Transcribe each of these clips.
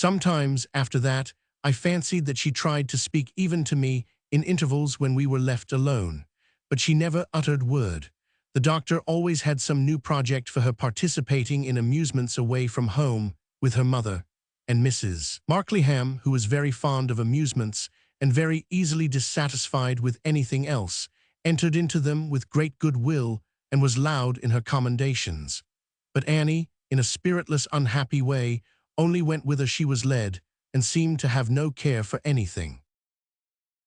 Sometimes, after that, I fancied that she tried to speak even to me in intervals when we were left alone, but she never uttered word. The doctor always had some new project for her participating in amusements away from home with her mother and Mrs. Markleham, who was very fond of amusements and very easily dissatisfied with anything else, entered into them with great goodwill and was loud in her commendations. But Annie, in a spiritless, unhappy way, only went whither she was led and seemed to have no care for anything.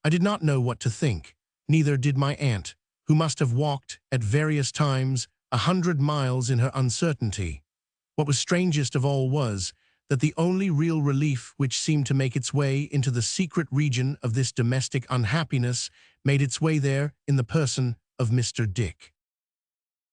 I did not know what to think, neither did my aunt, who must have walked, at various times, 100 miles in her uncertainty. What was strangest of all was that the only real relief which seemed to make its way into the secret region of this domestic unhappiness made its way there in the person of Mr. Dick.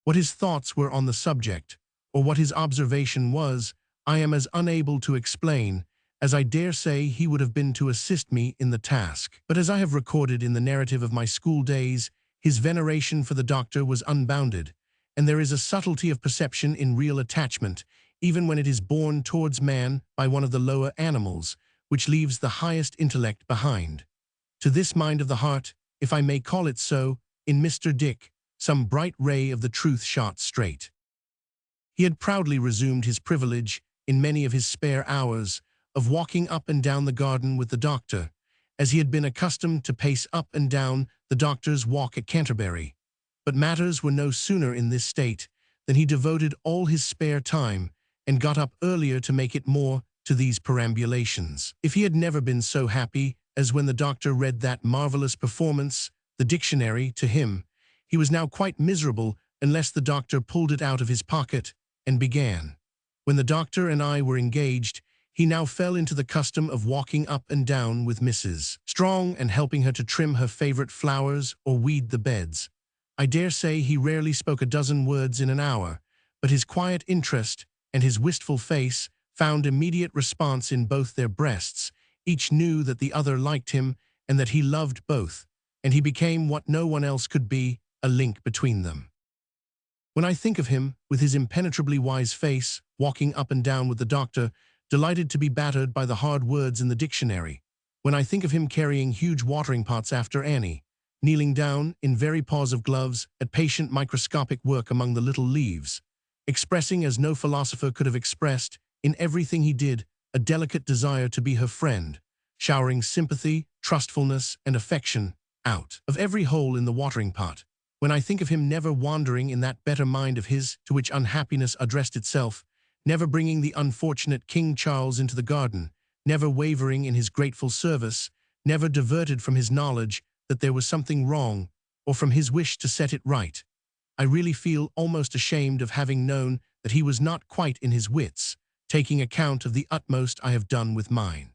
What his thoughts were on the subject, or what his observation was, I am as unable to explain, as I dare say he would have been to assist me in the task. But as I have recorded in the narrative of my school days, his veneration for the doctor was unbounded, and there is a subtlety of perception in real attachment, even when it is borne towards man by one of the lower animals, which leaves the highest intellect behind. To this mind of the heart, if I may call it so, in Mr. Dick, some bright ray of the truth shot straight. He had proudly resumed his privilege, in many of his spare hours, of walking up and down the garden with the doctor, as he had been accustomed to pace up and down the doctor's walk at Canterbury. But matters were no sooner in this state than he devoted all his spare time and got up earlier to make it more to these perambulations. If he had never been so happy as when the doctor read that marvelous performance, the dictionary, to him, he was now quite miserable unless the doctor pulled it out of his pocket and began. When the doctor and I were engaged, he now fell into the custom of walking up and down with Mrs. Strong and helping her to trim her favorite flowers or weed the beds. I dare say he rarely spoke a dozen words in an hour, but his quiet interest and his wistful face found immediate response in both their breasts. Each knew that the other liked him and that he loved both, and he became what no one else could be, a link between them. When I think of him, with his impenetrably wise face, walking up and down with the doctor, delighted to be battered by the hard words in the dictionary, when I think of him carrying huge watering pots after Annie, kneeling down, in very paws of gloves, at patient microscopic work among the little leaves, expressing as no philosopher could have expressed, in everything he did, a delicate desire to be her friend, showering sympathy, trustfulness, and affection out of every hole in the watering pot, when I think of him never wandering in that better mind of his to which unhappiness addressed itself, never bringing the unfortunate King Charles into the garden, never wavering in his grateful service, never diverted from his knowledge that there was something wrong, or from his wish to set it right, I really feel almost ashamed of having known that he was not quite in his wits, taking account of the utmost I have done with mine.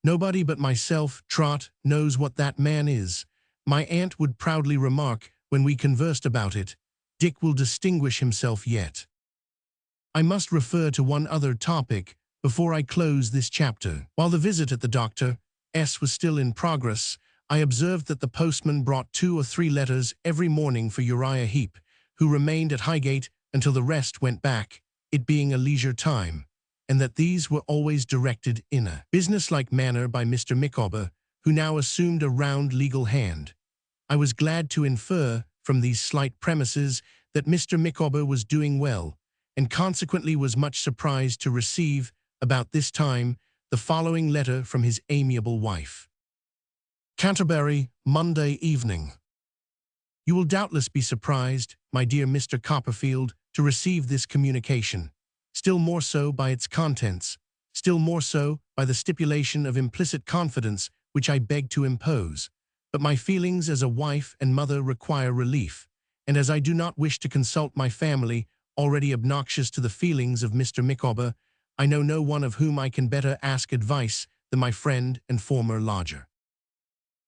Nobody but myself, Trot, knows what that man is. My aunt would proudly remark, when we conversed about it, Dick will distinguish himself yet. I must refer to one other topic before I close this chapter. While the visit at the Dr. S. was still in progress, I observed that the postman brought 2 or 3 letters every morning for Uriah Heep, who remained at Highgate until the rest went back, it being a leisure time, and that these were always directed in a business-like manner by Mr. Micawber, who now assumed a round legal hand. I was glad to infer from these slight premises that Mr. Micawber was doing well, and consequently was much surprised to receive, about this time, the following letter from his amiable wife. Canterbury, Monday evening. You will doubtless be surprised, my dear Mr. Copperfield, to receive this communication, still more so by its contents, still more so by the stipulation of implicit confidence which I beg to impose. But my feelings as a wife and mother require relief, and as I do not wish to consult my family, already obnoxious to the feelings of Mr. Micawber, I know no one of whom I can better ask advice than my friend and former lodger.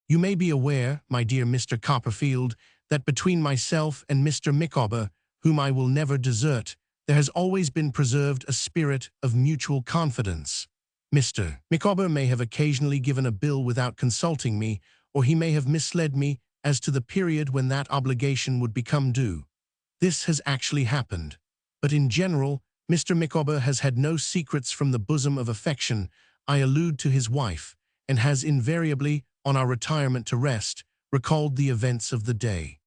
You may be aware, my dear Mr. Copperfield, that between myself and Mr. Micawber, whom I will never desert, there has always been preserved a spirit of mutual confidence. Mr. Micawber may have occasionally given a bill without consulting me, or he may have misled me as to the period when that obligation would become due. This has actually happened, but in general, Mr. Micawber has had no secrets from the bosom of affection. I allude to his wife, and has invariably, on our retirement to rest, recalled the events of the day.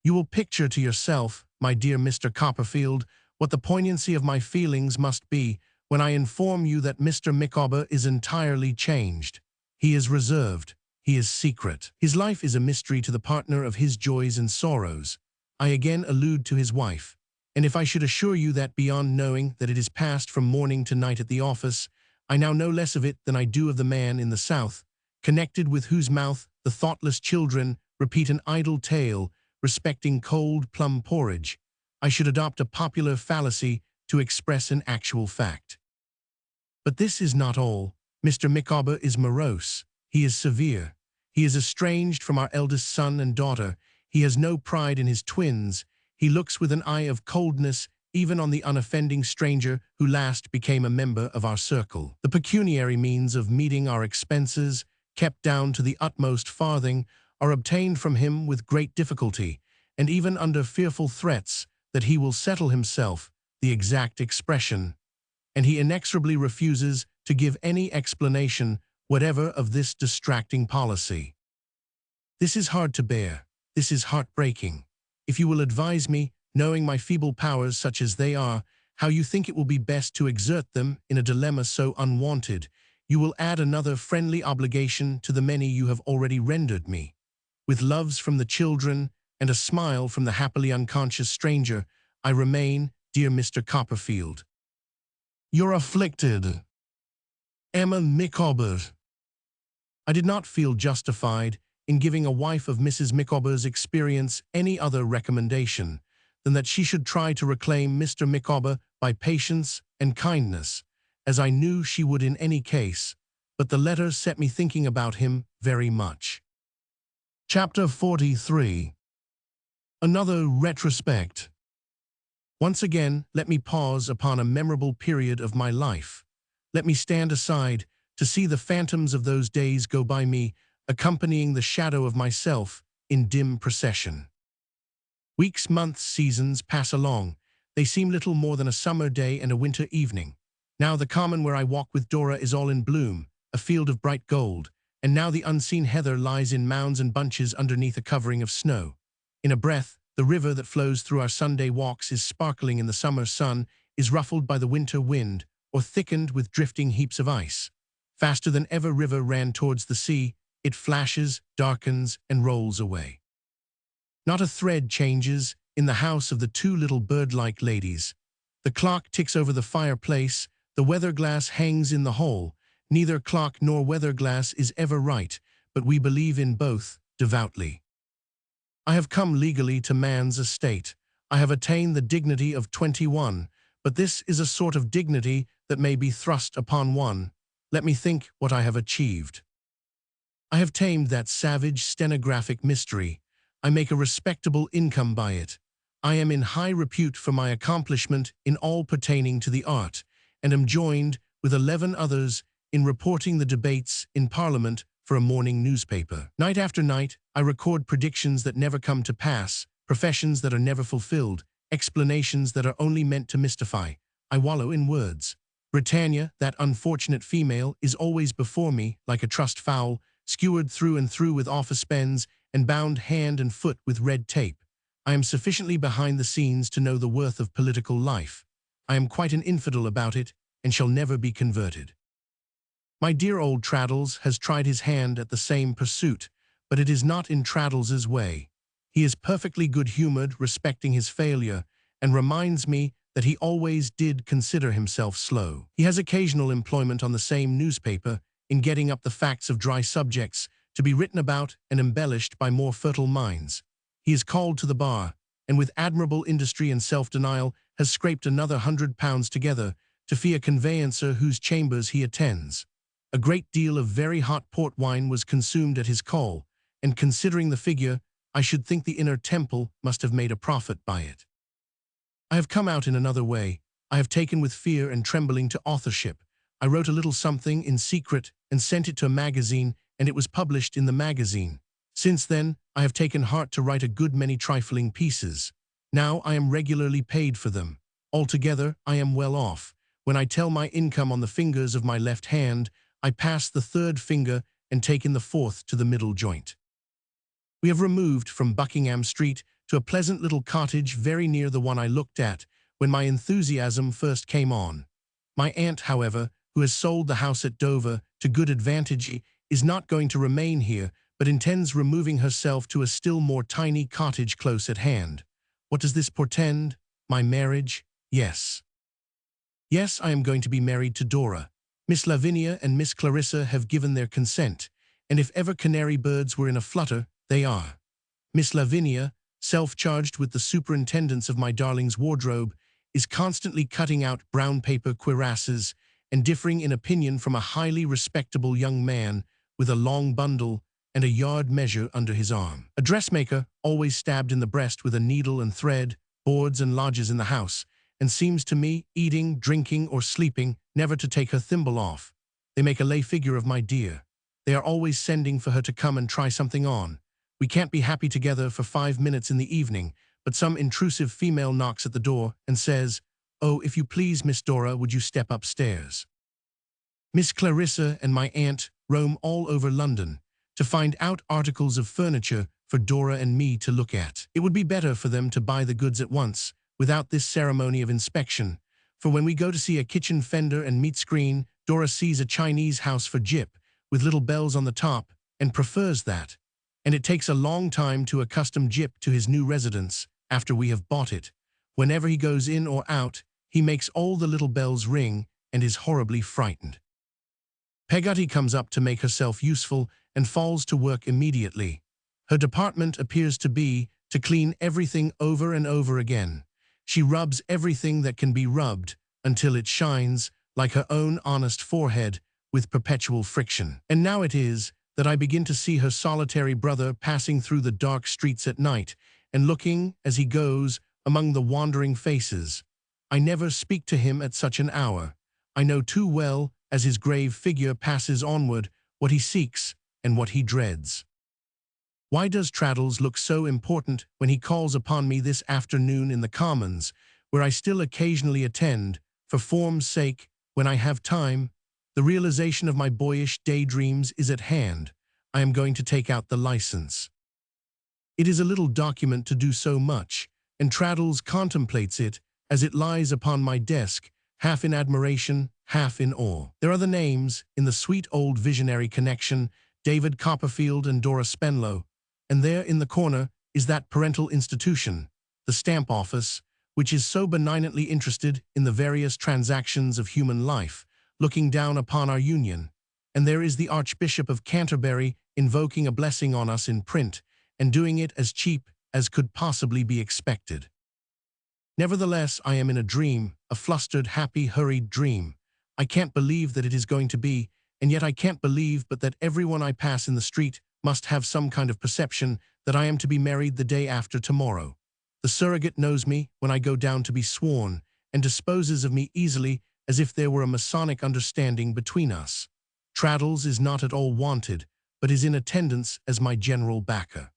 You will picture to yourself, my dear Mr. Copperfield, what the poignancy of my feelings must be when I inform you that Mr. Micawber is entirely changed. He is reserved. He is secret. His life is a mystery to the partner of his joys and sorrows. I again allude to his wife, and if I should assure you that beyond knowing that it is passed from morning to night at the office, I now know less of it than I do of the man in the South, connected with whose mouth the thoughtless children repeat an idle tale respecting cold plum porridge, I should adopt a popular fallacy to express an actual fact. But this is not all. Mr. Micawber is morose. He is severe. He is estranged from our eldest son and daughter. He has no pride in his twins. He looks with an eye of coldness even on the unoffending stranger who last became a member of our circle. The pecuniary means of meeting our expenses, kept down to the utmost farthing, are obtained from him with great difficulty, and even under fearful threats that he will settle himself, the exact expression, and he inexorably refuses to give any explanation whatever of this distracting policy. This is hard to bear. This is heartbreaking. If you will advise me, knowing my feeble powers such as they are, how you think it will be best to exert them in a dilemma so unwanted, you will add another friendly obligation to the many you have already rendered me. With loves from the children and a smile from the happily unconscious stranger, I remain, dear Mr. Copperfield, your afflicted Emma Micawber. I did not feel justified in giving a wife of Mrs. Micawber's experience any other recommendation than that she should try to reclaim Mr. Micawber by patience and kindness, as I knew she would in any case, but the letter set me thinking about him very much. Chapter 43. Another retrospect. Once again, let me pause upon a memorable period of my life. Let me stand aside to see the phantoms of those days go by me, accompanying the shadow of myself in dim procession. Weeks, months, seasons pass along. They seem little more than a summer day and a winter evening. Now the common where I walk with Dora is all in bloom, a field of bright gold, and now the unseen heather lies in mounds and bunches underneath a covering of snow. In a breath, the river that flows through our Sunday walks is sparkling in the summer sun, is ruffled by the winter wind, or thickened with drifting heaps of ice. Faster than ever river ran towards the sea, it flashes, darkens, and rolls away. Not a thread changes in the house of the two little bird-like ladies. The clock ticks over the fireplace, the weather-glass hangs in the hall. Neither clock nor weather-glass is ever right, but we believe in both devoutly. I have come legally to man's estate. I have attained the dignity of 21, but this is a sort of dignity that may be thrust upon one. Let me think what I have achieved. I have tamed that savage stenographic mystery. I make a respectable income by it. I am in high repute for my accomplishment in all pertaining to the art, and am joined with 11 others in reporting the debates in Parliament for a morning newspaper. Night after night, I record predictions that never come to pass, professions that are never fulfilled, explanations that are only meant to mystify. I wallow in words. Britannia, that unfortunate female, is always before me like a trussed fowl, skewered through and through with office pens and bound hand and foot with red tape. I am sufficiently behind the scenes to know the worth of political life. I am quite an infidel about it, and shall never be converted. My dear old Traddles has tried his hand at the same pursuit, but it is not in Traddles's way. He is perfectly good-humored respecting his failure, and reminds me that he always did consider himself slow. He has occasional employment on the same newspaper in getting up the facts of dry subjects to be written about and embellished by more fertile minds. He is called to the bar, and with admirable industry and self-denial has scraped another £100 together to fee a conveyancer whose chambers he attends. A great deal of very hot port wine was consumed at his call, and considering the figure, I should think the Inner Temple must have made a profit by it. I have come out in another way. I have taken with fear and trembling to authorship. I wrote a little something in secret and sent it to a magazine, and it was published in the magazine. Since then, I have taken heart to write a good many trifling pieces. Now I am regularly paid for them. Altogether, I am well off. When I tell my income on the fingers of my left hand, I pass the third finger and take in the fourth to the middle joint. We have removed from Buckingham Street to a pleasant little cottage very near the one I looked at when my enthusiasm first came on. My aunt, however, who has sold the house at Dover to good advantage, is not going to remain here, but intends removing herself to a still more tiny cottage close at hand. What does this portend? My marriage? Yes. Yes, I am going to be married to Dora. Miss Lavinia and Miss Clarissa have given their consent, and if ever canary birds were in a flutter, they are. Miss Lavinia, self-charged with the superintendence of my darling's wardrobe, is constantly cutting out brown paper cuirasses and differing in opinion from a highly respectable young man with a long bundle and a yard measure under his arm. A dressmaker, always stabbed in the breast with a needle and thread, boards and lodges in the house, and seems to me, eating, drinking, or sleeping, never to take her thimble off. They make a lay figure of my dear. They are always sending for her to come and try something on. We can't be happy together for 5 minutes in the evening, but some intrusive female knocks at the door and says, "Oh, if you please, Miss Dora, would you step upstairs?" Miss Clarissa and my aunt roam all over London to find out articles of furniture for Dora and me to look at. It would be better for them to buy the goods at once, without this ceremony of inspection, for when we go to see a kitchen fender and meat screen, Dora sees a Chinese house for Jip, with little bells on the top, and prefers that. And it takes a long time to accustom Jip to his new residence after we have bought it. Whenever he goes in or out, he makes all the little bells ring and is horribly frightened. Peggotty comes up to make herself useful and falls to work immediately. Her department appears to be to clean everything over and over again. She rubs everything that can be rubbed until it shines, like her own honest forehead, with perpetual friction. And now it is that I begin to see her solitary brother passing through the dark streets at night and looking, as he goes, among the wandering faces. I never speak to him at such an hour. I know too well, as his grave figure passes onward, what he seeks and what he dreads. Why does Traddles look so important when he calls upon me this afternoon in the Commons, where I still occasionally attend, for form's sake, when I have time? The realization of my boyish daydreams is at hand. I am going to take out the license. It is a little document to do so much, and Traddles contemplates it as it lies upon my desk, half in admiration, half in awe. There are the names, in the sweet old visionary connection, David Copperfield and Dora Spenlow, and there in the corner is that parental institution, the Stamp Office, which is so benignantly interested in the various transactions of human life, looking down upon our union. And there is the Archbishop of Canterbury invoking a blessing on us in print, and doing it as cheap as could possibly be expected. Nevertheless, I am in a dream, a flustered, happy, hurried dream. I can't believe that it is going to be, and yet I can't believe but that everyone I pass in the street must have some kind of perception that I am to be married the day after tomorrow. The surrogate knows me when I go down to be sworn, and disposes of me easily as if there were a Masonic understanding between us. Traddles is not at all wanted, but is in attendance as my general backer.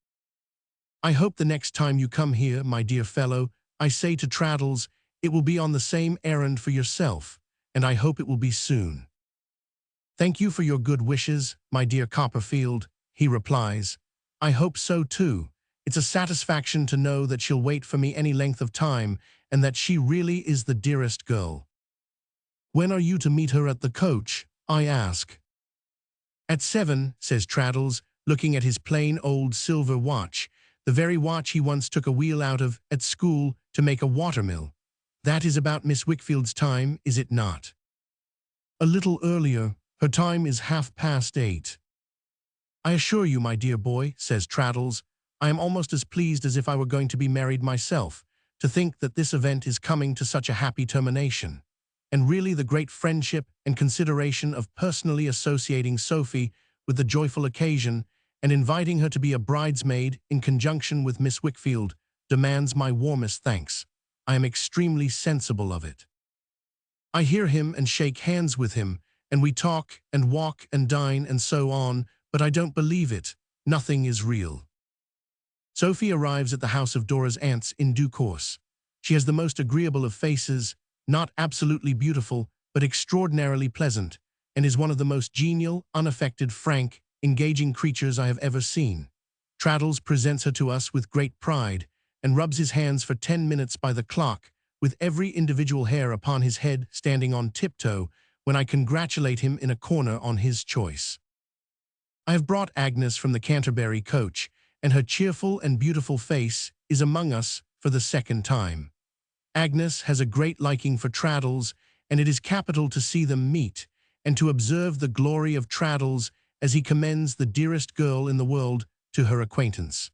I hope the next time you come here, my dear fellow, I say to Traddles, it will be on the same errand for yourself, and I hope it will be soon. Thank you for your good wishes, my dear Copperfield, he replies. I hope so too. It's a satisfaction to know that she'll wait for me any length of time, and that she really is the dearest girl. When are you to meet her at the coach? I ask. At 7, says Traddles, looking at his plain old silver watch, the very watch he once took a wheel out of, at school, to make a watermill. That is about Miss Wickfield's time, is it not? A little earlier. Her time is 8:30. I assure you, my dear boy, says Traddles, I am almost as pleased as if I were going to be married myself, to think that this event is coming to such a happy termination. And really the great friendship and consideration of personally associating Sophie with the joyful occasion and inviting her to be a bridesmaid in conjunction with Miss Wickfield demands my warmest thanks. I am extremely sensible of it. I hear him and shake hands with him, and we talk and walk and dine and so on, but I don't believe it. Nothing is real. Sophie arrives at the house of Dora's aunts in due course. She has the most agreeable of faces, not absolutely beautiful, but extraordinarily pleasant, and is one of the most genial, unaffected, frank, engaging creatures I have ever seen. Traddles presents her to us with great pride, and rubs his hands for 10 minutes by the clock, with every individual hair upon his head standing on tiptoe, when I congratulate him in a corner on his choice. I have brought Agnes from the Canterbury coach, and her cheerful and beautiful face is among us for the second time. Agnes has a great liking for Traddles, and it is capital to see them meet, and to observe the glory of Traddles as he commends the dearest girl in the world to her acquaintance.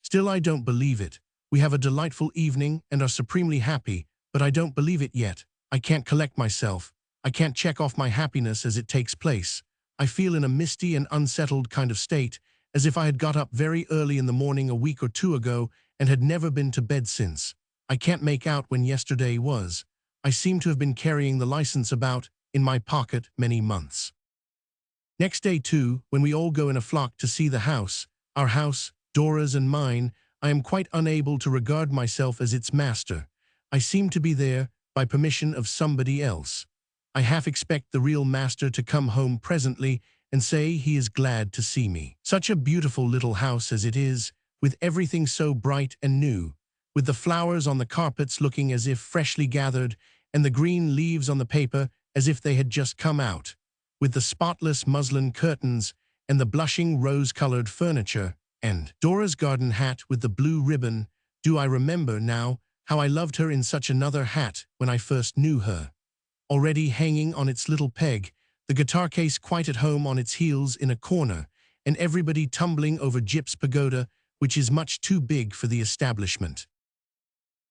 Still, I don't believe it. We have a delightful evening and are supremely happy, but I don't believe it yet. I can't collect myself. I can't check off my happiness as it takes place. I feel in a misty and unsettled kind of state, as if I had got up very early in the morning a week or two ago and had never been to bed since. I can't make out when yesterday was. I seem to have been carrying the license about in my pocket many months. Next day, too, when we all go in a flock to see the house, our house, Dora's and mine, I am quite unable to regard myself as its master. I seem to be there by permission of somebody else. I half expect the real master to come home presently and say he is glad to see me. Such a beautiful little house as it is, with everything so bright and new, with the flowers on the carpets looking as if freshly gathered, and the green leaves on the paper as if they had just come out, with the spotless muslin curtains and the blushing rose-colored furniture, and Dora's garden hat with the blue ribbon. Do I remember now how I loved her in such another hat when I first knew her? Already hanging on its little peg, the guitar case quite at home on its heels in a corner, and everybody tumbling over Jip's pagoda, which is much too big for the establishment.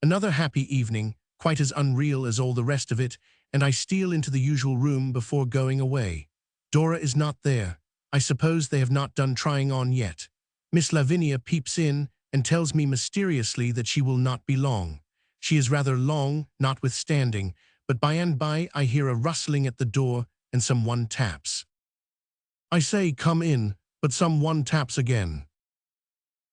Another happy evening, quite as unreal as all the rest of it, and I steal into the usual room before going away. Dora is not there. I suppose they have not done trying on yet. Miss Lavinia peeps in and tells me mysteriously that she will not be long. She is rather long, notwithstanding, but by and by I hear a rustling at the door and someone taps. I say, "Come in," but someone taps again.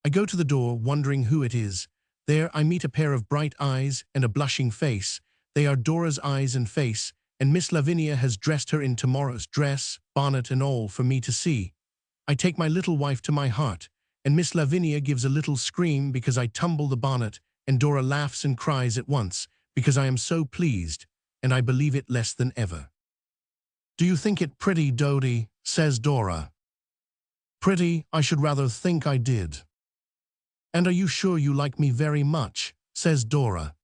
I go to the door, wondering who it is. There I meet a pair of bright eyes and a blushing face. They are Dora's eyes and face, and Miss Lavinia has dressed her in tomorrow's dress, bonnet and all, for me to see. I take my little wife to my heart, and Miss Lavinia gives a little scream because I tumble the bonnet, and Dora laughs and cries at once because I am so pleased, and I believe it less than ever. "Do you think it pretty, Dodie?" says Dora. "Pretty? I should rather think I did." "And are you sure you like me very much?" says Dora.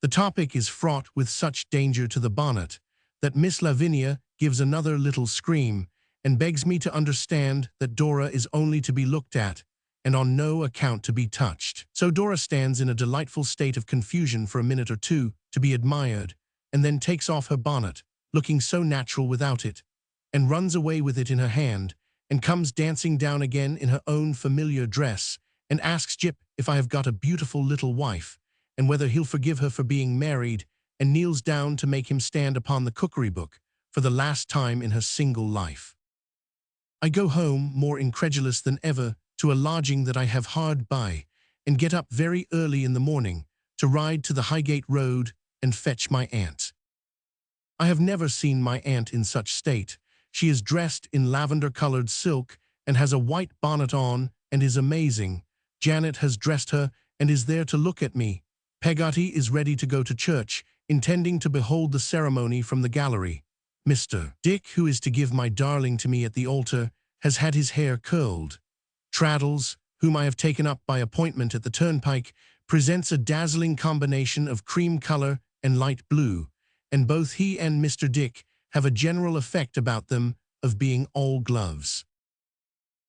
The topic is fraught with such danger to the bonnet that Miss Lavinia gives another little scream and begs me to understand that Dora is only to be looked at and on no account to be touched. So Dora stands in a delightful state of confusion for a minute or two to be admired, and then takes off her bonnet, looking so natural without it, and runs away with it in her hand, and comes dancing down again in her own familiar dress, and asks Jip if I have got a beautiful little wife, and whether he'll forgive her for being married, and kneels down to make him stand upon the cookery book for the last time in her single life. I go home, more incredulous than ever, to a lodging that I have hard by, and get up very early in the morning to ride to the Highgate Road and fetch my aunt. I have never seen my aunt in such state. She is dressed in lavender-colored silk and has a white bonnet on and is amazing. Janet has dressed her and is there to look at me. Peggotty is ready to go to church, intending to behold the ceremony from the gallery. Mr. Dick, who is to give my darling to me at the altar, has had his hair curled. Traddles, whom I have taken up by appointment at the turnpike, presents a dazzling combination of cream color and light blue, and both he and Mr. Dick have a general effect about them of being all gloves.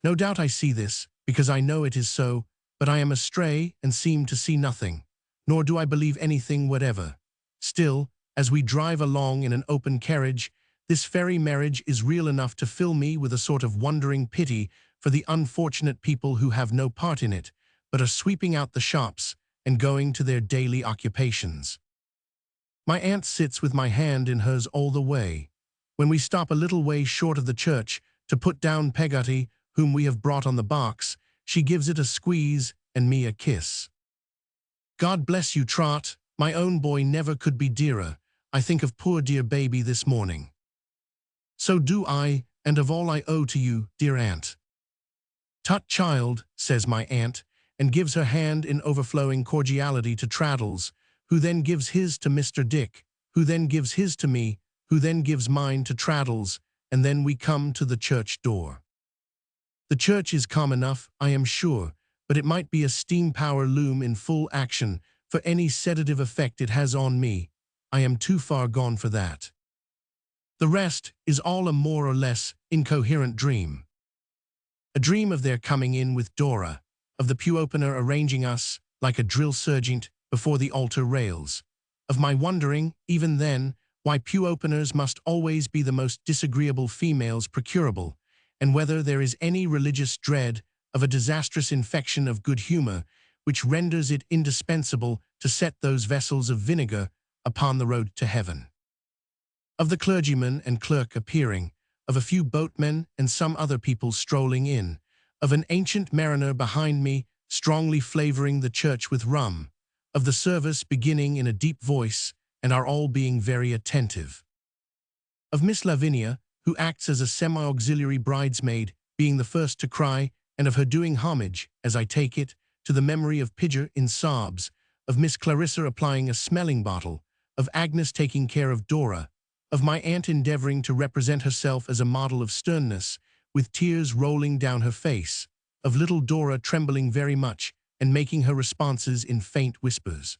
No doubt I see this, because I know it is so, but I am astray and seem to see nothing, nor do I believe anything whatever. Still, as we drive along in an open carriage, this fairy marriage is real enough to fill me with a sort of wondering pity for the unfortunate people who have no part in it, but are sweeping out the shops and going to their daily occupations. My aunt sits with my hand in hers all the way. When we stop a little way short of the church to put down Peggotty, whom we have brought on the box, she gives it a squeeze and me a kiss. God bless you, Trot. My own boy never could be dearer. I think of poor dear baby this morning. So do I, and of all I owe to you, dear aunt. Tut, child, says my aunt, and gives her hand in overflowing cordiality to Traddles, who then gives his to Mr. Dick, who then gives his to me, who then gives mine to Traddles, and then we come to the church door. The church is calm enough, I am sure, but it might be a steam power loom in full action for any sedative effect it has on me. I am too far gone for that. The rest is all a more or less incoherent dream. A dream of their coming in with Dora, of the pew opener arranging us, like a drill sergeant, before the altar rails, of my wondering, even then, why pew openers must always be the most disagreeable females procurable, and whether there is any religious dread of a disastrous infection of good humor which renders it indispensable to set those vessels of vinegar upon the road to heaven. Of the clergyman and clerk appearing, of a few boatmen and some other people strolling in, of an ancient mariner behind me strongly flavoring the church with rum, of the service beginning in a deep voice and our all being very attentive, of Miss Lavinia, who acts as a semi-auxiliary bridesmaid, being the first to cry, and of her doing homage, as I take it, to the memory of Pidger in sobs, of Miss Clarissa applying a smelling bottle, of Agnes taking care of Dora, of my aunt endeavoring to represent herself as a model of sternness, with tears rolling down her face, of little Dora trembling very much and making her responses in faint whispers,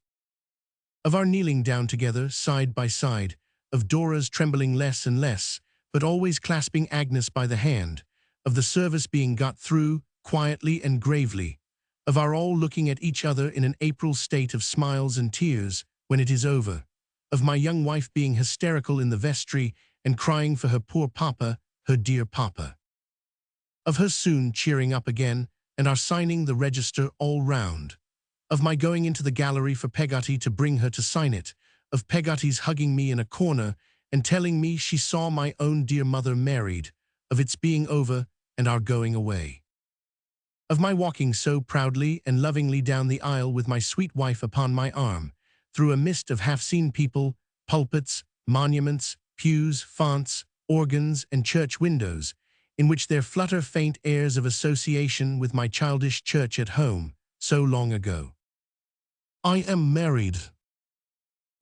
of our kneeling down together, side by side, of Dora's trembling less and less, but always clasping Agnes by the hand, of the service being got through, quietly and gravely, of our all looking at each other in an April state of smiles and tears when it is over, of my young wife being hysterical in the vestry and crying for her poor papa, her dear papa, of her soon cheering up again and our signing the register all round, of my going into the gallery for Peggotty to bring her to sign it, of Peggotty's hugging me in a corner and telling me she saw my own dear mother married, of its being over and our going away, of my walking so proudly and lovingly down the aisle with my sweet wife upon my arm, through a mist of half-seen people, pulpits, monuments, pews, fonts, organs, and church windows, in which there flutter faint airs of association with my childish church at home, so long ago. I am married.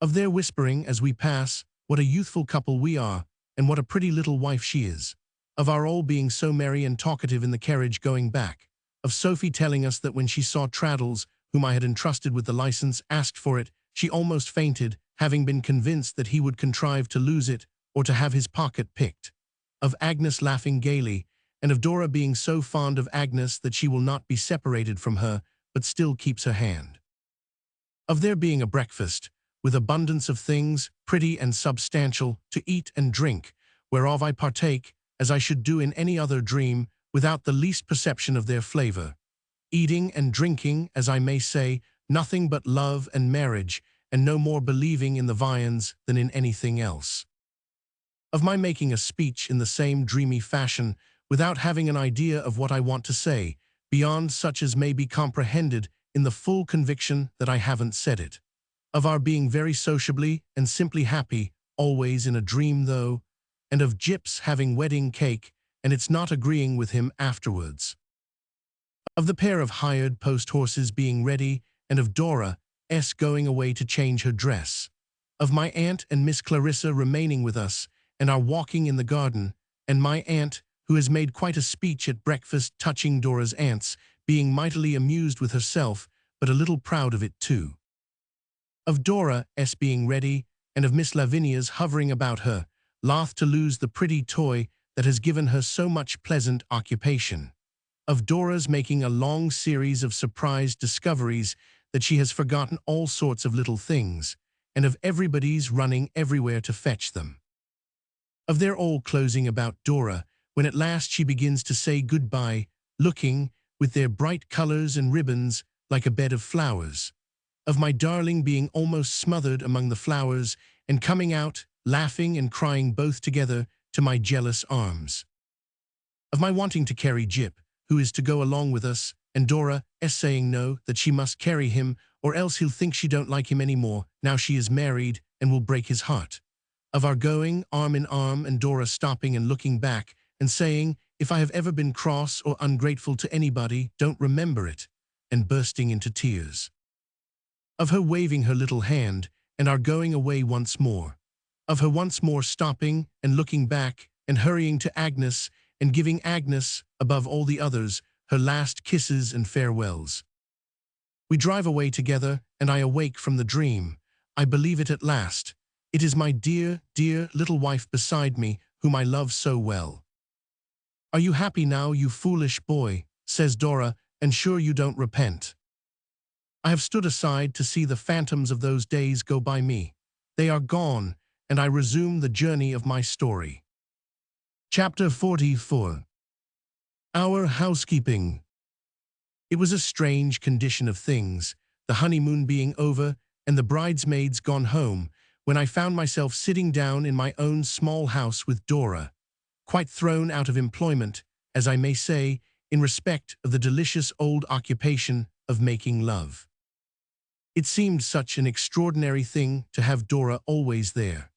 Of their whispering as we pass, what a youthful couple we are, and what a pretty little wife she is. Of our all being so merry and talkative in the carriage going back. Of Sophie telling us that when she saw Traddles, whom I had entrusted with the license, asked for it, she almost fainted, having been convinced that he would contrive to lose it or to have his pocket picked. Of Agnes laughing gaily, and of Dora being so fond of Agnes that she will not be separated from her, but still keeps her hand. Of there being a breakfast, with abundance of things, pretty and substantial, to eat and drink, whereof I partake, as I should do in any other dream, without the least perception of their flavor. Eating and drinking, as I may say, nothing but love and marriage, and no more believing in the viands than in anything else. Of my making a speech in the same dreamy fashion, without having an idea of what I want to say, beyond such as may be comprehended in the full conviction that I haven't said it. Of our being very sociably and simply happy, always in a dream though, and of Gyp's having wedding cake, and its not agreeing with him afterwards. Of the pair of hired post horses being ready, and of Dora's going away to change her dress. Of my aunt and Miss Clarissa remaining with us, and our walking in the garden, and my aunt, who has made quite a speech at breakfast touching Dora's aunts, being mightily amused with herself, but a little proud of it too. Of Dora's being ready, and of Miss Lavinia's hovering about her, loth to lose the pretty toy that has given her so much pleasant occupation. Of Dora's making a long series of surprised discoveries that she has forgotten all sorts of little things, and of everybody's running everywhere to fetch them. Of their all closing about Dora, when at last she begins to say goodbye, looking, with their bright colors and ribbons, like a bed of flowers. Of my darling being almost smothered among the flowers, and coming out, laughing and crying both together, to my jealous arms. Of my wanting to carry Gyp, who is to go along with us, and Dora's saying no, that she must carry him, or else he'll think she don't like him anymore, now she is married, and will break his heart. Of our going arm in arm and Dora stopping and looking back and saying, if I have ever been cross or ungrateful to anybody, don't remember it, and bursting into tears. Of her waving her little hand and our going away once more. Of her once more stopping and looking back and hurrying to Agnes and giving Agnes, above all the others, her last kisses and farewells. We drive away together, and I awake from the dream. I believe it at last. It is my dear, dear little wife beside me, whom I love so well. Are you happy now, you foolish boy, says Dora, and sure you don't repent? I have stood aside to see the phantoms of those days go by me. They are gone, and I resume the journey of my story. Chapter 44. Our housekeeping. It was a strange condition of things, the honeymoon being over and the bridesmaids gone home, when I found myself sitting down in my own small house with Dora, quite thrown out of employment, as I may say, in respect of the delicious old occupation of making love. It seemed such an extraordinary thing to have Dora always there.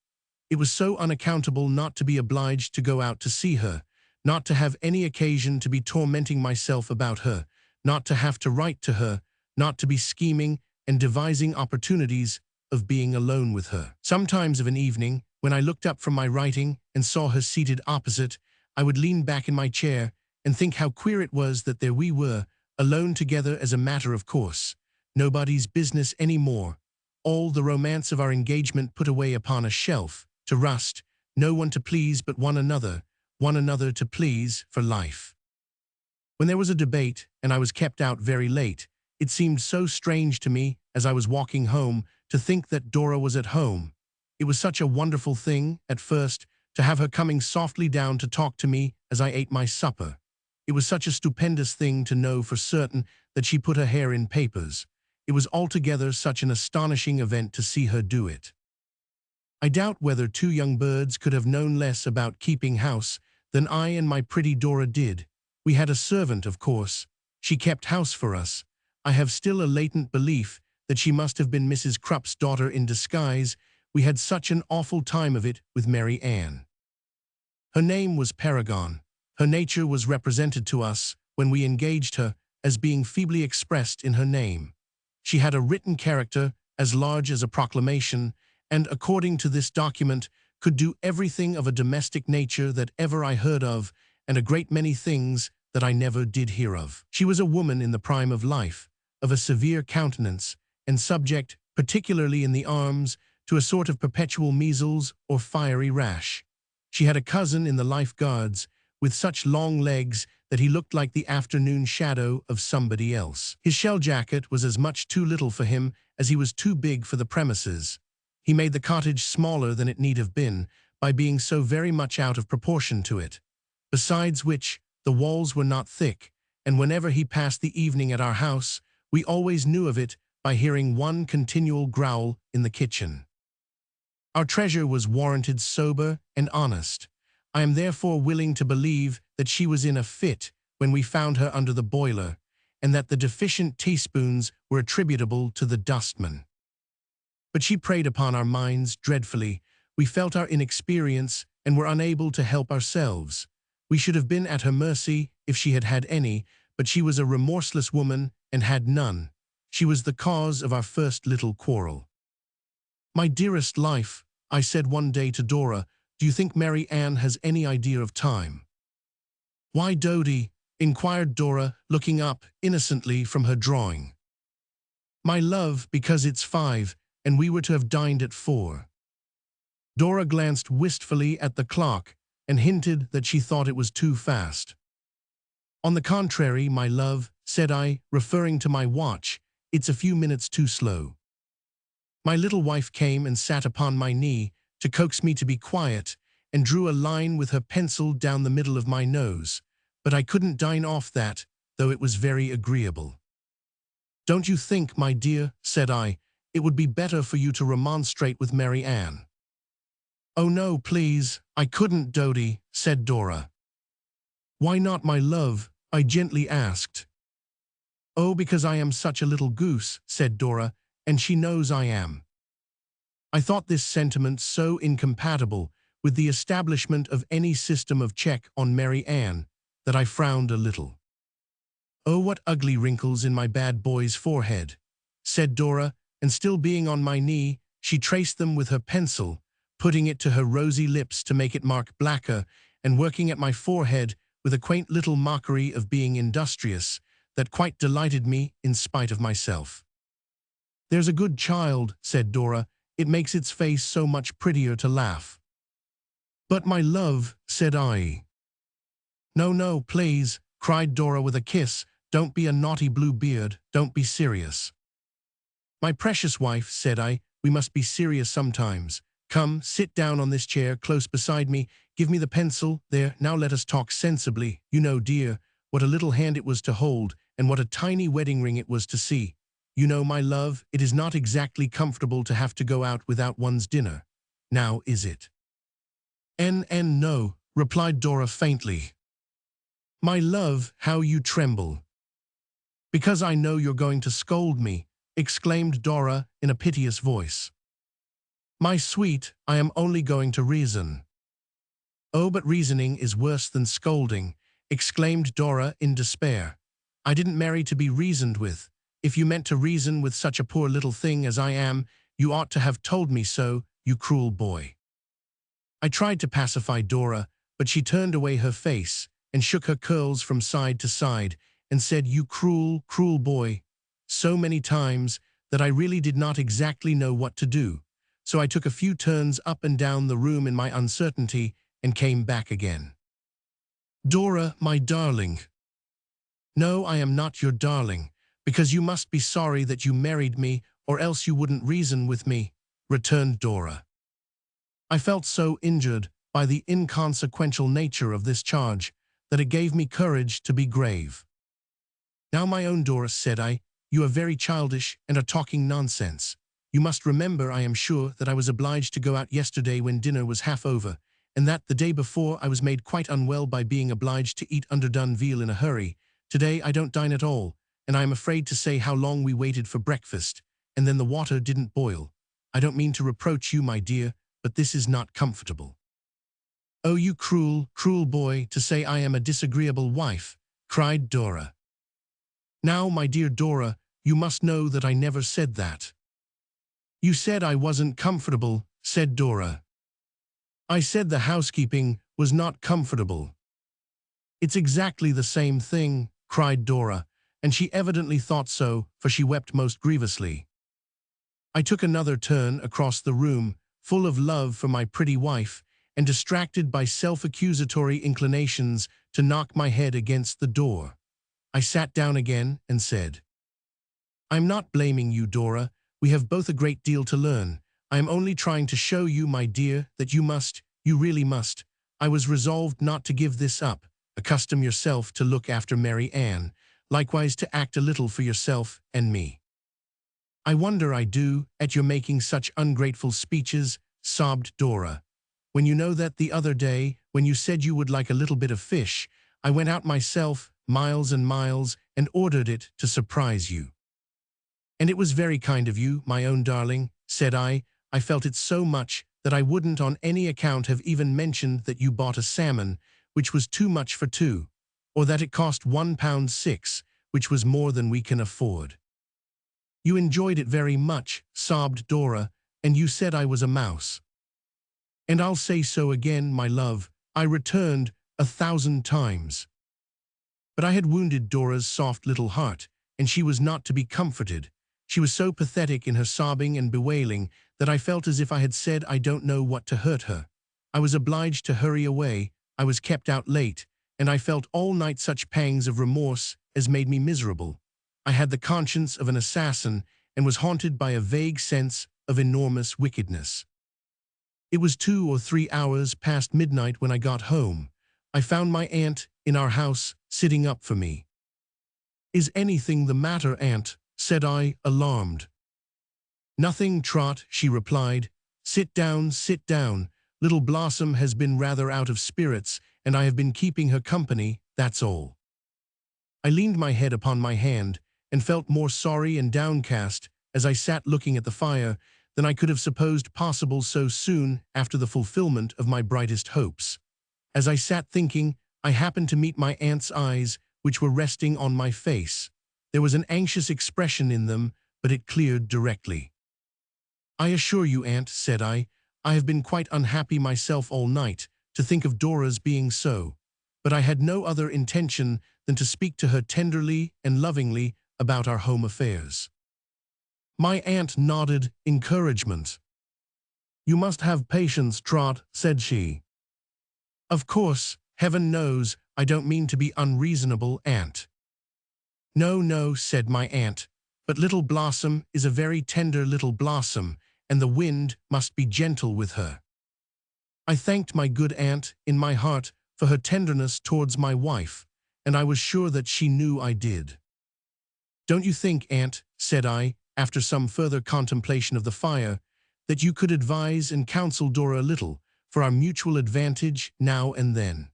It was so unaccountable not to be obliged to go out to see her, not to have any occasion to be tormenting myself about her, not to have to write to her, not to be scheming and devising opportunities of being alone with her. Sometimes of an evening, when I looked up from my writing and saw her seated opposite, I would lean back in my chair and think how queer it was that there we were, alone together as a matter of course. Nobody's business any more. All the romance of our engagement put away upon a shelf, to rust, no one to please but one another to please for life. When there was a debate and I was kept out very late, it seemed so strange to me as I was walking home to think that Dora was at home. It was such a wonderful thing, at first, to have her coming softly down to talk to me as I ate my supper. It was such a stupendous thing to know for certain that she put her hair in papers. It was altogether such an astonishing event to see her do it. I doubt whether two young birds could have known less about keeping house than I and my pretty Dora did. We had a servant, of course. She kept house for us. I have still a latent belief that she must have been Mrs. Crupp's daughter in disguise. We had such an awful time of it with Mary Ann. Her name was Paragon. Her nature was represented to us, when we engaged her, as being feebly expressed in her name. She had a written character as large as a proclamation, and, according to this document, could do everything of a domestic nature that ever I heard of, and a great many things that I never did hear of. She was a woman in the prime of life, of a severe countenance, and subject, particularly in the arms, to a sort of perpetual measles or fiery rash. She had a cousin in the Life Guards, with such long legs that he looked like the afternoon shadow of somebody else. His shell jacket was as much too little for him as he was too big for the premises. He made the cottage smaller than it need have been by being so very much out of proportion to it. Besides which, the walls were not thick, and whenever he passed the evening at our house, we always knew of it by hearing one continual growl in the kitchen. Our treasure was warranted sober and honest. I am therefore willing to believe that she was in a fit when we found her under the boiler, and that the deficient teaspoons were attributable to the dustman. But she preyed upon our minds dreadfully. We felt our inexperience and were unable to help ourselves. We should have been at her mercy if she had had any, but she was a remorseless woman and had none. She was the cause of our first little quarrel. "My dearest life," I said one day to Dora, "do you think Mary Ann has any idea of time?" "Why, Dodie?" inquired Dora, looking up innocently from her drawing. "My love, because it's 5, and we were to have dined at 4. Dora glanced wistfully at the clock and hinted that she thought it was too fast. "On the contrary, my love," said I, referring to my watch, "it's a few minutes too slow." My little wife came and sat upon my knee to coax me to be quiet, and drew a line with her pencil down the middle of my nose, but I couldn't dine off that, though it was very agreeable. "Don't you think, my dear," said I, "it would be better for you to remonstrate with Mary Ann?" "Oh no, please, I couldn't, Dodie," said Dora. "Why not, my love?" I gently asked. "Oh, because I am such a little goose," said Dora, "and she knows I am." I thought this sentiment so incompatible with the establishment of any system of check on Mary Ann that I frowned a little. "Oh, what ugly wrinkles in my bad boy's forehead," said Dora, and still being on my knee, she traced them with her pencil, putting it to her rosy lips to make it mark blacker, and working at my forehead with a quaint little mockery of being industrious that quite delighted me in spite of myself. "There's a good child," said Dora. "It makes its face so much prettier to laugh." "But my love," said I. "No, no, please," cried Dora with a kiss. "Don't be a naughty Bluebeard. Don't be serious." "My precious wife," said I, "we must be serious sometimes. Come, sit down on this chair close beside me. Give me the pencil. There, now let us talk sensibly. You know, dear, what a little hand it was to hold, and what a tiny wedding ring it was to see. You know, my love, it is not exactly comfortable to have to go out without one's dinner. Now, is it?" No," replied Dora faintly. "My love, how you tremble." "Because I know you're going to scold me," exclaimed Dora in a piteous voice. "My sweet, I am only going to reason." "Oh, but reasoning is worse than scolding," exclaimed Dora in despair. "I didn't marry to be reasoned with. If you meant to reason with such a poor little thing as I am, you ought to have told me so, you cruel boy." I tried to pacify Dora, but she turned away her face and shook her curls from side to side and said, "You cruel, cruel boy," so many times that I really did not exactly know what to do. So I took a few turns up and down the room in my uncertainty and came back again. "Dora, my darling." "No, I am not your darling, because you must be sorry that you married me, or else you wouldn't reason with me," returned Dora. I felt so injured by the inconsequential nature of this charge that it gave me courage to be grave. "Now, my own Dora," said I, "you are very childish and are talking nonsense. You must remember, I am sure, that I was obliged to go out yesterday when dinner was half over, and that the day before I was made quite unwell by being obliged to eat underdone veal in a hurry. Today I don't dine at all, and I am afraid to say how long we waited for breakfast, and then the water didn't boil. I don't mean to reproach you, my dear, but this is not comfortable." "Oh, you cruel, cruel boy, to say I am a disagreeable wife," cried Dora. "Now, my dear Dora, you must know that I never said that." "You said I wasn't comfortable," said Dora. "I said the housekeeping was not comfortable." "It's exactly the same thing," cried Dora, and she evidently thought so, for she wept most grievously. I took another turn across the room, full of love for my pretty wife, and distracted by self-accusatory inclinations to knock my head against the door. I sat down again and said, "I'm not blaming you, Dora. We have both a great deal to learn. I am only trying to show you, my dear, that you really must. I was resolved not to give this up. Accustom yourself to look after Mary Ann, likewise to act a little for yourself and me." "I wonder I do, at your making such ungrateful speeches," sobbed Dora. "When you know that the other day, when you said you would like a little bit of fish, I went out myself, miles and miles, and ordered it to surprise you." "And it was very kind of you, my own darling," said I. "I felt it so much that I wouldn't on any account have even mentioned that you bought a salmon, which was too much for two, or that it cost £1.6, which was more than we can afford." "You enjoyed it very much," sobbed Dora, "and you said I was a mouse." "And I'll say so again, my love," I returned 1,000 times. But I had wounded Dora's soft little heart, and she was not to be comforted. She was so pathetic in her sobbing and bewailing that I felt as if I had said I don't know what to hurt her. I was obliged to hurry away, I was kept out late, and I felt all night such pangs of remorse as made me miserable. I had the conscience of an assassin and was haunted by a vague sense of enormous wickedness. It was 2 or 3 hours past midnight when I got home. I found my aunt in our house sitting up for me. "Is anything the matter, Aunt?" said I, alarmed. "Nothing, Trot," she replied. Sit down, Little Blossom has been rather out of spirits, and I have been keeping her company, that's all." I leaned my head upon my hand, and felt more sorry and downcast as I sat looking at the fire than I could have supposed possible so soon after the fulfillment of my brightest hopes. As I sat thinking, I happened to meet my aunt's eyes, which were resting on my face. There was an anxious expression in them, but it cleared directly. "I assure you, Aunt," said I have been quite unhappy myself all night, to think of Dora's being so. But I had no other intention than to speak to her tenderly and lovingly about our home affairs. My aunt nodded encouragement. "You must have patience, Trot," said she. "Of course, heaven knows, I don't mean to be unreasonable, Aunt." "No, no," said my aunt, "but Little Blossom is a very tender little blossom, and the wind must be gentle with her." I thanked my good aunt in my heart for her tenderness towards my wife, and I was sure that she knew I did. "Don't you think, Aunt," said I, after some further contemplation of the fire, "that you could advise and counsel Dora a little, for our mutual advantage now and then?"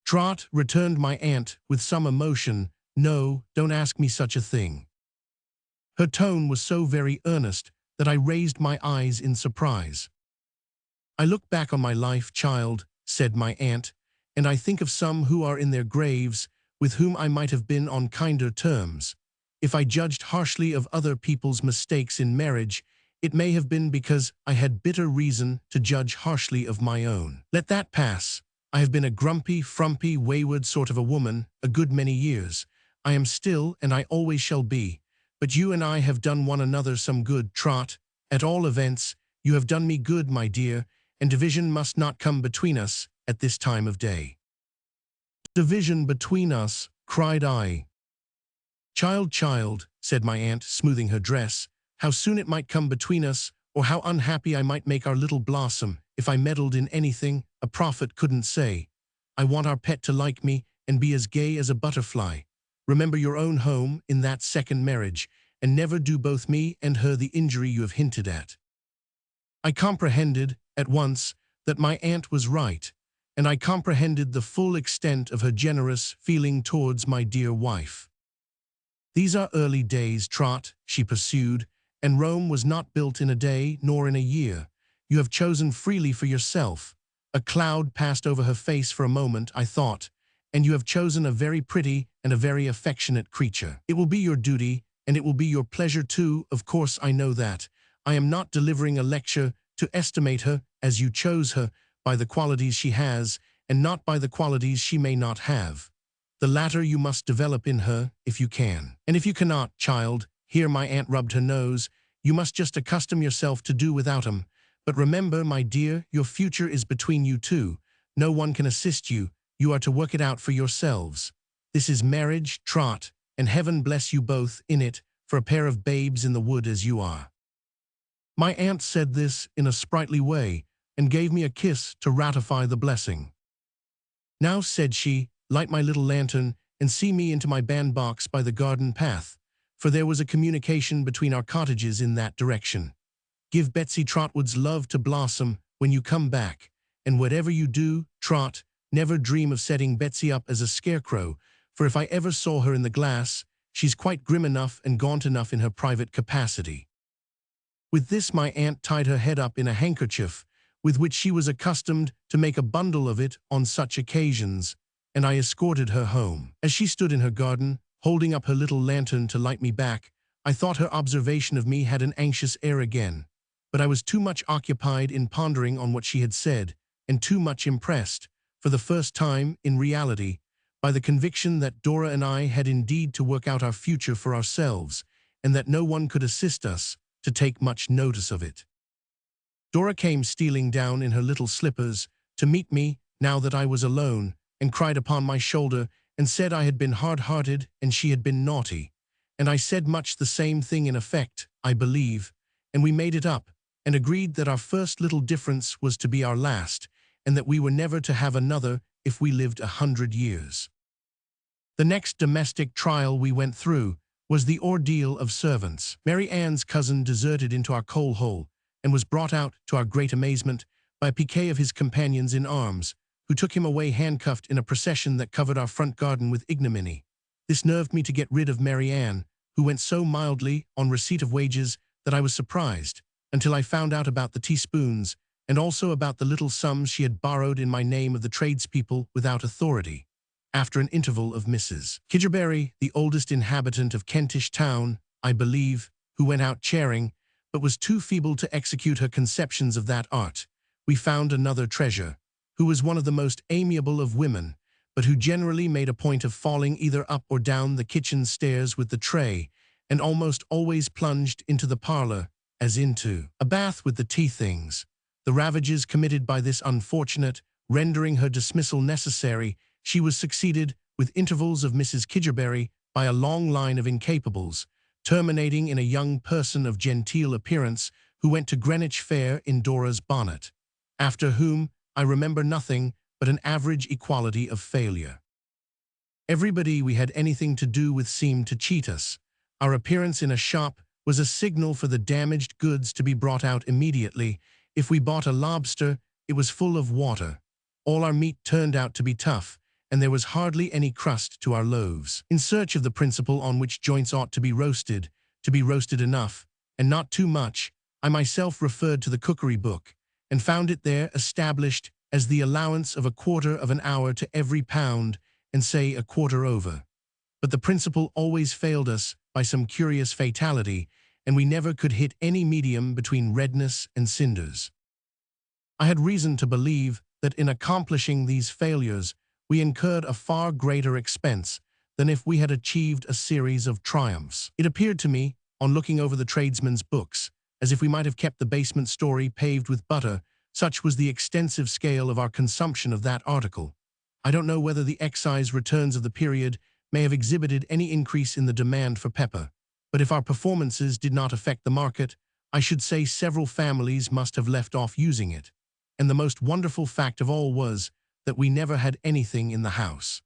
"Trot," returned my aunt with some emotion, "no, don't ask me such a thing." Her tone was so very earnest that I raised my eyes in surprise. "I look back on my life, child," said my aunt, "and I think of some who are in their graves, with whom I might have been on kinder terms. If I judged harshly of other people's mistakes in marriage, it may have been because I had bitter reason to judge harshly of my own. Let that pass. I have been a grumpy, frumpy, wayward sort of a woman a good many years. I am still, and I always shall be. But you and I have done one another some good, Trot. At all events, you have done me good, my dear, and division must not come between us at this time of day." "Division between us," cried I. "Child, child," said my aunt, smoothing her dress, "how soon it might come between us, or how unhappy I might make our Little Blossom, if I meddled in anything, a prophet couldn't say. I want our pet to like me and be as gay as a butterfly. Remember your own home in that second marriage, and never do both me and her the injury you have hinted at." I comprehended, at once, that my aunt was right, and I comprehended the full extent of her generous feeling towards my dear wife. "These are early days, Trot," she pursued, "and Rome was not built in a day nor in a year. You have chosen freely for yourself." A cloud passed over her face for a moment, I thought, "and you have chosen a very pretty and a very affectionate creature. It will be your duty, and it will be your pleasure too, of course I know that. I am not delivering a lecture to estimate her as you chose her by the qualities she has, and not by the qualities she may not have. The latter you must develop in her, if you can. And if you cannot, child," here my aunt rubbed her nose, "you must just accustom yourself to do without 'em. But remember, my dear, your future is between you two. No one can assist you. You are to work it out for yourselves. This is marriage, Trot, and heaven bless you both in it, for a pair of babes in the wood as you are." My aunt said this in a sprightly way, and gave me a kiss to ratify the blessing. "Now," said she, "light my little lantern, and see me into my bandbox by the garden path," for there was a communication between our cottages in that direction. "Give Betsey Trotwood's love to Blossom when you come back, and whatever you do, Trot, never dream of setting Betsey up as a scarecrow, for if I ever saw her in the glass, she's quite grim enough and gaunt enough in her private capacity." With this my aunt tied her head up in a handkerchief, with which she was accustomed to make a bundle of it on such occasions, and I escorted her home. As she stood in her garden, holding up her little lantern to light me back, I thought her observation of me had an anxious air again, but I was too much occupied in pondering on what she had said, and too much impressed, for the first time in reality, by the conviction that Dora and I had indeed to work out our future for ourselves, and that no one could assist us, to take much notice of it. Dora came stealing down in her little slippers to meet me now that I was alone, and cried upon my shoulder and said I had been hard-hearted and she had been naughty, and I said much the same thing in effect, I believe, and we made it up, and agreed that our first little difference was to be our last, and that we were never to have another if we lived 100 years. The next domestic trial we went through was the ordeal of servants. Mary Ann's cousin deserted into our coal hole, and was brought out, to our great amazement, by a piquet of his companions in arms, who took him away handcuffed in a procession that covered our front garden with ignominy. This nerved me to get rid of Mary Ann, who went so mildly on receipt of wages that I was surprised, until I found out about the teaspoons, and also about the little sums she had borrowed in my name of the tradespeople without authority. After an interval of Mrs. Kidgerbury, the oldest inhabitant of Kentish Town, I believe, who went out charing, but was too feeble to execute her conceptions of that art, we found another treasure, who was one of the most amiable of women, but who generally made a point of falling either up or down the kitchen stairs with the tray, and almost always plunged into the parlor, as into a bath with the tea-things. The ravages committed by this unfortunate, rendering her dismissal necessary, she was succeeded, with intervals of Mrs. Kidgerbury, by a long line of incapables, terminating in a young person of genteel appearance who went to Greenwich Fair in Dora's bonnet, after whom I remember nothing but an average equality of failure. Everybody we had anything to do with seemed to cheat us. Our appearance in a shop was a signal for the damaged goods to be brought out immediately. If we bought a lobster, it was full of water. All our meat turned out to be tough, and there was hardly any crust to our loaves. In search of the principle on which joints ought to be roasted enough, and not too much, I myself referred to the cookery book, and found it there established as the allowance of 1/4 of an hour to every pound, and say 1/4 over. But the principle always failed us by some curious fatality, and we never could hit any medium between redness and cinders. I had reason to believe that in accomplishing these failures, we incurred a far greater expense than if we had achieved a series of triumphs. It appeared to me, on looking over the tradesmen's books, as if we might have kept the basement story paved with butter, such was the extensive scale of our consumption of that article. I don't know whether the excise returns of the period may have exhibited any increase in the demand for pepper, but if our performances did not affect the market, I should say several families must have left off using it. And the most wonderful fact of all was that we never had anything in the house.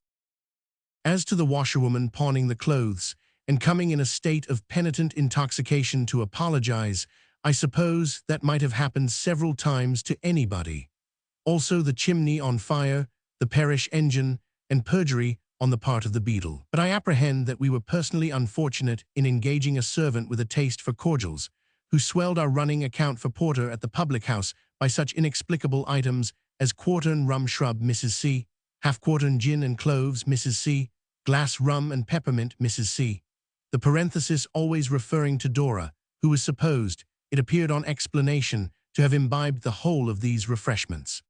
As to the washerwoman pawning the clothes, and coming in a state of penitent intoxication to apologize, I suppose that might have happened several times to anybody. Also the chimney on fire, the parish engine, and perjury on the part of the beadle. But I apprehend that we were personally unfortunate in engaging a servant with a taste for cordials, who swelled our running account for porter at the public-house by such inexplicable items as quartern rum shrub Mrs. C, half-quartern gin and cloves Mrs. C, glass rum and peppermint Mrs. C. The parenthesis always referring to Dora, who was supposed, it appeared on explanation, to have imbibed the whole of these refreshments.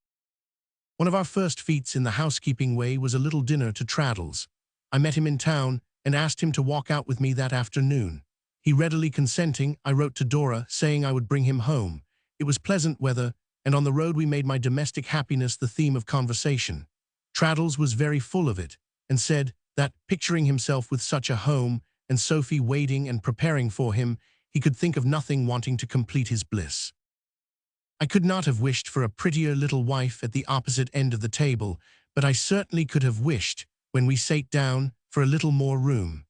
One of our first feats in the housekeeping way was a little dinner to Traddles. I met him in town and asked him to walk out with me that afternoon. He readily consenting, I wrote to Dora saying I would bring him home. It was pleasant weather, and on the road we made my domestic happiness the theme of conversation. Traddles was very full of it, and said that, picturing himself with such a home, and Sophie waiting and preparing for him, he could think of nothing wanting to complete his bliss. I could not have wished for a prettier little wife at the opposite end of the table, but I certainly could have wished, when we sate down, for a little more room.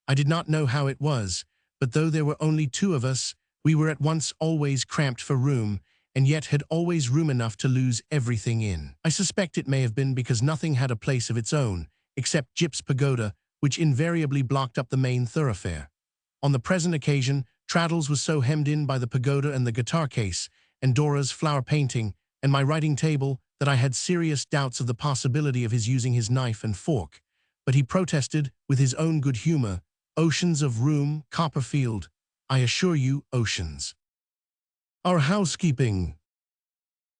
I did not know how it was, but though there were only 2 of us, we were at once always cramped for room, and yet had always room enough to lose everything in. I suspect it may have been because nothing had a place of its own, except Jip's pagoda, which invariably blocked up the main thoroughfare. On the present occasion, Traddles was so hemmed in by the pagoda and the guitar case, and Dora's flower painting, and my writing table, that I had serious doubts of the possibility of his using his knife and fork. But he protested, with his own good humor, "Oceans of room, Copperfield. I assure you, oceans." Our housekeeping.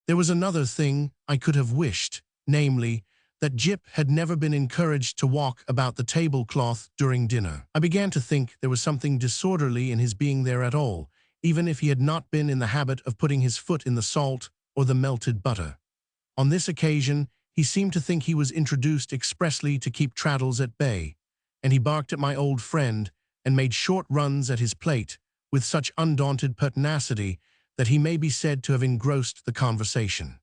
There was another thing I could have wished, namely, that Jip had never been encouraged to walk about the tablecloth during dinner. I began to think there was something disorderly in his being there at all, even if he had not been in the habit of putting his foot in the salt or the melted butter. On this occasion, he seemed to think he was introduced expressly to keep Traddles at bay, and he barked at my old friend and made short runs at his plate with such undaunted pertinacity that he may be said to have engrossed the conversation.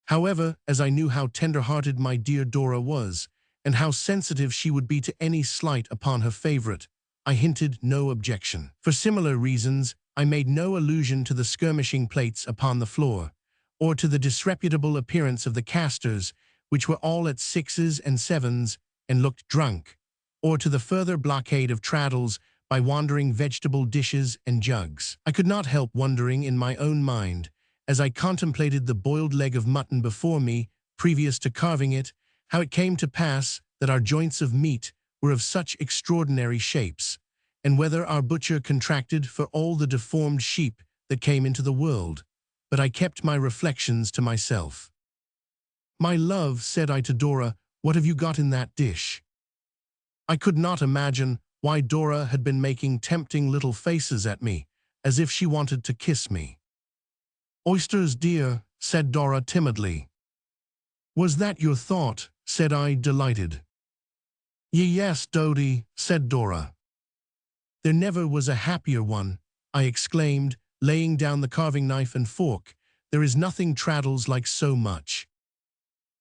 However, as I knew how tender-hearted my dear Dora was, and how sensitive she would be to any slight upon her favorite, I hinted no objection. For similar reasons, I made no allusion to the skirmishing plates upon the floor, or to the disreputable appearance of the castors, which were all at 6s and 7s, and looked drunk. or to the further blockade of Traddles by wandering vegetable dishes and jugs. I could not help wondering in my own mind, as I contemplated the boiled leg of mutton before me, previous to carving it, how it came to pass that our joints of meat were of such extraordinary shapes, and whether our butcher contracted for all the deformed sheep that came into the world. But I kept my reflections to myself. "My love," said I to Dora, "what have you got in that dish?" I could not imagine why Dora had been making tempting little faces at me, as if she wanted to kiss me. "Oysters, dear," said Dora timidly. "Was that your thought?" said I, delighted. "Yes, Dodie," said Dora. "There never was a happier one," I exclaimed, laying down the carving knife and fork. "There is nothing Traddles likes so much."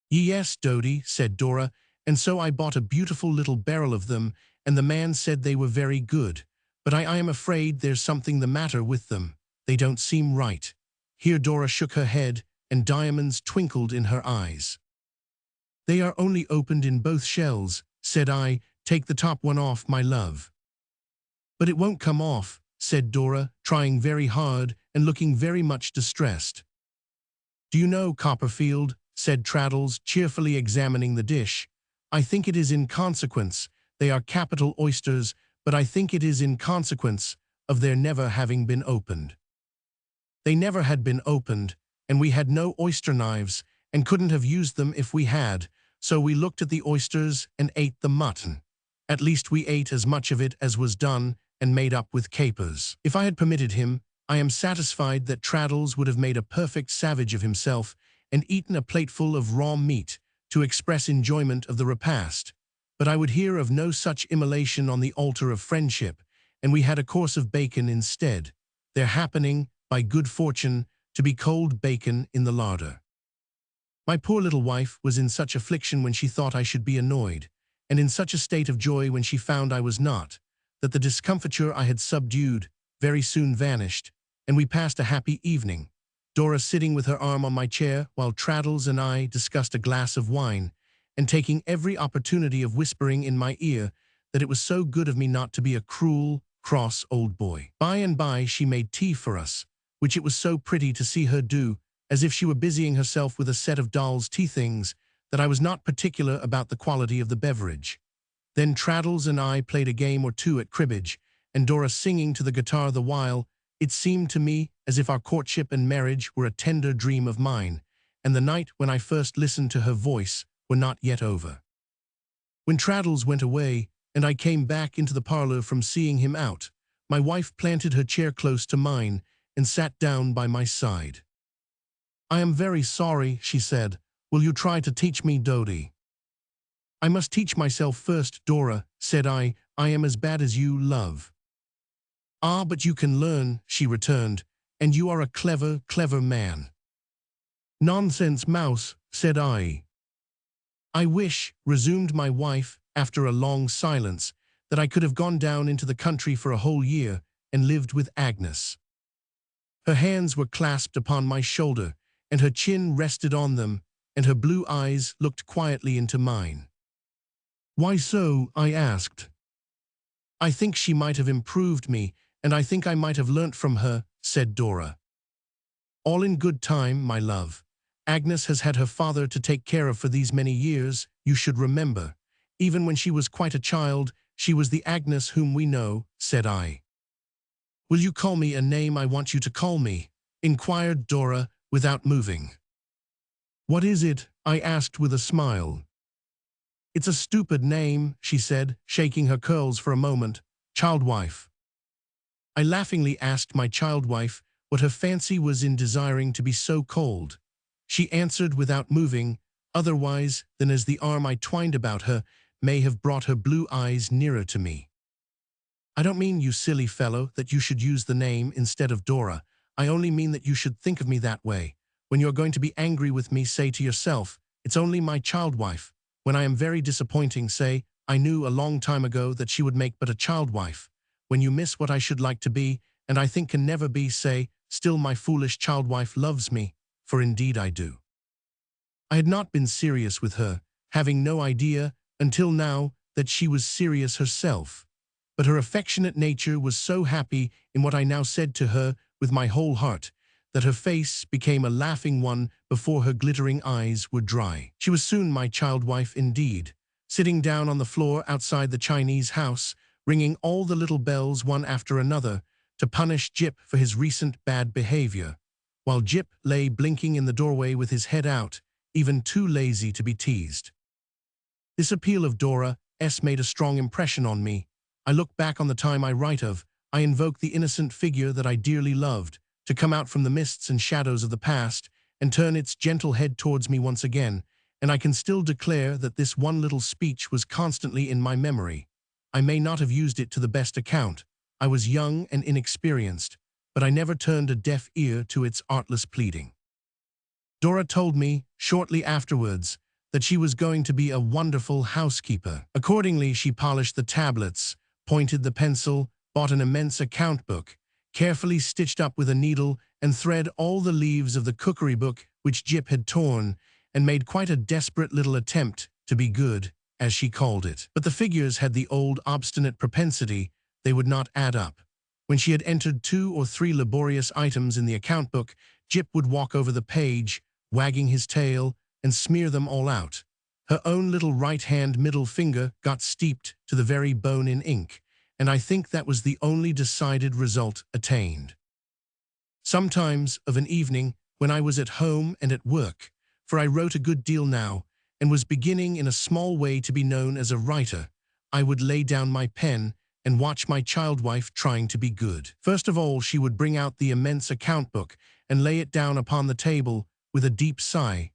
"Yes, Dodie," said Dora, "and so I bought a beautiful little barrel of them, and the man said they were very good. But I am afraid there's something the matter with them. They don't seem right." Here Dora shook her head, and diamonds twinkled in her eyes. "They are only opened in both shells," said I. "Take the top one off, my love." "But it won't come off," said Dora, trying very hard and looking very much distressed. "Do you know, Copperfield," said Traddles, cheerfully examining the dish, "I think it is in consequence, they are capital oysters, but I think it is in consequence of their never having been opened." They never had been opened, and we had no oyster knives, and couldn't have used them if we had, so we looked at the oysters and ate the mutton. At least we ate as much of it as was done and made up with capers. If I had permitted him, I am satisfied that Traddles would have made a perfect savage of himself and eaten a plateful of raw meat to express enjoyment of the repast. But I would hear of no such immolation on the altar of friendship, and we had a course of bacon instead, there happening, by good fortune, to be cold bacon in the larder. My poor little wife was in such affliction when she thought I should be annoyed, and in such a state of joy when she found I was not, that the discomfiture I had subdued very soon vanished, and we passed a happy evening, Dora sitting with her arm on my chair while Traddles and I discussed a glass of wine, and taking every opportunity of whispering in my ear that it was so good of me not to be a cruel, cross old boy. By and by she made tea for us, which it was so pretty to see her do, as if she were busying herself with a set of dolls' tea things, that I was not particular about the quality of the beverage. Then Traddles and I played a game or two at cribbage, and Dora singing to the guitar the while. It seemed to me as if our courtship and marriage were a tender dream of mine, and the night when I first listened to her voice were not yet over. When Traddles went away, and I came back into the parlor from seeing him out, my wife planted her chair close to mine and sat down by my side. "I am very sorry," she said. "Will you try to teach me, Dodie?" "I must teach myself first, Dora," said I. "I am as bad as you, love." "Ah, but you can learn," she returned, "and you are a clever, clever man." "Nonsense, mouse," said I. "I wish," resumed my wife, after a long silence, "that I could have gone down into the country for a whole year and lived with Agnes." Her hands were clasped upon my shoulder, and her chin rested on them, and her blue eyes looked quietly into mine. "Why so?" I asked. "I think she might have improved me, and I think I might have learnt from her," said Dora. "All in good time, my love. Agnes has had her father to take care of for these many years, you should remember. Even when she was quite a child, she was the Agnes whom we know," said I. "Will you call me a name I want you to call me?" inquired Dora, without moving. "What is it?" I asked with a smile. "It's a stupid name," she said, shaking her curls for a moment. "Childwife." I laughingly asked my childwife what her fancy was in desiring to be so called. She answered without moving, otherwise than as the arm I twined about her may have brought her blue eyes nearer to me. "I don't mean, you silly fellow, that you should use the name instead of Dora. I only mean that you should think of me that way. When you're going to be angry with me, say to yourself, 'It's only my childwife.' When I am very disappointing, say, 'I knew a long time ago that she would make but a childwife.' When you miss what I should like to be, and I think can never be, say, 'Still my foolish childwife loves me,' for indeed I do." I had not been serious with her, having no idea, until now, that she was serious herself. But her affectionate nature was so happy in what I now said to her with my whole heart, that her face became a laughing one before her glittering eyes were dry. She was soon my child wife indeed, sitting down on the floor outside the Chinese house, ringing all the little bells one after another to punish Jip for his recent bad behavior, while Jip lay blinking in the doorway with his head out, even too lazy to be teased. This appeal of Dora's made a strong impression on me. I look back on the time I write of. I invoke the innocent figure that I dearly loved, to come out from the mists and shadows of the past and turn its gentle head towards me once again, and I can still declare that this one little speech was constantly in my memory. I may not have used it to the best account. I was young and inexperienced, but I never turned a deaf ear to its artless pleading. Dora told me, shortly afterwards, that she was going to be a wonderful housekeeper. Accordingly, she polished the tablets, pointed the pencil, bought an immense account book, carefully stitched up with a needle and thread all the leaves of the cookery book which Jip had torn, and made quite a desperate little attempt to be good, as she called it. But the figures had the old obstinate propensity, they would not add up. When she had entered 2 or 3 laborious items in the account book, Jip would walk over the page, wagging his tail, and smear them all out. Her own little right-hand middle finger got steeped to the very bone in ink, and I think that was the only decided result attained. Sometimes, of an evening, when I was at home and at work, for I wrote a good deal now, and was beginning in a small way to be known as a writer, I would lay down my pen and watch my child wife trying to be good. First of all, she would bring out the immense account book and lay it down upon the table with a deep sigh.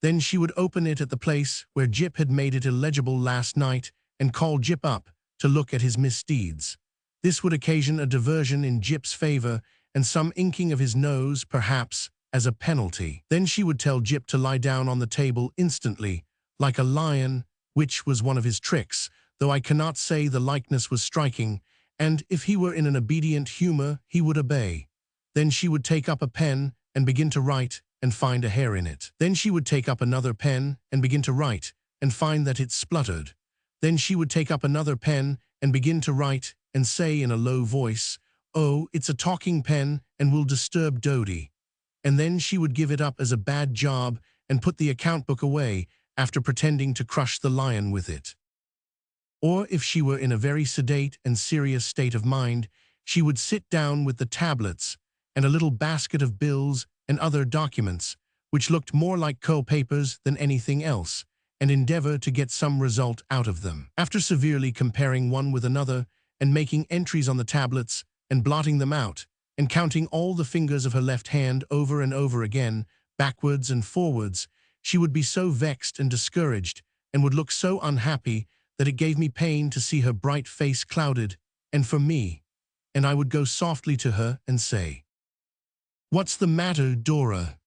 Then she would open it at the place where Jip had made it illegible last night and call Jip up to look at his misdeeds. This would occasion a diversion in Jip's favor and some inking of his nose, perhaps, as a penalty. Then she would tell Jip to lie down on the table instantly, like a lion, which was one of his tricks, though I cannot say the likeness was striking, and if he were in an obedient humor, he would obey. Then she would take up a pen and begin to write and find a hair in it. Then she would take up another pen and begin to write and find that it spluttered. Then she would take up another pen and begin to write and say in a low voice, "Oh, it's a talking pen and will disturb Dodie." And then she would give it up as a bad job and put the account book away after pretending to crush the lion with it. Or if she were in a very sedate and serious state of mind, she would sit down with the tablets and a little basket of bills and other documents, which looked more like curl papers than anything else, and endeavor to get some result out of them. After severely comparing one with another and making entries on the tablets and blotting them out, and counting all the fingers of her left hand over and over again, backwards and forwards, she would be so vexed and discouraged, and would look so unhappy that it gave me pain to see her bright face clouded, and for me, and I would go softly to her and say, "What's the matter, Dora?"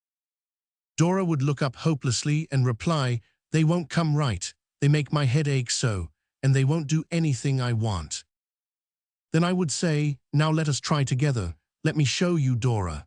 Dora would look up hopelessly and reply, "They won't come right, they make my head ache so, and they won't do anything I want." Then I would say, "Now let us try together, let me show you, Dora."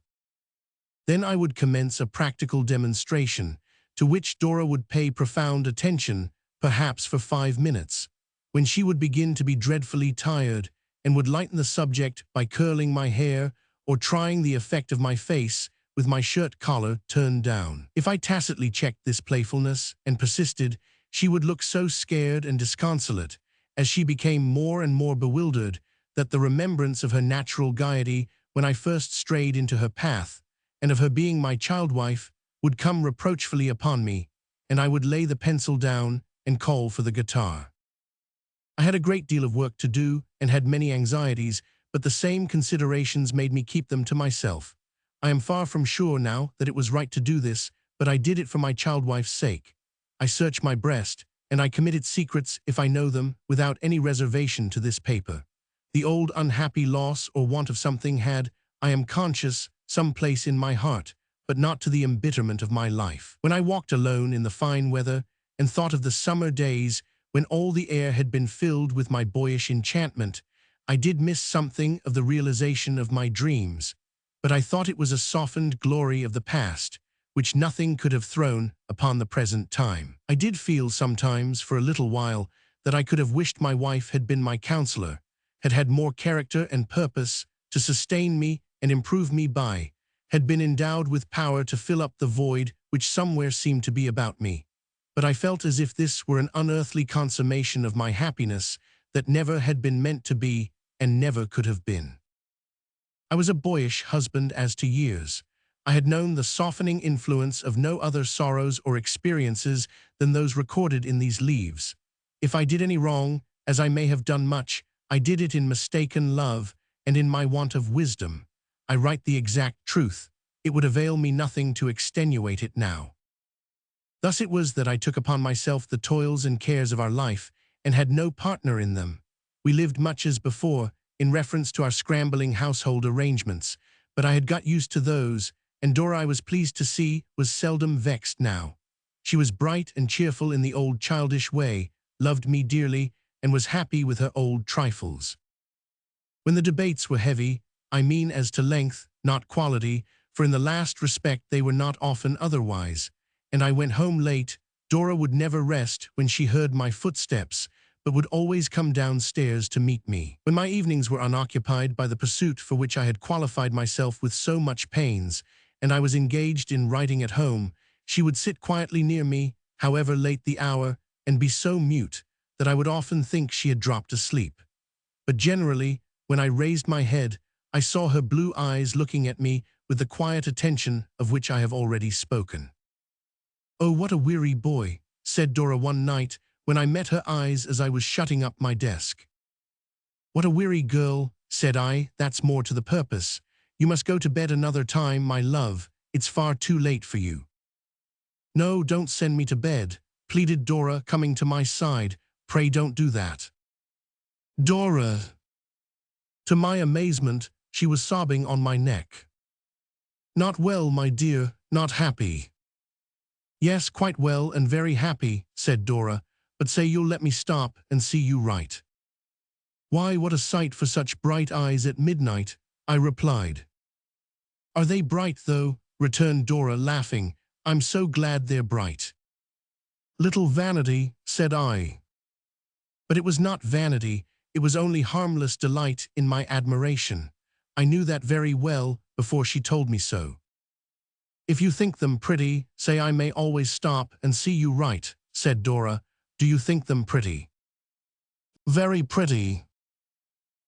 Then I would commence a practical demonstration, to which Dora would pay profound attention, perhaps for 5 minutes, when she would begin to be dreadfully tired, and would lighten the subject by curling my hair or trying the effect of my face with my shirt collar turned down. If I tacitly checked this playfulness and persisted, she would look so scared and disconsolate, as she became more and more bewildered, that the remembrance of her natural gaiety when I first strayed into her path, and of her being my child wife, would come reproachfully upon me, and I would lay the pencil down and call for the guitar. I had a great deal of work to do and had many anxieties, but the same considerations made me keep them to myself. I am far from sure now that it was right to do this, but I did it for my child wife's sake. I search my breast, and I committed secrets, if I know them, without any reservation to this paper. The old unhappy loss or want of something had, I am conscious, some place in my heart, but not to the embitterment of my life. When I walked alone in the fine weather, and thought of the summer days when all the air had been filled with my boyish enchantment, I did miss something of the realization of my dreams, but I thought it was a softened glory of the past, which nothing could have thrown upon the present time. I did feel sometimes, for a little while, that I could have wished my wife had been my counselor, had had more character and purpose to sustain me and improve me by, had been endowed with power to fill up the void which somewhere seemed to be about me. But I felt as if this were an unearthly consummation of my happiness that never had been meant to be and never could have been. I was a boyish husband as to years. I had known the softening influence of no other sorrows or experiences than those recorded in these leaves. If I did any wrong, as I may have done much, I did it in mistaken love and in my want of wisdom. I write the exact truth. It would avail me nothing to extenuate it now. Thus it was that I took upon myself the toils and cares of our life, and had no partner in them. We lived much as before, in reference to our scrambling household arrangements, but I had got used to those, and Dora, I was pleased to see, was seldom vexed now. She was bright and cheerful in the old childish way, loved me dearly, and was happy with her old trifles. When the debates were heavy, I mean as to length, not quality, for in the last respect they were not often otherwise, and I went home late, Dora would never rest when she heard my footsteps, but would always come downstairs to meet me. When my evenings were unoccupied by the pursuit for which I had qualified myself with so much pains, and I was engaged in writing at home, she would sit quietly near me, however late the hour, and be so mute that I would often think she had dropped asleep. But generally, when I raised my head, I saw her blue eyes looking at me with the quiet attention of which I have already spoken. "Oh, what a weary boy," said Dora one night when I met her eyes as I was shutting up my desk. "What a weary girl," said I, "that's more to the purpose. You must go to bed another time, my love. It's far too late for you." "No, don't send me to bed," pleaded Dora, coming to my side. "Pray don't do that." "Dora!" To my amazement, she was sobbing on my neck. "Not well, my dear, not happy." "Yes, quite well and very happy," said Dora, "but say you'll let me stop and see you write." "Why, what a sight for such bright eyes at midnight," I replied. "Are they bright, though?" returned Dora, laughing. "I'm so glad they're bright." "Little vanity," said I. But it was not vanity, it was only harmless delight in my admiration. I knew that very well before she told me so. "If you think them pretty, say I may always stop and see you write," said Dora. "Do you think them pretty?" "Very pretty."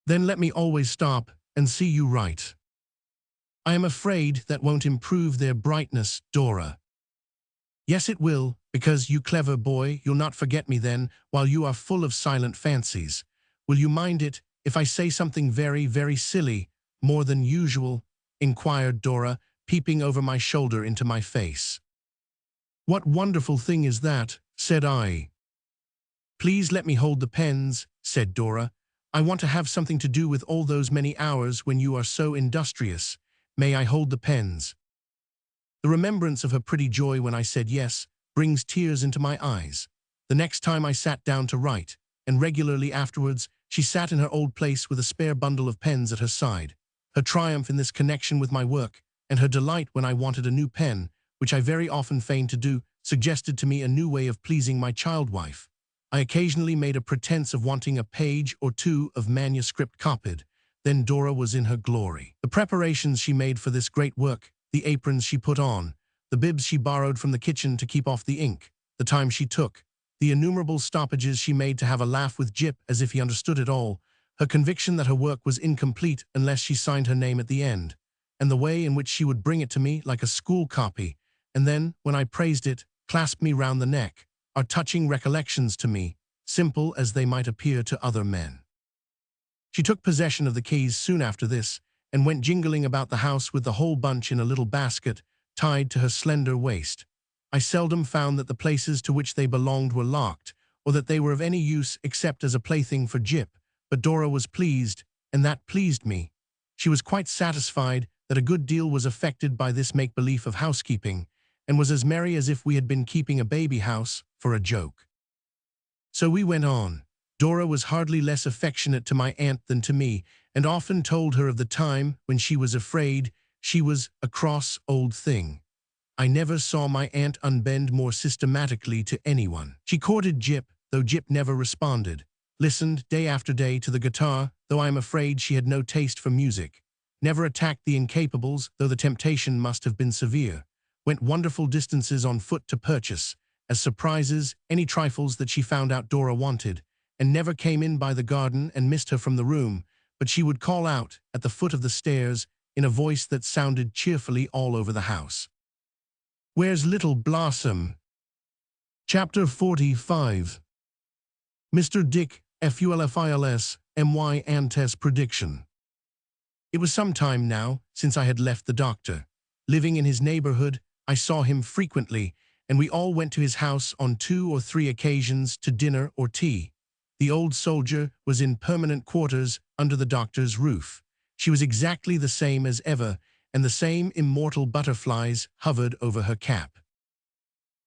"Then let me always stop and see you write." "I am afraid that won't improve their brightness, Dora." "Yes, it will, because, you clever boy, you'll not forget me then, while you are full of silent fancies. Will you mind it if I say something very, very silly, more than usual?" inquired Dora, peeping over my shoulder into my face. "What wonderful thing is that?" said I. "Please let me hold the pens," said Dora. "I want to have something to do with all those many hours when you are so industrious. May I hold the pens?" The remembrance of her pretty joy when I said yes brings tears into my eyes. The next time I sat down to write, and regularly afterwards, she sat in her old place with a spare bundle of pens at her side. Her triumph in this connection with my work, and her delight when I wanted a new pen, which I very often feigned to do, suggested to me a new way of pleasing my child wife. I occasionally made a pretense of wanting a page or two of manuscript copied. Then Dora was in her glory. The preparations she made for this great work, the aprons she put on, the bibs she borrowed from the kitchen to keep off the ink, the time she took, the innumerable stoppages she made to have a laugh with Jip as if he understood it all, her conviction that her work was incomplete unless she signed her name at the end, and the way in which she would bring it to me like a school copy, and then, when I praised it, clasp me round the neck, are touching recollections to me, simple as they might appear to other men. She took possession of the keys soon after this, and went jingling about the house with the whole bunch in a little basket, tied to her slender waist. I seldom found that the places to which they belonged were locked, or that they were of any use except as a plaything for Jip, but Dora was pleased, and that pleased me. She was quite satisfied that a good deal was affected by this make-believe of housekeeping, and was as merry as if we had been keeping a baby house for a joke. So we went on. Dora was hardly less affectionate to my aunt than to me, and often told her of the time when she was afraid she was a cross old thing. I never saw my aunt unbend more systematically to anyone. She courted Jip, though Jip never responded. Listened day after day to the guitar, though I am afraid she had no taste for music. Never attacked the incapables, though the temptation must have been severe. Went wonderful distances on foot to purchase, as surprises, any trifles that she found out Dora wanted, and never came in by the garden and missed her from the room, but she would call out, at the foot of the stairs, in a voice that sounded cheerfully all over the house. "Where's little Blossom?" Chapter 45. Mr. Dick, Fulfils, My Aunt's Prediction. It was some time now since I had left the doctor. Living in his neighborhood, I saw him frequently, and we all went to his house on 2 or 3 occasions to dinner or tea. The old soldier was in permanent quarters under the doctor's roof. She was exactly the same as ever, and the same immortal butterflies hovered over her cap.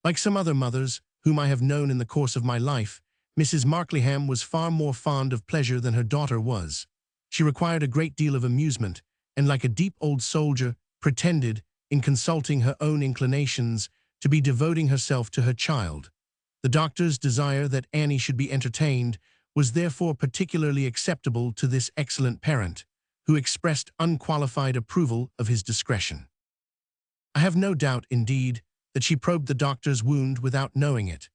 Like some other mothers whom I have known in the course of my life, Mrs. Markleham was far more fond of pleasure than her daughter was. She required a great deal of amusement, and like a deep old soldier, pretended, in consulting her own inclinations, to be devoting herself to her child. The doctor's desire that Annie should be entertained was therefore particularly acceptable to this excellent parent, who expressed unqualified approval of his discretion. I have no doubt, indeed, that she probed the doctor's wound without knowing it,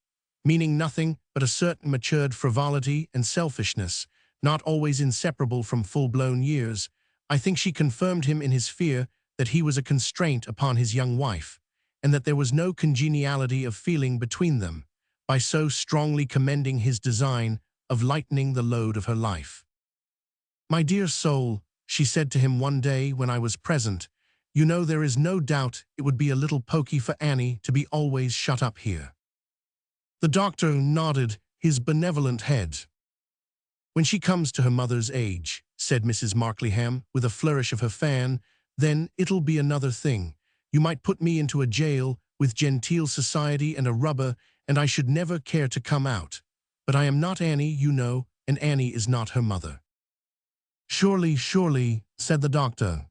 meaning nothing but a certain matured frivolity and selfishness, not always inseparable from full-blown years. I think she confirmed him in his fear that he was a constraint upon his young wife, and that there was no congeniality of feeling between them, by so strongly commending his design of lightening the load of her life. "My dear soul," she said to him one day when I was present, "you know there is no doubt it would be a little poky for Annie to be always shut up here." The doctor nodded his benevolent head. "When she comes to her mother's age," said Mrs. Markleham, with a flourish of her fan, "then it'll be another thing. You might put me into a jail with genteel society and a rubber, and I should never care to come out. But I am not Annie, you know, and Annie is not her mother." "Surely, surely," said the doctor.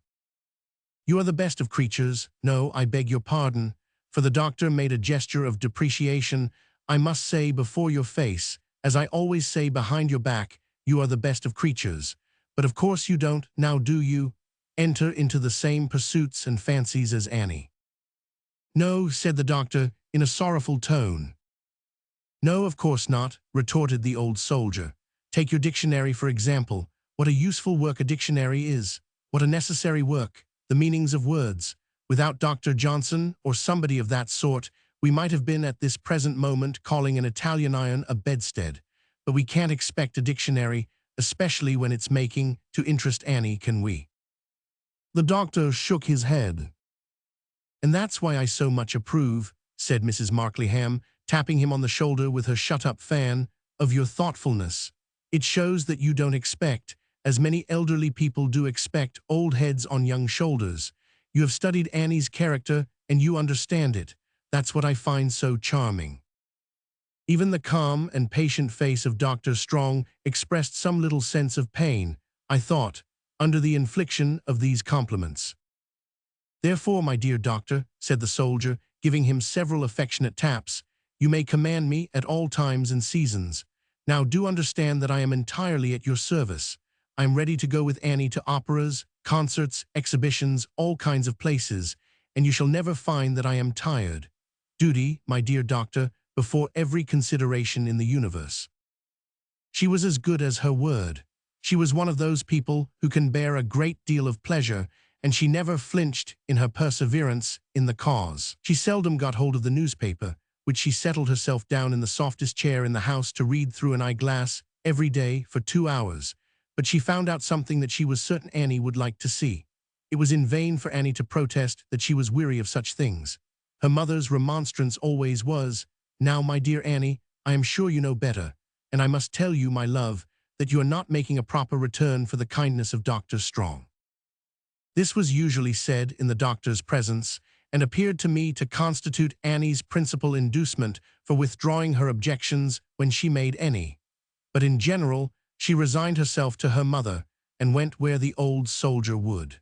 "You are the best of creatures. No, I beg your pardon," for the doctor made a gesture of depreciation. "I must say before your face, as I always say behind your back, you are the best of creatures. But of course you don't, now do you, enter into the same pursuits and fancies as Annie?" "No," said the doctor, in a sorrowful tone. "No, of course not," retorted the old soldier. "Take your dictionary, for example. What a useful work a dictionary is. What a necessary work, the meanings of words. Without Dr. Johnson, or somebody of that sort, we might have been at this present moment calling an Italian iron a bedstead. But we can't expect a dictionary, especially when it's making, to interest Annie, can we?" The doctor shook his head. "And that's why I so much approve," said Mrs. Markleham, tapping him on the shoulder with her shut-up fan, "of your thoughtfulness. It shows that you don't expect, as many elderly people do expect, old heads on young shoulders. You have studied Annie's character, and you understand it. That's what I find so charming." Even the calm and patient face of Dr. Strong expressed some little sense of pain, I thought, under the infliction of these compliments. "Therefore, my dear doctor," said the soldier, giving him several affectionate taps, "you may command me at all times and seasons. Now do understand that I am entirely at your service. I am ready to go with Annie to operas, concerts, exhibitions, all kinds of places, and you shall never find that I am tired. Duty, my dear doctor, before every consideration in the universe." She was as good as her word. She was one of those people who can bear a great deal of pleasure, and she never flinched in her perseverance in the cause. She seldom got hold of the newspaper, which she settled herself down in the softest chair in the house to read through an eyeglass every day for 2 hours, but she found out something that she was certain Annie would like to see. It was in vain for Annie to protest that she was weary of such things. Her mother's remonstrance always was, "Now, my dear Annie, I am sure you know better, and I must tell you, my love, that you are not making a proper return for the kindness of Dr. Strong." This was usually said in the doctor's presence, and appeared to me to constitute Annie's principal inducement for withdrawing her objections when she made any. But in general, she resigned herself to her mother, and went where the old soldier would.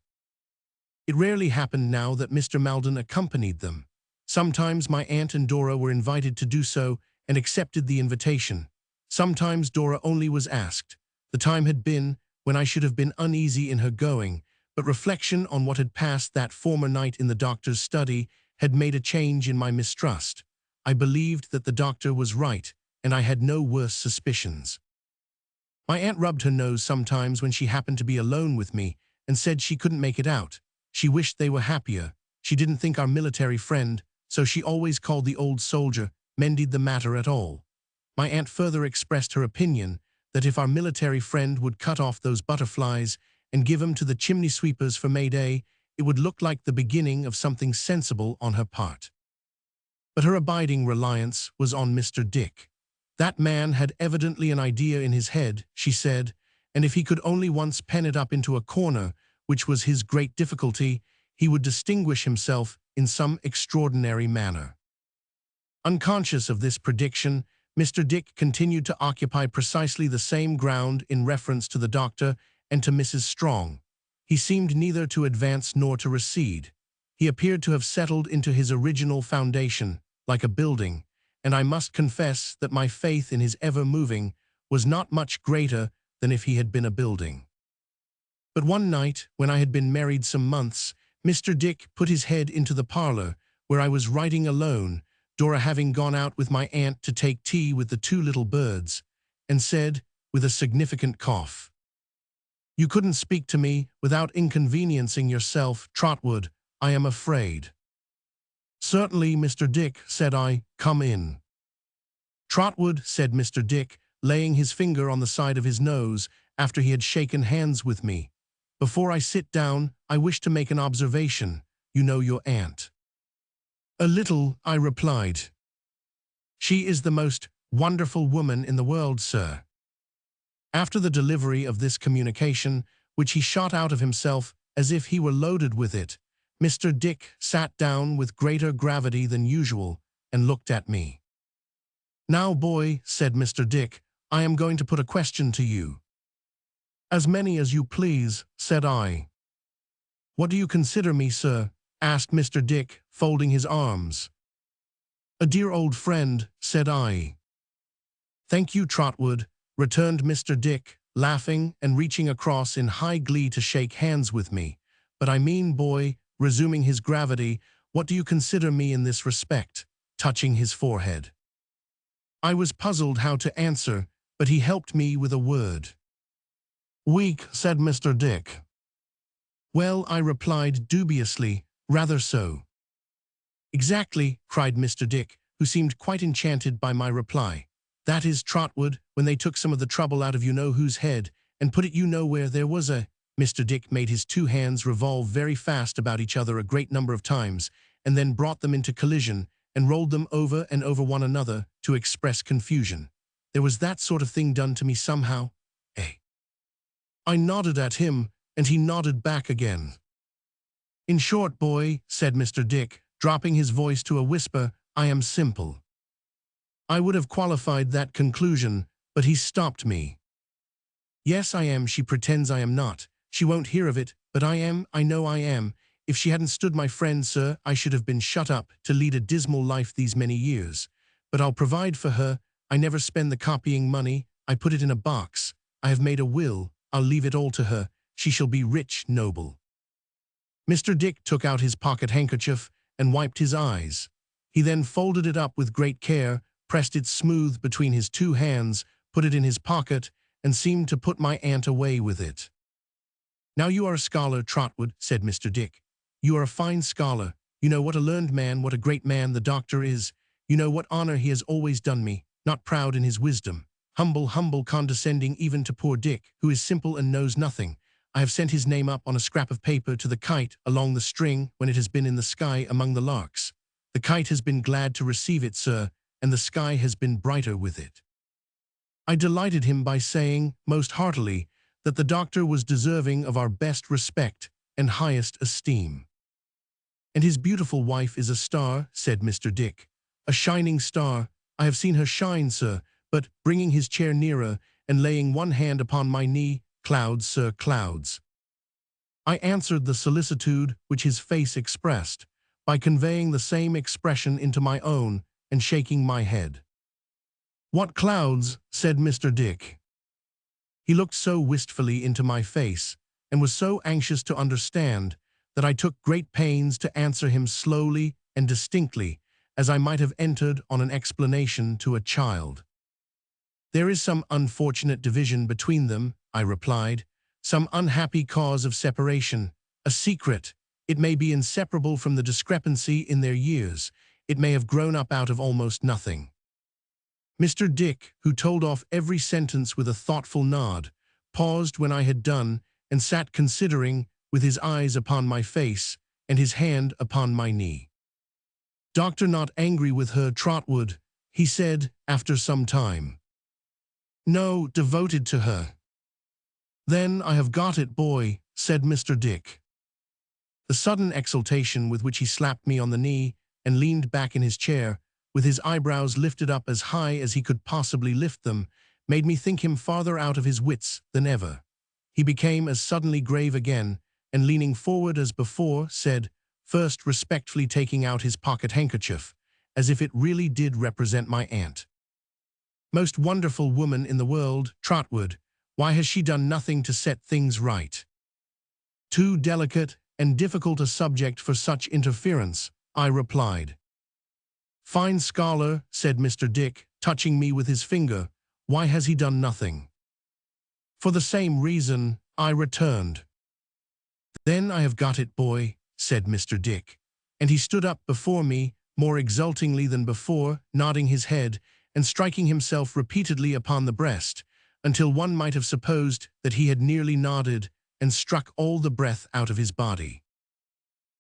It rarely happened now that Mr. Maldon accompanied them. Sometimes my aunt and Dora were invited to do so, and accepted the invitation. Sometimes Dora only was asked. The time had been when I should have been uneasy in her going, but reflection on what had passed that former night in the doctor's study had made a change in my mistrust. I believed that the doctor was right, and I had no worse suspicions. My aunt rubbed her nose sometimes when she happened to be alone with me and said she couldn't make it out. She wished they were happier. She didn't think our military friend, so she always called the old soldier, mended the matter at all. My aunt further expressed her opinion that if our military friend would cut off those butterflies and give them to the chimney sweepers for May Day, it would look like the beginning of something sensible on her part. But her abiding reliance was on Mr. Dick. That man had evidently an idea in his head, she said, and if he could only once pen it up into a corner, which was his great difficulty, he would distinguish himself in some extraordinary manner. Unconscious of this prediction, Mr. Dick continued to occupy precisely the same ground in reference to the doctor and to Mrs. Strong. He seemed neither to advance nor to recede. He appeared to have settled into his original foundation, like a building, and I must confess that my faith in his ever-moving was not much greater than if he had been a building. But one night, when I had been married some months, Mr. Dick put his head into the parlor, where I was writing alone, Dora having gone out with my aunt to take tea with the two little birds, and said, with a significant cough, "You couldn't speak to me without inconveniencing yourself, Trotwood, I am afraid." "Certainly, Mr. Dick," said I, "come in." "Trotwood," said Mr. Dick, laying his finger on the side of his nose after he had shaken hands with me, "before I sit down, I wish to make an observation. You know your aunt?" "A little," I replied. "She is the most wonderful woman in the world, sir." After the delivery of this communication, which he shot out of himself as if he were loaded with it, Mr. Dick sat down with greater gravity than usual and looked at me. "Now, boy," said Mr. Dick, "I am going to put a question to you." "As many as you please," said I. "What do you consider me, sir?" asked Mr. Dick, folding his arms. "A dear old friend," said I. "Thank you, Trotwood," returned Mr. Dick, laughing and reaching across in high glee to shake hands with me. "But I mean, boy," resuming his gravity, "what do you consider me in this respect?" touching his forehead. I was puzzled how to answer, but he helped me with a word. "Weak," said Mr. Dick. "Well," I replied dubiously, "rather so." "Exactly," cried Mr. Dick, who seemed quite enchanted by my reply. "That is, Trotwood, when they took some of the trouble out of you-know-whose head and put it you-know-where, there was a—" Mr. Dick made his two hands revolve very fast about each other a great number of times, and then brought them into collision and rolled them over and over one another to express confusion. "There was that sort of thing done to me somehow, eh?" I nodded at him, and he nodded back again. "In short, boy," said Mr. Dick, dropping his voice to a whisper, "I am simple." I would have qualified that conclusion, but he stopped me. "Yes, I am. She pretends I am not. She won't hear of it, but I am. I know I am. If she hadn't stood my friend, sir, I should have been shut up to lead a dismal life these many years. But I'll provide for her. I never spend the copying money. I put it in a box. I have made a will. I'll leave it all to her. She shall be rich, noble." Mr. Dick took out his pocket handkerchief and wiped his eyes. He then folded it up with great care, pressed it smooth between his two hands, put it in his pocket, and seemed to put my aunt away with it. "Now you are a scholar, Trotwood," said Mr. Dick. "You are a fine scholar. You know what a learned man, what a great man the doctor is. You know what honor he has always done me, not proud in his wisdom. Humble, condescending even to poor Dick, who is simple and knows nothing. I have sent his name up on a scrap of paper to the kite along the string when it has been in the sky among the larks. The kite has been glad to receive it, sir, and the sky has been brighter with it." I delighted him by saying, most heartily, that the doctor was deserving of our best respect and highest esteem. "And his beautiful wife is a star," said Mr. Dick. "A shining star. I have seen her shine, sir, but," bringing his chair nearer and laying one hand upon my knee, "clouds, sir, clouds." I answered the solicitude which his face expressed by conveying the same expression into my own and shaking my head. "What clouds?" said Mr. Dick. He looked so wistfully into my face, and was so anxious to understand, that I took great pains to answer him slowly and distinctly, as I might have entered on an explanation to a child. "There is some unfortunate division between them," I replied, "some unhappy cause of separation, a secret. It may be inseparable from the discrepancy in their years. It may have grown up out of almost nothing." Mr. Dick, who told off every sentence with a thoughtful nod, paused when I had done, and sat considering, with his eyes upon my face, and his hand upon my knee. "Doctor not angry with her, Trotwood," he said, after some time. "No, devoted to her." "Then I have got it, boy," said Mr. Dick. The sudden exultation with which he slapped me on the knee and leaned back in his chair, with his eyebrows lifted up as high as he could possibly lift them, made me think him farther out of his wits than ever. He became as suddenly grave again, and leaning forward as before, said, first respectfully taking out his pocket handkerchief, as if it really did represent my aunt, "Most wonderful woman in the world, Trotwood, why has she done nothing to set things right?" "Too delicate and difficult a subject for such interference," I replied. "Fine scholar," said Mr. Dick, touching me with his finger, "why has he done nothing?" "For the same reason," I returned. "Then I have got it, boy," said Mr. Dick, and he stood up before me, more exultingly than before, nodding his head, and striking himself repeatedly upon the breast, until one might have supposed that he had nearly nodded and struck all the breath out of his body.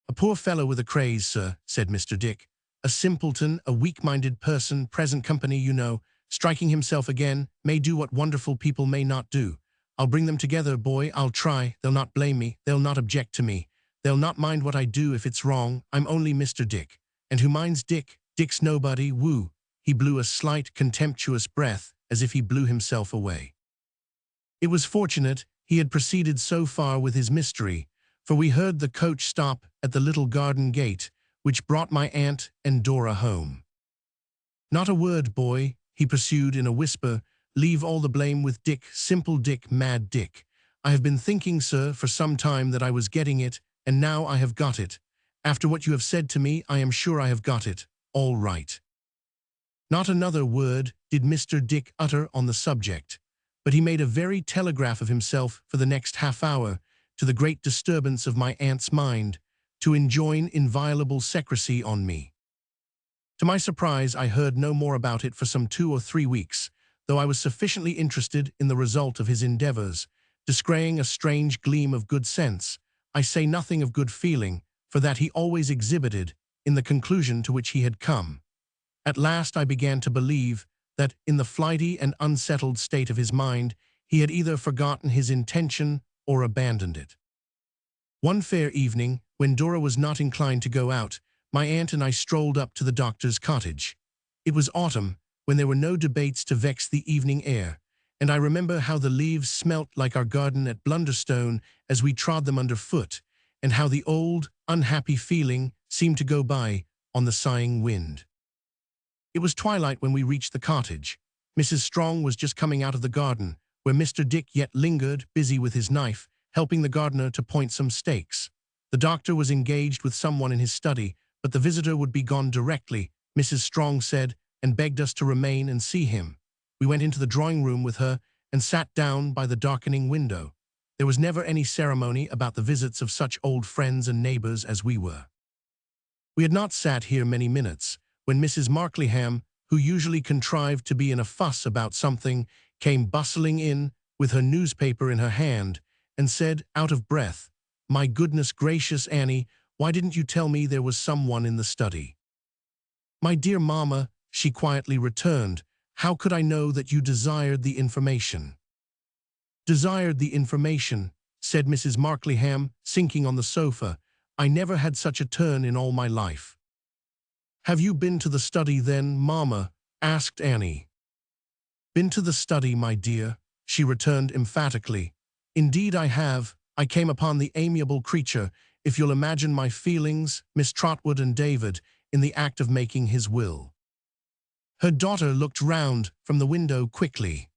"A poor fellow with a craze, sir," said Mr. Dick. "A simpleton, a weak-minded person, present company, you know, striking himself again, may do what wonderful people may not do. I'll bring them together, boy, I'll try. They'll not blame me, they'll not object to me. They'll not mind what I do if it's wrong. I'm only Mr. Dick. And who minds Dick? Dick's nobody, woo." He blew a slight, contemptuous breath, as if he blew himself away. It was fortunate he had proceeded so far with his mystery, for we heard the coach stop at the little garden gate, which brought my aunt and Dora home. "Not a word, boy," he pursued in a whisper. "Leave all the blame with Dick, simple Dick, mad Dick. I have been thinking, sir, for some time that I was getting it, and now I have got it. After what you have said to me, I am sure I have got it, all right." Not another word did Mr. Dick utter on the subject, but he made a very telegraph of himself for the next half-hour, to the great disturbance of my aunt's mind, to enjoin inviolable secrecy on me. To my surprise, I heard no more about it for some 2 or 3 weeks, though I was sufficiently interested in the result of his endeavors, descrying a strange gleam of good sense, I say nothing of good feeling, for that he always exhibited, in the conclusion to which he had come. At last I began to believe that, in the flighty and unsettled state of his mind, he had either forgotten his intention or abandoned it. One fair evening, when Dora was not inclined to go out, my aunt and I strolled up to the doctor's cottage. It was autumn, when there were no debates to vex the evening air, and I remember how the leaves smelt like our garden at Blunderstone as we trod them underfoot, and how the old, unhappy feeling seemed to go by on the sighing wind. It was twilight when we reached the cottage. Mrs. Strong was just coming out of the garden, where Mr. Dick yet lingered, busy with his knife, helping the gardener to point some stakes. The doctor was engaged with someone in his study, but the visitor would be gone directly, Mrs. Strong said, and begged us to remain and see him. We went into the drawing-room with her and sat down by the darkening window. There was never any ceremony about the visits of such old friends and neighbors as we were. We had not sat here many minutes, when Mrs. Markleham, who usually contrived to be in a fuss about something, came bustling in, with her newspaper in her hand, and said, out of breath, "My goodness gracious, Annie, why didn't you tell me there was someone in the study?" "My dear mamma," she quietly returned, "how could I know that you desired the information?" "Desired the information," said Mrs. Markleham, sinking on the sofa. "I never had such a turn in all my life." "Have you been to the study then, mamma?" asked Annie. "Been to the study, my dear," she returned emphatically. "Indeed I have. I came upon the amiable creature, if you'll imagine my feelings, Miss Trotwood and David, in the act of making his will." Her daughter looked round from the window quickly.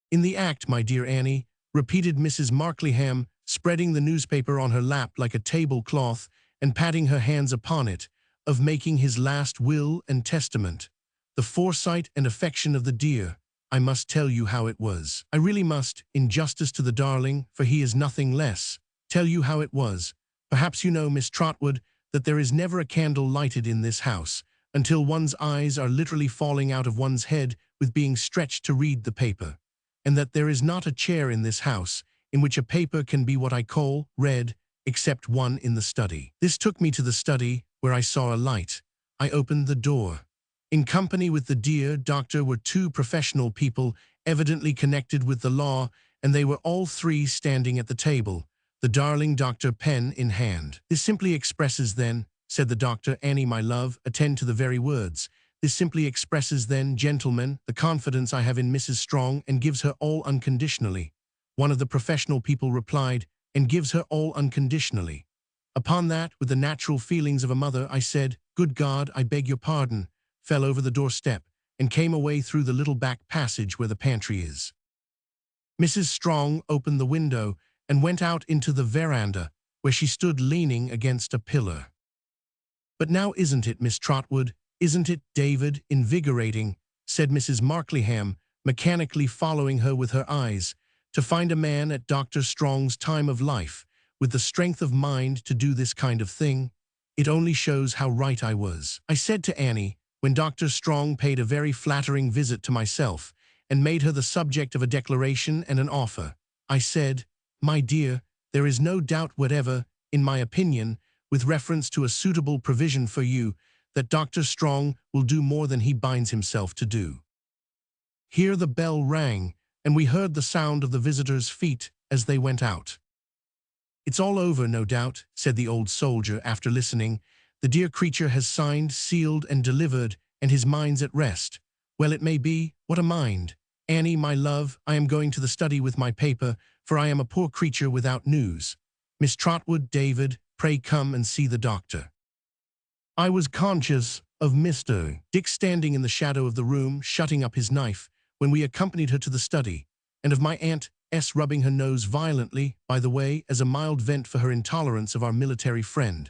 "In the act, my dear Annie," repeated Mrs. Markleham, spreading the newspaper on her lap like a tablecloth and patting her hands upon it, "of making his last will and testament. The foresight and affection of the dear. I must tell you how it was. I really must, in justice to the darling, for he is nothing less, tell you how it was. Perhaps you know, Miss Trotwood, that there is never a candle lighted in this house, until one's eyes are literally falling out of one's head with being stretched to read the paper, and that there is not a chair in this house in which a paper can be what I call read, except one in the study. This took me to the study, where I saw a light. I opened the door. In company with the dear doctor were two professional people, evidently connected with the law, and they were all three standing at the table, the darling doctor pen in hand. This simply expresses then, said the doctor, Annie, my love, attend to the very words. This simply expresses then, gentlemen, the confidence I have in Mrs. Strong, and gives her all unconditionally. One of the professional people replied, and gives her all unconditionally. Upon that, with the natural feelings of a mother, I said, good God, I beg your pardon, fell over the doorstep, and came away through the little back passage where the pantry is. Mrs. Strong opened the window and went out into the veranda, where she stood leaning against a pillar. But now isn't it, Miss Trotwood, isn't it, David, invigorating, said Mrs. Markleham, mechanically following her with her eyes, to find a man at Dr. Strong's time of life, with the strength of mind to do this kind of thing? It only shows how right I was. I said to Annie, when Dr. Strong paid a very flattering visit to myself, and made her the subject of a declaration and an offer, I said, my dear, there is no doubt whatever, in my opinion, with reference to a suitable provision for you, that Dr. Strong will do more than he binds himself to do. Here the bell rang, and we heard the sound of the visitors' feet as they went out. It's all over, no doubt, said the old soldier after listening. The dear creature has signed, sealed, and delivered, and his mind's at rest. Well, it may be. What a mind! Annie, my love, I am going to the study with my paper, for I am a poor creature without news. Miss Trotwood, David, pray come and see the doctor. I was conscious of Mr. Dick standing in the shadow of the room, shutting up his knife, when we accompanied her to the study, and of my Aunt S. rubbing her nose violently, by the way, as a mild vent for her intolerance of our military friend.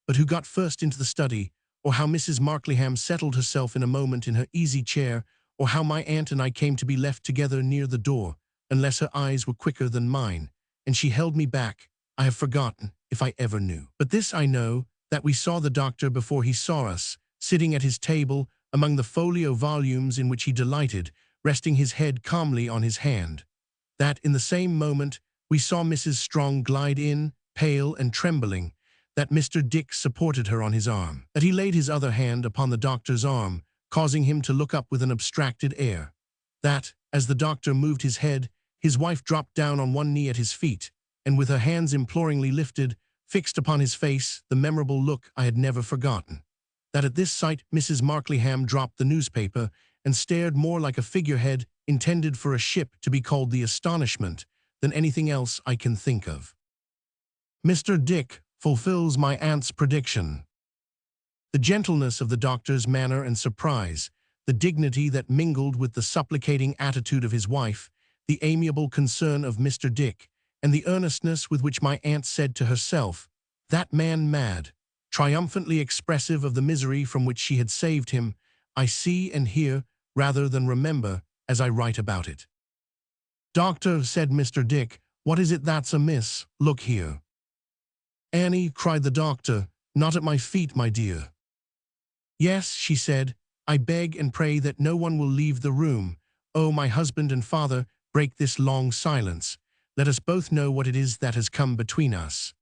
But who got first into the study, or how Mrs. Markleham settled herself in a moment in her easy chair, or how my aunt and I came to be left together near the door, unless her eyes were quicker than mine, and she held me back, I have forgotten, if I ever knew. But this I know, that we saw the doctor before he saw us, sitting at his table, among the folio volumes in which he delighted, resting his head calmly on his hand. That, in the same moment, we saw Mrs. Strong glide in, pale and trembling, that Mr. Dick supported her on his arm, that he laid his other hand upon the doctor's arm, causing him to look up with an abstracted air, that, as the doctor moved his head, his wife dropped down on one knee at his feet, and with her hands imploringly lifted, fixed upon his face the memorable look I had never forgotten, that at this sight Mrs. Markleham dropped the newspaper and stared more like a figurehead intended for a ship to be called the Astonishment than anything else I can think of. Mr. Dick fulfills my aunt's prediction. The gentleness of the doctor's manner and surprise, the dignity that mingled with the supplicating attitude of his wife, the amiable concern of Mr. Dick, and the earnestness with which my aunt said to herself, that man mad, triumphantly expressive of the misery from which she had saved him, I see and hear rather than remember as I write about it. Doctor, said Mr. Dick, what is it that's amiss? Look here. Annie, cried the doctor, not at my feet, my dear. Yes, she said, I beg and pray that no one will leave the room. Oh, my husband and father, break this long silence. Let us both know what it is that has come between us.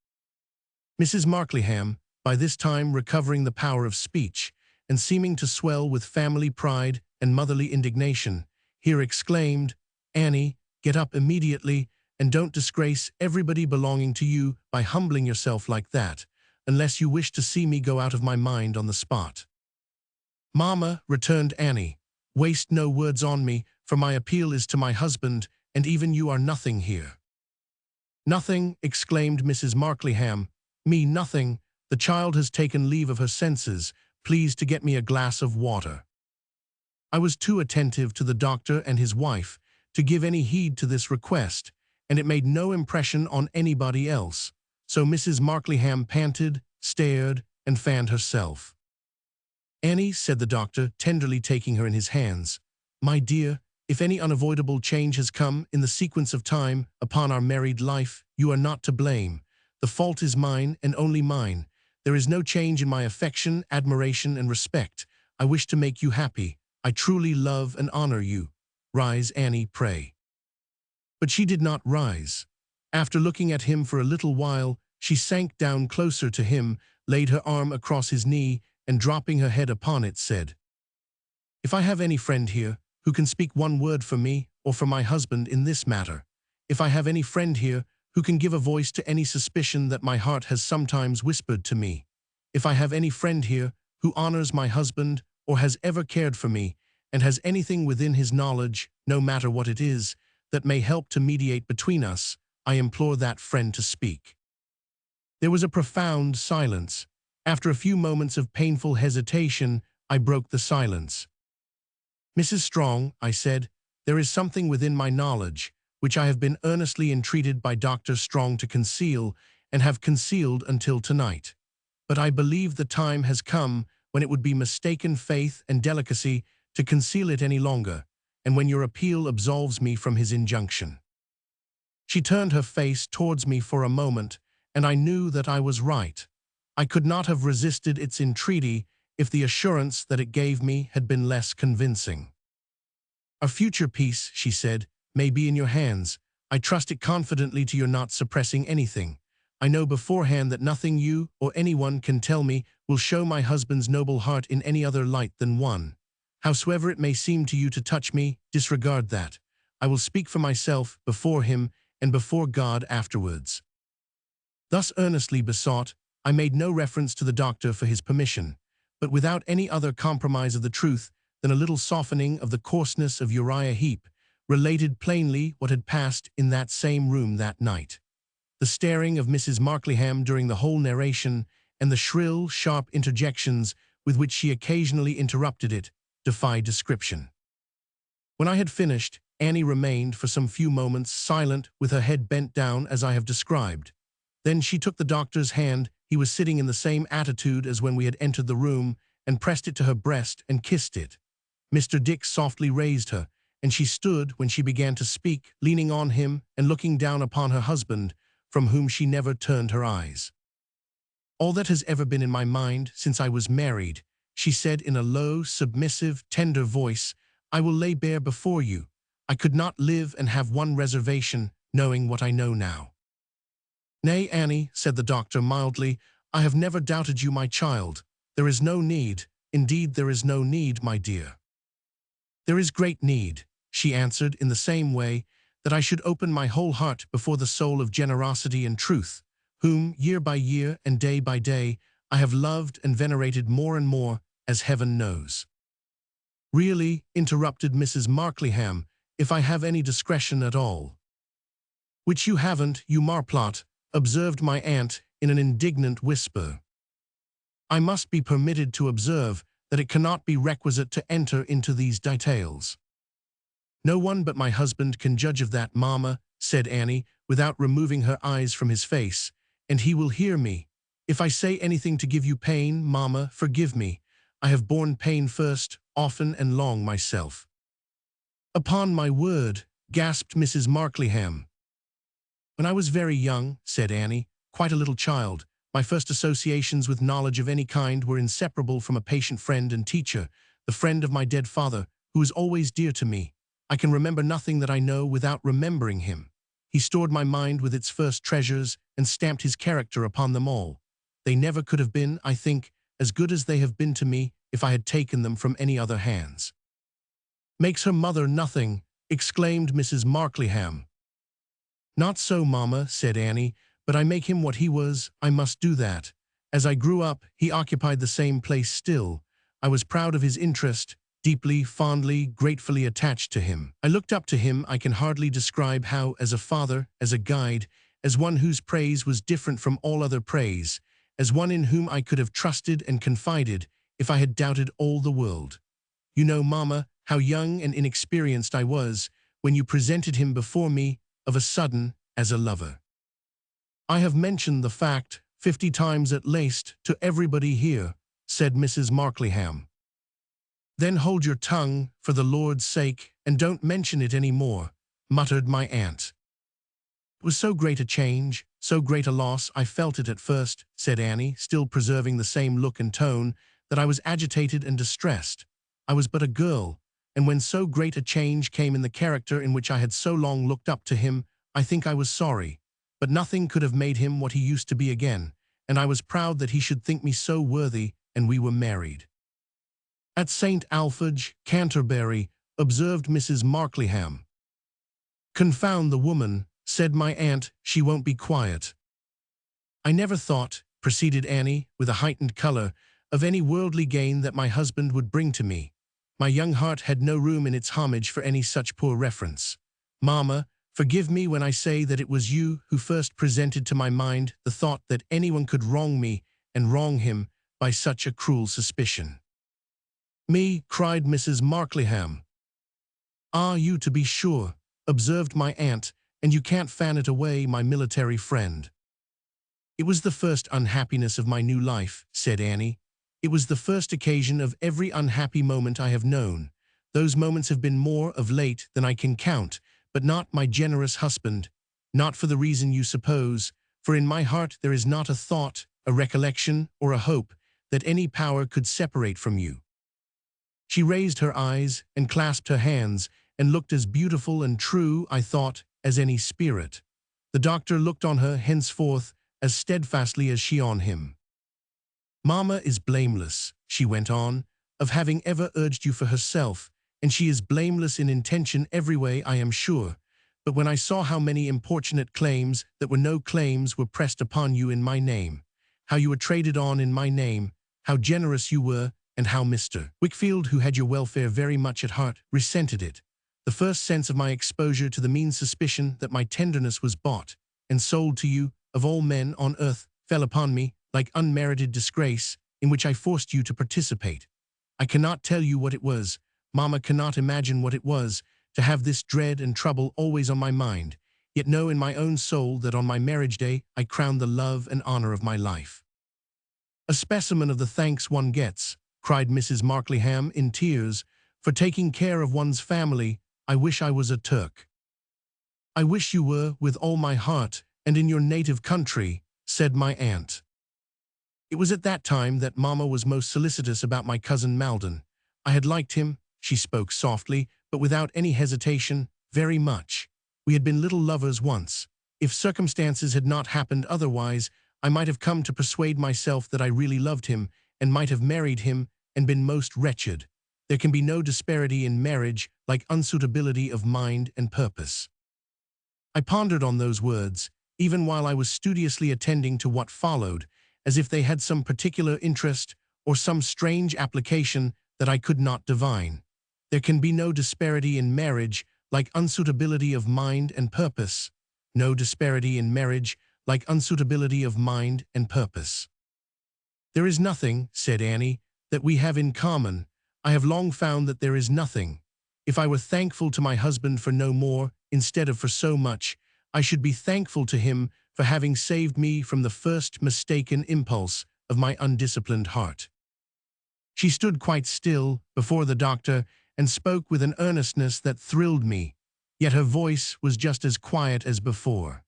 Mrs. Markleham, by this time recovering the power of speech, and seeming to swell with family pride and motherly indignation, here exclaimed, Annie, get up immediately, and don't disgrace everybody belonging to you by humbling yourself like that, unless you wish to see me go out of my mind on the spot. Mamma, returned Annie, waste no words on me, for my appeal is to my husband, and even you are nothing here. Nothing, exclaimed Mrs. Markleham, me nothing, the child has taken leave of her senses, please to get me a glass of water. I was too attentive to the doctor and his wife to give any heed to this request, and it made no impression on anybody else. So Mrs. Markleham panted, stared, and fanned herself. "Annie," said the doctor, tenderly taking her in his hands, "my dear, if any unavoidable change has come in the sequence of time upon our married life, you are not to blame. The fault is mine and only mine. There is no change in my affection, admiration, and respect. I wish to make you happy. I truly love and honor you. Rise, Annie, pray." But she did not rise. After looking at him for a little while, she sank down closer to him, laid her arm across his knee, and dropping her head upon it, said, "If I have any friend here who can speak one word for me or for my husband in this matter, if I have any friend here who can give a voice to any suspicion that my heart has sometimes whispered to me, if I have any friend here who honors my husband or has ever cared for me and has anything within his knowledge, no matter what it is, that may help to mediate between us, I implore that friend to speak." There was a profound silence. After a few moments of painful hesitation, I broke the silence. "Mrs. Strong," I said, "there is something within my knowledge which I have been earnestly entreated by Dr. Strong to conceal, and have concealed until tonight. But I believe the time has come when it would be mistaken faith and delicacy to conceal it any longer, and when your appeal absolves me from his injunction." She turned her face towards me for a moment, and I knew that I was right. I could not have resisted its entreaty if the assurance that it gave me had been less convincing. "Our future peace," she said, "may be in your hands. I trust it confidently to your not suppressing anything. I know beforehand that nothing you or anyone can tell me will show my husband's noble heart in any other light than one. Howsoever it may seem to you to touch me, disregard that. I will speak for myself before him and before God afterwards." Thus earnestly besought, I made no reference to the doctor for his permission, but without any other compromise of the truth than a little softening of the coarseness of Uriah Heep, related plainly what had passed in that same room that night. The staring of Mrs. Markleham during the whole narration, and the shrill, sharp interjections with which she occasionally interrupted it, defy description. When I had finished, Annie remained for some few moments silent with her head bent down as I have described. Then she took the doctor's hand, he was sitting in the same attitude as when we had entered the room, and pressed it to her breast and kissed it. Mr. Dick softly raised her, and she stood when she began to speak, leaning on him and looking down upon her husband, from whom she never turned her eyes. "All that has ever been in my mind since I was married," she said in a low, submissive, tender voice, "I will lay bare before you. I could not live and have one reservation, knowing what I know now." "Nay, Annie," said the doctor mildly, "I have never doubted you, my child. There is no need, indeed there is no need, my dear." "There is great need," she answered in the same way, "that I should open my whole heart before the soul of generosity and truth, whom, year by year and day by day, I have loved and venerated more and more, as heaven knows." "Really," interrupted Mrs. Markleham, "if I have any discretion at all." "Which you haven't, you marplot," observed my aunt in an indignant whisper. "I must be permitted to observe that it cannot be requisite to enter into these details." "No one but my husband can judge of that, mamma," said Annie, without removing her eyes from his face, "and he will hear me. If I say anything to give you pain, mamma, forgive me. I have borne pain first, often and long myself." "Upon my word," gasped Mrs. Markleham. "When I was very young," said Annie, "quite a little child, my first associations with knowledge of any kind were inseparable from a patient friend and teacher, the friend of my dead father, who is always dear to me. I can remember nothing that I know without remembering him. He stored my mind with its first treasures and stamped his character upon them all. They never could have been, I think, as good as they have been to me if I had taken them from any other hands." "Makes her mother nothing," exclaimed Mrs. Markleham. "Not so, mamma," said Annie, "but I make him what he was. I must do that. As I grew up, he occupied the same place still. I was proud of his interest, deeply, fondly, gratefully attached to him. I looked up to him. I can hardly describe how, as a father, as a guide, as one whose praise was different from all other praise, as one in whom I could have trusted and confided if I had doubted all the world. You know, mamma, how young and inexperienced I was when you presented him before me of a sudden as a lover. I have mentioned the fact 50 times at least to everybody here, said Mrs. Markleham. Then hold your tongue, for the Lord's sake, and don't mention it any more, muttered my aunt. It was so great a change, so great a loss, I felt it at first, said Annie, still preserving the same look and tone, that I was agitated and distressed. I was but a girl, and when so great a change came in the character in which I had so long looked up to him, I think I was sorry. But nothing could have made him what he used to be again, and I was proud that he should think me so worthy, and we were married. At St. Alphege, Canterbury, observed Mrs. Markleham. Confound the woman, said my aunt, she won't be quiet. I never thought, proceeded Annie, with a heightened colour, of any worldly gain that my husband would bring to me. My young heart had no room in its homage for any such poor reference. Mamma, forgive me when I say that it was you who first presented to my mind the thought that anyone could wrong me and wrong him by such a cruel suspicion. Me, cried Mrs. Markleham. Ah, you to be sure, observed my aunt, and you can't fan it away, my military friend. It was the first unhappiness of my new life, said Annie. It was the first occasion of every unhappy moment I have known. Those moments have been more of late than I can count, but not my generous husband, not for the reason you suppose, for in my heart there is not a thought, a recollection, or a hope that any power could separate from you. She raised her eyes and clasped her hands and looked as beautiful and true, I thought, as any spirit. The doctor looked on her henceforth as steadfastly as she on him. Mamma is blameless, she went on, of having ever urged you for herself, and she is blameless in intention every way, I am sure. But when I saw how many importunate claims that were no claims were pressed upon you in my name, how you were traded on in my name, how generous you were, and how Mr. Wickfield, who had your welfare very much at heart, resented it, the first sense of my exposure to the mean suspicion that my tenderness was bought and sold to you, of all men on earth, fell upon me, like unmerited disgrace, in which I forced you to participate. I cannot tell you what it was, Mamma cannot imagine what it was, to have this dread and trouble always on my mind, yet know in my own soul that on my marriage day I crowned the love and honor of my life. A specimen of the thanks one gets, cried Mrs. Markleham in tears, for taking care of one's family. I wish I was a Turk. I wish you were, with all my heart, and in your native country, said my aunt. It was at that time that Mamma was most solicitous about my cousin Maldon. I had liked him, she spoke softly, but without any hesitation, very much. We had been little lovers once. If circumstances had not happened otherwise, I might have come to persuade myself that I really loved him, and might have married him, and been most wretched. There can be no disparity in marriage like unsuitability of mind and purpose. I pondered on those words, even while I was studiously attending to what followed, as if they had some particular interest or some strange application that I could not divine. There can be no disparity in marriage like unsuitability of mind and purpose. No disparity in marriage like unsuitability of mind and purpose. There is nothing, said Annie, that we have in common. I have long found that there is nothing. If I were thankful to my husband for no more, instead of for so much, I should be thankful to him for having saved me from the first mistaken impulse of my undisciplined heart. She stood quite still before the doctor and spoke with an earnestness that thrilled me, yet her voice was just as quiet as before.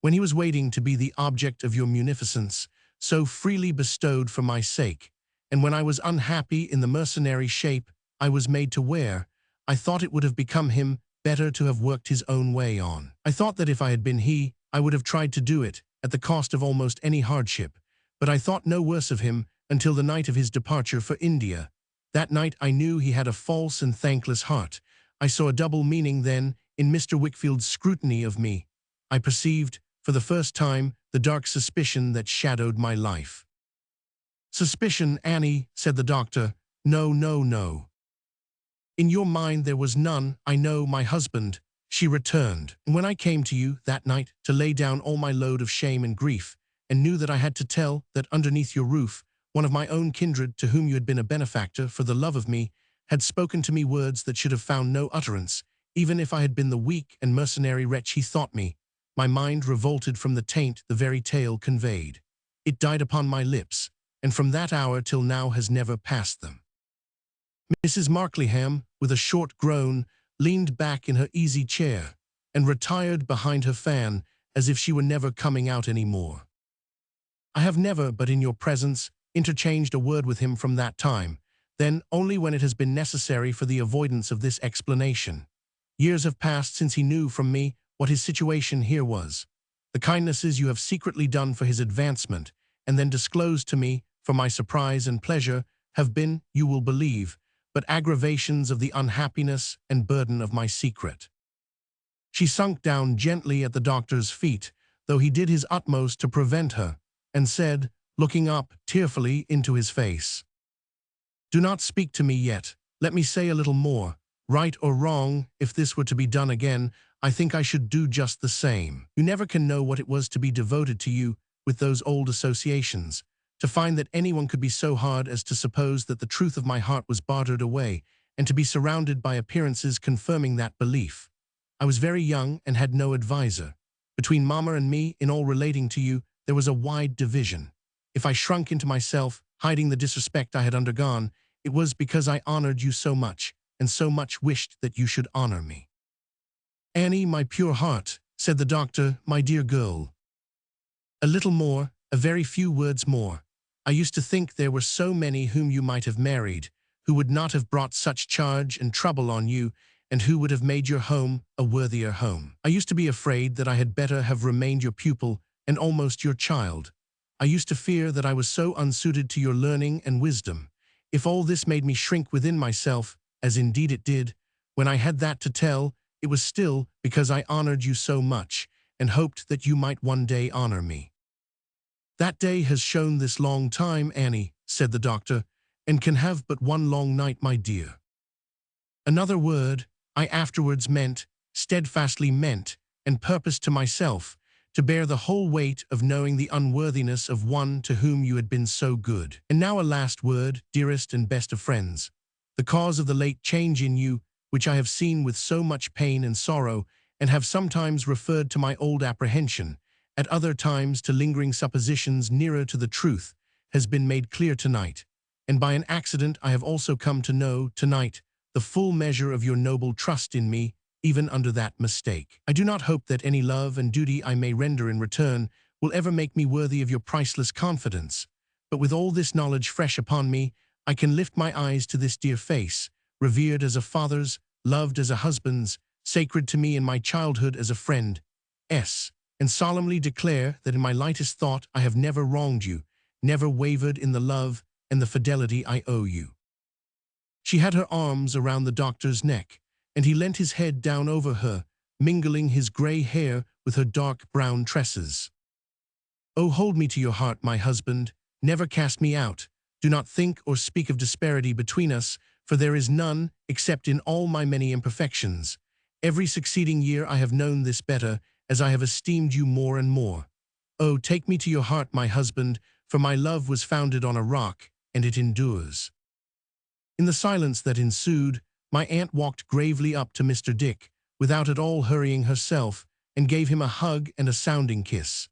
When he was waiting to be the object of your munificence, so freely bestowed for my sake, and when I was unhappy in the mercenary shape I was made to wear, I thought it would have become him better to have worked his own way on. I thought that if I had been he, I would have tried to do it, at the cost of almost any hardship, but I thought no worse of him until the night of his departure for India. That night I knew he had a false and thankless heart. I saw a double meaning then in Mr. Wickfield's scrutiny of me. I perceived, for the first time, the dark suspicion that shadowed my life. Suspicion, Annie, said the doctor. No, no, no. In your mind there was none, I know, my husband, she returned. When I came to you that night to lay down all my load of shame and grief, and knew that I had to tell that underneath your roof, one of my own kindred to whom you had been a benefactor for the love of me, had spoken to me words that should have found no utterance, even if I had been the weak and mercenary wretch he thought me. My mind revolted from the taint the very tale conveyed. It died upon my lips, and from that hour till now has never passed them. Mrs. Markleham, with a short groan, leaned back in her easy chair, and retired behind her fan, as if she were never coming out any more. I have never, but in your presence, interchanged a word with him from that time, then only when it has been necessary for the avoidance of this explanation. Years have passed since he knew from me what his situation here was. The kindnesses you have secretly done for his advancement, and then disclosed to me, for my surprise and pleasure, have been, you will believe, but aggravations of the unhappiness and burden of my secret. She sunk down gently at the doctor's feet, though he did his utmost to prevent her, and said, looking up tearfully into his face, "Do not speak to me yet. Let me say a little more. Right or wrong, if this were to be done again, I think I should do just the same. You never can know what it was to be devoted to you with those old associations, to find that anyone could be so hard as to suppose that the truth of my heart was bartered away, and to be surrounded by appearances confirming that belief. I was very young and had no adviser. Between Mamma and me, in all relating to you, there was a wide division. If I shrunk into myself, hiding the disrespect I had undergone, it was because I honored you so much, and so much wished that you should honor me." "Annie, my pure heart," said the doctor, "my dear girl. A little more, a very few words more. I used to think there were so many whom you might have married, who would not have brought such charge and trouble on you, and who would have made your home a worthier home. I used to be afraid that I had better have remained your pupil and almost your child. I used to fear that I was so unsuited to your learning and wisdom. If all this made me shrink within myself, as indeed it did, when I had that to tell, it was still because I honored you so much, and hoped that you might one day honor me." "That day has shown this long time, Annie," said the doctor, "and can have but one long night, my dear. Another word, I afterwards meant, steadfastly meant, and purposed to myself, to bear the whole weight of knowing the unworthiness of one to whom you had been so good. And now a last word, dearest and best of friends. The cause of the late change in you, which I have seen with so much pain and sorrow, and have sometimes referred to my old apprehension, at other times to lingering suppositions nearer to the truth, has been made clear tonight, and by an accident I have also come to know, tonight, the full measure of your noble trust in me, even under that mistake. I do not hope that any love and duty I may render in return will ever make me worthy of your priceless confidence, but with all this knowledge fresh upon me, I can lift my eyes to this dear face, revered as a father's, loved as a husband's, sacred to me in my childhood as a friend, and solemnly declare that in my lightest thought I have never wronged you, never wavered in the love and the fidelity I owe you." She had her arms around the doctor's neck, and he leant his head down over her, mingling his grey hair with her dark brown tresses. "Oh, hold me to your heart, my husband, never cast me out. Do not think or speak of disparity between us, for there is none, except in all my many imperfections. Every succeeding year I have known this better, as I have esteemed you more and more. Oh, take me to your heart, my husband, for my love was founded on a rock, and it endures." In the silence that ensued, my aunt walked gravely up to Mr. Dick, without at all hurrying herself, and gave him a hug and a sounding kiss.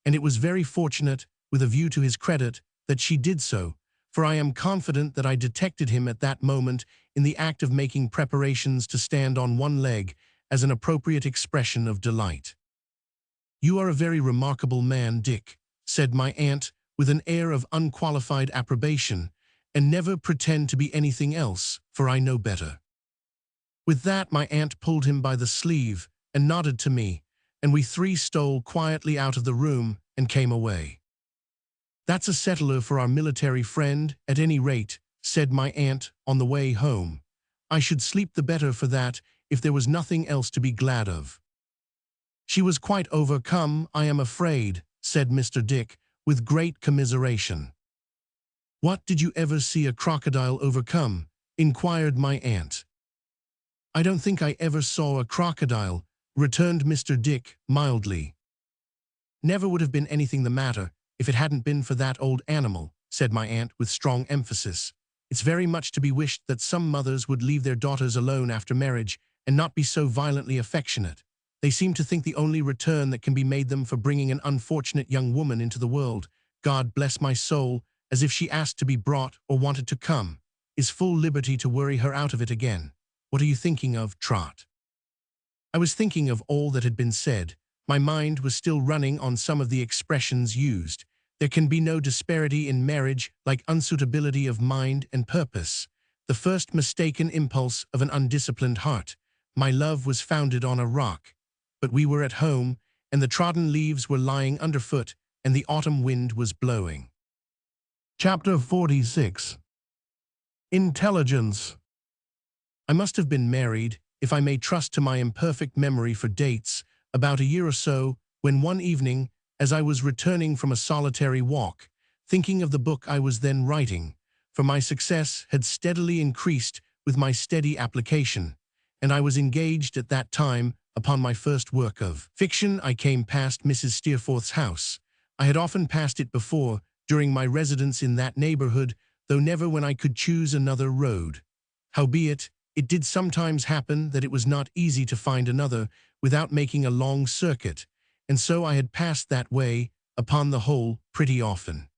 And it was very fortunate, with a view to his credit, that she did so, for I am confident that I detected him at that moment in the act of making preparations to stand on one leg as an appropriate expression of delight. "You are a very remarkable man, Dick," said my aunt, with an air of unqualified approbation, "and never pretend to be anything else, for I know better." With that, my aunt pulled him by the sleeve and nodded to me, and we three stole quietly out of the room and came away. "That's a settler for our military friend, at any rate," said my aunt on the way home. "I should sleep the better for that if there was nothing else to be glad of." "She was quite overcome, I am afraid," said Mr. Dick, with great commiseration. "What, did you ever see a crocodile overcome?" inquired my aunt. "I don't think I ever saw a crocodile," returned Mr. Dick mildly. "Never would have been anything the matter if it hadn't been for that old animal," said my aunt with strong emphasis. It's very much to be wished that some mothers would leave their daughters alone after marriage and not be so violently affectionate. They seem to think the only return that can be made them for bringing an unfortunate young woman into the world, God bless my soul, as if she asked to be brought or wanted to come, is full liberty to worry her out of it again. What are you thinking of, Trot? I was thinking of all that had been said. My mind was still running on some of the expressions used. There can be no disparity in marriage like unsuitability of mind and purpose, the first mistaken impulse of an undisciplined heart. My love was founded on a rock, but we were at home, and the trodden leaves were lying underfoot, and the autumn wind was blowing. Chapter 46. Intelligence. I must have been married, if I may trust to my imperfect memory for dates, about a year or so, when one evening, as I was returning from a solitary walk, thinking of the book I was then writing, for my success had steadily increased with my steady application, and I was engaged at that time upon my first work of fiction, I came past Mrs. Steerforth's house. I had often passed it before, during my residence in that neighborhood, though never when I could choose another road. Howbeit, it did sometimes happen that it was not easy to find another without making a long circuit, and so I had passed that way, upon the whole, pretty often.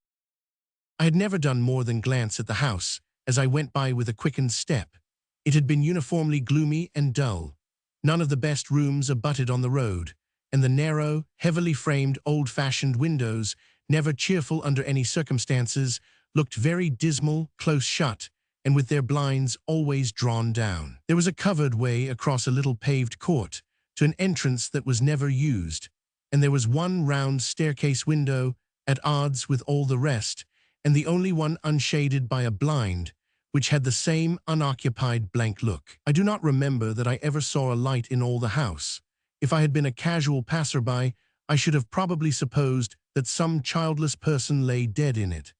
I had never done more than glance at the house, as I went by with a quickened step. It had been uniformly gloomy and dull. None of the best rooms abutted on the road, and the narrow, heavily framed, old-fashioned windows, never cheerful under any circumstances, looked very dismal, close shut, and with their blinds always drawn down. There was a covered way across a little paved court, to an entrance that was never used, and there was one round staircase window, at odds with all the rest, and the only one unshaded by a blind, which had the same unoccupied blank look. I do not remember that I ever saw a light in all the house. If I had been a casual passer-by, I should have probably supposed that some childless person lay dead in it.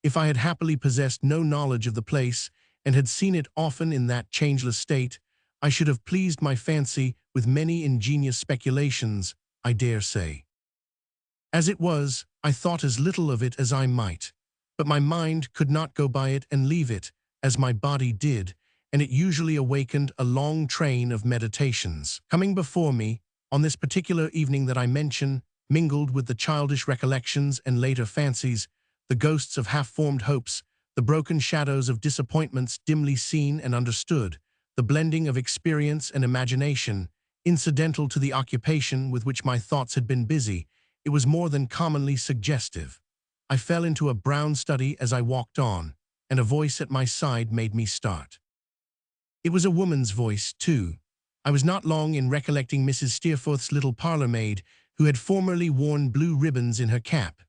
If I had happily possessed no knowledge of the place, and had seen it often in that changeless state, I should have pleased my fancy with many ingenious speculations, I dare say. As it was, I thought as little of it as I might, but my mind could not go by it and leave it, as my body did, and it usually awakened a long train of meditations. Coming before me, on this particular evening that I mention, mingled with the childish recollections and later fancies, the ghosts of half-formed hopes, the broken shadows of disappointments dimly seen and understood, the blending of experience and imagination, incidental to the occupation with which my thoughts had been busy, it was more than commonly suggestive. I fell into a brown study as I walked on, and a voice at my side made me start. It was a woman's voice, too. I was not long in recollecting Mrs. Steerforth's little parlour-maid, who had formerly worn blue ribbons in her cap.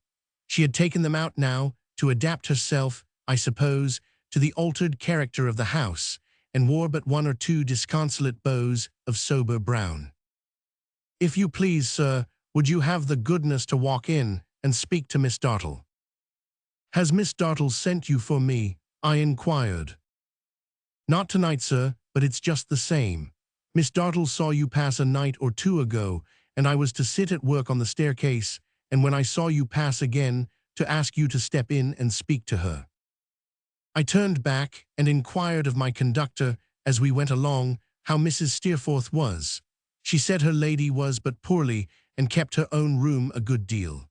She had taken them out now, to adapt herself, I suppose, to the altered character of the house, and wore but one or two disconsolate bows of sober brown. "If you please, sir, would you have the goodness to walk in and speak to Miss Dartle?" "Has Miss Dartle sent you for me?" I inquired. "Not tonight, sir, but it's just the same. Miss Dartle saw you pass a night or two ago, and I was to sit at work on the staircase, and when I saw you pass again, to ask you to step in and speak to her." I turned back and inquired of my conductor, as we went along, how Mrs. Steerforth was. She said her lady was but poorly, and kept her own room a good deal.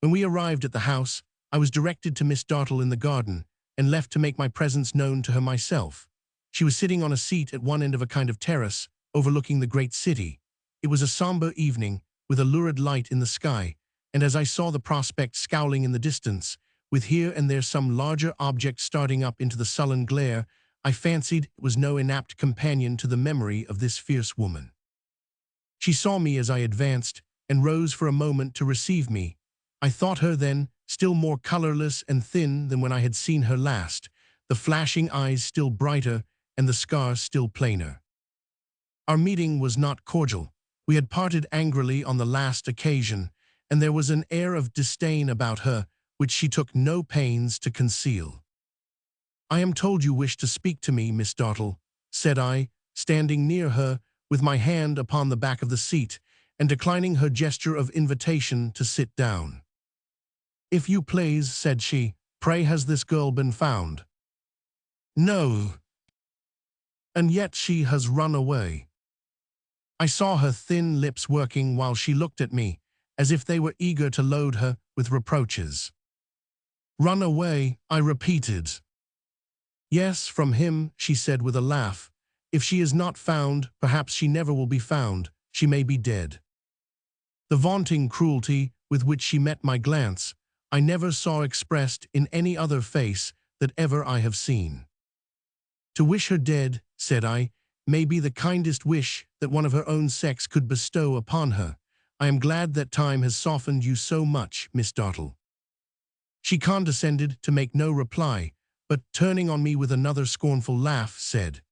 When we arrived at the house, I was directed to Miss Dartle in the garden, and left to make my presence known to her myself. She was sitting on a seat at one end of a kind of terrace, overlooking the great city. It was a sombre evening, with a lurid light in the sky, and as I saw the prospect scowling in the distance, with here and there some larger object starting up into the sullen glare, I fancied it was no inapt companion to the memory of this fierce woman. She saw me as I advanced, and rose for a moment to receive me. I thought her then still more colorless and thin than when I had seen her last, the flashing eyes still brighter, and the scars still plainer. Our meeting was not cordial. We had parted angrily on the last occasion, and there was an air of disdain about her which she took no pains to conceal. "I am told you wish to speak to me, Miss Dartle," said I, standing near her, with my hand upon the back of the seat, and declining her gesture of invitation to sit down. "If you please," said she, "pray has this girl been found?" No. And yet she has run away. I saw her thin lips working while she looked at me, as if they were eager to load her with reproaches. Run away, I repeated. Yes, from him, she said with a laugh. If she is not found, perhaps she never will be found. She may be dead. The vaunting cruelty with which she met my glance, I never saw expressed in any other face that ever I have seen. To wish her dead, said I, may be the kindest wish that one of her own sex could bestow upon her. I am glad that time has softened you so much, Miss Dartle. She condescended to make no reply, but turning on me with another scornful laugh, said,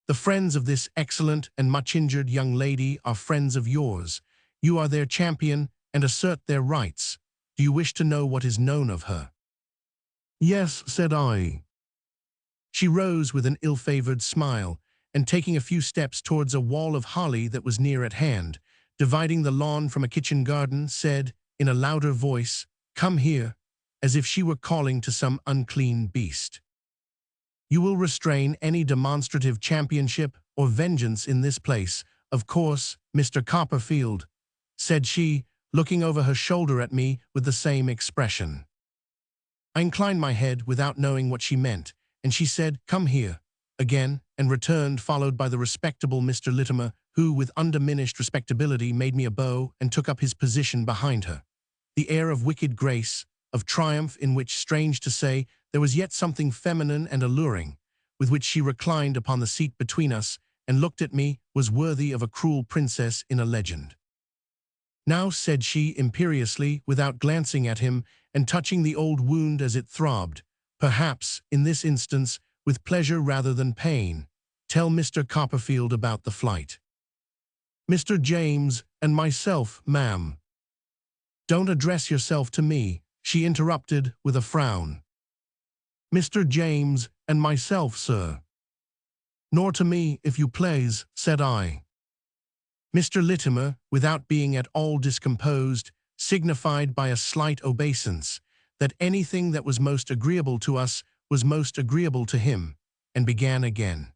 The friends of this excellent and much injured young lady are friends of yours. You are their champion and assert their rights. Do you wish to know what is known of her? Yes, said I. She rose with an ill-favored smile, and taking a few steps towards a wall of holly that was near at hand, dividing the lawn from a kitchen garden, said, in a louder voice, Come here, as if she were calling to some unclean beast. You will restrain any demonstrative championship or vengeance in this place, of course, Mr. Copperfield, said she, looking over her shoulder at me with the same expression. I inclined my head without knowing what she meant, and she said, Come here, again, and returned, followed by the respectable Mr. Littimer, who, with undiminished respectability, made me a bow and took up his position behind her. The air of wicked grace, of triumph in which, strange to say, there was yet something feminine and alluring, with which she reclined upon the seat between us and looked at me, was worthy of a cruel princess in a legend. Now, said she imperiously, without glancing at him, and touching the old wound as it throbbed, perhaps, in this instance, with pleasure rather than pain, tell Mr. Copperfield about the flight. Mr. James and myself, ma'am. Don't address yourself to me, she interrupted with a frown. Mr. James and myself, sir. Nor to me, if you please, said I. Mr. Littimer, without being at all discomposed, signified by a slight obeisance that anything that was most agreeable to us was most agreeable to him, and began again.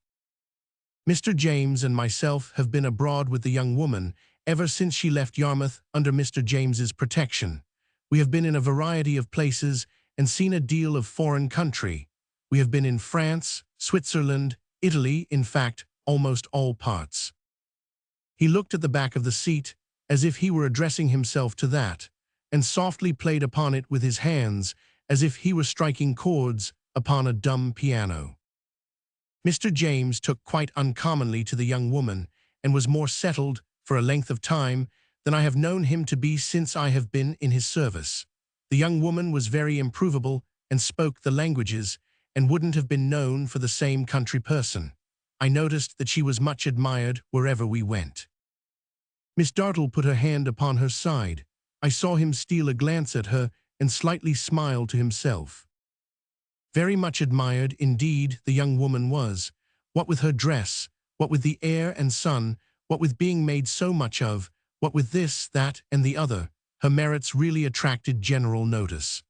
Mr. James and myself have been abroad with the young woman ever since she left Yarmouth under Mr. James's protection. We have been in a variety of places and seen a deal of foreign country. We have been in France, Switzerland, Italy, in fact, almost all parts. He looked at the back of the seat, as if he were addressing himself to that, and softly played upon it with his hands, as if he were striking chords upon a dumb piano. Mr. James took quite uncommonly to the young woman, and was more settled, for a length of time, than I have known him to be since I have been in his service. The young woman was very improvable, and spoke the languages, and wouldn't have been known for the same country person. I noticed that she was much admired wherever we went. Miss Dartle put her hand upon her side. I saw him steal a glance at her and slightly smile to himself. Very much admired, indeed, the young woman was, what with her dress, what with the air and sun, what with being made so much of, what with this, that, and the other, her merits really attracted general notice.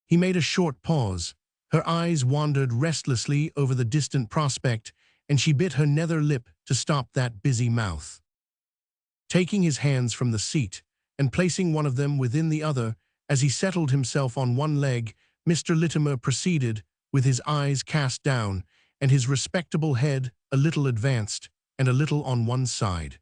He made a short pause. Her eyes wandered restlessly over the distant prospect, and she bit her nether lip to stop that busy mouth. Taking his hands from the seat, and placing one of them within the other, as he settled himself on one leg, Mr. Littimer proceeded, with his eyes cast down, and his respectable head a little advanced, and a little on one side.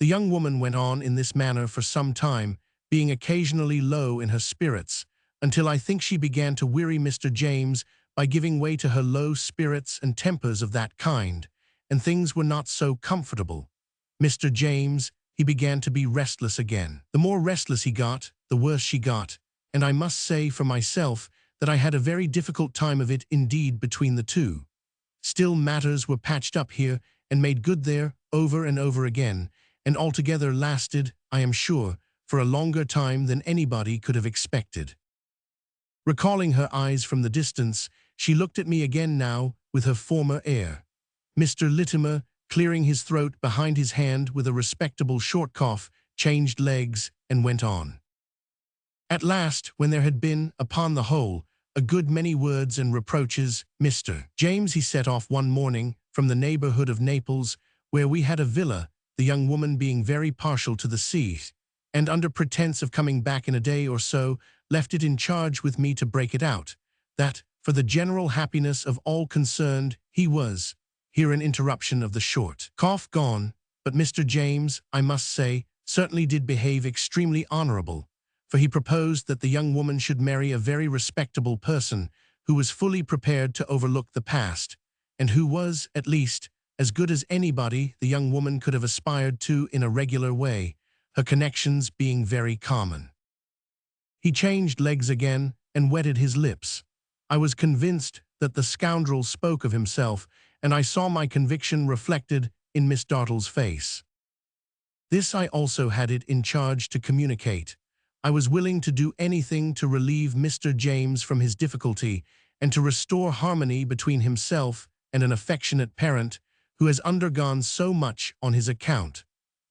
The young woman went on in this manner for some time, being occasionally low in her spirits, until I think she began to weary Mr. James by giving way to her low spirits and tempers of that kind, and things were not so comfortable. Mr. James, he began to be restless again. The more restless he got, the worse she got, and I must say for myself that I had a very difficult time of it indeed between the two. Still, matters were patched up here and made good there over and over again, and altogether lasted, I am sure, for a longer time than anybody could have expected. Recalling her eyes from the distance, she looked at me again now with her former air. Mr. Littimer, clearing his throat behind his hand with a respectable short cough, changed legs and went on. At last, when there had been, upon the whole, a good many words and reproaches. Mr. James, he set off one morning from the neighborhood of Naples, where we had a villa, the young woman being very partial to the sea, and under pretense of coming back in a day or so, left it in charge with me to break it out, that, for the general happiness of all concerned, he was, here an interruption of the short cough gone, but Mr. James, I must say, certainly did behave extremely honorable, for he proposed that the young woman should marry a very respectable person, who was fully prepared to overlook the past, and who was, at least, as good as anybody the young woman could have aspired to in a regular way, her connections being very common. He changed legs again and wetted his lips. I was convinced that the scoundrel spoke of himself, and I saw my conviction reflected in Miss Dartle's face. This I also had it in charge to communicate. I was willing to do anything to relieve Mr. James from his difficulty and to restore harmony between himself and an affectionate parent who has undergone so much on his account.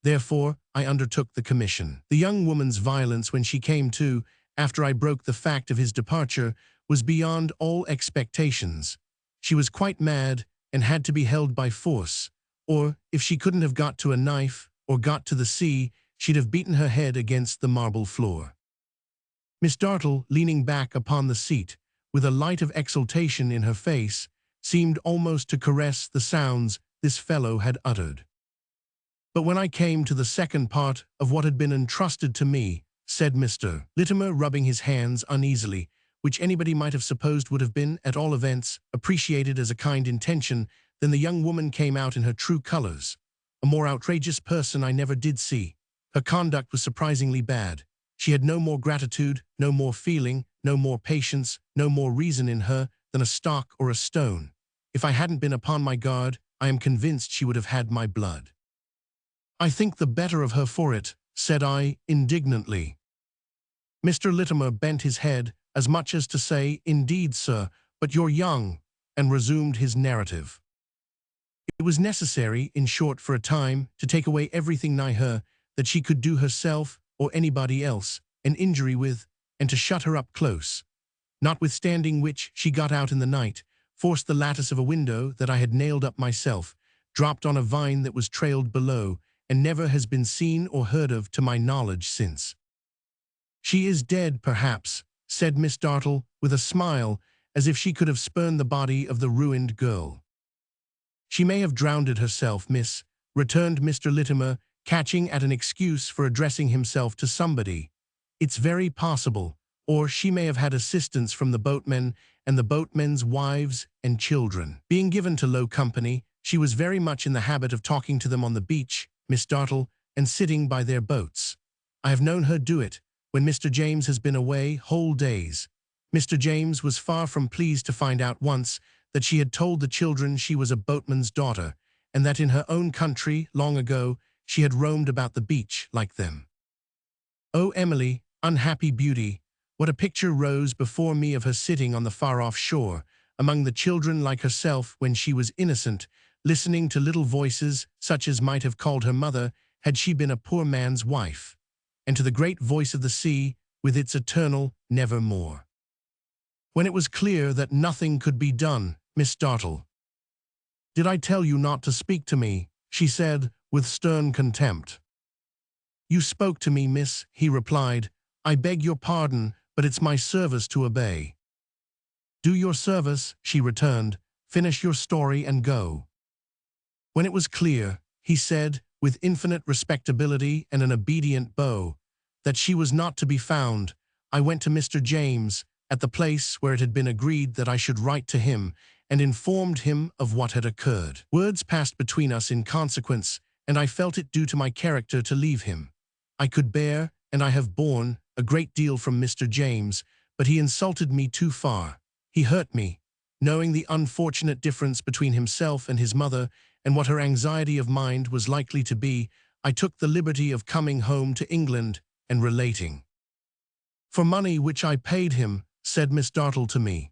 Therefore, I undertook the commission. The young woman's violence when she came to, after I broke the fact of his departure, was beyond all expectations. She was quite mad and had to be held by force, or, if she couldn't have got to a knife or got to the sea, she'd have beaten her head against the marble floor. Miss Dartle, leaning back upon the seat, with a light of exultation in her face, seemed almost to caress the sounds this fellow had uttered. But when I came to the second part of what had been entrusted to me, said Mr. Littimer, rubbing his hands uneasily, which anybody might have supposed would have been, at all events, appreciated as a kind intention, then the young woman came out in her true colors. A more outrageous person I never did see. Her conduct was surprisingly bad. She had no more gratitude, no more feeling, no more patience, no more reason in her than a stock or a stone. If I hadn't been upon my guard, I am convinced she would have had my blood. I think the better of her for it, said I, indignantly. Mr. Littimer bent his head, as much as to say, indeed, sir, but you're young, and resumed his narrative. It was necessary, in short, for a time, to take away everything nigh her that she could do herself, or anybody else, an injury with, and to shut her up close. Notwithstanding which, she got out in the night, forced the lattice of a window that I had nailed up myself, dropped on a vine that was trailed below, and never has been seen or heard of to my knowledge since. She is dead, perhaps, said Miss Dartle, with a smile, as if she could have spurned the body of the ruined girl. She may have drowned herself, miss, returned Mr. Littimer, catching at an excuse for addressing himself to somebody. It's very possible, or she may have had assistance from the boatmen and the boatmen's wives and children. Being given to low company, she was very much in the habit of talking to them on the beach, Miss Dartle, and sitting by their boats. I have known her do it, when Mr. James has been away whole days. Mr. James was far from pleased to find out once that she had told the children she was a boatman's daughter, and that in her own country, long ago, she had roamed about the beach like them. Oh, Emily, unhappy beauty, what a picture rose before me of her sitting on the far-off shore, among the children like herself when she was innocent, listening to little voices such as might have called her mother had she been a poor man's wife, and to the great voice of the sea with its eternal nevermore. When it was clear that nothing could be done, Miss Dartle. Did I tell you not to speak to me? She said, with stern contempt. You spoke to me, miss, he replied. I beg your pardon, but it's my service to obey. Do your service, she returned. Finish your story and go. When it was clear, he said, with infinite respectability and an obedient bow, that she was not to be found, I went to Mr. James, at the place where it had been agreed that I should write to him, and informed him of what had occurred. Words passed between us in consequence, and I felt it due to my character to leave him. I could bear, and I have borne, a great deal from Mr. James, but he insulted me too far. He hurt me. Knowing the unfortunate difference between himself and his mother, and what her anxiety of mind was likely to be, I took the liberty of coming home to England and relating. For money which I paid him, said Miss Dartle to me.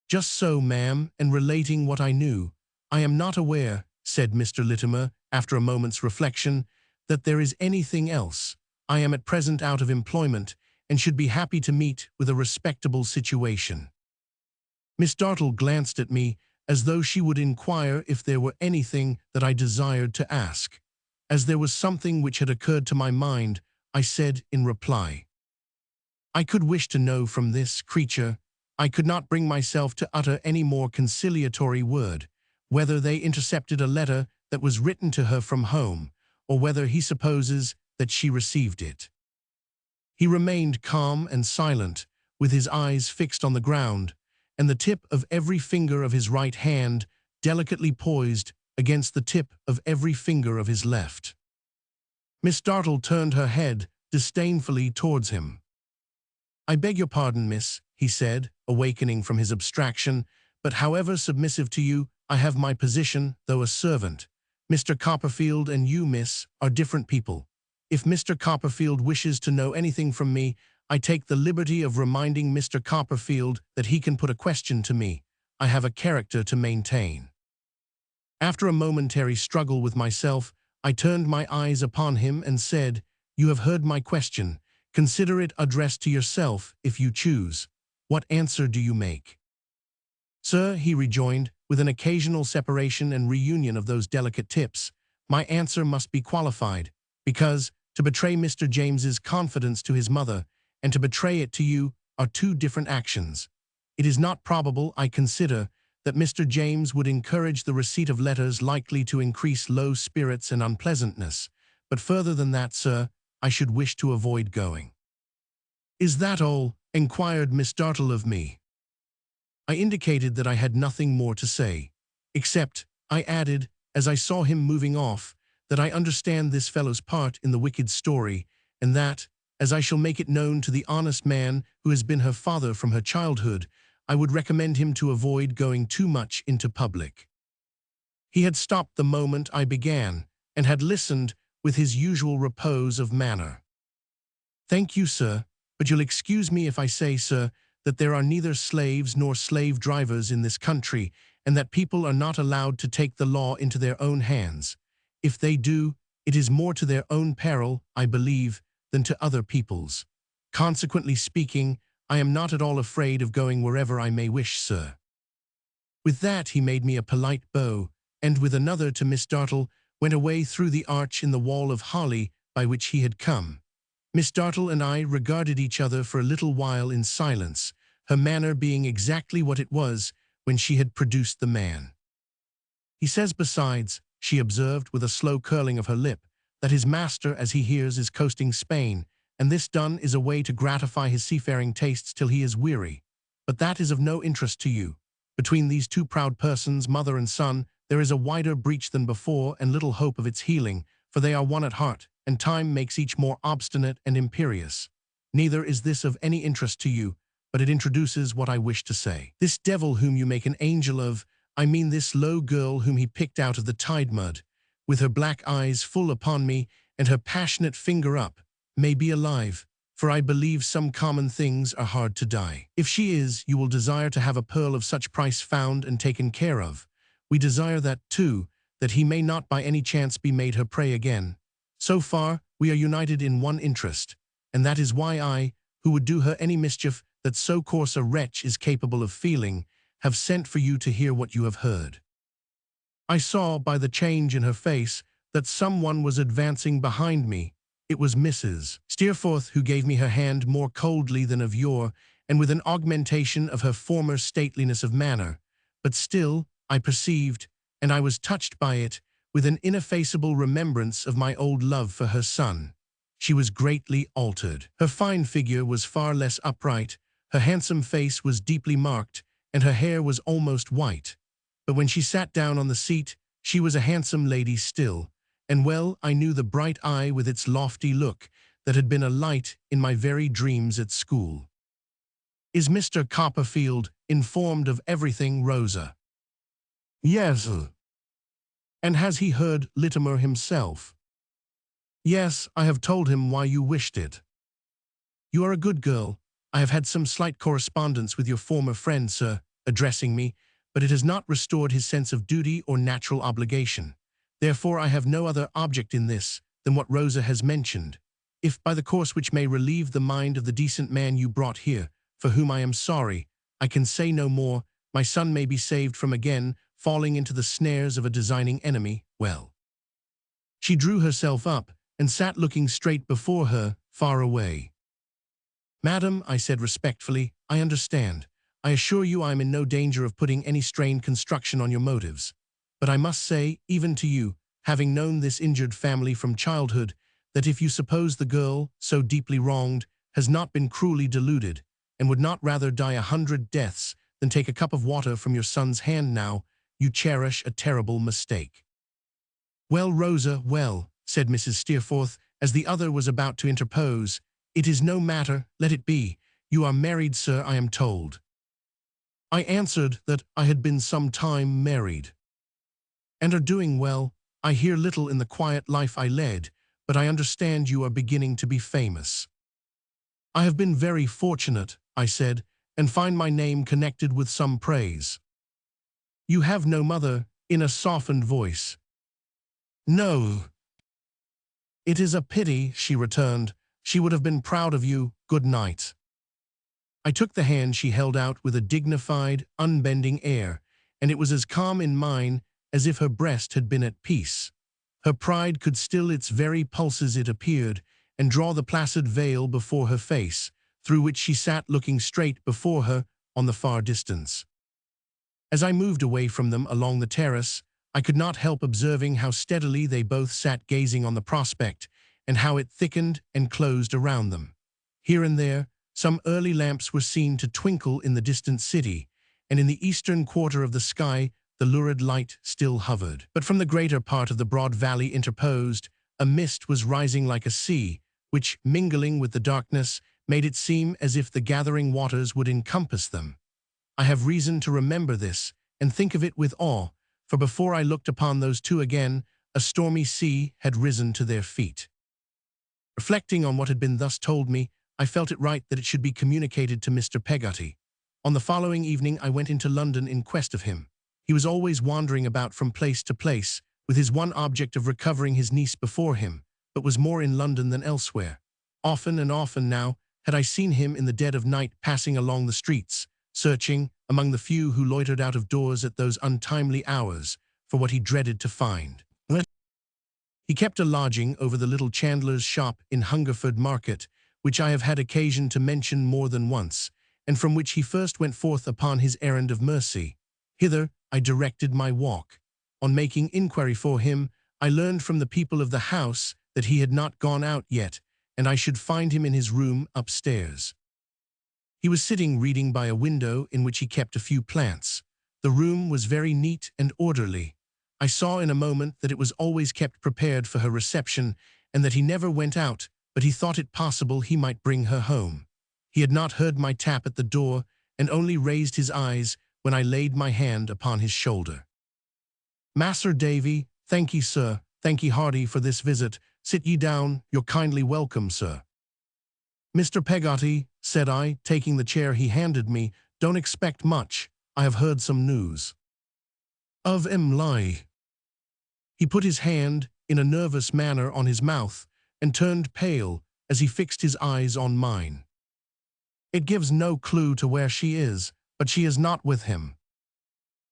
Just so, ma'am, and relating what I knew. I am not aware, said Mr. Littimer, after a moment's reflection, that there is anything else. I am at present out of employment, and should be happy to meet with a respectable situation. Miss Dartle glanced at me as though she would inquire if there were anything that I desired to ask. As there was something which had occurred to my mind, I said in reply, "I could wish to know from this creature." I could not bring myself to utter any more conciliatory word, whether they intercepted a letter that was written to her from home, or whether he supposes that she received it. He remained calm and silent, with his eyes fixed on the ground, and the tip of every finger of his right hand delicately poised against the tip of every finger of his left. Miss Dartle turned her head disdainfully towards him. "I beg your pardon, miss," he said, awakening from his abstraction, "but however submissive to you, I have my position, though a servant. Mr. Copperfield and you, miss, are different people. If Mr. Copperfield wishes to know anything from me, I take the liberty of reminding Mr. Copperfield that he can put a question to me. I have a character to maintain." After a momentary struggle with myself, I turned my eyes upon him and said, "You have heard my question. Consider it addressed to yourself, if you choose. What answer do you make?" "Sir," he rejoined, with an occasional separation and reunion of those delicate tips, "my answer must be qualified, because to betray Mr. James's confidence to his mother and to betray it to you are two different actions. It is not probable, I consider, that Mr. James would encourage the receipt of letters likely to increase low spirits and unpleasantness, but further than that, sir, I should wish to avoid going." "Is that all?" inquired Miss Dartle of me. I indicated that I had nothing more to say, except, I added, as I saw him moving off, that I understand this fellow's part in the wicked story, and that, as I shall make it known to the honest man who has been her father from her childhood, I would recommend him to avoid going too much into public. He had stopped the moment I began, and had listened with his usual repose of manner. "Thank you, sir, but you'll excuse me if I say, sir, that there are neither slaves nor slave drivers in this country, and that people are not allowed to take the law into their own hands. If they do, it is more to their own peril, I believe, than to other people's. Consequently speaking, I am not at all afraid of going wherever I may wish, sir." With that he made me a polite bow, and with another to Miss Dartle, went away through the arch in the wall of holly by which he had come. Miss Dartle and I regarded each other for a little while in silence, her manner being exactly what it was when she had produced the man. "He says besides," she observed with a slow curling of her lip, "that his master, as he hears, is coasting Spain, and this done is a way to gratify his seafaring tastes till he is weary. But that is of no interest to you. Between these two proud persons, mother and son, there is a wider breach than before, and little hope of its healing, for they are one at heart, and time makes each more obstinate and imperious. Neither is this of any interest to you, but it introduces what I wish to say. This devil whom you make an angel of, I mean this low girl whom he picked out of the tide mud, with her black eyes full upon me and her passionate finger up, may be alive, for I believe some common things are hard to die. If she is, you will desire to have a pearl of such price found and taken care of. We desire that, too, that he may not by any chance be made her prey again. So far, we are united in one interest, and that is why I, who would do her any mischief that so coarse a wretch is capable of feeling, have sent for you to hear what you have heard." I saw by the change in her face that someone was advancing behind me. It was Mrs. Steerforth, who gave me her hand more coldly than of yore, and with an augmentation of her former stateliness of manner. But still, I perceived, and I was touched by it, with an ineffaceable remembrance of my old love for her son. She was greatly altered. Her fine figure was far less upright, her handsome face was deeply marked, and her hair was almost white. But when she sat down on the seat, she was a handsome lady still, and well I knew the bright eye with its lofty look that had been a light in my very dreams at school. "Is Mr. Copperfield informed of everything, Rosa?" "Yes." "And has he heard Littimer himself?" "Yes, I have told him why you wished it." "You are a good girl. I have had some slight correspondence with your former friend, sir," addressing me, "but it has not restored his sense of duty or natural obligation. Therefore I have no other object in this than what Rosa has mentioned. if by the course which may relieve the mind of the decent man you brought here, for whom I am sorry, I can say no more, my son may be saved from again falling into the snares of a designing enemy, well." She drew herself up and sat looking straight before her, far away. "Madam," I said respectfully, "I understand. I assure you I am in no danger of putting any strained construction on your motives. But I must say, even to you, having known this injured family from childhood, that if you suppose the girl, so deeply wronged, has not been cruelly deluded, and would not rather die 100 deaths than take a cup of water from your son's hand now, you cherish a terrible mistake." "Well, Rosa, well," said Mrs. Steerforth, as the other was about to interpose, "it is no matter, let it be. You are married, sir, I am told." I answered that I had been some time married. "And are doing well. I hear little in the quiet life I led, but I understand you are beginning to be famous." "I have been very fortunate," I said, "and find my name connected with some praise." "You have no mother," in a softened voice. "No." "It is a pity," she returned. "She would have been proud of you. Good night." I took the hand she held out with a dignified, unbending air, and it was as calm in mine as if her breast had been at peace. Her pride could still its very pulses, it appeared, and draw the placid veil before her face, through which she sat looking straight before her on the far distance. As I moved away from them along the terrace, I could not help observing how steadily they both sat gazing on the prospect, and how it thickened and closed around them. Here and there, some early lamps were seen to twinkle in the distant city, and in the eastern quarter of the sky the lurid light still hovered. But from the greater part of the broad valley interposed, a mist was rising like a sea, which, mingling with the darkness, made it seem as if the gathering waters would encompass them. I have reason to remember this, and think of it with awe, for before I looked upon those two again, a stormy sea had risen to their feet. Reflecting on what had been thus told me, I felt it right that it should be communicated to Mr. Peggotty. On the following evening I went into London in quest of him. He was always wandering about from place to place, with his one object of recovering his niece before him, but was more in London than elsewhere. Often and often now had I seen him in the dead of night passing along the streets, searching, among the few who loitered out of doors at those untimely hours, for what he dreaded to find. He kept a lodging over the little chandler's shop in Hungerford Market, which I have had occasion to mention more than once, and from which he first went forth upon his errand of mercy. Hither I directed my walk. On making inquiry for him, I learned from the people of the house that he had not gone out yet, and I should find him in his room upstairs. He was sitting reading by a window in which he kept a few plants. The room was very neat and orderly. I saw in a moment that it was always kept prepared for her reception, and that he never went out, but he thought it possible he might bring her home. He had not heard my tap at the door, and only raised his eyes when I laid my hand upon his shoulder. "Mas'r Davy, thank ye, sir, thank ye hearty for this visit. Sit ye down, you're kindly welcome, sir." "Mr. Peggotty," said I, taking the chair he handed me, "don't expect much. I have heard some news." "Of Em'ly." He put his hand, in a nervous manner, on his mouth, and turned pale as he fixed his eyes on mine. "It gives no clue to where she is, but she is not with him."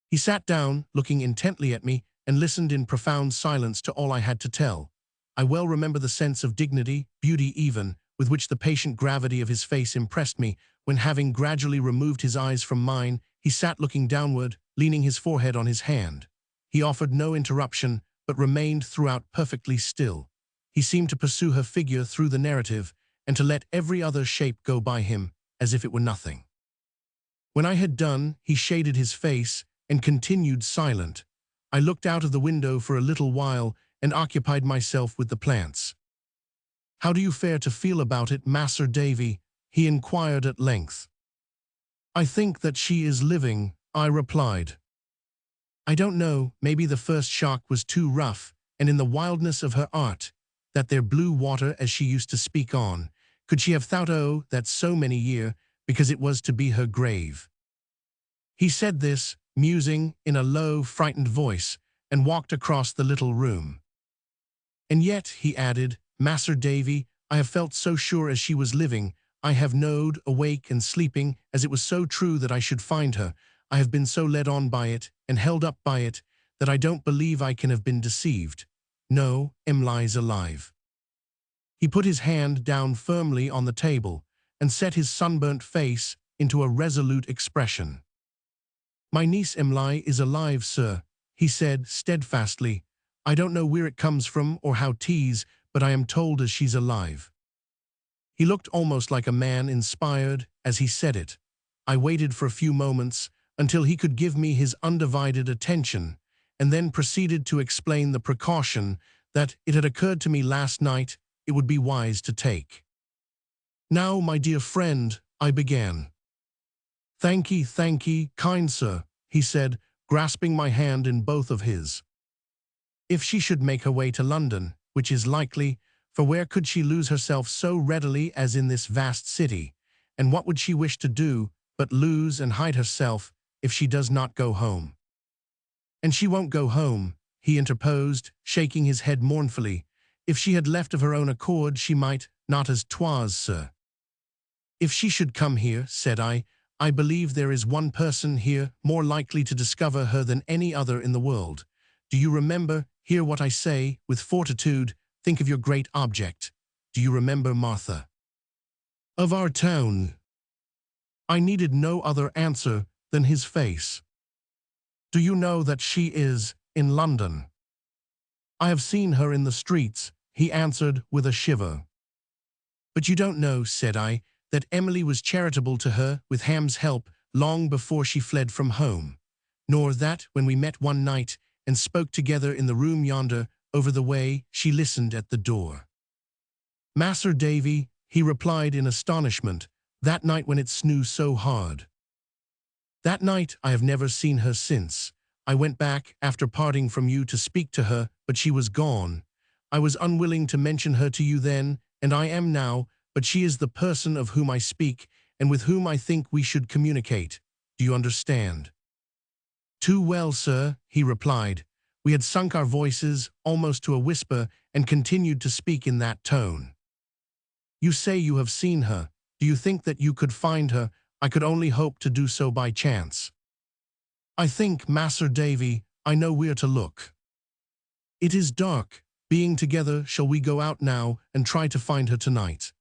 He sat down, looking intently at me, and listened in profound silence to all I had to tell. I well remember the sense of dignity, beauty even, with which the patient gravity of his face impressed me, when, having gradually removed his eyes from mine, he sat looking downward, leaning his forehead on his hand. He offered no interruption, but remained throughout perfectly still. He seemed to pursue her figure through the narrative, and to let every other shape go by him, as if it were nothing. When I had done, he shaded his face, and continued silent. I looked out of the window for a little while, and occupied myself with the plants. "How do you fare to feel about it, Mas'r Davy?" he inquired at length. "I think that she is living," I replied. "I don't know, maybe the first shock was too rough, and in the wildness of her art, that there blue water as she used to speak on, could she have thought that so many year, because it was to be her grave." He said this, musing, in a low, frightened voice, and walked across the little room. "And yet," he added, "Mas'r Davy, I have felt so sure as she was living, I have knowed, awake and sleeping, as it was so true that I should find her. I have been so led on by it, and held up by it, that I don't believe I can have been deceived. No, Emly's alive." He put his hand down firmly on the table, and set his sunburnt face into a resolute expression. "My niece Emly is alive, sir," he said steadfastly. "I don't know where it comes from or how 'tis, but I am told as she's alive." He looked almost like a man inspired as he said it. I waited for a few moments until he could give me his undivided attention, and then proceeded to explain the precaution that it had occurred to me last night it would be wise to take. "Now, my dear friend," I began. Thank ye, kind sir," he said, grasping my hand in both of his. "If she should make her way to London, which is likely, for where could she lose herself so readily as in this vast city, and what would she wish to do but lose and hide herself if she does not go home?" "And she won't go home," he interposed, shaking his head mournfully. "If she had left of her own accord, she might, not as 'twas, sir." "If she should come here," said I believe there is one person here more likely to discover her than any other in the world. Do you remember, hear what I say, with fortitude, think of your great object. Do you remember Martha of our town?" I needed no other answer than his face. "Do you know that she is in London?" "I have seen her in the streets," he answered with a shiver. "But you don't know," said I, "that Emily was charitable to her with Ham's help long before she fled from home, nor that when we met one night and spoke together in the room yonder over the way, she listened at the door." "Mas'r Davy," he replied in astonishment, "that night when it snewed so hard." "That night I have never seen her since. I went back after parting from you to speak to her, but she was gone. I was unwilling to mention her to you then, and I am now, but she is the person of whom I speak, and with whom I think we should communicate. Do you understand?" "Too well, sir," he replied. We had sunk our voices almost to a whisper and continued to speak in that tone. "You say you have seen her. Do you think that you could find her? I could only hope to do so by chance." "I think, Mas'r Davy, I know where to look." "It is dark. Being together, shall we go out now and try to find her tonight?"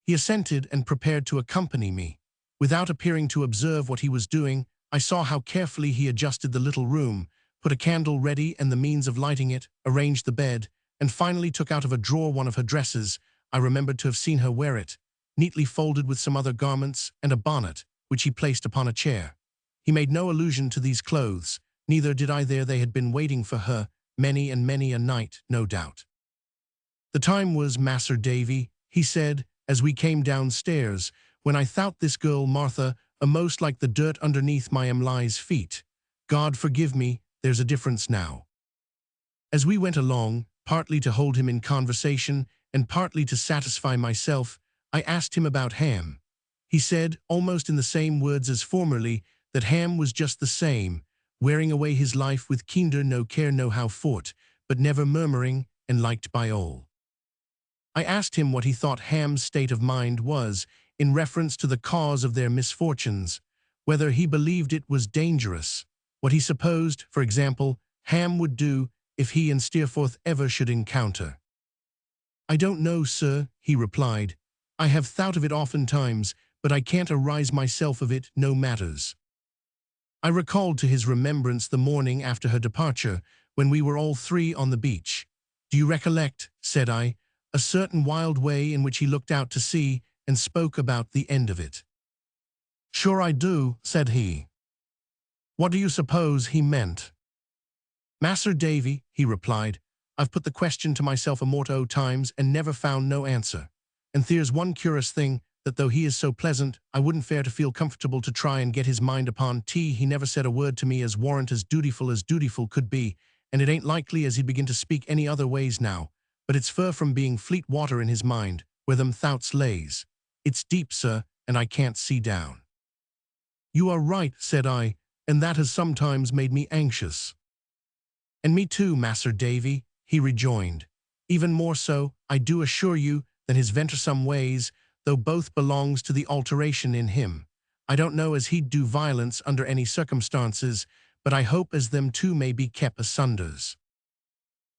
He assented and prepared to accompany me. Without appearing to observe what he was doing, I saw how carefully he adjusted the little room, put a candle ready and the means of lighting it, arranged the bed, and finally took out of a drawer one of her dresses. I remembered to have seen her wear it, neatly folded with some other garments and a bonnet, which he placed upon a chair. He made no allusion to these clothes, neither did I. There they had been waiting for her, many and many a night, no doubt. "The time was, Mas'r Davy," he said, as we came downstairs, "when I thought this girl Martha a'most like the dirt underneath my Emly's feet. God forgive me, there's a difference now." As we went along, partly to hold him in conversation and partly to satisfy myself, I asked him about Ham. He said, almost in the same words as formerly, that Ham was just the same, wearing away his life with kinder no care no how fort, but never murmuring, and liked by all. I asked him what he thought Ham's state of mind was in reference to the cause of their misfortunes, whether he believed it was dangerous, what he supposed, for example, Ham would do if he and Steerforth ever should encounter. "I don't know, sir," he replied. "I have thought of it oftentimes, but I can't arise myself of it, no matters." I recalled to his remembrance the morning after her departure, when we were all three on the beach. "Do you recollect," said I, "a certain wild way in which he looked out to sea and spoke about the end of it?" "Sure I do," said he. "What do you suppose he meant?" "Mas'r Davy," he replied, "I've put the question to myself a mort o' times and never found no answer. And there's one curious thing, that though he is so pleasant, I wouldn't fare to feel comfortable to try and get his mind upon he never said a word to me as warrant as dutiful could be, and it ain't likely as he'd begin to speak any other ways now, but it's fur from being fleet water in his mind, where them thoughts lays. It's deep, sir, and I can't see down." "You are right," said I, "and that has sometimes made me anxious." "And me too, Mas'r Davy," he rejoined. "Even more so, I do assure you, than his venturesome ways, though both belongs to the alteration in him. I don't know as he'd do violence under any circumstances, but I hope as them two may be kept asunders.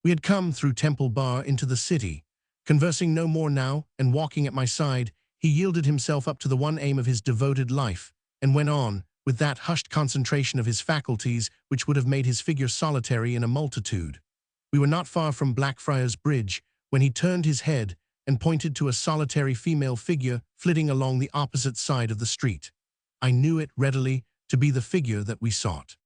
We had come through Temple Bar into the city. Conversing no more now, and walking at my side, he yielded himself up to the one aim of his devoted life, and went on, with that hushed concentration of his faculties which would have made his figure solitary in a multitude. We were not far from Blackfriars Bridge, when he turned his head and pointed to a solitary female figure flitting along the opposite side of the street. I knew it readily to be the figure that we sought.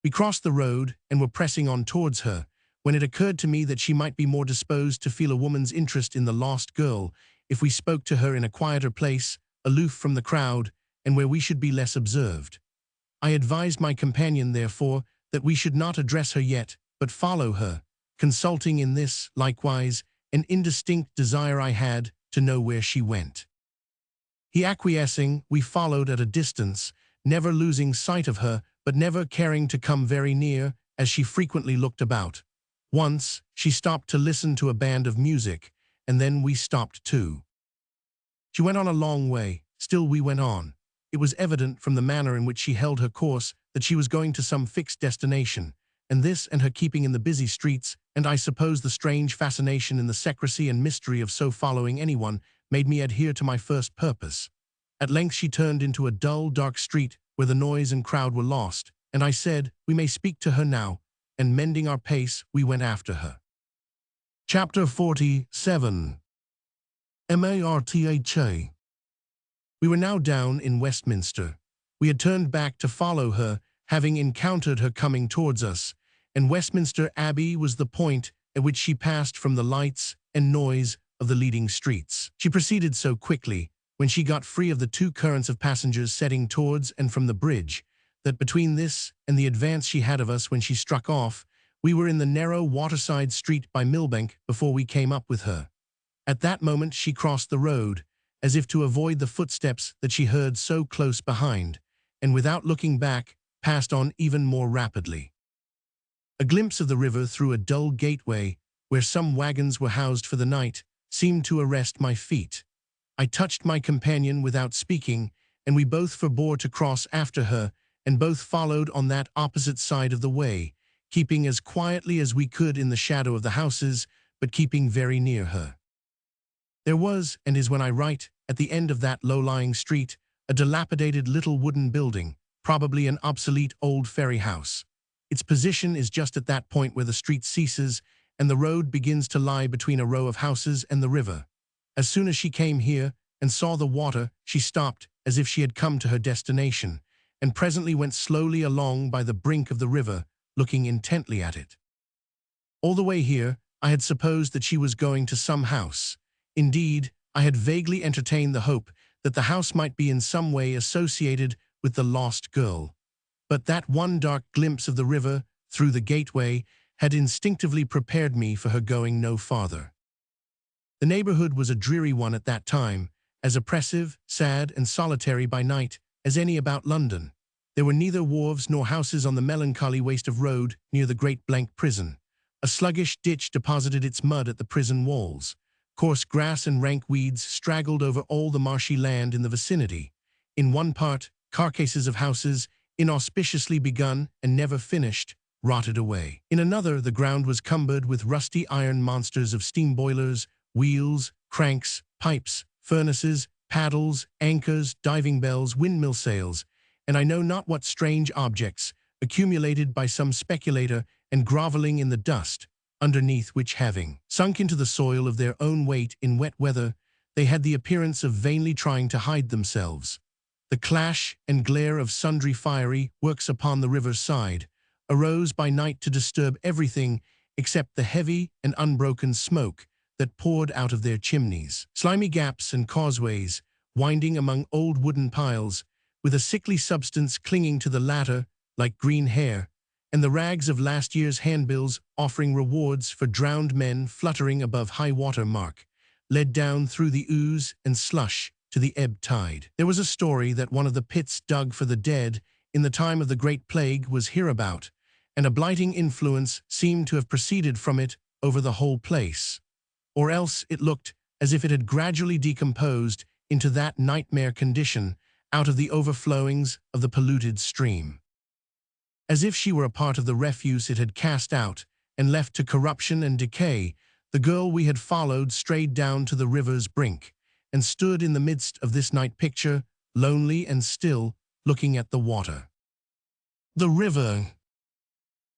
We crossed the road and were pressing on towards her, when it occurred to me that she might be more disposed to feel a woman's interest in the lost girl if we spoke to her in a quieter place, aloof from the crowd, and where we should be less observed. I advised my companion, therefore, that we should not address her yet, but follow her, consulting in this, likewise, an indistinct desire I had to know where she went. He acquiescing, we followed at a distance, never losing sight of her, but never caring to come very near, as she frequently looked about. Once, she stopped to listen to a band of music, and then we stopped too. She went on a long way, still we went on. It was evident from the manner in which she held her course that she was going to some fixed destination, and this and her keeping in the busy streets, and I suppose the strange fascination in the secrecy and mystery of so following anyone, made me adhere to my first purpose. At length she turned into a dull, dark street where the noise and crowd were lost, and I said, "We may speak to her now," and mending our pace, we went after her. Chapter 47. Martha. We were now down in Westminster. We had turned back to follow her, having encountered her coming towards us, and Westminster Abbey was the point at which she passed from the lights and noise of the leading streets. She proceeded so quickly, when she got free of the two currents of passengers setting towards and from the bridge, that between this and the advance she had of us when she struck off, we were in the narrow waterside street by Millbank before we came up with her. At that moment she crossed the road, as if to avoid the footsteps that she heard so close behind, and without looking back, passed on even more rapidly. A glimpse of the river through a dull gateway, where some wagons were housed for the night, seemed to arrest my feet. I touched my companion without speaking, and we both forbore to cross after her, and both followed on that opposite side of the way, keeping as quietly as we could in the shadow of the houses, but keeping very near her. There was, and is when I write, at the end of that low-lying street, a dilapidated little wooden building, probably an obsolete old ferry house. Its position is just at that point where the street ceases, and the road begins to lie between a row of houses and the river. As soon as she came here and saw the water, she stopped, as if she had come to her destination, and presently went slowly along by the brink of the river, looking intently at it. All the way here, I had supposed that she was going to some house. Indeed, I had vaguely entertained the hope that the house might be in some way associated with the lost girl. But that one dark glimpse of the river through the gateway had instinctively prepared me for her going no farther. The neighborhood was a dreary one at that time, as oppressive, sad, and solitary by night as any about London. There were neither wharves nor houses on the melancholy waste of road near the great blank prison. A sluggish ditch deposited its mud at the prison walls. Coarse grass and rank weeds straggled over all the marshy land in the vicinity. In one part, carcasses of houses, inauspiciously begun and never finished, rotted away. In another, the ground was cumbered with rusty iron monsters of steam boilers, wheels, cranks, pipes, furnaces, paddles, anchors, diving bells, windmill sails, and I know not what strange objects, accumulated by some speculator and groveling in the dust, underneath which, having sunk into the soil of their own weight in wet weather, they had the appearance of vainly trying to hide themselves. The clash and glare of sundry fiery works upon the river's side arose by night to disturb everything except the heavy and unbroken smoke that poured out of their chimneys. Slimy gaps and causeways, winding among old wooden piles, with a sickly substance clinging to the latter like green hair, and the rags of last year's handbills offering rewards for drowned men fluttering above high-water mark, led down through the ooze and slush to the ebb tide. There was a story that one of the pits dug for the dead in the time of the Great Plague was hereabout, and a blighting influence seemed to have proceeded from it over the whole place. Or else it looked as if it had gradually decomposed into that nightmare condition out of the overflowings of the polluted stream. As if she were a part of the refuse it had cast out and left to corruption and decay, the girl we had followed strayed down to the river's brink and stood in the midst of this night picture, lonely and still, looking at the water. The river.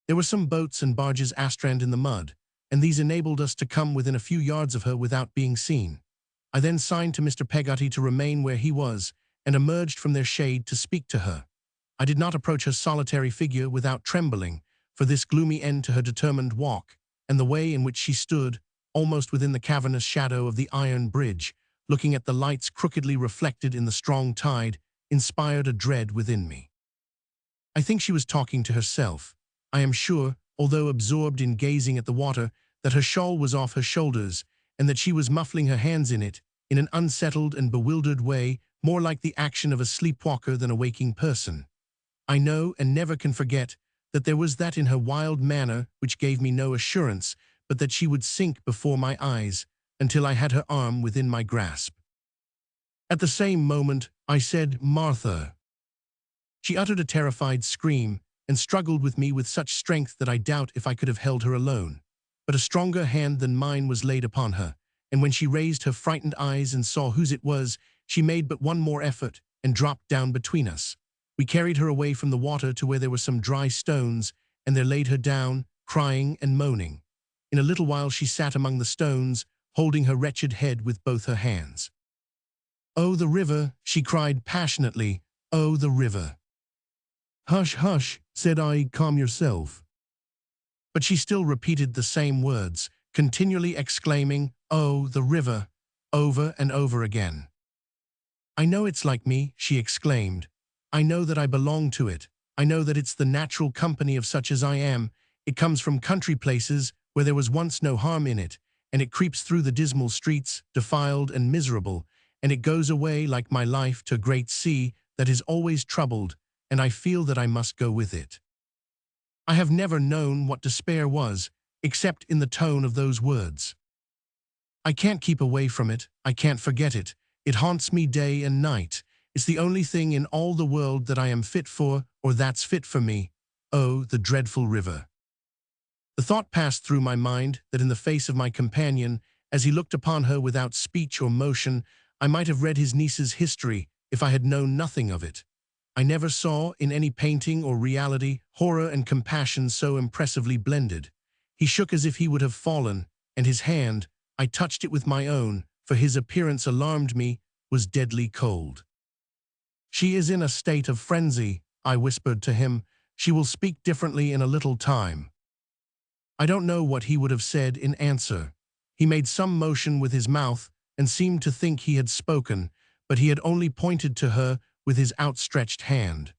There were some boats and barges astrand in the mud, and these enabled us to come within a few yards of her without being seen. I then signed to Mr. Peggotty to remain where he was, and emerged from their shade to speak to her. I did not approach her solitary figure without trembling, for this gloomy end to her determined walk, and the way in which she stood, almost within the cavernous shadow of the iron bridge, looking at the lights crookedly reflected in the strong tide, inspired a dread within me. I think she was talking to herself. I am sure, although absorbed in gazing at the water, that her shawl was off her shoulders, and that she was muffling her hands in it, in an unsettled and bewildered way, more like the action of a sleepwalker than a waking person. I know, and never can forget, that there was that in her wild manner which gave me no assurance, but that she would sink before my eyes, until I had her arm within my grasp. At the same moment, I said, "Martha." She uttered a terrified scream, and struggled with me with such strength that I doubt if I could have held her alone. But a stronger hand than mine was laid upon her, and when she raised her frightened eyes and saw whose it was, she made but one more effort, and dropped down between us. We carried her away from the water to where there were some dry stones, and there laid her down, crying and moaning. In a little while she sat among the stones, holding her wretched head with both her hands. "Oh, the river," she cried passionately, "oh, the river." "Hush, hush," said I, "calm yourself." But she still repeated the same words, continually exclaiming, "Oh, the river," over and over again. "I know it's like me," she exclaimed. "I know that I belong to it. I know that it's the natural company of such as I am. It comes from country places where there was once no harm in it, and it creeps through the dismal streets, defiled and miserable, and it goes away, like my life, to a great sea that is always troubled, and I feel that I must go with it. I have never known what despair was, except in the tone of those words. I can't keep away from it. I can't forget it. It haunts me day and night. It's the only thing in all the world that I am fit for, or that's fit for me. Oh, the dreadful river." The thought passed through my mind that in the face of my companion, as he looked upon her without speech or motion, I might have read his niece's history if I had known nothing of it. I never saw, in any painting or reality, horror and compassion so impressively blended. He shook as if he would have fallen, and his hand, I touched it with my own, for his appearance alarmed me, was deadly cold. "She is in a state of frenzy," I whispered to him. "She will speak differently in a little time." I don't know what he would have said in answer. He made some motion with his mouth and seemed to think he had spoken, but he had only pointed to her with his outstretched hand.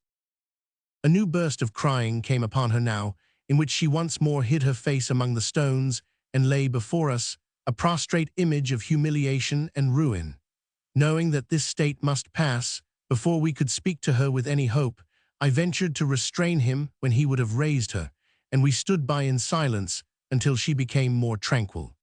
A new burst of crying came upon her now, in which she once more hid her face among the stones and lay before us, a prostrate image of humiliation and ruin. Knowing that this state must pass, before we could speak to her with any hope, I ventured to restrain him when he would have raised her, and we stood by in silence until she became more tranquil.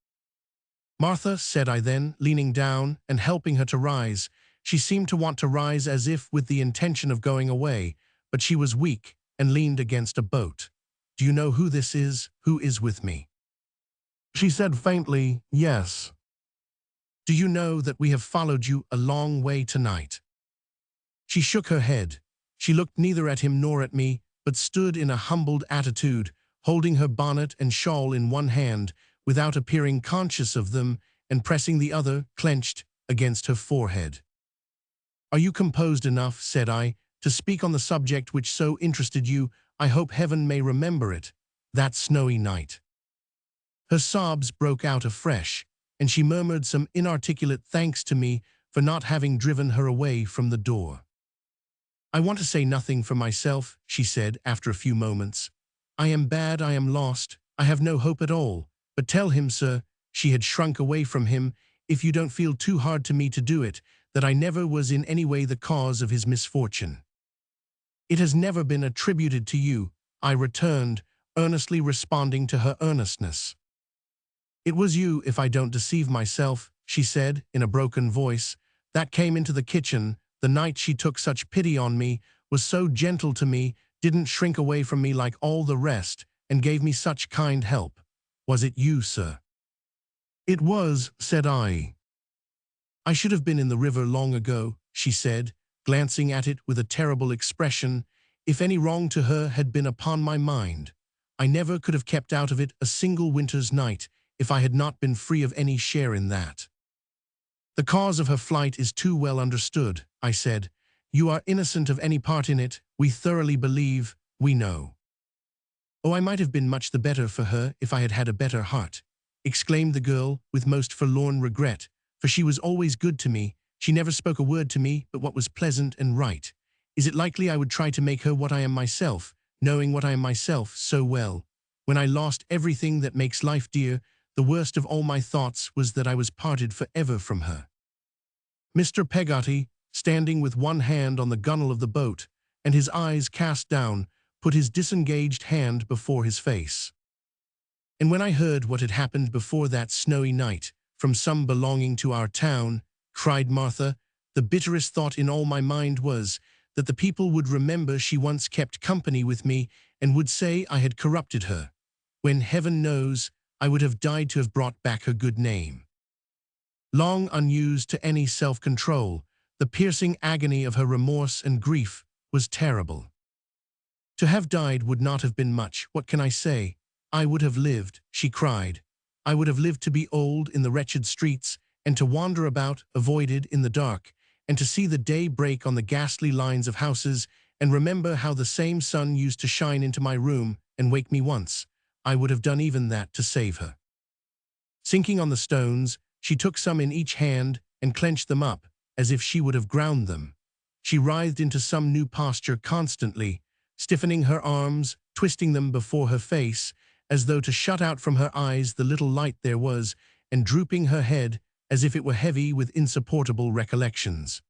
"Martha," said I then, leaning down and helping her to rise. She seemed to want to rise as if with the intention of going away, but she was weak and leaned against a boat. "Do you know who this is, who is with me?" She said faintly, "Yes." "Do you know that we have followed you a long way tonight?" She shook her head. She looked neither at him nor at me, but stood in a humbled attitude, holding her bonnet and shawl in one hand, without appearing conscious of them, and pressing the other, clenched, against her forehead. "Are you composed enough," said I, "to speak on the subject which so interested you? I hope heaven may remember it, that snowy night." Her sobs broke out afresh, and she murmured some inarticulate thanks to me for not having driven her away from the door. "I want to say nothing for myself," she said after a few moments. "I am bad, I am lost, I have no hope at all. But tell him, sir," she had shrunk away from him, "if you don't feel too hard to me to do it, that I never was in any way the cause of his misfortune." "It has never been attributed to you," I returned, earnestly responding to her earnestness. "It was you, if I don't deceive myself," she said in a broken voice, that came into the kitchen the night she took such pity on me, was so gentle to me, didn't shrink away from me like all the rest, and gave me such kind help. Was it you, sir?" "It was," said I. "I should have been in the river long ago," she said, glancing at it with a terrible expression. "If any wrong to her had been upon my mind, I never could have kept out of it a single winter's night if I had not been free of any share in that." "The cause of her flight is too well understood," I said. "You are innocent of any part in it, we thoroughly believe, we know." "Oh, I might have been much the better for her if I had had a better heart," exclaimed the girl with most forlorn regret, "for she was always good to me. She never spoke a word to me but what was pleasant and right. Is it likely I would try to make her what I am myself, knowing what I am myself so well? When I lost everything that makes life dear, the worst of all my thoughts was that I was parted forever from her." Mr. Peggotty, standing with one hand on the gunwale of the boat, and his eyes cast down, put his disengaged hand before his face. "And when I heard what had happened before that snowy night, from some belonging to our town," cried Martha, "the bitterest thought in all my mind was, that the people would remember she once kept company with me, and would say I had corrupted her, when, heaven knows, I would have died to have brought back her good name." Long unused to any self-control, the piercing agony of her remorse and grief was terrible. "To have died would not have been much, what can I say? I would have lived," she cried. "I would have lived to be old in the wretched streets, and to wander about, avoided, in the dark, and to see the day break on the ghastly lines of houses, and remember how the same sun used to shine into my room and wake me once. I would have done even that to save her." Sinking on the stones, she took some in each hand and clenched them up, as if she would have ground them. She writhed into some new posture constantly, stiffening her arms, twisting them before her face, as though to shut out from her eyes the little light there was, and drooping her head, as if it were heavy with insupportable recollections.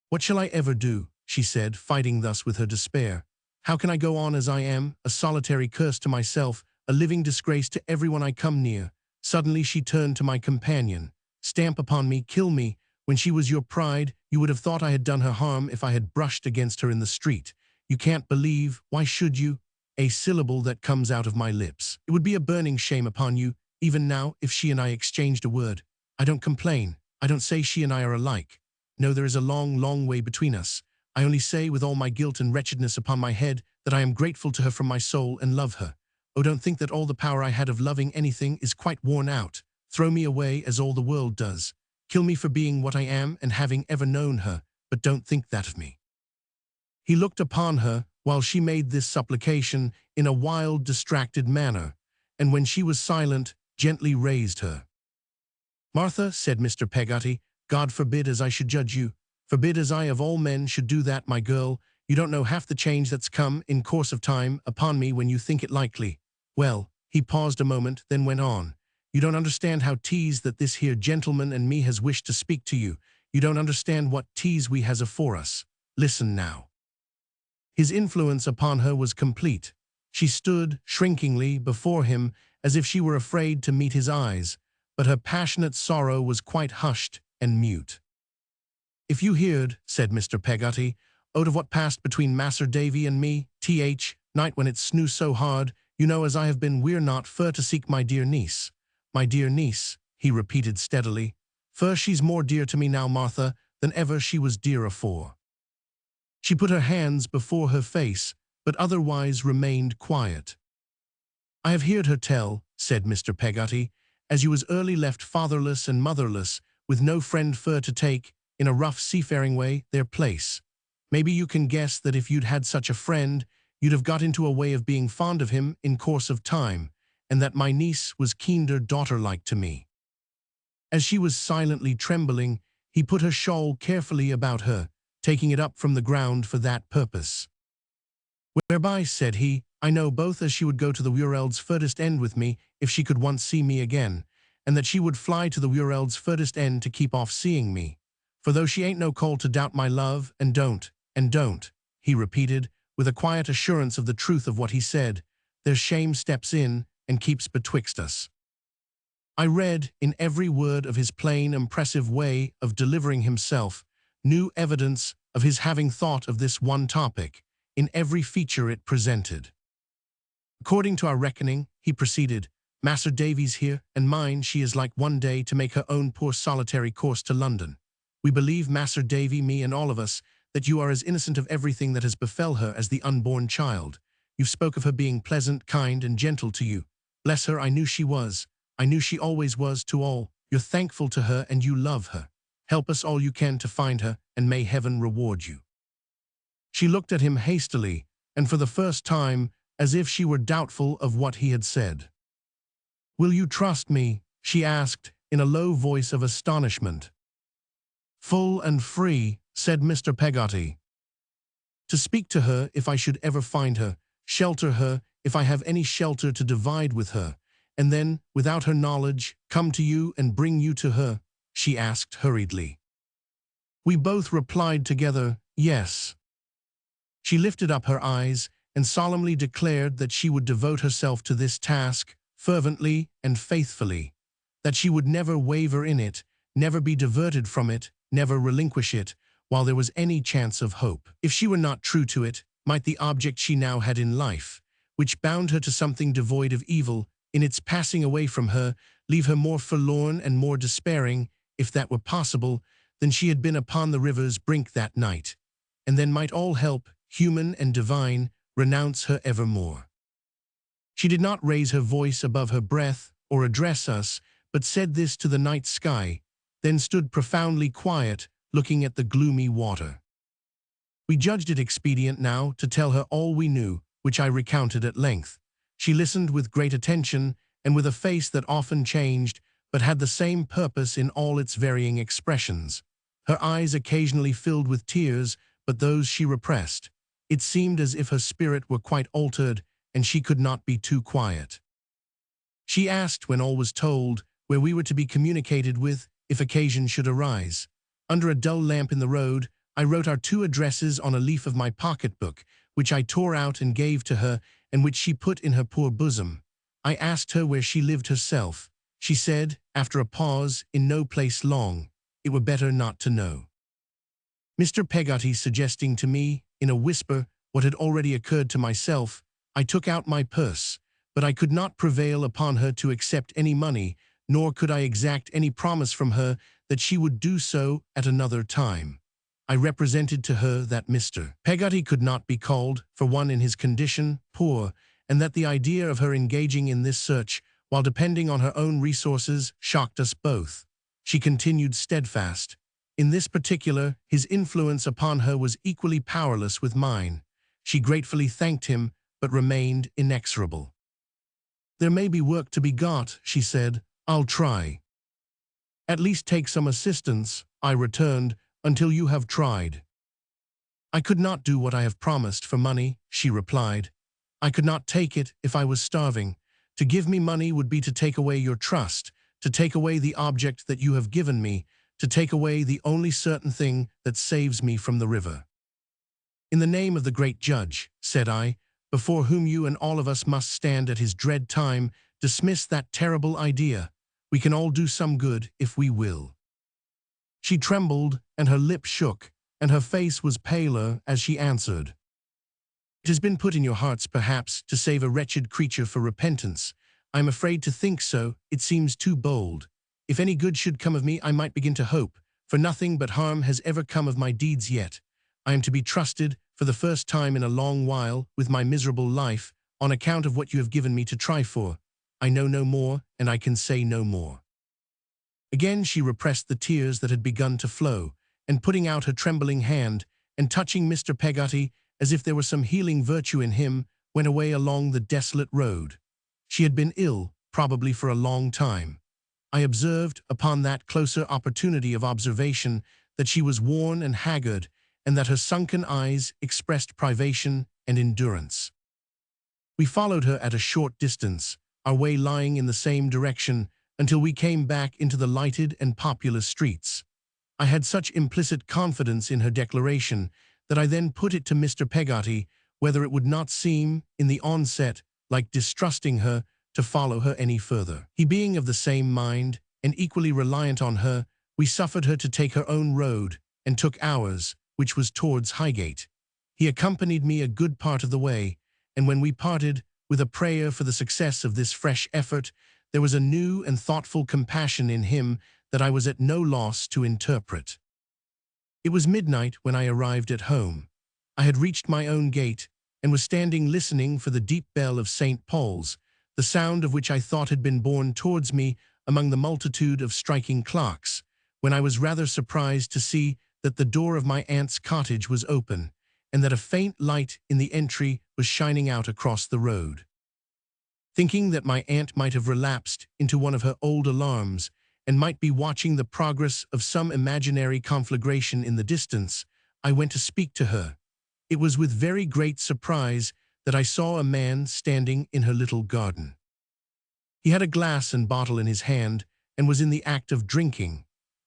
"What shall I ever do?" she said, fighting thus with her despair. "How can I go on as I am, a solitary curse to myself, a living disgrace to everyone I come near?" Suddenly she turned to my companion. "Stamp upon me, kill me. When she was your pride, you would have thought I had done her harm if I had brushed against her in the street. You can't believe, why should you, a syllable that comes out of my lips. It would be a burning shame upon you, even now, if she and I exchanged a word. I don't complain. I don't say she and I are alike. No, there is a long, long way between us. I only say, with all my guilt and wretchedness upon my head, that I am grateful to her from my soul and love her. Oh, don't think that all the power I had of loving anything is quite worn out. Throw me away as all the world does. Kill me for being what I am and having ever known her, but don't think that of me." He looked upon her, while she made this supplication, in a wild, distracted manner, and when she was silent, gently raised her. "Martha," said Mr. Peggotty, "God forbid as I should judge you. Forbid as I of all men should do that, my girl. You don't know half the change that's come, in course of time, upon me when you think it likely. Well," he paused a moment, then went on, "you don't understand how 'tis that this here gentleman and me has wished to speak to you. You don't understand what 'tis we has afore us. Listen now." His influence upon her was complete. She stood, shrinkingly, before him, as if she were afraid to meet his eyes, but her passionate sorrow was quite hushed and mute. "If you heard," said Mr. Peggotty, "out of what passed between Mas'r Davy and me, night when it snew so hard, you know as I have been we're not fur to seek my dear niece. My dear niece," he repeated steadily, "fur she's more dear to me now, Martha, than ever she was dear afore." She put her hands before her face, but otherwise remained quiet. "I have heard her tell," said Mr. Peggotty, "as you was early left fatherless and motherless, with no friend fur to take, in a rough seafaring way, their place. Maybe you can guess that if you'd had such a friend, you'd have got into a way of being fond of him in course of time, and that my niece was kinder daughter-like to me." As she was silently trembling, he put her shawl carefully about her, taking it up from the ground for that purpose. "Whereby," said he, "I know both as she would go to the world's furthest end with me if she could once see me again, and that she would fly to the world's furthest end to keep off seeing me. For though she ain't no call to doubt my love, and don't, he repeated, with a quiet assurance of the truth of what he said, "there's shame steps in and keeps betwixt us. I read, in every word of his plain, impressive way of delivering himself, new evidence of his having thought of this one topic, in every feature it presented. According to our reckoning, he proceeded, Mas'r Davy's here, and mine she is like one day to make her own poor solitary course to London. We believe, Mas'r Davy, me and all of us, that you are as innocent of everything that has befell her as the unborn child. You spoke of her being pleasant, kind, and gentle to you. Bless her, I knew she was. I knew she always was to all. You're thankful to her and you love her. Help us all you can to find her, and may heaven reward you. She looked at him hastily, and for the first time, as if she were doubtful of what he had said. Will you trust me? She asked, in a low voice of astonishment. Full and free, said Mr. Peggotty. To speak to her if I should ever find her, shelter her if I have any shelter to divide with her, and then, without her knowledge, come to you and bring you to her, she asked hurriedly. We both replied together, yes. She lifted up her eyes and solemnly declared that she would devote herself to this task fervently and faithfully, that she would never waver in it, never be diverted from it, never relinquish it, while there was any chance of hope. If she were not true to it, might the object she now had in life, which bound her to something devoid of evil, in its passing away from her, leave her more forlorn and more despairing, if that were possible, than she had been upon the river's brink that night, and then might all help, human and divine, renounce her evermore. She did not raise her voice above her breath or address us, but said this to the night sky, then stood profoundly quiet, looking at the gloomy water. We judged it expedient now to tell her all we knew, which I recounted at length. She listened with great attention, and with a face that often changed, but had the same purpose in all its varying expressions. Her eyes occasionally filled with tears, but those she repressed. It seemed as if her spirit were quite altered, and she could not be too quiet. She asked, when all was told, where we were to be communicated with, if occasion should arise. Under a dull lamp in the road, I wrote our 2 addresses on a leaf of my pocket-book, which I tore out and gave to her, and which she put in her poor bosom. I asked her where she lived herself. She said, after a pause, in no place long, it were better not to know. Mr. Peggotty suggesting to me, in a whisper, what had already occurred to myself, I took out my purse, but I could not prevail upon her to accept any money, nor could I exact any promise from her that she would do so at another time. I represented to her that Mr. Peggotty could not be called, for one in his condition, poor, and that the idea of her engaging in this search, while depending on her own resources, shocked us both. She continued steadfast. In this particular, his influence upon her was equally powerless with mine. She gratefully thanked him, but remained inexorable. There may be work to be got, she said. I'll try. At least take some assistance, I returned, until you have tried. I could not do what I have promised for money, she replied. I could not take it if I was starving. To give me money would be to take away your trust, to take away the object that you have given me, to take away the only certain thing that saves me from the river. In the name of the great judge, said I, before whom you and all of us must stand at his dread time, dismiss that terrible idea. We can all do some good if we will. She trembled, and her lip shook, and her face was paler as she answered. It has been put in your hearts, perhaps, to save a wretched creature for repentance. I am afraid to think so. It seems too bold. If any good should come of me, I might begin to hope, for nothing but harm has ever come of my deeds yet. I am to be trusted, for the first time in a long while, with my miserable life, on account of what you have given me to try for. I know no more, and I can say no more. Again she repressed the tears that had begun to flow, and putting out her trembling hand, and touching Mr. Peggotty, as if there were some healing virtue in him, went away along the desolate road. She had been ill, probably for a long time. I observed, upon that closer opportunity of observation, that she was worn and haggard, and that her sunken eyes expressed privation and endurance. We followed her at a short distance, our way lying in the same direction, until we came back into the lighted and populous streets. I had such implicit confidence in her declaration that I then put it to Mr. Peggotty whether it would not seem, in the onset, like distrusting her, to follow her any further. He being of the same mind, and equally reliant on her, we suffered her to take her own road, and took ours, which was towards Highgate. He accompanied me a good part of the way, and when we parted, with a prayer for the success of this fresh effort, there was a new and thoughtful compassion in him that I was at no loss to interpret. It was midnight when I arrived at home. I had reached my own gate, and was standing listening for the deep bell of St. Paul's, the sound of which I thought had been borne towards me among the multitude of striking clocks, when I was rather surprised to see that the door of my aunt's cottage was open, and that a faint light in the entry was shining out across the road. Thinking that my aunt might have relapsed into one of her old alarms, and might be watching the progress of some imaginary conflagration in the distance, I went to speak to her. It was with very great surprise that I saw a man standing in her little garden. He had a glass and bottle in his hand, and was in the act of drinking.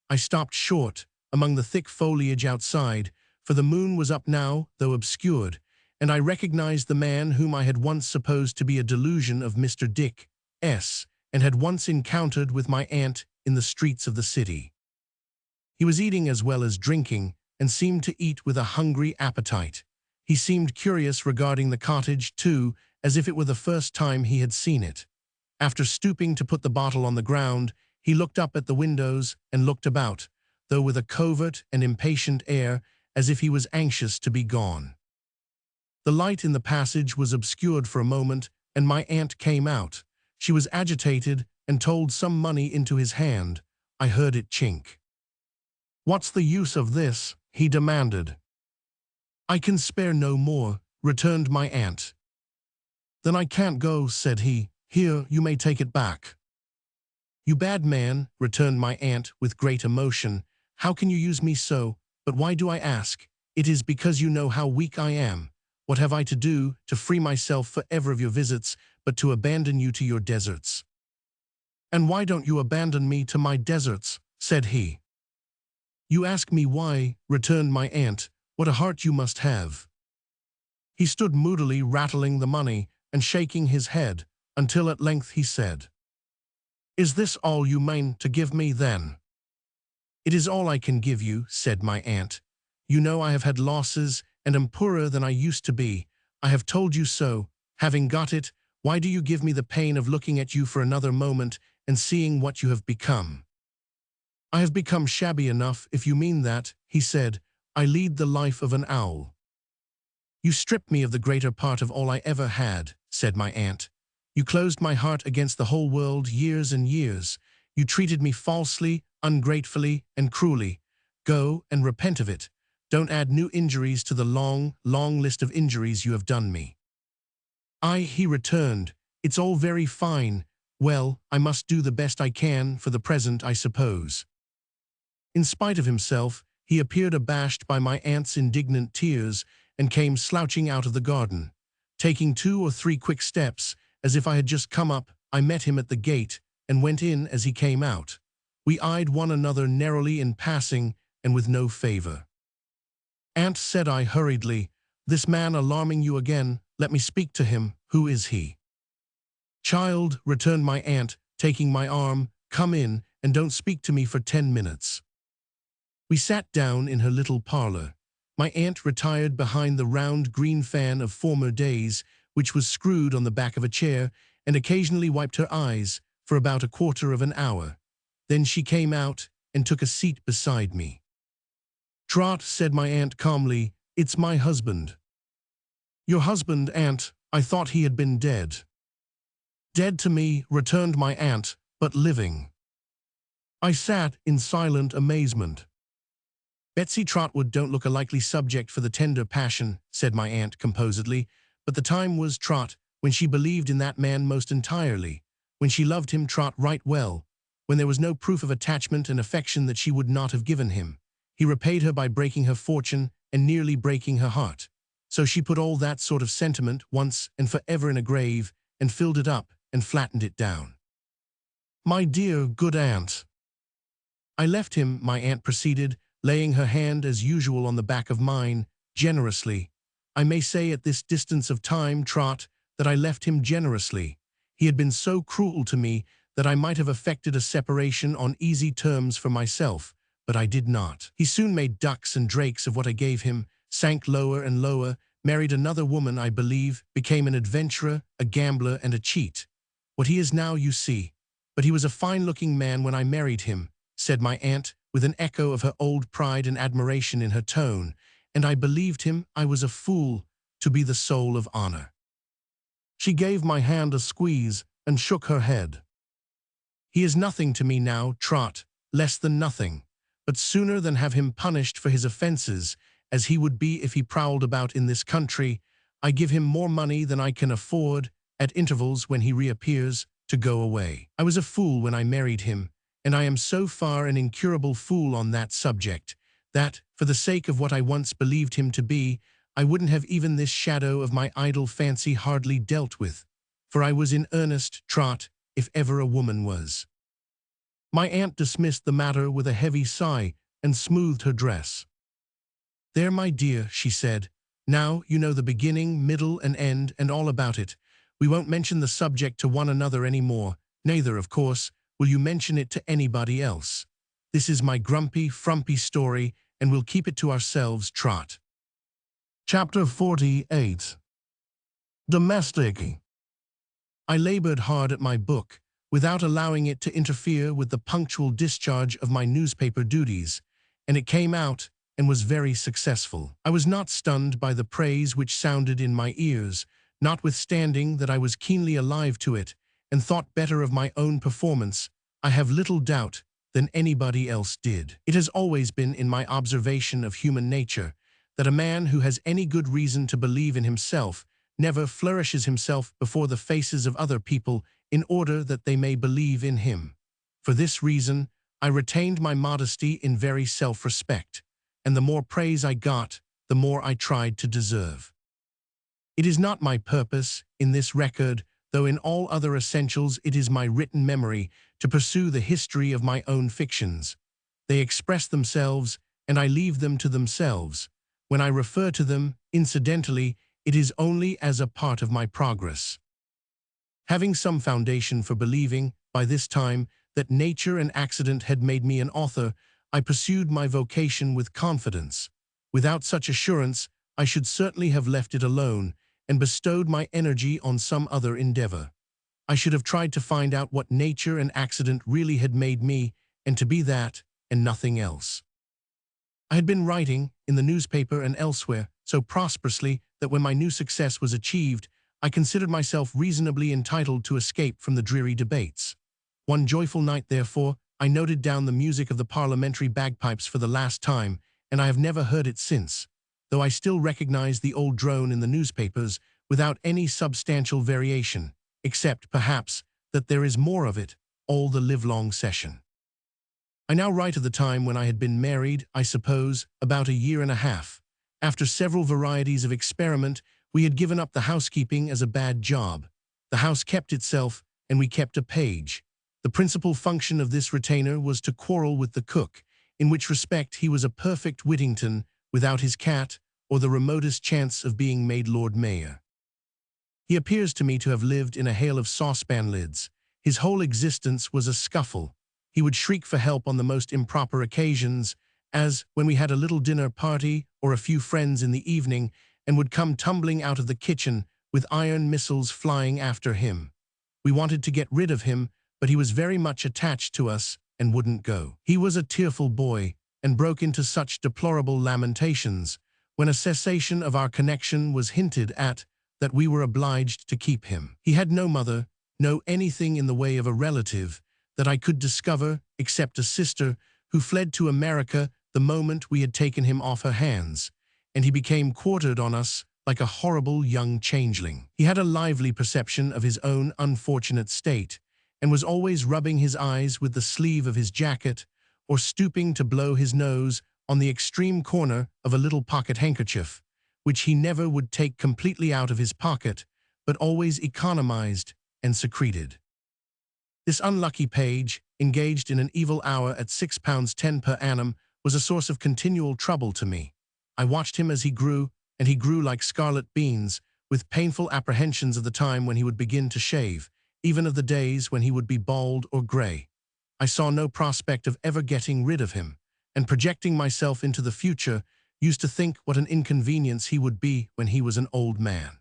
I stopped short, among the thick foliage outside, for the moon was up now, though obscured, and I recognized the man whom I had once supposed to be a delusion of Mr. Dick S., and had once encountered with my aunt in the streets of the city. He was eating as well as drinking, and seemed to eat with a hungry appetite. He seemed curious regarding the cottage, too, as if it were the first time he had seen it. After stooping to put the bottle on the ground, he looked up at the windows and looked about, though with a covert and impatient air, as if he was anxious to be gone. The light in the passage was obscured for a moment, and my aunt came out. She was agitated and told some money into his hand. I heard it chink. "What's the use of this?" he demanded. "I can spare no more," returned my aunt. "Then I can't go," said he. "Here, you may take it back." "You bad man," returned my aunt with great emotion. "How can you use me so? But why do I ask? It is because you know how weak I am. What have I to do to free myself forever of your visits, but to abandon you to your deserts?" "And why don't you abandon me to my deserts?" said he. "You ask me why," returned my aunt. "What a heart you must have." He stood moodily rattling the money and shaking his head, until at length he said, "Is this all you mean to give me, then?" "It is all I can give you," said my aunt. "You know I have had losses, and am poorer than I used to be. I have told you so. Having got it, why do you give me the pain of looking at you for another moment and seeing what you have become?" "I have become shabby enough, if you mean that," he said. "I lead the life of an owl." "You stripped me of the greater part of all I ever had," said my aunt. "You closed my heart against the whole world years and years. You treated me falsely, ungratefully, and cruelly. Go and repent of it. Don't add new injuries to the long, long list of injuries you have done me." He returned. "It's all very fine. Well, I must do the best I can for the present, I suppose." In spite of himself, he appeared abashed by my aunt's indignant tears, and came slouching out of the garden. Taking 2 or 3 quick steps, as if I had just come up, I met him at the gate, and went in as he came out. We eyed one another narrowly in passing, and with no favor. "Aunt," said I hurriedly, "this man alarming you again, let me speak to him. Who is he?" "Child," returned my aunt, taking my arm, "come in, and don't speak to me for 10 minutes." We sat down in her little parlor. My aunt retired behind the round green fan of former days, which was screwed on the back of a chair, and occasionally wiped her eyes for about a quarter of an hour. Then she came out and took a seat beside me. "Trot," said my aunt calmly, "it's my husband." "Your husband, aunt? I thought he had been dead." "Dead to me," returned my aunt, "but living." I sat in silent amazement. "Betsey Trotwood don't look a likely subject for the tender passion," said my aunt composedly, "but the time was, Trot, when she believed in that man most entirely, when she loved him, Trot, right well, when there was no proof of attachment and affection that she would not have given him. He repaid her by breaking her fortune and nearly breaking her heart. So she put all that sort of sentiment once and forever in a grave, and filled it up and flattened it down." "My dear, good aunt." "I left him," my aunt proceeded, laying her hand as usual on the back of mine, "generously. I may say at this distance of time, Trot, that I left him generously. He had been so cruel to me that I might have effected a separation on easy terms for myself, but I did not. He soon made ducks and drakes of what I gave him, sank lower and lower, married another woman, I believe, became an adventurer, a gambler, and a cheat. What he is now, you see. But he was a fine-looking man when I married him, said my aunt, with an echo of her old pride and admiration in her tone, and I believed him. I was a fool to be the soul of honor. She gave my hand a squeeze and shook her head. He is nothing to me now, Trot, less than nothing, but sooner than have him punished for his offenses, as he would be if he prowled about in this country, I give him more money than I can afford, at intervals when he reappears, to go away. I was a fool when I married him, and I am so far an incurable fool on that subject, that, for the sake of what I once believed him to be, I wouldn't have even this shadow of my idle fancy hardly dealt with, for I was in earnest, Trot, if ever a woman was. My aunt dismissed the matter with a heavy sigh and smoothed her dress. There, my dear, she said, now you know the beginning, middle, and end, and all about it. We won't mention the subject to one another any more, neither, of course, will you mention it to anybody else. This is my grumpy, frumpy story, and we'll keep it to ourselves, Trot. Chapter 48. Domestic. I labored hard at my book, without allowing it to interfere with the punctual discharge of my newspaper duties, and it came out and was very successful. I was not stunned by the praise which sounded in my ears, notwithstanding that I was keenly alive to it, and thought better of my own performance, I have little doubt, than anybody else did. It has always been in my observation of human nature that a man who has any good reason to believe in himself never flourishes himself before the faces of other people in order that they may believe in him. For this reason, I retained my modesty in very self-respect, and the more praise I got, the more I tried to deserve. It is not my purpose, in this record, though in all other essentials it is my written memory, to pursue the history of my own fictions. They express themselves, and I leave them to themselves. When I refer to them, incidentally, it is only as a part of my progress. Having some foundation for believing, by this time, that nature and accident had made me an author, I pursued my vocation with confidence. Without such assurance, I should certainly have left it alone, and bestowed my energy on some other endeavor. I should have tried to find out what nature and accident really had made me, and to be that, and nothing else. I had been writing, in the newspaper and elsewhere, so prosperously that when my new success was achieved, I considered myself reasonably entitled to escape from the dreary debates. One joyful night, therefore, I noted down the music of the parliamentary bagpipes for the last time, and I have never heard it since, though I still recognize the old drone in the newspapers without any substantial variation, except, perhaps, that there is more of it all the livelong session. I now write of the time when I had been married, I suppose, about a year and a half. After several varieties of experiment, we had given up the housekeeping as a bad job. The house kept itself, and we kept a page. The principal function of this retainer was to quarrel with the cook, in which respect he was a perfect Whittington without his cat or the remotest chance of being made Lord Mayor. He appears to me to have lived in a hail of saucepan lids. His whole existence was a scuffle. He would shriek for help on the most improper occasions, as when we had a little dinner party or a few friends in the evening, and would come tumbling out of the kitchen with iron missiles flying after him. We wanted to get rid of him, but he was very much attached to us and wouldn't go. He was a tearful boy, and broke into such deplorable lamentations when a cessation of our connection was hinted at that we were obliged to keep him. He had no mother, no anything in the way of a relative that I could discover except a sister who fled to America the moment we had taken him off her hands, and he became quartered on us like a horrible young changeling. He had a lively perception of his own unfortunate state, and was always rubbing his eyes with the sleeve of his jacket, or stooping to blow his nose on the extreme corner of a little pocket handkerchief, which he never would take completely out of his pocket, but always economized and secreted. This unlucky page, engaged in an evil hour at £6.10 per annum, was a source of continual trouble to me. I watched him as he grew, and he grew like scarlet beans, with painful apprehensions of the time when he would begin to shave, even of the days when he would be bald or grey. I saw no prospect of ever getting rid of him, and projecting myself into the future, used to think what an inconvenience he would be when he was an old man.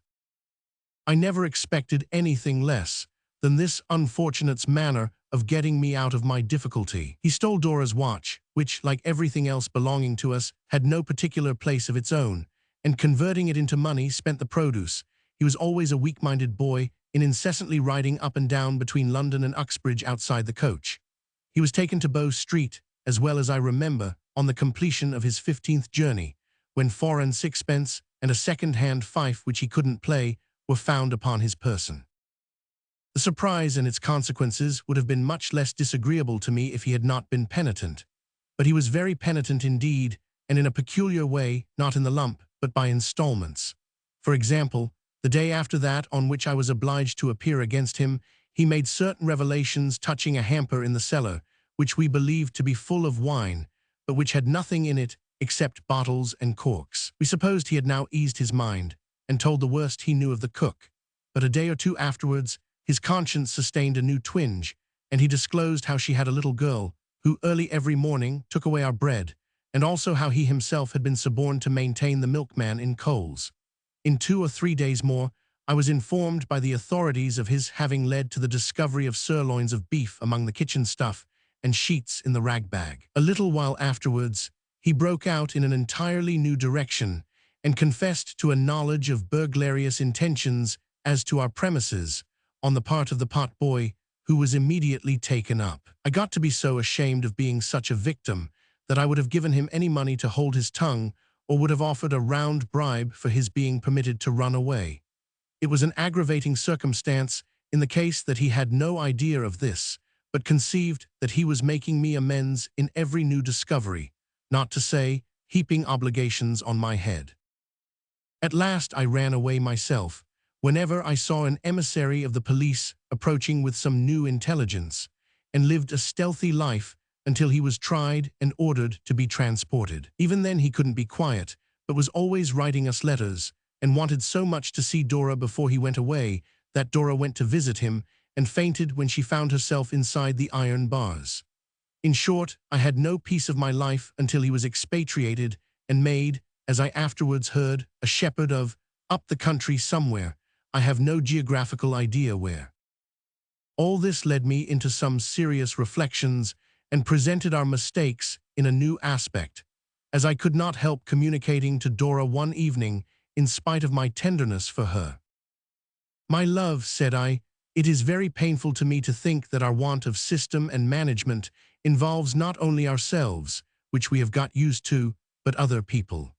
I never expected anything less than this unfortunate's manner of getting me out of my difficulty. He stole Dora's watch, which, like everything else belonging to us, had no particular place of its own, and converting it into money spent the produce. He was always a weak-minded boy, incessantly riding up and down between London and Uxbridge outside the coach. He was taken to Bow Street, as well as I remember, on the completion of his 15th journey, when 4 and 6pence and a second-hand fife which he couldn't play were found upon his person. The surprise and its consequences would have been much less disagreeable to me if he had not been penitent. But he was very penitent indeed, and in a peculiar way, not in the lump, but by installments. For example, the day after that on which I was obliged to appear against him, he made certain revelations touching a hamper in the cellar, which we believed to be full of wine, but which had nothing in it except bottles and corks. We supposed he had now eased his mind, and told the worst he knew of the cook. But a day or two afterwards, his conscience sustained a new twinge, and he disclosed how she had a little girl, who early every morning took away our bread, and also how he himself had been suborned to maintain the milkman in coals. In 2 or 3 days more, I was informed by the authorities of his having led to the discovery of sirloins of beef among the kitchen stuff and sheets in the rag bag. A little while afterwards, he broke out in an entirely new direction and confessed to a knowledge of burglarious intentions as to our premises on the part of the pot boy, who was immediately taken up. I got to be so ashamed of being such a victim that I would have given him any money to hold his tongue, or would have offered a round bribe for his being permitted to run away. It was an aggravating circumstance in the case that he had no idea of this, but conceived that he was making me amends in every new discovery, not to say heaping obligations on my head. At last I ran away myself, whenever I saw an emissary of the police approaching with some new intelligence, and lived a stealthy life until he was tried and ordered to be transported. Even then he couldn't be quiet, but was always writing us letters, and wanted so much to see Dora before he went away that Dora went to visit him and fainted when she found herself inside the iron bars. In short, I had no peace of my life until he was expatriated and made, as I afterwards heard, a shepherd of up the country somewhere, I have no geographical idea where. All this led me into some serious reflections and presented our mistakes in a new aspect, as I could not help communicating to Dora one evening in spite of my tenderness for her. "My love," said I, "it is very painful to me to think that our want of system and management involves not only ourselves, which we have got used to, but other people.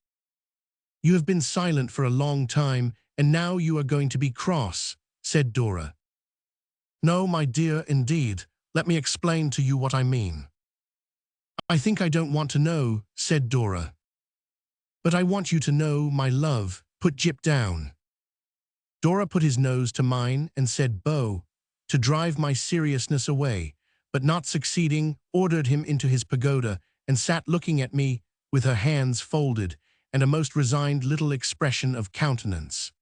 You have been silent for a long time, and now you are going to be cross," said Dora. "No, my dear, indeed. Let me explain to you what I mean." "I think I don't want to know," said Dora. "But I want you to know, my love. Put Jip down." Dora put his nose to mine and said "Bo," to drive my seriousness away, but not succeeding, ordered him into his pagoda and sat looking at me with her hands folded and a most resigned little expression of countenance.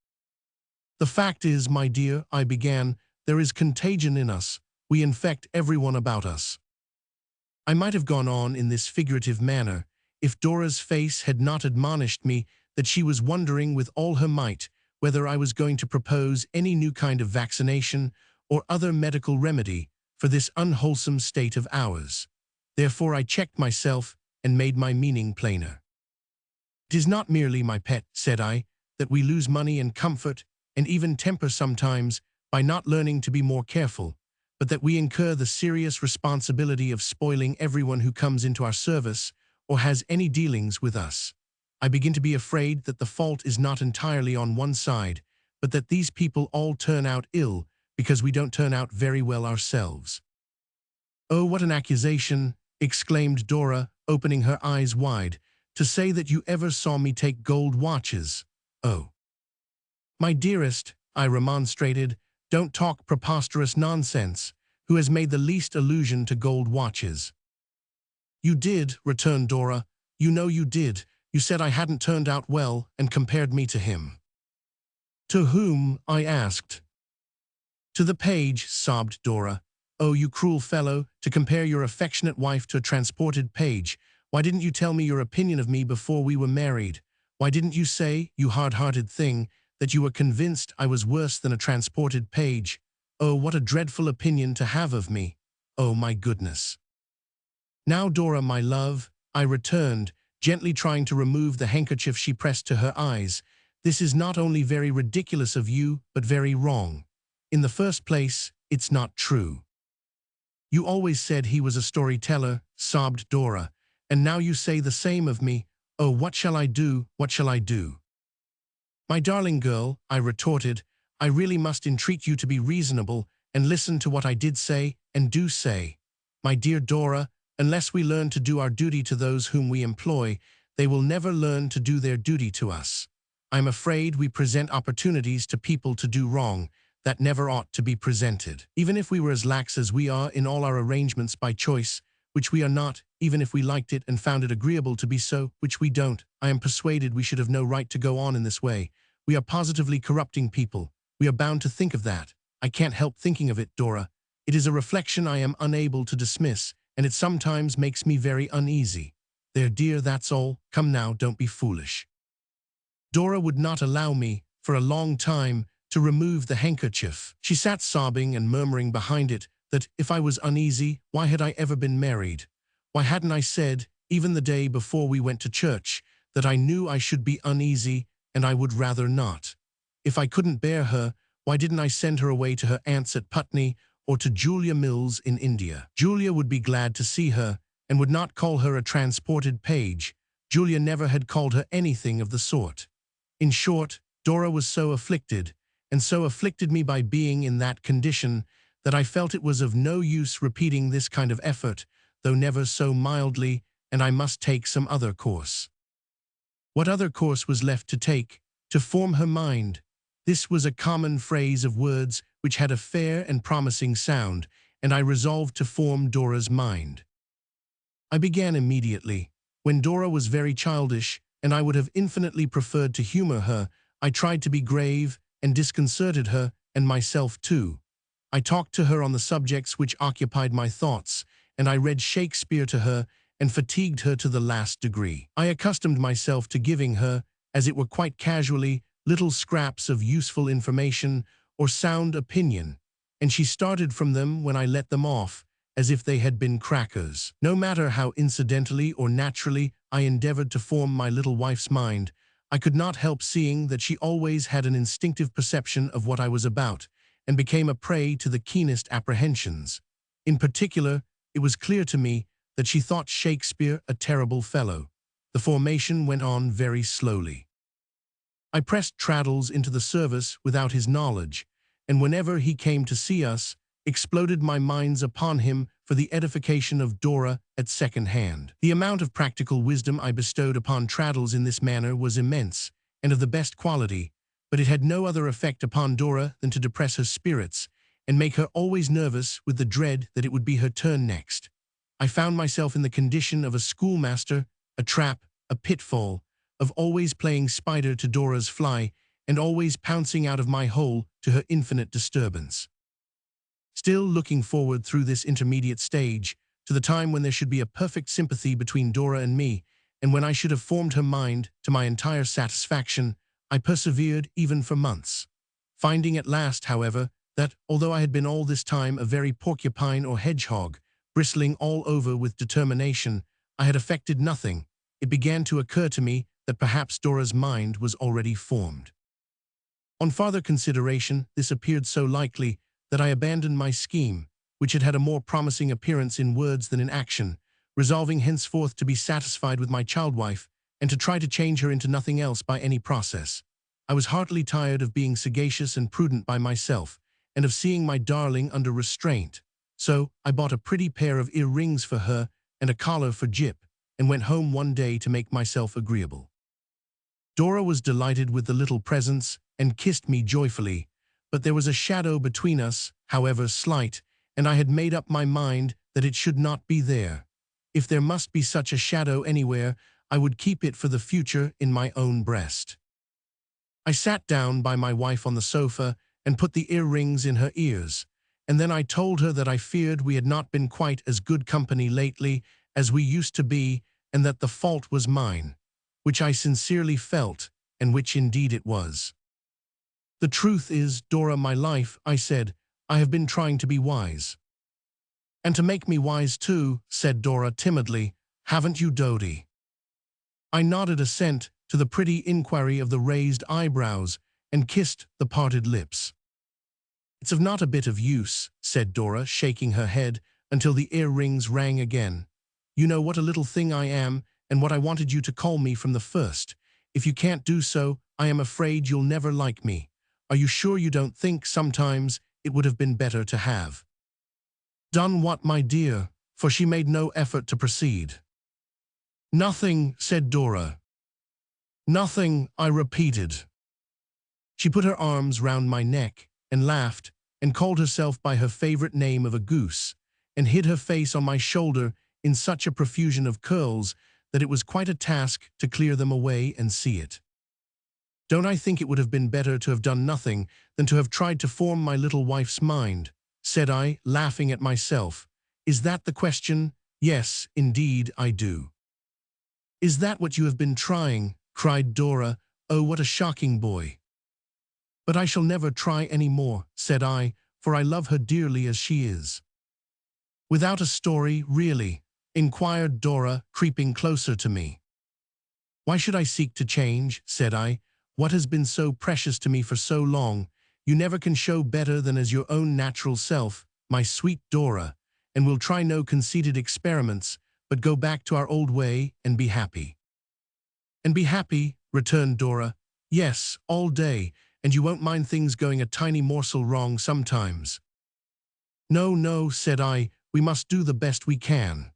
"The fact is, my dear," I began, "there is contagion in us. We infect everyone about us." I might have gone on in this figurative manner if Dora's face had not admonished me that she was wondering with all her might whether I was going to propose any new kind of vaccination or other medical remedy for this unwholesome state of ours. Therefore I checked myself and made my meaning plainer. "It is not merely, my pet," said I, "that we lose money and comfort and even temper sometimes by not learning to be more careful, but that we incur the serious responsibility of spoiling everyone who comes into our service or has any dealings with us. I begin to be afraid that the fault is not entirely on one side, but that these people all turn out ill because we don't turn out very well ourselves." "Oh, what an accusation!" exclaimed Dora, opening her eyes wide, "to say that you ever saw me take gold watches. Oh." "My dearest," I remonstrated, "don't talk preposterous nonsense. Who has made the least allusion to gold watches?" "You did," returned Dora. "You know you did. You said I hadn't turned out well and compared me to him." "To whom?" I asked. To the page, sobbed Dora. Oh, you cruel fellow, to compare your affectionate wife to a transported page. Why didn't you tell me your opinion of me before we were married? Why didn't you say, you hard-hearted thing, that you were convinced I was worse than a transported page? Oh, what a dreadful opinion to have of me. Oh, my goodness. Now, Dora, my love, I returned, gently trying to remove the handkerchief she pressed to her eyes. This is not only very ridiculous of you, but very wrong. In the first place, it's not true. You always said he was a storyteller, sobbed Dora, and now you say the same of me. Oh, what shall I do, what shall I do? My darling girl, I retorted, I really must entreat you to be reasonable and listen to what I did say and do say. My dear Dora, unless we learn to do our duty to those whom we employ, they will never learn to do their duty to us. I'm afraid we present opportunities to people to do wrong that never ought to be presented. Even if we were as lax as we are in all our arrangements by choice, which we are not, even if we liked it and found it agreeable to be so, which we don't, I am persuaded we should have no right to go on in this way. We are positively corrupting people. We are bound to think of that. I can't help thinking of it, Dora. It is a reflection I am unable to dismiss, and it sometimes makes me very uneasy. There, dear, that's all. Come now, don't be foolish. Dora would not allow me, for a long time, to remove the handkerchief. She sat sobbing and murmuring behind it that, if I was uneasy, why had I ever been married? Why hadn't I said, even the day before we went to church, that I knew I should be uneasy and I would rather not? If I couldn't bear her, why didn't I send her away to her aunts at Putney or to Julia Mills in India? Julia would be glad to see her and would not call her a transported page. Julia never had called her anything of the sort. In short, Dora was so afflicted, and so afflicted me by being in that condition, that I felt it was of no use repeating this kind of effort, though never so mildly, and I must take some other course. What other course was left to take? To form her mind. This was a common phrase of words which had a fair and promising sound, and I resolved to form Dora's mind. I began immediately. When Dora was very childish, and I would have infinitely preferred to humor her, I tried to be grave, and disconcerted her, and myself too. I talked to her on the subjects which occupied my thoughts, and I read Shakespeare to her, and fatigued her to the last degree. I accustomed myself to giving her, as it were quite casually, little scraps of useful information or sound opinion, and she started from them when I let them off, as if they had been crackers. No matter how incidentally or naturally I endeavored to form my little wife's mind, I could not help seeing that she always had an instinctive perception of what I was about, and became a prey to the keenest apprehensions. In particular, it was clear to me that she thought Shakespeare a terrible fellow. The formation went on very slowly. I pressed Traddles into the service without his knowledge, and whenever he came to see us, exploded my minds upon him for the edification of Dora at second hand. The amount of practical wisdom I bestowed upon Traddles in this manner was immense, and of the best quality, but it had no other effect upon Dora than to depress her spirits, and make her always nervous with the dread that it would be her turn next. I found myself in the condition of a schoolmaster, a trap, a pitfall, of always playing spider to Dora's fly, and always pouncing out of my hole to her infinite disturbance. Still looking forward through this intermediate stage, to the time when there should be a perfect sympathy between Dora and me, and when I should have formed her mind to my entire satisfaction, I persevered even for months. Finding at last, however, that, although I had been all this time a very porcupine or hedgehog, bristling all over with determination, I had effected nothing, it began to occur to me that perhaps Dora's mind was already formed. On farther consideration, this appeared so likely that I abandoned my scheme, which had had a more promising appearance in words than in action, resolving henceforth to be satisfied with my child-wife, and to try to change her into nothing else by any process. I was heartily tired of being sagacious and prudent by myself, and of seeing my darling under restraint. So I bought a pretty pair of ear-rings for her and a collar for Jip, and went home one day to make myself agreeable. Dora was delighted with the little presents, and kissed me joyfully, but there was a shadow between us, however slight, and I had made up my mind that it should not be there. If there must be such a shadow anywhere, I would keep it for the future in my own breast. I sat down by my wife on the sofa, and put the earrings in her ears. And then I told her that I feared we had not been quite as good company lately as we used to be, and that the fault was mine, which I sincerely felt, and which indeed it was. "The truth is, Dora, my life," I said, "I have been trying to be wise." "And to make me wise too," said Dora timidly, "haven't you, Dodie?" I nodded assent to the pretty inquiry of the raised eyebrows and kissed the parted lips. "It's of not a bit of use," said Dora, shaking her head until the earrings rang again. "You know what a little thing I am and what I wanted you to call me from the first. If you can't do so, I am afraid you'll never like me. Are you sure you don't think sometimes it would have been better to have done what, my dear?" For she made no effort to proceed. "Nothing," said Dora. "Nothing," I repeated. She put her arms round my neck and laughed and called herself by her favorite name of a goose and hid her face on my shoulder in such a profusion of curls that it was quite a task to clear them away and see it. "Don't I think it would have been better to have done nothing than to have tried to form my little wife's mind?" said I, laughing at myself. "Is that the question? Yes, indeed I do." "Is that what you have been trying?" cried Dora. "Oh, what a shocking boy." "But I shall never try any more," said I, "for I love her dearly as she is." "Without a story, really?" inquired Dora, creeping closer to me. "Why should I seek to change?" said I. "What has been so precious to me for so long, you never can show better than as your own natural self, my sweet Dora, and we'll try no conceited experiments, but go back to our old way and be happy." "And be happy," returned Dora. "Yes, all day, and you won't mind things going a tiny morsel wrong sometimes." "No, no," said I, "we must do the best we can."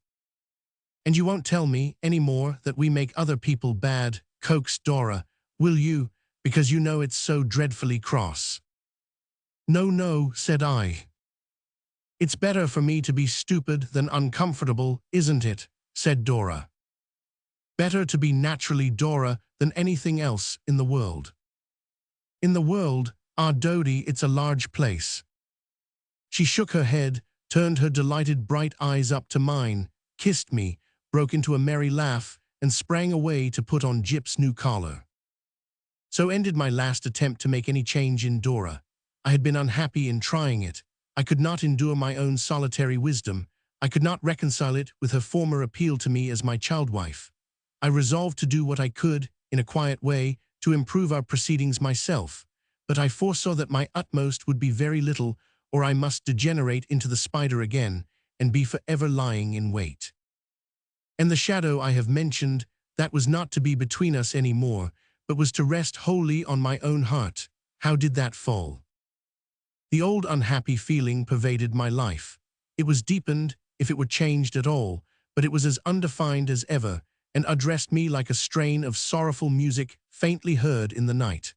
"And you won't tell me any more that we make other people bad," coaxed Dora, "will you, because you know it's so dreadfully cross?" "No, no," said I. "It's better for me to be stupid than uncomfortable, isn't it?" said Dora. "Better to be naturally Dora than anything else in the world." "In the world? Ah, Dodie, it's a large place." She shook her head, turned her delighted bright eyes up to mine, kissed me, broke into a merry laugh, and sprang away to put on Jip's new collar. So ended my last attempt to make any change in Dora. I had been unhappy in trying it. I could not endure my own solitary wisdom. I could not reconcile it with her former appeal to me as my child-wife. I resolved to do what I could, in a quiet way, to improve our proceedings myself, but I foresaw that my utmost would be very little, or I must degenerate into the spider again, and be forever lying in wait. And the shadow I have mentioned, that was not to be between us any more, but was to rest wholly on my own heart. How did that fall? The old unhappy feeling pervaded my life. It was deepened, if it were changed at all, but it was as undefined as ever, and addressed me like a strain of sorrowful music faintly heard in the night.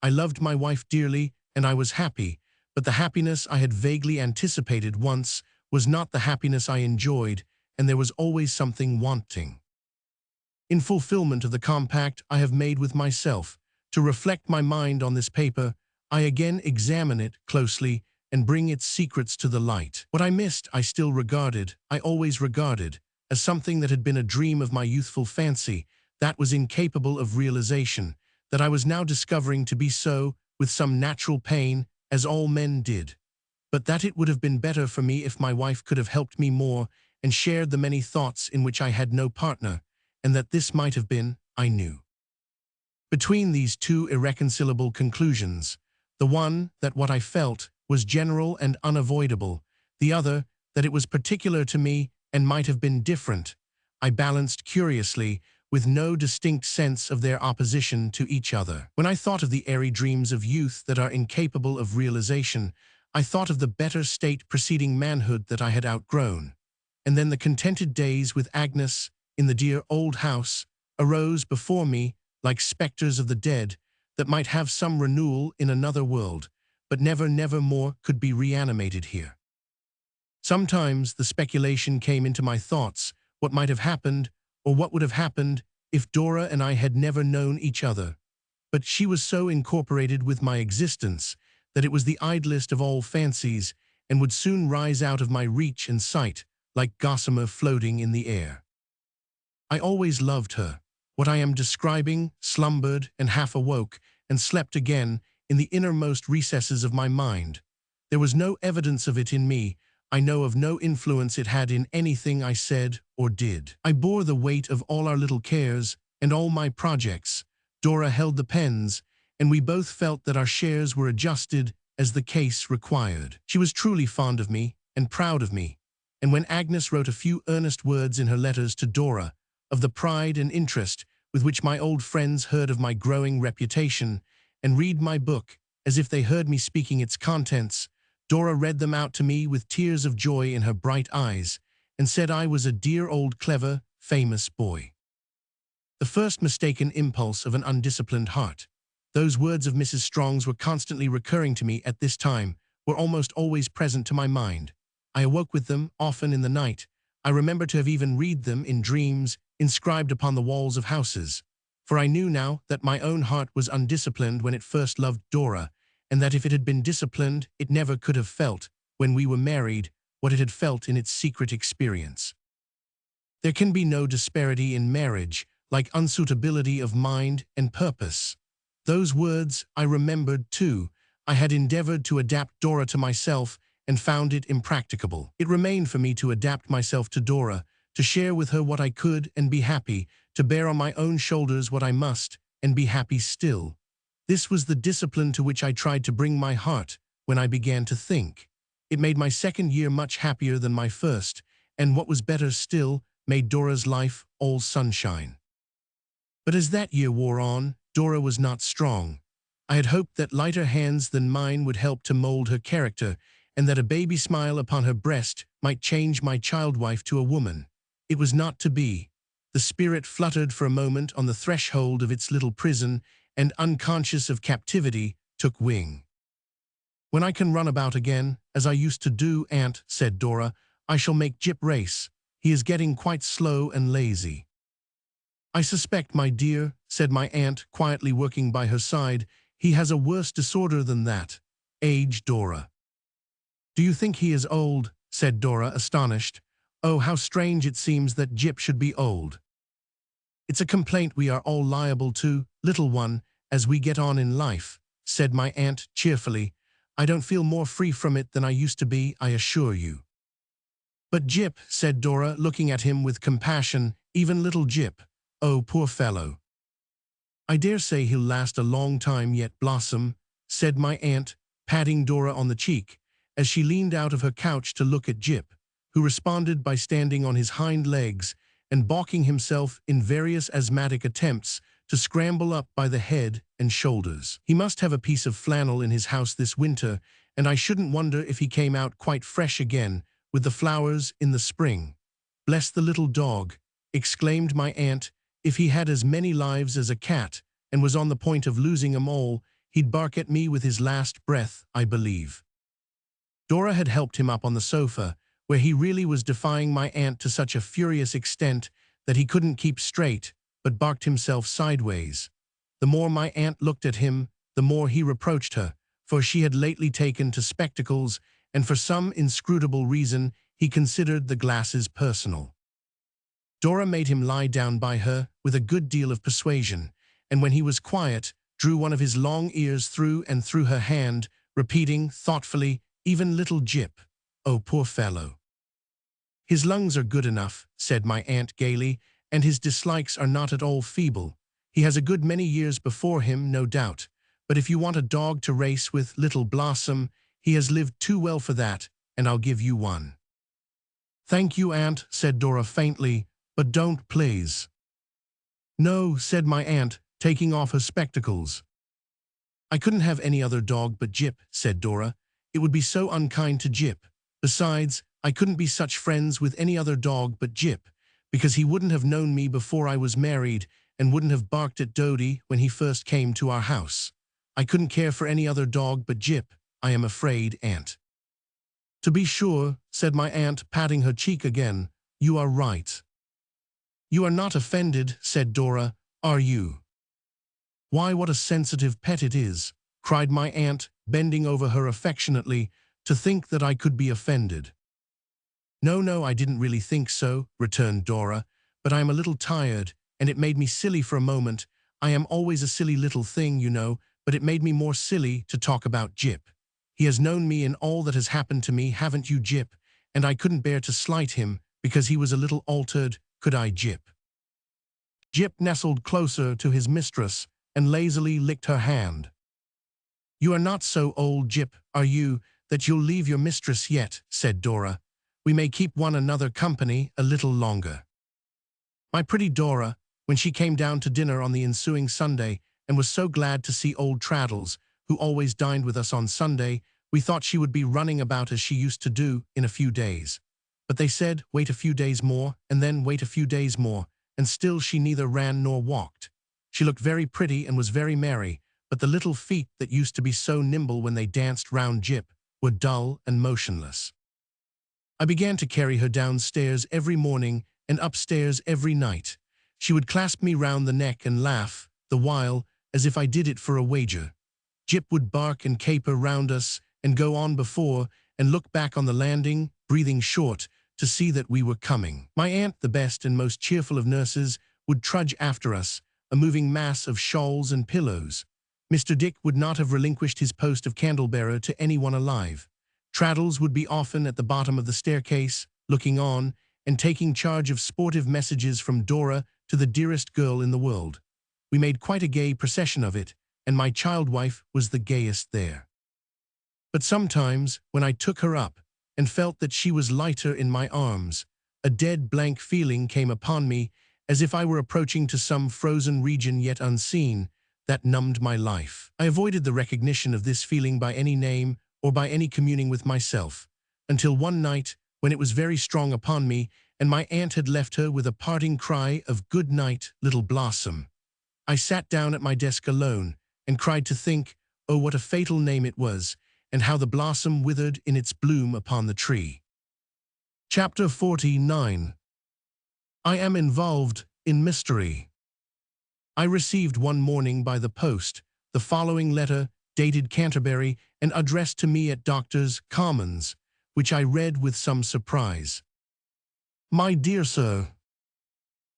I loved my wife dearly, and I was happy, but the happiness I had vaguely anticipated once was not the happiness I enjoyed, and there was always something wanting. In fulfillment of the compact I have made with myself, to reflect my mind on this paper, I again examine it closely and bring its secrets to the light. What I missed I still regarded, I always regarded, as something that had been a dream of my youthful fancy, that was incapable of realization, that I was now discovering to be so, with some natural pain, as all men did. But that it would have been better for me if my wife could have helped me more and shared the many thoughts in which I had no partner, and that this might have been, I knew. Between these two irreconcilable conclusions, the one, that what I felt was general and unavoidable, the other, that it was particular to me and might have been different, I balanced curiously, with no distinct sense of their opposition to each other. When I thought of the airy dreams of youth that are incapable of realization, I thought of the better state preceding manhood that I had outgrown. And then the contented days with Agnes, in the dear old house, arose before me, like specters of the dead, that might have some renewal in another world, but never more could be reanimated here. Sometimes the speculation came into my thoughts, what might have happened, or what would have happened, if Dora and I had never known each other. But she was so incorporated with my existence that it was the idlest of all fancies, and would soon rise out of my reach and sight, like gossamer floating in the air. I always loved her. What I am describing slumbered and half awoke, and slept again in the innermost recesses of my mind. There was no evidence of it in me. I know of no influence it had in anything I said or did. I bore the weight of all our little cares and all my projects. Dora held the pens, and we both felt that our shares were adjusted as the case required. She was truly fond of me and proud of me, and when Agnes wrote a few earnest words in her letters to Dora of the pride and interest with which my old friends heard of my growing reputation and read my book as if they heard me speaking its contents, Dora read them out to me with tears of joy in her bright eyes and said I was a dear old clever, famous boy. The first mistaken impulse of an undisciplined heart. Those words of Mrs. Strong's were constantly recurring to me at this time, were almost always present to my mind. I awoke with them, often in the night. I remember to have even read them in dreams, inscribed upon the walls of houses. For I knew now that my own heart was undisciplined when it first loved Dora, and that if it had been disciplined, it never could have felt, when we were married, what it had felt in its secret experience. There can be no disparity in marriage, like unsuitability of mind and purpose. Those words I remembered too. I had endeavored to adapt Dora to myself and found it impracticable. It remained for me to adapt myself to Dora, to share with her what I could and be happy, to bear on my own shoulders what I must and be happy still. This was the discipline to which I tried to bring my heart when I began to think. It made my second year much happier than my first, and what was better still, made Dora's life all sunshine. But as that year wore on, Dora was not strong. I had hoped that lighter hands than mine would help to mold her character, and that a baby smile upon her breast might change my child-wife to a woman. It was not to be. The spirit fluttered for a moment on the threshold of its little prison, and unconscious of captivity, took wing. "When I can run about again, as I used to do, Aunt," said Dora, "I shall make Jip race. He is getting quite slow and lazy." "I suspect, my dear," said my aunt, quietly working by her side, "he has a worse disorder than that. Age, Dora." "Do you think he is old?" said Dora, astonished. "Oh, how strange it seems that Jip should be old." "It's a complaint we are all liable to, little one, as we get on in life," said my aunt cheerfully. "I don't feel more free from it than I used to be, I assure you." "But Jip," said Dora, looking at him with compassion, "even little Jip. Oh, poor fellow." "I dare say he'll last a long time yet, Blossom," said my aunt, patting Dora on the cheek, as she leaned out of her couch to look at Jip, who responded by standing on his hind legs and balking himself in various asthmatic attempts to scramble up by the head and shoulders. "He must have a piece of flannel in his house this winter, and I shouldn't wonder if he came out quite fresh again, with the flowers in the spring. Bless the little dog," exclaimed my aunt. "If he had as many lives as a cat, and was on the point of losing 'em all, he'd bark at me with his last breath, I believe." Dora had helped him up on the sofa, where he really was defying my aunt to such a furious extent that he couldn't keep straight, but barked himself sideways. The more my aunt looked at him, the more he reproached her, for she had lately taken to spectacles, and for some inscrutable reason he considered the glasses personal. Dora made him lie down by her with a good deal of persuasion, and when he was quiet, drew one of his long ears through and through her hand, repeating thoughtfully, "Even little Jip. Oh, poor fellow." "His lungs are good enough," said my aunt gaily, "and his dislikes are not at all feeble. He has a good many years before him, no doubt. But if you want a dog to race with, little Blossom, he has lived too well for that, and I'll give you one." "Thank you, Aunt," said Dora faintly, "but don't, please." "No," said my aunt, taking off her spectacles. "I couldn't have any other dog but Jip," said Dora. "It would be so unkind to Jip. Besides, I couldn't be such friends with any other dog but Jip, because he wouldn't have known me before I was married and wouldn't have barked at Dodie when he first came to our house. I couldn't care for any other dog but Jip, I am afraid, Aunt." "To be sure," said my aunt, patting her cheek again, "you are right." "You are not offended," said Dora, "are you?" "Why, what a sensitive pet it is. cried my aunt, bending over her affectionately, to think that I could be offended. No, no, I didn't really think so, returned Dora, but I am a little tired, and it made me silly for a moment. I am always a silly little thing, you know, but it made me more silly to talk about Jip. He has known me in all that has happened to me, haven't you, Jip? And I couldn't bear to slight him, because he was a little altered, could I, Jip? Jip nestled closer to his mistress and lazily licked her hand. You are not so old, Jip, are you, that you'll leave your mistress yet, said Dora. We may keep one another company a little longer. My pretty Dora, when she came down to dinner on the ensuing Sunday and was so glad to see old Traddles, who always dined with us on Sunday, we thought she would be running about as she used to do in a few days. But they said, wait a few days more, and then wait a few days more, and still she neither ran nor walked. She looked very pretty and was very merry, but the little feet that used to be so nimble when they danced round Jip were dull and motionless. I began to carry her downstairs every morning and upstairs every night. She would clasp me round the neck and laugh, the while, as if I did it for a wager. Jip would bark and caper round us and go on before and look back on the landing, breathing short, to see that we were coming. My aunt, the best and most cheerful of nurses, would trudge after us, a moving mass of shawls and pillows. Mr. Dick would not have relinquished his post of candle-bearer to anyone alive. Traddles would be often at the bottom of the staircase, looking on, and taking charge of sportive messages from Dora to the dearest girl in the world. We made quite a gay procession of it, and my child-wife was the gayest there. But sometimes, when I took her up, and felt that she was lighter in my arms, a dead blank feeling came upon me, as if I were approaching to some frozen region yet unseen, that numbed my life. I avoided the recognition of this feeling by any name or by any communing with myself, until one night, when it was very strong upon me, and my aunt had left her with a parting cry of "Good night, little blossom." I sat down at my desk alone, and cried to think, oh, what a fatal name it was, and how the blossom withered in its bloom upon the tree. Chapter 49. I am involved in mystery. I received one morning by the post the following letter, dated Canterbury and addressed to me at Doctors' Commons, which I read with some surprise. My dear sir,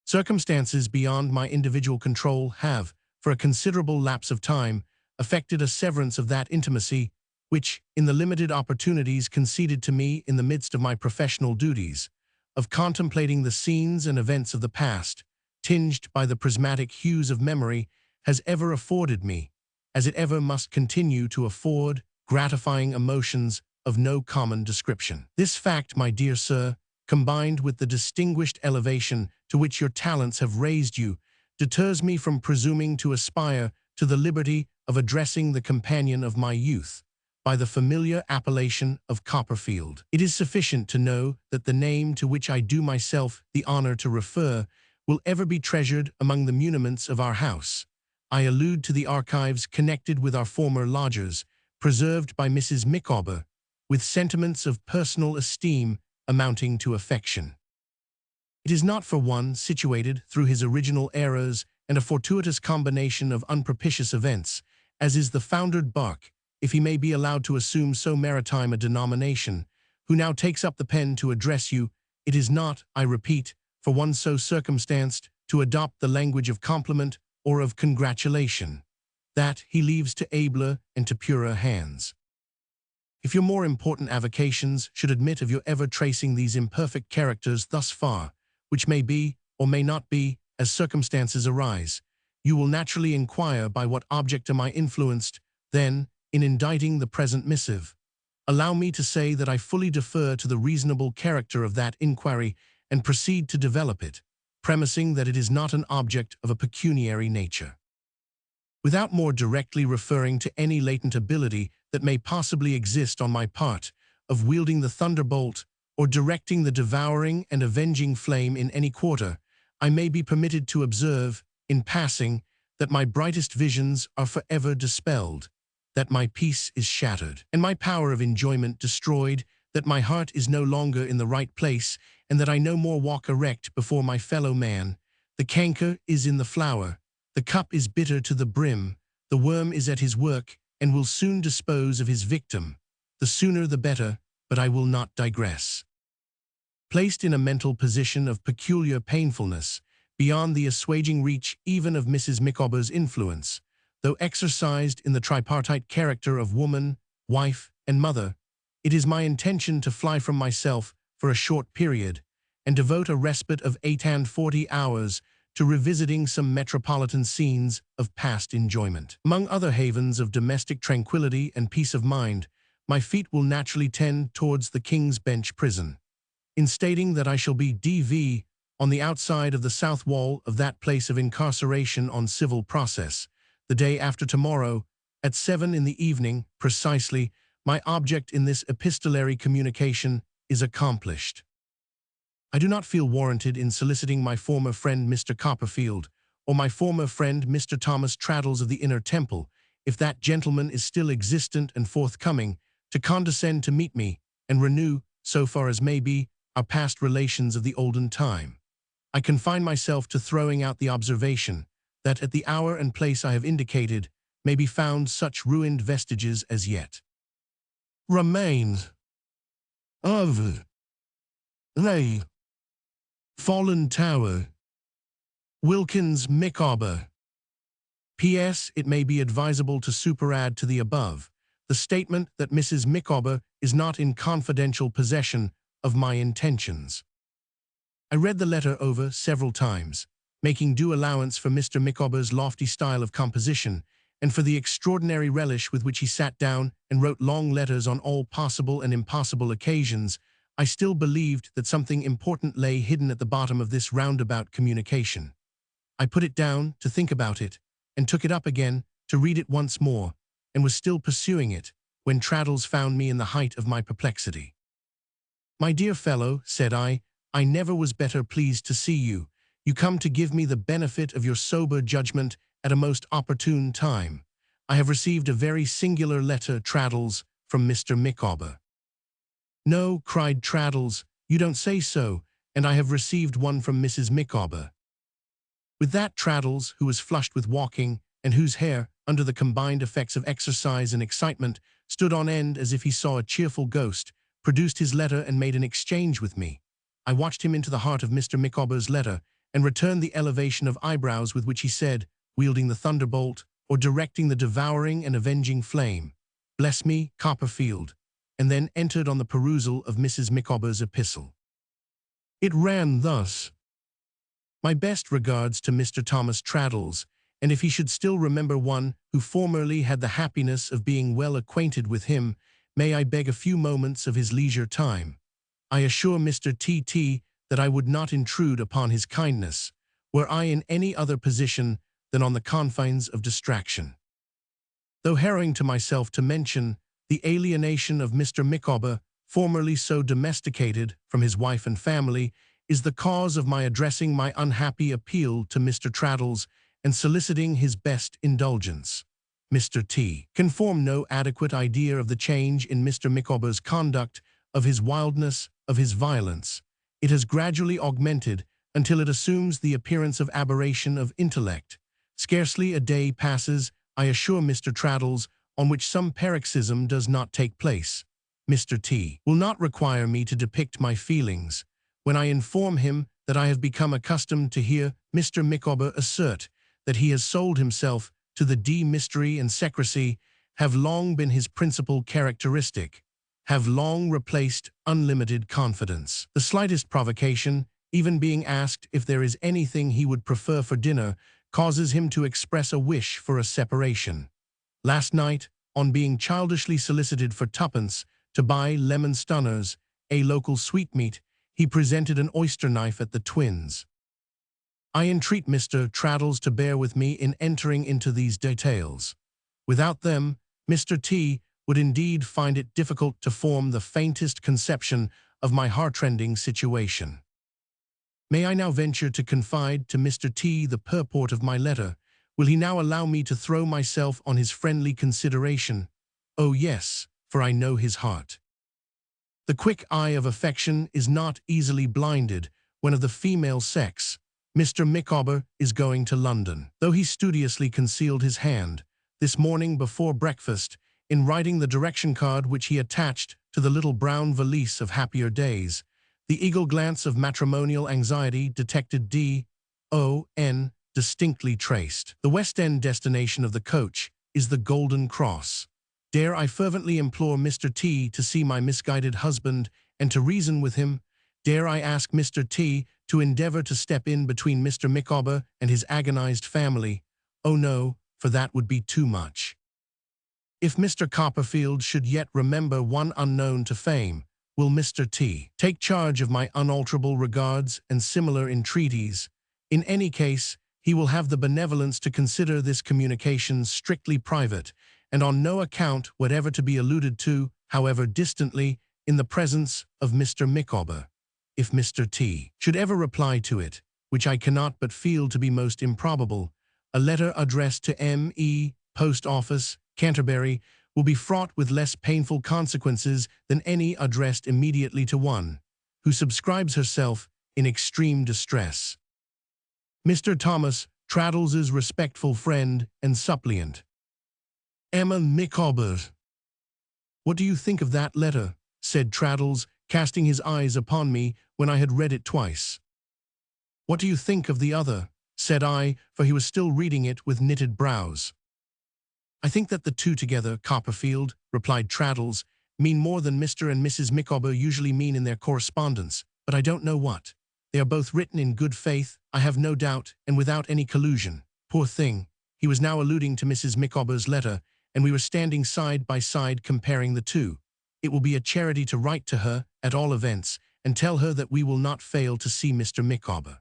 circumstances beyond my individual control have, for a considerable lapse of time, effected a severance of that intimacy which, in the limited opportunities conceded to me in the midst of my professional duties, of contemplating the scenes and events of the past, tinged by the prismatic hues of memory, has ever afforded me, as it ever must continue to afford, gratifying emotions of no common description. This fact, my dear sir, combined with the distinguished elevation to which your talents have raised you, deters me from presuming to aspire to the liberty of addressing the companion of my youth by the familiar appellation of Copperfield. It is sufficient to know that the name to which I do myself the honor to refer will ever be treasured among the muniments of our house. I allude to the archives connected with our former lodgers, preserved by Mrs. Micawber, with sentiments of personal esteem amounting to affection. It is not for one situated through his original errors and a fortuitous combination of unpropitious events, as is the foundered bark, if he may be allowed to assume so maritime a denomination, who now takes up the pen to address you. It is not, I repeat, for one so circumstanced to adopt the language of compliment or of congratulation. That he leaves to abler and to purer hands. If your more important avocations should admit of your ever tracing these imperfect characters thus far, which may be or may not be, as circumstances arise, you will naturally inquire by what object am I influenced, then, in inditing the present missive. Allow me to say that I fully defer to the reasonable character of that inquiry and proceed to develop it, premising that it is not an object of a pecuniary nature. Without more directly referring to any latent ability that may possibly exist on my part of wielding the thunderbolt or directing the devouring and avenging flame in any quarter, I may be permitted to observe, in passing, that my brightest visions are forever dispelled, that my peace is shattered, and my power of enjoyment destroyed, that my heart is no longer in the right place, and that I no more walk erect before my fellow man. The canker is in the flower, the cup is bitter to the brim, the worm is at his work, and will soon dispose of his victim. The sooner the better, but I will not digress. Placed in a mental position of peculiar painfulness, beyond the assuaging reach even of Mrs. Micawber's influence, though exercised in the tripartite character of woman, wife, and mother, it is my intention to fly from myself for a short period, and devote a respite of 48 hours to revisiting some metropolitan scenes of past enjoyment. Among other havens of domestic tranquility and peace of mind, my feet will naturally tend towards the King's Bench prison. In stating that I shall be D.V. on the outside of the south wall of that place of incarceration on civil process, the day after tomorrow, at 7 in the evening, precisely, my object in this epistolary communication is accomplished. I do not feel warranted in soliciting my former friend Mr. Copperfield, or my former friend Mr. Thomas Traddles of the Inner Temple, if that gentleman is still existent and forthcoming, to condescend to meet me, and renew, so far as may be, our past relations of the olden time. I confine myself to throwing out the observation that at the hour and place I have indicated may be found such ruined vestiges as yet remains of a fallen tower. Wilkins, Micawber. P.S. It may be advisable to superadd to the above the statement that Mrs. Micawber is not in confidential possession of my intentions. I read the letter over several times, making due allowance for Mr. Micawber's lofty style of composition, and for the extraordinary relish with which he sat down and wrote long letters on all possible and impossible occasions. I still believed that something important lay hidden at the bottom of this roundabout communication. I put it down to think about it, and took it up again to read it once more, and was still pursuing it, when Traddles found me in the height of my perplexity. "My dear fellow," said I never was better pleased to see you. You come to give me the benefit of your sober judgment at a most opportune time. I have received a very singular letter, Traddles, from Mr. Micawber." "No," cried Traddles, "you don't say so, and I have received one from Mrs. Micawber." With that, Traddles, who was flushed with walking, and whose hair, under the combined effects of exercise and excitement, stood on end as if he saw a cheerful ghost, produced his letter and made an exchange with me. I watched him into the heart of Mr. Micawber's letter, and returned the elevation of eyebrows with which he said, wielding the thunderbolt, or directing the devouring and avenging flame, "Bless me, Copperfield," and then entered on the perusal of Mrs. Micawber's epistle. It ran thus: "My best regards to Mr. Thomas Traddles, and if he should still remember one who formerly had the happiness of being well acquainted with him, may I beg a few moments of his leisure time. I assure Mr. T.T. that I would not intrude upon his kindness, were I in any other position than on the confines of distraction. Though harrowing to myself to mention the alienation of Mr. Micawber, formerly so domesticated from his wife and family, is the cause of my addressing my unhappy appeal to Mr. Traddles and soliciting his best indulgence. Mr. T. can form no adequate idea of the change in Mr. Micawber's conduct, of his wildness, of his violence. It has gradually augmented until it assumes the appearance of aberration of intellect. Scarcely a day passes, I assure Mr. Traddles, on which some paroxysm does not take place. Mr. T. will not require me to depict my feelings when I inform him that I have become accustomed to hear Mr. Micawber assert that he has sold himself to the mystery and secrecy have long been his principal characteristic, have long replaced unlimited confidence. The slightest provocation, even being asked if there is anything he would prefer for dinner, causes him to express a wish for a separation. Last night, on being childishly solicited for twopence to buy lemon stunners, a local sweetmeat, he presented an oyster knife at the twins. I entreat Mr. Traddles to bear with me in entering into these details. Without them, Mr. T. would indeed find it difficult to form the faintest conception of my heartrending situation. May I now venture to confide to Mr. T. the purport of my letter? Will he now allow me to throw myself on his friendly consideration? Oh yes, for I know his heart. The quick eye of affection is not easily blinded when of the female sex. Mr. Micawber is going to London. Though he studiously concealed his hand, this morning before breakfast, in writing the direction card which he attached to the little brown valise of happier days, the eagle glance of matrimonial anxiety detected D.O.N. distinctly traced. The West End destination of the coach is the Golden Cross. Dare I fervently implore Mr. T to see my misguided husband and to reason with him? Dare I ask Mr. T to endeavor to step in between Mr. Micawber and his agonized family? Oh no, for that would be too much. If Mr. Copperfield should yet remember one unknown to fame, will Mr. T take charge of my unalterable regards and similar entreaties? In any case, he will have the benevolence to consider this communication strictly private, and on no account whatever to be alluded to, however distantly, in the presence of Mr. Micawber. If Mr. T should ever reply to it, which I cannot but feel to be most improbable, a letter addressed to M.E., Post Office, Canterbury, will be fraught with less painful consequences than any addressed immediately to one who subscribes herself in extreme distress. Mr. Thomas Traddles's respectful friend and suppliant, Emma Micawber. "What do you think of that letter?" said Traddles, casting his eyes upon me when I had read it twice. "What do you think of the other?" said I, for he was still reading it with knitted brows. "I think that the two together, Copperfield," replied Traddles, "mean more than Mr. and Mrs. Micawber usually mean in their correspondence, but I don't know what. They are both written in good faith, I have no doubt, and without any collusion. Poor thing!" He was now alluding to Mrs. Micawber's letter, and we were standing side by side comparing the two. "It will be a charity to write to her, at all events, and tell her that we will not fail to see Mr. Micawber."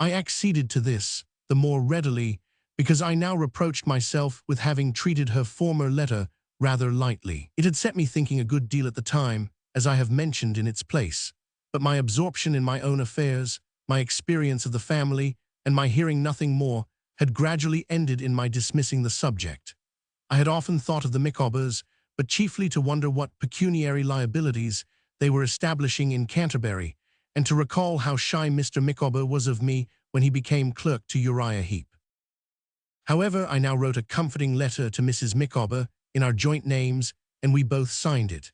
I acceded to this, the more readily, because I now reproached myself with having treated her former letter rather lightly. It had set me thinking a good deal at the time, as I have mentioned in its place, but my absorption in my own affairs, my experience of the family, and my hearing nothing more, had gradually ended in my dismissing the subject. I had often thought of the Micawbers, but chiefly to wonder what pecuniary liabilities they were establishing in Canterbury, and to recall how shy Mr. Micawber was of me when he became clerk to Uriah Heep. However, I now wrote a comforting letter to Mrs. Micawber in our joint names, and we both signed it.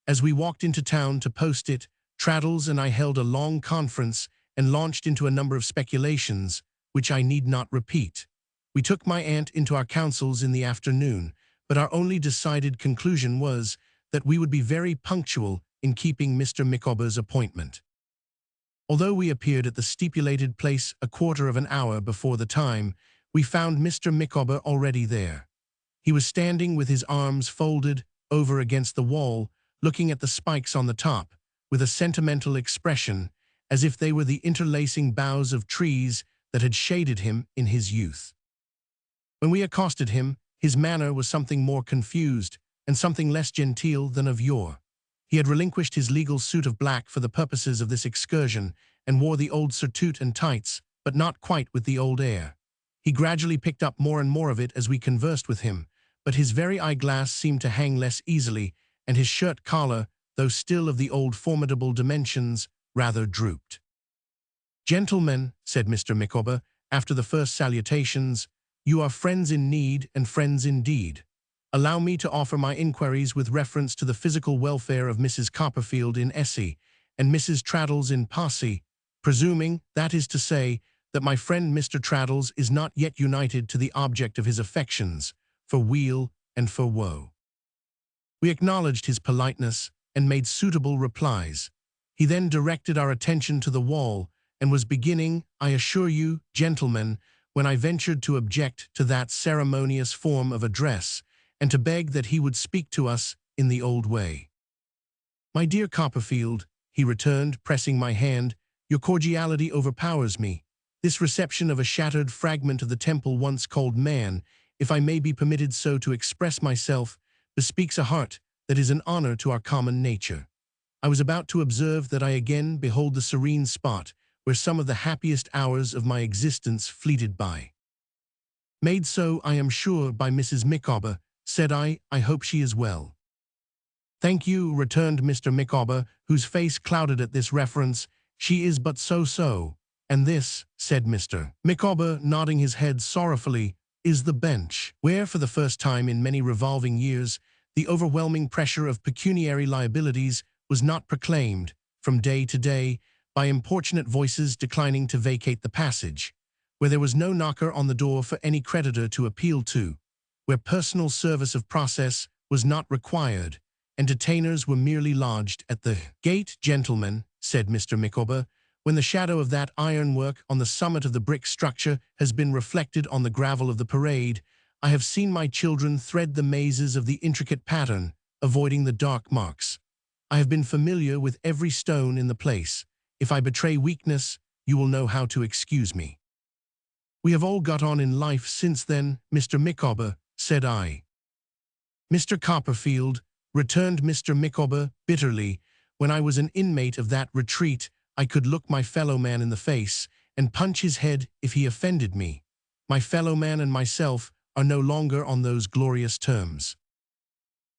As we walked into town to post it, Traddles and I held a long conference and launched into a number of speculations, which I need not repeat. We took my aunt into our counsels in the afternoon, but our only decided conclusion was that we would be very punctual in keeping Mr. Micawber's appointment. Although we appeared at the stipulated place a quarter of an hour before the time, we found Mr. Micawber already there. He was standing with his arms folded over against the wall, looking at the spikes on the top, with a sentimental expression, as if they were the interlacing boughs of trees that had shaded him in his youth. When we accosted him, his manner was something more confused and something less genteel than of yore. He had relinquished his legal suit of black for the purposes of this excursion and wore the old surtout and tights, but not quite with the old air. He gradually picked up more and more of it as we conversed with him, but his very eyeglass seemed to hang less easily, and his shirt collar, though still of the old formidable dimensions, rather drooped. "Gentlemen," said Mr. Micawber, after the first salutations, "you are friends in need and friends indeed. Allow me to offer my inquiries with reference to the physical welfare of Mrs. Copperfield in Essie and Mrs. Traddles in Posse, presuming, that is to say, that my friend Mr. Traddles is not yet united to the object of his affections, for weal and for woe." We acknowledged his politeness and made suitable replies. He then directed our attention to the wall and was beginning, "I assure you, gentlemen," when I ventured to object to that ceremonious form of address and to beg that he would speak to us in the old way. "My dear Copperfield," he returned, pressing my hand, "your cordiality overpowers me. This reception of a shattered fragment of the temple once called man, if I may be permitted so to express myself, bespeaks a heart that is an honor to our common nature. I was about to observe that I again behold the serene spot where some of the happiest hours of my existence fleeted by. Made so, I am sure, by Mrs. Micawber," said I hope she is well." "Thank you," returned Mr. Micawber, whose face clouded at this reference, "she is but so-so." "And this," said Mr. Micawber, nodding his head sorrowfully, is the bench, where for the first time in many revolving years, the overwhelming pressure of pecuniary liabilities was not proclaimed, from day to day, by importunate voices declining to vacate the passage, where there was no knocker on the door for any creditor to appeal to, where personal service of process was not required, and detainers were merely lodged at the gate. Gentlemen, said Mr. Micawber, when the shadow of that ironwork on the summit of the brick structure has been reflected on the gravel of the parade, I have seen my children thread the mazes of the intricate pattern, avoiding the dark marks. I have been familiar with every stone in the place. If I betray weakness, you will know how to excuse me. We have all got on in life since then, Mr. Micawber, said I. Mr. Copperfield, returned Mr. Micawber bitterly, when I was an inmate of that retreat, I could look my fellow-man in the face and punch his head if he offended me. My fellow-man and myself are no longer on those glorious terms.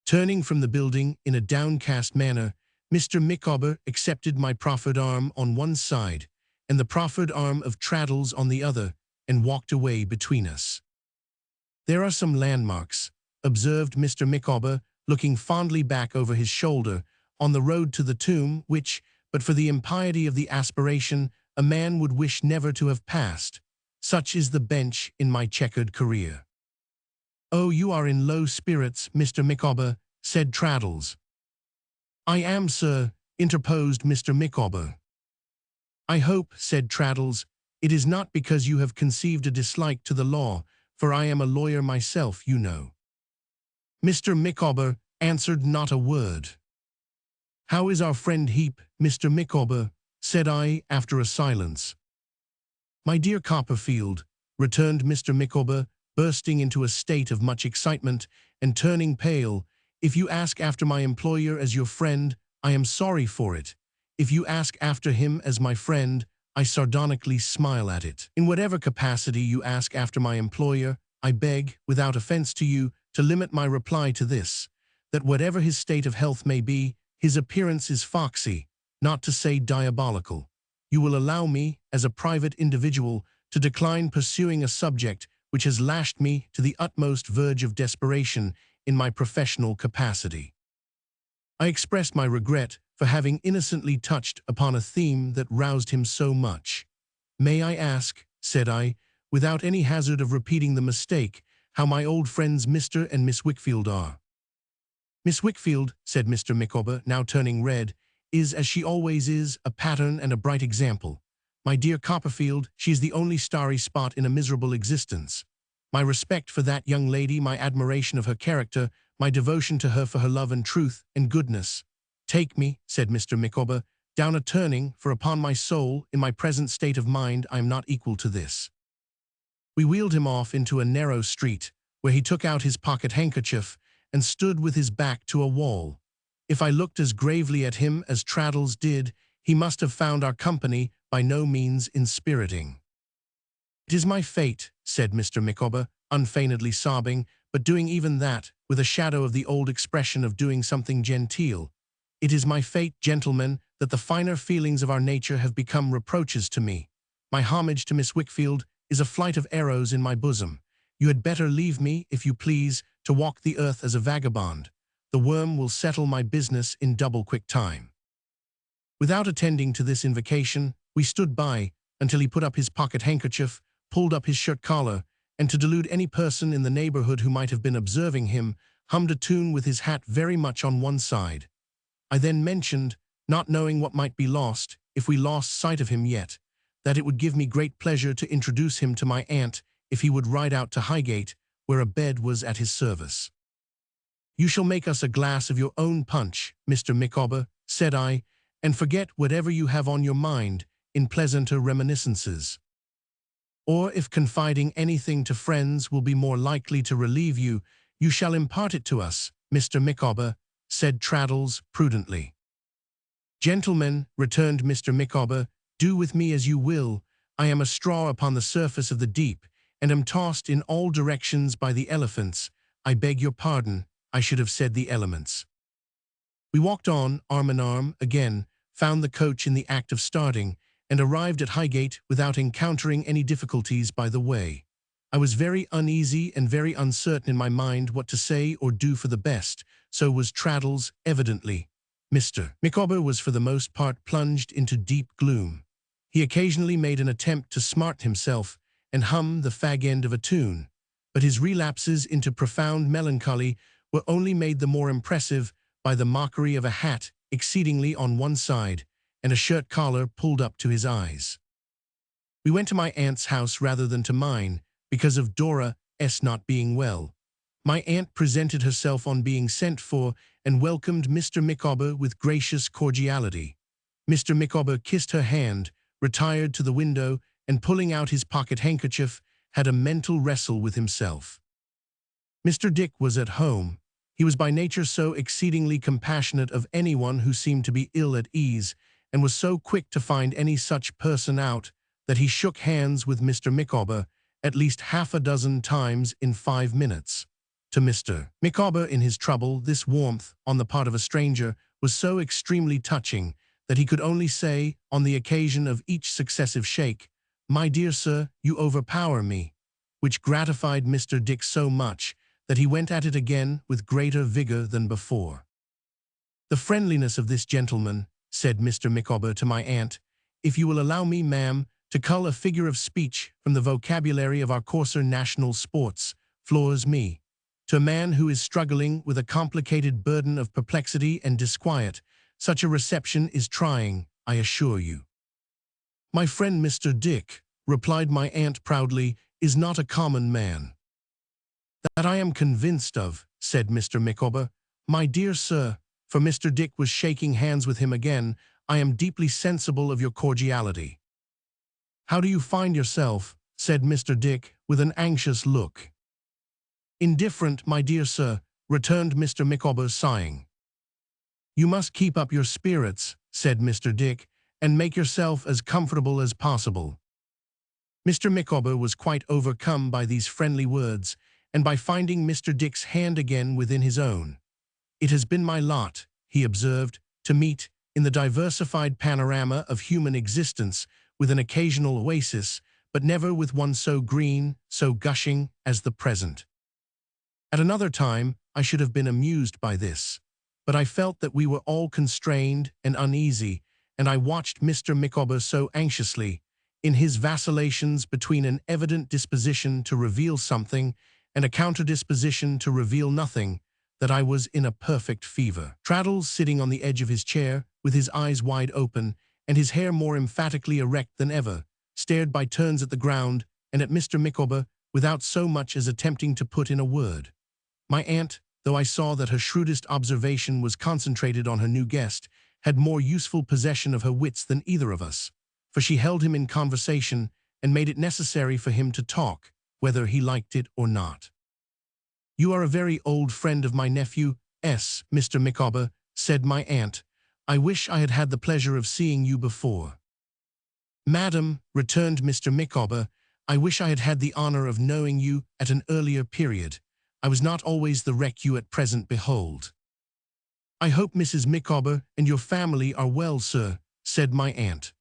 Turning from the building in a downcast manner, Mr. Micawber accepted my proffered arm on one side and the proffered arm of Traddles on the other, and walked away between us. There are some landmarks, observed Mr. Micawber, looking fondly back over his shoulder, on the road to the tomb, which, but for the impiety of the aspiration, a man would wish never to have passed. Such is the bench in my checkered career. Oh, you are in low spirits, Mr. Micawber, said Traddles. I am, sir, interposed Mr. Micawber. I hope, said Traddles, it is not because you have conceived a dislike to the law, for I am a lawyer myself, you know. Mr. Micawber answered not a word. How is our friend Heep, Mr. Micawber? Said I, after a silence. My dear Copperfield, returned Mr. Micawber, bursting into a state of much excitement and turning pale, if you ask after my employer as your friend, I am sorry for it. If you ask after him as my friend, I sardonically smile at it. In whatever capacity you ask after my employer, I beg, without offense to you, to limit my reply to this, that whatever his state of health may be, his appearance is foxy, not to say diabolical. You will allow me, as a private individual, to decline pursuing a subject which has lashed me to the utmost verge of desperation in my professional capacity. I expressed my regret for having innocently touched upon a theme that roused him so much. May I ask, said I, without any hazard of repeating the mistake, how my old friends Mr. and Miss Wickfield are? Miss Wickfield, said Mr. Micawber, now turning red, is, as she always is, a pattern and a bright example. My dear Copperfield, she is the only starry spot in a miserable existence. My respect for that young lady, my admiration of her character, my devotion to her for her love and truth and goodness. Take me, said Mr. Micawber, down a turning, for upon my soul, in my present state of mind, I am not equal to this. We wheeled him off into a narrow street, where he took out his pocket handkerchief and stood with his back to a wall. If I looked as gravely at him as Traddles did, he must have found our company by no means inspiriting. It is my fate, said Mr. Micawber, unfeignedly sobbing, but doing even that, with a shadow of the old expression of doing something genteel. It is my fate, gentlemen, that the finer feelings of our nature have become reproaches to me. My homage to Miss Wickfield is a flight of arrows in my bosom. You had better leave me, if you please, to walk the earth as a vagabond. The worm will settle my business in double quick time. Without attending to this invocation, we stood by until he put up his pocket handkerchief, pulled up his shirt collar, and to delude any person in the neighborhood who might have been observing him, hummed a tune with his hat very much on one side. I then mentioned, not knowing what might be lost, if we lost sight of him yet, that it would give me great pleasure to introduce him to my aunt if he would ride out to Highgate, where a bed was at his service. You shall make us a glass of your own punch, Mr. Micawber, said I, and forget whatever you have on your mind in pleasanter reminiscences. Or if confiding anything to friends will be more likely to relieve you, you shall impart it to us, Mr. Micawber, said Traddles prudently. Gentlemen, returned Mr. Micawber, do with me as you will. I am a straw upon the surface of the deep, and am tossed in all directions by the elephants. I beg your pardon, I should have said the elements. We walked on, arm in arm, again, found the coach in the act of starting, and arrived at Highgate without encountering any difficulties by the way. I was very uneasy and very uncertain in my mind what to say or do for the best. So was Traddles, evidently. Mr. Micawber was for the most part plunged into deep gloom. He occasionally made an attempt to smart himself and hum the fag end of a tune, but his relapses into profound melancholy were only made the more impressive by the mockery of a hat exceedingly on one side and a shirt collar pulled up to his eyes. We went to my aunt's house rather than to mine, because of Dora's not being well. My aunt presented herself on being sent for and welcomed Mr. Micawber with gracious cordiality. Mr. Micawber kissed her hand, retired to the window, and pulling out his pocket handkerchief, had a mental wrestle with himself. Mr. Dick was at home. He was by nature so exceedingly compassionate of anyone who seemed to be ill at ease, and was so quick to find any such person out, that he shook hands with Mr. Micawber at least half a dozen times in 5 minutes. To Mr. Micawber in his trouble, this warmth on the part of a stranger was so extremely touching that he could only say, on the occasion of each successive shake, "My dear sir, you overpower me," which gratified Mr. Dick so much that he went at it again with greater vigor than before. "The friendliness of this gentleman," said Mr. Micawber to my aunt, "if you will allow me, ma'am, to cull a figure of speech from the vocabulary of our coarser national sports, floors me. To a man who is struggling with a complicated burden of perplexity and disquiet, such a reception is trying, I assure you." "My friend Mr. Dick," replied my aunt proudly, "is not a common man." "That I am convinced of," said Mr. Micawber. "My dear sir," for Mr. Dick was shaking hands with him again, "I am deeply sensible of your cordiality." "How do you find yourself?" said Mr. Dick, with an anxious look. "Indifferent, my dear sir," returned Mr. Micawber, sighing. "You must keep up your spirits," said Mr. Dick, "and make yourself as comfortable as possible." Mr. Micawber was quite overcome by these friendly words, and by finding Mr. Dick's hand again within his own. "It has been my lot," he observed, "to meet, in the diversified panorama of human existence, with an occasional oasis, but never with one so green, so gushing, as the present. At another time, I should have been amused by this, but I felt that we were all constrained and uneasy, and I watched Mr. Micawber so anxiously, in his vacillations between an evident disposition to reveal something and a counter-disposition to reveal nothing, that I was in a perfect fever. Traddles, sitting on the edge of his chair, with his eyes wide open, and his hair more emphatically erect than ever, stared by turns at the ground and at Mr. Micawber without so much as attempting to put in a word. My aunt, though I saw that her shrewdest observation was concentrated on her new guest, had more useful possession of her wits than either of us, for she held him in conversation and made it necessary for him to talk, whether he liked it or not. "You are a very old friend of my nephew's, Mr. Micawber," said my aunt. "I wish I had had the pleasure of seeing you before." "Madam," returned Mr. Micawber, "I wish I had had the honor of knowing you at an earlier period. I was not always the wreck you at present behold." "I hope Mrs. Micawber and your family are well, sir," said my aunt.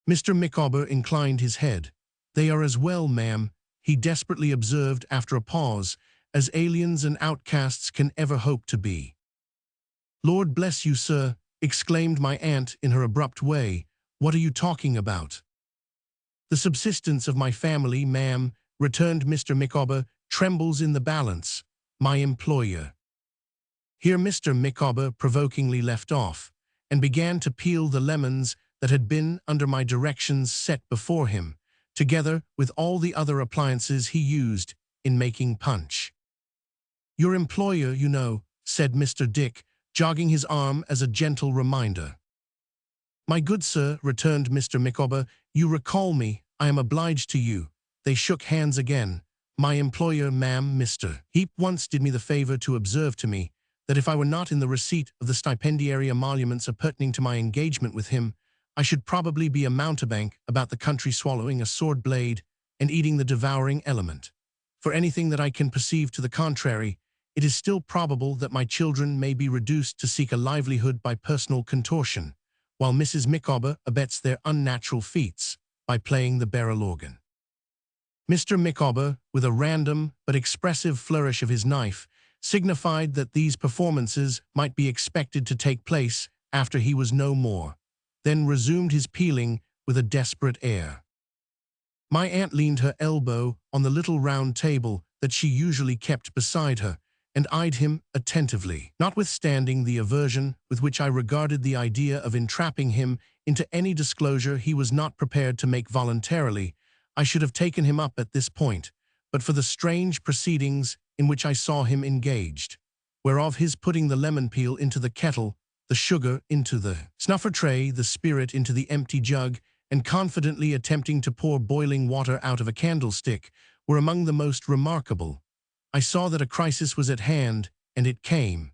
Mr. Micawber inclined his head. "They are as well, ma'am," he desperately observed after a pause, "as aliens and outcasts can ever hope to be." "Lord bless you, sir," exclaimed my aunt in her abrupt way, "what are you talking about?" "The subsistence of my family, ma'am," returned Mr. Micawber, "trembles in the balance. My employer—" Here Mr. Micawber provokingly left off, and began to peel the lemons that had been, under my directions, set before him, together with all the other appliances he used in making punch. "Your employer, you know," said Mr. Dick, jogging his arm as a gentle reminder. "My good sir," returned Mr. Micawber, "you recall me. I am obliged to you." They shook hands again. "My employer, ma'am, Mr. Heep, once did me the favor to observe to me that if I were not in the receipt of the stipendiary emoluments appertaining to my engagement with him, I should probably be a mountebank about the country swallowing a sword blade and eating the devouring element. For anything that I can perceive to the contrary, it is still probable that my children may be reduced to seek a livelihood by personal contortion, while Mrs. Micawber abets their unnatural feats by playing the barrel organ." Mr. Micawber, with a random but expressive flourish of his knife, signified that these performances might be expected to take place after he was no more, then resumed his peeling with a desperate air. My aunt leaned her elbow on the little round table that she usually kept beside her, and eyed him attentively. Notwithstanding the aversion with which I regarded the idea of entrapping him into any disclosure he was not prepared to make voluntarily, I should have taken him up at this point, but for the strange proceedings in which I saw him engaged, whereof his putting the lemon peel into the kettle, the sugar into the snuffer tray, the spirit into the empty jug, and confidently attempting to pour boiling water out of a candlestick, were among the most remarkable. I saw that a crisis was at hand, and it came.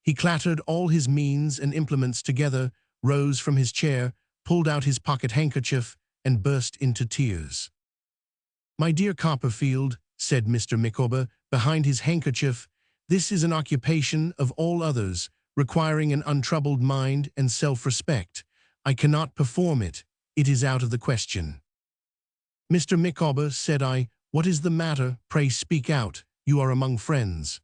He clattered all his means and implements together, rose from his chair, pulled out his pocket handkerchief, and burst into tears. "My dear Copperfield," said Mr. Micawber, behind his handkerchief, "this is an occupation of all others, requiring an untroubled mind and self-respect. I cannot perform it. It is out of the question." "Mr. Micawber," said I, "what is the matter? Pray speak out. You are among friends."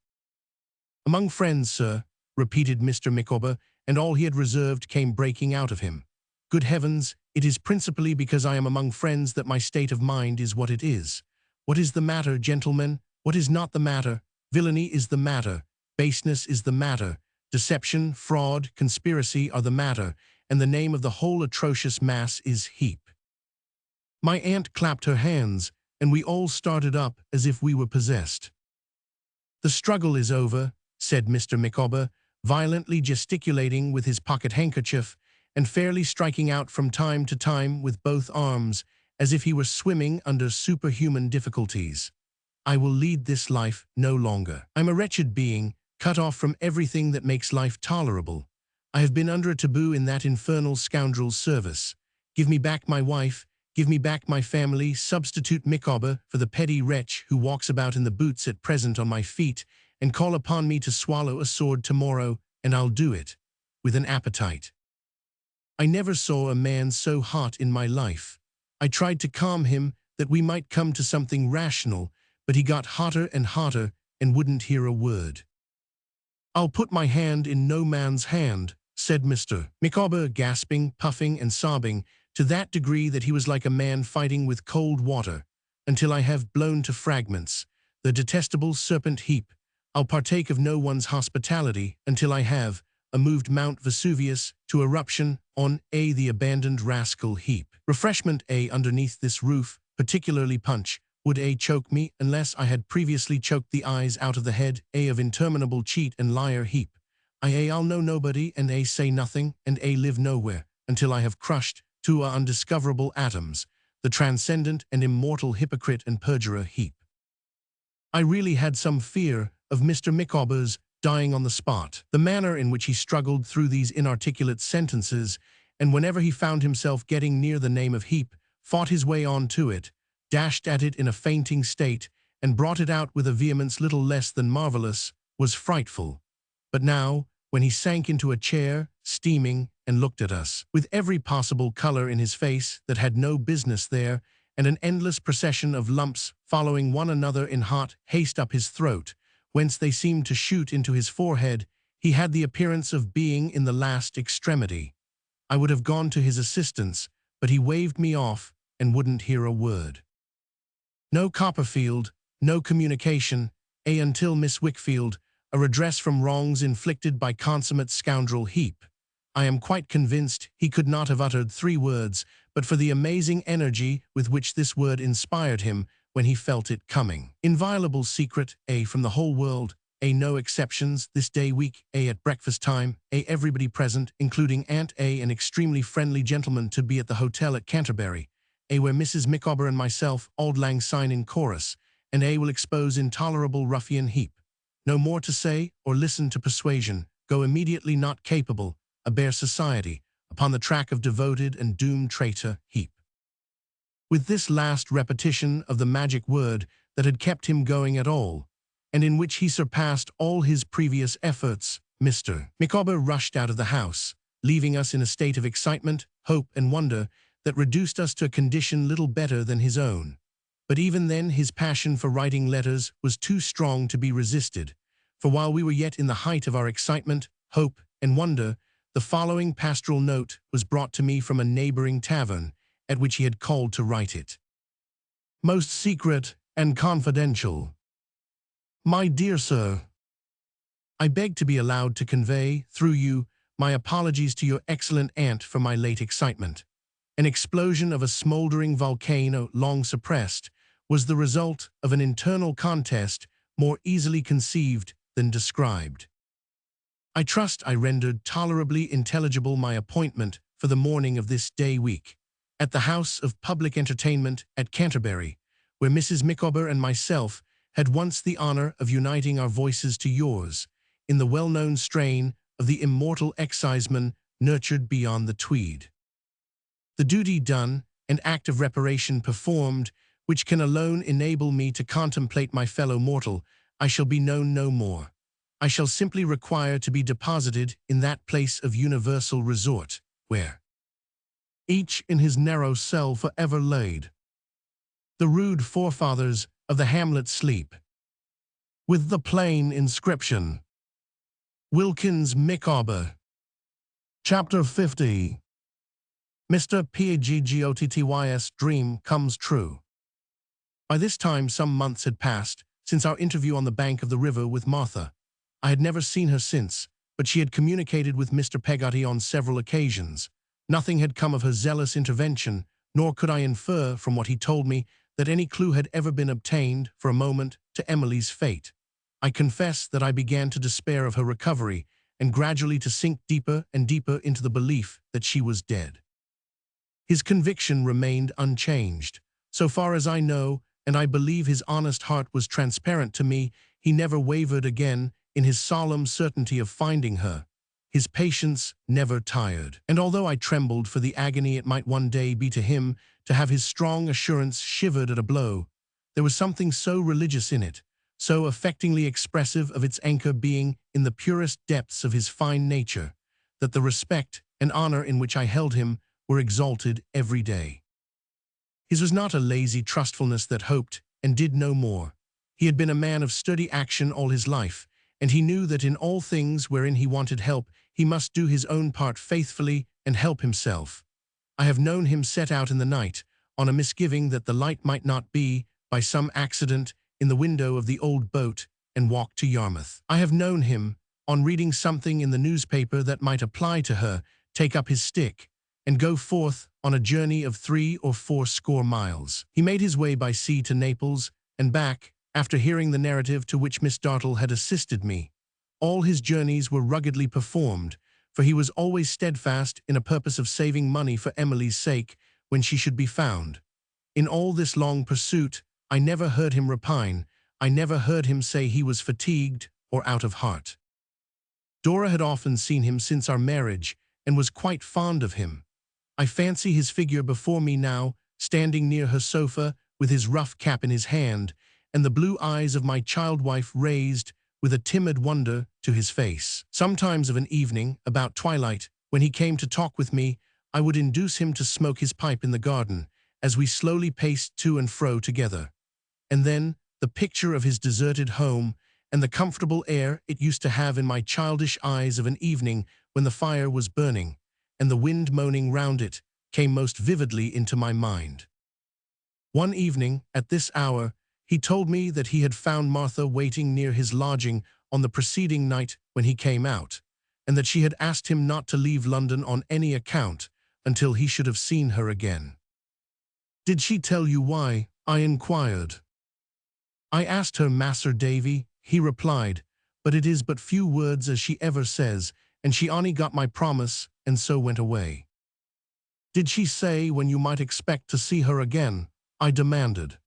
"Among friends, sir," repeated Mr. Micawber, and all he had reserved came breaking out of him. "Good heavens, it is principally because I am among friends that my state of mind is what it is. What is the matter, gentlemen? What is not the matter? Villainy is the matter. Baseness is the matter. Deception, fraud, conspiracy are the matter, and the name of the whole atrocious mass is Heep." My aunt clapped her hands, and we all started up as if we were possessed. "The struggle is over," said Mr. Micawber, violently gesticulating with his pocket handkerchief, and fairly striking out from time to time with both arms, as if he were swimming under superhuman difficulties. "I will lead this life no longer. I'm a wretched being, cut off from everything that makes life tolerable. I have been under a taboo in that infernal scoundrel's service. Give me back my wife, give me back my family, substitute Micawber for the petty wretch who walks about in the boots at present on my feet, and call upon me to swallow a sword tomorrow, and I'll do it, with an appetite." I never saw a man so hot in my life. I tried to calm him that we might come to something rational, but he got hotter and hotter and wouldn't hear a word. "I'll put my hand in no man's hand," said Mr. Micawber, gasping, puffing, and sobbing, to that degree that he was like a man fighting with cold water, "until I have blown to fragments the detestable serpent Heep. I'll partake of no one's hospitality until I have moved Mount Vesuvius to eruption on the abandoned rascal Heep. Refreshment underneath this roof, particularly punch, would choke me unless I had previously choked the eyes out of the head of interminable cheat and liar Heep. I'll know nobody and say nothing and live nowhere until I have crushed to undiscoverable atoms the transcendent and immortal hypocrite and perjurer Heep." I really had some fear of Mr. Micawber's dying on the spot. The manner in which he struggled through these inarticulate sentences, and whenever he found himself getting near the name of Heep, fought his way on to it, dashed at it in a fainting state, and brought it out with a vehemence little less than marvelous, was frightful. But now, when he sank into a chair, steaming, and looked at us, with every possible color in his face that had no business there, and an endless procession of lumps following one another in hot haste up his throat, whence they seemed to shoot into his forehead, he had the appearance of being in the last extremity. I would have gone to his assistance, but he waved me off and wouldn't hear a word. "No Copperfield, no communication, until Miss Wickfield, a redress from wrongs inflicted by consummate scoundrel Heep." I am quite convinced he could not have uttered 3 words, but for the amazing energy with which this word inspired him when he felt it coming. "Inviolable secret, from the whole world, no exceptions, this day week, at breakfast time, everybody present, including Aunt an extremely friendly gentleman to be at the hotel at Canterbury, where Mrs. Micawber and myself, auld lang syne in chorus, and will expose intolerable ruffian Heep. No more to say, or listen to persuasion, go immediately not capable, a bare society, upon the track of devoted and doomed traitor Heep." With this last repetition of the magic word that had kept him going at all, and in which he surpassed all his previous efforts, Mr. Micawber rushed out of the house, leaving us in a state of excitement, hope, and wonder that reduced us to a condition little better than his own. But even then his passion for writing letters was too strong to be resisted, for while we were yet in the height of our excitement, hope, and wonder, the following pastoral note was brought to me from a neighboring tavern, at which he had called to write it. Most secret and confidential. My dear sir, I beg to be allowed to convey, through you, my apologies to your excellent aunt for my late excitement. An explosion of a smoldering volcano long suppressed was the result of an internal contest more easily conceived than described. I trust I rendered tolerably intelligible my appointment for the morning of this day week, at the house of public entertainment at Canterbury, where Mrs. Micawber and myself had once the honor of uniting our voices to yours, in the well-known strain of the immortal exciseman nurtured beyond the Tweed. The duty done, and act of reparation performed, which can alone enable me to contemplate my fellow mortal, I shall be known no more. I shall simply require to be deposited in that place of universal resort, where each in his narrow cell for ever laid. The rude forefathers of the hamlet sleep, with the plain inscription, Wilkins Micawber. Chapter 50. Mr. Paggott's dream comes true. By this time some months had passed since our interview on the bank of the river with Martha. I had never seen her since, but she had communicated with Mr. Peggotty on several occasions. Nothing had come of her zealous intervention, nor could I infer from what he told me that any clue had ever been obtained for a moment to Emily's fate. I confess that I began to despair of her recovery, and gradually to sink deeper and deeper into the belief that she was dead. His conviction remained unchanged. So far as I know, and I believe his honest heart was transparent to me, he never wavered again in his solemn certainty of finding her. His patience never tired. And although I trembled for the agony it might one day be to him to have his strong assurance shivered at a blow, there was something so religious in it, so affectingly expressive of its anchor being in the purest depths of his fine nature, that the respect and honor in which I held him were exalted every day. His was not a lazy trustfulness that hoped and did no more. He had been a man of sturdy action all his life, and he knew that in all things wherein he wanted help, he must do his own part faithfully and help himself. I have known him set out in the night, on a misgiving that the light might not be, by some accident, in the window of the old boat, and walk to Yarmouth. I have known him, on reading something in the newspaper that might apply to her, take up his stick, and go forth on a journey of 3 or 4 score miles. He made his way by sea to Naples, and back, after hearing the narrative to which Miss Dartle had assisted me. All his journeys were ruggedly performed, for he was always steadfast in a purpose of saving money for Emily's sake when she should be found. In all this long pursuit, I never heard him repine, I never heard him say he was fatigued or out of heart. Dora had often seen him since our marriage, and was quite fond of him. I fancy his figure before me now, standing near her sofa, with his rough cap in his hand, and the blue eyes of my child-wife raised, with a timid wonder, to his face. Sometimes of an evening, about twilight, when he came to talk with me, I would induce him to smoke his pipe in the garden, as we slowly paced to and fro together. And then, the picture of his deserted home, and the comfortable air it used to have in my childish eyes of an evening when the fire was burning, and the wind moaning round it, came most vividly into my mind. One evening, at this hour, he told me that he had found Martha waiting near his lodging on the preceding night when he came out, and that she had asked him not to leave London on any account until he should have seen her again. "Did she tell you why?" I inquired. "I asked her, Mas'r Davy," he replied, "but it is but few words as she ever says, and she only got my promise, and so went away." "Did she say when you might expect to see her again?" I demanded.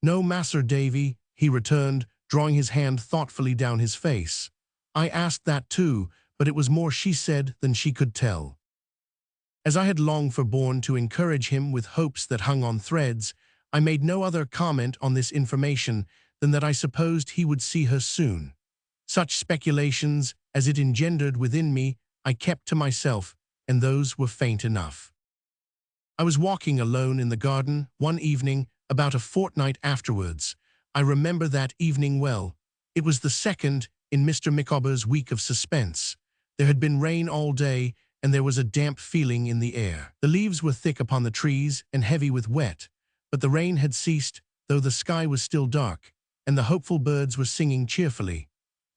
"No, Mas'r Davy," he returned, drawing his hand thoughtfully down his face. "I asked that too, but it was more she said than she could tell." As I had long forborne to encourage him with hopes that hung on threads, I made no other comment on this information than that I supposed he would see her soon. Such speculations as it engendered within me I kept to myself, and those were faint enough. I was walking alone in the garden one evening about a fortnight afterwards. I remember that evening well. It was the second in Mr. Micawber's week of suspense. There had been rain all day, and there was a damp feeling in the air. The leaves were thick upon the trees and heavy with wet, but the rain had ceased, though the sky was still dark, and the hopeful birds were singing cheerfully.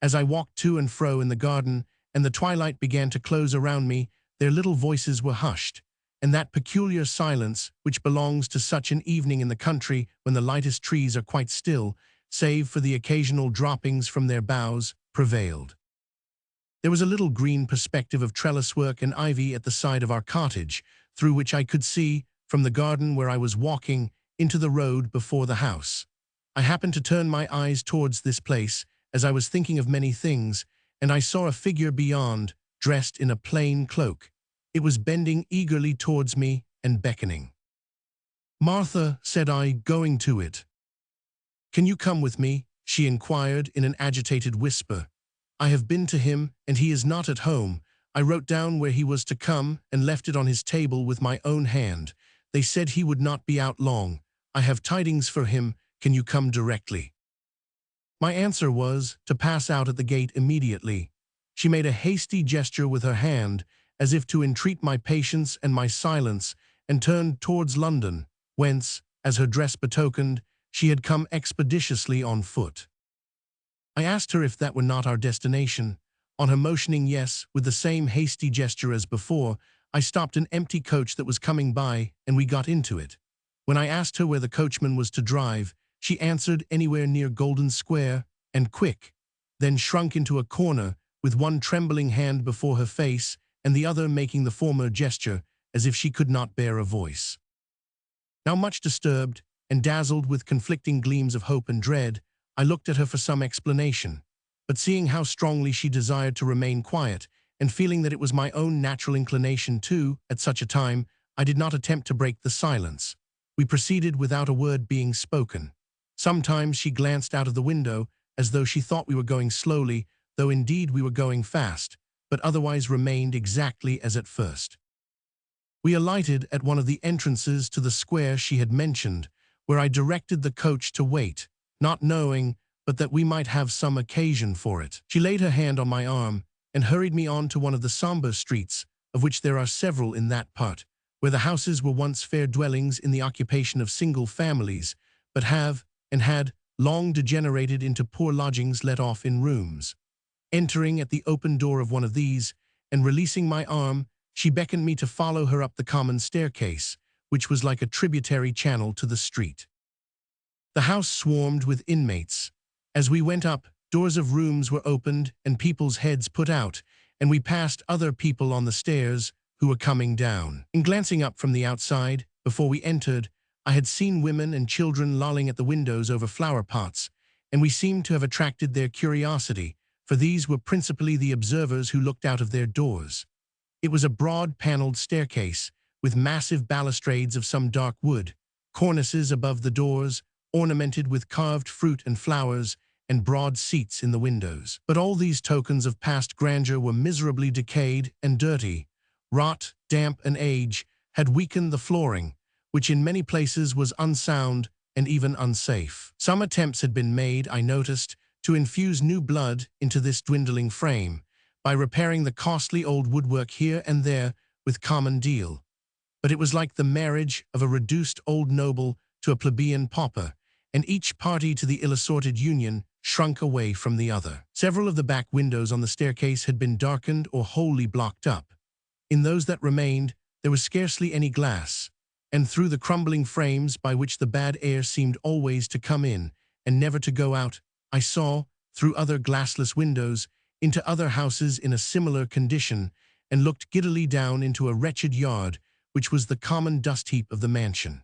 As I walked to and fro in the garden, and the twilight began to close around me, their little voices were hushed, and that peculiar silence which belongs to such an evening in the country when the lightest trees are quite still, save for the occasional droppings from their boughs, prevailed. There was a little green perspective of trellis work and ivy at the side of our cottage, through which I could see, from the garden where I was walking, into the road before the house. I happened to turn my eyes towards this place, as I was thinking of many things, and I saw a figure beyond, dressed in a plain cloak. It was bending eagerly towards me and beckoning. "Martha," said I, going to it. "Can you come with me?" she inquired in an agitated whisper. "I have been to him, and he is not at home. I wrote down where he was to come and left it on his table with my own hand. They said he would not be out long. I have tidings for him. Can you come directly?" My answer was to pass out at the gate immediately. She made a hasty gesture with her hand, as if to entreat my patience and my silence, and turned towards London, whence, as her dress betokened, she had come expeditiously on foot. I asked her if that were not our destination. On her motioning yes, with the same hasty gesture as before, I stopped an empty coach that was coming by, and we got into it. When I asked her where the coachman was to drive, she answered anywhere near Golden Square, and quick, then shrunk into a corner, with one trembling hand before her face, and the other making the former gesture, as if she could not bear a voice. Now much disturbed, and dazzled with conflicting gleams of hope and dread, I looked at her for some explanation, but seeing how strongly she desired to remain quiet, and feeling that it was my own natural inclination too, at such a time, I did not attempt to break the silence. We proceeded without a word being spoken. Sometimes she glanced out of the window, as though she thought we were going slowly, though indeed we were going fast, but otherwise remained exactly as at first. We alighted at one of the entrances to the square she had mentioned, where I directed the coach to wait, not knowing but that we might have some occasion for it. She laid her hand on my arm, and hurried me on to one of the sombre streets, of which there are several in that part, where the houses were once fair dwellings in the occupation of single families, but have, and had, long degenerated into poor lodgings let off in rooms. Entering at the open door of one of these, and releasing my arm, she beckoned me to follow her up the common staircase, which was like a tributary channel to the street. The house swarmed with inmates. As we went up, doors of rooms were opened and people's heads put out, and we passed other people on the stairs who were coming down. In glancing up from the outside, before we entered, I had seen women and children lolling at the windows over flower pots, and we seemed to have attracted their curiosity, for these were principally the observers who looked out of their doors. It was a broad paneled staircase, with massive balustrades of some dark wood, cornices above the doors, ornamented with carved fruit and flowers, and broad seats in the windows. But all these tokens of past grandeur were miserably decayed and dirty. Rot, damp, and age had weakened the flooring, which in many places was unsound and even unsafe. Some attempts had been made, I noticed, to infuse new blood into this dwindling frame, by repairing the costly old woodwork here and there with common deal. But it was like the marriage of a reduced old noble to a plebeian pauper, and each party to the ill-assorted union shrunk away from the other. Several of the back windows on the staircase had been darkened or wholly blocked up. In those that remained, there was scarcely any glass, and through the crumbling frames by which the bad air seemed always to come in and never to go out, I saw, through other glassless windows, into other houses in a similar condition, and looked giddily down into a wretched yard, which was the common dust heap of the mansion.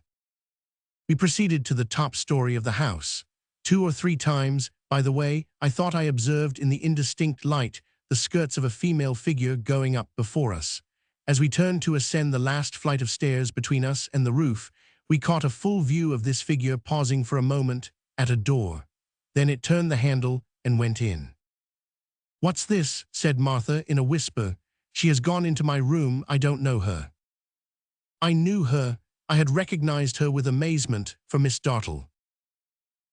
We proceeded to the top story of the house. 2 or 3 times, by the way, I thought I observed in the indistinct light the skirts of a female figure going up before us. As we turned to ascend the last flight of stairs between us and the roof, we caught a full view of this figure pausing for a moment at a door. Then it turned the handle and went in. "What's this?" said Martha in a whisper. "She has gone into my room. I don't know her." I knew her, I had recognized her with amazement for Miss Dartle.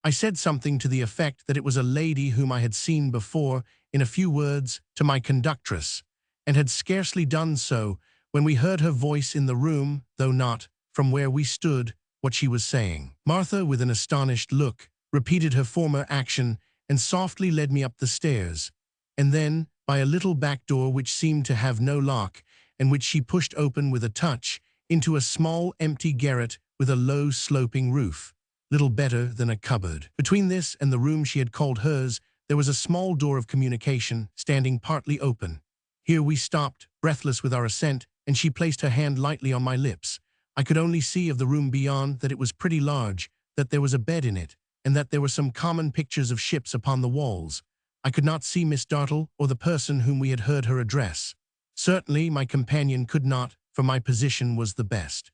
I said something to the effect that it was a lady whom I had seen before in a few words to my conductress, and had scarcely done so when we heard her voice in the room, though not, from where we stood, what she was saying. Martha, with an astonished look, repeated her former action and softly led me up the stairs, and then, by a little back door which seemed to have no lock, and which she pushed open with a touch, into a small empty garret with a low sloping roof, little better than a cupboard. Between this and the room she had called hers, there was a small door of communication, standing partly open. Here we stopped, breathless with our ascent, and she placed her hand lightly on my lips. I could only see of the room beyond that it was pretty large, that there was a bed in it, and that there were some common pictures of ships upon the walls. I could not see Miss Dartle or the person whom we had heard her address. Certainly my companion could not, for my position was the best.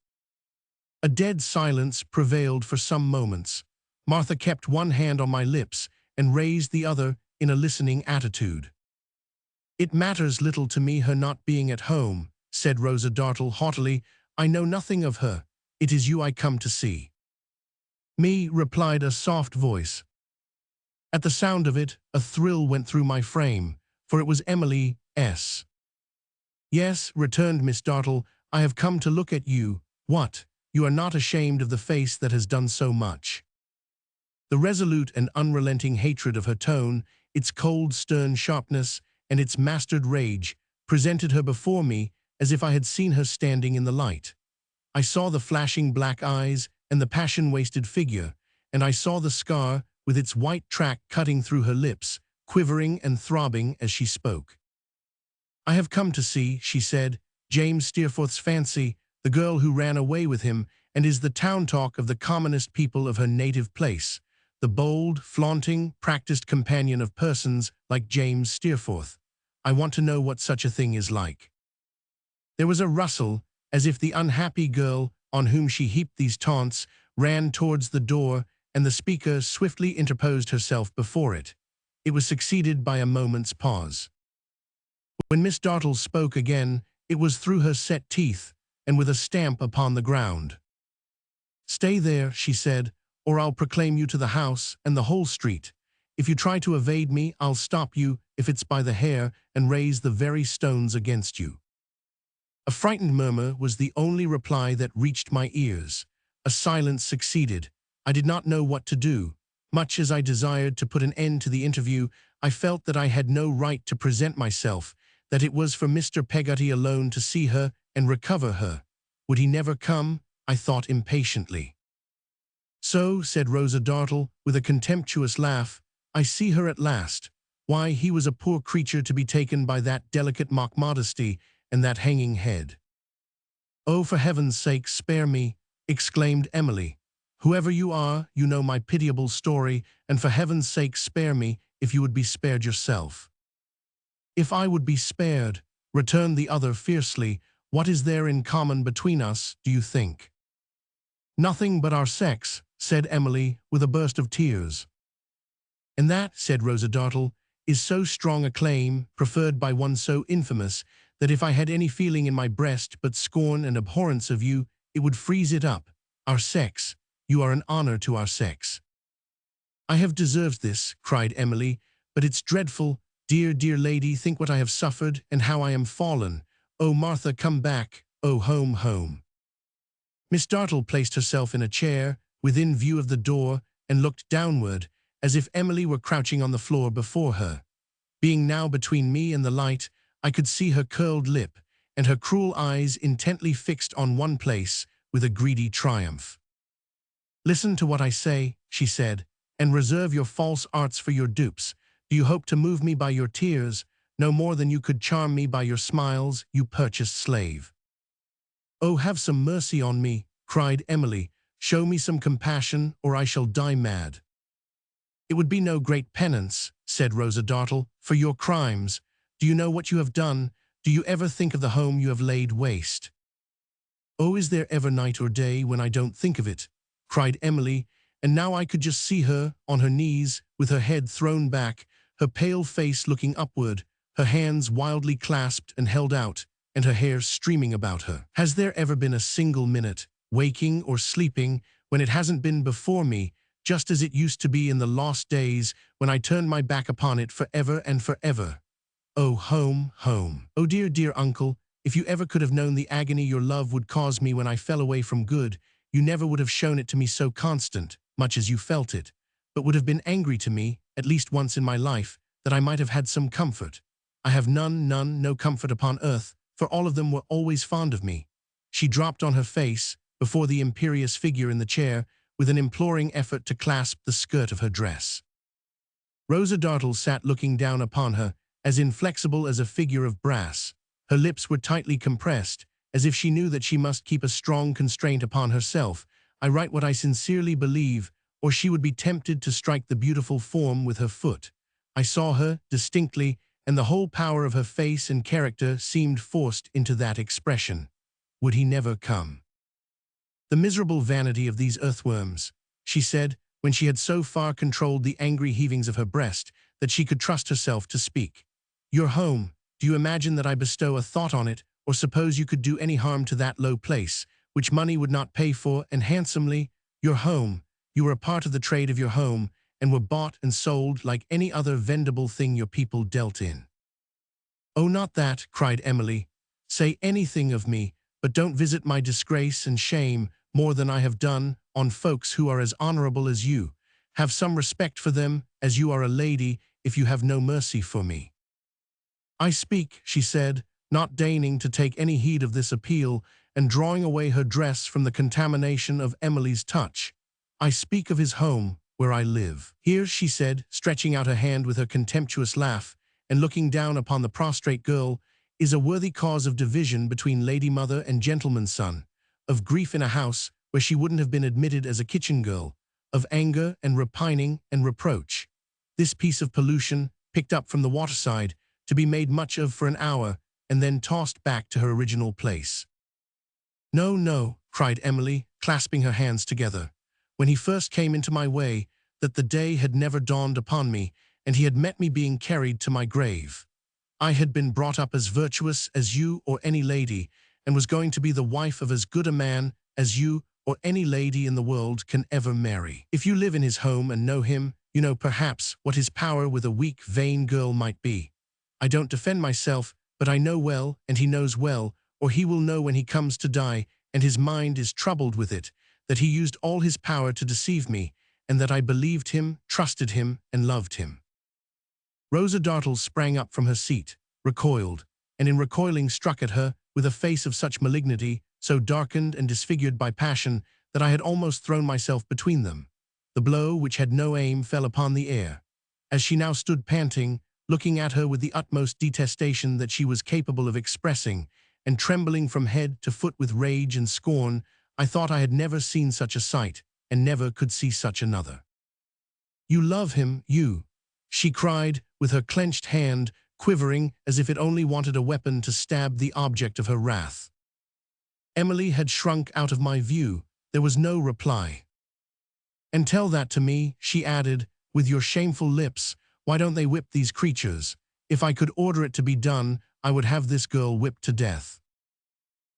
A dead silence prevailed for some moments. Martha kept one hand on my lips and raised the other in a listening attitude. "It matters little to me her not being at home," said Rosa Dartle haughtily. "I know nothing of her. It is you I come to see." "Me," replied a soft voice. At the sound of it, a thrill went through my frame, for it was Emily S. "Yes," returned Miss Dartle, "I have come to look at you. What? You are not ashamed of the face that has done so much?" The resolute and unrelenting hatred of her tone, its cold, stern sharpness, and its mastered rage, presented her before me as if I had seen her standing in the light. I saw the flashing black eyes and the passion-wasted figure, and I saw the scar, with its white track cutting through her lips, quivering and throbbing as she spoke. "I have come to see," she said, "James Steerforth's Fancy, the girl who ran away with him and is the town talk of the commonest people of her native place, the bold, flaunting, practiced companion of persons like James Steerforth. I want to know what such a thing is like." There was a rustle, as if the unhappy girl, on whom she heaped these taunts, ran towards the door, and the speaker swiftly interposed herself before it. It was succeeded by a moment's pause. When Miss Dartle spoke again, it was through her set teeth, and with a stamp upon the ground. "Stay there," she said, "or I'll proclaim you to the house and the whole street. If you try to evade me, I'll stop you, if it's by the hair, and raise the very stones against you." A frightened murmur was the only reply that reached my ears. A silence succeeded. I did not know what to do. Much as I desired to put an end to the interview, I felt that I had no right to present myself, that it was for Mr. Peggotty alone to see her and recover her. Would he never come? I thought impatiently. "So," said Rosa Dartle, with a contemptuous laugh, "I see her at last. Why, he was a poor creature to be taken by that delicate mock modesty and that hanging head." "Oh, for heaven's sake, spare me," exclaimed Emily. "Whoever you are, you know my pitiable story, and for heaven's sake spare me, if you would be spared yourself." "If I would be spared," returned the other fiercely, "what is there in common between us, do you think?" "Nothing but our sex," said Emily, with a burst of tears. "And that," said Rosa Dartle, "is so strong a claim, preferred by one so infamous, that if I had any feeling in my breast but scorn and abhorrence of you, it would freeze it up. Our sex. You are an honor to our sex." "I have deserved this," cried Emily, "but it's dreadful. Dear, dear lady, think what I have suffered, and how I am fallen. Oh, Martha, come back. Oh, home, home." Miss Dartle placed herself in a chair, within view of the door, and looked downward, as if Emily were crouching on the floor before her. Being now between me and the light, I could see her curled lip, and her cruel eyes intently fixed on one place, with a greedy triumph. "Listen to what I say," she said, "and reserve your false arts for your dupes. Do you hope to move me by your tears, no more than you could charm me by your smiles, you purchased slave?" "Oh, have some mercy on me," cried Emily. "Show me some compassion, or I shall die mad." "It would be no great penance," said Rosa Dartle, "for your crimes. Do you know what you have done? Do you ever think of the home you have laid waste?" "Oh, is there ever night or day when I don't think of it?" cried Emily, and now I could just see her, on her knees, with her head thrown back, her pale face looking upward, her hands wildly clasped and held out, and her hair streaming about her. "Has there ever been a single minute," waking or sleeping, when it hasn't been before me, just as it used to be in the lost days when I turned my back upon it forever and forever. Oh, home, home. Oh, dear, dear uncle, if you ever could have known the agony your love would cause me when I fell away from good, you never would have shown it to me so constant, much as you felt it, but would have been angry to me, at least once in my life, that I might have had some comfort. I have no comfort upon earth, for all of them were always fond of me. She dropped on her face, before the imperious figure in the chair, with an imploring effort to clasp the skirt of her dress. Rosa Dartle sat looking down upon her, as inflexible as a figure of brass. Her lips were tightly compressed, as if she knew that she must keep a strong constraint upon herself. I write what I sincerely believe, or she would be tempted to strike the beautiful form with her foot. I saw her distinctly, and the whole power of her face and character seemed forced into that expression. Would he never come? The miserable vanity of these earthworms, she said, when she had so far controlled the angry heavings of her breast that she could trust herself to speak. Your home, do you imagine that I bestow a thought on it, or suppose you could do any harm to that low place, which money would not pay for, and handsomely? Your home, you were a part of the trade of your home, and were bought and sold like any other vendible thing your people dealt in. Oh, not that, cried Emily. Say anything of me, but don't visit my disgrace and shame more than I have done on folks who are as honorable as you. Have some respect for them, as you are a lady, if you have no mercy for me. I speak, she said, not deigning to take any heed of this appeal, and drawing away her dress from the contamination of Emily's touch. I speak of his home, where I live. Here, she said, stretching out her hand with her contemptuous laugh, and looking down upon the prostrate girl, is a worthy cause of division between lady mother and gentleman's son, of grief in a house where she wouldn't have been admitted as a kitchen girl, of anger and repining and reproach. This piece of pollution, picked up from the waterside, to be made much of for an hour, and then tossed back to her original place. No, no, cried Emily, clasping her hands together. When he first came into my way, that the day had never dawned upon me, and he had met me being carried to my grave. I had been brought up as virtuous as you or any lady, and was going to be the wife of as good a man as you or any lady in the world can ever marry. If you live in his home and know him, you know perhaps what his power with a weak, vain girl might be. I don't defend myself, but I know well, and he knows well, or he will know when he comes to die, and his mind is troubled with it, that he used all his power to deceive me, and that I believed him, trusted him, and loved him. Rosa Dartle sprang up from her seat, recoiled, and in recoiling struck at her, with a face of such malignity, so darkened and disfigured by passion, that I had almost thrown myself between them. The blow, which had no aim, fell upon the air. As she now stood panting, looking at her with the utmost detestation that she was capable of expressing, and trembling from head to foot with rage and scorn, I thought I had never seen such a sight, and never could see such another. You love him, you, she cried, with her clenched hand quivering as if it only wanted a weapon to stab the object of her wrath. Emily had shrunk out of my view. There was no reply. And tell that to me, she added, with your shameful lips. Why don't they whip these creatures? If I could order it to be done, I would have this girl whipped to death.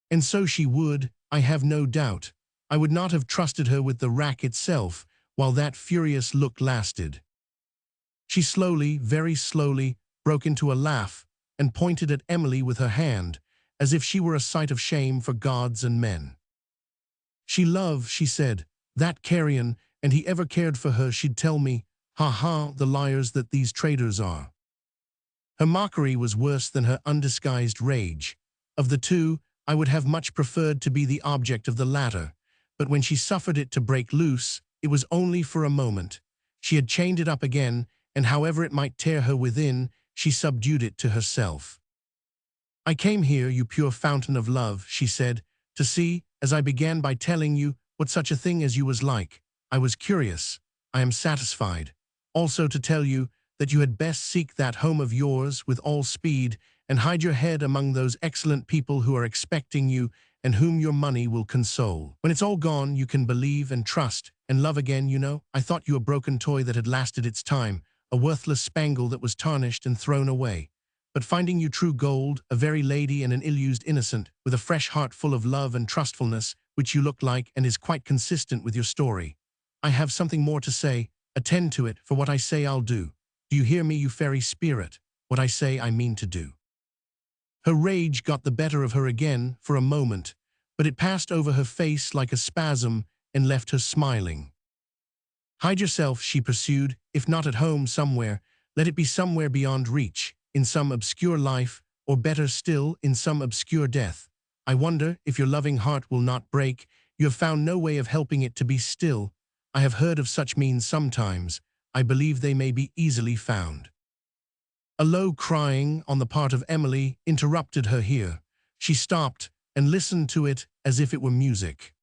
And so she would, I have no doubt. I would not have trusted her with the rack itself, while that furious look lasted. She slowly, very slowly, broke into a laugh, and pointed at Emily with her hand, as if she were a sight of shame for gods and men. She loved, she said, that carrion, and he ever cared for her, she'd tell me. Ha ha, the liars that these traitors are. Her mockery was worse than her undisguised rage. Of the two, I would have much preferred to be the object of the latter, but when she suffered it to break loose, it was only for a moment. She had chained it up again, and however it might tear her within, she subdued it to herself. I came here, you pure fountain of love, she said, to see, as I began by telling you, what such a thing as you was like. I was curious. I am satisfied. Also to tell you that you had best seek that home of yours with all speed, and hide your head among those excellent people who are expecting you, and whom your money will console. When it's all gone, you can believe and trust, and love again, you know. I thought you a broken toy that had lasted its time, a worthless spangle that was tarnished and thrown away. but finding you true gold, a very lady and an ill-used innocent, with a fresh heart full of love and trustfulness, which you look like and is quite consistent with your story. I have something more to say. Attend to it, for what I say I'll do. Do you hear me, you fairy spirit? What I say I mean to do." Her rage got the better of her again for a moment, but it passed over her face like a spasm and left her smiling. "Hide yourself," she pursued, "if not at home somewhere, let it be somewhere beyond reach, in some obscure life, or better still, in some obscure death. I wonder if your loving heart will not break. You have found no way of helping it to be still. I have heard of such means sometimes. I believe they may be easily found." A low crying on the part of Emily interrupted her here. She stopped and listened to it as if it were music.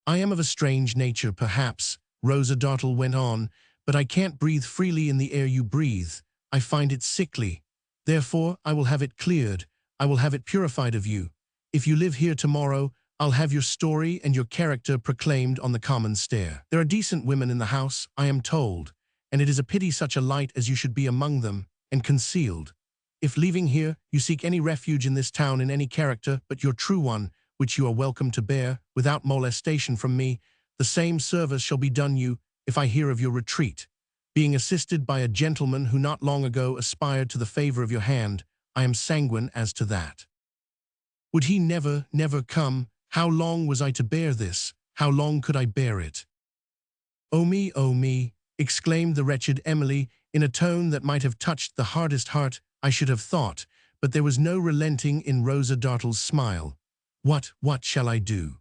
"I am of a strange nature, perhaps," Rosa Dartle went on, "but I can't breathe freely in the air you breathe. I find it sickly. Therefore, I will have it cleared. I will have it purified of you. If you live here tomorrow, I'll have your story and your character proclaimed on the common stair. There are decent women in the house, I am told, and it is a pity such a light as you should be among them, and concealed. If leaving here, you seek any refuge in this town in any character but your true one, which you are welcome to bear, without molestation from me, the same service shall be done you, if I hear of your retreat. Being assisted by a gentleman who not long ago aspired to the favor of your hand, I am sanguine as to that. Would he never, never come? How long was I to bear this? How long could I bear it?" "Oh me," exclaimed the wretched Emily, in a tone that might have touched the hardest heart, I should have thought, but there was no relenting in Rosa Dartle's smile. What shall I do?"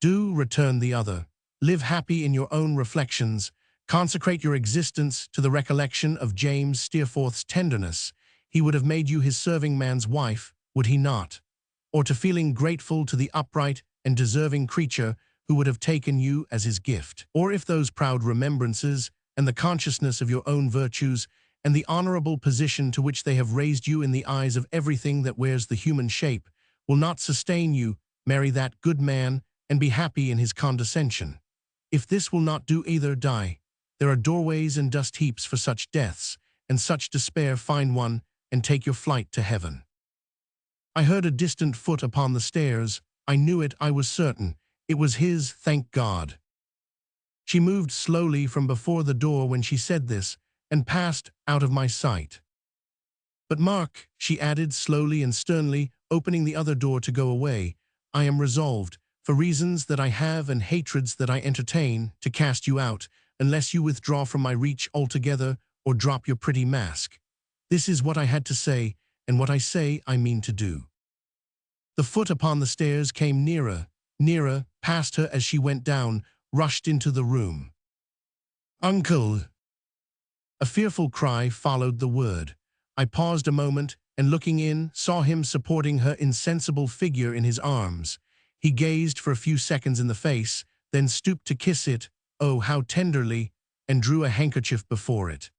"Do," returned the other. "Live happy in your own reflections. Consecrate your existence to the recollection of James Steerforth's tenderness. He would have made you his serving man's wife, would he not? Or to feeling grateful to the upright and deserving creature who would have taken you as his gift. Or if those proud remembrances and the consciousness of your own virtues and the honorable position to which they have raised you in the eyes of everything that wears the human shape will not sustain you, marry that good man and be happy in his condescension. If this will not do either, die. There are doorways and dust heaps for such deaths, and such despair find one, and take your flight to heaven." I heard a distant foot upon the stairs. I knew it, I was certain. It was his, thank God. She moved slowly from before the door when she said this, and passed out of my sight. "But mark," she added slowly and sternly, opening the other door to go away, "I am resolved, for reasons that I have and hatreds that I entertain, to cast you out, unless you withdraw from my reach altogether or drop your pretty mask. This is what I had to say, and what I say I mean to do." The foot upon the stairs came nearer, nearer, past her as she went down, rushed into the room. "Uncle!" A fearful cry followed the word. I paused a moment, and looking in, saw him supporting her insensible figure in his arms. He gazed for a few seconds in the face, then stooped to kiss it, oh, how tenderly, and drew a handkerchief before it.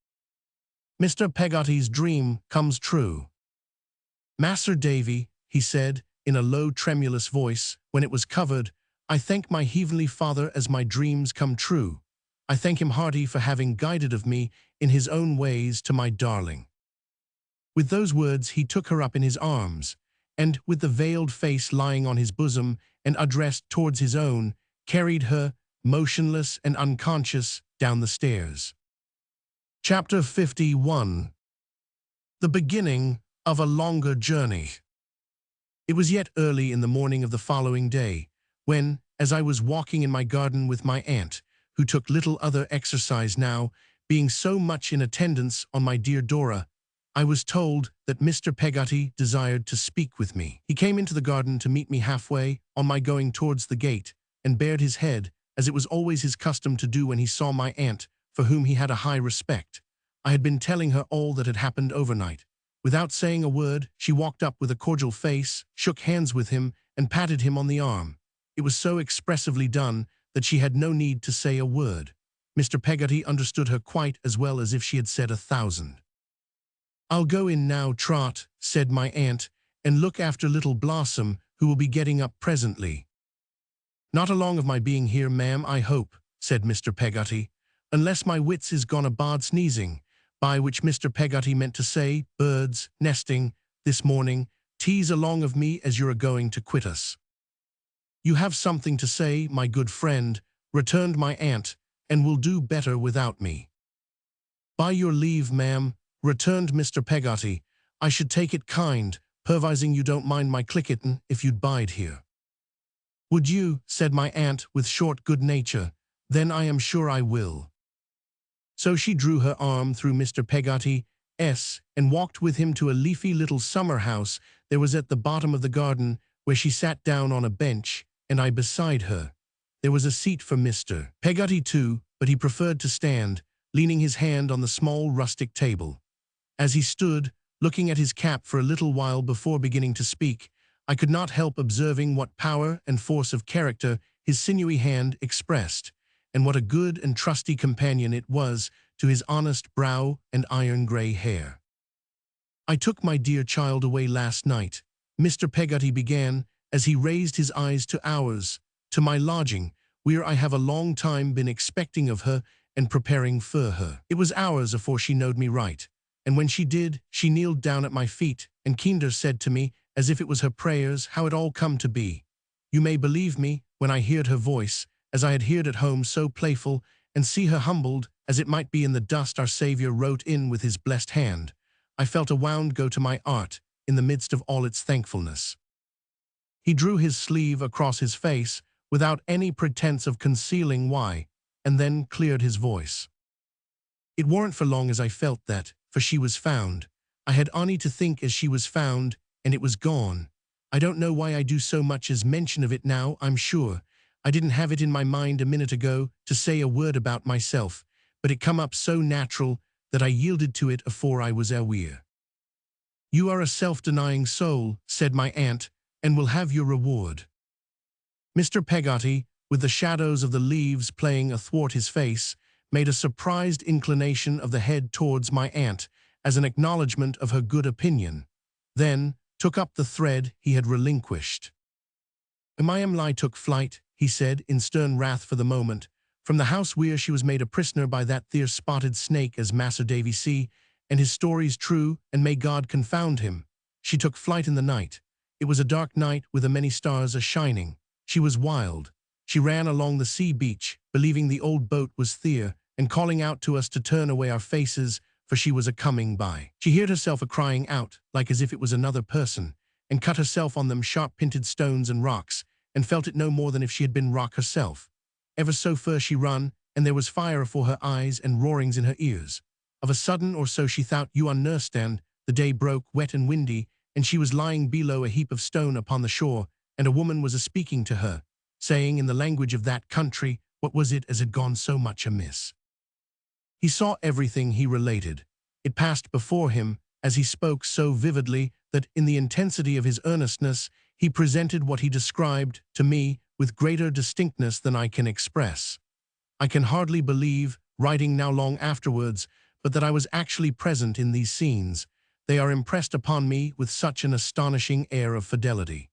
"Mr. Peggotty's dream comes true." "Mas'r Davy," he said, in a low tremulous voice, when it was covered, "I thank my heavenly Father as my dreams come true. I thank him hearty for having guided of me in his own ways to my darling." With those words he took her up in his arms, and, with the veiled face lying on his bosom and addressed towards his own, carried her, motionless and unconscious, down the stairs. Chapter 51. The beginning of a longer journey. It was yet early in the morning of the following day, when, as I was walking in my garden with my aunt, who took little other exercise now, being so much in attendance on my dear Dora, I was told that Mr. Peggotty desired to speak with me. He came into the garden to meet me halfway, on my going towards the gate, and bared his head, as it was always his custom to do when he saw my aunt, for whom he had a high respect. I had been telling her all that had happened overnight. Without saying a word, she walked up with a cordial face, shook hands with him, and patted him on the arm. It was so expressively done that she had no need to say a word. Mr. Peggotty understood her quite as well as if she had said 1,000. "I'll go in now, Trot," said my aunt, "and look after little Blossom, who will be getting up presently." "Not along of my being here, ma'am, I hope," said Mr. Peggotty, "unless my wits is gone abroad sneezing. by which Mr. Peggotty meant to say, birds, nesting, this morning, tease along of me as you're a-going to quit us. You have something to say, my good friend, returned my aunt, and will do better without me. By your leave, ma'am, returned Mr. Peggotty, I should take it kind, pervising you don't mind my clicketin' if you'd bide here. Would you, said my aunt with short good nature, then I am sure I will. So she drew her arm through Mr. Peggotty's and walked with him to a leafy little summer house there was at the bottom of the garden, where she sat down on a bench, and I beside her. There was a seat for Mr. Peggotty too, but he preferred to stand, leaning his hand on the small rustic table. As he stood, looking at his cap for a little while before beginning to speak, I could not help observing what power and force of character his sinewy hand expressed, and what a good and trusty companion it was to his honest brow and iron-grey hair. I took my dear child away last night, Mr. Peggotty began, as he raised his eyes to ours, to my lodging, where I have a long time been expecting of her and preparing for her. It was hours afore she knowed me right, and when she did, she kneeled down at my feet, and kinder said to me, as if it was her prayers, how it all come to be. You may believe me, when I heard her voice, as I had heard at home so playful, and see her humbled, as it might be in the dust our Saviour wrote in with his blessed hand, I felt a wound go to my heart, in the midst of all its thankfulness. He drew his sleeve across his face, without any pretence of concealing why, and then cleared his voice. It warn't for long as I felt that, for she was found. I had ony to think as she was found, and it was gone. I don't know why I do so much as mention of it now, I'm sure. I didn't have it in my mind a minute ago to say a word about myself, but it come up so natural that I yielded to it afore I was aware. You are a self-denying soul, said my aunt, and will have your reward. Mr. Peggotty, with the shadows of the leaves playing athwart his face, made a surprised inclination of the head towards my aunt, as an acknowledgment of her good opinion, then took up the thread he had relinquished. My Emily took flight, he said, in stern wrath for the moment, from the house where she was made a prisoner by that there spotted snake as Mas'r Davy see, and his story's true, and may God confound him. She took flight in the night. It was a dark night with a many stars a-shining. She was wild. She ran along the sea beach, believing the old boat was there, and calling out to us to turn away our faces, for she was a-coming by. She heard herself a-crying out, like as if it was another person, and cut herself on them sharp-pinted stones and rocks, and felt it no more than if she had been rock herself. Ever so fur she run, and there was fire afore her eyes and roarings in her ears. Of a sudden or so she thought, you understand, the day broke, wet and windy, and she was lying below a heap of stone upon the shore, and a woman was a-speaking to her, saying in the language of that country, what was it as had gone so much amiss. He saw everything he related. It passed before him, as he spoke so vividly that in the intensity of his earnestness he presented what he described to me with greater distinctness than I can express. I can hardly believe, writing now long afterwards, but that I was actually present in these scenes. They are impressed upon me with such an astonishing air of fidelity.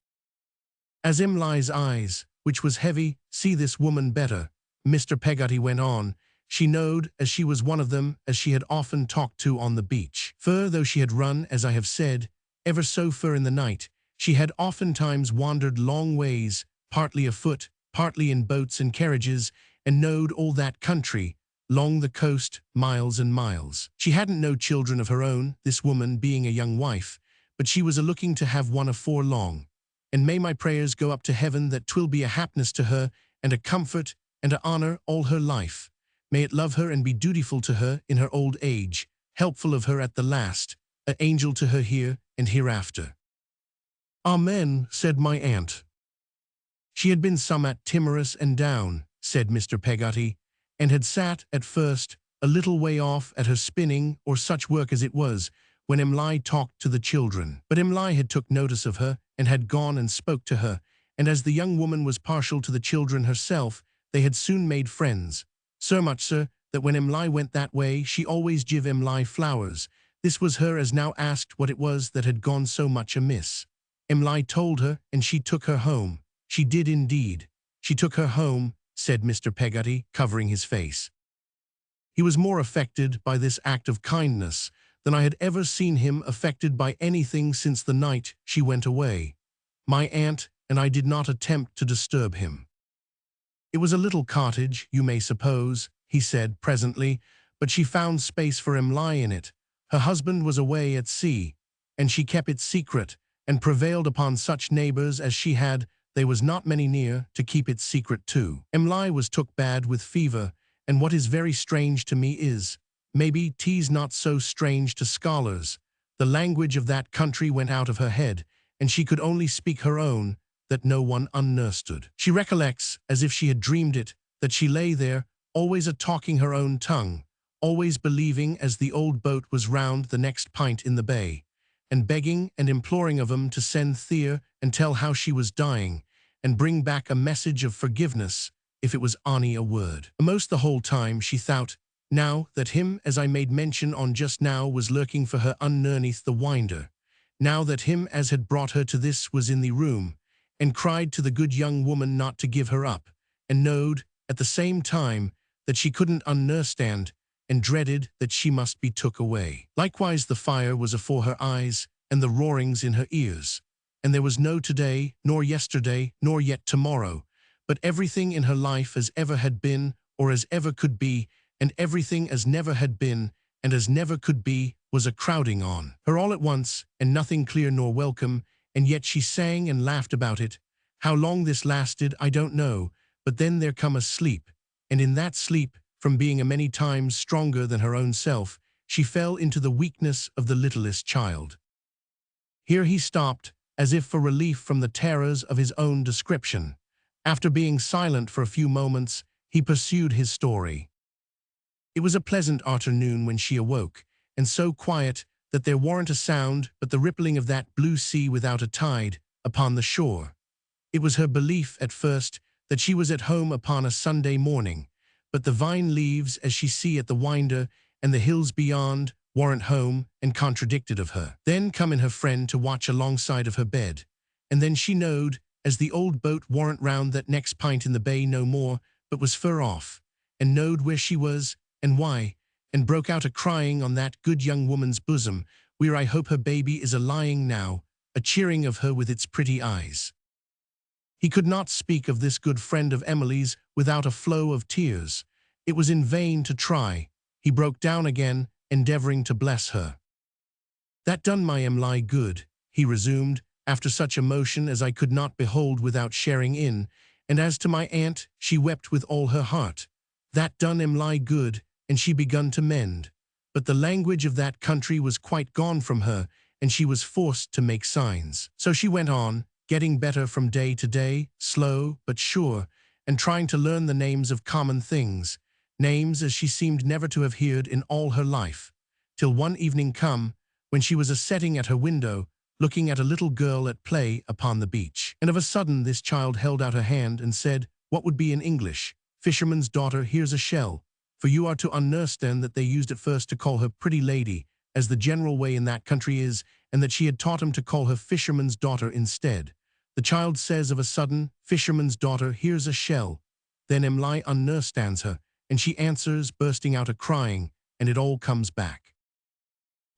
As Imlay's eyes, which was heavy, see this woman better, Mr. Peggotty went on, she knowed as she was one of them as she had often talked to on the beach. For though she had run, as I have said, ever so fur in the night, she had oftentimes wandered long ways, partly afoot, partly in boats and carriages, and knowed all that country, long the coast, miles and miles. She hadn't no children of her own, this woman being a young wife, but she was a-looking to have one afore long. And may my prayers go up to heaven that 'twill be a happiness to her, and a comfort, and a honour all her life. May it love her and be dutiful to her in her old age, helpful of her at the last, an angel to her here and hereafter. Amen, said my aunt. She had been somewhat timorous and down, said Mr. Peggotty, and had sat, at first, a little way off at her spinning or such work as it was, when Emily talked to the children. But Emily had took notice of her, and had gone and spoke to her, and as the young woman was partial to the children herself, they had soon made friends. So much, sir, that when Emily went that way, she always give Emily flowers. This was her as now asked what it was that had gone so much amiss. Emily told her, and she took her home. She did indeed. She took her home, said Mr. Peggotty, covering his face. He was more affected by this act of kindness than I had ever seen him affected by anything since the night she went away. My aunt and I did not attempt to disturb him. "It was a little cottage, you may suppose," he said presently, "but she found space for Emily in it. Her husband was away at sea, and she kept it secret, and prevailed upon such neighbors as she had, they was not many near, to keep it secret too. Emily was took bad with fever, and what is very strange to me is, maybe 'tis not so strange to scholars, the language of that country went out of her head, and she could only speak her own, that no one understood. She recollects, as if she had dreamed it, that she lay there, always a-talking her own tongue, always believing as the old boat was round the next pint in the bay, and begging and imploring of 'em to send Thea and tell how she was dying, and bring back a message of forgiveness, if it was ony a word. Almost the whole time she thought, now that him as I made mention on just now was lurking for her underneath the winder, now that him as had brought her to this was in the room, and cried to the good young woman not to give her up, and knowed, at the same time, that she couldn't understand, and dreaded that she must be took away. Likewise the fire was afore her eyes, and the roarings in her ears, and there was no today, nor yesterday, nor yet tomorrow, but everything in her life as ever had been, or as ever could be, and everything as never had been, and as never could be, was a-crowding on her all at once, and nothing clear nor welcome, and yet she sang and laughed about it. How long this lasted I don't know, but then there come a sleep, and in that sleep, from being a many times stronger than her own self, she fell into the weakness of the littlest child. Here he stopped, as if for relief from the terrors of his own description. After being silent for a few moments, he pursued his story. It was a pleasant afternoon when she awoke, and so quiet that there warn't a sound but the rippling of that blue sea without a tide upon the shore. It was her belief at first that she was at home upon a Sunday morning, but the vine leaves as she see at the winder and the hills beyond warn't home and contradicted of her. Then come in her friend to watch alongside of her bed, and then she knowed as the old boat warn't round that next pint in the bay no more, but was fur off, and knowed where she was and why, and broke out a-crying on that good young woman's bosom, where I hope her baby is a-lying now, a-cheering of her with its pretty eyes. He could not speak of this good friend of Emily's without a flow of tears. It was in vain to try. He broke down again, endeavoring to bless her. "That done my Emily good," he resumed, after such emotion as I could not behold without sharing in, and as to my aunt, she wept with all her heart. That done Emily good, and she begun to mend. But the language of that country was quite gone from her, and she was forced to make signs. So she went on, getting better from day to day, slow but sure, and trying to learn the names of common things, names as she seemed never to have heard in all her life, till one evening come, when she was a-setting at her window, looking at a little girl at play upon the beach. And of a sudden this child held out her hand and said, what would be in English, "Fisherman's daughter, here's a shell," for you are to understand that they used at first to call her pretty lady, as the general way in that country is, and that she had taught him to call her fisherman's daughter instead. The child says of a sudden, "Fisherman's daughter, here's a shell." Then Emily understands her, and she answers, bursting out a-crying, and it all comes back.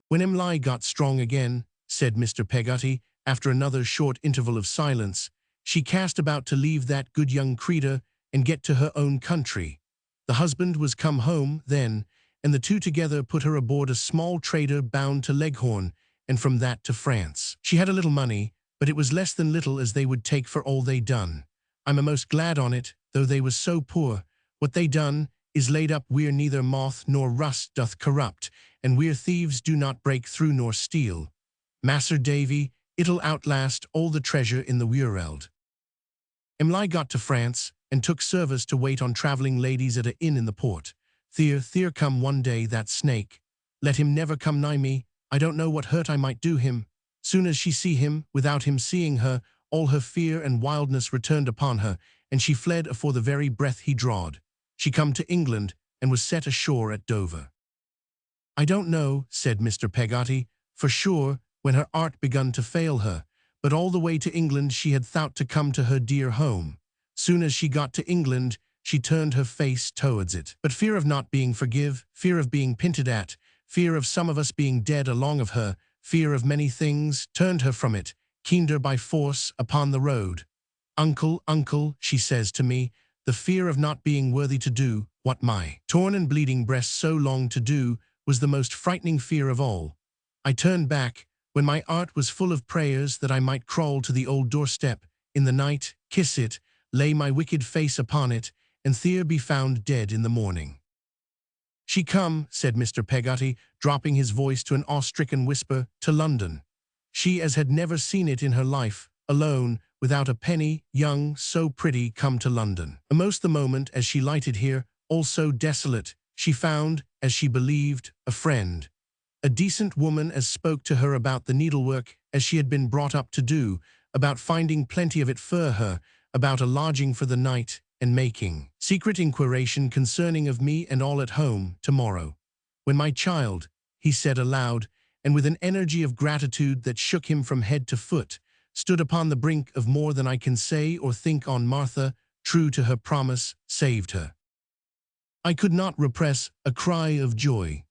When Emily got strong again, said Mr. Peggotty, after another short interval of silence, she cast about to leave that good young creature and get to her own country. The husband was come home then, and the two together put her aboard a small trader bound to Leghorn, and from that to France. She had a little money, but it was less than little as they would take for all they done. I'm a-most glad on it, though they was so poor. What they done is laid up where neither moth nor rust doth corrupt, and where thieves do not break through nor steal. Mas'r Davy, it'll outlast all the treasure in the world. Emily got to France, and took service to wait on travelling ladies at a inn in the port. There come one day that snake. Let him never come nigh me, I don't know what hurt I might do him. Soon as she see him, without him seeing her, all her fear and wildness returned upon her, and she fled afore the very breath he drawed. She come to England, and was set ashore at Dover. I don't know, said Mr. Peggotty, for sure, when her art begun to fail her, but all the way to England she had thought to come to her dear home. Soon as she got to England, she turned her face towards it. But fear of not being forgive, fear of being pinted at, fear of some of us being dead along of her, fear of many things, turned her from it, keened her by force upon the road. Uncle, uncle, she says to me, the fear of not being worthy to do what my torn and bleeding breast so longed to do was the most frightening fear of all. I turned back, when my heart was full of prayers that I might crawl to the old doorstep in the night, kiss it, lay my wicked face upon it, and there be found dead in the morning. She come, said Mr. Peggotty, dropping his voice to an awe-stricken whisper, to London. She as had never seen it in her life, alone, without a penny, young, so pretty, come to London. Almost the moment as she lighted here, all so desolate, she found, as she believed, a friend. A decent woman as spoke to her about the needlework as she had been brought up to do, about finding plenty of it for her, about a lodging for the night, and making secret inquiration concerning of me and all at home tomorrow. When my child, he said aloud, and with an energy of gratitude that shook him from head to foot, stood upon the brink of more than I can say or think on Martha, true to her promise, saved her. I could not repress a cry of joy.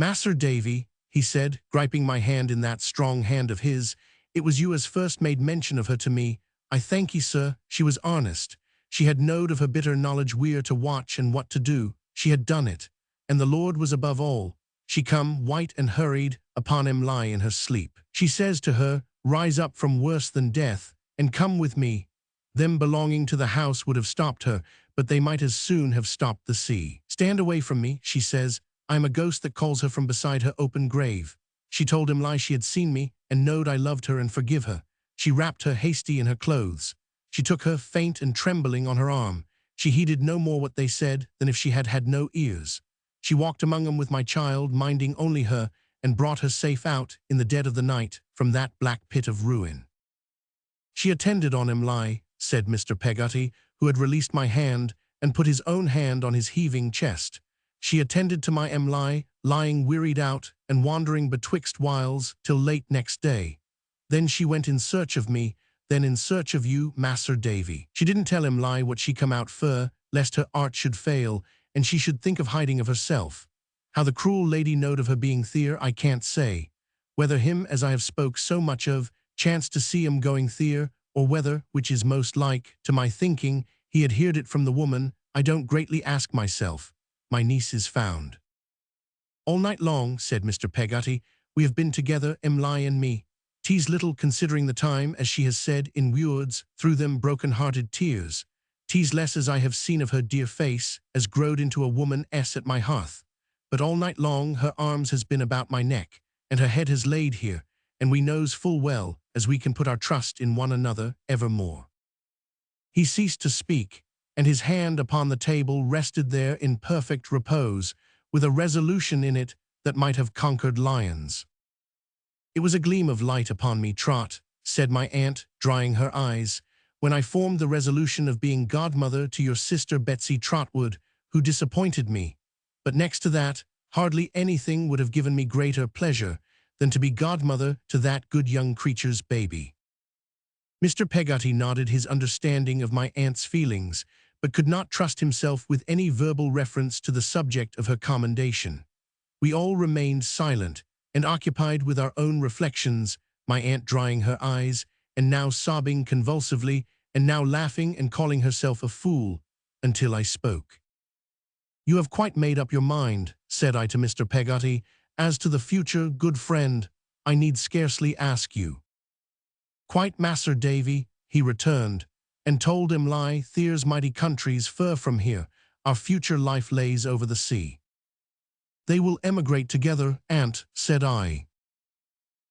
Mas'r Davy, he said, griping my hand in that strong hand of his, it was you as first made mention of her to me. I thank ye, sir, she was honest. She had knowed of her bitter knowledge where to watch and what to do. She had done it, and the Lord was above all. She come, white and hurried, upon him lie in her sleep. She says to her, rise up from worse than death, and come with me. Them belonging to the house would have stopped her, but they might as soon have stopped the sea. Stand away from me, she says. I am a ghost that calls her from beside her open grave. She told him lie she had seen me, and knowed I loved her and forgive her. She wrapped her hasty in her clothes. She took her, faint and trembling, on her arm. She heeded no more what they said than if she had had no ears. She walked among 'em with my child, minding only her, and brought her safe out, in the dead of the night, from that black pit of ruin. She attended on him lie, said Mr. Peggotty, who had released my hand, and put his own hand on his heaving chest. She attended to my lie, lying wearied out, and wandering betwixt whiles, till late next day. Then she went in search of me, then in search of you, Mas'r Davy. She didn't tell him lie what she come out fur, lest her art should fail, and she should think of hiding of herself. How the cruel lady knowed of her being there, I can't say. Whether him as I have spoke so much of, chanced to see him going there, or whether, which is most like, to my thinking, he had heard it from the woman, I don't greatly ask myself. My niece is found. All night long, said Mr. Peggotty, we have been together, lie and me. 'Tis little considering the time, as she has said, in words, through them broken-hearted tears. 'Tis less as I have seen of her dear face, as growed into a woman at my hearth. But all night long her arms has been about my neck, and her head has laid here, and we knows full well, as we can put our trust in one another evermore. He ceased to speak, and his hand upon the table rested there in perfect repose, with a resolution in it that might have conquered lions. It was a gleam of light upon me, Trot, said my aunt, drying her eyes, when I formed the resolution of being godmother to your sister Betsey Trotwood, who disappointed me. But next to that, hardly anything would have given me greater pleasure than to be godmother to that good young creature's baby. Mr. Peggotty nodded his understanding of my aunt's feelings, but could not trust himself with any verbal reference to the subject of her commendation. We all remained silent, and occupied with our own reflections, my aunt drying her eyes, and now sobbing convulsively, and now laughing and calling herself a fool, until I spoke. You have quite made up your mind, said I to Mr. Peggotty, as to the future, good friend, I need scarcely ask you. Quite, Mas'r Davy, he returned, and told him lie, there's mighty countries fur from here, our future life lays over the sea. They will emigrate together, aunt, said I.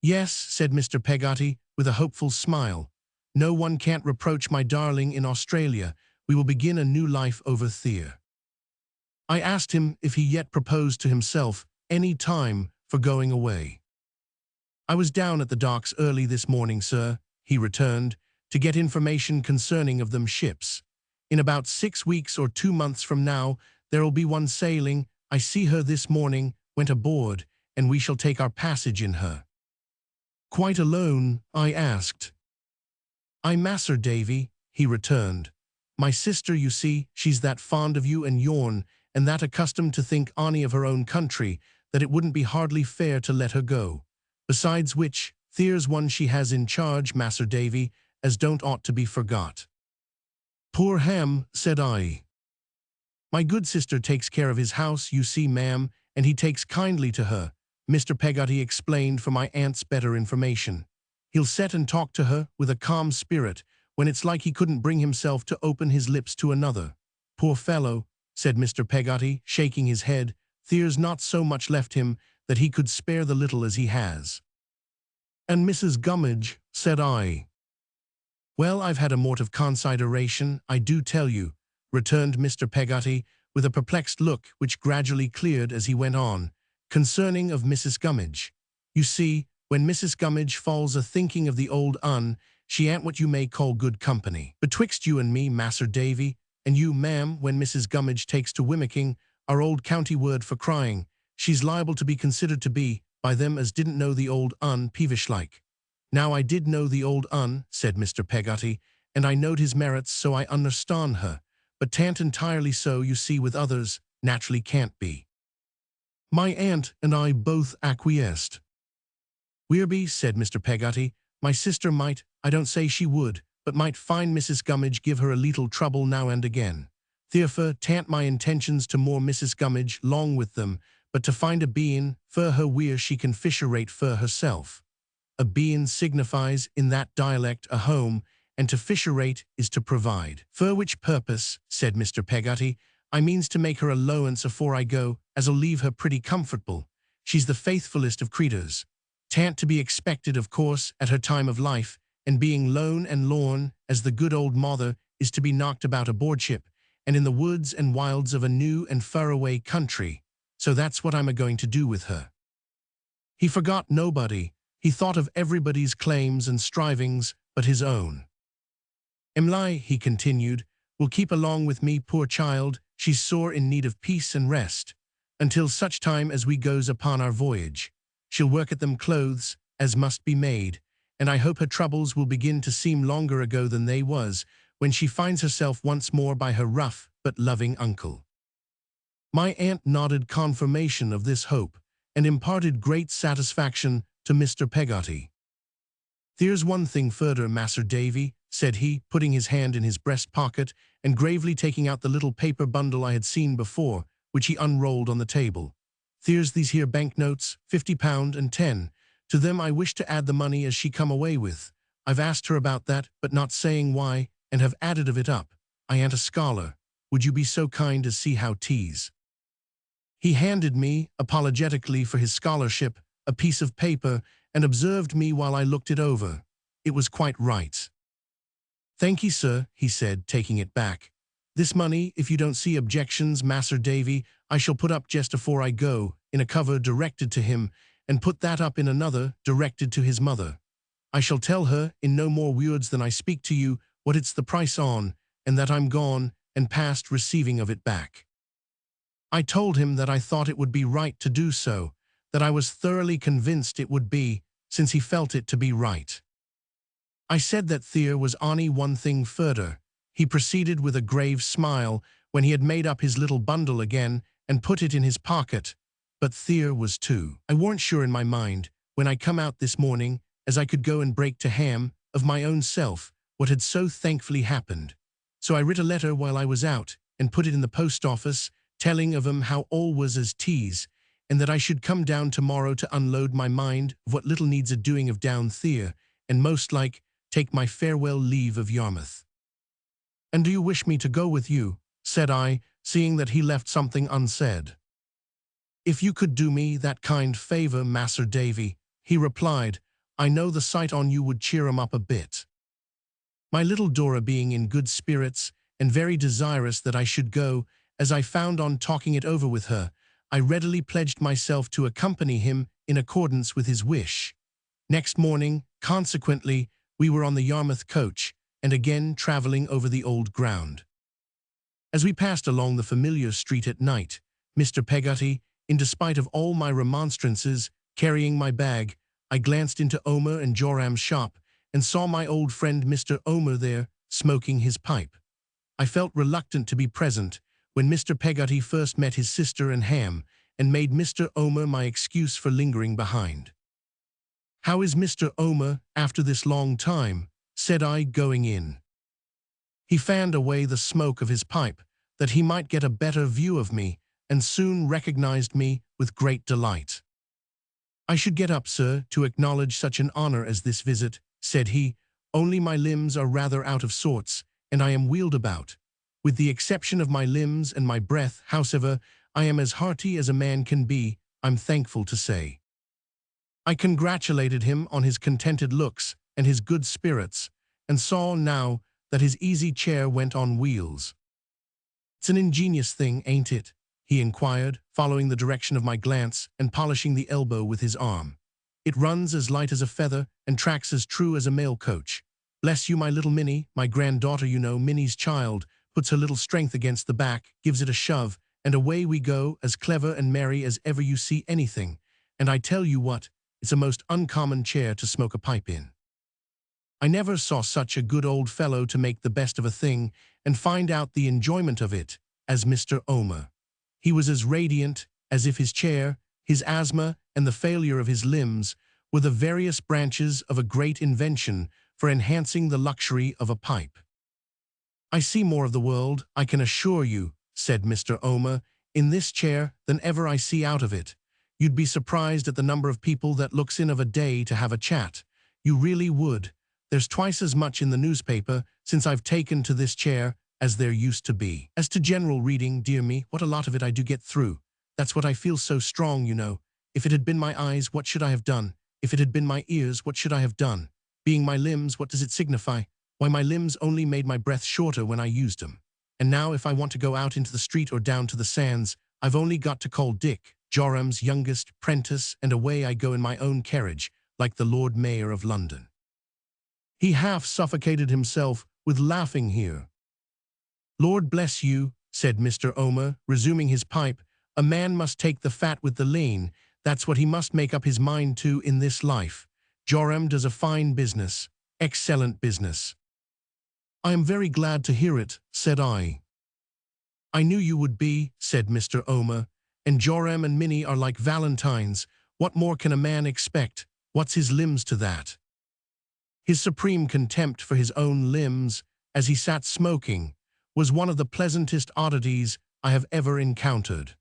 Yes, said Mr. Peggotty, with a hopeful smile. No one can't reproach my darling in Australia. We will begin a new life over there. I asked him if he yet proposed to himself any time for going away. I was down at the docks early this morning, sir, he returned, to get information concerning of them ships. In about 6 weeks or 2 months from now, there'll be one sailing. I see her this morning, went aboard, and we shall take our passage in her. Quite alone? I asked. I, Mas'r Davy, he returned. My sister, you see, she's that fond of you and yourn, and that accustomed to think ony of her own country, that it wouldn't be hardly fair to let her go. Besides which, there's one she has in charge, Mas'r Davy, as don't ought to be forgot." "Poor Ham," said I. "My good sister takes care of his house, you see, ma'am, and he takes kindly to her," Mr. Peggotty explained for my aunt's better information. "He'll set and talk to her with a calm spirit, when it's like he couldn't bring himself to open his lips to another. Poor fellow," said Mr. Peggotty, shaking his head, "there's not so much left him that he could spare the little as he has." "And Mrs. Gummidge," said I. "Well, I've had a mort of consideration, I do tell you," returned Mr. Peggotty, with a perplexed look which gradually cleared as he went on, "concerning of Mrs. Gummidge. You see, when Mrs. Gummidge falls a-thinking of the old un, she ain't what you may call good company. Betwixt you and me, Mas'r Davy, and you, ma'am, when Mrs. Gummidge takes to wimicking, our old county word for crying, she's liable to be considered to be, by them as didn't know the old un, peevish-like. Now I did know the old un," said Mr. Peggotty, "and I knowed his merits, so I understan' her, but t'an't entirely so, you see, with others, naturally can't be." My aunt and I both acquiesced. "Weerby," said Mr. Peggotty, "my sister might, I don't say she would, but might find Mrs. Gummidge give her a leetle trouble now and again. Therefore, t'an't my intentions to moor Mrs. Gummidge long with them, but to find a bein' fur her where she can fisherate fur herself. A bein' signifies, in that dialect, a home, and to fisherate is to provide. Fur which purpose," said Mr. Peggotty, "I means to make her allowance afore I go, as'll leave her pretty comfortable. She's the faithfullest of creeturs. T'an't to be expected, of course, at her time of life, and being lone and lorn, as the good old mother is to be knocked about aboardship, and in the woods and wilds of a new and far-away country. So that's what I'm a-going to do with her." He forgot nobody. He thought of everybody's claims and strivings but his own. "Emily," he continued, "will keep along with me, poor child, she's sore in need of peace and rest, until such time as we goes upon our voyage. She'll work at them clothes, as must be made, and I hope her troubles will begin to seem longer ago than they was, when she finds herself once more by her rough but loving uncle." My aunt nodded confirmation of this hope, and imparted great satisfaction to Mr. Peggotty. "There's one thing furder, Mas'r Davy," said he, putting his hand in his breast pocket and gravely taking out the little paper bundle I had seen before, which he unrolled on the table. "There's these here banknotes, £50 and 10. To them I wish to add the money as she come away with. I've asked her about that, but not saying why, and have added of it up. I ain't a scholar. Would you be so kind as see how 'tis?" He handed me, apologetically for his scholarship, a piece of paper, and observed me while I looked it over. It was quite right. "Thank ye, sir," he said, taking it back. "This money, if you don't see objections, Mas'r Davy, I shall put up just afore I go, in a cover directed to him, and put that up in another, directed to his mother. I shall tell her, in no more words than I speak to you, what it's the price on, and that I'm gone, and past receiving of it back." I told him that I thought it would be right to do so, that I was thoroughly convinced it would be, since he felt it to be right. I said that there was only one thing further. He proceeded with a grave smile, when he had made up his little bundle again and put it in his pocket. "But there was two. I warn't sure in my mind, when I come out this morning, as I could go and break to Ham, of my own self, what had so thankfully happened. So I writ a letter while I was out, and put it in the post office, telling of 'em how all was as tease, and that I should come down tomorrow to unload my mind of what little needs a doing of down there, and most like take my farewell leave of Yarmouth." "And do you wish me to go with you?" said I, seeing that he left something unsaid. "If you could do me that kind favor, Mas'r Davy," he replied, "I know the sight on you would cheer 'em up a bit." My little Dora being in good spirits, and very desirous that I should go, as I found on talking it over with her, I readily pledged myself to accompany him in accordance with his wish. Next morning, consequently, we were on the Yarmouth coach, and again traveling over the old ground. As we passed along the familiar street at night, Mr. Peggotty, in despite of all my remonstrances, carrying my bag, I glanced into Omer and Joram's shop, and saw my old friend Mr. Omer there, smoking his pipe. I felt reluctant to be present when Mr. Peggotty first met his sister and Ham, and made Mr. Omer my excuse for lingering behind. "How is Mr. Omer after this long time?" said I, going in. He fanned away the smoke of his pipe, that he might get a better view of me, and soon recognized me with great delight. "I should get up, sir, to acknowledge such an honor as this visit," said he, "only my limbs are rather out of sorts, and I am wheeled about. With the exception of my limbs and my breath, howsever, I am as hearty as a man can be, I'm thankful to say." I congratulated him on his contented looks and his good spirits, and saw now that his easy chair went on wheels. "It's an ingenious thing, ain't it?" he inquired, following the direction of my glance and polishing the elbow with his arm. "It runs as light as a feather and tracks as true as a mail coach. Bless you, my little Minnie, my granddaughter, you know, Minnie's child, puts her little strength against the back, gives it a shove, and away we go, as clever and merry as ever you see anything. And I tell you what, it's a most uncommon chair to smoke a pipe in. I never saw such a good old fellow to make the best of a thing and find out the enjoyment of it as Mr. Omer. He was as radiant as if his chair, his asthma, and the failure of his limbs were the various branches of a great invention for enhancing the luxury of a pipe. "I see more of the world, I can assure you," said Mr. Omer, "in this chair than ever I see out of it. You'd be surprised at the number of people that looks in of a day to have a chat. You really would. There's twice as much in the newspaper since I've taken to this chair as there used to be. As to general reading, dear me, what a lot of it I do get through. That's what I feel so strong, you know. If it had been my eyes, what should I have done? If it had been my ears, what should I have done? Being my limbs, what does it signify? Why, my limbs only made my breath shorter when I used them. And now if I want to go out into the street or down to the sands, I've only got to call Dick, Joram's youngest prentice, and away I go in my own carriage, like the Lord Mayor of London." He half suffocated himself with laughing here. "Lord bless you," said Mr. Omer, resuming his pipe, "a man must take the fat with the lean. That's what he must make up his mind to in this life. Joram does a fine business, excellent business." "I am very glad to hear it," said I. "I knew you would be," said Mr. Omer, "and Joram and Minnie are like valentines. What more can a man expect? What's his limbs to that?" His supreme contempt for his own limbs, as he sat smoking, was one of the pleasantest oddities I have ever encountered.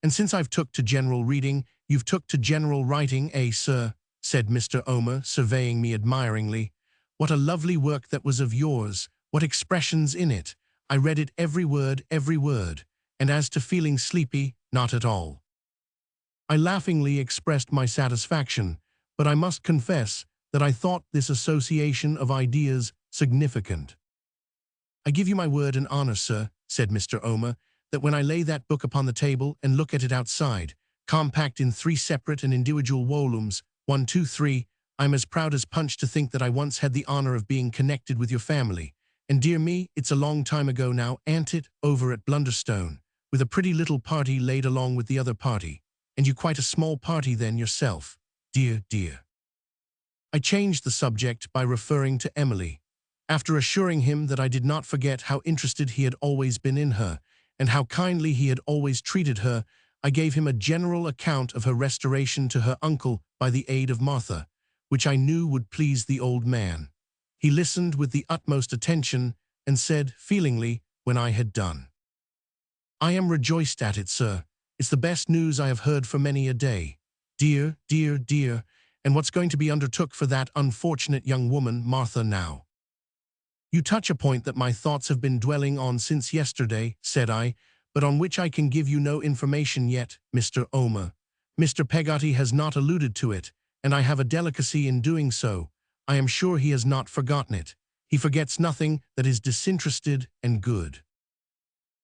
"And since I've took to general reading, you've took to general writing, eh, sir?" said Mr. Omer, surveying me admiringly. "What a lovely work that was of yours! What expressions in it! I read it every word, and as to feeling sleepy, not at all." I laughingly expressed my satisfaction, but I must confess that I thought this association of ideas significant. "I give you my word and honor, sir," said Mr. Omer, "that when I lay that book upon the table and look at it outside, compact in 3 separate and individual volumes, 1, 2, 3, I'm as proud as Punch to think that I once had the honor of being connected with your family. And dear me, it's a long time ago now, ain't it, over at Blunderstone, with a pretty little party laid along with the other party, and you quite a small party then yourself. Dear, dear." I changed the subject by referring to Emily. After assuring him that I did not forget how interested he had always been in her, and how kindly he had always treated her, I gave him a general account of her restoration to her uncle by the aid of Martha, which I knew would please the old man. He listened with the utmost attention, and said feelingly when I had done, "I am rejoiced at it, sir. It's the best news I have heard for many a day. Dear, dear, dear, and what's going to be undertook for that unfortunate young woman, Martha, now?" "You touch a point that my thoughts have been dwelling on since yesterday," said I, "but on which I can give you no information yet, Mr. Omer. Mr. Peggotty has not alluded to it, and I have a delicacy in doing so. I am sure he has not forgotten it. He forgets nothing that is disinterested and good."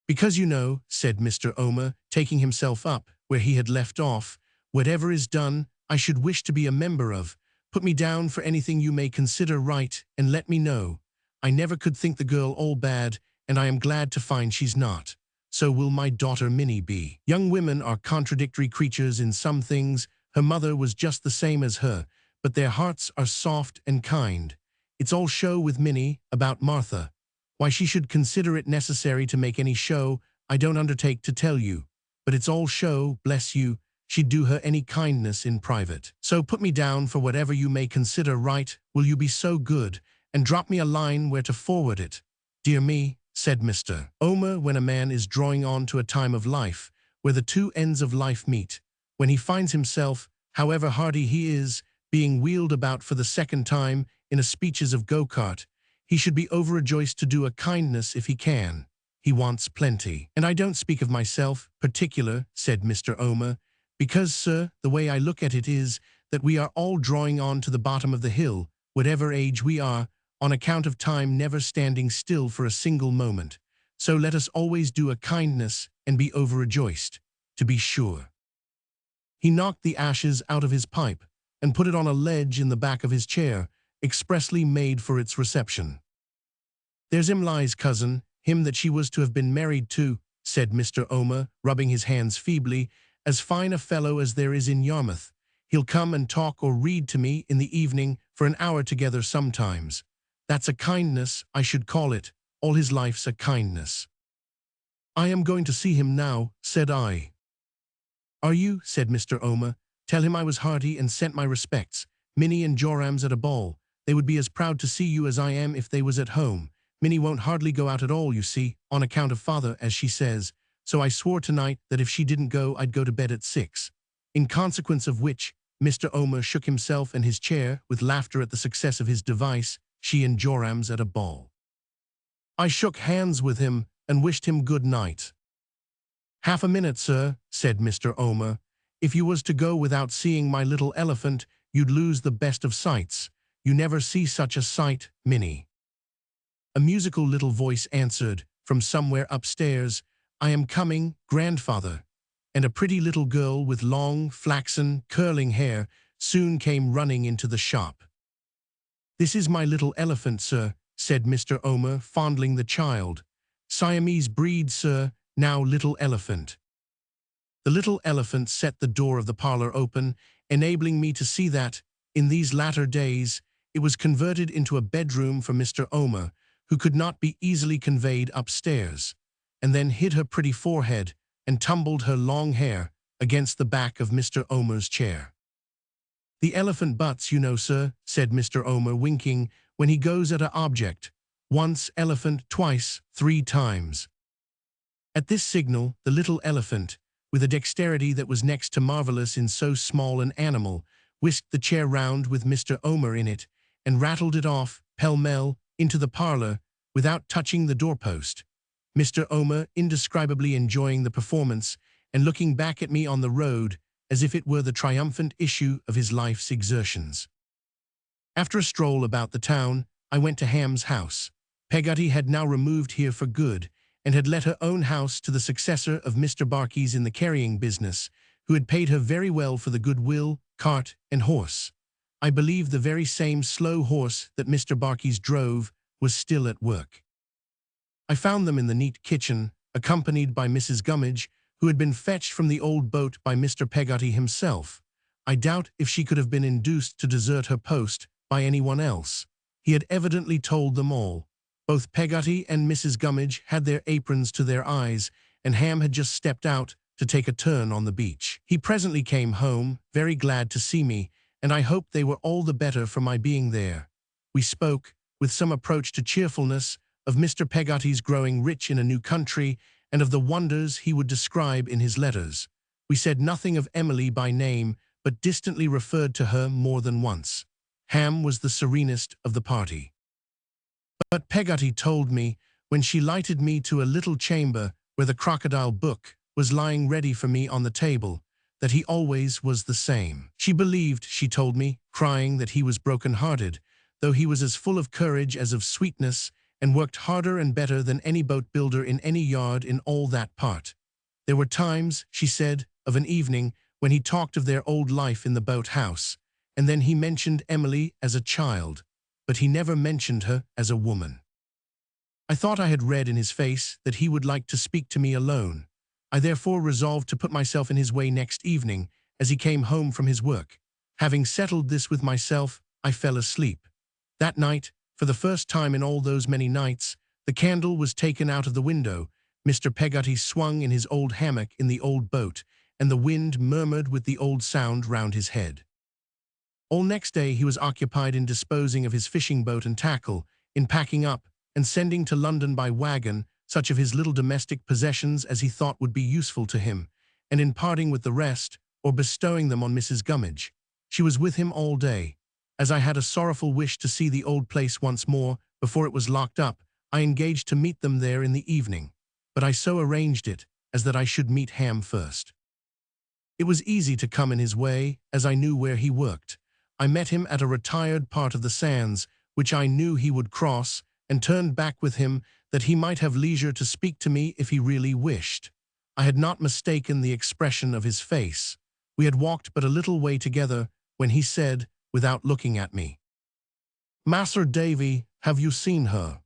"Because you know," said Mr. Omer, taking himself up where he had left off, "whatever is done, I should wish to be a member of. Put me down for anything you may consider right, and let me know. I never could think the girl all bad, and I am glad to find she's not. So will my daughter Minnie be. Young women are contradictory creatures in some things. Her mother was just the same as her, but their hearts are soft and kind. It's all show with Minnie about Martha. Why she should consider it necessary to make any show, I don't undertake to tell you. But it's all show, bless you. She'd do her any kindness in private. So put me down for whatever you may consider right, will you be so good, and drop me a line where to forward it. Dear me, said Mr. Omer, when a man is drawing on to a time of life, where the two ends of life meet, when he finds himself, however hardy he is, being wheeled about for the second time in a speeches of go-kart, he should be overrejoiced to do a kindness if he can. He wants plenty. And I don't speak of myself, particular, said Mr. Omer, because, sir, the way I look at it is that we are all drawing on to the bottom of the hill, whatever age we are, on account of time never standing still for a single moment. So let us always do a kindness and be overrejoiced, to be sure. He knocked the ashes out of his pipe and put it on a ledge in the back of his chair, expressly made for its reception. There's Imlai's cousin, him that she was to have been married to, said Mr. Omer, rubbing his hands feebly, as fine a fellow as there is in Yarmouth. He'll come and talk or read to me in the evening for an hour together sometimes. That's a kindness, I should call it. All his life's a kindness. I am going to see him now, said I. Are you, said Mr. Omer. Tell him I was hearty and sent my respects. Minnie and Joram's at a ball. They would be as proud to see you as I am if they was at home. Minnie won't hardly go out at all, you see, on account of father, as she says. So I swore tonight that if she didn't go, I'd go to bed at 6. In consequence of which, Mr. Omer shook himself and his chair with laughter at the success of his device, she and Joram's at a ball. I shook hands with him and wished him good night. Half a minute, sir, said Mr. Omer. If you was to go without seeing my little elephant, you'd lose the best of sights. You never see such a sight, Minnie. A musical little voice answered, from somewhere upstairs, I am coming, grandfather. And a pretty little girl with long, flaxen, curling hair soon came running into the shop. This is my little elephant, sir, said Mr. Omer, fondling the child. Siamese breed, sir, now little elephant. The little elephant set the door of the parlor open, enabling me to see that, in these latter days, it was converted into a bedroom for Mr. Omer, who could not be easily conveyed upstairs, and then hid her pretty forehead and tumbled her long hair against the back of Mr. Omer's chair. The elephant butts, you know, sir, said Mr. Omer, winking, when he goes at a object. Once elephant, twice, 3 times. At this signal, the little elephant, with a dexterity that was next to marvelous in so small an animal, whisked the chair round with Mr. Omer in it, and rattled it off, pell-mell, into the parlor, without touching the doorpost. Mr. Omer, indescribably enjoying the performance, and looking back at me on the road, as if it were the triumphant issue of his life's exertions. After a stroll about the town, I went to Ham's house. Peggotty had now removed here for good, and had let her own house to the successor of Mr. Barkey's in the carrying business, who had paid her very well for the goodwill, cart, and horse. I believe the very same slow horse that Mr. Barkey's drove was still at work. I found them in the neat kitchen, accompanied by Mrs. Gummidge, who had been fetched from the old boat by Mr. Peggotty himself. I doubt if she could have been induced to desert her post by anyone else. He had evidently told them all. Both Peggotty and Mrs. Gummidge had their aprons to their eyes, and Ham had just stepped out to take a turn on the beach. He presently came home, very glad to see me, and I hoped they were all the better for my being there. We spoke, with some approach to cheerfulness, of Mr. Peggotty's growing rich in a new country, and of the wonders he would describe in his letters. We said nothing of Emily by name, but distantly referred to her more than once. Ham was the serenest of the party. But Peggotty told me, when she lighted me to a little chamber where the crocodile book was lying ready for me on the table, that he always was the same. She believed, she told me, crying, that he was broken-hearted, though he was as full of courage as of sweetness, and worked harder and better than any boat builder in any yard in all that part. There were times, she said, of an evening, when he talked of their old life in the boat-house, and then he mentioned Emily as a child, but he never mentioned her as a woman. I thought I had read in his face that he would like to speak to me alone. I therefore resolved to put myself in his way next evening, as he came home from his work. Having settled this with myself, I fell asleep. That night, for the first time in all those many nights, The candle was taken out of the window. Mr. Peggotty swung in his old hammock in the old boat, and the wind murmured with the old sound round his head. All next day he was occupied in disposing of his fishing boat and tackle, in packing up and sending to London by wagon such of his little domestic possessions as he thought would be useful to him, and in parting with the rest, or bestowing them on Mrs. Gummidge. She was with him all day. As I had a sorrowful wish to see the old place once more before it was locked up, I engaged to meet them there in the evening, but I so arranged it as that I should meet Ham first. It was easy to come in his way, as I knew where he worked. I met him at a retired part of the sands, which I knew he would cross, and turned back with him that he might have leisure to speak to me if he really wished. I had not mistaken the expression of his face. We had walked but a little way together when he said, without looking at me, "Mas'r Davy, have you seen her?"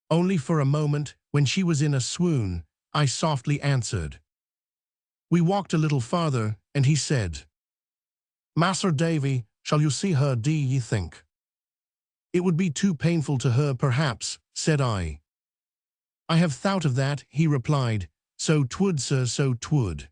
Only for a moment, when she was in a swoon, I softly answered. We walked a little farther, and he said, "Mas'r Davy, shall you see her, do ye think?" "It would be too painful to her, perhaps," said I. "I have thought of that," he replied. "So 'twould, sir, so 'twould."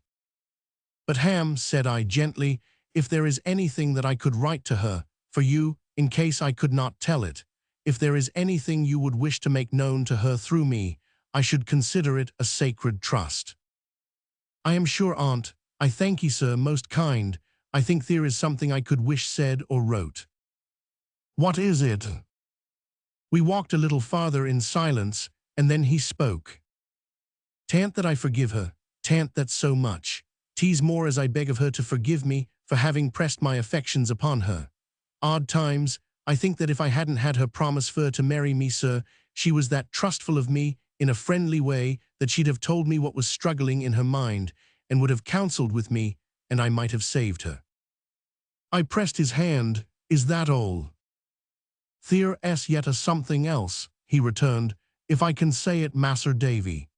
"But Ham," said I gently, "if there is anything that I could write to her, for you, in case I could not tell it, if there is anything you would wish to make known to her through me, I should consider it a sacred trust." "I am sure, aunt, I thank ye, sir, most kind. I think there is something I could wish said or wrote." "What is it?" We walked a little farther in silence, and then he spoke. "Tant that I forgive her, tant that so much. 'Tis more as I beg of her to forgive me for having pressed my affections upon her. Odd times, I think that if I hadn't had her promise for to marry me, sir, she was that trustful of me in a friendly way that she'd have told me what was struggling in her mind, and would have counselled with me, and I might have saved her." I pressed his hand. "Is that all?" "There's yet a something else," he returned, "if I can say it, Mas'r Davy."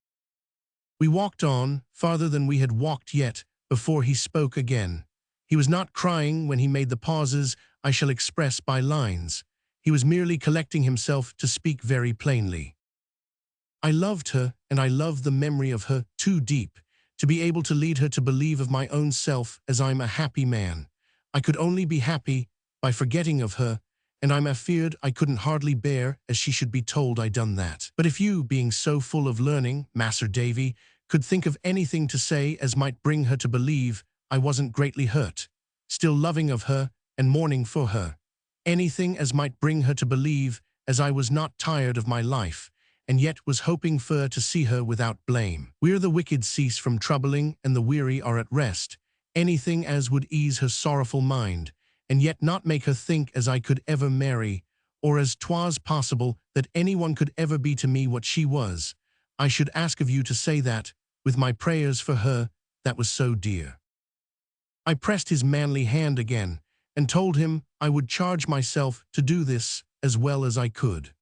We walked on, farther than we had walked yet, before he spoke again. He was not crying when he made the pauses I shall express by lines. He was merely collecting himself to speak very plainly. "I loved her, and I loved the memory of her too deep to be able to lead her to believe of my own self as I'm a happy man. I could only be happy by forgetting of her, and I'm afeard I couldn't hardly bear as she should be told I done that. But if you, being so full of learning, Mas'r Davy, could think of anything to say as might bring her to believe I wasn't greatly hurt, still loving of her and mourning for her, anything as might bring her to believe as I was not tired of my life, and yet was hoping for to see her without blame, where the wicked cease from troubling and the weary are at rest, anything as would ease her sorrowful mind, and yet not make her think as I could ever marry, or as 'twas possible that anyone could ever be to me what she was, I should ask of you to say that, with my prayers for her, that was so dear." I pressed his manly hand again, and told him I would charge myself to do this as well as I could.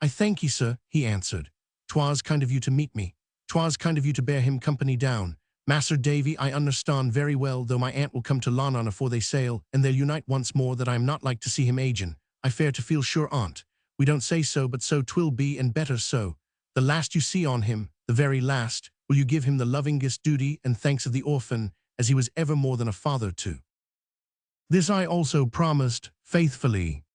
"I thank ye, sir," he answered. "'Twas kind of you to meet me. 'Twas kind of you to bear him company down. Mas'r Davy, I understand very well, though my aunt will come to London afore they sail, and they'll unite once more, that I am not like to see him agin. I fare to feel sure, aunt. We don't say so, but so 'twill be, and better so. The last you see on him, the very last, will you give him the lovingest duty and thanks of the orphan, as he was ever more than a father to." "This I also promised, faithfully."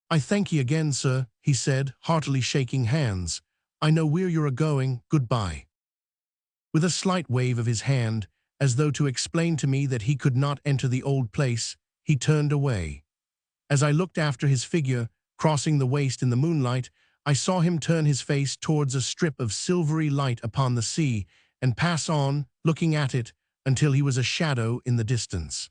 "I thank ye again, sir," he said, heartily shaking hands. "I know where you're a-going. Goodbye." With a slight wave of his hand, as though to explain to me that he could not enter the old place, he turned away. As I looked after his figure, crossing the waste in the moonlight, I saw him turn his face towards a strip of silvery light upon the sea, and pass on, looking at it, until he was a shadow in the distance.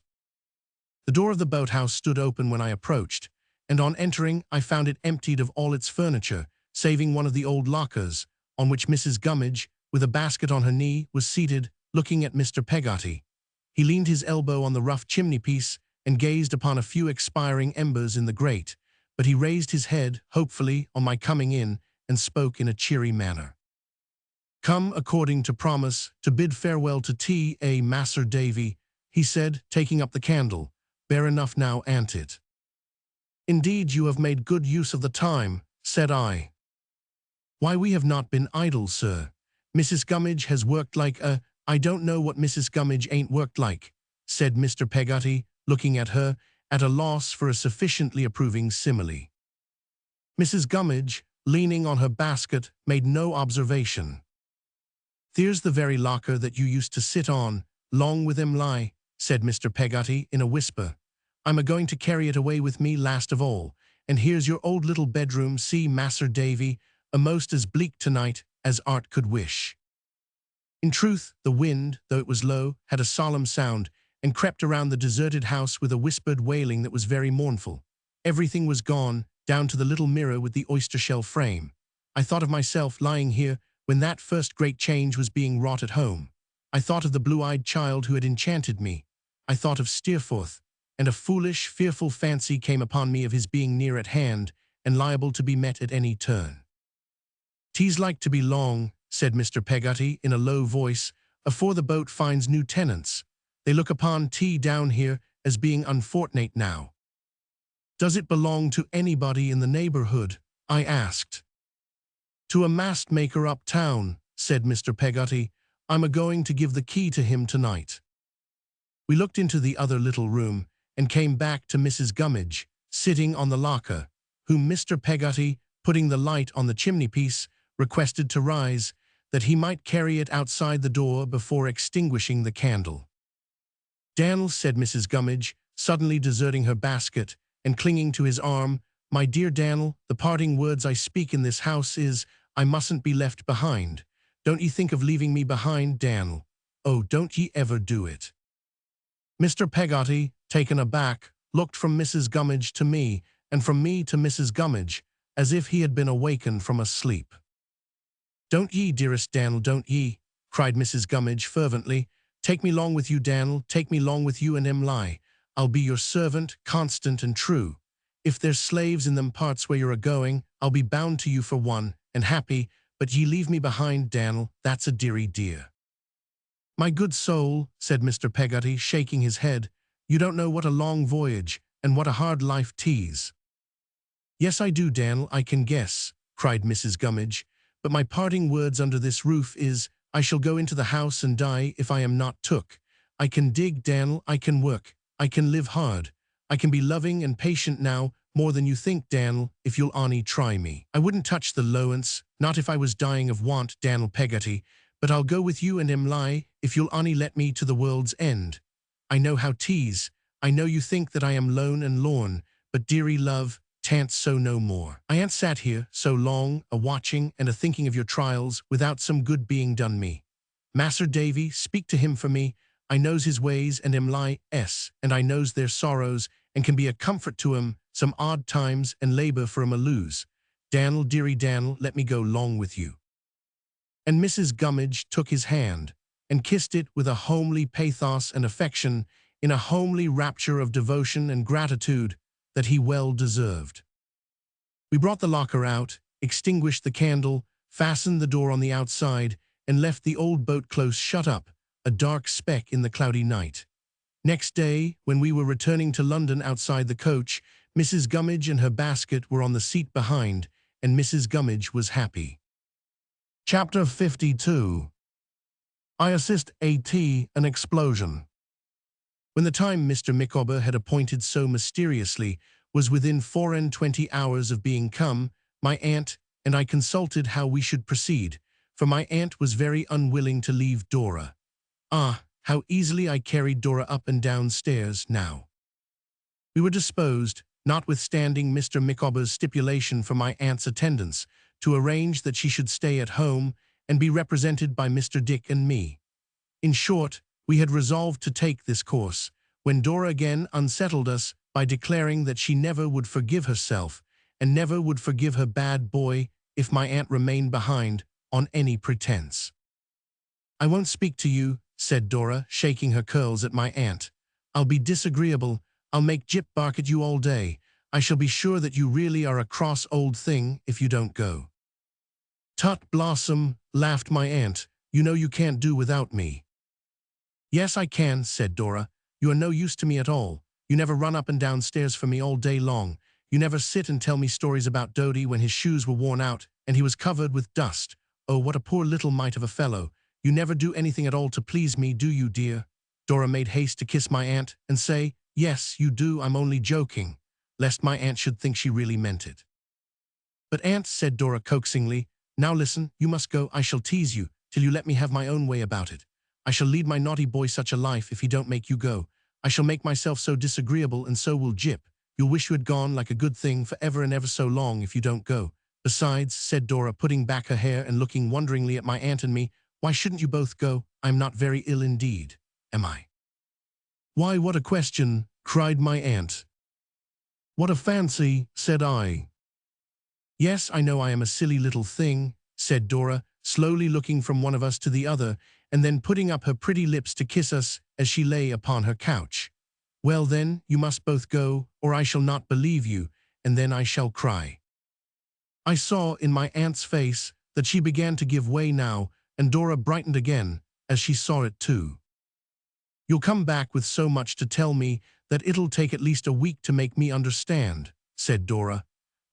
The door of the boathouse stood open when I approached, and on entering I found it emptied of all its furniture, saving one of the old lockers, on which Mrs. Gummidge, with a basket on her knee, was seated, looking at Mr. Peggotty. He leaned his elbow on the rough chimney-piece and gazed upon a few expiring embers in the grate, but he raised his head, hopefully, on my coming in, and spoke in a cheery manner. "Come, according to promise, to bid farewell to tea, Mas'r Davy," he said, taking up the candle. "Bare enough now, an't it?" "Indeed, you have made good use of the time," said I. "Why, we have not been idle, sir. Mrs. Gummidge has worked like a— "I don't know what Mrs. Gummidge ain't worked like," said Mr. Peggotty, looking at her, at a loss for a sufficiently approving simile. Mrs. Gummidge, leaning on her basket, made no observation. "There's the very locker that you used to sit on, long with him lie," said Mr. Peggotty in a whisper. "I'm a-going to carry it away with me last of all. And here's your old little bedroom, see, Mas'r Davy, a'most as bleak tonight as art could wish." In truth, the wind, though it was low, had a solemn sound, and crept around the deserted house with a whispered wailing that was very mournful. Everything was gone, down to the little mirror with the oyster-shell frame. I thought of myself lying here when that first great change was being wrought at home. I thought of the blue-eyed child who had enchanted me. I thought of Steerforth, and a foolish, fearful fancy came upon me of his being near at hand and liable to be met at any turn. "'Tis like to be long," said Mr. Peggotty in a low voice, "afore the boat finds new tenants. They look upon tea down here as being unfortnate now." "Does it belong to anybody in the neighborhood?" I asked. "To a mast-maker uptown," said Mr. Peggotty. "I'm a-going to give the key to him tonight." We looked into the other little room, and came back to Mrs. Gummidge, sitting on the locker, whom Mr. Peggotty, putting the light on the chimney-piece, requested to rise, that he might carry it outside the door before extinguishing the candle. "Dan'l," said Mrs. Gummidge, suddenly deserting her basket, and clinging to his arm, "my dear Dan'l, the parting words I speak in this house is, I mustn't be left behind. Don't ye think of leaving me behind, Dan'l. Oh, don't ye ever do it." Mr. Peggotty, taken aback, looked from Mrs. Gummidge to me, and from me to Mrs. Gummidge, as if he had been awakened from a sleep. "Don't ye, dearest Dan'l, don't ye," cried Mrs. Gummidge fervently. "Take me long with you, Dan'l, take me long with you and him lie. I'll be your servant, constant and true. If there's slaves in them parts where you're a-going, I'll be bound to you for one, and happy, but ye leave me behind, Dan'l, that's a dearie dear." "My good soul," said Mr. Peggotty, shaking his head, "you don't know what a long voyage, and what a hard life 'tis." "Yes, I do, Dan'l, I can guess," cried Mrs. Gummidge, "but my parting words under this roof is, I shall go into the house and die if I am not took. I can dig, Dan'l, I can work, I can live hard. I can be loving and patient now, more than you think, Dan'l, if you'll on'y try me. I wouldn't touch the lowance, not if I was dying of want, Dan'l Peggotty, but I'll go with you and him lie, if you'll on'y let me to the world's end. I know how 'tis. I know you think that I am lone and lorn, but dearie love, 'tan't so no more. I ain't sat here so long, a-watching and a-thinking of your trials, without some good being done me. Mas'r Davy, speak to him for me. I knows his ways and him lie, and I knows their sorrows, and can be a comfort to 'em, some odd times, and labour for 'em a-lose. Dan'l, dearie Dan'l, let me go long with you." And Mrs. Gummidge took his hand, and kissed it with a homely pathos and affection, in a homely rapture of devotion and gratitude that he well deserved. We brought the locker out, extinguished the candle, fastened the door on the outside, and left the old boat close shut up, a dark speck in the cloudy night. Next day, when we were returning to London outside the coach, Mrs. Gummidge and her basket were on the seat behind, and Mrs. Gummidge was happy. Chapter 52. I assist A.T. an explosion. When the time Mr. Micawber had appointed so mysteriously was within 24 hours of being come, my aunt and I consulted how we should proceed, for my aunt was very unwilling to leave Dora. Ah, how easily I carried Dora up and down stairs now. We were disposed, notwithstanding Mr. Micawber's stipulation for my aunt's attendance, to arrange that she should stay at home and be represented by Mr. Dick and me. In short, we had resolved to take this course, when Dora again unsettled us by declaring that she never would forgive herself, and never would forgive her bad boy if my aunt remained behind on any pretense. "I won't speak to you," said Dora, shaking her curls at my aunt. "I'll be disagreeable. I'll make Jip bark at you all day. I shall be sure that you really are a cross old thing if you don't go." "Tut, Blossom," laughed my aunt. "You know you can't do without me." "Yes, I can," said Dora. "You are no use to me at all. You never run up and down stairs for me all day long. You never sit and tell me stories about Dodie when his shoes were worn out, and he was covered with dust. Oh, what a poor little mite of a fellow. You never do anything at all to please me, do you, dear? Dora made haste to kiss my aunt and say, yes, you do, I'm only joking, lest my aunt should think she really meant it. But aunt, said Dora coaxingly, now listen, you must go, I shall tease you, till you let me have my own way about it. I shall lead my naughty boy such a life if he don't make you go. I shall make myself so disagreeable, and so will Jip. You'll wish you had gone like a good thing for ever and ever so long if you don't go. Besides, said Dora, putting back her hair and looking wonderingly at my aunt and me, why shouldn't you both go? I'm not very ill indeed, am I? Why, what a question, cried my aunt. What a fancy, said I. Yes, I know I am a silly little thing, said Dora, slowly looking from one of us to the other, and then putting up her pretty lips to kiss us as she lay upon her couch. Well then, you must both go, or I shall not believe you, and then I shall cry. I saw in my aunt's face that she began to give way now, and Dora brightened again as she saw it too. You'll come back with so much to tell me that it'll take at least a week to make me understand, said Dora,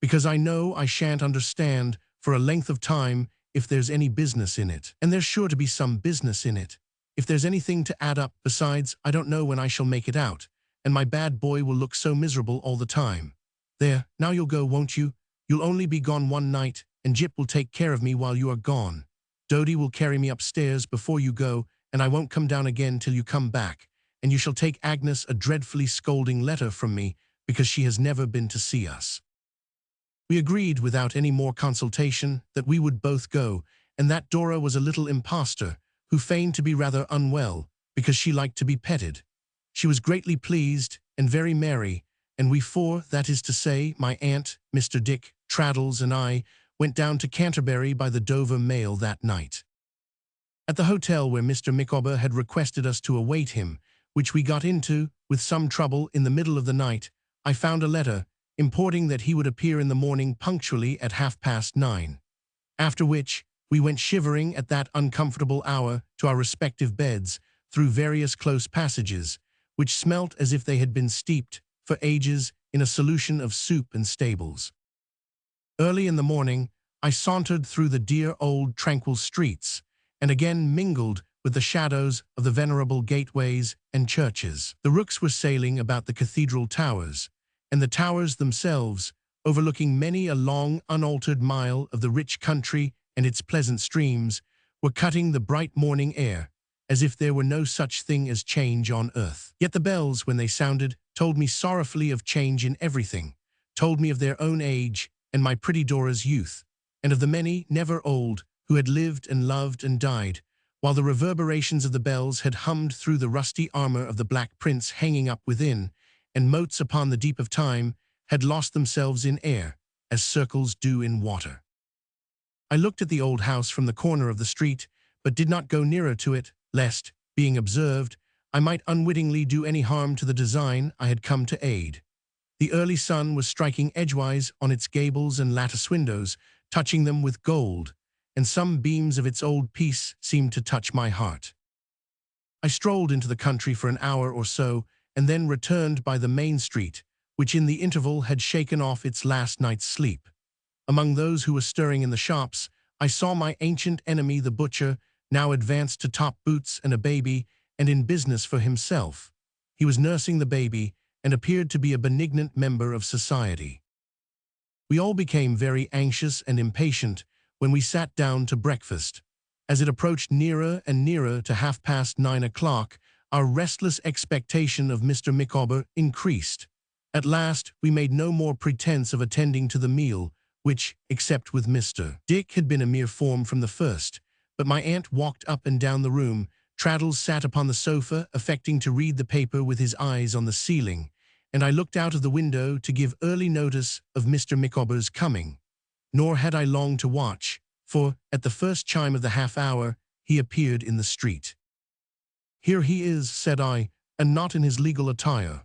because I know I shan't understand for a length of time if there's any business in it. And there's sure to be some business in it. If there's anything to add up, besides, I don't know when I shall make it out, and my bad boy will look so miserable all the time. There, now you'll go, won't you? You'll only be gone one night, and Jip will take care of me while you are gone. Dodie will carry me upstairs before you go, and I won't come down again till you come back, and you shall take Agnes a dreadfully scolding letter from me, because she has never been to see us. We agreed without any more consultation that we would both go, and that Dora was a little impostor, who feigned to be rather unwell, because she liked to be petted. She was greatly pleased and very merry, and we four, that is to say, my aunt, Mr. Dick, Traddles, and I, went down to Canterbury by the Dover mail that night. At the hotel where Mr. Micawber had requested us to await him, which we got into with some trouble in the middle of the night, I found a letter importing that he would appear in the morning punctually at 9:30. After which, we went shivering at that uncomfortable hour to our respective beds through various close passages, which smelt as if they had been steeped for ages in a solution of soup and stables. Early in the morning, I sauntered through the dear old tranquil streets, and again mingled with the shadows of the venerable gateways and churches. The rooks were sailing about the cathedral towers, and the towers themselves, overlooking many a long, unaltered mile of the rich country and its pleasant streams, were cutting the bright morning air, as if there were no such thing as change on earth. Yet the bells, when they sounded, told me sorrowfully of change in everything, told me of their own age and my pretty Dora's youth, and of the many, never old, who had lived and loved and died, while the reverberations of the bells had hummed through the rusty armor of the Black Prince hanging up within, and motes upon the deep of time had lost themselves in air, as circles do in water. I looked at the old house from the corner of the street, but did not go nearer to it, lest, being observed, I might unwittingly do any harm to the design I had come to aid. The early sun was striking edgewise on its gables and lattice windows, touching them with gold, and some beams of its old piece seemed to touch my heart. I strolled into the country for an hour or so, and then returned by the main street, which in the interval had shaken off its last night's sleep. Among those who were stirring in the shops, I saw my ancient enemy the butcher, now advanced to top boots and a baby, and in business for himself. He was nursing the baby, and appeared to be a benignant member of society. We all became very anxious and impatient when we sat down to breakfast. As it approached nearer and nearer to 9:30, our restless expectation of Mr. Micawber increased. At last, we made no more pretense of attending to the meal, which, except with Mr. Dick, had been a mere form from the first, but my aunt walked up and down the room. Traddles sat upon the sofa, affecting to read the paper with his eyes on the ceiling, and I looked out of the window to give early notice of Mr. Micawber's coming. Nor had I long to watch, for, at the first chime of the half-hour, he appeared in the street. "Here he is," said I, "and not in his legal attire."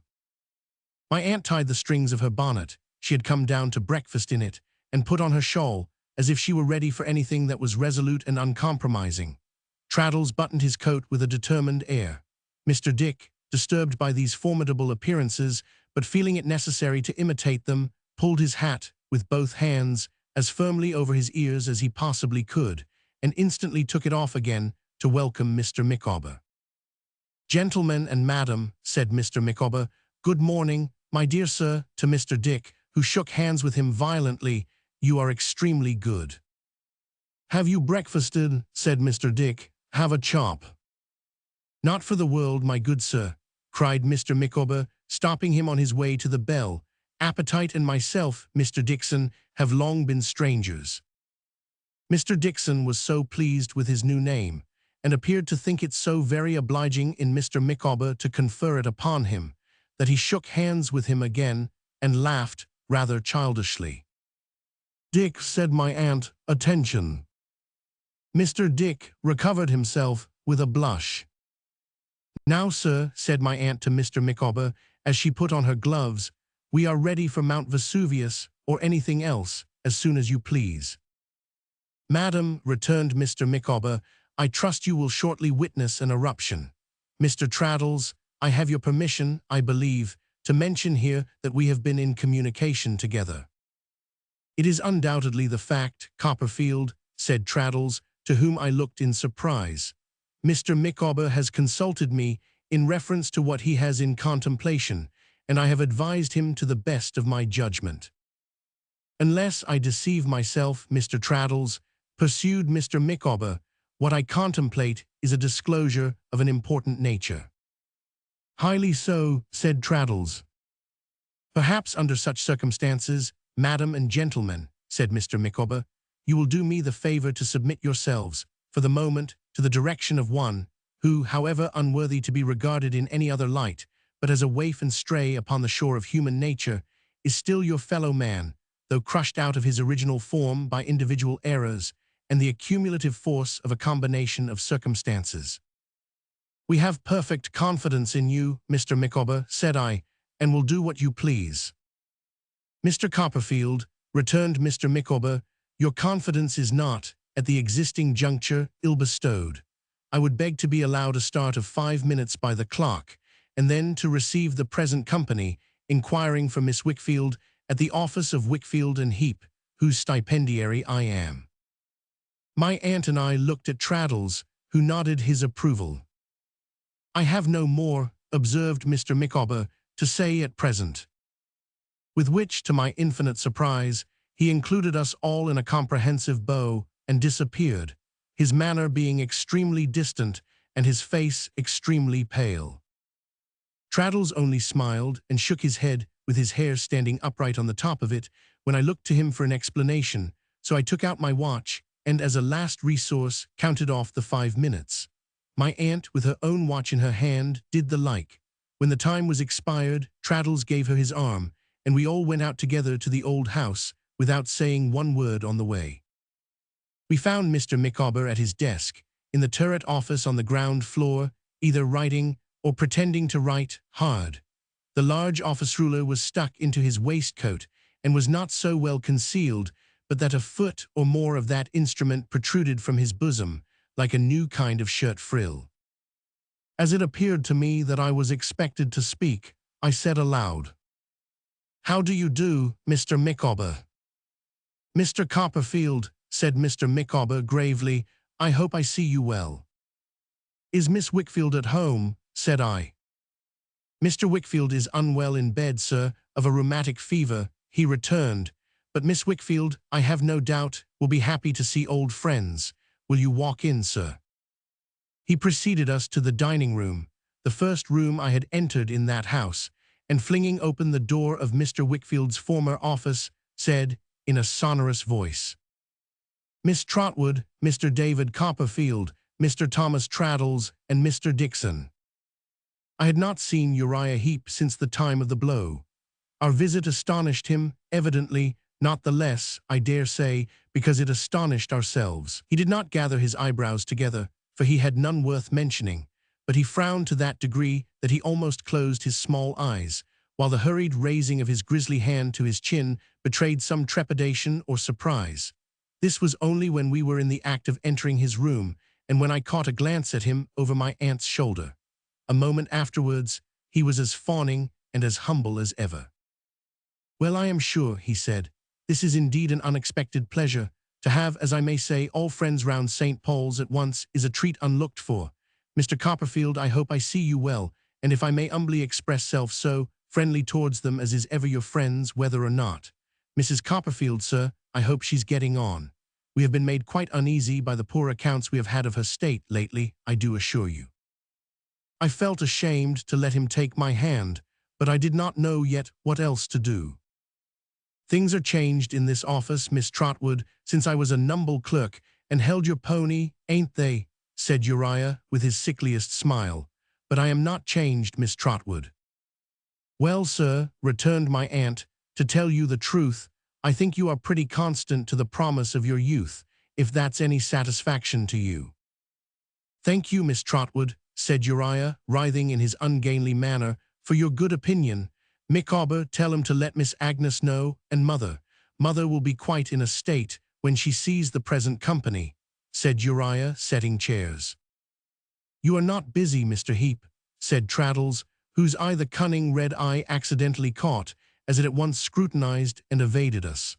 My aunt tied the strings of her bonnet, she had come down to breakfast in it, and put on her shawl, as if she were ready for anything that was resolute and uncompromising. Traddles buttoned his coat with a determined air. Mr. Dick, disturbed by these formidable appearances, but feeling it necessary to imitate them, pulled his hat with both hands as firmly over his ears as he possibly could, and instantly took it off again to welcome Mr. Micawber. "Gentlemen and madam," said Mr. Micawber, "good morning, my dear sir," to Mr. Dick, who shook hands with him violently. "You are extremely good." "Have you breakfasted?" said Mr. Dick. "Have a chop." "Not for the world, my good sir," cried Mr. Micawber, stopping him on his way to the bell. "Appetite and myself, Mr. Dickson, have long been strangers." Mr. Dickson was so pleased with his new name, and appeared to think it so very obliging in Mr. Micawber to confer it upon him, that he shook hands with him again and laughed rather childishly. "Dick," said my aunt, "attention." Mr. Dick recovered himself with a blush. "Now, sir," said my aunt to Mr. Micawber, as she put on her gloves, "we are ready for Mount Vesuvius, or anything else, as soon as you please." "Madam," returned Mr. Micawber, "I trust you will shortly witness an eruption. Mr. Traddles, I have your permission, I believe, to mention here that we have been in communication together." "It is undoubtedly the fact, Copperfield," said Traddles, to whom I looked in surprise. "Mr. Micawber has consulted me in reference to what he has in contemplation, and I have advised him to the best of my judgment." "Unless I deceive myself, Mr. Traddles," pursued Mr. Micawber, "what I contemplate is a disclosure of an important nature." "Highly so," said Traddles. "Perhaps under such circumstances, madam and gentlemen," said Mr. Micawber, "you will do me the favor to submit yourselves, for the moment, to the direction of one, who, however unworthy to be regarded in any other light, but as a waif and stray upon the shore of human nature, is still your fellow man, though crushed out of his original form by individual errors and the accumulative force of a combination of circumstances. "We have perfect confidence in you, Mr. Micawber," said I, "and will do what you please." "Mr. Copperfield," returned Mr. Micawber, "your confidence is not, at the existing juncture, ill-bestowed. I would beg to be allowed a start of 5 minutes by the clock, and then to receive the present company, inquiring for Miss Wickfield, at the office of Wickfield and Heep, whose stipendiary I am." My aunt and I looked at Traddles, who nodded his approval. "I have no more," observed Mr. Micawber, "to say at present." With which, to my infinite surprise, he included us all in a comprehensive bow and disappeared, his manner being extremely distant and his face extremely pale. Traddles only smiled and shook his head, with his hair standing upright on the top of it, when I looked to him for an explanation, so I took out my watch and, as a last resource, counted off the 5 minutes. My aunt, with her own watch in her hand, did the like. When the time was expired, Traddles gave her his arm, and we all went out together to the old house, without saying one word on the way. We found Mr. Micawber at his desk, in the turret office on the ground floor, either writing or pretending to write hard. The large office ruler was stuck into his waistcoat, and was not so well concealed but that a foot or more of that instrument protruded from his bosom, like a new kind of shirt frill. As it appeared to me that I was expected to speak, I said aloud, "How do you do, Mr. Micawber?" "Mr. Copperfield," said Mr. Micawber gravely, "I hope I see you well." "Is Miss Wickfield at home?" said I. "Mr. Wickfield is unwell in bed, sir, of a rheumatic fever," he returned, "but Miss Wickfield, I have no doubt, will be happy to see old friends. Will you walk in, sir?" He preceded us to the dining room, the first room I had entered in that house, and flinging open the door of Mr. Wickfield's former office, said, in a sonorous voice, "Miss Trotwood, Mr. David Copperfield, Mr. Thomas Traddles, and Mr. Dickson." I had not seen Uriah Heep since the time of the blow. Our visit astonished him, evidently, not the less, I dare say, because it astonished ourselves. He did not gather his eyebrows together, for he had none worth mentioning, but he frowned to that degree that he almost closed his small eyes, while the hurried raising of his grisly hand to his chin betrayed some trepidation or surprise. This was only when we were in the act of entering his room, and when I caught a glance at him over my aunt's shoulder. A moment afterwards, he was as fawning and as humble as ever. "Well, I am sure," he said, This is indeed an unexpected pleasure. To have, as I may say, all friends round St. Paul's at once is a treat unlooked for. Mr. Copperfield, I hope I see you well, and if I may humbly express self so, friendly towards them as is ever your friends, whether or not. Mrs. Copperfield, sir, I hope she's getting on. We have been made quite uneasy by the poor accounts we have had of her state lately, I do assure you. I felt ashamed to let him take my hand, but I did not know yet what else to do. Things are changed in this office, Miss Trotwood, since I was a numble clerk and held your pony, ain't they? Said Uriah with his sickliest smile. But I am not changed, Miss Trotwood. Well, sir, returned my aunt, to tell you the truth, I think you are pretty constant to the promise of your youth, if that's any satisfaction to you. Thank you, Miss Trotwood, said Uriah, writhing in his ungainly manner, for your good opinion. Micawber, tell him to let Miss Agnes know, and Mother will be quite in a state when she sees the present company, said Uriah, setting chairs. You are not busy, Mr. Heep, said Traddles, whose eye the cunning red eye accidentally caught, as it at once scrutinized and evaded us.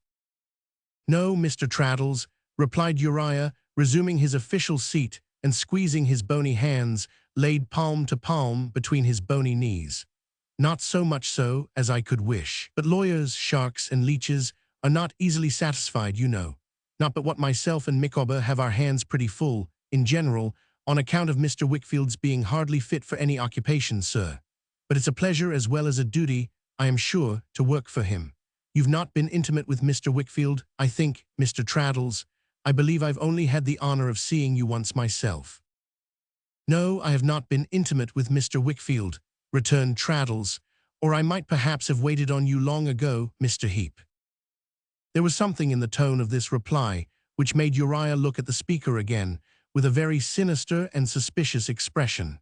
No, Mr. Traddles, replied Uriah, resuming his official seat and squeezing his bony hands, laid palm to palm between his bony knees. Not so much so as I could wish. But lawyers, sharks, and leeches are not easily satisfied, you know. Not but what myself and Micawber have our hands pretty full, in general, on account of Mr. Wickfield's being hardly fit for any occupation, sir. But it's a pleasure as well as a duty, I am sure, to work for him. You've not been intimate with Mr. Wickfield, I think, Mr. Traddles. I believe I've only had the honor of seeing you once myself. No, I have not been intimate with Mr. Wickfield, returned Traddles, or I might perhaps have waited on you long ago, Mr. Heep. There was something in the tone of this reply which made Uriah look at the speaker again with a very sinister and suspicious expression.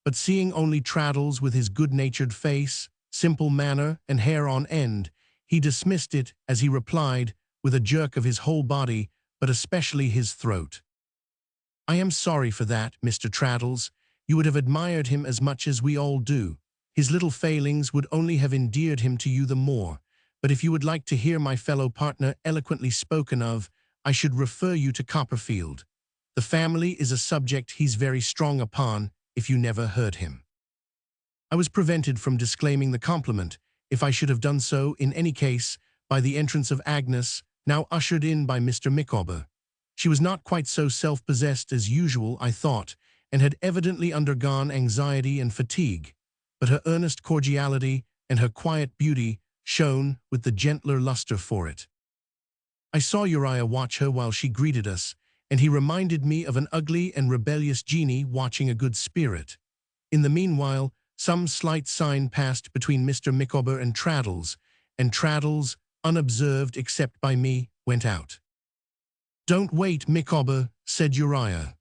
But seeing only Traddles with his good-natured face, simple manner, and hair on end, he dismissed it as he replied, with a jerk of his whole body, but especially his throat. I am sorry for that, Mr. Traddles. You would have admired him as much as we all do. His little failings would only have endeared him to you the more. But if you would like to hear my fellow partner eloquently spoken of, I should refer you to Copperfield. The family is a subject he's very strong upon, if you never heard him. I was prevented from disclaiming the compliment, if I should have done so in any case, by the entrance of Agnes, now ushered in by Mr. Micawber. She was not quite so self-possessed as usual, I thought, and had evidently undergone anxiety and fatigue, but her earnest cordiality and her quiet beauty shone with the gentler luster for it. I saw Uriah watch her while she greeted us, and he reminded me of an ugly and rebellious genie watching a good spirit. In the meanwhile, some slight sign passed between Mr. Micawber and Traddles, unobserved except by me, went out. Don't wait, Micawber, said Uriah.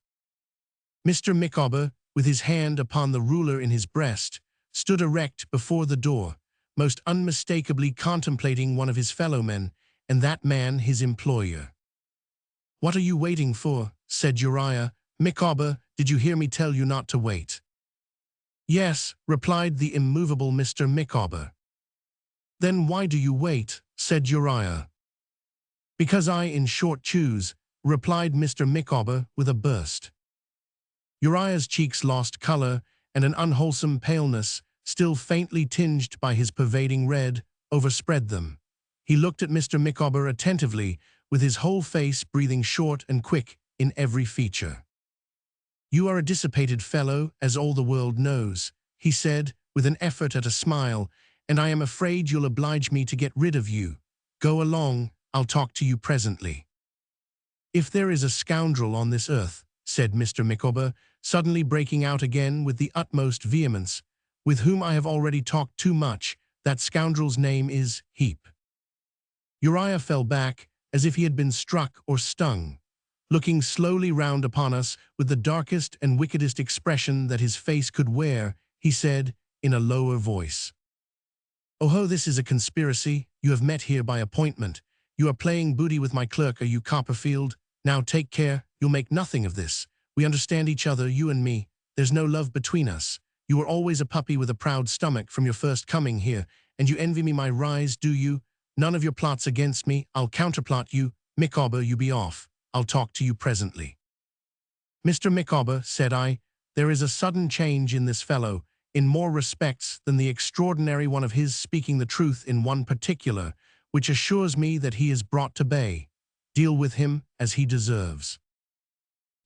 Mr. Micawber, with his hand upon the ruler in his breast, stood erect before the door, most unmistakably contemplating one of his fellowmen, and that man his employer. What are you waiting for? Said Uriah. Micawber, did you hear me tell you not to wait? Yes, replied the immovable Mr. Micawber. Then why do you wait? Said Uriah. Because I in short choose, replied Mr. Micawber with a burst. Uriah's cheeks lost color, and an unwholesome paleness, still faintly tinged by his pervading red, overspread them. He looked at Mr. Micawber attentively, with his whole face breathing short and quick in every feature. You are a dissipated fellow, as all the world knows, he said, with an effort at a smile, and I am afraid you'll oblige me to get rid of you. Go along, I'll talk to you presently. If there is a scoundrel on this earth, said Mr. Micawber, suddenly breaking out again with the utmost vehemence, with whom I have already talked too much, that scoundrel's name is Heep. Uriah fell back, as if he had been struck or stung. Looking slowly round upon us with the darkest and wickedest expression that his face could wear, he said, in a lower voice, "Oh, this is a conspiracy. You have met here by appointment. You are playing booty with my clerk, are you, Copperfield? Now take care, you'll make nothing of this. We understand each other, you and me. There's no love between us. You were always a puppy with a proud stomach from your first coming here, and you envy me my rise, do you? None of your plots against me. I'll counterplot you. Micawber, you be off. I'll talk to you presently. Mr. Micawber, said I, there is a sudden change in this fellow, in more respects than the extraordinary one of his speaking the truth in one particular, which assures me that he is brought to bay. Deal with him as he deserves.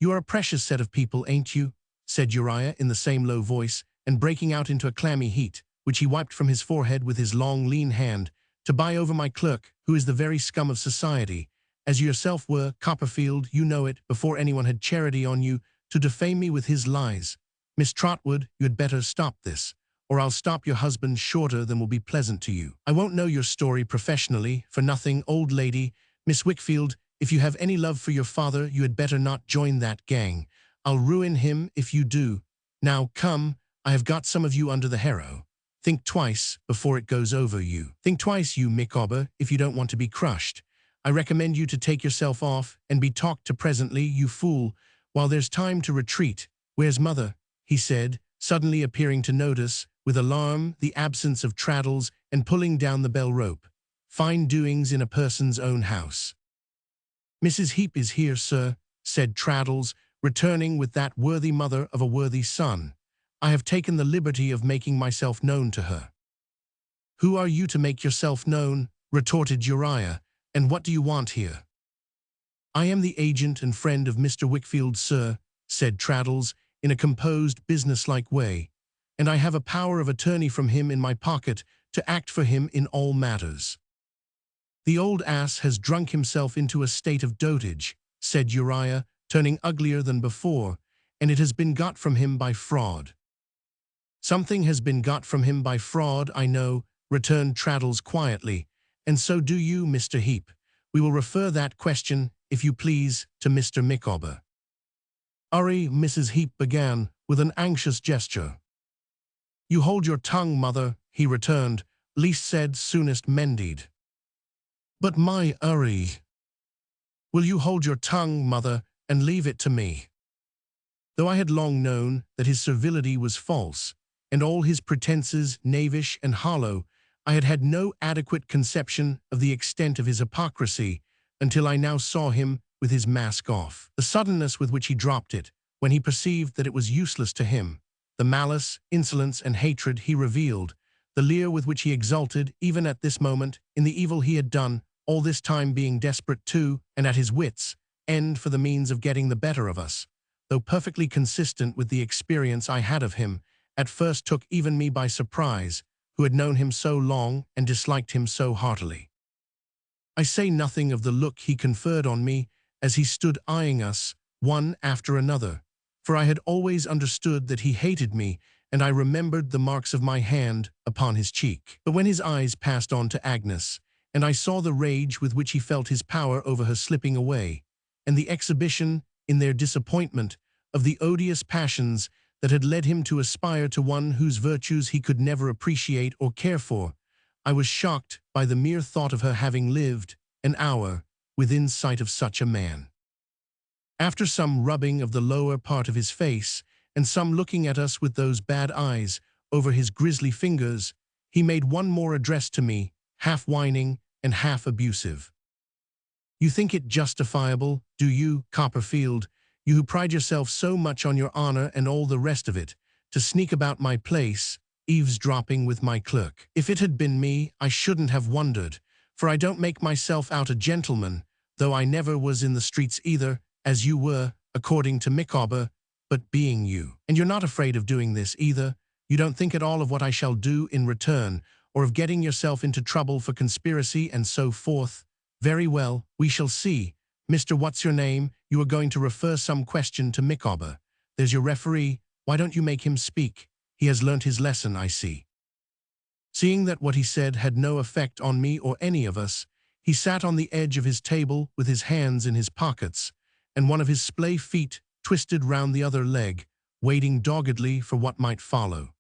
You are a precious set of people, ain't you? Said Uriah in the same low voice, and breaking out into a clammy heat, which he wiped from his forehead with his long, lean hand, to buy over my clerk, who is the very scum of society, as you yourself were, Copperfield, you know it, before anyone had charity on you, to defame me with his lies. Miss Trotwood, you had better stop this, or I'll stop your husband shorter than will be pleasant to you. I won't know your story professionally, for nothing, old lady. Miss Wickfield, if you have any love for your father, you had better not join that gang. I'll ruin him if you do. Now, come, I have got some of you under the harrow. Think twice before it goes over you. Think twice, you Micawber, if you don't want to be crushed. I recommend you to take yourself off and be talked to presently, you fool, while there's time to retreat. Where's mother? He said, suddenly appearing to notice, with alarm, the absence of Traddles and pulling down the bell rope. Fine doings in a person's own house. Mrs. Heep is here, sir, said Traddles, returning with that worthy mother of a worthy son. I have taken the liberty of making myself known to her. Who are you to make yourself known? Retorted Uriah, and what do you want here? I am the agent and friend of Mr. Wickfield, sir, said Traddles, in a composed, businesslike way, and I have a power of attorney from him in my pocket to act for him in all matters. The old ass has drunk himself into a state of dotage, said Uriah, turning uglier than before, and it has been got from him by fraud. Something has been got from him by fraud, I know, returned Traddles quietly, and so do you, Mr. Heep. We will refer that question, if you please, to Mr. Micawber. Hurry, Mrs. Heep began, with an anxious gesture. You hold your tongue, mother, he returned, least said soonest mended. But my hurry. Will you hold your tongue, mother, and leave it to me? Though I had long known that his servility was false, and all his pretences knavish and hollow, I had had no adequate conception of the extent of his hypocrisy until I now saw him with his mask off. The suddenness with which he dropped it, when he perceived that it was useless to him, the malice, insolence, and hatred he revealed, the leer with which he exulted, even at this moment, in the evil he had done, all this time being desperate too, and at his wits' end for the means of getting the better of us, though perfectly consistent with the experience I had of him, at first took even me by surprise, who had known him so long and disliked him so heartily. I say nothing of the look he conferred on me as he stood eyeing us, one after another, for I had always understood that he hated me, and I remembered the marks of my hand upon his cheek. But when his eyes passed on to Agnes, and I saw the rage with which he felt his power over her slipping away, and the exhibition, in their disappointment, of the odious passions that had led him to aspire to one whose virtues he could never appreciate or care for, I was shocked by the mere thought of her having lived an hour within sight of such a man. After some rubbing of the lower part of his face, and some looking at us with those bad eyes over his grisly fingers, he made one more address to me, half whining and half abusive. You think it justifiable, do you, Copperfield, you who pride yourself so much on your honor and all the rest of it, to sneak about my place, eavesdropping with my clerk? If it had been me, I shouldn't have wondered, for I don't make myself out a gentleman, though I never was in the streets either, as you were, according to Micawber, but being you. And you're not afraid of doing this either. You don't think at all of what I shall do in return, or of getting yourself into trouble for conspiracy and so forth. Very well, we shall see. Mr. What's-your-name, you are going to refer some question to Micawber. There's your referee. Why don't you make him speak? He has learnt his lesson, I see. Seeing that what he said had no effect on me or any of us, he sat on the edge of his table with his hands in his pockets, and one of his splay feet twisted round the other leg, waiting doggedly for what might follow.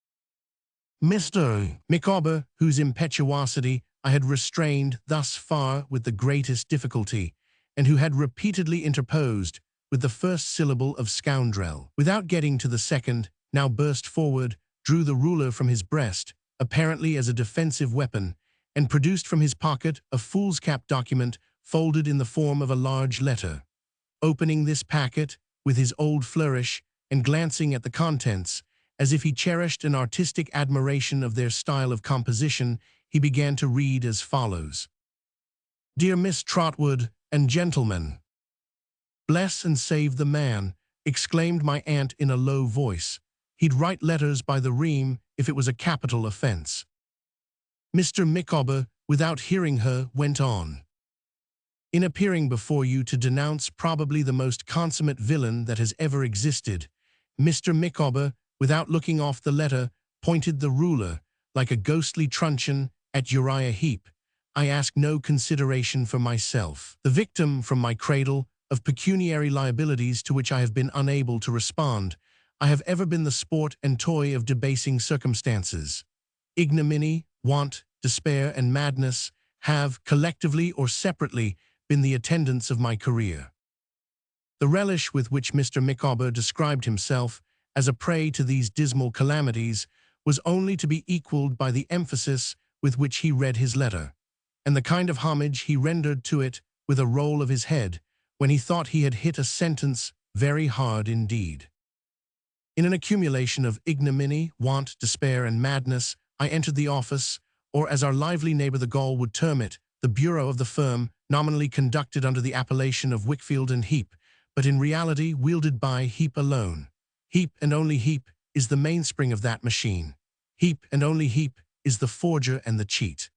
Mr. Micawber, whose impetuosity I had restrained thus far with the greatest difficulty, and who had repeatedly interposed with the first syllable of scoundrel, without getting to the second, now burst forward, drew the ruler from his breast, apparently as a defensive weapon, and produced from his pocket a foolscap document folded in the form of a large letter. Opening this packet, with his old flourish, and glancing at the contents, as if he cherished an artistic admiration of their style of composition, he began to read as follows. Dear Miss Trotwood and gentlemen, bless and save the man, exclaimed my aunt in a low voice. He'd write letters by the ream if it was a capital offense. Mr. Micawber, without hearing her, went on. In appearing before you to denounce probably the most consummate villain that has ever existed, Mr. Micawber, without looking off the letter, pointed the ruler, like a ghostly truncheon, at Uriah Heep. I ask no consideration for myself, the victim from my cradle of pecuniary liabilities to which I have been unable to respond. I have ever been the sport and toy of debasing circumstances. Ignominy, want, despair, and madness have, collectively or separately, been the attendants of my career. The relish with which Mr. Micawber described himself as a prey to these dismal calamities was only to be equalled by the emphasis with which he read his letter, and the kind of homage he rendered to it with a roll of his head when he thought he had hit a sentence very hard indeed. In an accumulation of ignominy, want, despair, and madness, I entered the office, or as our lively neighbor the Gaul would term it, the bureau of the firm, nominally conducted under the appellation of Wickfield and Heep, but in reality wielded by Heep alone. Heep and only Heep is the mainspring of that machine. Heep and only Heep is the forger and the cheat.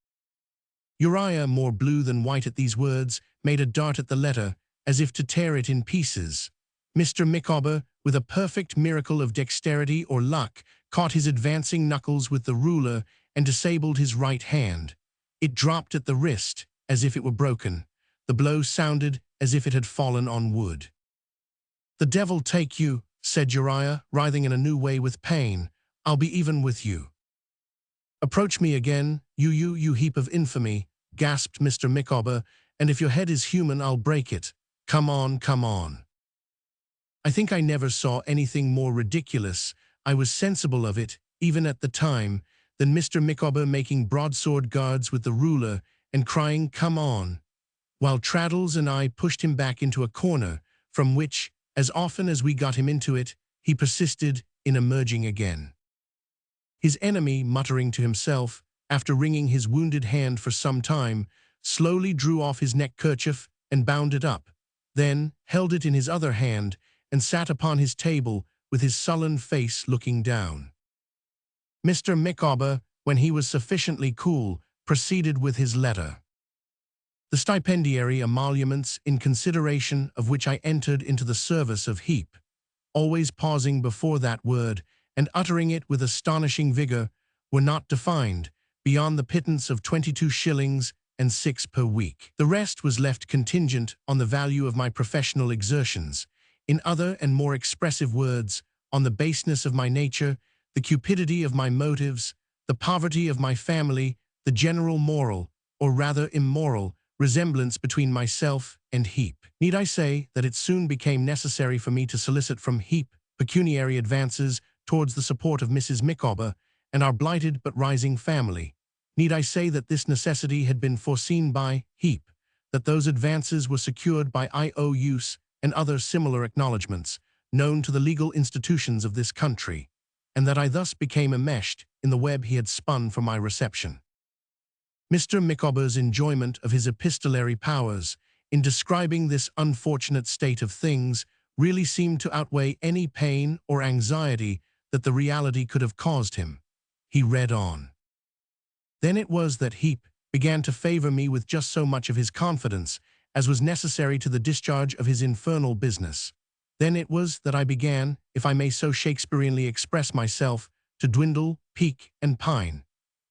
Uriah, more blue than white at these words, made a dart at the letter, as if to tear it in pieces. Mr. Micawber, with a perfect miracle of dexterity or luck, caught his advancing knuckles with the ruler and disabled his right hand. It dropped at the wrist, as if it were broken. The blow sounded as if it had fallen on wood. "The devil take you," said Uriah, writhing in a new way with pain. "I'll be even with you." "Approach me again, you heap of infamy," gasped Mr. Micawber, "and if your head is human, I'll break it. Come on, come on." I think I never saw anything more ridiculous, I was sensible of it, even at the time, than Mr. Micawber making broadsword guards with the ruler and crying, "Come on," while Traddles and I pushed him back into a corner, from which, as often as we got him into it, he persisted in emerging again. His enemy, muttering to himself, after wringing his wounded hand for some time, slowly drew off his neckkerchief and bound it up, then held it in his other hand and sat upon his table with his sullen face looking down. Mr. Micawber, when he was sufficiently cool, proceeded with his letter. The stipendiary emoluments in consideration of which I entered into the service of Heep, always pausing before that word and uttering it with astonishing vigor, were not defined beyond the pittance of 22 shillings and 6 per week. The rest was left contingent on the value of my professional exertions, in other and more expressive words, on the baseness of my nature, the cupidity of my motives, the poverty of my family, the general moral, or rather immoral, resemblance between myself and Heep. Need I say that it soon became necessary for me to solicit from Heep pecuniary advances towards the support of Mrs. Micawber and our blighted but rising family? Need I say that this necessity had been foreseen by Heep, that those advances were secured by IOUs and other similar acknowledgments, known to the legal institutions of this country, and that I thus became enmeshed in the web he had spun for my reception? Mr. Micawber's enjoyment of his epistolary powers in describing this unfortunate state of things really seemed to outweigh any pain or anxiety that the reality could have caused him. He read on. Then it was that Heep began to favor me with just so much of his confidence as was necessary to the discharge of his infernal business. Then it was that I began, if I may so Shakespeareanly express myself, to dwindle, peak, and pine.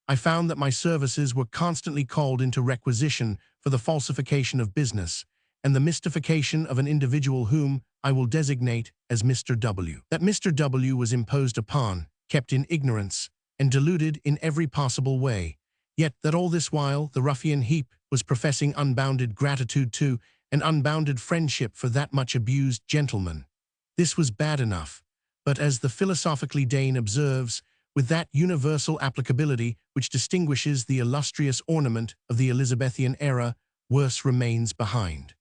I found that my services were constantly called into requisition for the falsification of business, and the mystification of an individual whom I will designate as Mr. W. That Mr. W. was imposed upon, kept in ignorance, and deluded in every possible way, yet that all this while the ruffian Heep was professing unbounded gratitude to and unbounded friendship for that much abused gentleman. This was bad enough, but as the philosophically Dane observes, with that universal applicability which distinguishes the illustrious ornament of the Elizabethan era, worse remains behind.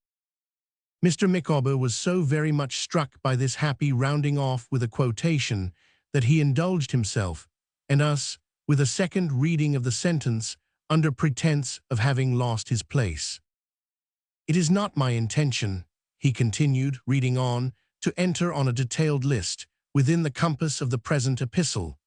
Mr. Micawber was so very much struck by this happy rounding off with a quotation that he indulged himself, and us, with a second reading of the sentence, under pretense of having lost his place. "It is not my intention," he continued, reading on, "to enter on a detailed list, within the compass of the present epistle,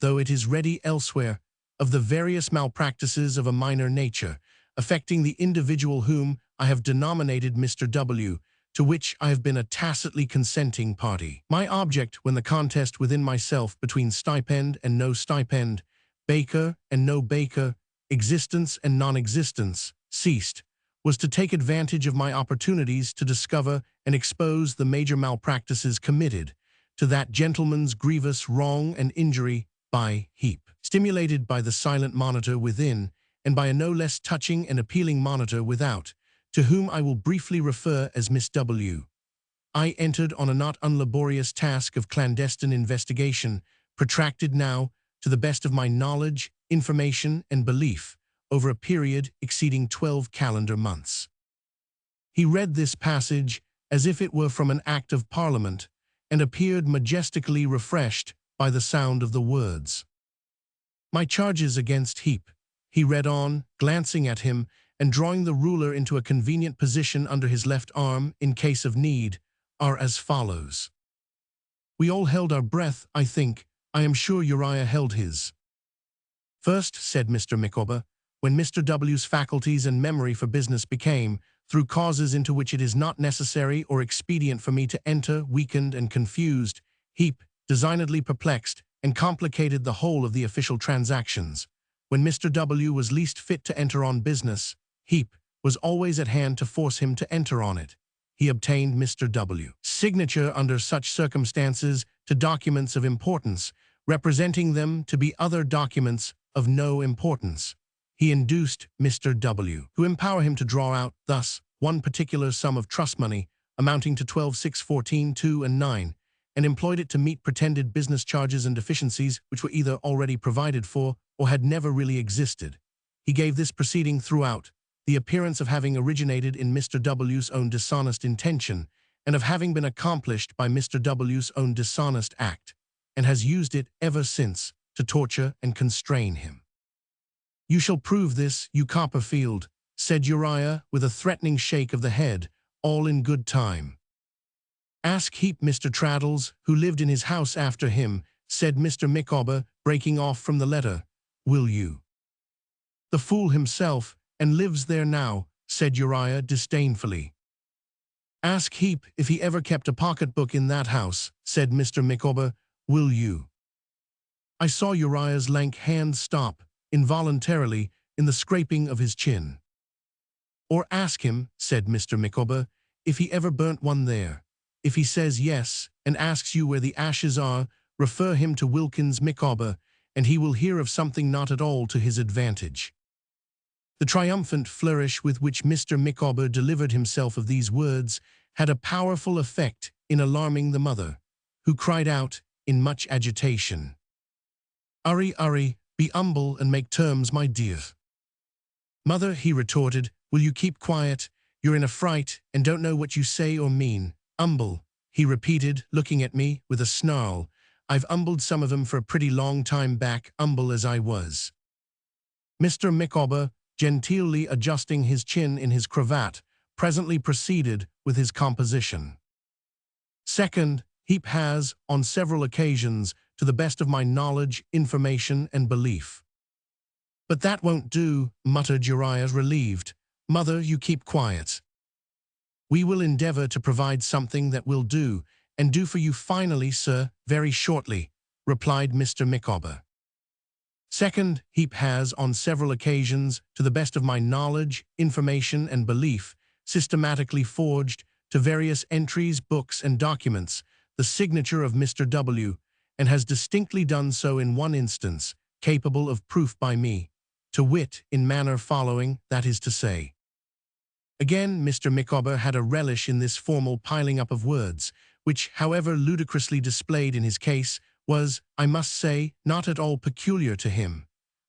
though it is ready elsewhere, of the various malpractices of a minor nature, affecting the individual whom I have denominated Mr. W., to which I have been a tacitly consenting party. My object when the contest within myself between stipend and no stipend, baker and no baker, existence and non-existence, ceased, was to take advantage of my opportunities to discover and expose the major malpractices committed to that gentleman's grievous wrong and injury by Heep. Stimulated by the silent monitor within, and by a no less touching and appealing monitor without, to whom I will briefly refer as Miss W., I entered on a not unlaborious task of clandestine investigation, protracted now, to the best of my knowledge, information, and belief, over a period exceeding 12 calendar months." He read this passage as if it were from an Act of Parliament, and appeared majestically refreshed by the sound of the words. "My charges against Heep," he read on, glancing at him, and drawing the ruler into a convenient position under his left arm in case of need, "are as follows." We all held our breath, I think. I am sure Uriah held his. "First," said Mr. Micawber, "when Mr. W.'s faculties and memory for business became, through causes into which it is not necessary or expedient for me to enter, weakened and confused, Heep, designedly perplexed, and complicated the whole of the official transactions. When Mr. W. was least fit to enter on business, Heep was always at hand to force him to enter on it. He obtained Mr. W.'s signature under such circumstances to documents of importance, representing them to be other documents of no importance. He induced Mr. W. to empower him to draw out, thus, one particular sum of trust money, amounting to 12,614, 2 and 9, and employed it to meet pretended business charges and deficiencies which were either already provided for or had never really existed. He gave this proceeding throughout the appearance of having originated in Mr. W.'s own dishonest intention, and of having been accomplished by Mr. W.'s own dishonest act, and has used it ever since to torture and constrain him. "You shall prove this, you Copperfield," said Uriah with a threatening shake of the head, "all in good time." "Ask Heep, Mr. Traddles, who lived in his house after him," said Mr. Micawber, breaking off from the letter. "Will you?" "The fool himself, and lives there now," said Uriah disdainfully. "Ask Heep if he ever kept a pocketbook in that house," said Mr. Micawber. "Will you?" I saw Uriah's lank hand stop, involuntarily, in the scraping of his chin. "Or ask him," said Mr. Micawber, "if he ever burnt one there. If he says yes, and asks you where the ashes are, refer him to Wilkins Micawber, and he will hear of something not at all to his advantage." The triumphant flourish with which Mr. Micawber delivered himself of these words had a powerful effect in alarming the mother, who cried out, in much agitation, "Urry, be humble and make terms, my dear." "Mother," he retorted, "will you keep quiet? You're in a fright, and don't know what you say or mean. Humble," he repeated, looking at me with a snarl. "I've humbled some of 'em for a pretty long time back, humble as I was." Mr. Micawber, genteelly adjusting his chin in his cravat, presently proceeded with his composition. "Second, Heep has, on several occasions, to the best of my knowledge, information, and belief." "But that won't do," muttered Uriah, relieved. "Mother, you keep quiet." "We will endeavor to provide something that will do, and do for you finally, sir, very shortly," replied Mr. Micawber. "Second, Heep has, on several occasions, to the best of my knowledge, information, and belief, systematically forged, to various entries, books, and documents, the signature of Mr. W., and has distinctly done so in one instance, capable of proof by me, to wit, in manner following, that is to say." Again, Mr. Micawber had a relish in this formal piling up of words, which, however ludicrously displayed in his case, was, I must say, not at all peculiar to him.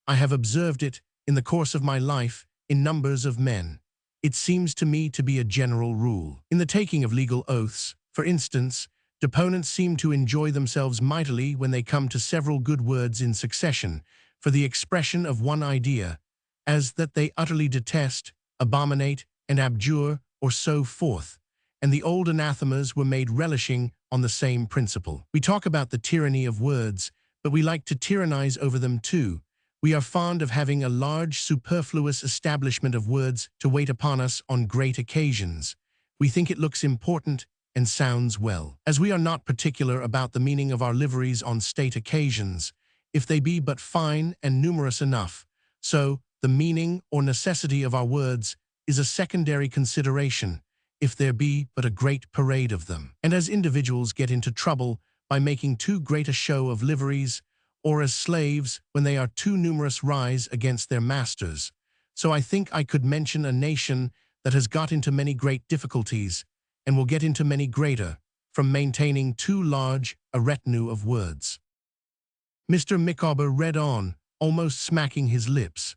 I have observed it, in the course of my life, in numbers of men. It seems to me to be a general rule. In the taking of legal oaths, for instance, deponents seem to enjoy themselves mightily when they come to several good words in succession for the expression of one idea, as that they utterly detest, abominate, and abjure, or so forth, and the old anathemas were made relishing on the same principle. We talk about the tyranny of words, but we like to tyrannize over them too. We are fond of having a large superfluous establishment of words to wait upon us on great occasions. We think it looks important and sounds well. As we are not particular about the meaning of our liveries on state occasions, if they be but fine and numerous enough, so the meaning or necessity of our words is a secondary consideration, if there be but a great parade of them. And as individuals get into trouble by making too great a show of liveries, or as slaves, when they are too numerous, rise against their masters, so I think I could mention a nation that has got into many great difficulties, and will get into many greater, from maintaining too large a retinue of words. Mr. Micawber read on, almost smacking his lips.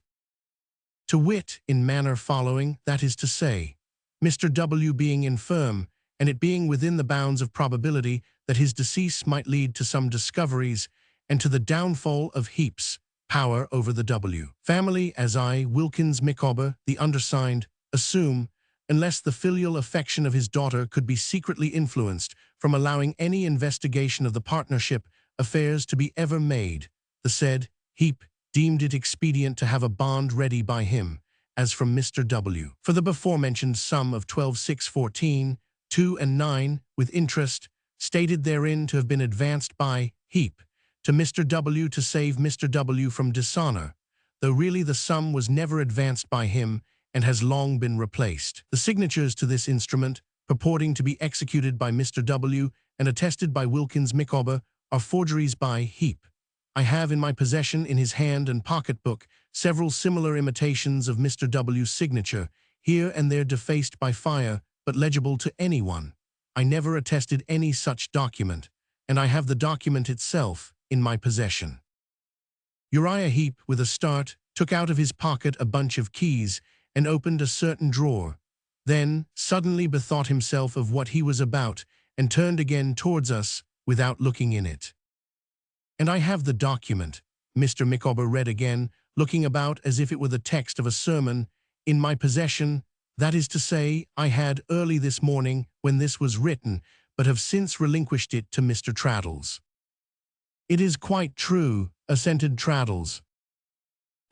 To wit, in manner following, that is to say, Mr. W. being infirm, and it being within the bounds of probability that his decease might lead to some discoveries, and to the downfall of Heep's power over the W. family, as I, Wilkins Micawber, the undersigned, assume, unless the filial affection of his daughter could be secretly influenced from allowing any investigation of the partnership affairs to be ever made, the said Heep deemed it expedient to have a bond ready by him, as from Mr. W. for the before-mentioned sum of 12,614, 2 and 9, with interest, stated therein to have been advanced by Heep to Mr. W. to save Mr. W. from dishonor, though really the sum was never advanced by him and has long been replaced. The signatures to this instrument, purporting to be executed by Mr. W. and attested by Wilkins Micawber, are forgeries by Heep. I have in my possession in his hand and pocketbook several similar imitations of Mr. W.'s signature, here and there defaced by fire, but legible to anyone. I never attested any such document, and I have the document itself in my possession. Uriah Heep, with a start, took out of his pocket a bunch of keys and opened a certain drawer, then suddenly bethought himself of what he was about and turned again towards us without looking in it. And I have the document, Mr. Micawber read again, looking about as if it were the text of a sermon, in my possession, that is to say, I had early this morning when this was written, but have since relinquished it to Mr. Traddles. It is quite true, assented Traddles.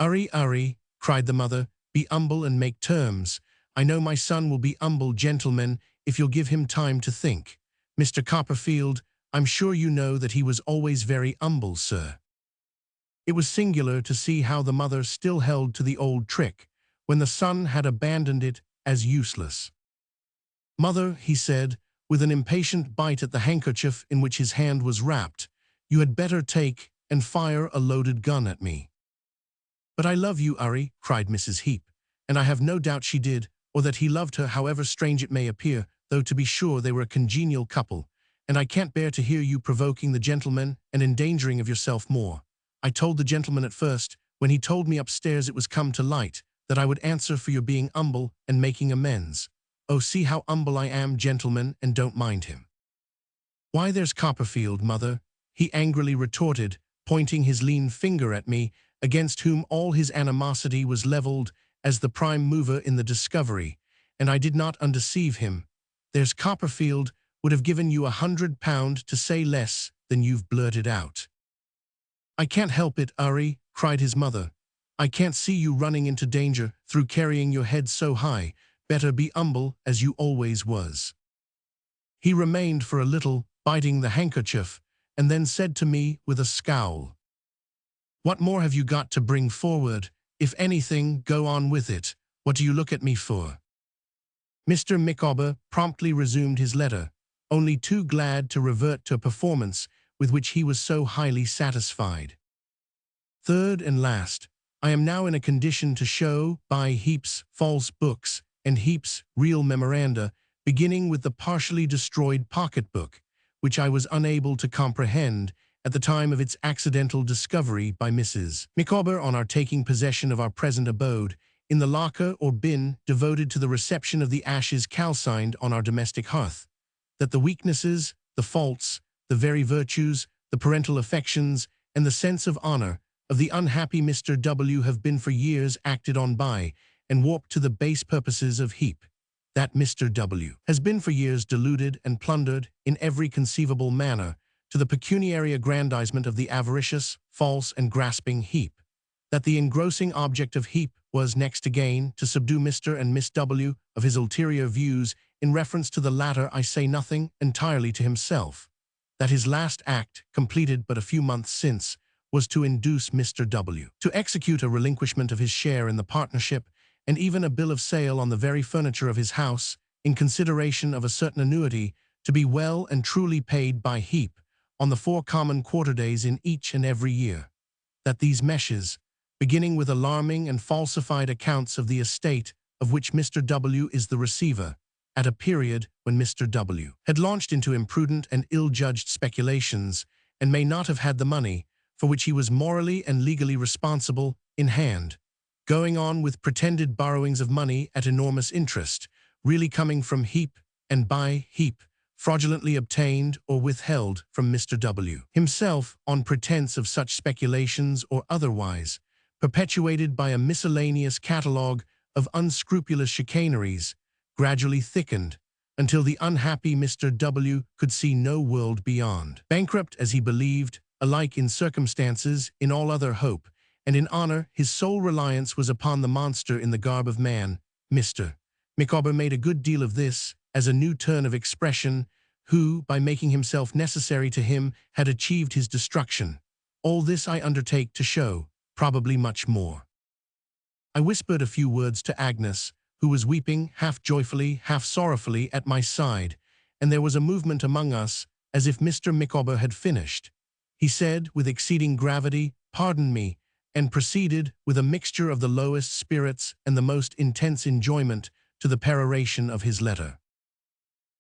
Uri, cried the mother, be humble and make terms. I know my son will be humble, gentlemen, if you'll give him time to think. Mr. Copperfield, I'm sure you know that he was always very humble, sir. It was singular to see how the mother still held to the old trick, when the son had abandoned it as useless. Mother, he said, with an impatient bite at the handkerchief in which his hand was wrapped, you had better take and fire a loaded gun at me. But I love you, Uri, cried Mrs. Heep, and I have no doubt she did, or that he loved her, however strange it may appear, though to be sure they were a congenial couple, and I can't bear to hear you provoking the gentleman and endangering of yourself more. I told the gentleman at first, when he told me upstairs it was come to light, that I would answer for your being humble and making amends. Oh, see how humble I am, gentlemen, and don't mind him. Why, there's Copperfield, mother, he angrily retorted, pointing his lean finger at me, against whom all his animosity was levelled as the prime mover in the discovery, and I did not undeceive him. There's Copperfield would have given you £100 to say less than you've blurted out. I can't help it, Uri, cried his mother. I can't see you running into danger through carrying your head so high. Better be humble as you always was. He remained for a little, biting the handkerchief, and then said to me with a scowl, What more have you got to bring forward? If anything, go on with it. What do you look at me for? Mr. Micawber promptly resumed his letter, only too glad to revert to a performance with which he was so highly satisfied. Third and last, I am now in a condition to show, by Heep's false books and Heep's real memoranda, beginning with the partially destroyed pocketbook, which I was unable to comprehend, at the time of its accidental discovery by Mrs. Micawber on our taking possession of our present abode, in the locker or bin devoted to the reception of the ashes calcined on our domestic hearth, that the weaknesses, the faults, the very virtues, the parental affections, and the sense of honor of the unhappy Mr. W. have been for years acted on by and warped to the base purposes of Heep. That Mr. W. has been for years deluded and plundered in every conceivable manner to the pecuniary aggrandizement of the avaricious, false, and grasping Heep. That the engrossing object of Heep was next again to subdue Mr. and Miss W. of his ulterior views. In reference to the latter, I say nothing entirely to himself. That his last act, completed but a few months since, was to induce Mr. W. to execute a relinquishment of his share in the partnership, and even a bill of sale on the very furniture of his house, in consideration of a certain annuity, to be well and truly paid by Heep, on the 4 common quarter days in each and every year. That these meshes, beginning with alarming and falsified accounts of the estate of which Mr. W. is the receiver, at a period when Mr. W. had launched into imprudent and ill-judged speculations, and may not have had the money, for which he was morally and legally responsible, in hand, going on with pretended borrowings of money at enormous interest, really coming from Heep, and by Heep, fraudulently obtained or withheld from Mr. W. himself on pretense of such speculations or otherwise, perpetuated by a miscellaneous catalogue of unscrupulous chicaneries, gradually thickened, until the unhappy Mr. W. could see no world beyond. Bankrupt as he believed, alike in circumstances, in all other hope, and in honor, his sole reliance was upon the monster in the garb of man, Mr. Micawber made a good deal of this as a new turn of expression, who, by making himself necessary to him, had achieved his destruction. All this I undertake to show, probably much more. I whispered a few words to Agnes, who was weeping, half joyfully, half sorrowfully, at my side, and there was a movement among us, as if Mr. Micawber had finished. He said, with exceeding gravity, "Pardon me," and proceeded, with a mixture of the lowest spirits and the most intense enjoyment, to the peroration of his letter.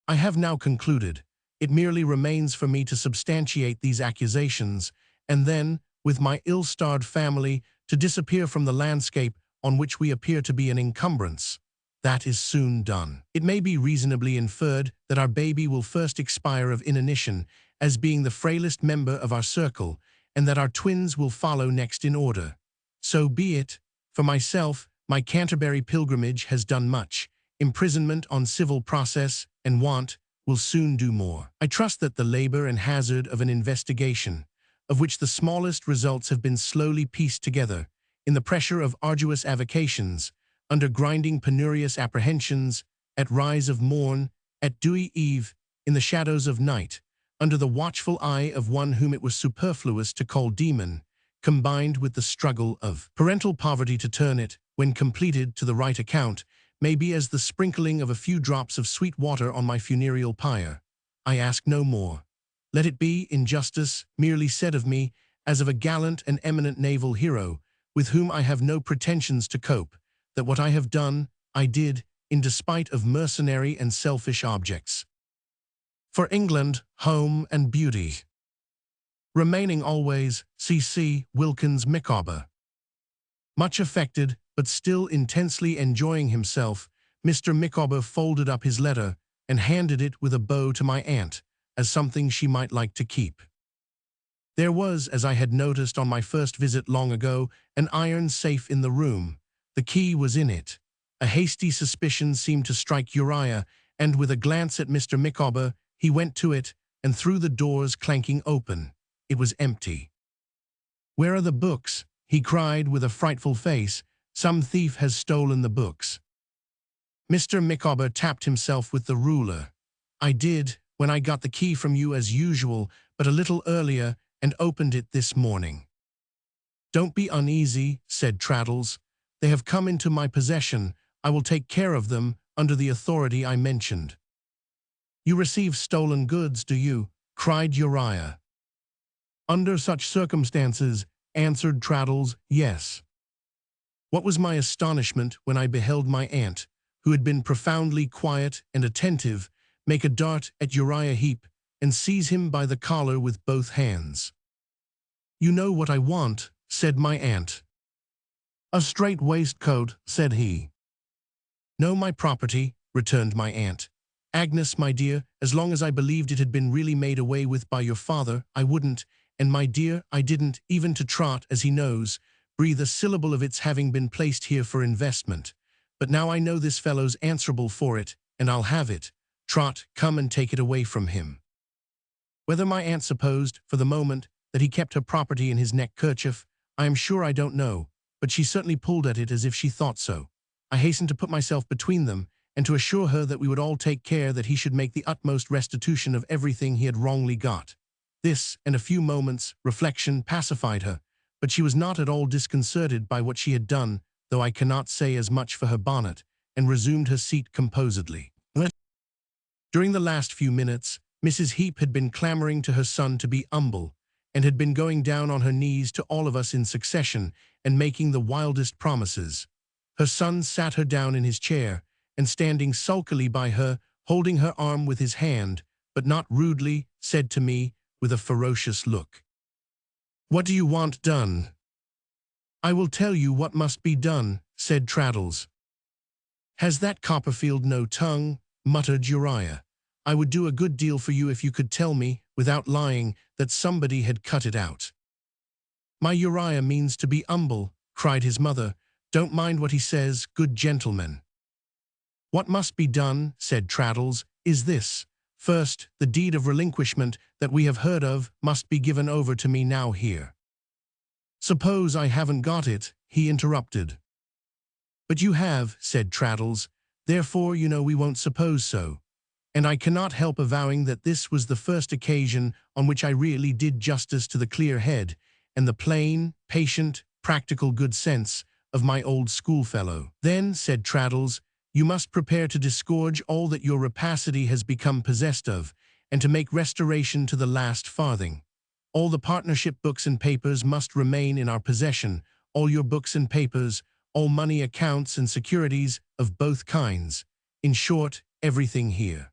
I have now concluded. It merely remains for me to substantiate these accusations, and then, with my ill-starred family, to disappear from the landscape on which we appear to be an encumbrance. That is soon done. It may be reasonably inferred that our baby will first expire of inanition, as being the frailest member of our circle, and that our twins will follow next in order. So be it. For myself, my Canterbury pilgrimage has done much. Imprisonment on civil process and want will soon do more. I trust that the labor and hazard of an investigation, of which the smallest results have been slowly pieced together, in the pressure of arduous avocations, under grinding penurious apprehensions, at rise of morn, at dewy eve, in the shadows of night, under the watchful eye of one whom it was superfluous to call demon, combined with the struggle of parental poverty to turn it, when completed, to the right account, may be as the sprinkling of a few drops of sweet water on my funereal pyre. I ask no more. Let it be, in justice, merely said of me, as of a gallant and eminent naval hero, with whom I have no pretensions to cope, that what I have done, I did, in despite of mercenary and selfish objects. For England, home, and beauty. Remaining always, C.C. Wilkins Micawber. Much affected, but still intensely enjoying himself, Mr. Micawber folded up his letter and handed it with a bow to my aunt, as something she might like to keep. There was, as I had noticed on my first visit long ago, an iron safe in the room. The key was in it. A hasty suspicion seemed to strike Uriah, and with a glance at Mr. Micawber, he went to it and threw the doors clanking open. It was empty. "Where are the books?" he cried with a frightful face. "Some thief has stolen the books." Mr. Micawber tapped himself with the ruler. "I did, when I got the key from you as usual, but a little earlier, and opened it this morning." "Don't be uneasy," said Traddles. "They have come into my possession. I will take care of them, under the authority I mentioned." "You receive stolen goods, do you?" cried Uriah. "Under such circumstances," answered Traddles, "yes." What was my astonishment when I beheld my aunt, who had been profoundly quiet and attentive, make a dart at Uriah Heep and seize him by the collar with both hands. you know what I want, said my aunt. A strait waistcoat, said he. No, my property, returned my aunt. Agnes, my dear, as long as I believed it had been really made away with by your father, I wouldn't, and my dear, I didn't, even to Trot, as he knows, breathe a syllable of its having been placed here for investment. But now I know this fellow's answerable for it, and I'll have it. Trot, come and take it away from him. Whether my aunt supposed, for the moment, that he kept her property in his neck-kerchief, I am sure I don't know, but she certainly pulled at it as if she thought so. I hastened to put myself between them, and to assure her that we would all take care that he should make the utmost restitution of everything he had wrongly got. This, and a few moments' reflection, pacified her, but she was not at all disconcerted by what she had done, though I cannot say as much for her bonnet, and resumed her seat composedly. During the last few minutes, Mrs. Heep had been clamoring to her son to be humble, and had been going down on her knees to all of us in succession, and making the wildest promises. Her son sat her down in his chair, and standing sulkily by her, holding her arm with his hand, but not rudely, said to me, with a ferocious look, "What do you want done?" "I will tell you what must be done," said Traddles. "Has that Copperfield no tongue?" muttered Uriah. "I would do a good deal for you if you could tell me, without lying, that somebody had cut it out." "My Uriah means to be humble," cried his mother. "Don't mind what he says, good gentlemen." "What must be done," said Traddles, "is this. First, the deed of relinquishment that we have heard of must be given over to me now here." "Suppose I haven't got it," he interrupted. "But you have," said Traddles, "therefore you know we won't suppose so. And I cannot help avowing that this was the first occasion on which I really did justice to the clear head, and the plain, patient, practical good sense of my old schoolfellow." "Then," said Traddles, "you must prepare to disgorge all that your rapacity has become possessed of, and to make restoration to the last farthing. All the partnership books and papers must remain in our possession, all your books and papers, all money accounts and securities of both kinds. In short, everything here."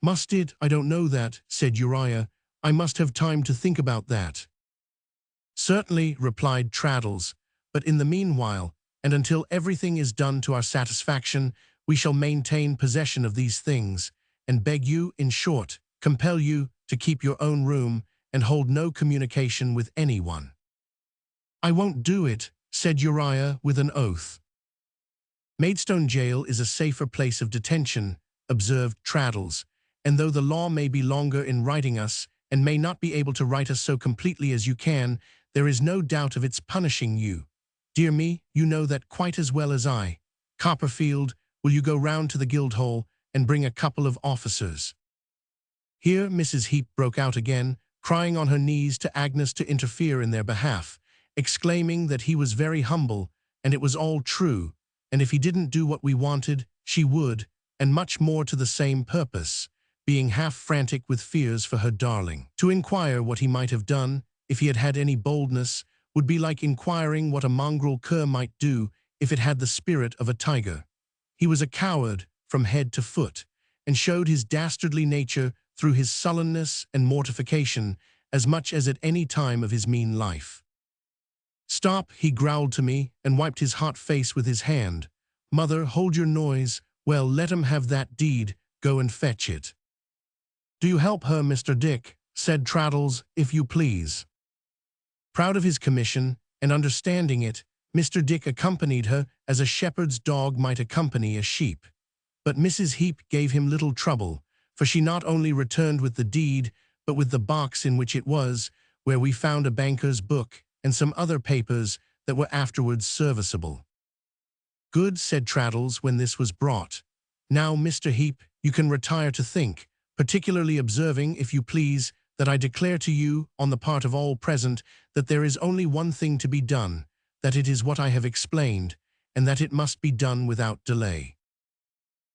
"Must it? I don't know that," said Uriah. "I must have time to think about that." "Certainly," replied Traddles, "but in the meanwhile, and until everything is done to our satisfaction, we shall maintain possession of these things, and beg you, in short, compel you, to keep your own room, and hold no communication with anyone." "I won't do it," said Uriah with an oath. "Maidstone jail is a safer place of detention," observed Traddles, "and though the law may be longer in writing us, and may not be able to write us so completely as you can, there is no doubt of its punishing you. Dear me, you know that quite as well as I. Copperfield, will you go round to the Guildhall and bring a couple of officers?" Here Mrs. Heep broke out again, crying on her knees to Agnes to interfere in their behalf, exclaiming that he was very humble, and it was all true, and if he didn't do what we wanted, she would, and much more to the same purpose, being half frantic with fears for her darling. To inquire what he might have done, if he had had any boldness, would be like inquiring what a mongrel cur might do if it had the spirit of a tiger. He was a coward from head to foot, and showed his dastardly nature through his sullenness and mortification as much as at any time of his mean life. "Stop," he growled to me, and wiped his hot face with his hand. "Mother, hold your noise. Well, let him have that deed. Go and fetch it." "Do you help her, Mr. Dick," said Traddles, "if you please." Proud of his commission, and understanding it, Mr. Dick accompanied her as a shepherd's dog might accompany a sheep. But Mrs. Heep gave him little trouble, for she not only returned with the deed, but with the box in which it was, where we found a banker's book and some other papers that were afterwards serviceable. "Good," said Traddles when this was brought. "Now, Mr. Heep, you can retire to think, particularly observing, if you please, that I declare to you, on the part of all present, that there is only one thing to be done, that it is what I have explained, and that it must be done without delay."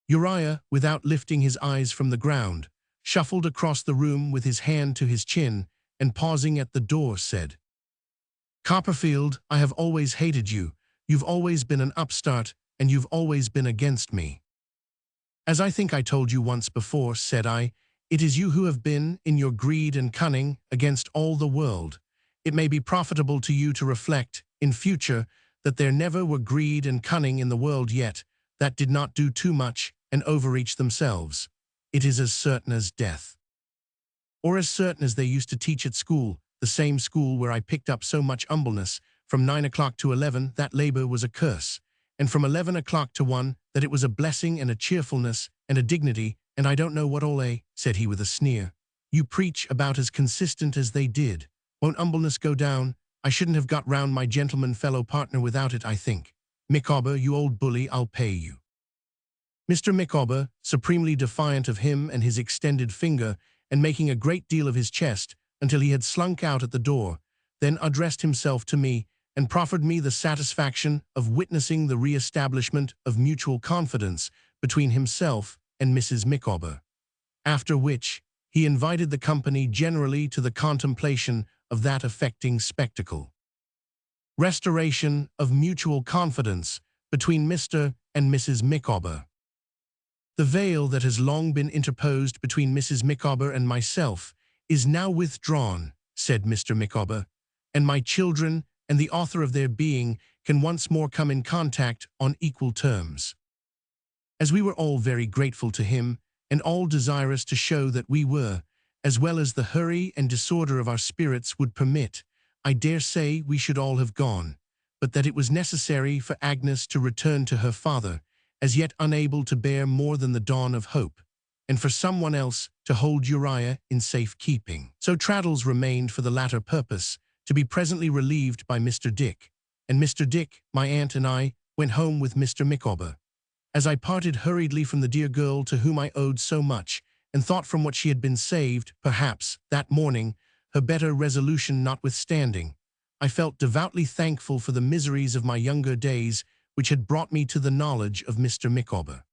Uriah, without lifting his eyes from the ground, shuffled across the room with his hand to his chin, and pausing at the door said, "Copperfield, I have always hated you. You've always been an upstart, and you've always been against me." "As I think I told you once before," said I, "it is you who have been, in your greed and cunning, against all the world. It may be profitable to you to reflect, in future, that there never were greed and cunning in the world yet, that did not do too much and overreach themselves. It is as certain as death. Or as certain as they used to teach at school, the same school where I picked up so much humbleness, from 9 o'clock to 11, that labor was a curse, and from 11 o'clock to 1, that it was a blessing and a cheerfulness and a dignity, and I don't know what all said he with a sneer. You preach about as consistent as they did. Won't humbleness go down? I shouldn't have got round my gentleman fellow partner without it, I think. Micawber, you old bully, I'll pay you. Mr. Micawber, supremely defiant of him and his extended finger, and making a great deal of his chest, until he had slunk out at the door, then addressed himself to me, and proffered me the satisfaction of witnessing the re-establishment of mutual confidence between himself and Mrs. Micawber. After which, he invited the company generally to the contemplation of that affecting spectacle. Restoration of mutual confidence between Mr. and Mrs. Micawber. The veil that has long been interposed between Mrs. Micawber and myself is now withdrawn, said Mr. Micawber, and my children and the author of their being can once more come in contact on equal terms. As we were all very grateful to him, and all desirous to show that we were, as well as the hurry and disorder of our spirits would permit, I dare say we should all have gone, but that it was necessary for Agnes to return to her father, as yet unable to bear more than the dawn of hope, and for someone else to hold Uriah in safe keeping. So Traddles remained for the latter purpose, to be presently relieved by Mr. Dick, and Mr. Dick, my aunt and I, went home with Mr. Micawber. As I parted hurriedly from the dear girl to whom I owed so much, and thought from what she had been saved, perhaps, that morning, her better resolution notwithstanding, I felt devoutly thankful for the miseries of my younger days, which had brought me to the knowledge of Mr. Micawber.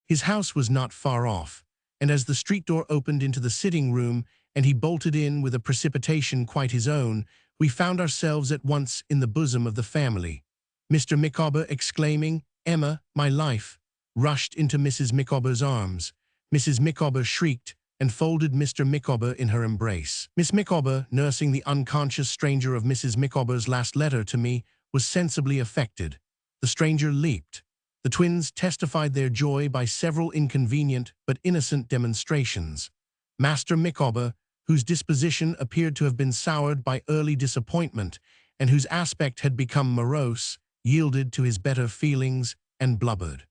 His house was not far off, and as the street door opened into the sitting-room, and he bolted in with a precipitation quite his own, we found ourselves at once in the bosom of the family. Mr. Micawber, exclaiming, "Emma, my life," rushed into Mrs. Micawber's arms. Mrs. Micawber shrieked, and folded Mr. Micawber in her embrace. Miss Micawber, nursing the unconscious stranger of Mrs. Micawber's last letter to me, was sensibly affected. The stranger leaped. The twins testified their joy by several inconvenient but innocent demonstrations. Master Micawber, whose disposition appeared to have been soured by early disappointment, and whose aspect had become morose, yielded to his better feelings and blubbered.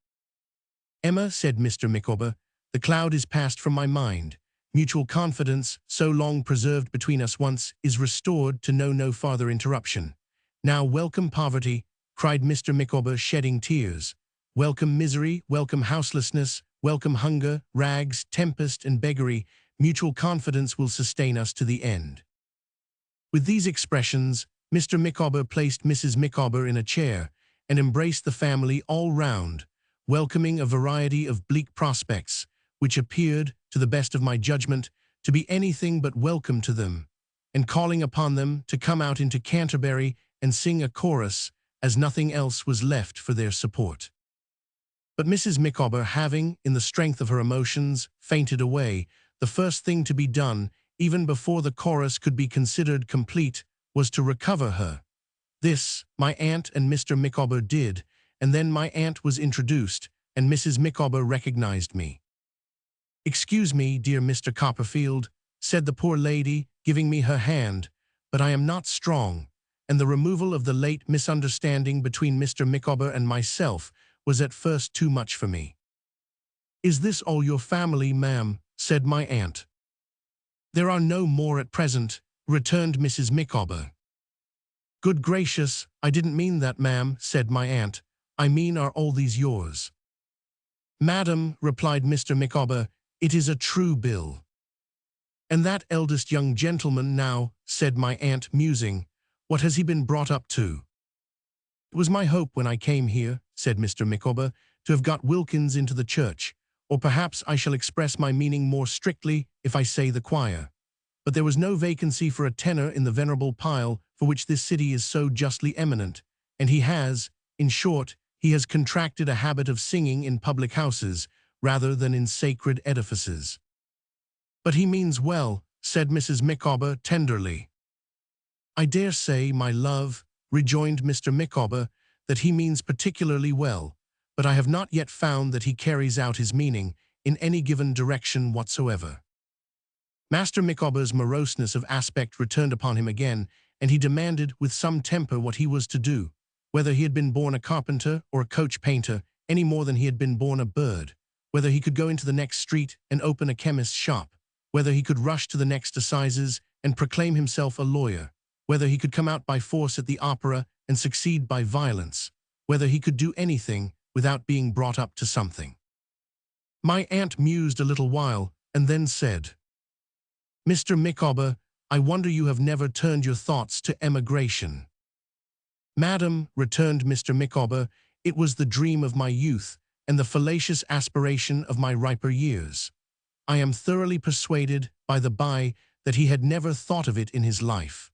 "Emma," said Mr. Micawber, "the cloud is passed from my mind. Mutual confidence, so long preserved between us once, is restored to know no farther interruption. Now welcome poverty," cried Mr. Micawber, shedding tears. "Welcome misery, welcome houselessness, welcome hunger, rags, tempest, and beggary. Mutual confidence will sustain us to the end." With these expressions, Mr. Micawber placed Mrs. Micawber in a chair, and embraced the family all round, welcoming a variety of bleak prospects, which appeared, to the best of my judgment, to be anything but welcome to them, and calling upon them to come out into Canterbury and sing a chorus, as nothing else was left for their support. But Mrs. Micawber, having, in the strength of her emotions, fainted away, the first thing to be done, even before the chorus could be considered complete, was to recover her. This my aunt and Mr. Micawber did, and then my aunt was introduced, and Mrs. Micawber recognized me. "Excuse me, dear Mr. Copperfield," said the poor lady, giving me her hand, "but I am not strong," and the removal of the late misunderstanding between Mr. Micawber and myself was at first too much for me. "Is this all your family, ma'am?" said my aunt. "There are no more at present," returned Mrs. Micawber. "Good gracious, I didn't mean that, ma'am," said my aunt. "I mean, are all these yours?" "Madam," replied Mr. Micawber, "it is a true bill." "And that eldest young gentleman now," said my aunt, musing, "what has he been brought up to?" "It was my hope when I came here," said Mr. Micawber, "to have got Wilkins into the church, or perhaps I shall express my meaning more strictly if I say the choir. But there was no vacancy for a tenor in the venerable pile for which this city is so justly eminent, and he has, in short, he has contracted a habit of singing in public houses rather than in sacred edifices." "But he means well," said Mrs. Micawber tenderly. "I dare say, my love," rejoined Mr. Micawber, "that he means particularly well, but I have not yet found that he carries out his meaning in any given direction whatsoever." Master Micawber's moroseness of aspect returned upon him again, and he demanded with some temper what he was to do, whether he had been born a carpenter or a coach painter, any more than he had been born a bird, whether he could go into the next street and open a chemist's shop, whether he could rush to the next assizes and proclaim himself a lawyer, whether he could come out by force at the opera and succeed by violence, whether he could do anything without being brought up to something. My aunt mused a little while and then said, "Mr. Micawber, I wonder you have never turned your thoughts to emigration." "Madam," returned Mr. Micawber, "it was the dream of my youth and the fallacious aspiration of my riper years. I am thoroughly persuaded, by the by, that he had never thought of it in his life."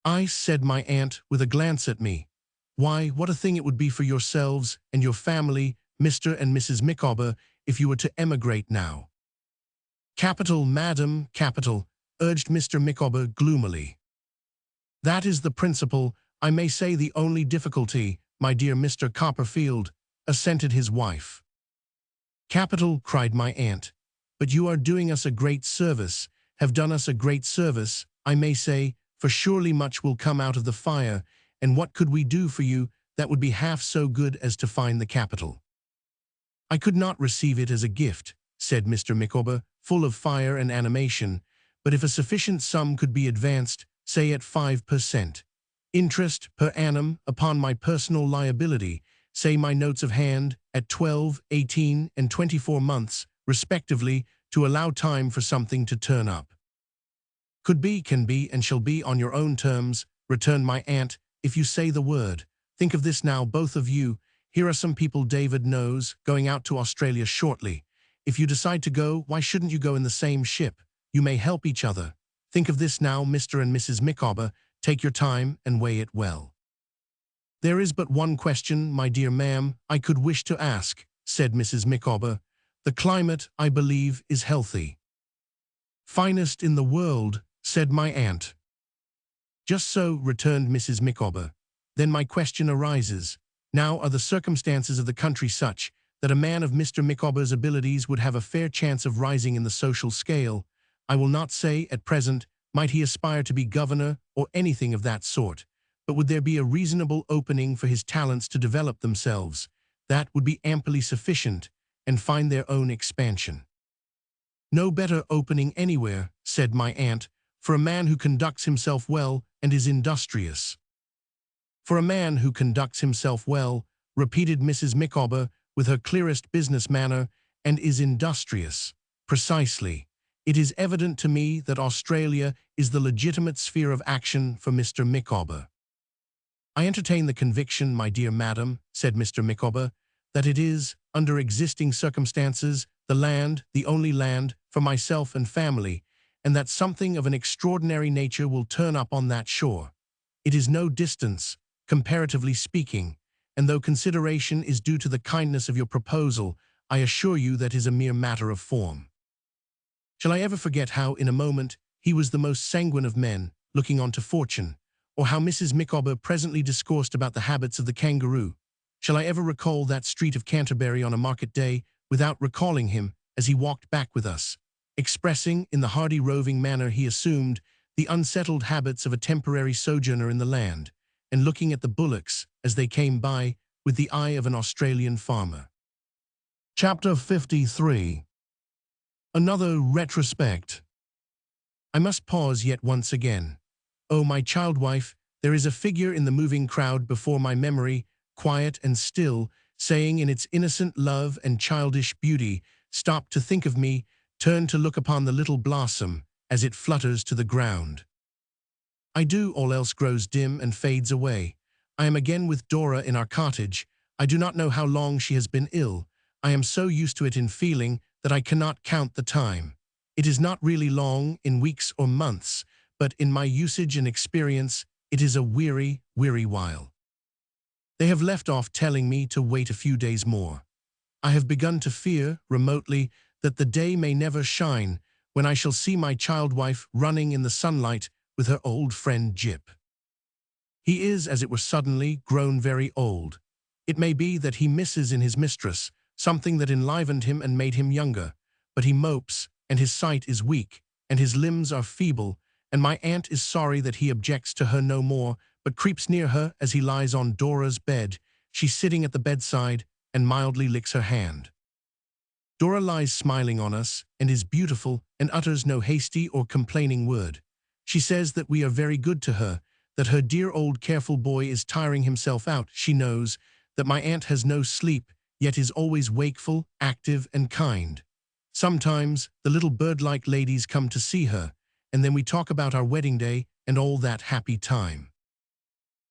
"I," said my aunt, with a glance at me, "why, what a thing it would be for yourselves and your family, Mr. and Mrs. Micawber, if you were to emigrate now." "Capital, madam, capital," urged Mr. Micawber gloomily. "That is the principal, I may say the only difficulty, my dear Mr. Copperfield," assented his wife. "Capital," cried my aunt, "but you are doing us a great service, have done us a great service, I may say, for surely much will come out of the fire, and what could we do for you that would be half so good as to find the capital?" "I could not receive it as a gift," said Mr. Micawber, full of fire and animation, "but if a sufficient sum could be advanced, say at 5% interest per annum upon my personal liability, say my notes of hand, at 12, 18, and 24 months, respectively, to allow time for something to turn up." "Could be, can be, and shall be on your own terms," returned my aunt, "if you say the word. Think of this now, both of you. Here are some people David knows, going out to Australia shortly. If you decide to go, why shouldn't you go in the same ship? You may help each other. Think of this now, Mr. and Mrs. Micawber. Take your time and weigh it well." "There is but one question, my dear ma'am, I could wish to ask," said Mrs. Micawber. "The climate, I believe, is healthy." "Finest in the world," said my aunt. "Just so," returned Mrs. Micawber. "Then my question arises. Now are the circumstances of the country such that a man of Mr. Micawber's abilities would have a fair chance of rising in the social scale? I will not say, at present, might he aspire to be governor or anything of that sort, but would there be a reasonable opening for his talents to develop themselves? That would be amply sufficient, and find their own expansion." "No better opening anywhere," said my aunt, "for a man who conducts himself well and is industrious." "For a man who conducts himself well," repeated Mrs. Micawber with her clearest business manner, "and is industrious. Precisely. It is evident to me that Australia is the legitimate sphere of action for Mr. Micawber." "I entertain the conviction, my dear madam," said Mr. Micawber, "that it is, under existing circumstances, the only land, for myself and family, and that something of an extraordinary nature will turn up on that shore. It is no distance, comparatively speaking, and though consideration is due to the kindness of your proposal, I assure you that is a mere matter of form." Shall I ever forget how, in a moment, he was the most sanguine of men, looking on to fortune, or how Mrs. Micawber presently discoursed about the habits of the kangaroo? Shall I ever recall that street of Canterbury on a market day without recalling him as he walked back with us, expressing, in the hardy roving manner he assumed, the unsettled habits of a temporary sojourner in the land, and looking at the bullocks as they came by with the eye of an Australian farmer? Chapter 53. Another retrospect. I must pause yet once again. Oh, my child wife, there is a figure in the moving crowd before my memory, quiet and still, saying in its innocent love and childish beauty, "Stop to think of me, turn to look upon the little blossom as it flutters to the ground." I do, all else grows dim and fades away. I am again with Dora in our cottage. I do not know how long she has been ill. I am so used to it in feeling that I cannot count the time. It is not really long, in weeks or months, but in my usage and experience, it is a weary, weary while. They have left off telling me to wait a few days more. I have begun to fear, remotely, that the day may never shine when I shall see my child wife running in the sunlight with her old friend Jip. He is, as it were suddenly, grown very old. It may be that he misses in his mistress something that enlivened him and made him younger, but he mopes, and his sight is weak, and his limbs are feeble, and my aunt is sorry that he objects to her no more, but creeps near her as he lies on Dora's bed. She's sitting at the bedside, and mildly licks her hand. Dora lies smiling on us, and is beautiful, and utters no hasty or complaining word. She says that we are very good to her, that her dear old careful boy is tiring himself out. She knows that my aunt has no sleep, yet is always wakeful, active, and kind. Sometimes the little bird-like ladies come to see her, and then we talk about our wedding day and all that happy time.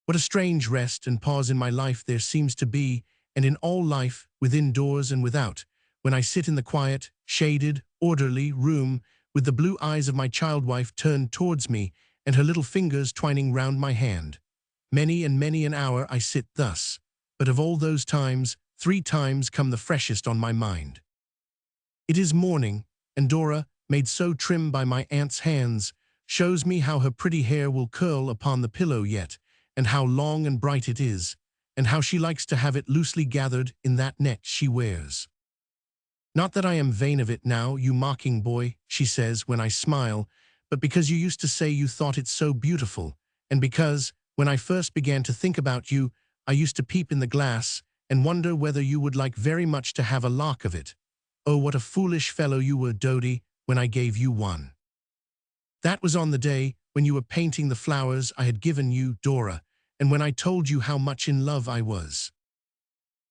What a strange rest and pause in my life there seems to be, and in all life, within doors and without, when I sit in the quiet, shaded, orderly room, with the blue eyes of my child-wife turned towards me, and her little fingers twining round my hand. Many and many an hour I sit thus, but of all those times, 3 times come the freshest on my mind. It is morning, and Dora, made so trim by my aunt's hands, shows me how her pretty hair will curl upon the pillow yet, and how long and bright it is, and how she likes to have it loosely gathered in that net she wears. Not that I am vain of it now, you mocking boy, she says when I smile, but because you used to say you thought it so beautiful, and because, when I first began to think about you, I used to peep in the glass and wonder whether you would like very much to have a lock of it. Oh, what a foolish fellow you were, Dodie, when I gave you one. That was on the day when you were painting the flowers I had given you, Dora, and when I told you how much in love I was.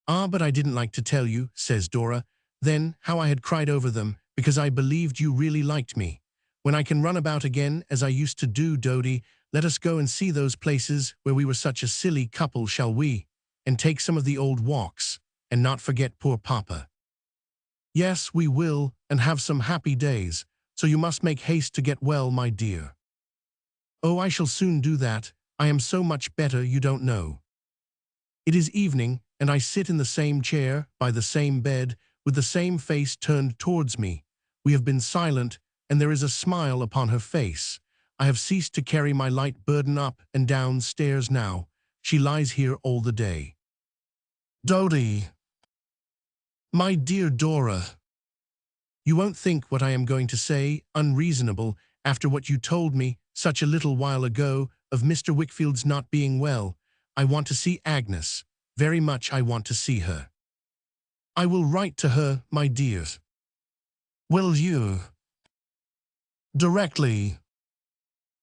Ah, but I didn't like to tell you, says Dora, then how I had cried over them, because I believed you really liked me. When I can run about again as I used to do, Dodie, let us go and see those places where we were such a silly couple, shall we? And take some of the old walks, and not forget poor Papa. Yes, we will, and have some happy days, so you must make haste to get well, my dear. Oh, I shall soon do that. I am so much better you don't know. It is evening, and I sit in the same chair, by the same bed, with the same face turned towards me. We have been silent, and there is a smile upon her face. I have ceased to carry my light burden up and down stairs now. She lies here all the day. Dodie. My dear Dora. You won't think what I am going to say unreasonable after what you told me such a little while ago of Mr. Wickfield's not being well. I want to see Agnes. Very much I want to see her. I will write to her, my dear. Will you? Directly.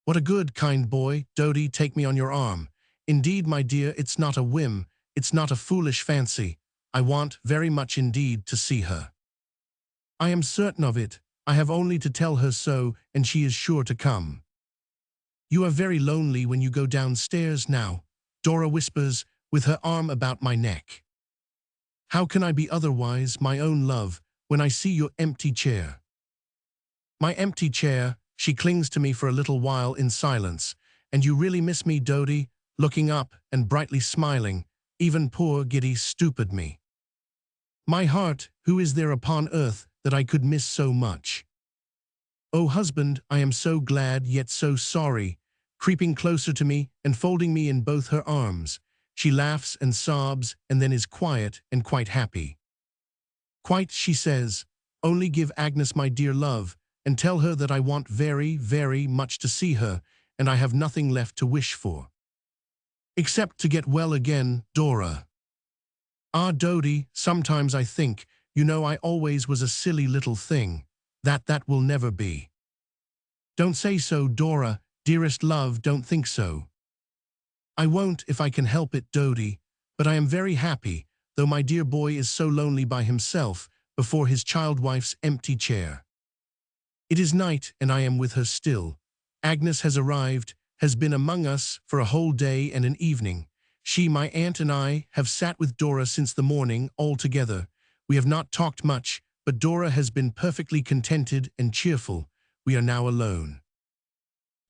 What a good, kind boy, Dodie, take me on your arm. Indeed, my dear, it's not a whim, it's not a foolish fancy. I want, very much indeed, to see her. I am certain of it. I have only to tell her so, and she is sure to come. You are very lonely when you go downstairs now, Dora whispers, with her arm about my neck. How can I be otherwise, my own love, when I see your empty chair? My empty chair, she clings to me for a little while in silence. And you really miss me, Dodie, looking up and brightly smiling, even poor giddy stupid me. My heart, who is there upon earth that I could miss so much? Oh, husband, I am so glad yet so sorry, creeping closer to me and folding me in both her arms. She laughs and sobs and then is quiet and quite happy. Quite, she says, only give Agnes my dear love, and tell her that I want very, very much to see her, and I have nothing left to wish for. Except to get well again, Dora. Ah, Dodie, sometimes I think, you know I always was a silly little thing, that will never be. Don't say so, Dora, dearest love, don't think so. I won't if I can help it, Dodie, but I am very happy, though my dear boy is so lonely by himself, before his child-wife's empty chair. It is night, and I am with her still. Agnes has arrived, has been among us for a whole day and an evening. She, my aunt, and I have sat with Dora since the morning, all together. We have not talked much, but Dora has been perfectly contented and cheerful. We are now alone.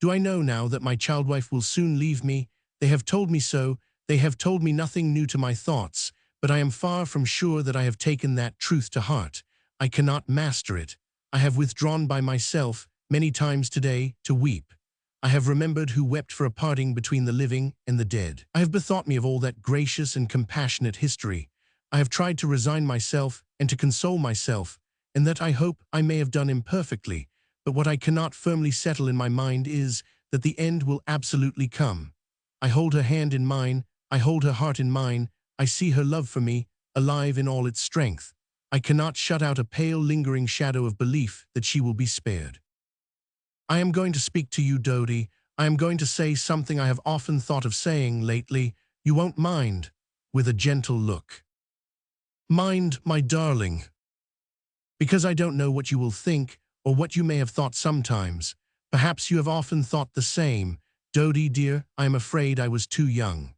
Do I know now that my child-wife will soon leave me? They have told me so. They have told me nothing new to my thoughts, but I am far from sure that I have taken that truth to heart. I cannot master it. I have withdrawn by myself many times today to weep. I have remembered who wept for a parting between the living and the dead. I have bethought me of all that gracious and compassionate history. I have tried to resign myself and to console myself, and that I hope I may have done imperfectly, but what I cannot firmly settle in my mind is that the end will absolutely come. I hold her hand in mine, I hold her heart in mine, I see her love for me, alive in all its strength. I cannot shut out a pale, lingering shadow of belief that she will be spared. I am going to speak to you, Dodie. I am going to say something I have often thought of saying lately. You won't mind? With a gentle look. Mind, my darling. Because I don't know what you will think, or what you may have thought sometimes. Perhaps you have often thought the same. Dodie, dear, I am afraid I was too young.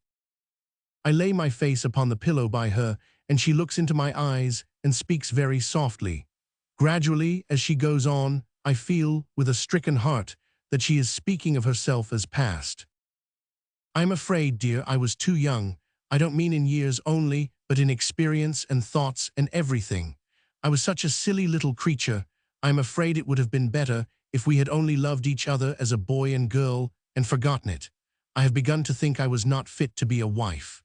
I lay my face upon the pillow by her, and she looks into my eyes and speaks very softly. Gradually, as she goes on, I feel, with a stricken heart, that she is speaking of herself as past. I am afraid, dear, I was too young. I don't mean in years only, but in experience and thoughts and everything. I was such a silly little creature. I am afraid it would have been better if we had only loved each other as a boy and girl and forgotten it. I have begun to think I was not fit to be a wife.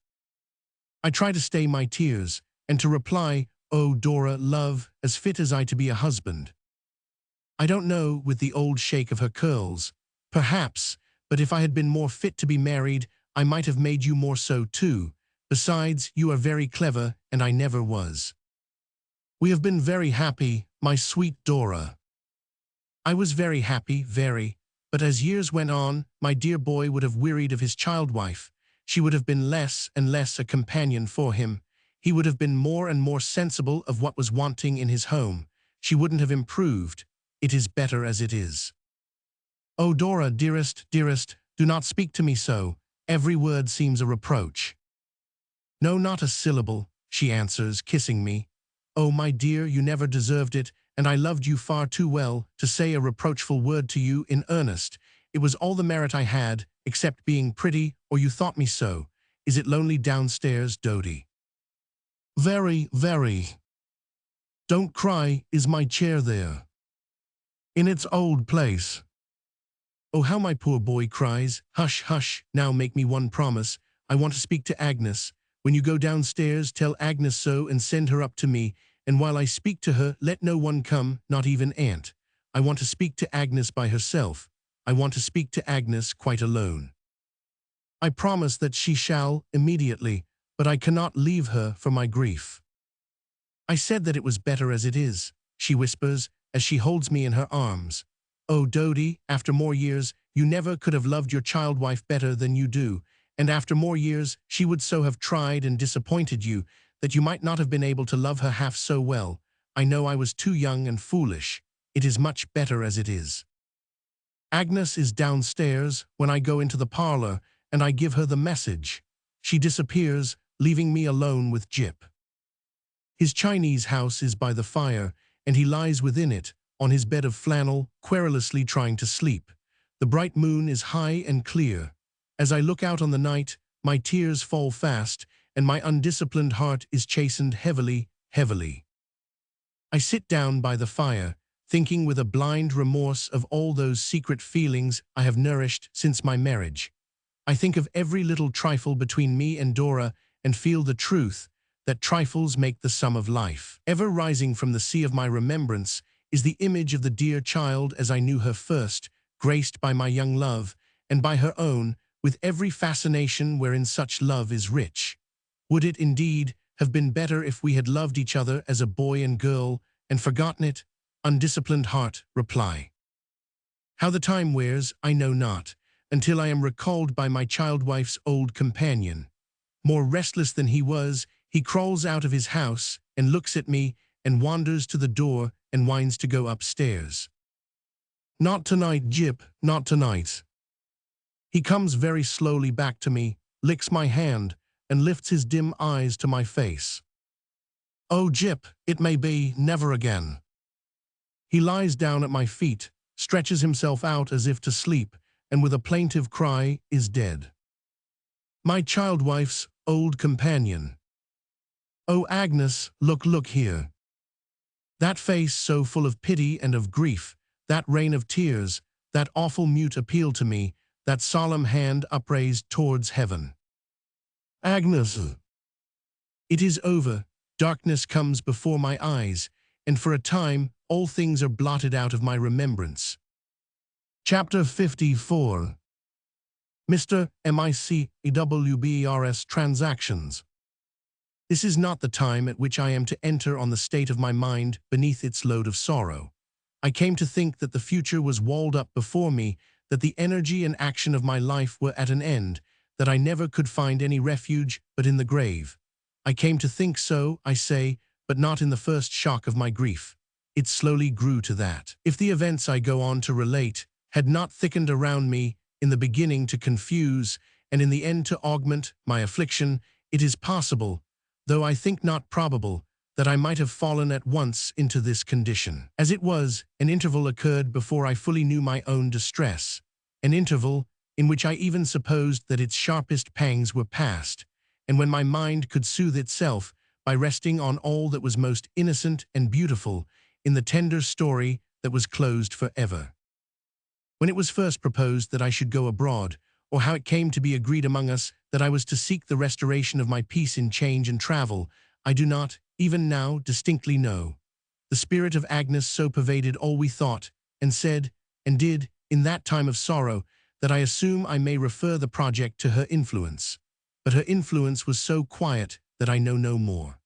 I try to stay my tears and to reply, "Oh, Dora, love, as fit as I to be a husband." I don't know, with the old shake of her curls. Perhaps, but if I had been more fit to be married, I might have made you more so too. Besides, you are very clever, and I never was. We have been very happy, my sweet Dora. I was very happy, very, but as years went on, my dear boy would have wearied of his child-wife. She would have been less and less a companion for him. He would have been more and more sensible of what was wanting in his home. She wouldn't have improved. It is better as it is. Oh, Dora, dearest, dearest, do not speak to me so. Every word seems a reproach. No, not a syllable, she answers, kissing me. Oh, my dear, you never deserved it, and I loved you far too well to say a reproachful word to you in earnest. It was all the merit I had, except being pretty, or you thought me so. Is it lonely downstairs, Dodie? Very, very. Don't cry, is my chair there? In its old place. Oh, how my poor boy cries. Hush, hush, now make me one promise. I want to speak to Agnes. When you go downstairs, tell Agnes so and send her up to me, and while I speak to her, let no one come, not even Aunt. I want to speak to Agnes by herself. I want to speak to Agnes quite alone. I promise that she shall, immediately, but I cannot leave her for my grief. I said that it was better as it is, she whispers, as she holds me in her arms. Oh, Dodie, after more years, you never could have loved your child-wife better than you do, and after more years, she would so have tried and disappointed you that you might not have been able to love her half so well. I know I was too young and foolish. It is much better as it is. Agnes is downstairs when I go into the parlor, and I give her the message. She disappears, leaving me alone with Jip. His Chinese house is by the fire, and he lies within it, on his bed of flannel, querulously trying to sleep. The bright moon is high and clear. As I look out on the night, my tears fall fast, and my undisciplined heart is chastened heavily, heavily. I sit down by the fire, thinking with a blind remorse of all those secret feelings I have nourished since my marriage. I think of every little trifle between me and Dora and feel the truth that trifles make the sum of life. Ever rising from the sea of my remembrance is the image of the dear child as I knew her first, graced by my young love, and by her own, with every fascination wherein such love is rich. Would it, indeed, have been better if we had loved each other as a boy and girl, and forgotten it? Undisciplined heart, reply. How the time wears, I know not, until I am recalled by my child-wife's old companion. More restless than he was, he crawls out of his house and looks at me and wanders to the door and whines to go upstairs. Not tonight, Jip, not tonight. He comes very slowly back to me, licks my hand, and lifts his dim eyes to my face. Oh, Jip, it may be never again. He lies down at my feet, stretches himself out as if to sleep, and with a plaintive cry is dead. My child-wife's old companion. Oh, Agnes, look here. That face so full of pity and of grief, that rain of tears, That awful mute appeal to me, that solemn hand upraised towards heaven. Agnes. It is over, darkness comes before my eyes, and for a time all things are blotted out of my remembrance. Chapter 54. Mr. Micawber's Transactions. This is not the time at which I am to enter on the state of my mind beneath its load of sorrow. I came to think that the future was walled up before me, that the energy and action of my life were at an end, that I never could find any refuge but in the grave. I came to think so, I say, but not in the first shock of my grief. It slowly grew to that. If the events I go on to relate had not thickened around me, in the beginning to confuse, and in the end to augment my affliction, it is possible, though I think not probable, that I might have fallen at once into this condition. As it was, an interval occurred before I fully knew my own distress, an interval in which I even supposed that its sharpest pangs were past, and when my mind could soothe itself by resting on all that was most innocent and beautiful in the tender story that was closed forever. When it was first proposed that I should go abroad, or how it came to be agreed among us that I was to seek the restoration of my peace in change and travel, I do not, even now, distinctly know. The spirit of Agnes so pervaded all we thought, and said, and did, in that time of sorrow, that I assume I may refer the project to her influence. But her influence was so quiet that I know no more.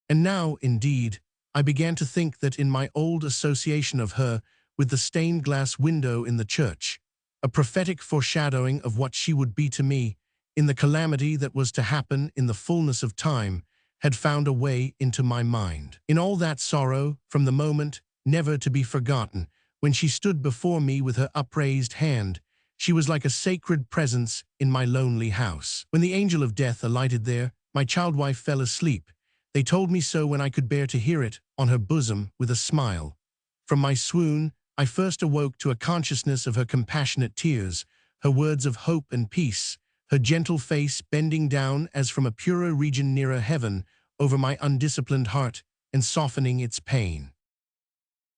And now, indeed, I began to think that in my old association of her, with the stained-glass window in the church, a prophetic foreshadowing of what she would be to me, in the calamity that was to happen in the fullness of time, had found a way into my mind. In all that sorrow, from the moment, never to be forgotten, when she stood before me with her upraised hand, she was like a sacred presence in my lonely house. When the angel of death alighted there, my child-wife fell asleep. They told me so when I could bear to hear it, on her bosom, with a smile. From my swoon, I first awoke to a consciousness of her compassionate tears, her words of hope and peace, her gentle face bending down as from a purer region nearer heaven over my undisciplined heart and softening its pain.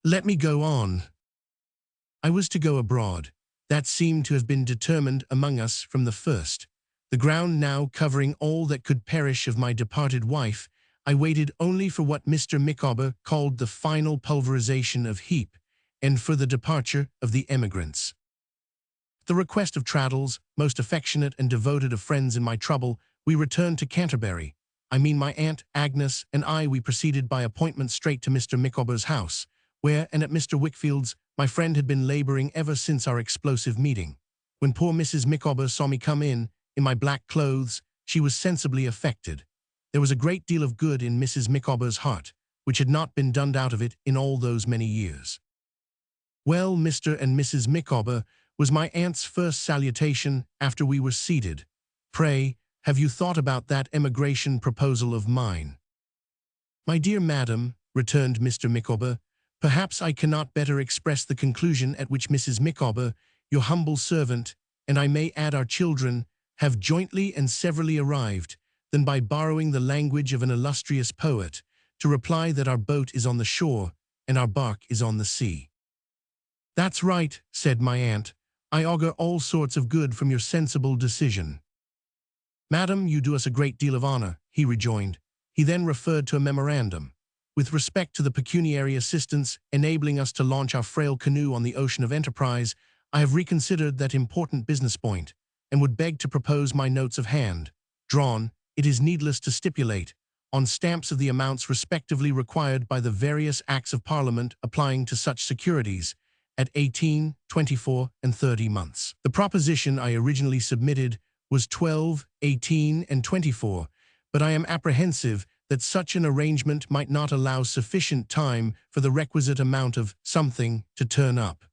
Let me go on. I was to go abroad. That seemed to have been determined among us from the first. The ground now covering all that could perish of my departed wife, I waited only for what Mr. Micawber called the final pulverization of Heep, and for the departure of the emigrants. At the request of Traddles, most affectionate and devoted of friends in my trouble, we returned to Canterbury. I mean my Aunt Agnes and I. We proceeded by appointment straight to Mr. Micawber's house, where, and at Mr. Wickfield's, my friend had been laboring ever since our explosive meeting. When poor Mrs. Micawber saw me come in my black clothes, she was sensibly affected. There was a great deal of good in Mrs. Micawber's heart, which had not been done out of it in all those many years. Well, Mr. and Mrs. Micawber, was my aunt's first salutation after we were seated. Pray, have you thought about that emigration proposal of mine? My dear madam, returned Mr. Micawber, perhaps I cannot better express the conclusion at which Mrs. Micawber, your humble servant, and I may add our children, have jointly and severally arrived, than by borrowing the language of an illustrious poet, to reply that our boat is on the shore, and our bark is on the sea. That's right, said my aunt. I augur all sorts of good from your sensible decision. Madam, you do us a great deal of honor, he rejoined. He then referred to a memorandum. With respect to the pecuniary assistance enabling us to launch our frail canoe on the ocean of enterprise, I have reconsidered that important business point, and would beg to propose my notes of hand, drawn, it is needless to stipulate, on stamps of the amounts respectively required by the various Acts of Parliament applying to such securities, at 18, 24, and 30 months. The proposition I originally submitted was 12, 18, and 24, but I am apprehensive that such an arrangement might not allow sufficient time for the requisite amount of something to turn up.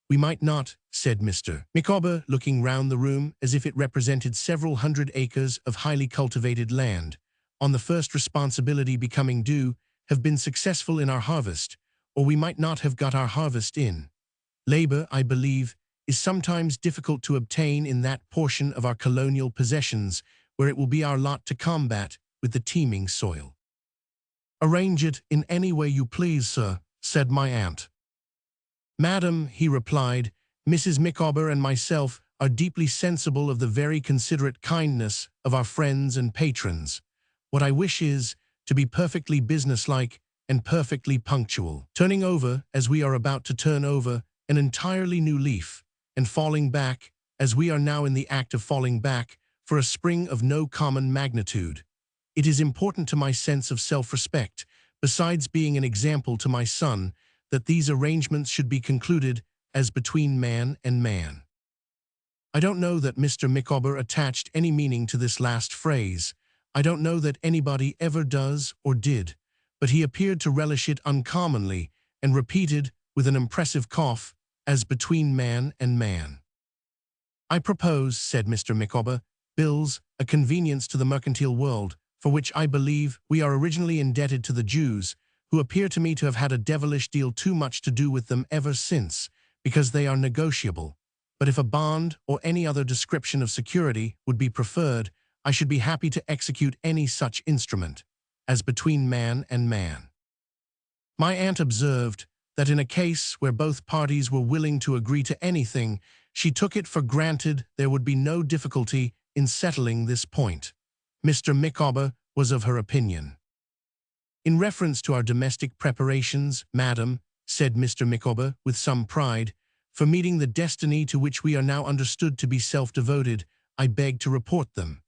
We might not, said Mr. Micawber, looking round the room as if it represented several hundred acres of highly cultivated land, on the first responsibility becoming due, have been successful in our harvest, or we might not have got our harvest in. Labor, I believe, is sometimes difficult to obtain in that portion of our colonial possessions where it will be our lot to combat with the teeming soil. Arrange it in any way you please, sir, said my aunt. Madam, he replied, Mrs. Micawber and myself are deeply sensible of the very considerate kindness of our friends and patrons. What I wish is to be perfectly businesslike and perfectly punctual, turning over, as we are about to turn over, an entirely new leaf, and falling back, as we are now in the act of falling back, for a spring of no common magnitude. It is important to my sense of self-respect, besides being an example to my son, that these arrangements should be concluded as between man and man. I don't know that Mr. Micawber attached any meaning to this last phrase. I don't know that anybody ever does or did, but he appeared to relish it uncommonly and repeated, with an impressive cough, as between man and man. "I propose," said Mr. Micawber, "bills, a convenience to the mercantile world, for which I believe we are originally indebted to the Jews, who appear to me to have had a devilish deal too much to do with them ever since, because they are negotiable. But if a bond or any other description of security would be preferred, I should be happy to execute any such instrument, as between man and man." My aunt observed that in a case where both parties were willing to agree to anything, she took it for granted there would be no difficulty in settling this point. Mr. Micawber was of her opinion. "In reference to our domestic preparations, madam," said Mr. Micawber with some pride, "for meeting the destiny to which we are now understood to be self-devoted, I beg to report them.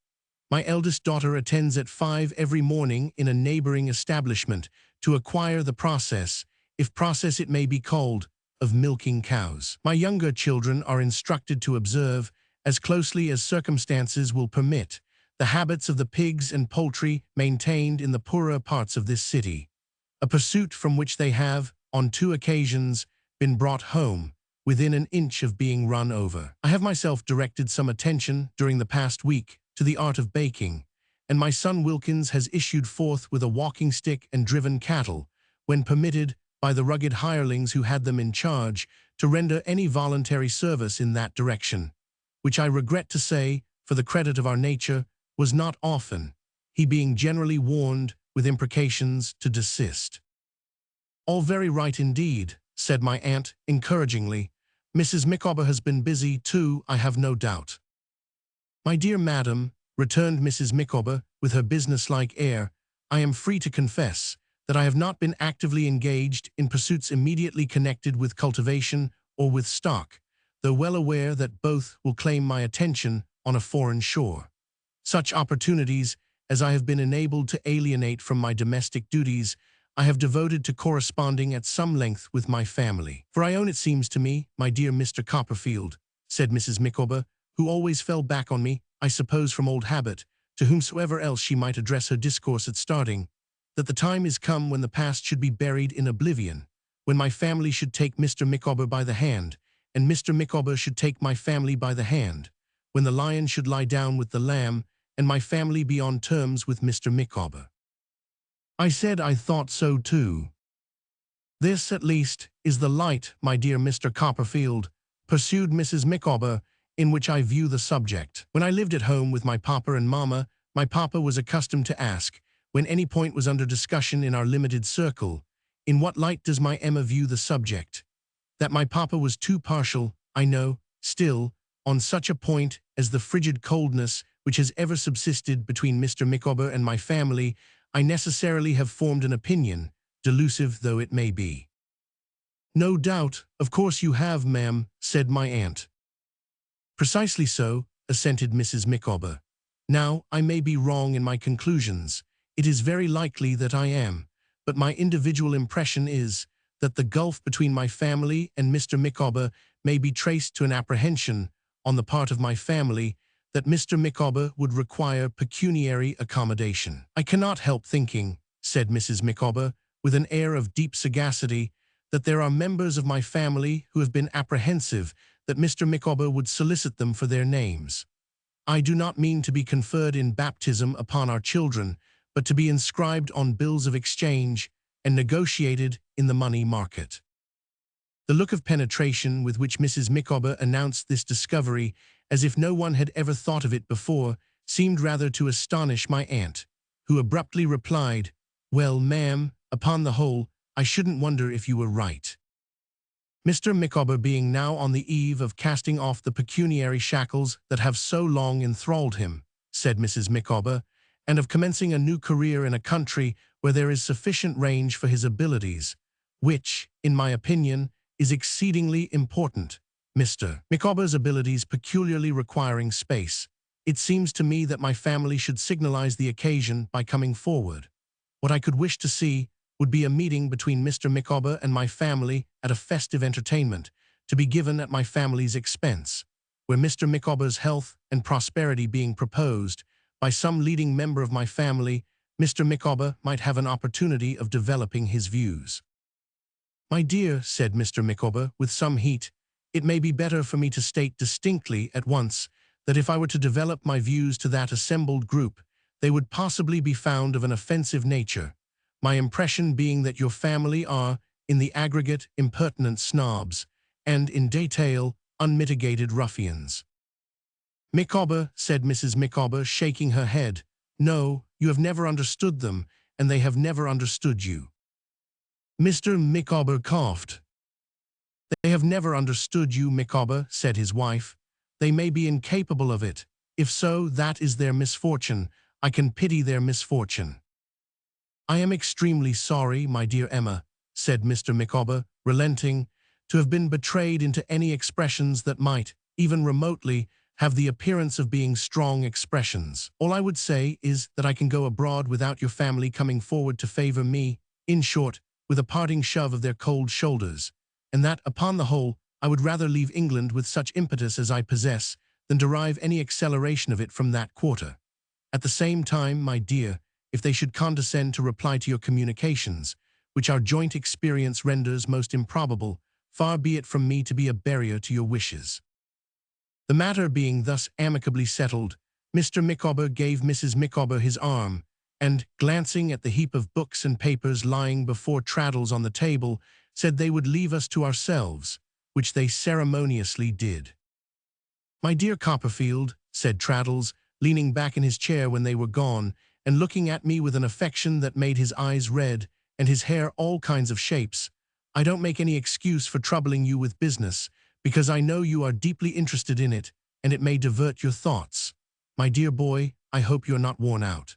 My eldest daughter attends at 5 every morning in a neighboring establishment to acquire the process, if process it may be called, of milking cows. My younger children are instructed to observe, as closely as circumstances will permit, the habits of the pigs and poultry maintained in the poorer parts of this city, a pursuit from which they have, on 2 occasions, been brought home, within an inch of being run over. I have myself directed some attention, during the past week, to the art of baking, and my son Wilkins has issued forth with a walking stick and driven cattle, when permitted, by the rugged hirelings who had them in charge, to render any voluntary service in that direction, which I regret to say, for the credit of our nature, was not often, he being generally warned, with imprecations, to desist." "All very right indeed," said my aunt, encouragingly. "Mrs. Micawber has been busy, too, I have no doubt." "My dear madam," returned Mrs. Micawber, with her businesslike air, "I am free to confess that I have not been actively engaged in pursuits immediately connected with cultivation or with stock, though well aware that both will claim my attention on a foreign shore. Such opportunities as I have been enabled to alienate from my domestic duties I have devoted to corresponding at some length with my family. For I own it seems to me, my dear Mr. Copperfield," said Mrs. Micawber, who always fell back on me, I suppose from old habit, to whomsoever else she might address her discourse at starting, "that the time is come when the past should be buried in oblivion, when my family should take Mr. Micawber by the hand, and Mr. Micawber should take my family by the hand, when the lion should lie down with the lamb, and my family be on terms with Mr. Micawber." I said I thought so too. "This, at least, is the light, my dear Mr. Copperfield," pursued Mrs. Micawber, "in which I view the subject. When I lived at home with my papa and mamma, my papa was accustomed to ask, when any point was under discussion in our limited circle, in what light does my Emma view the subject? That my papa was too partial, I know, still, on such a point as the frigid coldness which has ever subsisted between Mr. Micawber and my family, I necessarily have formed an opinion, delusive though it may be." "No doubt, of course you have, ma'am," said my aunt. "Precisely so," assented Mrs. Micawber. "Now, I may be wrong in my conclusions. It is very likely that I am, but my individual impression is that the gulf between my family and Mr. Micawber may be traced to an apprehension, on the part of my family, that Mr. Micawber would require pecuniary accommodation. I cannot help thinking," said Mrs. Micawber, with an air of deep sagacity, "that there are members of my family who have been apprehensive that Mr. Micawber would solicit them for their names. I do not mean to be conferred in baptism upon our children, but to be inscribed on bills of exchange and negotiated in the money market." The look of penetration with which Mrs. Micawber announced this discovery, as if no one had ever thought of it before, seemed rather to astonish my aunt, who abruptly replied, "Well, ma'am, upon the whole, I shouldn't wonder if you were right." Mr. Micawber being now on the eve of casting off the pecuniary shackles that have so long enthralled him, said Mrs. Micawber, and of commencing a new career in a country where there is sufficient range for his abilities, which, in my opinion, is exceedingly important. Mr. Micawber's abilities peculiarly requiring space. It seems to me that my family should signalize the occasion by coming forward. What I could wish to see would be a meeting between Mr. Micawber and my family at a festive entertainment, to be given at my family's expense, where Mr. Micawber's health and prosperity being proposed by some leading member of my family, Mr. Micawber might have an opportunity of developing his views. "My dear," said Mr. Micawber, with some heat, "it may be better for me to state distinctly at once that if I were to develop my views to that assembled group, they would possibly be found of an offensive nature, my impression being that your family are, in the aggregate, impertinent snobs, and, in detail, unmitigated ruffians." "Micawber," said Mrs. Micawber, shaking her head, "no, you have never understood them, and they have never understood you." Mr. Micawber coughed. "They have never understood you, Micawber," said his wife. "They may be incapable of it. If so, that is their misfortune. I can pity their misfortune." "I am extremely sorry, my dear Emma," said Mr. Micawber, relenting, "to have been betrayed into any expressions that might, even remotely, have the appearance of being strong expressions. All I would say is that I can go abroad without your family coming forward to favor me, in short, with a parting shove of their cold shoulders, and that, upon the whole, I would rather leave England with such impetus as I possess than derive any acceleration of it from that quarter. At the same time, my dear, if they should condescend to reply to your communications, which our joint experience renders most improbable, far be it from me to be a barrier to your wishes." The matter being thus amicably settled, Mr. Micawber gave Mrs. Micawber his arm, and, glancing at the heap of books and papers lying before Traddles on the table, said they would leave us to ourselves, which they ceremoniously did. "My dear Copperfield," said Traddles, leaning back in his chair when they were gone, and looking at me with an affection that made his eyes red, and his hair all kinds of shapes, "I don't make any excuse for troubling you with business, because I know you are deeply interested in it, and it may divert your thoughts. My dear boy, I hope you're not worn out."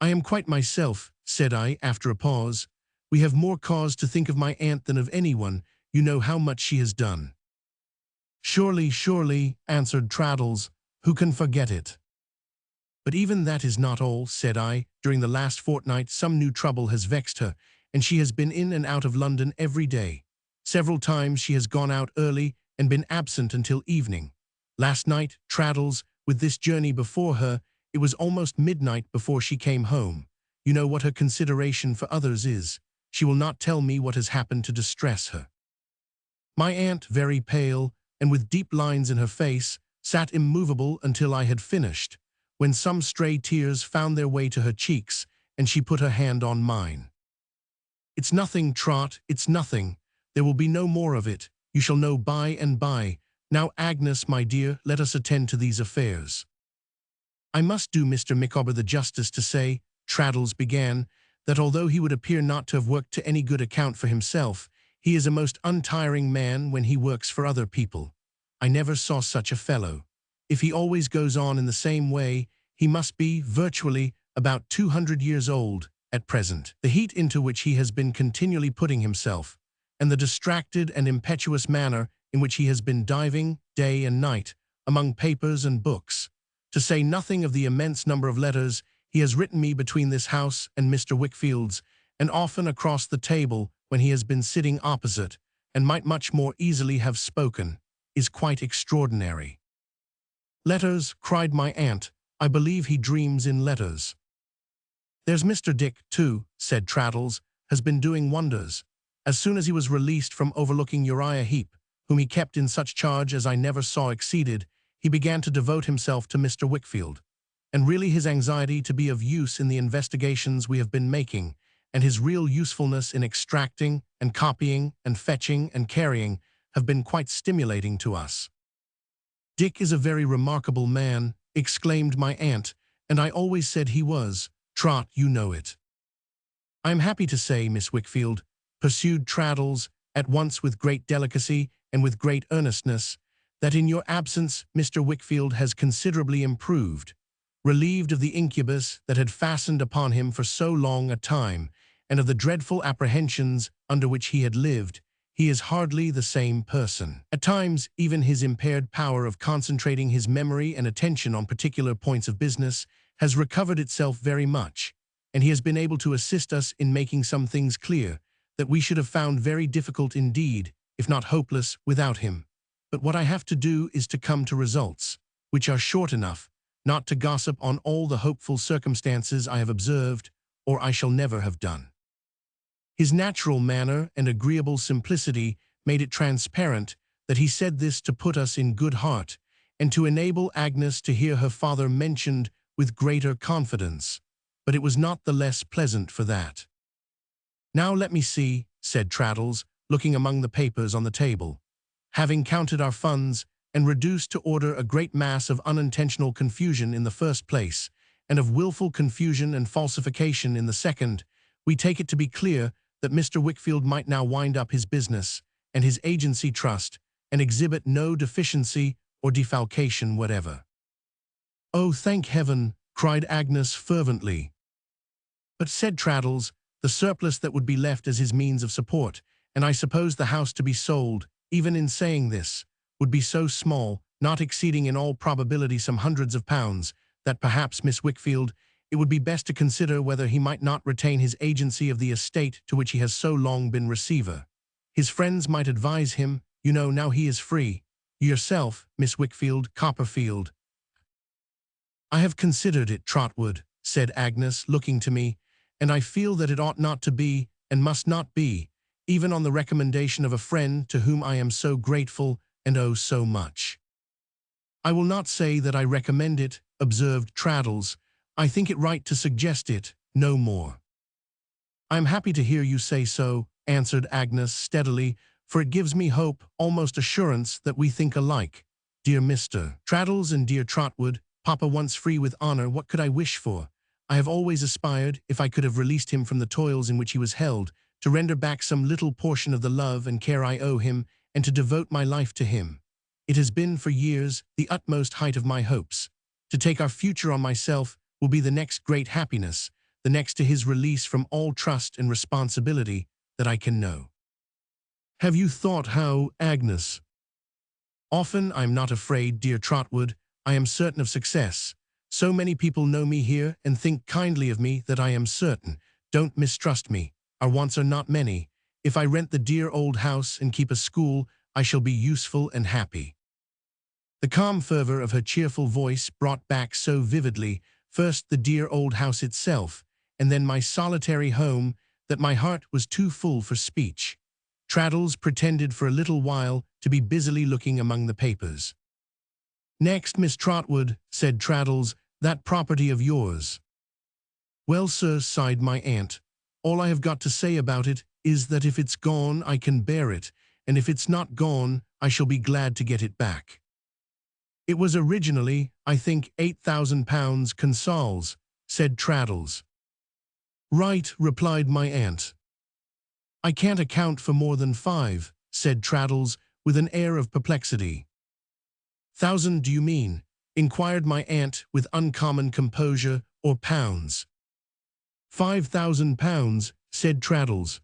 "I am quite myself," said I, after a pause. "We have more cause to think of my aunt than of anyone. You know how much she has done." "Surely, surely," answered Traddles. "Who can forget it?" "But even that is not all," said I. "During the last fortnight some new trouble has vexed her, and she has been in and out of London every day. Several times she has gone out early and been absent until evening. Last night, Traddles, with this journey before her, it was almost midnight before she came home. You know what her consideration for others is. She will not tell me what has happened to distress her." My aunt, very pale, and with deep lines in her face, sat immovable until I had finished, when some stray tears found their way to her cheeks, and she put her hand on mine. "It's nothing, Trot, it's nothing. There will be no more of it. You shall know by and by. Now, Agnes, my dear, let us attend to these affairs." "I must do Mr. Micawber the justice to say," Traddles began, "that although he would appear not to have worked to any good account for himself, he is a most untiring man when he works for other people. I never saw such a fellow. If he always goes on in the same way, he must be, virtually, about 200 years old at present. The heat into which he has been continually putting himself, and the distracted and impetuous manner in which he has been diving, day and night, among papers and books, to say nothing of the immense number of letters he has written me between this house and Mr. Wickfield's, and often across the table when he has been sitting opposite, and might much more easily have spoken, is quite extraordinary." "Letters," cried my aunt. "I believe he dreams in letters." "There's Mr. Dick, too," said Traddles, "has been doing wonders. As soon as he was released from overlooking Uriah Heep, whom he kept in such charge as I never saw exceeded, he began to devote himself to Mr. Wickfield. And really his anxiety to be of use in the investigations we have been making, and his real usefulness in extracting and copying and fetching and carrying, have been quite stimulating to us." "Dick is a very remarkable man," exclaimed my aunt, "and I always said he was. Trot, you know it." "I am happy to say, Miss Wickfield," pursued Traddles, at once with great delicacy and with great earnestness, that in your absence Mr. Wickfield has considerably improved. Relieved of the incubus that had fastened upon him for so long a time, and of the dreadful apprehensions under which he had lived, he is hardly the same person. At times, even his impaired power of concentrating his memory and attention on particular points of business has recovered itself very much, and he has been able to assist us in making some things clear that we should have found very difficult indeed, if not hopeless, without him. But what I have to do is to come to results, which are short enough, not to gossip on all the hopeful circumstances I have observed, or I shall never have done. His natural manner and agreeable simplicity made it transparent that he said this to put us in good heart, and to enable Agnes to hear her father mentioned with greater confidence, but it was not the less pleasant for that. "Now let me see," said Traddles, looking among the papers on the table. "Having counted our funds, and reduced to order a great mass of unintentional confusion in the first place, and of willful confusion and falsification in the second, we take it to be clear that Mr. Wickfield might now wind up his business and his agency trust, and exhibit no deficiency or defalcation whatever." "Oh, thank heaven!" cried Agnes fervently. "But," said Traddles, "the surplus that would be left as his means of support, and I suppose the house to be sold, even in saying this, would be so small, not exceeding in all probability some hundreds of pounds, that perhaps, Miss Wickfield, it would be best to consider whether he might not retain his agency of the estate to which he has so long been receiver. His friends might advise him, you know, now he is free. Yourself, Miss Wickfield, Copperfield." "I have considered it, Trotwood," said Agnes, looking to me, "and I feel that it ought not to be, and must not be, even on the recommendation of a friend to whom I am so grateful and owe so much." "I will not say that I recommend it," observed Traddles. "I think it right to suggest it, no more." "I am happy to hear you say so," answered Agnes steadily, "for it gives me hope, almost assurance, that we think alike. Dear Mr. Traddles and dear Trotwood, Papa once free with honor, what could I wish for? I have always aspired, if I could have released him from the toils in which he was held, to render back some little portion of the love and care I owe him, and to devote my life to him. It has been, for years, the utmost height of my hopes. To take our future on myself will be the next great happiness, the next to his release from all trust and responsibility that I can know." "Have you thought how, Agnes?" "Often. I am not afraid, dear Trotwood. I am certain of success. So many people know me here and think kindly of me that I am certain. Don't mistrust me. Our wants are not many. If I rent the dear old house and keep a school, I shall be useful and happy." The calm fervor of her cheerful voice brought back so vividly, first the dear old house itself, and then my solitary home, that my heart was too full for speech. Traddles pretended for a little while to be busily looking among the papers. "Next, Miss Trotwood," said Traddles, "that property of yours." "Well, sir," sighed my aunt, "all I have got to say about it is that if it's gone I can bear it, and if it's not gone I shall be glad to get it back." "It was originally, I think, £8,000 consols," said Traddles. "Right," replied my aunt. "I can't account for more than 5, said Traddles, with an air of perplexity. "Thousand, do you mean?" inquired my aunt with uncommon composure, "or pounds?" £5,000, said Traddles.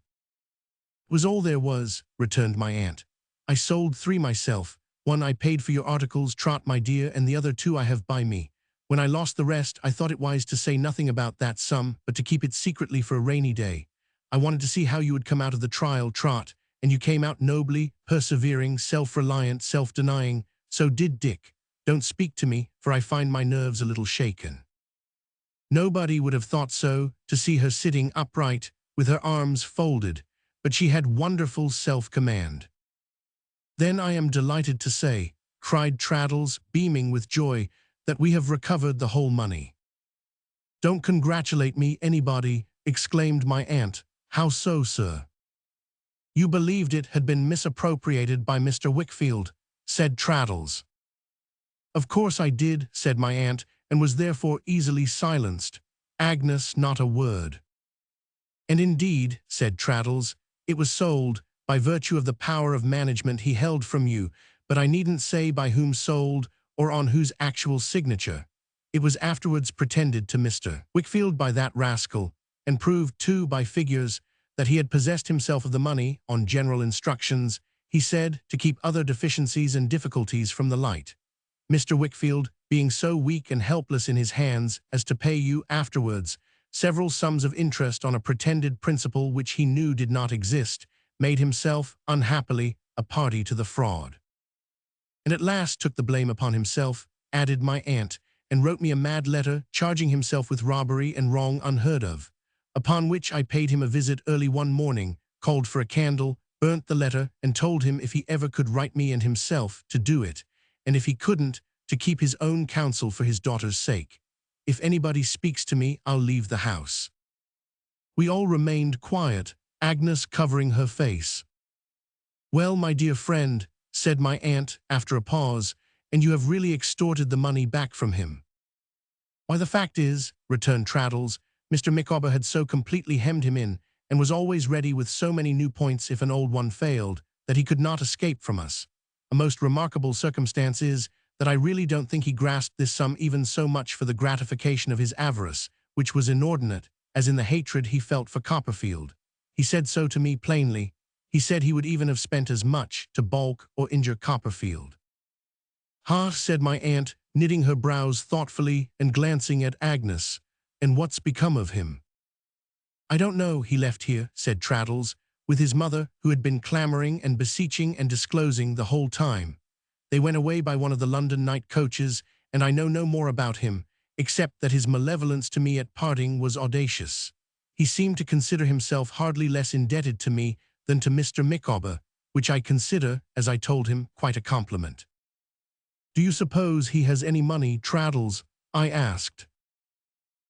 "Was all there was," returned my aunt. "I sold 3 myself. One I paid for your articles, Trot, my dear, and the other 2 I have by me. When I lost the rest, I thought it wise to say nothing about that sum, but to keep it secretly for a rainy day. I wanted to see how you would come out of the trial, Trot, and you came out nobly, persevering, self-reliant, self-denying. So did Dick. Don't speak to me, for I find my nerves a little shaken." Nobody would have thought so, to see her sitting upright, with her arms folded, but she had wonderful self-command. "Then I am delighted to say," cried Traddles, beaming with joy, "that we have recovered the whole money." "Don't congratulate me, anybody," exclaimed my aunt. "How so, sir?" "You believed it had been misappropriated by Mr. Wickfield," said Traddles. "Of course I did," said my aunt, "and was therefore easily silenced. Agnes, not a word." "And indeed," said Traddles, "it was sold, by virtue of the power of management he held from you, but I needn't say by whom sold or on whose actual signature. It was afterwards pretended to Mr. Wickfield by that rascal, and proved too by figures, that he had possessed himself of the money on general instructions, he said, to keep other deficiencies and difficulties from the light. Mr. Wickfield, being so weak and helpless in his hands as to pay you afterwards several sums of interest on a pretended principle which he knew did not exist, made himself, unhappily, a party to the fraud. And at last took the blame upon himself, added my aunt, and wrote me a mad letter charging himself with robbery and wrong unheard of. Upon which I paid him a visit early one morning, called for a candle, burnt the letter, and told him if he ever could write me and himself, to do it, and if he couldn't, to keep his own counsel for his daughter's sake. If anybody speaks to me, I'll leave the house. We all remained quiet, Agnes covering her face. Well, my dear friend, said my aunt after a pause, and you have really extorted the money back from him. Why, the fact is, returned Traddles, Mr. Micawber had so completely hemmed him in, and was always ready with so many new points if an old one failed, that he could not escape from us. A most remarkable circumstance is, that I really don't think he grasped this sum even so much for the gratification of his avarice, which was inordinate, as in the hatred he felt for Copperfield. He said so to me plainly. He said he would even have spent as much to balk or injure Copperfield. "Ha," said my aunt, knitting her brows thoughtfully and glancing at Agnes. "And what's become of him?" "I don't know, he left here," said Traddles, with his mother, who had been clamoring and beseeching and disclosing the whole time. "They went away by one of the London night coaches, and I know no more about him, except that his malevolence to me at parting was audacious. He seemed to consider himself hardly less indebted to me than to Mr. Micawber, which I consider, as I told him, quite a compliment." "Do you suppose he has any money, Traddles?" I asked.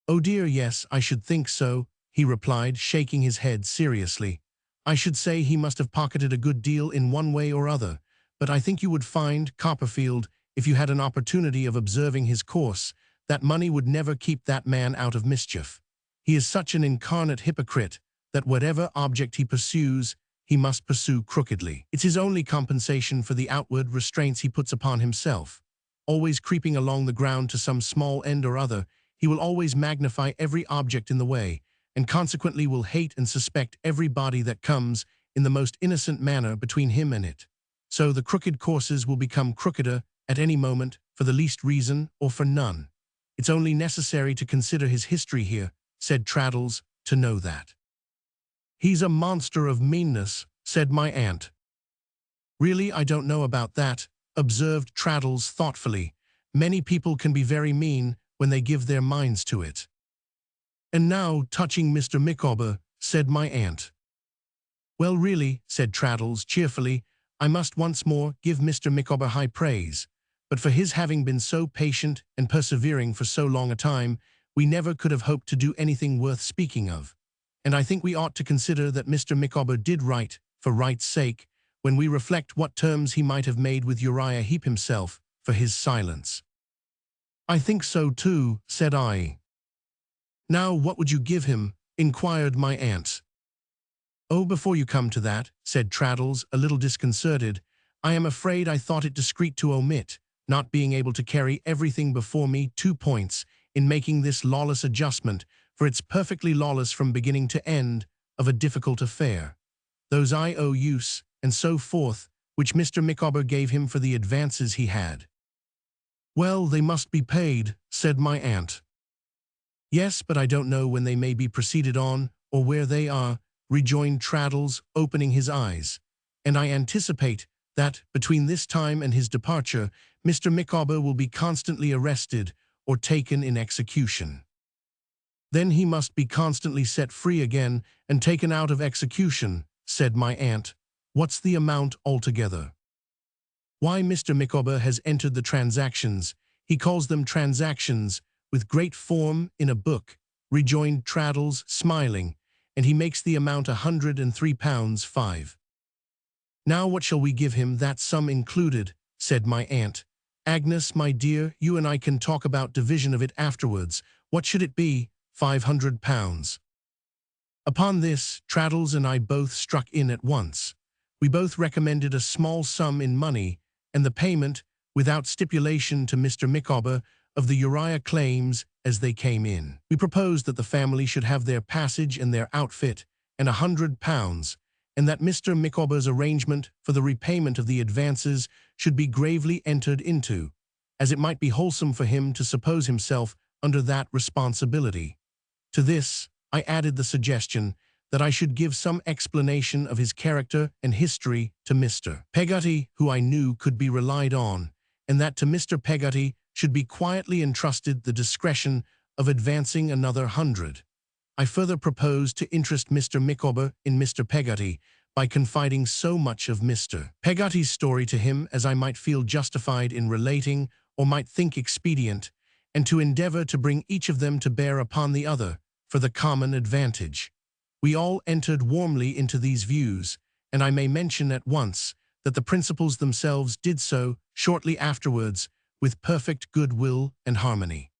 "Oh dear, yes, I should think so," he replied, shaking his head seriously. "I should say he must have pocketed a good deal in one way or other, but I think you would find, Copperfield, if you had an opportunity of observing his course, that money would never keep that man out of mischief. He is such an incarnate hypocrite that whatever object he pursues, he must pursue crookedly. It's his only compensation for the outward restraints he puts upon himself. Always creeping along the ground to some small end or other, he will always magnify every object in the way, and consequently will hate and suspect every body that comes, in the most innocent manner, between him and it. So the crooked courses will become crookeder at any moment, for the least reason or for none. It's only necessary to consider his history here," said Traddles, "to know that." "He's a monster of meanness," said my aunt. "Really, I don't know about that," observed Traddles thoughtfully. "Many people can be very mean when they give their minds to it." "And now, touching Mr. Micawber," said my aunt. "Well, really," said Traddles cheerfully, "I must once more give Mr. Micawber high praise. But for his having been so patient and persevering for so long a time, we never could have hoped to do anything worth speaking of. And I think we ought to consider that Mr. Micawber did right, for right's sake, when we reflect what terms he might have made with Uriah Heep himself for his silence." "I think so too," said I. "Now, what would you give him?" inquired my aunt. "Oh, before you come to that," said Traddles, a little disconcerted, "I am afraid I thought it discreet to omit, not being able to carry everything before me, 2 points, in making this lawless adjustment, for it's perfectly lawless from beginning to end, of a difficult affair. Those IOUs, and so forth, which Mr. Micawber gave him for the advances he had." "Well, they must be paid," said my aunt. "Yes, but I don't know when they may be proceeded on, or where they are," rejoined Traddles, opening his eyes. "And I anticipate that, between this time and his departure, Mr. Micawber will be constantly arrested or taken in execution." "Then he must be constantly set free again and taken out of execution," said my aunt. "What's the amount altogether?" "Why, Mr. Micawber has entered the transactions. He calls them transactions, with great form, in a book," rejoined Traddles, smiling, "and he makes the amount £103.5. "Now what shall we give him, that sum included?" said my aunt. "Agnes, my dear, you and I can talk about division of it afterwards. What should it be? £500. Upon this, Traddles and I both struck in at once. We both recommended a small sum in money and the payment, without stipulation to Mr. Micawber, of the Uriah claims as they came in. We proposed that the family should have their passage and their outfit and £100, and that Mr. Micawber's arrangement for the repayment of the advances should be gravely entered into, as it might be wholesome for him to suppose himself under that responsibility. To this, I added the suggestion that I should give some explanation of his character and history to Mr. Peggotty, who I knew could be relied on, and that to Mr. Peggotty should be quietly entrusted the discretion of advancing another £100. I further proposed to interest Mr. Micawber in Mr. Peggotty by confiding so much of Mr. Peggotty's story to him as I might feel justified in relating or might think expedient, and to endeavour to bring each of them to bear upon the other for the common advantage. We all entered warmly into these views, and I may mention at once that the principals themselves did so shortly afterwards with perfect good-will and harmony.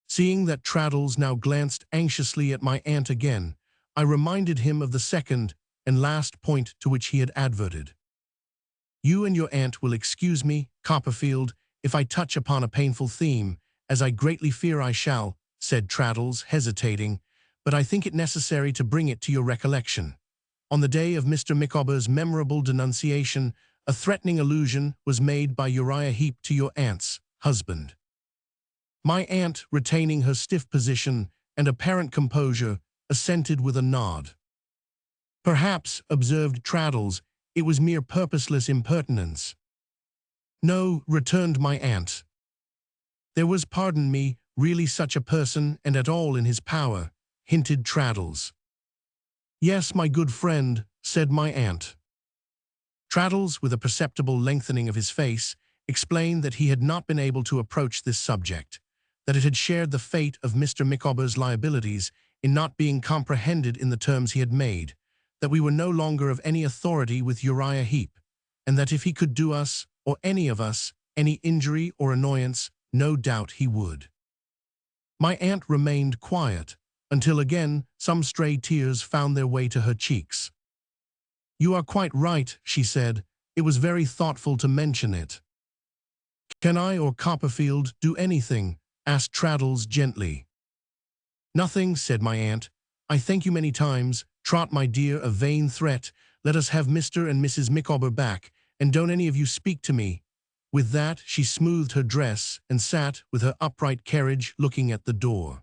Seeing that Traddles now glanced anxiously at my aunt again, I reminded him of the second and last point to which he had adverted. You and your aunt will excuse me, Copperfield, if I touch upon a painful theme, as I greatly fear I shall, said Traddles, hesitating, but I think it necessary to bring it to your recollection. On the day of Mr. Micawber's memorable denunciation, a threatening allusion was made by Uriah Heep to your aunt's husband. My aunt, retaining her stiff position and apparent composure, assented with a nod. Perhaps, observed Traddles, it was mere purposeless impertinence. No, returned my aunt. There was, pardon me, really such a person and at all in his power, hinted Traddles. Yes, my good friend, said my aunt. Traddles, with a perceptible lengthening of his face, explained that he had not been able to approach this subject, that it had shared the fate of Mr. Micawber's liabilities in not being comprehended in the terms he had made, that we were no longer of any authority with Uriah Heep, and that if he could do us, or any of us, any injury or annoyance, no doubt he would. My aunt remained quiet, until again some stray tears found their way to her cheeks. You are quite right, she said. It was very thoughtful to mention it. Can I or Copperfield do anything? Asked Traddles gently. Nothing, said my aunt. I thank you many times. Trot, my dear, a vain threat. Let us have Mr. and Mrs. Micawber back, and don't any of you speak to me. With that, she smoothed her dress and sat with her upright carriage looking at the door.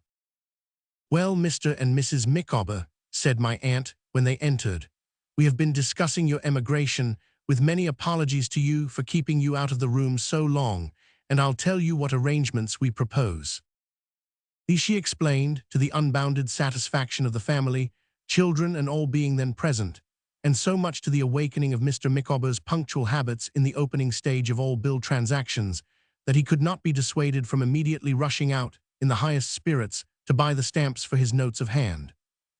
Well, Mr. and Mrs. Micawber, said my aunt when they entered, we have been discussing your emigration, with many apologies to you for keeping you out of the room so long, and I'll tell you what arrangements we propose. These she explained, to the unbounded satisfaction of the family, children and all being then present, and so much to the awakening of Mr. Micawber's punctual habits in the opening stage of all bill transactions, that he could not be dissuaded from immediately rushing out, in the highest spirits, to buy the stamps for his notes of hand.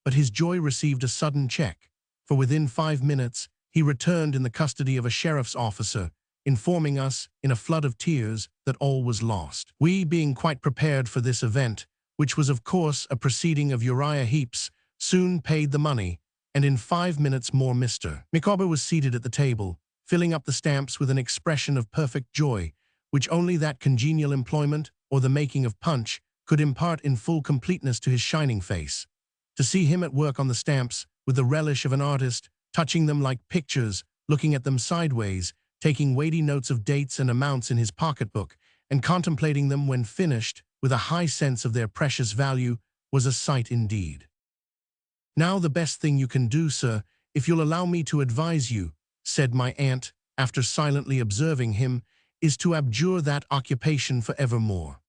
But his joy received a sudden check, for within 5 minutes he returned in the custody of a sheriff's officer, informing us, in a flood of tears, that all was lost. We, being quite prepared for this event, which was of course a proceeding of Uriah Heep's, soon paid the money, and in 5 minutes more Mr. Micawber was seated at the table, filling up the stamps with an expression of perfect joy, which only that congenial employment, or the making of punch, could impart in full completeness to his shining face. To see him at work on the stamps, with the relish of an artist, touching them like pictures, looking at them sideways, taking weighty notes of dates and amounts in his pocketbook, and contemplating them when finished, with a high sense of their precious value, was a sight indeed. Now the best thing you can do, sir, if you'll allow me to advise you, said my aunt, after silently observing him, is to abjure that occupation for evermore.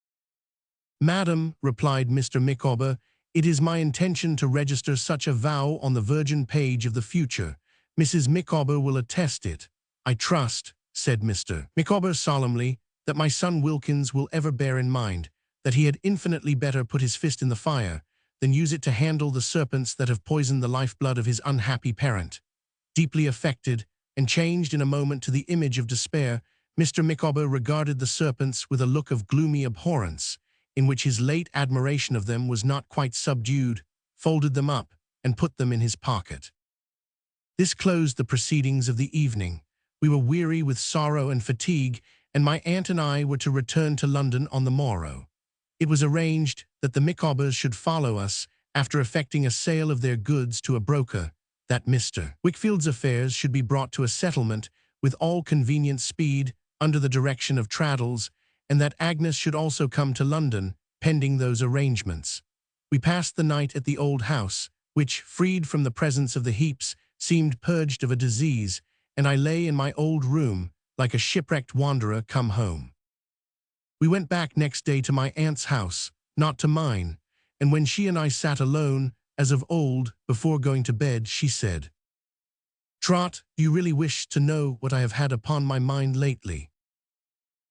Madam, replied Mr. Micawber, it is my intention to register such a vow on the virgin page of the future. Mrs. Micawber will attest it. I trust, said Mr. Micawber solemnly, that my son Wilkins will ever bear in mind that he had infinitely better put his fist in the fire than use it to handle the serpents that have poisoned the lifeblood of his unhappy parent. Deeply affected, and changed in a moment to the image of despair, Mr. Micawber regarded the serpents with a look of gloomy abhorrence, in which his late admiration of them was not quite subdued, folded them up, and put them in his pocket. This closed the proceedings of the evening. We were weary with sorrow and fatigue, and my aunt and I were to return to London on the morrow. It was arranged that the Micawbers should follow us after effecting a sale of their goods to a broker, that Mr. Wickfield's affairs should be brought to a settlement with all convenient speed under the direction of Traddles, and that Agnes should also come to London, pending those arrangements. We passed the night at the old house, which, freed from the presence of the Heeps, seemed purged of a disease, and I lay in my old room, like a shipwrecked wanderer come home. We went back next day to my aunt's house, not to mine, and when she and I sat alone, as of old, before going to bed, she said, "Trot, do you really wish to know what I have had upon my mind lately?"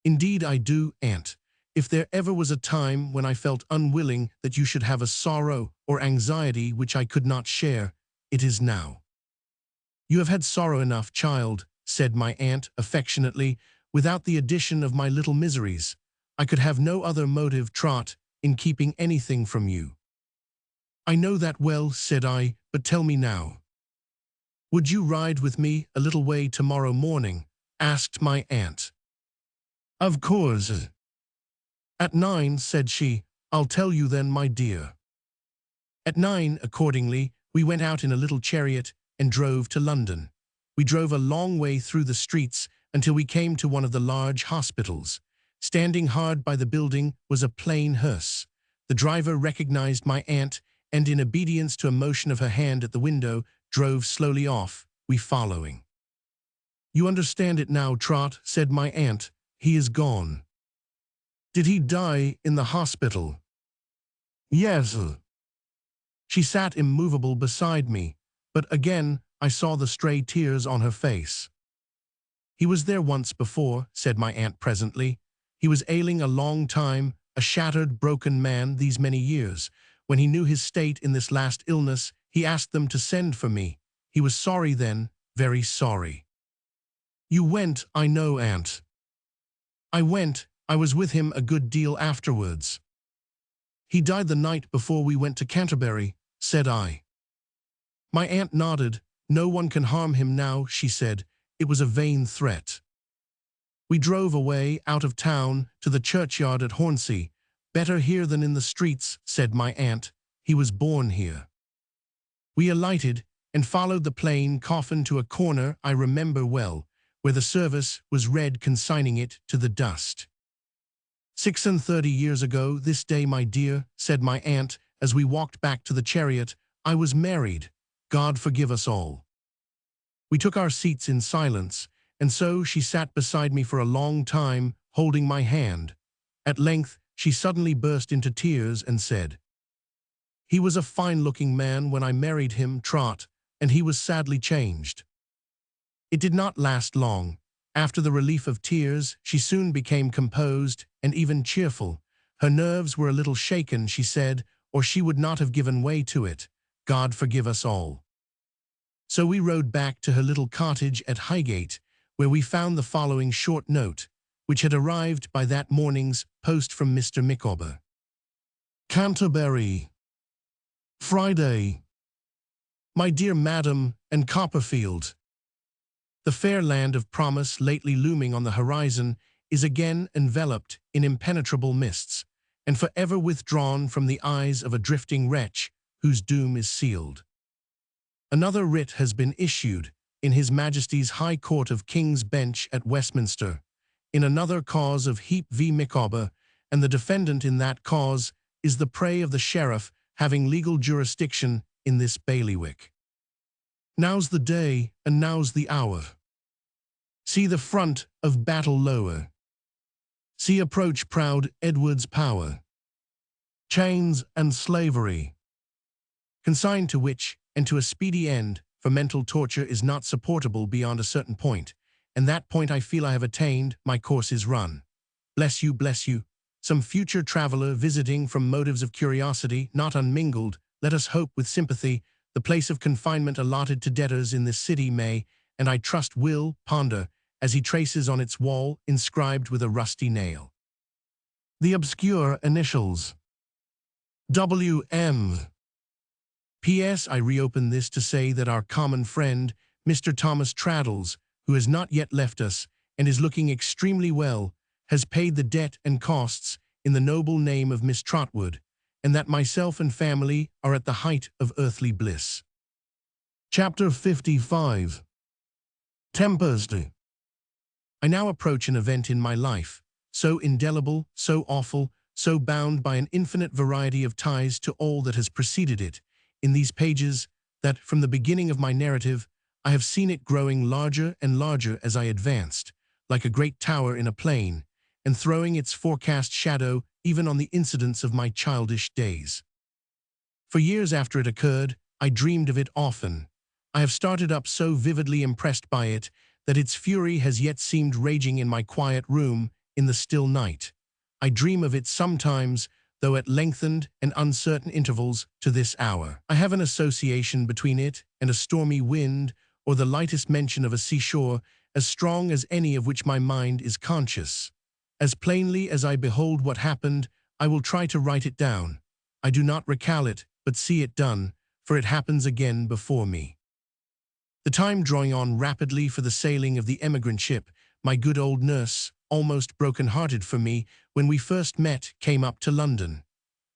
"Indeed I do, aunt. If there ever was a time when I felt unwilling that you should have a sorrow or anxiety which I could not share, it is now." "You have had sorrow enough, child," said my aunt affectionately, "without the addition of my little miseries. I could have no other motive, Trot, in keeping anything from you." "I know that well," said I, "but tell me now." "Would you ride with me a little way tomorrow morning?" asked my aunt. "Of course." "At 9, said she. "I'll tell you then, my dear." At 9, accordingly, we went out in a little chariot and drove to London. We drove a long way through the streets until we came to one of the large hospitals. Standing hard by the building was a plain hearse. The driver recognized my aunt, and in obedience to a motion of her hand at the window, drove slowly off, we following. "You understand it now, Trot," said my aunt. "He is gone." "Did he die in the hospital?" "Yes." She sat immovable beside me, but again I saw the stray tears on her face. "He was there once before," said my aunt presently. "He was ailing a long time, a shattered, broken man these many years. When he knew his state in this last illness, he asked them to send for me. He was sorry then, very sorry." "You went, I know, aunt." "I went. I was with him a good deal afterwards." "He died the night before we went to Canterbury," said I. My aunt nodded. "No one can harm him now," she said. It was a vain threat. We drove away, out of town, to the churchyard at Hornsey. "Better here than in the streets," said my aunt. "He was born here." We alighted and followed the plain coffin to a corner I remember well, where the service was read consigning it to the dust. "36 years ago this day, my dear," said my aunt, as we walked back to the chariot, "I was married. God forgive us all." We took our seats in silence, and so she sat beside me for a long time, holding my hand. At length she suddenly burst into tears and said, "He was a fine-looking man when I married him, Trot, and he was sadly changed." It did not last long. After the relief of tears, she soon became composed and even cheerful. Her nerves were a little shaken, she said, or she would not have given way to it. God forgive us all. So we rode back to her little cottage at Highgate, where we found the following short note, which had arrived by that morning's post from Mr. Micawber. "Canterbury, Friday. My dear Madam and Copperfield, the fair land of promise lately looming on the horizon is again enveloped in impenetrable mists, and forever withdrawn from the eyes of a drifting wretch whose doom is sealed. Another writ has been issued in His Majesty's High Court of King's Bench at Westminster, in another cause of Heep v. Micawber, and the defendant in that cause is the prey of the sheriff having legal jurisdiction in this bailiwick. Now's the day, and now's the hour. See the front of battle lower. See approach proud Edward's power. Chains and slavery, consigned to which, and to a speedy end, for mental torture is not supportable beyond a certain point, and that point I feel I have attained, my course is run. Bless you, bless you. Some future traveler visiting from motives of curiosity, not unmingled, let us hope with sympathy, the place of confinement allotted to debtors in this city may, and I trust will, ponder, as he traces on its wall, inscribed with a rusty nail, the obscure initials W.M. P.S. I reopen this to say that our common friend, Mr. Thomas Traddles, who has not yet left us, and is looking extremely well, has paid the debt and costs in the noble name of Miss Trotwood, and that myself and family are at the height of earthly bliss. Chapter 55. Tempest. I now approach an event in my life, so indelible, so awful, so bound by an infinite variety of ties to all that has preceded it, in these pages, that, from the beginning of my narrative, I have seen it growing larger and larger as I advanced, like a great tower in a plain, and throwing its forecast shadow even on the incidents of my childish days. For years after it occurred, I dreamed of it often. I have started up so vividly impressed by it that its fury has yet seemed raging in my quiet room in the still night. I dream of it sometimes, though at lengthened and uncertain intervals, to this hour. I have an association between it and a stormy wind, or the lightest mention of a seashore, as strong as any of which my mind is conscious. As plainly as I behold what happened, I will try to write it down. I do not recall it, but see it done, for it happens again before me. The time drawing on rapidly for the sailing of the emigrant ship, my good old nurse, almost broken-hearted for me, when we first met, came up to London.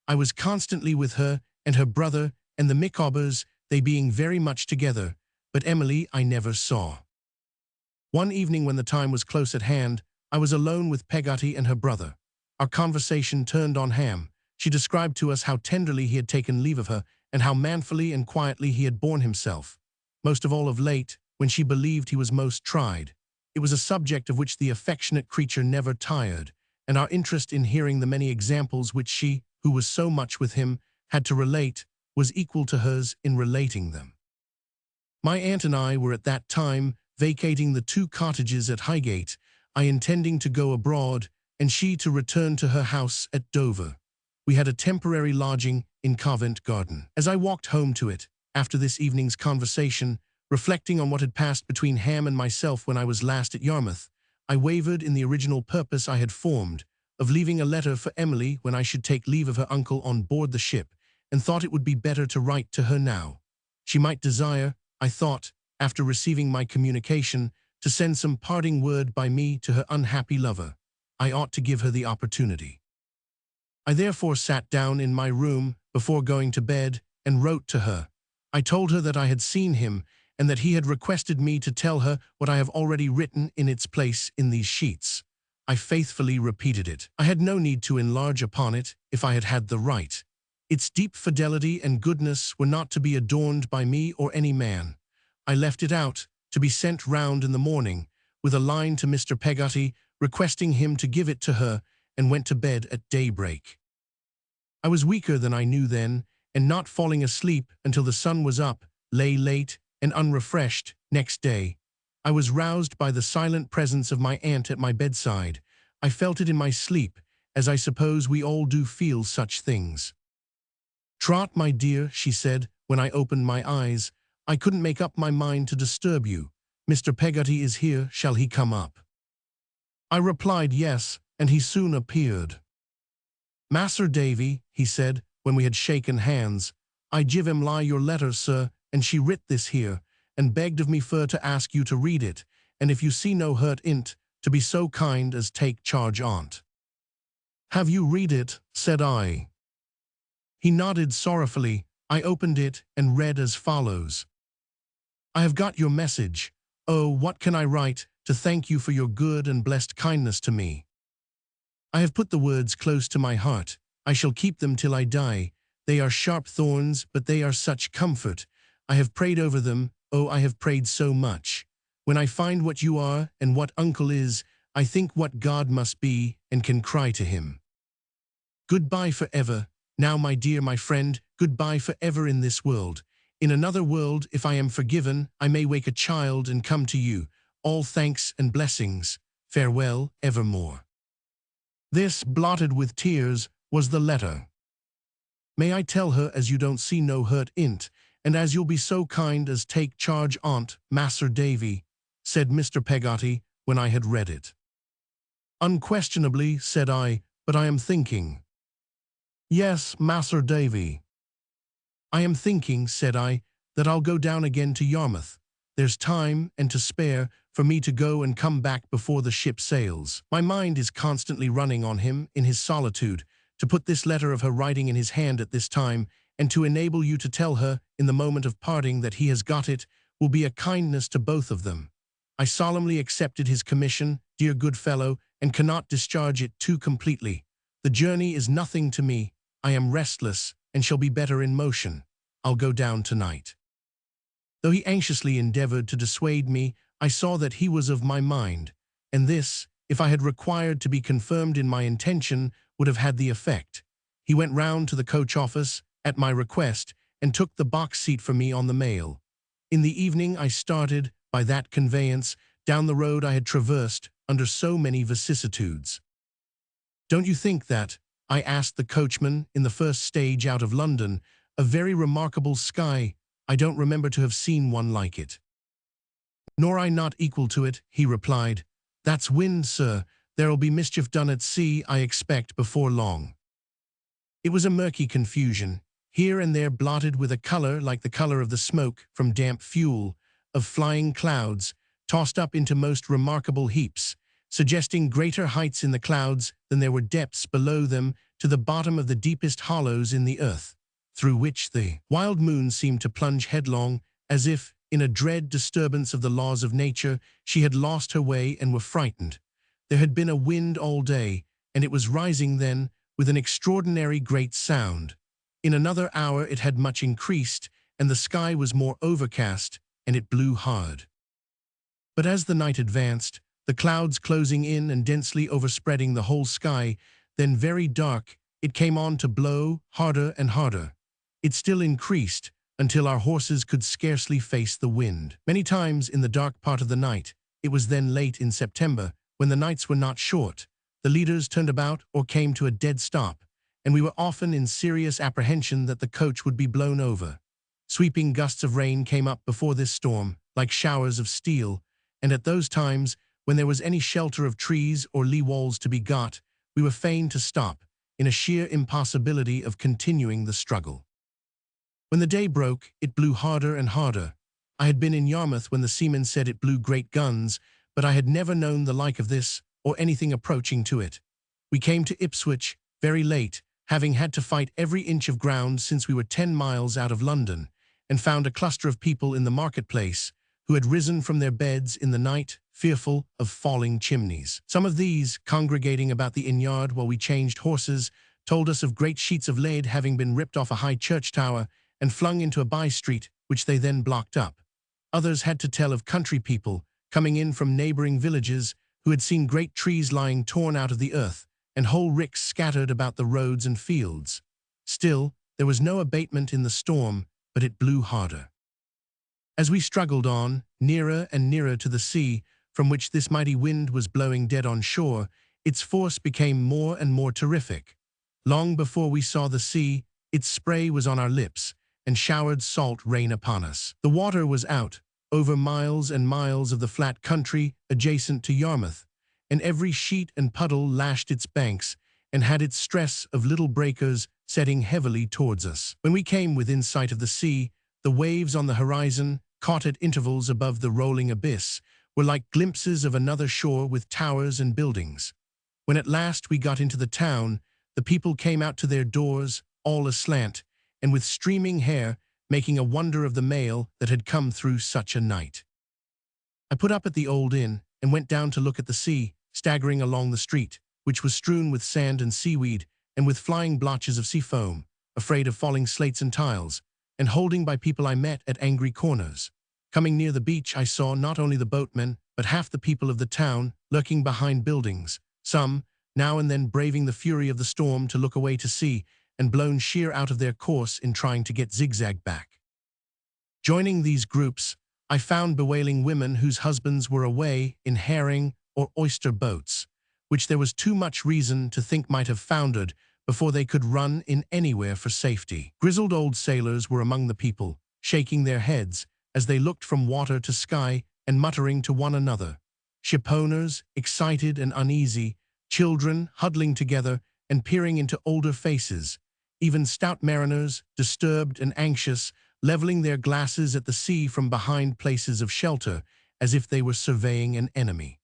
I was constantly with her and her brother and the Micawbers, they being very much together, but Emily I never saw. One evening when the time was close at hand, I was alone with Peggotty and her brother. Our conversation turned on Ham. She described to us how tenderly he had taken leave of her, and how manfully and quietly he had borne himself, most of all of late, when she believed he was most tried. It was a subject of which the affectionate creature never tired, and our interest in hearing the many examples which she, who was so much with him, had to relate, was equal to hers in relating them. My aunt and I were at that time vacating the 2 cottages at Highgate, I intending to go abroad, and she to return to her house at Dover. We had a temporary lodging in Covent Garden. As I walked home to it, after this evening's conversation, reflecting on what had passed between Ham and myself when I was last at Yarmouth, I wavered in the original purpose I had formed, of leaving a letter for Emily when I should take leave of her uncle on board the ship, and thought it would be better to write to her now. She might desire, I thought, after receiving my communication, to send some parting word by me to her unhappy lover. I ought to give her the opportunity. I therefore sat down in my room before going to bed and wrote to her. I told her that I had seen him, and that he had requested me to tell her what I have already written in its place in these sheets. I faithfully repeated it. I had no need to enlarge upon it if I had had the right. Its deep fidelity and goodness were not to be adorned by me or any man. I left it out, to be sent round in the morning, with a line to Mr. Peggotty, requesting him to give it to her, and went to bed at daybreak. I was weaker than I knew then, and not falling asleep until the sun was up, lay late and unrefreshed next day. I was roused by the silent presence of my aunt at my bedside. I felt it in my sleep, as I suppose we all do feel such things. "Trot, my dear," she said, when I opened my eyes, "I couldn't make up my mind to disturb you. Mr. Peggotty is here, shall he come up?" I replied yes, and he soon appeared. "Mas'r Davy," he said, when we had shaken hands, "I give him lie your letter, sir, and she writ this here, and begged of me fur to ask you to read it, and if you see no hurt in't, to be so kind as take charge on't." "Have you read it?" said I. He nodded sorrowfully. I opened it and read as follows. "I have got your message. Oh, what can I write to thank you for your good and blessed kindness to me? I have put the words close to my heart. I shall keep them till I die. They are sharp thorns, but they are such comfort. I have prayed over them. Oh, I have prayed so much. When I find what you are and what uncle is, I think what God must be and can cry to him. Goodbye forever. Now, my dear, my friend, goodbye forever in this world. In another world, if I am forgiven, I may wake a child and come to you. All thanks and blessings. Farewell, evermore." This, blotted with tears, was the letter. "May I tell her as you don't see no hurt in't, and as you'll be so kind as take charge on't, Mas'r Davy," said Mr. Peggotty, when I had read it. "Unquestionably," said I, "but I am thinking." "Yes, Mas'r Davy." "I am thinking," said I, "that I'll go down again to Yarmouth. There's time and to spare for me to go and come back before the ship sails. My mind is constantly running on him in his solitude, to put this letter of her writing in his hand at this time, and to enable you to tell her, in the moment of parting, that he has got it, will be a kindness to both of them. I solemnly accepted his commission, dear good fellow, and cannot discharge it too completely. The journey is nothing to me. I am restless, and shall be better in motion. I'll go down tonight. Though he anxiously endeavored to dissuade me, I saw that he was of my mind, and this, if I had required to be confirmed in my intention, would have had the effect. He went round to the coach office, at my request, and took the box seat for me on the mail. In the evening I started, by that conveyance, down the road I had traversed under so many vicissitudes. Don't you think that, I asked the coachman in the first stage out of London, a very remarkable sky? I don't remember to have seen one like it. Nor I not equal to it, he replied. That's wind, sir. There'll be mischief done at sea, I expect, before long. It was a murky confusion, here and there blotted with a color like the color of the smoke from damp fuel, of flying clouds, tossed up into most remarkable heaps, suggesting greater heights in the clouds than there were depths below them to the bottom of the deepest hollows in the earth, through which the wild moon seemed to plunge headlong, as if, in a dread disturbance of the laws of nature, she had lost her way and were frightened. There had been a wind all day, and it was rising then with an extraordinary great sound. In another hour it had much increased, and the sky was more overcast, and it blew hard. But as the night advanced, the clouds closing in and densely overspreading the whole sky, then very dark, it came on to blow harder and harder. It still increased, until our horses could scarcely face the wind. Many times in the dark part of the night, it was then late in September, when the nights were not short, the leaders turned about or came to a dead stop, and we were often in serious apprehension that the coach would be blown over. Sweeping gusts of rain came up before this storm, like showers of steel, and at those times, when there was any shelter of trees or lee walls to be got, we were fain to stop, in a sheer impossibility of continuing the struggle. When the day broke, it blew harder and harder. I had been in Yarmouth when the seamen said it blew great guns, but I had never known the like of this, or anything approaching to it. We came to Ipswich very late, having had to fight every inch of ground since we were 10 miles out of London, and found a cluster of people in the marketplace, who had risen from their beds in the night, fearful of falling chimneys. Some of these, congregating about the inn-yard while we changed horses, told us of great sheets of lead having been ripped off a high church tower and flung into a by-street, which they then blocked up. Others had to tell of country people, coming in from neighboring villages, who had seen great trees lying torn out of the earth, and whole ricks scattered about the roads and fields. Still, there was no abatement in the storm, but it blew harder. As we struggled on, nearer and nearer to the sea, from which this mighty wind was blowing dead on shore, its force became more and more terrific. Long before we saw the sea, its spray was on our lips, and showered salt rain upon us. The water was out, over miles and miles of the flat country adjacent to Yarmouth, and every sheet and puddle lashed its banks, and had its stress of little breakers setting heavily towards us. When we came within sight of the sea, the waves on the horizon, caught at intervals above the rolling abyss, were like glimpses of another shore with towers and buildings. When at last we got into the town, the people came out to their doors, all aslant, and with streaming hair, making a wonder of the mail that had come through such a night. I put up at the old inn, and went down to look at the sea, staggering along the street, which was strewn with sand and seaweed, and with flying blotches of sea foam, afraid of falling slates and tiles, and holding by people I met at angry corners. Coming near the beach, I saw not only the boatmen, but half the people of the town, lurking behind buildings, some, now and then braving the fury of the storm to look away to sea, and blown sheer out of their course in trying to get zigzag back. Joining these groups, I found bewailing women whose husbands were away in herring or oyster boats, which there was too much reason to think might have foundered before they could run in anywhere for safety. Grizzled old sailors were among the people, shaking their heads as they looked from water to sky and muttering to one another. Shipowners, excited and uneasy, children huddling together and peering into older faces, even stout mariners, disturbed and anxious, leveling their glasses at the sea from behind places of shelter, as if they were surveying an enemy.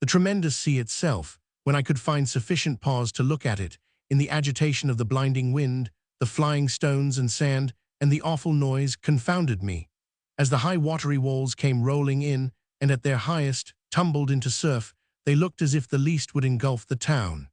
The tremendous sea itself, when I could find sufficient pause to look at it, in the agitation of the blinding wind, the flying stones and sand, and the awful noise, confounded me. As the high watery walls came rolling in, and at their highest, tumbled into surf, they looked as if the least would engulf the town.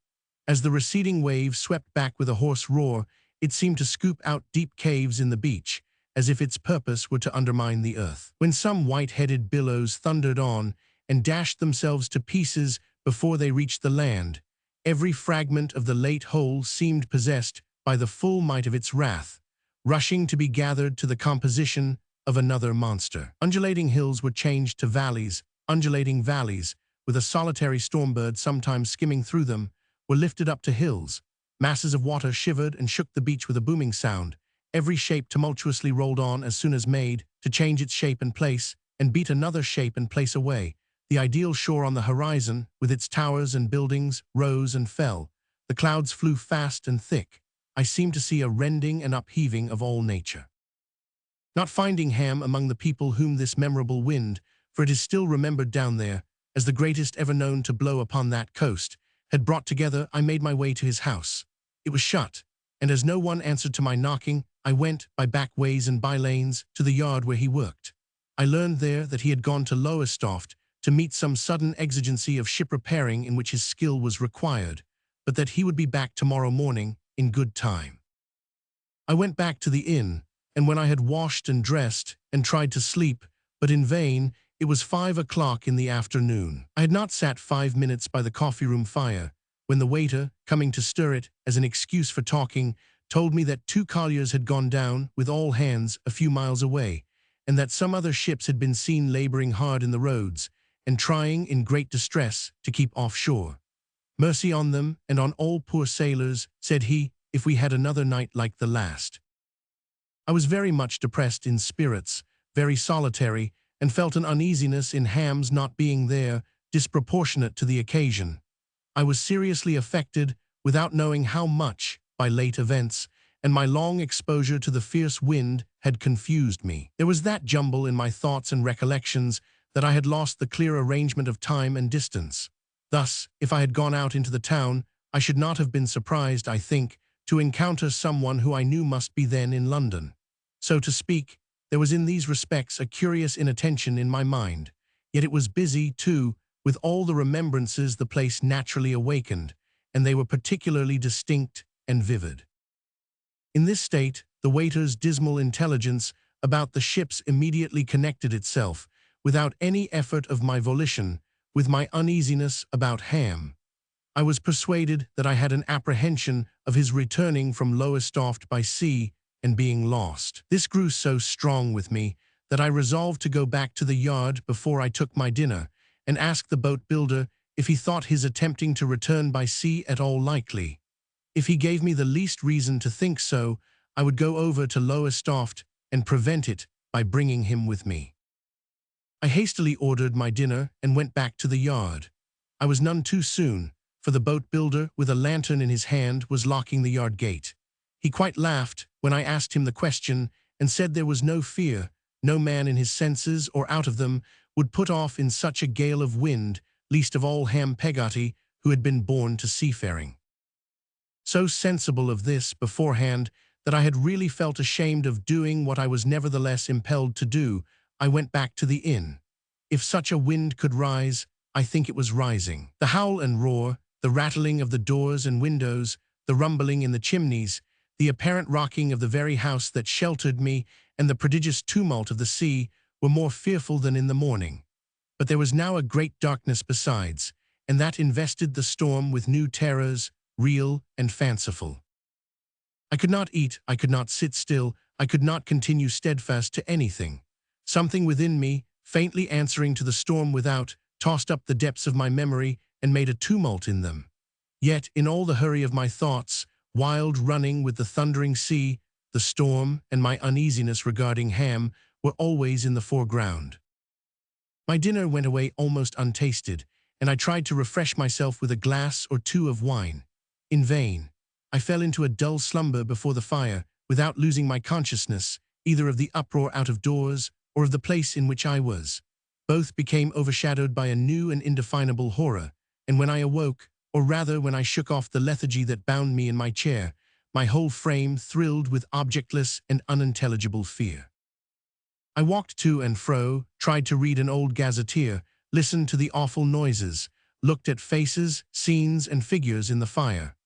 As the receding wave swept back with a hoarse roar, it seemed to scoop out deep caves in the beach, as if its purpose were to undermine the earth. When some white-headed billows thundered on and dashed themselves to pieces before they reached the land, every fragment of the late whole seemed possessed by the full might of its wrath, rushing to be gathered to the composition of another monster. Undulating hills were changed to valleys, undulating valleys, with a solitary stormbird sometimes skimming through them, were lifted up to hills. Masses of water shivered and shook the beach with a booming sound. Every shape tumultuously rolled on as soon as made, to change its shape and place, and beat another shape and place away. The ideal shore on the horizon, with its towers and buildings, rose and fell. The clouds flew fast and thick. I seemed to see a rending and upheaving of all nature. Not finding Ham among the people whom this memorable wind, for it is still remembered down there, as the greatest ever known to blow upon that coast, had brought together, I made my way to his house. It was shut, and as no one answered to my knocking, I went, by back ways and by lanes, to the yard where he worked. I learned there that he had gone to Lowestoft to meet some sudden exigency of ship repairing in which his skill was required, but that he would be back tomorrow morning in good time. I went back to the inn, and when I had washed and dressed and tried to sleep, but in vain, it was 5 o'clock in the afternoon. I had not sat 5 minutes by the coffee-room fire, when the waiter, coming to stir it as an excuse for talking, told me that 2 colliers had gone down with all hands a few miles away, and that some other ships had been seen laboring hard in the roads, and trying in great distress to keep offshore. Mercy on them and on all poor sailors, said he, if we had another night like the last. I was very much depressed in spirits, very solitary, and felt an uneasiness in Ham's not being there, disproportionate to the occasion. I was seriously affected, without knowing how much, by late events, and my long exposure to the fierce wind had confused me. There was that jumble in my thoughts and recollections that I had lost the clear arrangement of time and distance. Thus, if I had gone out into the town, I should not have been surprised, I think, to encounter someone who I knew must be then in London. So to speak, there was in these respects a curious inattention in my mind, yet it was busy, too, with all the remembrances the place naturally awakened, and they were particularly distinct and vivid. In this state, the waiter's dismal intelligence about the ships immediately connected itself, without any effort of my volition, with my uneasiness about Ham. I was persuaded that I had an apprehension of his returning from Lowestoft by sea and being lost. This grew so strong with me that I resolved to go back to the yard before I took my dinner, and ask the boat builder if he thought his attempting to return by sea at all likely. If he gave me the least reason to think so, I would go over to Lowestoft and prevent it by bringing him with me. I hastily ordered my dinner and went back to the yard. I was none too soon, for the boat builder, with a lantern in his hand, was locking the yard gate. He quite laughed when I asked him the question, and said there was no fear, no man in his senses or out of them would put off in such a gale of wind, least of all Ham Peggotty, who had been born to seafaring. So sensible of this beforehand that I had really felt ashamed of doing what I was nevertheless impelled to do, I went back to the inn. If such a wind could rise, I think it was rising. The howl and roar, the rattling of the doors and windows, the rumbling in the chimneys, the apparent rocking of the very house that sheltered me, and the prodigious tumult of the sea were more fearful than in the morning. But there was now a great darkness besides, and that invested the storm with new terrors, real and fanciful. I could not eat, I could not sit still, I could not continue steadfast to anything. Something within me, faintly answering to the storm without, tossed up the depths of my memory and made a tumult in them. Yet, in all the hurry of my thoughts, wild running with the thundering sea, the storm and my uneasiness regarding Ham were always in the foreground. My dinner went away almost untasted, and I tried to refresh myself with a glass or two of wine. In vain. I fell into a dull slumber before the fire, without losing my consciousness, either of the uproar out of doors or of the place in which I was. Both became overshadowed by a new and indefinable horror, and when I awoke, or rather when I shook off the lethargy that bound me in my chair, my whole frame thrilled with objectless and unintelligible fear. I walked to and fro, tried to read an old gazetteer, listened to the awful noises, looked at faces, scenes, and figures in the fire.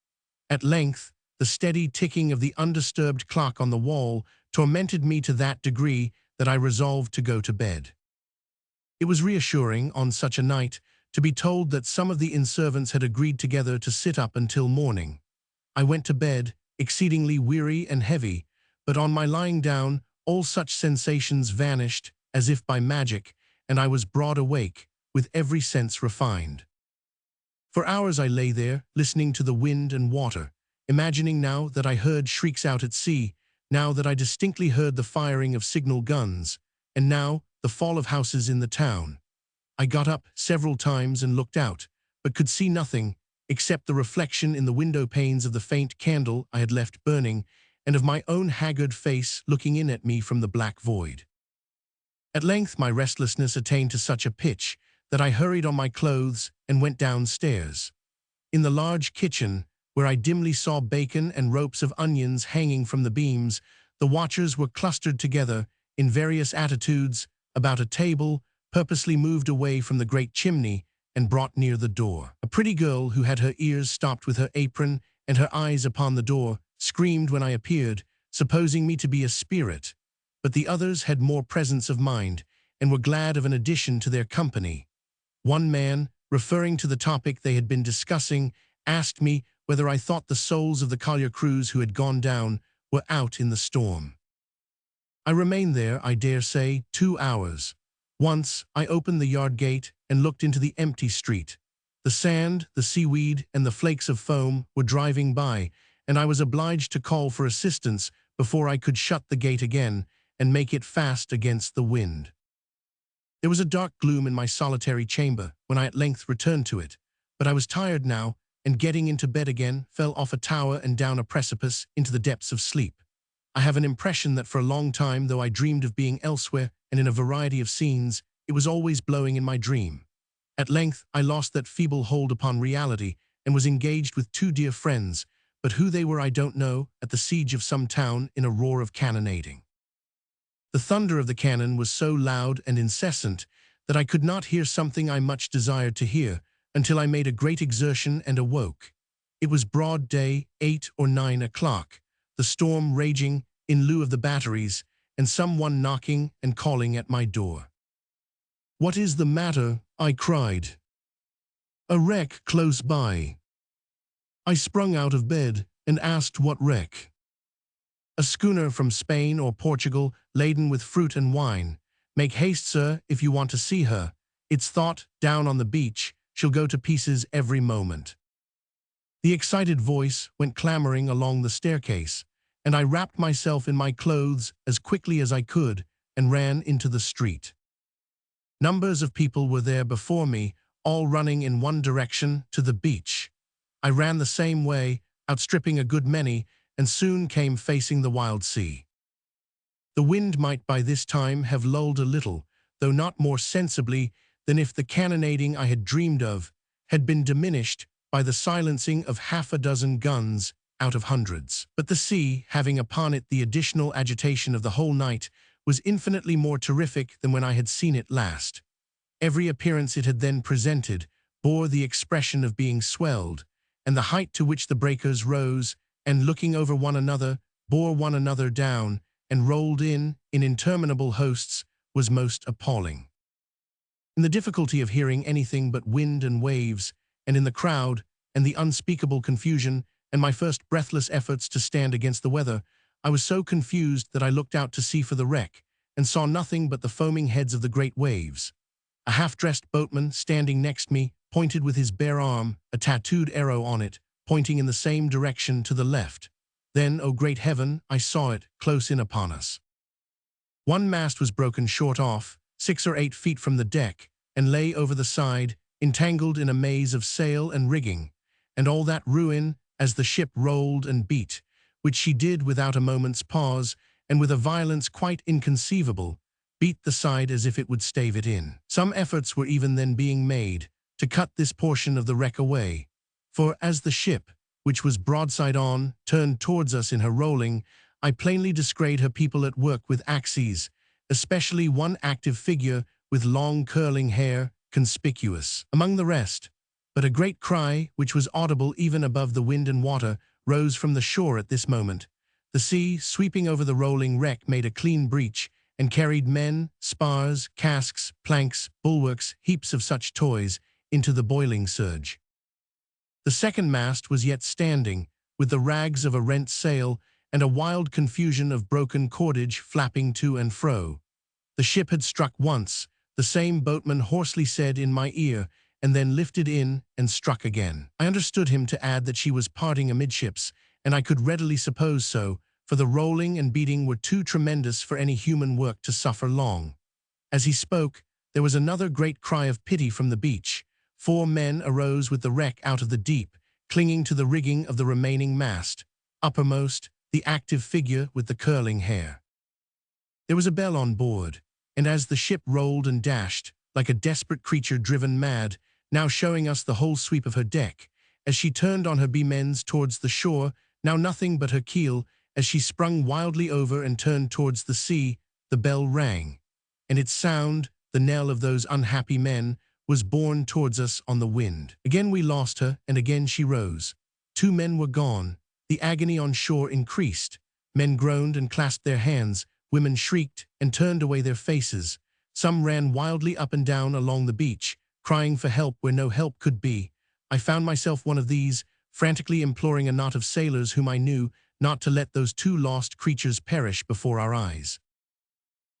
At length, the steady ticking of the undisturbed clock on the wall tormented me to that degree that I resolved to go to bed. It was reassuring, on such a night, to be told that some of the inn-servants had agreed together to sit up until morning. I went to bed, exceedingly weary and heavy, but on my lying down, all such sensations vanished, as if by magic, and I was broad awake, with every sense refined. For hours I lay there, listening to the wind and water, imagining now that I heard shrieks out at sea, now that I distinctly heard the firing of signal guns, and now the fall of houses in the town. I got up several times and looked out, but could see nothing, except the reflection in the window panes of the faint candle I had left burning, and of my own haggard face looking in at me from the black void. At length my restlessness attained to such a pitch that I hurried on my clothes and went downstairs. In the large kitchen, where I dimly saw bacon and ropes of onions hanging from the beams, the watchers were clustered together, in various attitudes, about a table, purposely moved away from the great chimney and brought near the door. A pretty girl who had her ears stopped with her apron and her eyes upon the door screamed when I appeared, supposing me to be a spirit, but the others had more presence of mind and were glad of an addition to their company. One man, referring to the topic they had been discussing, asked me whether I thought the souls of the collier crews who had gone down were out in the storm. I remained there, I dare say, 2 hours. Once I opened the yard gate and looked into the empty street. The sand, the seaweed, and the flakes of foam were driving by, and I was obliged to call for assistance before I could shut the gate again and make it fast against the wind. There was a dark gloom in my solitary chamber when I at length returned to it, but I was tired now, and getting into bed again, fell off a tower and down a precipice into the depths of sleep. I have an impression that for a long time, though I dreamed of being elsewhere and in a variety of scenes, it was always blowing in my dream. At length I lost that feeble hold upon reality and was engaged with 2 dear friends, but who they were I don't know, at the siege of some town in a roar of cannonading. The thunder of the cannon was so loud and incessant that I could not hear something I much desired to hear until I made a great exertion and awoke. It was broad day, 8 or 9 o'clock, the storm raging in lieu of the batteries, and someone knocking and calling at my door. "What is the matter?" I cried. "A wreck close by." I sprung out of bed and asked what wreck. "A schooner from Spain or Portugal, laden with fruit and wine. Make haste, sir, if you want to see her. It's thought, down on the beach, she'll go to pieces every moment." The excited voice went clamoring along the staircase, and I wrapped myself in my clothes as quickly as I could and ran into the street. Numbers of people were there before me, all running in one direction, to the beach. I ran the same way, outstripping a good many, and soon came facing the wild sea. The wind might by this time have lulled a little, though not more sensibly than if the cannonading I had dreamed of had been diminished by the silencing of half a dozen guns out of hundreds. But the sea, having upon it the additional agitation of the whole night, was infinitely more terrific than when I had seen it last. Every appearance it had then presented bore the expression of being swelled, and the height to which the breakers rose, and looking over one another, bore one another down, and rolled in interminable hosts, was most appalling. In the difficulty of hearing anything but wind and waves, and in the crowd, and the unspeakable confusion, and my first breathless efforts to stand against the weather, I was so confused that I looked out to sea for the wreck, and saw nothing but the foaming heads of the great waves. A half-dressed boatman, standing next me, pointed with his bare arm, a tattooed arrow on it, pointing in the same direction to the left. Then, oh great heaven, I saw it, close in upon us. One mast was broken short off, 6 or 8 feet from the deck, and lay over the side, entangled in a maze of sail and rigging, and all that ruin, as the ship rolled and beat, which she did without a moment's pause, and with a violence quite inconceivable, beat the side as if it would stave it in. Some efforts were even then being made to cut this portion of the wreck away, for as the ship, which was broadside on, turned towards us in her rolling, I plainly descried her people at work with axes, especially one active figure with long curling hair, conspicuous among the rest. But a great cry, which was audible even above the wind and water, rose from the shore at this moment. The sea, sweeping over the rolling wreck, made a clean breach, and carried men, spars, casks, planks, bulwarks, heaps of such toys, into the boiling surge. The second mast was yet standing, with the rags of a rent sail, and a wild confusion of broken cordage flapping to and fro. The ship had struck once, the same boatman hoarsely said in my ear, and then lifted in and struck again. I understood him to add that she was parting amidships, and I could readily suppose so, for the rolling and beating were too tremendous for any human work to suffer long. As he spoke, there was another great cry of pity from the beach. 4 men arose with the wreck out of the deep, clinging to the rigging of the remaining mast. Uppermost, the active figure with the curling hair. There was a bell on board, and as the ship rolled and dashed, like a desperate creature driven mad, now showing us the whole sweep of her deck, as she turned on her beam ends towards the shore, now nothing but her keel, as she sprung wildly over and turned towards the sea, the bell rang, and its sound, the knell of those unhappy men, was borne towards us on the wind. Again we lost her, and again she rose. 2 men were gone. The agony on shore increased. Men groaned and clasped their hands. Women shrieked and turned away their faces. Some ran wildly up and down along the beach, crying for help where no help could be. I found myself one of these, frantically imploring a knot of sailors whom I knew not to let those 2 lost creatures perish before our eyes.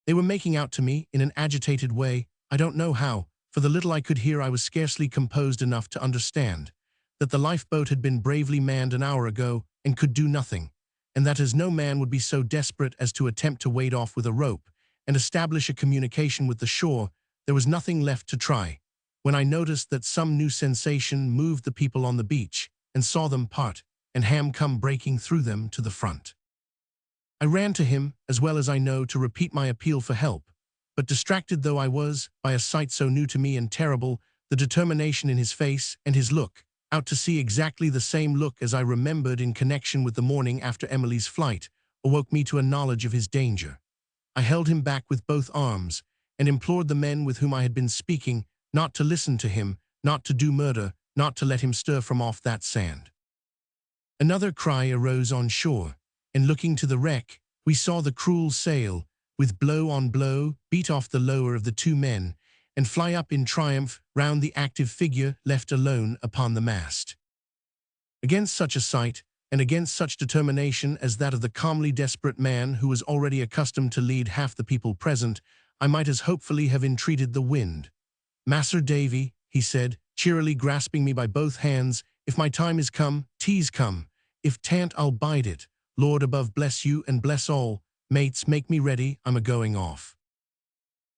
They were making out to me in an agitated way, I don't know how, for the little I could hear I was scarcely composed enough to understand, that the lifeboat had been bravely manned an hour ago and could do nothing, and that as no man would be so desperate as to attempt to wade off with a rope and establish a communication with the shore, there was nothing left to try, when I noticed that some new sensation moved the people on the beach, and saw them part, and Ham come breaking through them to the front. I ran to him, as well as I know, to repeat my appeal for help, but distracted though I was, by a sight so new to me and terrible, the determination in his face and his look, out to see exactly the same look as I remembered in connection with the morning after Emily's flight, awoke me to a knowledge of his danger. I held him back with both arms, and implored the men with whom I had been speaking not to listen to him, not to do murder, not to let him stir from off that sand. Another cry arose on shore, and looking to the wreck, we saw the cruel sail, with blow on blow, beat off the lower of the 2 men, and fly up in triumph round the active figure left alone upon the mast. Against such a sight, and against such determination as that of the calmly desperate man who was already accustomed to lead half the people present, I might as hopefully have entreated the wind. "Mas'r Davy," he said, cheerily grasping me by both hands, "if my time is come, 'tis come. If 'tan't, I'll bide it. Lord above bless you and bless all. Mates, make me ready, I'm a-going off."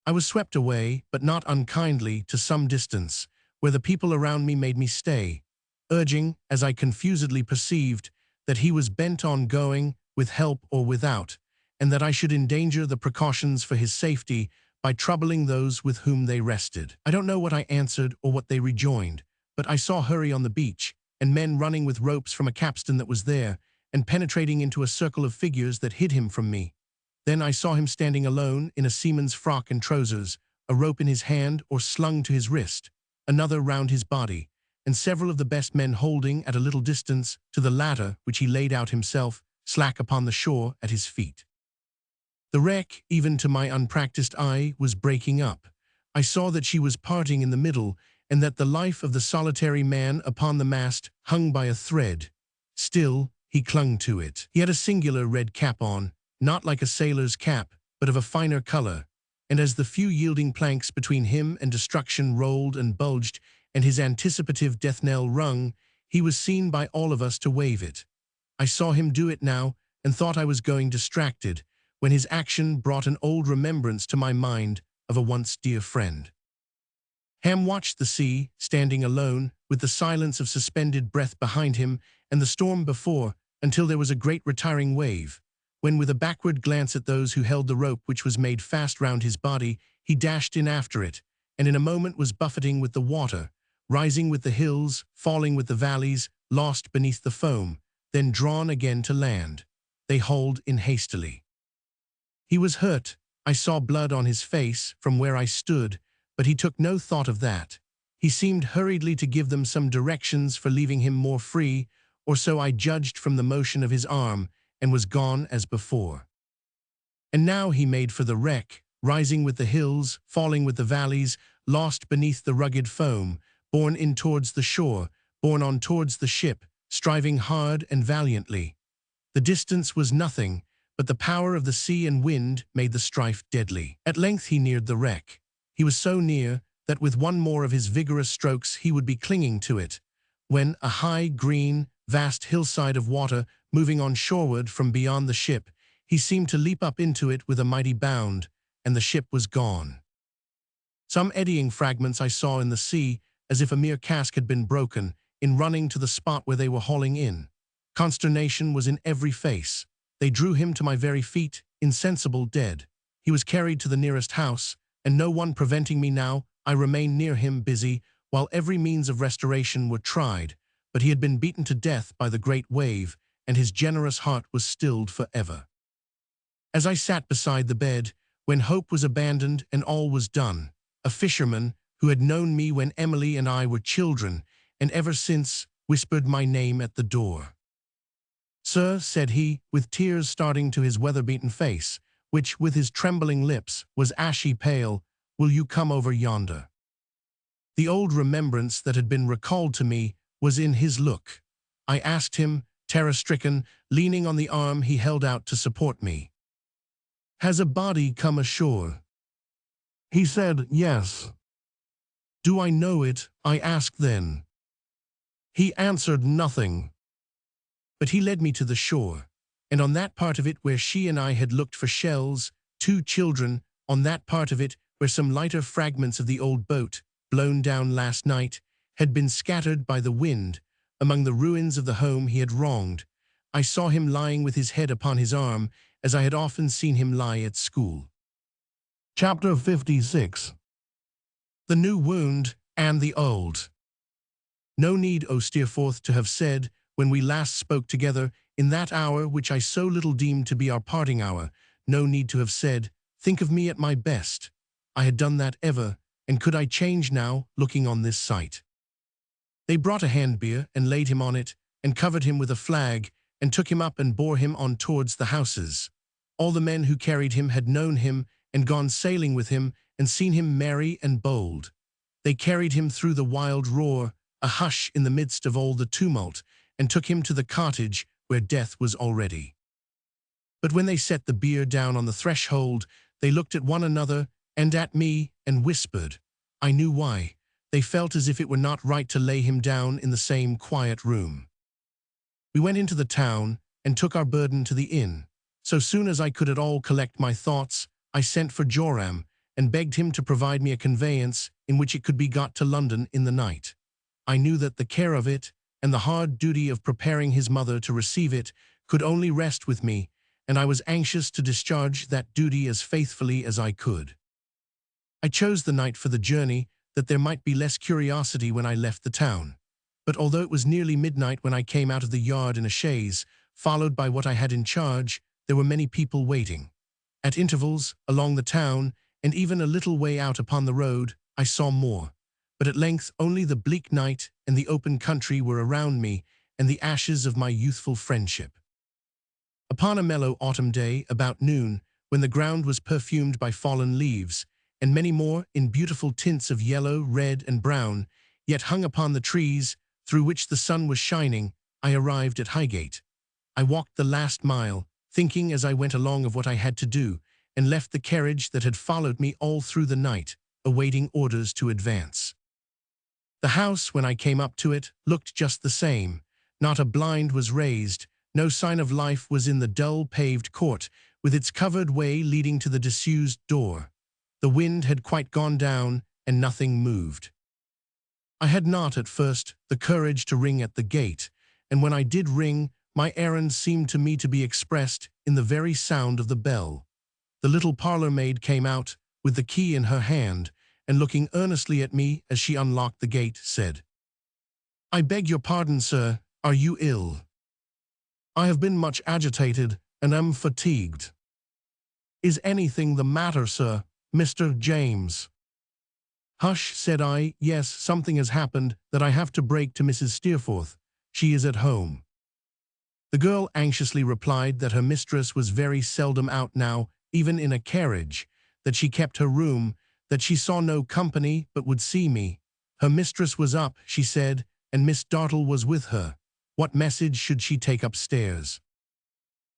I was swept away, but not unkindly, to some distance, where the people around me made me stay, urging, as I confusedly perceived, that he was bent on going, with help or without, and that I should endanger the precautions for his safety by troubling those with whom they rested. I don't know what I answered or what they rejoined, but I saw hurry on the beach, and men running with ropes from a capstan that was there, and penetrating into a circle of figures that hid him from me. Then I saw him standing alone in a seaman's frock and trousers, a rope in his hand or slung to his wrist, another round his body, and several of the best men holding at a little distance to the latter which he laid out himself, slack upon the shore at his feet. The wreck, even to my unpracticed eye, was breaking up. I saw that she was parting in the middle, and that the life of the solitary man upon the mast hung by a thread. Still, he clung to it. He had a singular red cap on, not like a sailor's cap, but of a finer color, and as the few yielding planks between him and destruction rolled and bulged, and his anticipative death knell rung, he was seen by all of us to wave it. I saw him do it now, and thought I was going distracted, when his action brought an old remembrance to my mind of a once dear friend. Ham watched the sea, standing alone, with the silence of suspended breath behind him and the storm before, until there was a great retiring wave. when with a backward glance at those who held the rope which was made fast round his body, he dashed in after it, and in a moment was buffeting with the water, rising with the hills, falling with the valleys, lost beneath the foam, then drawn again to land. They hauled in hastily. He was hurt. I saw blood on his face from where I stood, but he took no thought of that. He seemed hurriedly to give them some directions for leaving him more free, or so I judged from the motion of his arm, and was gone as before. And now he made for the wreck, rising with the hills, falling with the valleys, lost beneath the rugged foam, borne in towards the shore, borne on towards the ship, striving hard and valiantly. The distance was nothing, but the power of the sea and wind made the strife deadly. At length he neared the wreck. He was so near that with one more of his vigorous strokes he would be clinging to it, when a high, green, vast hillside of water, moving on shoreward from beyond the ship, he seemed to leap up into it with a mighty bound, and the ship was gone. Some eddying fragments I saw in the sea, as if a mere cask had been broken, in running to the spot where they were hauling in. Consternation was in every face. They drew him to my very feet, insensible, dead. He was carried to the nearest house, and no one preventing me now, I remained near him busy, while every means of restoration were tried, but he had been beaten to death by the great wave, and his generous heart was stilled forever. As I sat beside the bed, when hope was abandoned and all was done, a fisherman, who had known me when Emily and I were children, and ever since, whispered my name at the door. "Sir," said he, with tears starting to his weather-beaten face, which, with his trembling lips, was ashy pale, "will you come over yonder?" The old remembrance that had been recalled to me was in his look. I asked him, terror-stricken, leaning on the arm he held out to support me, "Has a body come ashore?" He said, "Yes." "Do I know it?" I asked then. He answered nothing. But he led me to the shore, and on that part of it where she and I had looked for shells, 2 children, on that part of it where some lighter fragments of the old boat, blown down last night, had been scattered by the wind, among the ruins of the home he had wronged, I saw him lying with his head upon his arm, as I had often seen him lie at school. Chapter 56. The New Wound and the Old. No need, O Steerforth, to have said, when we last spoke together, in that hour which I so little deemed to be our parting hour, no need to have said, "Think of me at my best." I had done that ever, and could I change now, looking on this sight? They brought a hand-bier, and laid him on it, and covered him with a flag, and took him up and bore him on towards the houses. All the men who carried him had known him, and gone sailing with him, and seen him merry and bold. They carried him through the wild roar, a hush in the midst of all the tumult, and took him to the cottage where death was already. But when they set the bier down on the threshold, they looked at one another and at me and whispered. I knew why. They felt as if it were not right to lay him down in the same quiet room. We went into the town and took our burden to the inn. So soon as I could at all collect my thoughts, I sent for Joram and begged him to provide me a conveyance in which it could be got to London in the night. I knew that the care of it, and the hard duty of preparing his mother to receive it, could only rest with me, and I was anxious to discharge that duty as faithfully as I could. I chose the night for the journey, that there might be less curiosity when I left the town. But although it was nearly midnight when I came out of the yard in a chaise, followed by what I had in charge, there were many people waiting. At intervals, along the town, and even a little way out upon the road, I saw more. But at length only the bleak night and the open country were around me, and the ashes of my youthful friendship. Upon a mellow autumn day, about noon, when the ground was perfumed by fallen leaves, and many more, in beautiful tints of yellow, red, and brown, yet hung upon the trees, through which the sun was shining, I arrived at Highgate. I walked the last mile, thinking as I went along of what I had to do, and left the carriage that had followed me all through the night, awaiting orders to advance. The house, when I came up to it, looked just the same. Not a blind was raised, no sign of life was in the dull paved court, with its covered way leading to the disused door. The wind had quite gone down, and nothing moved. I had not, at first, the courage to ring at the gate, and when I did ring, my errand seemed to me to be expressed in the very sound of the bell. The little parlour-maid came out, with the key in her hand, and looking earnestly at me as she unlocked the gate, said, "I beg your pardon, sir, are you ill?" "I have been much agitated, and am fatigued." "Is anything the matter, sir, Mr. James?" "Hush," said I. "Yes, something has happened that I have to break to Mrs. Steerforth. She is at home." The girl anxiously replied that her mistress was very seldom out now, even in a carriage, that she kept her room, that she saw no company but would see me. Her mistress was up, she said, and Miss Dartle was with her. What message should she take upstairs?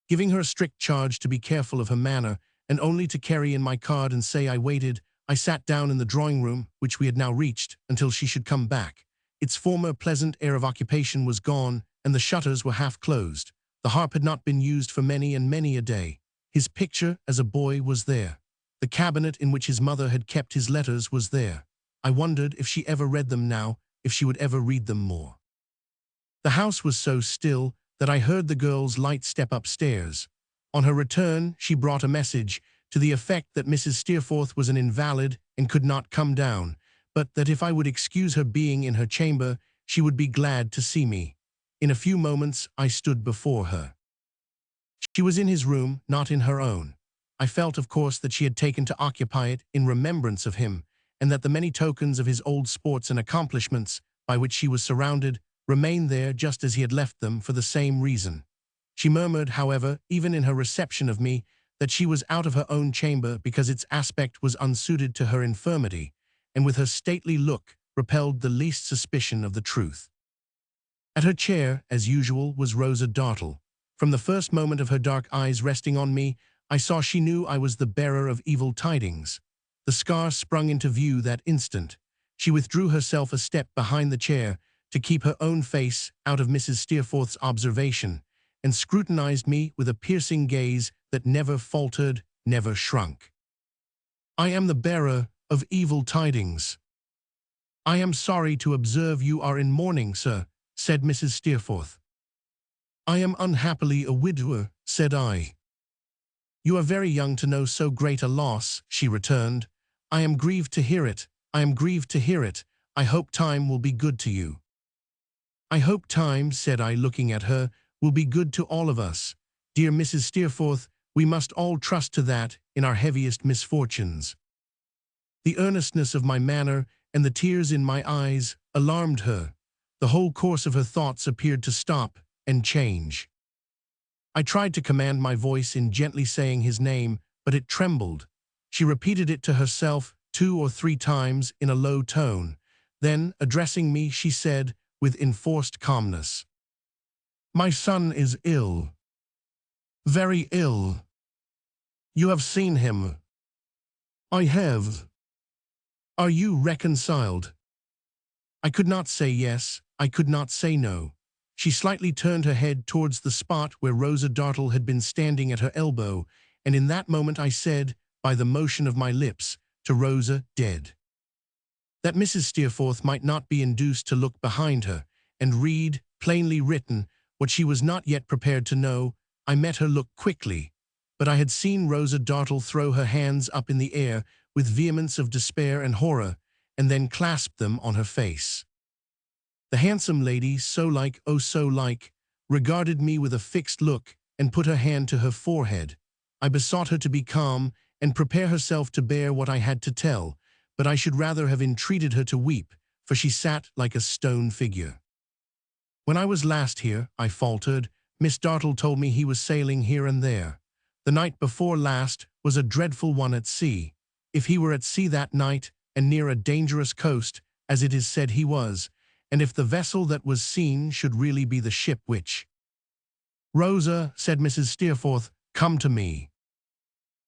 Giving her strict charge to be careful of her manner, and only to carry in my card and say I waited, I sat down in the drawing-room, which we had now reached, until she should come back. Its former pleasant air of occupation was gone, and the shutters were half closed. The harp had not been used for many and many a day. His picture, as a boy, was there. The cabinet in which his mother had kept his letters was there. I wondered if she ever read them now, if she would ever read them more. The house was so still that I heard the girl's light step upstairs. On her return, she brought a message to the effect that Mrs. Steerforth was an invalid and could not come down, but that if I would excuse her being in her chamber, she would be glad to see me. In a few moments, I stood before her. She was in his room, not in her own. I felt, of course, that she had taken to occupy it in remembrance of him, and that the many tokens of his old sports and accomplishments, by which she was surrounded, remained there just as he had left them for the same reason. She murmured, however, even in her reception of me, that she was out of her own chamber because its aspect was unsuited to her infirmity, and with her stately look repelled the least suspicion of the truth. At her chair, as usual, was Rosa Dartle. From the first moment of her dark eyes resting on me, I saw she knew I was the bearer of evil tidings. The scar sprung into view that instant. She withdrew herself a step behind the chair to keep her own face out of Mrs. Steerforth's observation, and scrutinized me with a piercing gaze that never faltered, never shrunk. "I am the bearer of evil tidings." "I am sorry to observe you are in mourning, sir," said Mrs. Steerforth. "I am unhappily a widower," said I. "You are very young to know so great a loss," she returned. "I am grieved to hear it. I am grieved to hear it. I hope time will be good to you." "I hope time," said I, looking at her, "will be good to all of us. Dear Mrs. Steerforth, we must all trust to that in our heaviest misfortunes." The earnestness of my manner and the tears in my eyes alarmed her. The whole course of her thoughts appeared to stop and change. I tried to command my voice in gently saying his name, but it trembled. She repeated it to herself 2 or 3 times in a low tone. Then, addressing me, she said, with enforced calmness, "My son is ill. Very ill. You have seen him." "I have." "Are you reconciled?" I could not say yes, I could not say no. She slightly turned her head towards the spot where Rosa Dartle had been standing at her elbow, and in that moment I said, by the motion of my lips, to Rosa, "Dead." That Mrs. Steerforth might not be induced to look behind her, and read, plainly written, what she was not yet prepared to know, I met her look quickly, but I had seen Rosa Dartle throw her hands up in the air with vehemence of despair and horror, and then clasp them on her face. The handsome lady, so like, oh so like, regarded me with a fixed look and put her hand to her forehead. I besought her to be calm and prepare herself to bear what I had to tell, but I should rather have entreated her to weep, for she sat like a stone figure. "When I was last here," I faltered, "Miss Dartle told me he was sailing here and there. The night before last was a dreadful one at sea. If he were at sea that night, and near a dangerous coast, as it is said he was, and if the vessel that was seen should really be the ship which—" "Rosa," said Mrs. Steerforth, "come to me."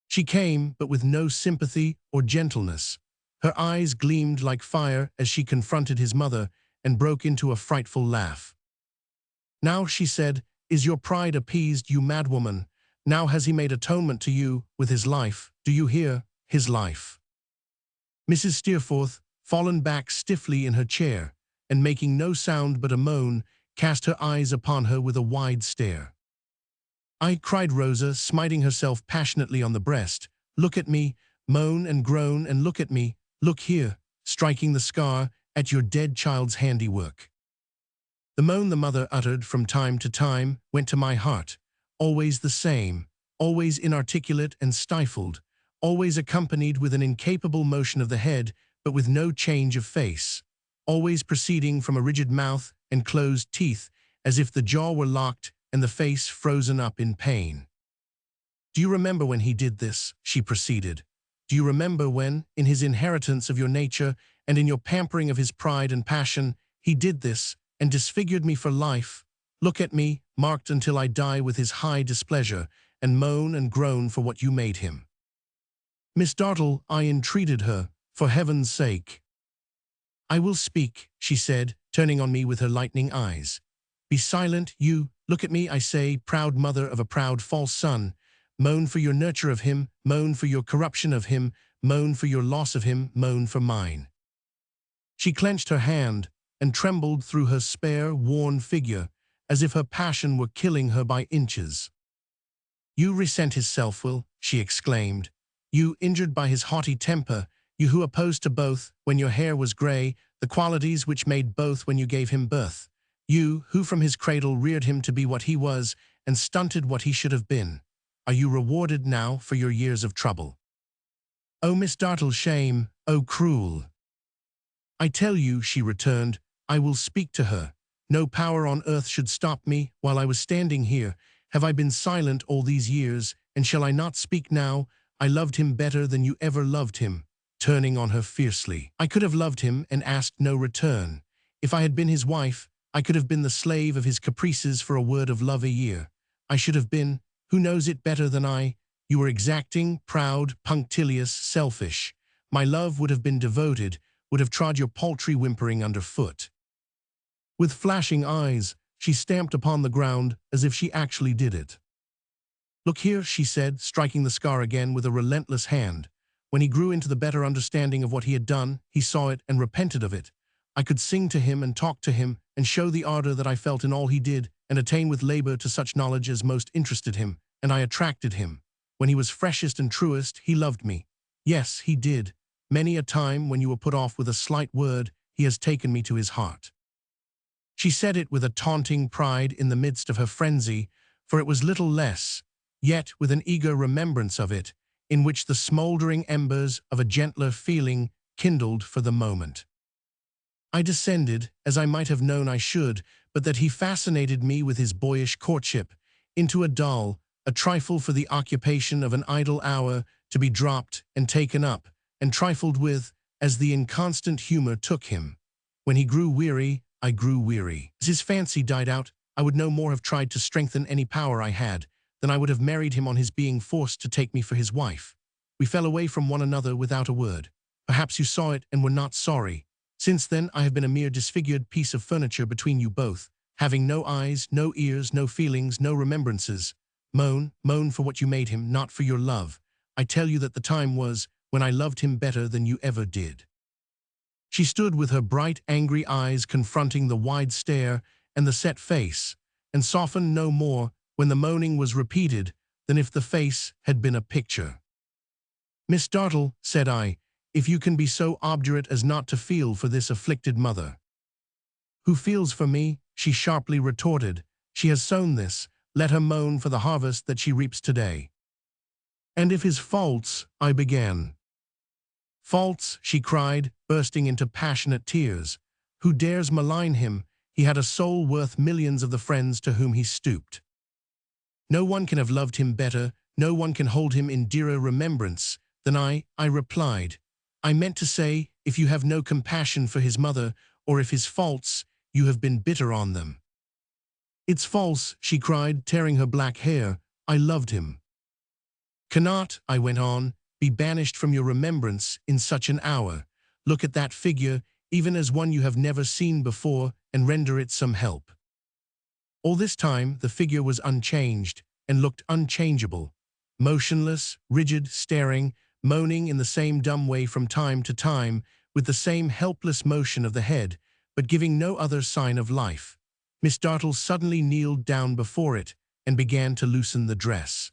She came, but with no sympathy or gentleness. Her eyes gleamed like fire as she confronted his mother, and broke into a frightful laugh. "Now," she said, "is your pride appeased, you madwoman? Now has he made atonement to you with his life? Do you hear? His life." Mrs. Steerforth, fallen back stiffly in her chair, and making no sound but a moan, cast her eyes upon her with a wide stare. I cried Rosa, smiting herself passionately on the breast. Look at me, moan and groan, and look at me, look here, striking the scar, at your dead child's handiwork. The moan the mother uttered from time to time went to my heart, always the same, always inarticulate and stifled, always accompanied with an incapable motion of the head, but with no change of face, always proceeding from a rigid mouth and closed teeth, as if the jaw were locked and the face frozen up in pain. Do you remember when he did this? She proceeded. Do you remember when, in his inheritance of your nature and in your pampering of his pride and passion, he did this and disfigured me for life? Look at me, marked until I die with his high displeasure, and moan and groan for what you made him. Miss Dartle, I entreated her, for heaven's sake. I will speak, she said, turning on me with her lightning eyes. Be silent, you. Look at me, I say, proud mother of a proud false son. Moan for your nurture of him, moan for your corruption of him, moan for your loss of him, moan for mine. She clenched her hand and trembled through her spare, worn figure, as if her passion were killing her by inches. You resent his self-will, she exclaimed. You, injured by his haughty temper, you who opposed to both, when your hair was grey, the qualities which made both when you gave him birth. You, who from his cradle reared him to be what he was, and stunted what he should have been. Are you rewarded now for your years of trouble? Oh, Miss Dartle, shame, oh, cruel. I tell you, she returned, I will speak to her. No power on earth should stop me while I was standing here. Have I been silent all these years, and shall I not speak now? I loved him better than you ever loved him, turning on her fiercely. I could have loved him and asked no return. If I had been his wife, I could have been the slave of his caprices for a word of love a year. I should have been, who knows it better than I? You were exacting, proud, punctilious, selfish. My love would have been devoted, would have trod your paltry whimpering underfoot. With flashing eyes, she stamped upon the ground as if she actually did it. Look here, she said, striking the scar again with a relentless hand. When he grew into the better understanding of what he had done, he saw it and repented of it. I could sing to him and talk to him and show the ardor that I felt in all he did and attain with labor to such knowledge as most interested him, and I attracted him. When he was freshest and truest, he loved me. Yes, he did. Many a time when you were put off with a slight word, he has taken me to his heart. She said it with a taunting pride in the midst of her frenzy, for it was little less, yet with an eager remembrance of it, in which the smouldering embers of a gentler feeling kindled for the moment. I descended, as I might have known I should, but that he fascinated me with his boyish courtship, into a trifle for the occupation of an idle hour, to be dropped and taken up, and trifled with, as the inconstant humor took him. When he grew weary, I grew weary. As his fancy died out, I would no more have tried to strengthen any power I had, than I would have married him on his being forced to take me for his wife. We fell away from one another without a word. Perhaps you saw it and were not sorry. Since then I have been a mere disfigured piece of furniture between you both, having no eyes, no ears, no feelings, no remembrances. Moan, moan for what you made him, not for your love. I tell you that the time was when I loved him better than you ever did. She stood with her bright, angry eyes confronting the wide stare and the set face, and softened no more when the moaning was repeated than if the face had been a picture. Miss Dartle, said I, if you can be so obdurate as not to feel for this afflicted mother. Who feels for me? She sharply retorted. She has sown this, let her moan for the harvest that she reaps today. And if his faults, I began. Faults, she cried, bursting into passionate tears. Who dares malign him? He had a soul worth millions of the friends to whom he stooped. No one can have loved him better, no one can hold him in dearer remembrance than I replied. I meant to say, if you have no compassion for his mother, or if his faults, you have been bitter on them. It's false, she cried, tearing her black hair. I loved him. Cannot, I went on, be banished from your remembrance in such an hour. Look at that figure, even as one you have never seen before, and render it some help. All this time the figure was unchanged, and looked unchangeable, motionless, rigid, staring, moaning in the same dumb way from time to time, with the same helpless motion of the head, but giving no other sign of life. Miss Dartle suddenly kneeled down before it, and began to loosen the dress.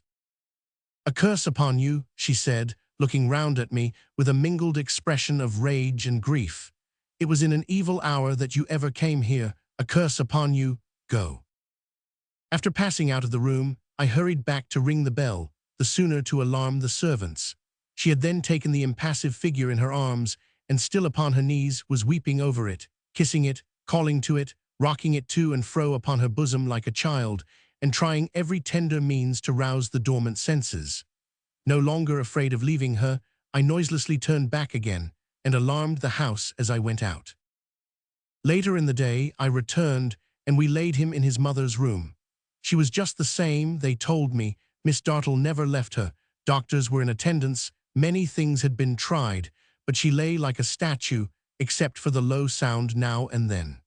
"A curse upon you," she said, looking round at me with a mingled expression of rage and grief. "It was in an evil hour that you ever came here. A curse upon you. Go." After passing out of the room, I hurried back to ring the bell, the sooner to alarm the servants. She had then taken the impassive figure in her arms, and still upon her knees was weeping over it, kissing it, calling to it, rocking it to and fro upon her bosom like a child, and trying every tender means to rouse the dormant senses. No longer afraid of leaving her, I noiselessly turned back again, and alarmed the house as I went out. Later in the day, I returned, and we laid him in his mother's room. She was just the same, they told me. Miss Dartle never left her. Doctors were in attendance, many things had been tried, but she lay like a statue, except for the low sound now and then.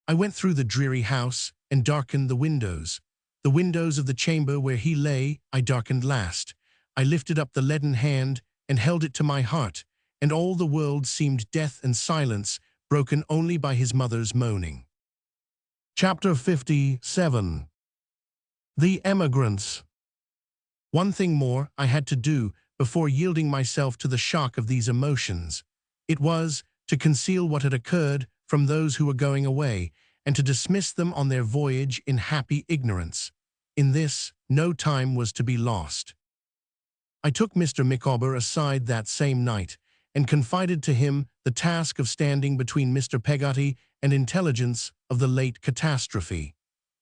I went through the dreary house, and darkened the windows. The windows of the chamber where he lay I darkened last. I lifted up the leaden hand, and held it to my heart, and all the world seemed death and silence, broken only by his mother's moaning. Chapter 57. The Emigrants. One thing more I had to do before yielding myself to the shock of these emotions. It was to conceal what had occurred from those who were going away, and to dismiss them on their voyage in happy ignorance. In this, no time was to be lost. I took Mr. Micawber aside that same night, and confided to him the task of standing between Mr. Peggotty and intelligence of the late catastrophe.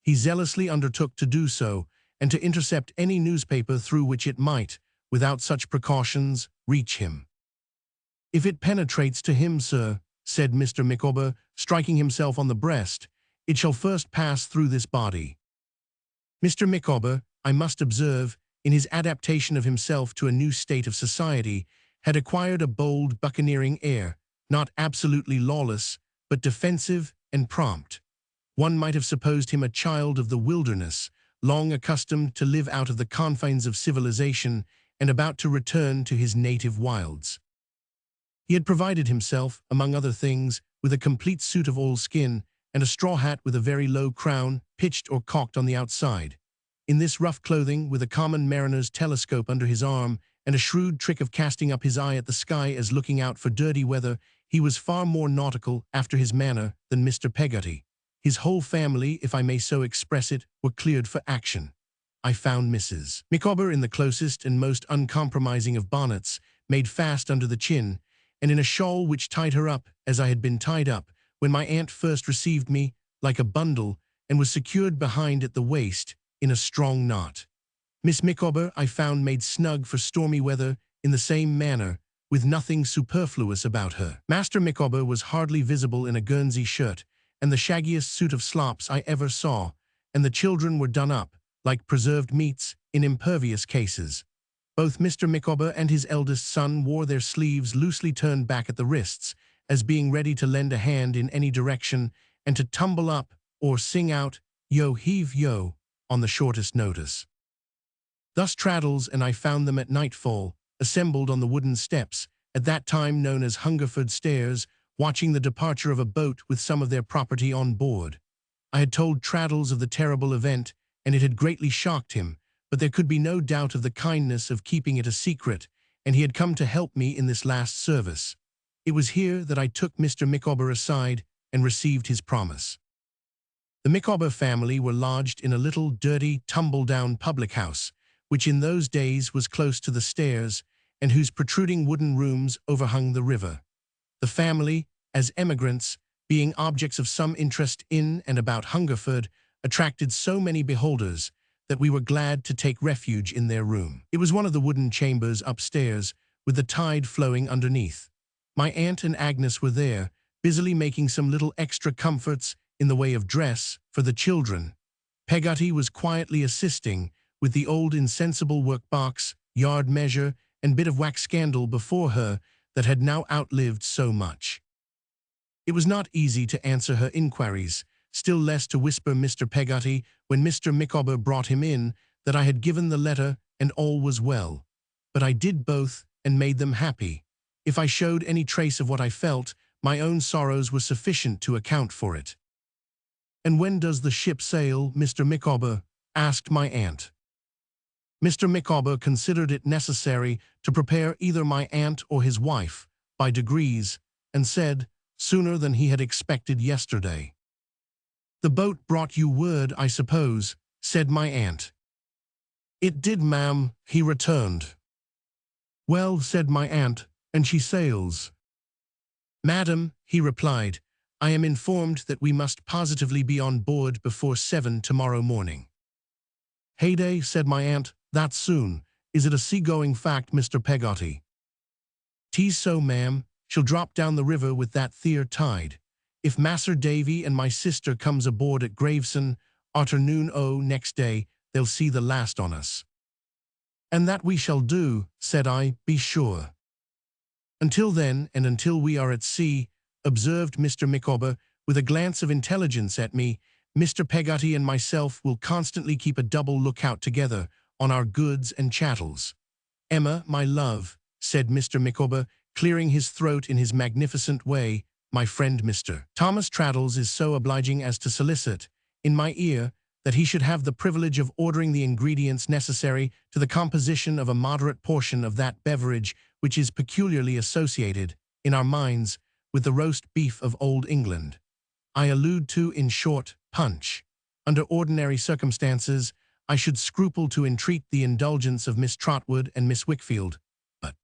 He zealously undertook to do so, and to intercept any newspaper through which it might, without such precautions, reach him. "If it penetrates to him, sir," said Mr. Micawber, striking himself on the breast, "it shall first pass through this body." Mr. Micawber, I must observe, in his adaptation of himself to a new state of society, had acquired a bold, buccaneering air, not absolutely lawless, but defensive and prompt. One might have supposed him a child of the wilderness, long accustomed to live out of the confines of civilization, and about to return to his native wilds. He had provided himself, among other things, with a complete suit of oilskin, and a straw hat with a very low crown, pitched or cocked on the outside. In this rough clothing, with a common mariner's telescope under his arm, and a shrewd trick of casting up his eye at the sky as looking out for dirty weather, he was far more nautical, after his manner, than Mr. Peggotty. His whole family, if I may so express it, were cleared for action. I found Mrs. Micawber in the closest and most uncompromising of bonnets, made fast under the chin, and in a shawl which tied her up, as I had been tied up, when my aunt first received me, like a bundle, and was secured behind at the waist, in a strong knot. Miss Micawber I found made snug for stormy weather in the same manner, with nothing superfluous about her. Master Micawber was hardly visible in a Guernsey shirt, and the shaggiest suit of slops I ever saw, and the children were done up, like preserved meats, in impervious cases. Both Mr. Micawber and his eldest son wore their sleeves loosely turned back at the wrists, as being ready to lend a hand in any direction, and to tumble up, or sing out, "Yo heave yo," on the shortest notice. Thus Traddles and I found them at nightfall, assembled on the wooden steps, at that time known as Hungerford Stairs, watching the departure of a boat with some of their property on board. I had told Traddles of the terrible event, and it had greatly shocked him, but there could be no doubt of the kindness of keeping it a secret, and he had come to help me in this last service. It was here that I took Mr. Micawber aside and received his promise. The Micawber family were lodged in a little, dirty, tumble-down public house, which in those days was close to the stairs, and whose protruding wooden rooms overhung the river. The family, as emigrants, being objects of some interest in and about Hungerford, attracted so many beholders that we were glad to take refuge in their room. It was one of the wooden chambers upstairs, with the tide flowing underneath. My aunt and Agnes were there, busily making some little extra comforts in the way of dress for the children. Peggotty was quietly assisting, with the old insensible work-box, yard measure, and bit of wax scandal before her that had now outlived so much. It was not easy to answer her inquiries, still less to whisper Mr. Peggotty, when Mr. Micawber brought him in, that I had given the letter and all was well. But I did both and made them happy. If I showed any trace of what I felt, my own sorrows were sufficient to account for it. "And when does the ship sail, Mr. Micawber?" asked my aunt. Mr. Micawber considered it necessary to prepare either my aunt or his wife, by degrees, and said, sooner than he had expected yesterday. "The boat brought you word, I suppose," said my aunt. "It did, ma'am," he returned. "Well," said my aunt, "and she sails?" "Madam," he replied, "I am informed that we must positively be on board before 7 tomorrow morning." "Heyday," said my aunt, "that soon. Is it a sea-going fact, Mr. Peggotty?" "'Tis so, ma'am. She'll drop down the river with that theer tide. If Mas'r Davy and my sister comes aboard at Gravesend, arter noon o' next day, they'll see the last on us." "And that we shall do," said I, "be sure." "Until then, and until we are at sea," observed Mr. Micawber, with a glance of intelligence at me, "Mr. Peggotty and myself will constantly keep a double lookout together on our goods and chattels." "Emma, my love," said Mr. Micawber, clearing his throat in his magnificent way, "my friend Mr. Thomas Traddles is so obliging as to solicit, in my ear, that he should have the privilege of ordering the ingredients necessary to the composition of a moderate portion of that beverage which is peculiarly associated, in our minds, with the roast beef of Old England. I allude to, in short, punch. Under ordinary circumstances, I should scruple to entreat the indulgence of Miss Trotwood and Miss Wickfield, but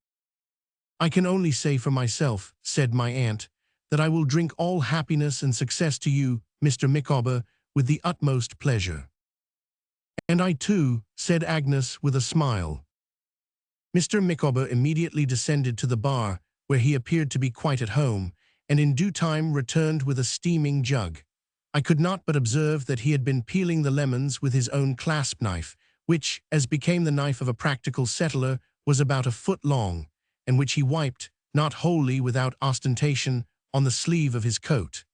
I can only say for myself," said my aunt, "that I will drink all happiness and success to you, Mr. Micawber, with the utmost pleasure." "And I too," said Agnes with a smile. Mr. Micawber immediately descended to the bar, where he appeared to be quite at home, and in due time returned with a steaming jug. I could not but observe that he had been peeling the lemons with his own clasp-knife, which, as became the knife of a practical settler, was about a foot long, and which he wiped, not wholly without ostentation, on the sleeve of his coat.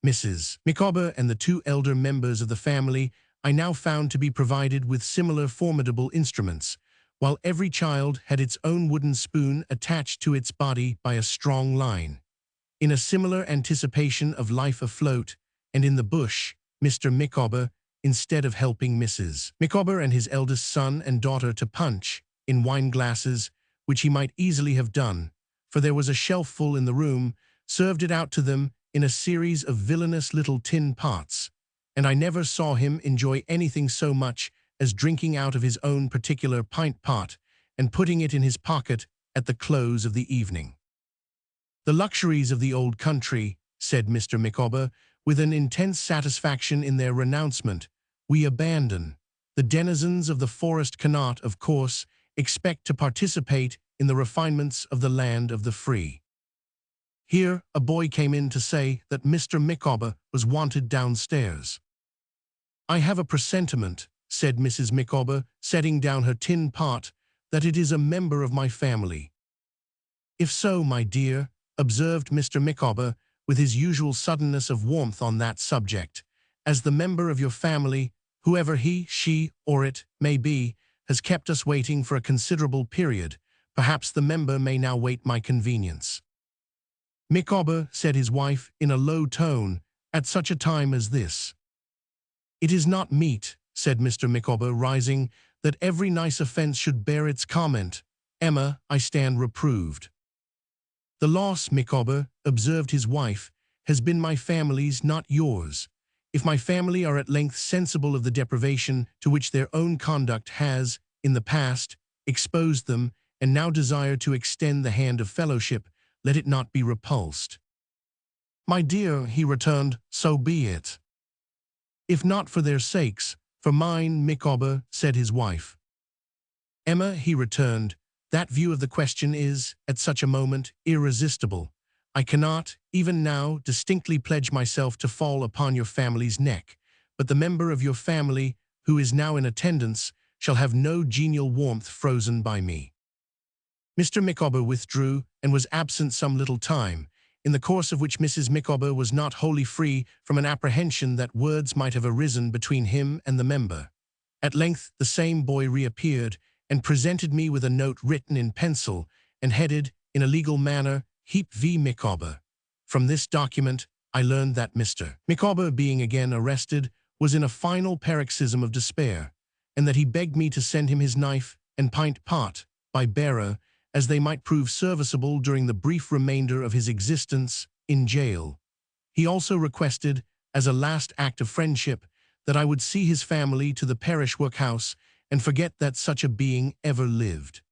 Mrs. Micawber and the two elder members of the family I now found to be provided with similar formidable instruments, while every child had its own wooden spoon attached to its body by a strong line. In a similar anticipation of life afloat, and in the bush, Mr. Micawber, instead of helping Mrs. Micawber and his eldest son and daughter to punch, in wine-glasses, which he might easily have done, for there was a shelf full in the room, served it out to them in a series of villainous little tin pots, and I never saw him enjoy anything so much as drinking out of his own particular pint-pot and putting it in his pocket at the close of the evening. "The luxuries of the old country," said Mr. Micawber, with an intense satisfaction in their renouncement, "we abandon. The denizens of the forest cannot, of course, expect to participate in the refinements of the land of the free." Here a boy came in to say that Mr. Micawber was wanted downstairs. "I have a presentiment," said Mrs. Micawber, setting down her tin pot, "that it is a member of my family." "If so, my dear," observed Mr. Micawber, with his usual suddenness of warmth on that subject, "as the member of your family, whoever he, she, or it may be, has kept us waiting for a considerable period, perhaps the member may now wait my convenience." "Micawber," said his wife, in a low tone, "at such a time as this." "It is not meet," said Mr. Micawber, rising, "that every nice offence should bear its comment. Emma, I stand reproved." "The loss, Micawber," observed his wife, "has been my family's, not yours. If my family are at length sensible of the deprivation to which their own conduct has, in the past, exposed them, and now desire to extend the hand of fellowship, let it not be repulsed." "My dear," he returned, "so be it." "If not for their sakes, for mine, Micawber," said his wife. "Emma," he returned, "that view of the question is, at such a moment, irresistible. I cannot, even now, distinctly pledge myself to fall upon your family's neck, but the member of your family, who is now in attendance, shall have no genial warmth frozen by me." Mr. Micawber withdrew, and was absent some little time, in the course of which Mrs. Micawber was not wholly free from an apprehension that words might have arisen between him and the member. At length the same boy reappeared, and presented me with a note written in pencil, and headed, in a legal manner, Heep v. Micawber. From this document I learned that Mr. Micawber, being again arrested, was in a final paroxysm of despair, and that he begged me to send him his knife and pint pot by bearer, as they might prove serviceable during the brief remainder of his existence in jail. He also requested, as a last act of friendship, that I would see his family to the parish workhouse and forget that such a being ever lived.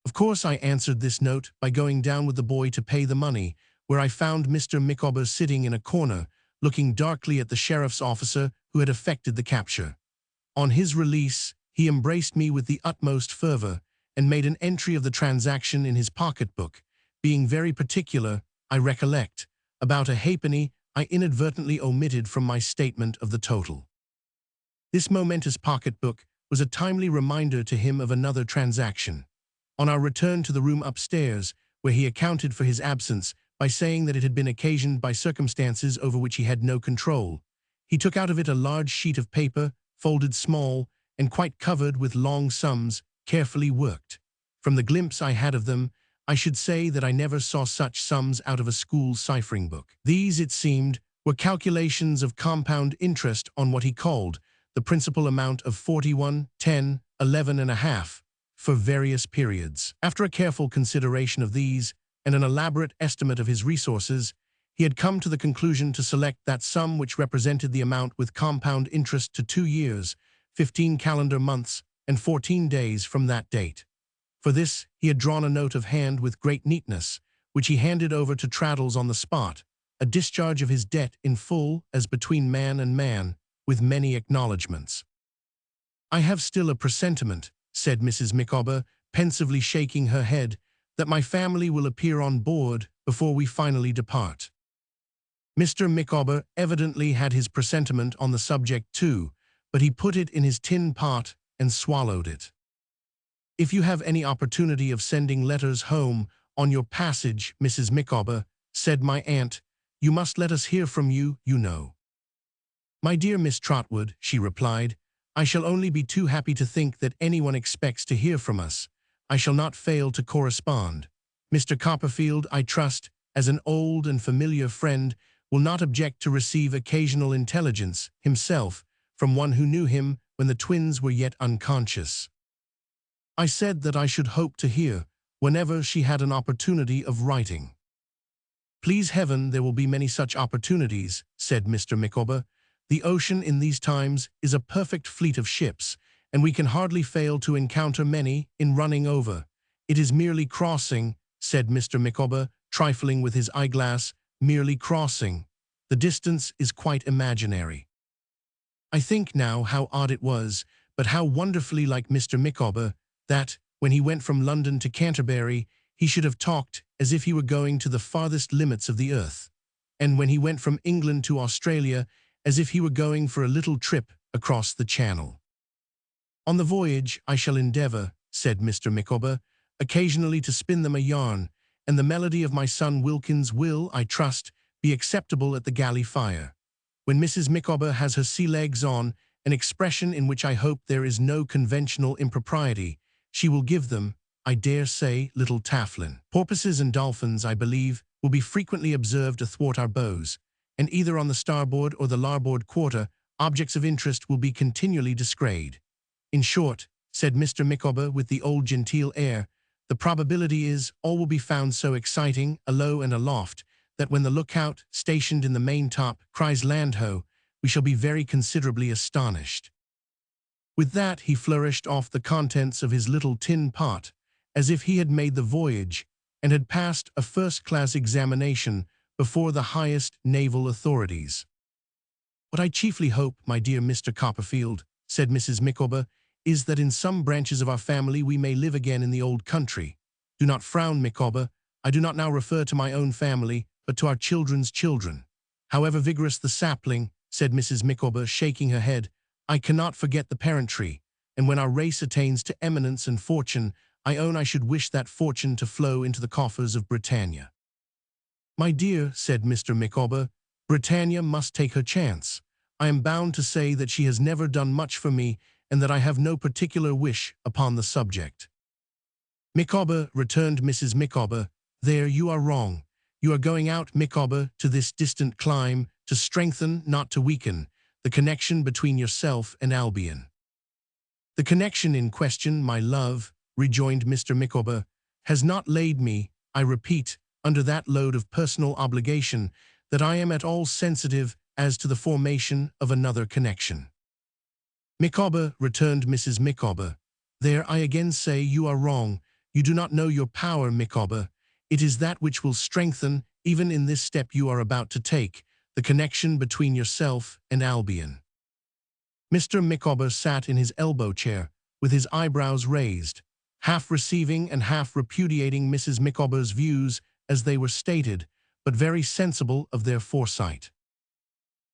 Of course, I answered this note by going down with the boy to pay the money, where I found Mr. Micawber sitting in a corner, looking darkly at the sheriff's officer who had effected the capture. On his release, he embraced me with the utmost fervor and made an entry of the transaction in his pocketbook, being very particular, I recollect, about a halfpenny I inadvertently omitted from my statement of the total. This momentous pocketbook was a timely reminder to him of another transaction. On our return to the room upstairs, where he accounted for his absence by saying that it had been occasioned by circumstances over which he had no control, he took out of it a large sheet of paper, folded small, and quite covered with long sums, carefully worked. From the glimpse I had of them, I should say that I never saw such sums out of a school ciphering book. These, it seemed, were calculations of compound interest on what he called the principal amount of 41, 10, 11 and a half, for various periods. After a careful consideration of these, and an elaborate estimate of his resources, he had come to the conclusion to select that sum which represented the amount with compound interest to 2 years, 15 calendar months, and 14 days from that date. For this he had drawn a note of hand with great neatness, which he handed over to Traddles on the spot, a discharge of his debt in full as between man and man, with many acknowledgments. "I have still a presentiment," said Mrs. Micawber, pensively shaking her head, "that my family will appear on board before we finally depart." Mr. Micawber evidently had his presentiment on the subject too, but he put it in his tin pot and swallowed it. "If you have any opportunity of sending letters home on your passage, Mrs. Micawber," said my aunt, "you must let us hear from you, you know." "My dear Miss Trotwood," she replied, "I shall only be too happy to think that anyone expects to hear from us. I shall not fail to correspond. Mr. Copperfield, I trust, as an old and familiar friend, will not object to receive occasional intelligence, himself, from one who knew him when the twins were yet unconscious." I said that I should hope to hear, whenever she had an opportunity of writing. "Please heaven there will be many such opportunities," said Mr. Micawber. "The ocean in these times is a perfect fleet of ships, and we can hardly fail to encounter many in running over. It is merely crossing," said Mr. Micawber, trifling with his eyeglass, "merely crossing. The distance is quite imaginary." I think now how odd it was, but how wonderfully like Mr. Micawber, that, when he went from London to Canterbury, he should have talked as if he were going to the farthest limits of the earth, and when he went from England to Australia, as if he were going for a little trip across the Channel. "On the voyage I shall endeavour," said Mr. Micawber, "occasionally to spin them a yarn, and the melody of my son Wilkins will, I trust, be acceptable at the galley fire. When Mrs. Micawber has her sea legs on, an expression in which I hope there is no conventional impropriety, she will give them, I dare say, little tafflin. Porpoises and dolphins, I believe, will be frequently observed athwart our bows, and either on the starboard or the larboard quarter, objects of interest will be continually descried. In short," said Mr. Micawber with the old genteel air, "the probability is all will be found so exciting, alow and aloft, that when the lookout, stationed in the maintop, cries land ho, we shall be very considerably astonished." With that he flourished off the contents of his little tin pot, as if he had made the voyage, and had passed a first-class examination before the highest naval authorities. "What I chiefly hope, my dear Mr. Copperfield," said Mrs. Micawber, "is that in some branches of our family we may live again in the old country. Do not frown, Micawber. I do not now refer to my own family, but to our children's children. However vigorous the sapling," said Mrs. Micawber, shaking her head, "I cannot forget the parent tree, and when our race attains to eminence and fortune, I own I should wish that fortune to flow into the coffers of Britannia." "My dear," said Mr. Micawber, "Britannia must take her chance. I am bound to say that she has never done much for me, and that I have no particular wish upon the subject." "Micawber," returned Mrs. Micawber, "there you are wrong. You are going out, Micawber, to this distant clime, to strengthen, not to weaken, the connection between yourself and Albion." "The connection in question, my love," rejoined Mr. Micawber, "has not laid me, I repeat, under that load of personal obligation that I am at all sensitive as to the formation of another connection." "Micawber," returned Mrs. Micawber, "there I again say you are wrong. You do not know your power, Micawber. It is that which will strengthen, even in this step you are about to take, the connection between yourself and Albion." Mr. Micawber sat in his elbow-chair, with his eyebrows raised, half receiving and half repudiating Mrs. Micawber's views as they were stated, but very sensible of their foresight.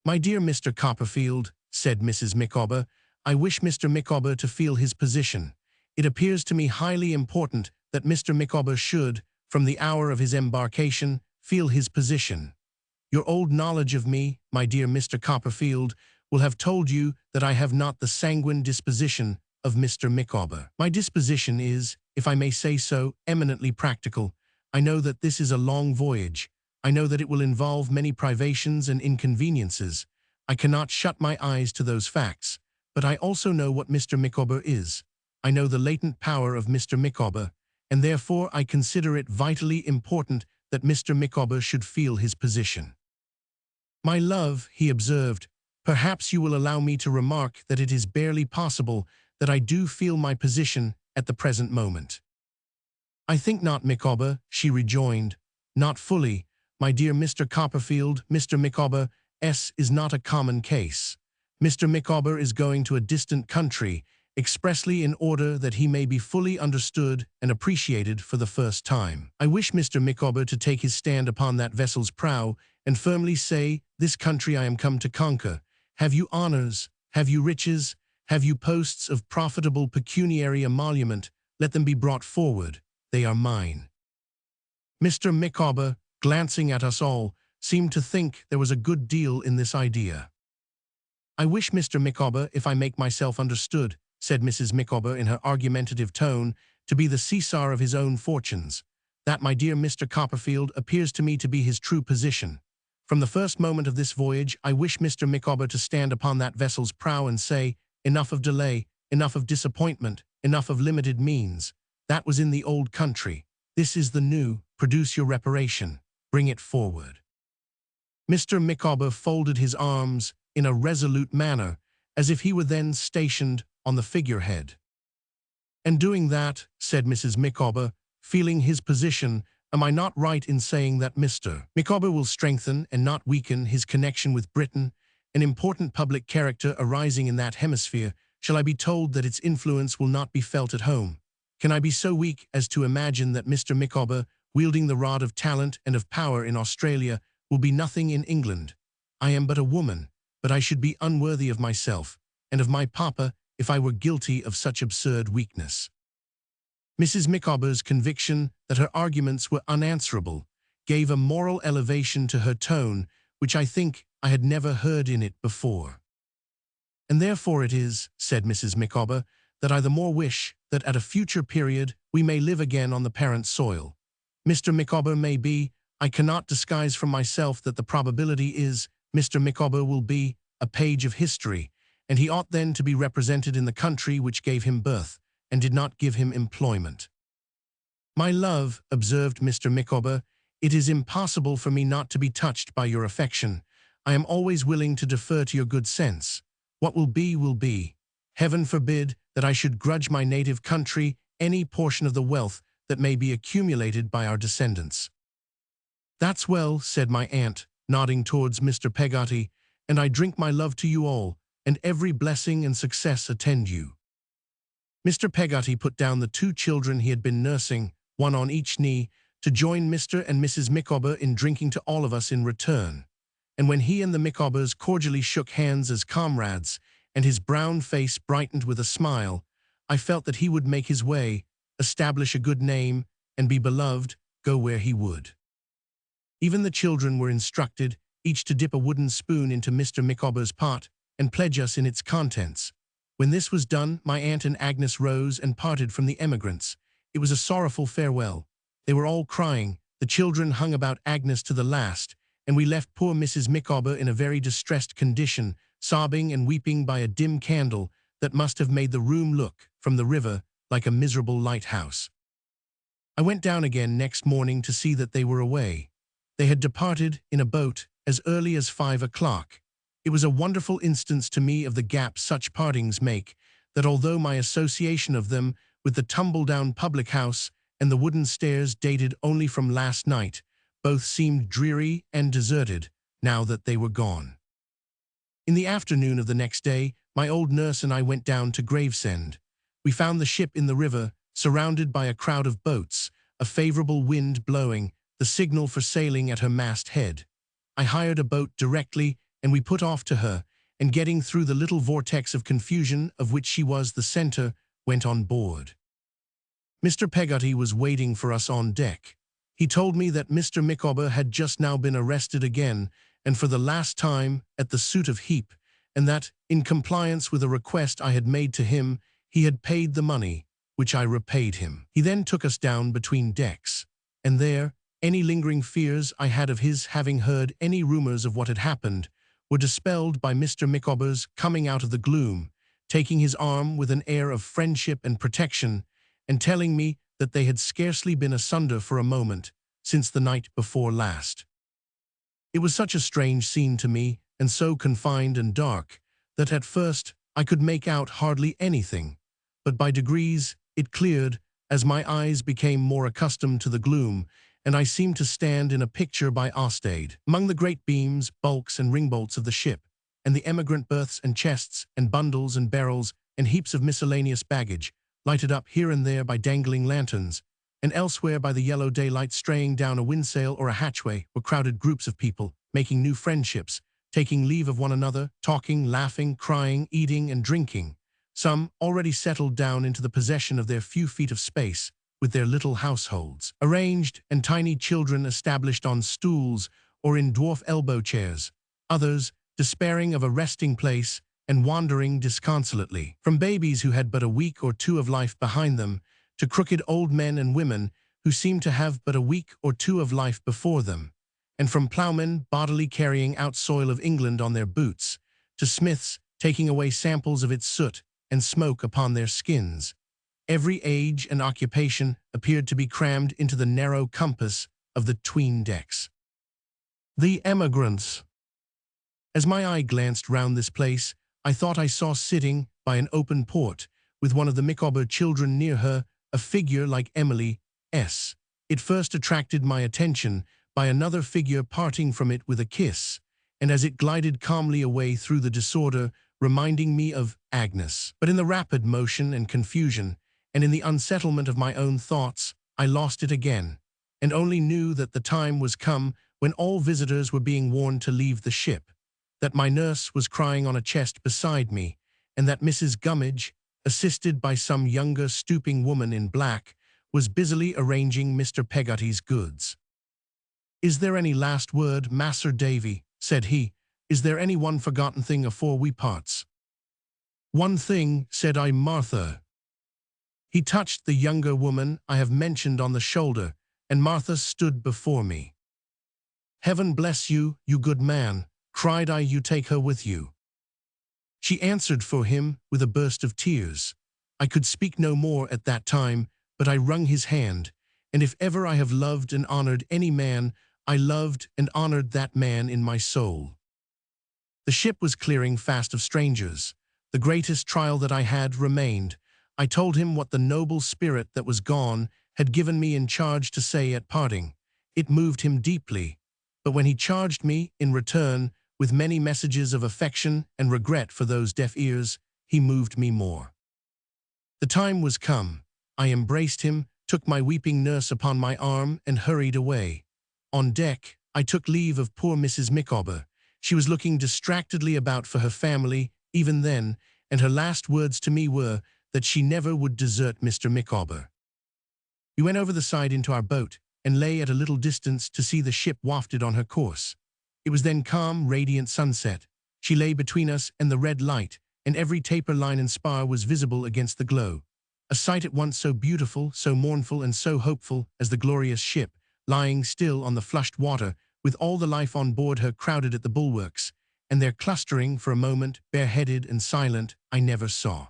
"My dear Mr. Copperfield," said Mrs. Micawber, "I wish Mr. Micawber to feel his position. It appears to me highly important that Mr. Micawber should, from the hour of his embarkation, feel his position. Your old knowledge of me, my dear Mr. Copperfield, will have told you that I have not the sanguine disposition of Mr. Micawber. My disposition is, if I may say so, eminently practical. I know that this is a long voyage. I know that it will involve many privations and inconveniences. I cannot shut my eyes to those facts. But I also know what Mr. Micawber is. I know the latent power of Mr. Micawber, and therefore I consider it vitally important that Mr. Micawber should feel his position." "My love," he observed, "perhaps you will allow me to remark that it is barely possible that I do feel my position at the present moment." "I think not, Micawber," she rejoined. "Not fully. My dear Mr. Copperfield, Mr. Micawber is not a common case. Mr. Micawber is going to a distant country, expressly in order that he may be fully understood and appreciated for the first time. I wish Mr. Micawber to take his stand upon that vessel's prow and firmly say, 'This country I am come to conquer. Have you honors? Have you riches? Have you posts of profitable pecuniary emolument? Let them be brought forward. They are mine.'" Mr. Micawber, glancing at us all, seemed to think there was a good deal in this idea. "I wish Mr. Micawber, if I make myself understood," said Mrs. Micawber in her argumentative tone, "to be the Caesar of his own fortunes. That, my dear Mr. Copperfield, appears to me to be his true position. From the first moment of this voyage, I wish Mr. Micawber to stand upon that vessel's prow and say, 'Enough of delay, enough of disappointment, enough of limited means. That was in the old country. This is the new. Produce your reparation. Bring it forward.'" Mr. Micawber folded his arms in a resolute manner, as if he were then stationed on the figurehead. "And doing that," said Mrs. Micawber, "feeling his position, am I not right in saying that Mr. Micawber will strengthen and not weaken his connection with Britain, an important public character arising in that hemisphere? Shall I be told that its influence will not be felt at home? Can I be so weak as to imagine that Mr. Micawber, wielding the rod of talent and of power in Australia, will be nothing in England? I am but a woman, but I should be unworthy of myself, and of my papa, if I were guilty of such absurd weakness." Mrs. Micawber's conviction that her arguments were unanswerable gave a moral elevation to her tone which I think I had never heard in it before. "And therefore it is," said Mrs. Micawber, "that I the more wish that at a future period we may live again on the parent soil. Mr. Micawber may be, I cannot disguise from myself that the probability is, Mr. Micawber will be a page of history, and he ought then to be represented in the country which gave him birth, and did not give him employment." "My love," observed Mr. Micawber, "it is impossible for me not to be touched by your affection. I am always willing to defer to your good sense. What will be, will be. Heaven forbid that I should grudge my native country any portion of the wealth that may be accumulated by our descendants." "That's well," said my aunt, nodding towards Mr. Peggotty, "and I drink my love to you all, and every blessing and success attend you." Mr. Peggotty put down the 2 children he had been nursing, one on each knee, to join Mr. and Mrs. Micawber in drinking to all of us in return. And when he and the Micawbers cordially shook hands as comrades, and his brown face brightened with a smile, I felt that he would make his way, establish a good name, and be beloved, go where he would. Even the children were instructed, each to dip a wooden spoon into Mr. Micawber's pot, and pledge us in its contents. When this was done, my aunt and Agnes rose and parted from the emigrants. It was a sorrowful farewell. They were all crying, the children hung about Agnes to the last, and we left poor Mrs. Micawber in a very distressed condition, sobbing and weeping by a dim candle, that must have made the room look, from the river, like a miserable lighthouse. I went down again next morning to see that they were away. They had departed in a boat as early as 5 o'clock. It was a wonderful instance to me of the gap such partings make, that although my association of them with the tumble-down public house and the wooden stairs dated only from last night, both seemed dreary and deserted, now that they were gone. In the afternoon of the next day, my old nurse and I went down to Gravesend. We found the ship in the river, surrounded by a crowd of boats, a favorable wind blowing, the signal for sailing at her masthead. I hired a boat directly, and we put off to her, and getting through the little vortex of confusion of which she was the center, went on board. Mr. Peggotty was waiting for us on deck. He told me that Mr. Micawber had just now been arrested again, and for the last time, at the suit of Heep, and that, in compliance with a request I had made to him, he had paid the money, which I repaid him. He then took us down between decks, and there, any lingering fears I had of his having heard any rumors of what had happened were dispelled by Mr. Micawber's coming out of the gloom, taking his arm with an air of friendship and protection, and telling me that they had scarcely been asunder for a moment since the night before last. It was such a strange scene to me, and so confined and dark, that at first I could make out hardly anything, but by degrees it cleared as my eyes became more accustomed to the gloom, and I seemed to stand in a picture by Ostade, among the great beams, bulks, and ringbolts of the ship, and the emigrant berths and chests and bundles and barrels and heaps of miscellaneous baggage, lighted up here and there by dangling lanterns, and elsewhere by the yellow daylight straying down a windsail or a hatchway, were crowded groups of people, making new friendships, taking leave of one another, talking, laughing, crying, eating, and drinking, some already settled down into the possession of their few feet of space, with their little households arranged, and tiny children established on stools or in dwarf elbow chairs, others despairing of a resting place and wandering disconsolately, from babies who had but a week or two of life behind them, to crooked old men and women who seemed to have but a week or two of life before them, and from ploughmen bodily carrying out soil of England on their boots, to smiths taking away samples of its soot and smoke upon their skins. Every age and occupation appeared to be crammed into the narrow compass of the 'tween decks. The emigrants. As my eye glanced round this place, I thought I saw sitting by an open port, with one of the Micawber children near her, a figure like Emily S. It first attracted my attention by another figure parting from it with a kiss, and as it glided calmly away through the disorder, reminding me of Agnes. But in the rapid motion and confusion, and in the unsettlement of my own thoughts, I lost it again, and only knew that the time was come when all visitors were being warned to leave the ship, that my nurse was crying on a chest beside me, and that Mrs. Gummidge, assisted by some younger stooping woman in black, was busily arranging Mr. Peggotty's goods. "Is there any last word, Mas'r Davy?" said he. "Is there any one forgotten thing afore we parts?" "One thing," said I, "Martha." He touched the younger woman I have mentioned on the shoulder, and Martha stood before me. "Heaven bless you, you good man," cried I, "you take her with you." She answered for him with a burst of tears. I could speak no more at that time, but I wrung his hand, and if ever I have loved and honored any man, I loved and honored that man in my soul. The ship was clearing fast of strangers. The greatest trial that I had remained. I told him what the noble spirit that was gone had given me in charge to say at parting. It moved him deeply, but when he charged me, in return, with many messages of affection and regret for those deaf ears, he moved me more. The time was come. I embraced him, took my weeping nurse upon my arm, and hurried away. On deck, I took leave of poor Mrs. Micawber. She was looking distractedly about for her family, even then, and her last words to me were that she never would desert Mr. Micawber. We went over the side into our boat, and lay at a little distance to see the ship wafted on her course. It was then calm, radiant sunset. She lay between us and the red light, and every taper line and spar was visible against the glow. A sight at once so beautiful, so mournful, and so hopeful as the glorious ship, lying still on the flushed water, with all the life on board her crowded at the bulwarks, and their clustering for a moment, bareheaded and silent, I never saw.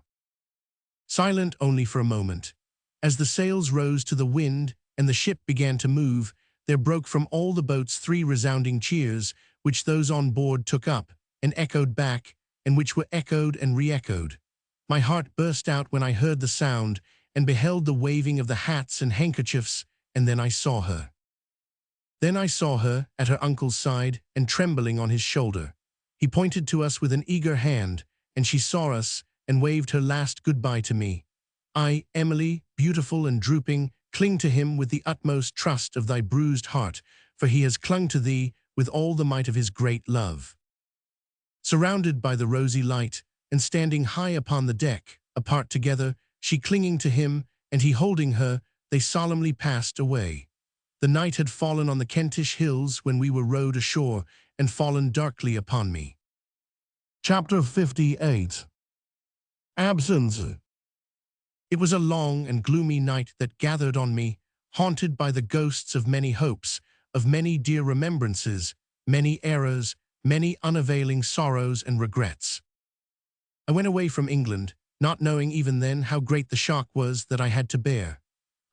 Silent only for a moment. As the sails rose to the wind and the ship began to move, there broke from all the boats 3 resounding cheers, which those on board took up, and echoed back, and which were echoed and re-echoed. My heart burst out when I heard the sound, and beheld the waving of the hats and handkerchiefs, and then I saw her. Then I saw her at her uncle's side, and trembling on his shoulder. He pointed to us with an eager hand, and she saw us, and waved her last goodbye to me. I, Emily, beautiful and drooping, cling to him with the utmost trust of thy bruised heart, for he has clung to thee with all the might of his great love. Surrounded by the rosy light, and standing high upon the deck, apart together, she clinging to him, and he holding her, they solemnly passed away. The night had fallen on the Kentish hills when we were rowed ashore, and fallen darkly upon me. Chapter 58. Absence. It was a long and gloomy night that gathered on me, haunted by the ghosts of many hopes, of many dear remembrances, many errors, many unavailing sorrows and regrets. I went away from England, not knowing even then how great the shock was that I had to bear.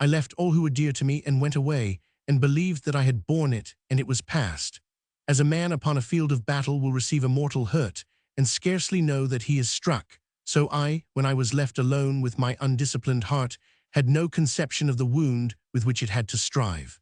I left all who were dear to me and went away, and believed that I had borne it, and it was past. As a man upon a field of battle will receive a mortal hurt, and scarcely know that he is struck, so I, when I was left alone with my undisciplined heart, had no conception of the wound with which it had to strive.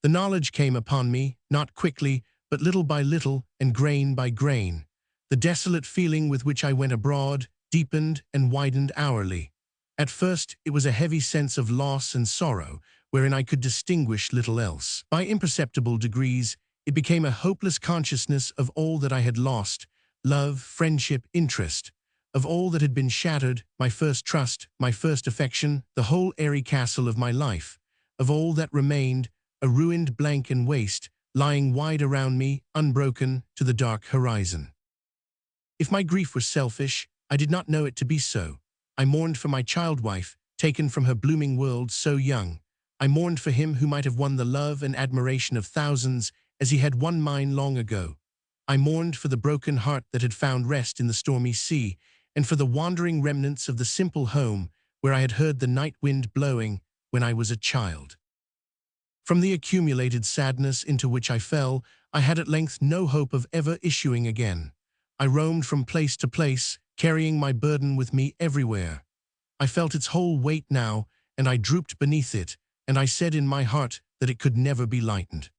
The knowledge came upon me, not quickly, but little by little, and grain by grain. The desolate feeling with which I went abroad deepened and widened hourly. At first it was a heavy sense of loss and sorrow, wherein I could distinguish little else. By imperceptible degrees, it became a hopeless consciousness of all that I had lost, love, friendship, interest, of all that had been shattered, my first trust, my first affection, the whole airy castle of my life, of all that remained, a ruined blank and waste, lying wide around me, unbroken, to the dark horizon. If my grief was selfish, I did not know it to be so. I mourned for my child-wife, taken from her blooming world so young. I mourned for him who might have won the love and admiration of thousands, as he had won mine long ago. I mourned for the broken heart that had found rest in the stormy sea, and for the wandering remnants of the simple home where I had heard the night wind blowing when I was a child. From the accumulated sadness into which I fell, I had at length no hope of ever issuing again. I roamed from place to place, carrying my burden with me everywhere. I felt its whole weight now, and I drooped beneath it, and I said in my heart that it could never be lightened.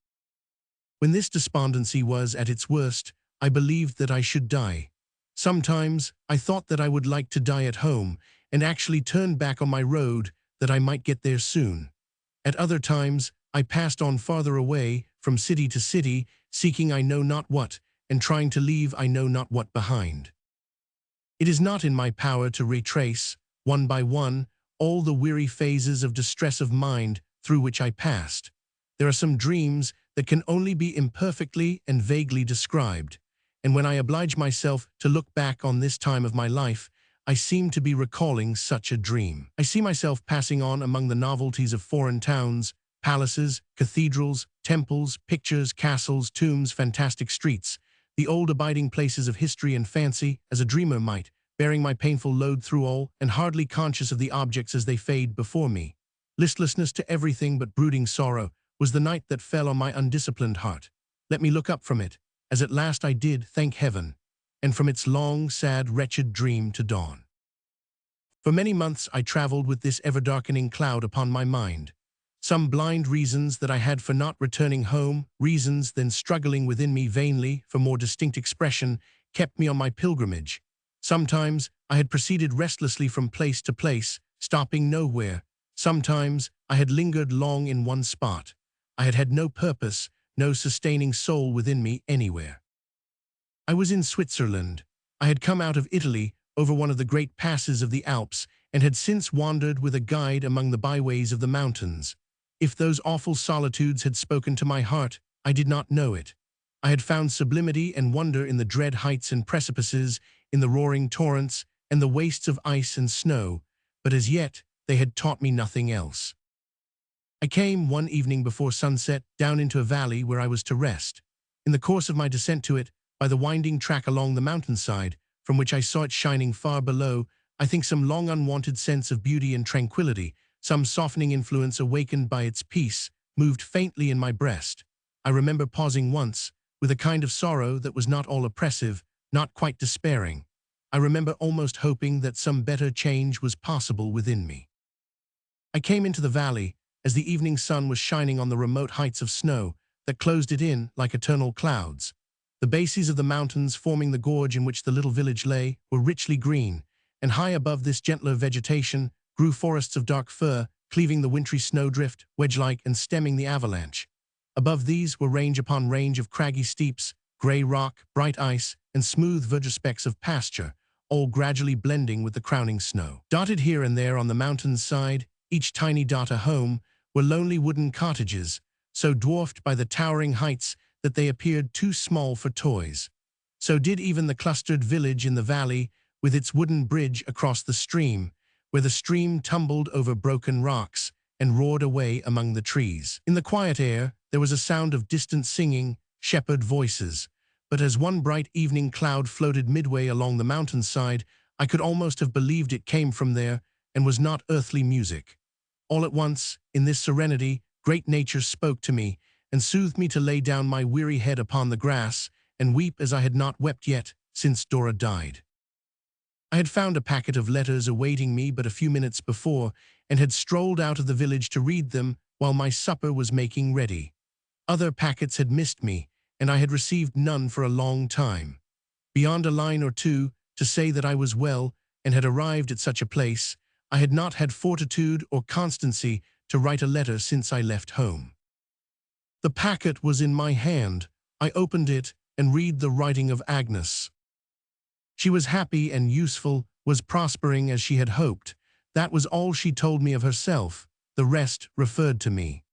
When this despondency was at its worst, I believed that I should die. Sometimes I thought that I would like to die at home, and actually turned back on my road that I might get there soon. At other times, I passed on farther away, from city to city, seeking I know not what, and trying to leave I know not what behind. It is not in my power to retrace, one by one, all the weary phases of distress of mind through which I passed. There are some dreams that can only be imperfectly and vaguely described, and when I oblige myself to look back on this time of my life, I seem to be recalling such a dream. I see myself passing on among the novelties of foreign towns, palaces, cathedrals, temples, pictures, castles, tombs, fantastic streets, the old abiding places of history and fancy, as a dreamer might, bearing my painful load through all, and hardly conscious of the objects as they fade before me. Listlessness to everything but brooding sorrow was the night that fell on my undisciplined heart. Let me look up from it, as at last I did, thank heaven, and from its long, sad, wretched dream to dawn. For many months I traveled with this ever-darkening cloud upon my mind. Some blind reasons that I had for not returning home, reasons then struggling within me vainly for more distinct expression, kept me on my pilgrimage. Sometimes I had proceeded restlessly from place to place, stopping nowhere. Sometimes I had lingered long in one spot. I had had no purpose, no sustaining soul within me anywhere. I was in Switzerland. I had come out of Italy over one of the great passes of the Alps, and had since wandered with a guide among the byways of the mountains. If those awful solitudes had spoken to my heart, I did not know it. I had found sublimity and wonder in the dread heights and precipices, in the roaring torrents, and the wastes of ice and snow, but as yet they had taught me nothing else. I came, one evening before sunset, down into a valley where I was to rest. In the course of my descent to it, by the winding track along the mountainside, from which I saw it shining far below. I think some long unwanted sense of beauty and tranquility, some softening influence awakened by its peace, moved faintly in my breast. I remember pausing once, with a kind of sorrow that was not all oppressive, not quite despairing. I remember almost hoping that some better change was possible within me. I came into the valley, as the evening sun was shining on the remote heights of snow that closed it in like eternal clouds. The bases of the mountains forming the gorge in which the little village lay were richly green, and high above this gentler vegetation grew forests of dark fir, cleaving the wintry snowdrift, wedge-like and stemming the avalanche. Above these were range upon range of craggy steeps, grey rock, bright ice, and smooth verdure specks of pasture, all gradually blending with the crowning snow. Dotted here and there on the mountain's side, each tiny dot a home, were lonely wooden cottages, so dwarfed by the towering heights that they appeared too small for toys. So did even the clustered village in the valley, with its wooden bridge across the stream, where the stream tumbled over broken rocks and roared away among the trees. In the quiet air, there was a sound of distant singing, shepherd voices, but as one bright evening cloud floated midway along the mountainside, I could almost have believed it came from there and was not earthly music. All at once, in this serenity, great nature spoke to me and soothed me to lay down my weary head upon the grass and weep as I had not wept yet since Dora died. I had found a packet of letters awaiting me but a few minutes before and had strolled out of the village to read them while my supper was making ready. Other packets had missed me, and I had received none for a long time. Beyond a line or two to say that I was well and had arrived at such a place, I had not had fortitude or constancy to write a letter since I left home. The packet was in my hand. I opened it and read the writing of Agnes. She was happy and useful, was prospering as she had hoped. That was all she told me of herself. The rest referred to me.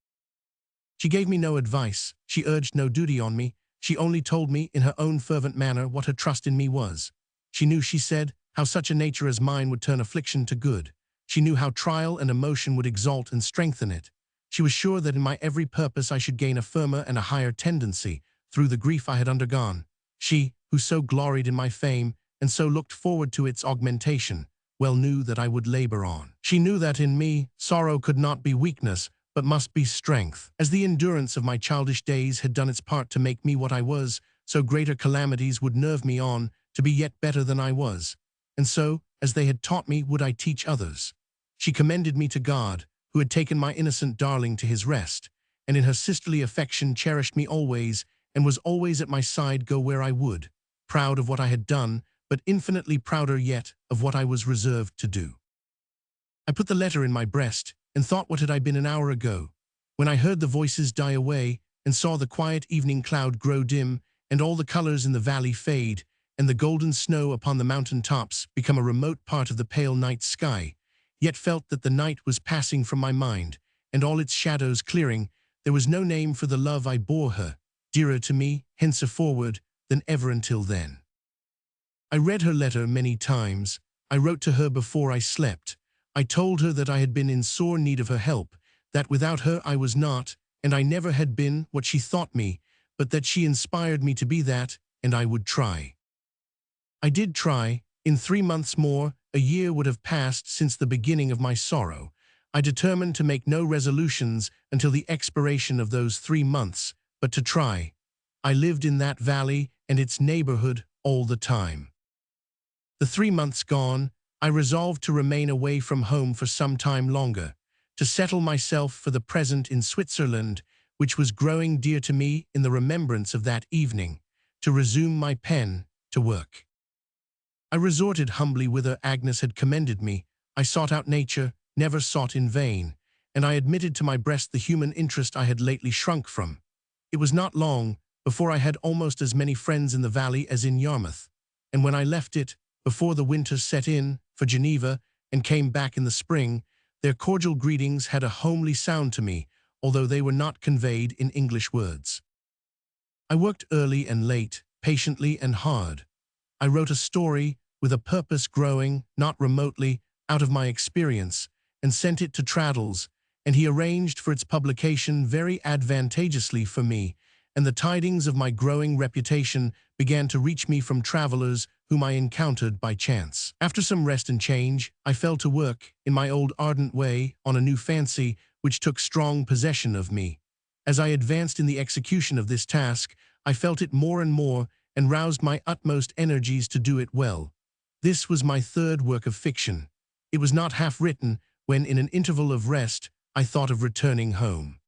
She gave me no advice. She urged no duty on me. She only told me in her own fervent manner what her trust in me was. She knew, she said, how such a nature as mine would turn affliction to good. She knew how trial and emotion would exalt and strengthen it. She was sure that in my every purpose I should gain a firmer and a higher tendency through the grief I had undergone. She, who so gloried in my fame and so looked forward to its augmentation, well knew that I would labor on. She knew that in me sorrow could not be weakness, but must be strength. As the endurance of my childish days had done its part to make me what I was, so greater calamities would nerve me on to be yet better than I was. And so, as they had taught me, would I teach others. She commended me to God, who had taken my innocent darling to his rest, and in her sisterly affection cherished me always, and was always at my side go where I would, proud of what I had done, but infinitely prouder yet of what I was reserved to do. I put the letter in my breast, and thought what had I been an hour ago, when I heard the voices die away, and saw the quiet evening cloud grow dim, and all the colors in the valley fade, and the golden snow upon the mountain tops become a remote part of the pale night sky, yet felt that the night was passing from my mind, and all its shadows clearing. There was no name for the love I bore her, dearer to me, henceforward, than ever until then. I read her letter many times. I wrote to her before I slept. I told her that I had been in sore need of her help, that without her I was not, and I never had been, what she thought me, but that she inspired me to be that, and I would try. I did try. In 3 months more, a year would have passed since the beginning of my sorrow. I determined to make no resolutions until the expiration of those 3 months, but to try. I lived in that valley and its neighborhood all the time. The 3 months gone, I resolved to remain away from home for some time longer, to settle myself for the present in Switzerland, which was growing dear to me in the remembrance of that evening, to resume my pen, to work. I resorted humbly whither Agnes had commended me. I sought out nature, never sought in vain, and I admitted to my breast the human interest I had lately shrunk from. It was not long before I had almost as many friends in the valley as in Yarmouth, and when I left it, before the winter set in, for Geneva, and came back in the spring, their cordial greetings had a homely sound to me, although they were not conveyed in English words. I worked early and late, patiently and hard. I wrote a story with a purpose growing, not remotely, out of my experience, and sent it to Traddles, and he arranged for its publication very advantageously for me, and the tidings of my growing reputation began to reach me from travelers whom I encountered by chance. After some rest and change, I fell to work, in my old ardent way, on a new fancy which took strong possession of me. As I advanced in the execution of this task, I felt it more and more, and roused my utmost energies to do it well. This was my third work of fiction. It was not half written when, in an interval of rest, I thought of returning home.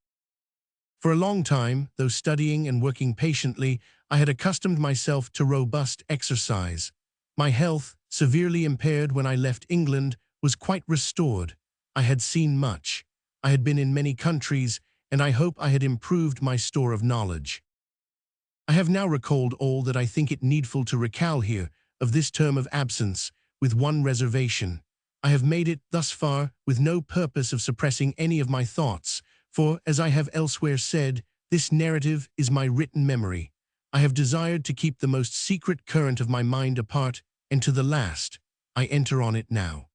For a long time, though studying and working patiently, I had accustomed myself to robust exercise. My health, severely impaired when I left England, was quite restored. I had seen much. I had been in many countries, and I hope I had improved my store of knowledge. I have now recalled all that I think it needful to recall here of this term of absence, with one reservation. I have made it, thus far, with no purpose of suppressing any of my thoughts, for, as I have elsewhere said, this narrative is my written memory. I have desired to keep the most secret current of my mind apart, and to the last, I enter on it now.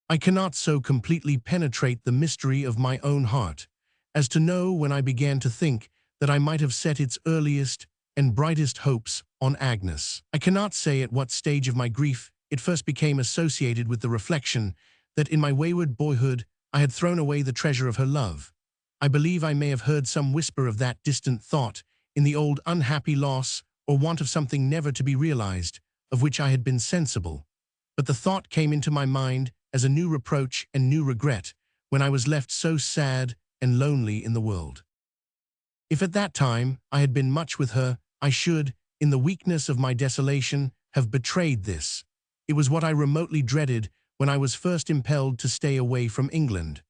I cannot so completely penetrate the mystery of my own heart, as to know when I began to think that I might have set its earliest and brightest hopes on Agnes. I cannot say at what stage of my grief it first became associated with the reflection that in my wayward boyhood I had thrown away the treasure of her love. I believe I may have heard some whisper of that distant thought in the old unhappy loss or want of something never to be realized, of which I had been sensible. But the thought came into my mind as a new reproach and new regret when I was left so sad and lonely in the world. If at that time I had been much with her, I should, in the weakness of my desolation, have betrayed this. It was what I remotely dreaded when I was first impelled to stay away from England.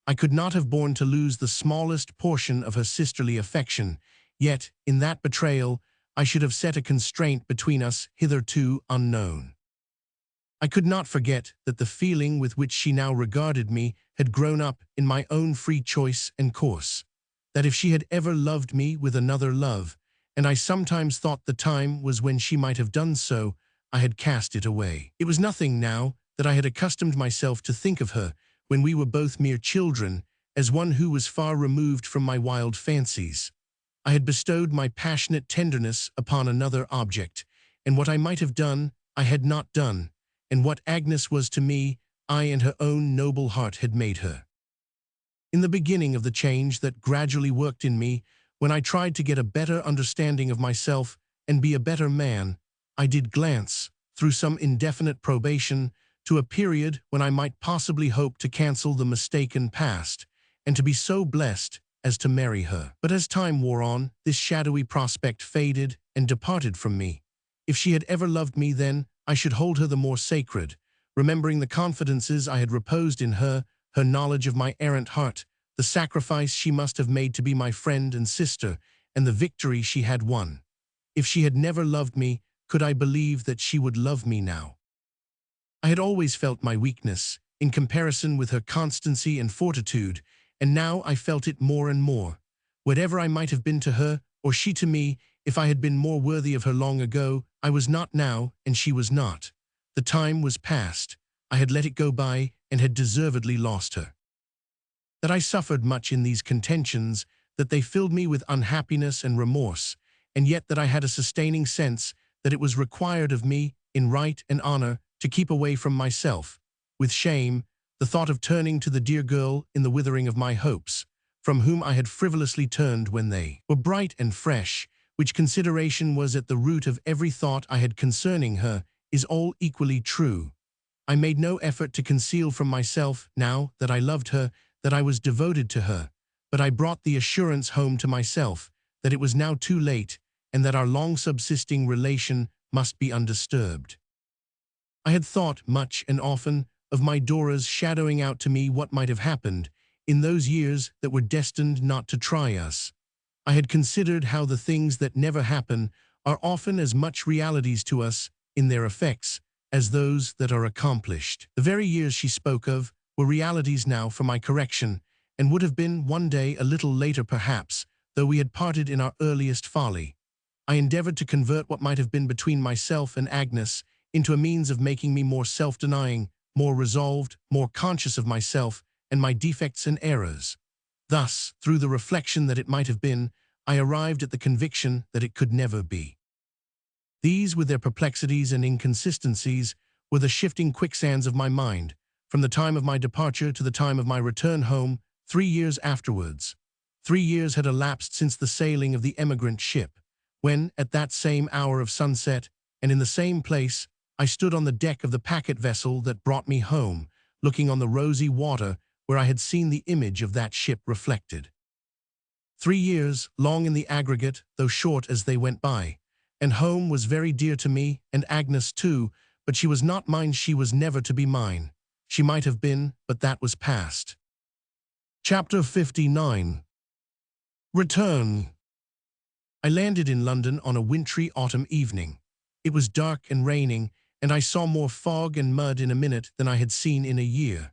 I could not have borne to lose the smallest portion of her sisterly affection, yet, in that betrayal, I should have set a constraint between us hitherto unknown. I could not forget that the feeling with which she now regarded me had grown up in my own free choice and course, that if she had ever loved me with another love, and I sometimes thought the time was when she might have done so, I had cast it away. It was nothing now that I had accustomed myself to think of her, when we were both mere children, as one who was far removed from my wild fancies. I had bestowed my passionate tenderness upon another object, and what I might have done, I had not done, and what Agnes was to me, I and her own noble heart had made her. In the beginning of the change that gradually worked in me, when I tried to get a better understanding of myself and be a better man, I did glance, through some indefinite probation, to a period when I might possibly hope to cancel the mistaken past, and to be so blessed as to marry her. But as time wore on, this shadowy prospect faded and departed from me. If she had ever loved me then, I should hold her the more sacred, remembering the confidences I had reposed in her, her knowledge of my errant heart, the sacrifice she must have made to be my friend and sister, and the victory she had won. If she had never loved me, could I believe that she would love me now? I had always felt my weakness, in comparison with her constancy and fortitude, and now I felt it more and more. Whatever I might have been to her, or she to me, if I had been more worthy of her long ago, I was not now, and she was not. The time was past. I had let it go by, and had deservedly lost her. That I suffered much in these contentions, that they filled me with unhappiness and remorse, and yet that I had a sustaining sense that it was required of me, in right and honor, to keep away from myself, with shame, the thought of turning to the dear girl in the withering of my hopes, from whom I had frivolously turned when they were bright and fresh, which consideration was at the root of every thought I had concerning her, is all equally true. I made no effort to conceal from myself, now that I loved her, that I was devoted to her, but I brought the assurance home to myself that it was now too late, and that our long-subsisting relation must be undisturbed. I had thought much and often of my Dora's shadowing out to me what might have happened in those years that were destined not to try us. I had considered how the things that never happen are often as much realities to us in their effects as those that are accomplished. The very years she spoke of were realities now for my correction, and would have been one day a little later perhaps, though we had parted in our earliest folly. I endeavored to convert what might have been between myself and Agnes into a means of making me more self-denying, more resolved, more conscious of myself and my defects and errors. Thus, through the reflection that it might have been, I arrived at the conviction that it could never be. These, with their perplexities and inconsistencies, were the shifting quicksands of my mind, from the time of my departure to the time of my return home, 3 years afterwards. 3 years had elapsed since the sailing of the emigrant ship, when, at that same hour of sunset, and in the same place, I stood on the deck of the packet vessel that brought me home, looking on the rosy water where I had seen the image of that ship reflected. 3 years, long in the aggregate, though short as they went by, and home was very dear to me, and Agnes too, but she was not mine, she was never to be mine. She might have been, but that was past. Chapter 59. Return. I landed in London on a wintry autumn evening. It was dark and raining, and I saw more fog and mud in a minute than I had seen in a year.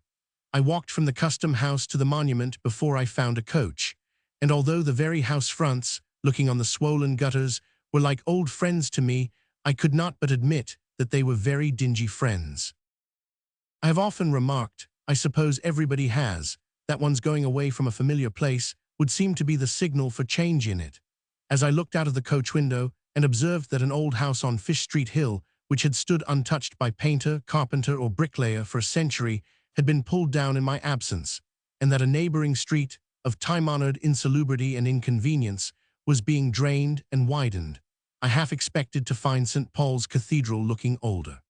I walked from the custom house to the monument before I found a coach, and although the very house fronts, looking on the swollen gutters, were like old friends to me, I could not but admit that they were very dingy friends. I have often remarked, I suppose everybody has, that one's going away from a familiar place would seem to be the signal for change in it. As I looked out of the coach window and observed that an old house on Fish Street Hill, which had stood untouched by painter, carpenter, or bricklayer for a century, had been pulled down in my absence, and that a neighboring street, of time-honored insalubrity and inconvenience, was being drained and widened, I half expected to find St. Paul's Cathedral looking older.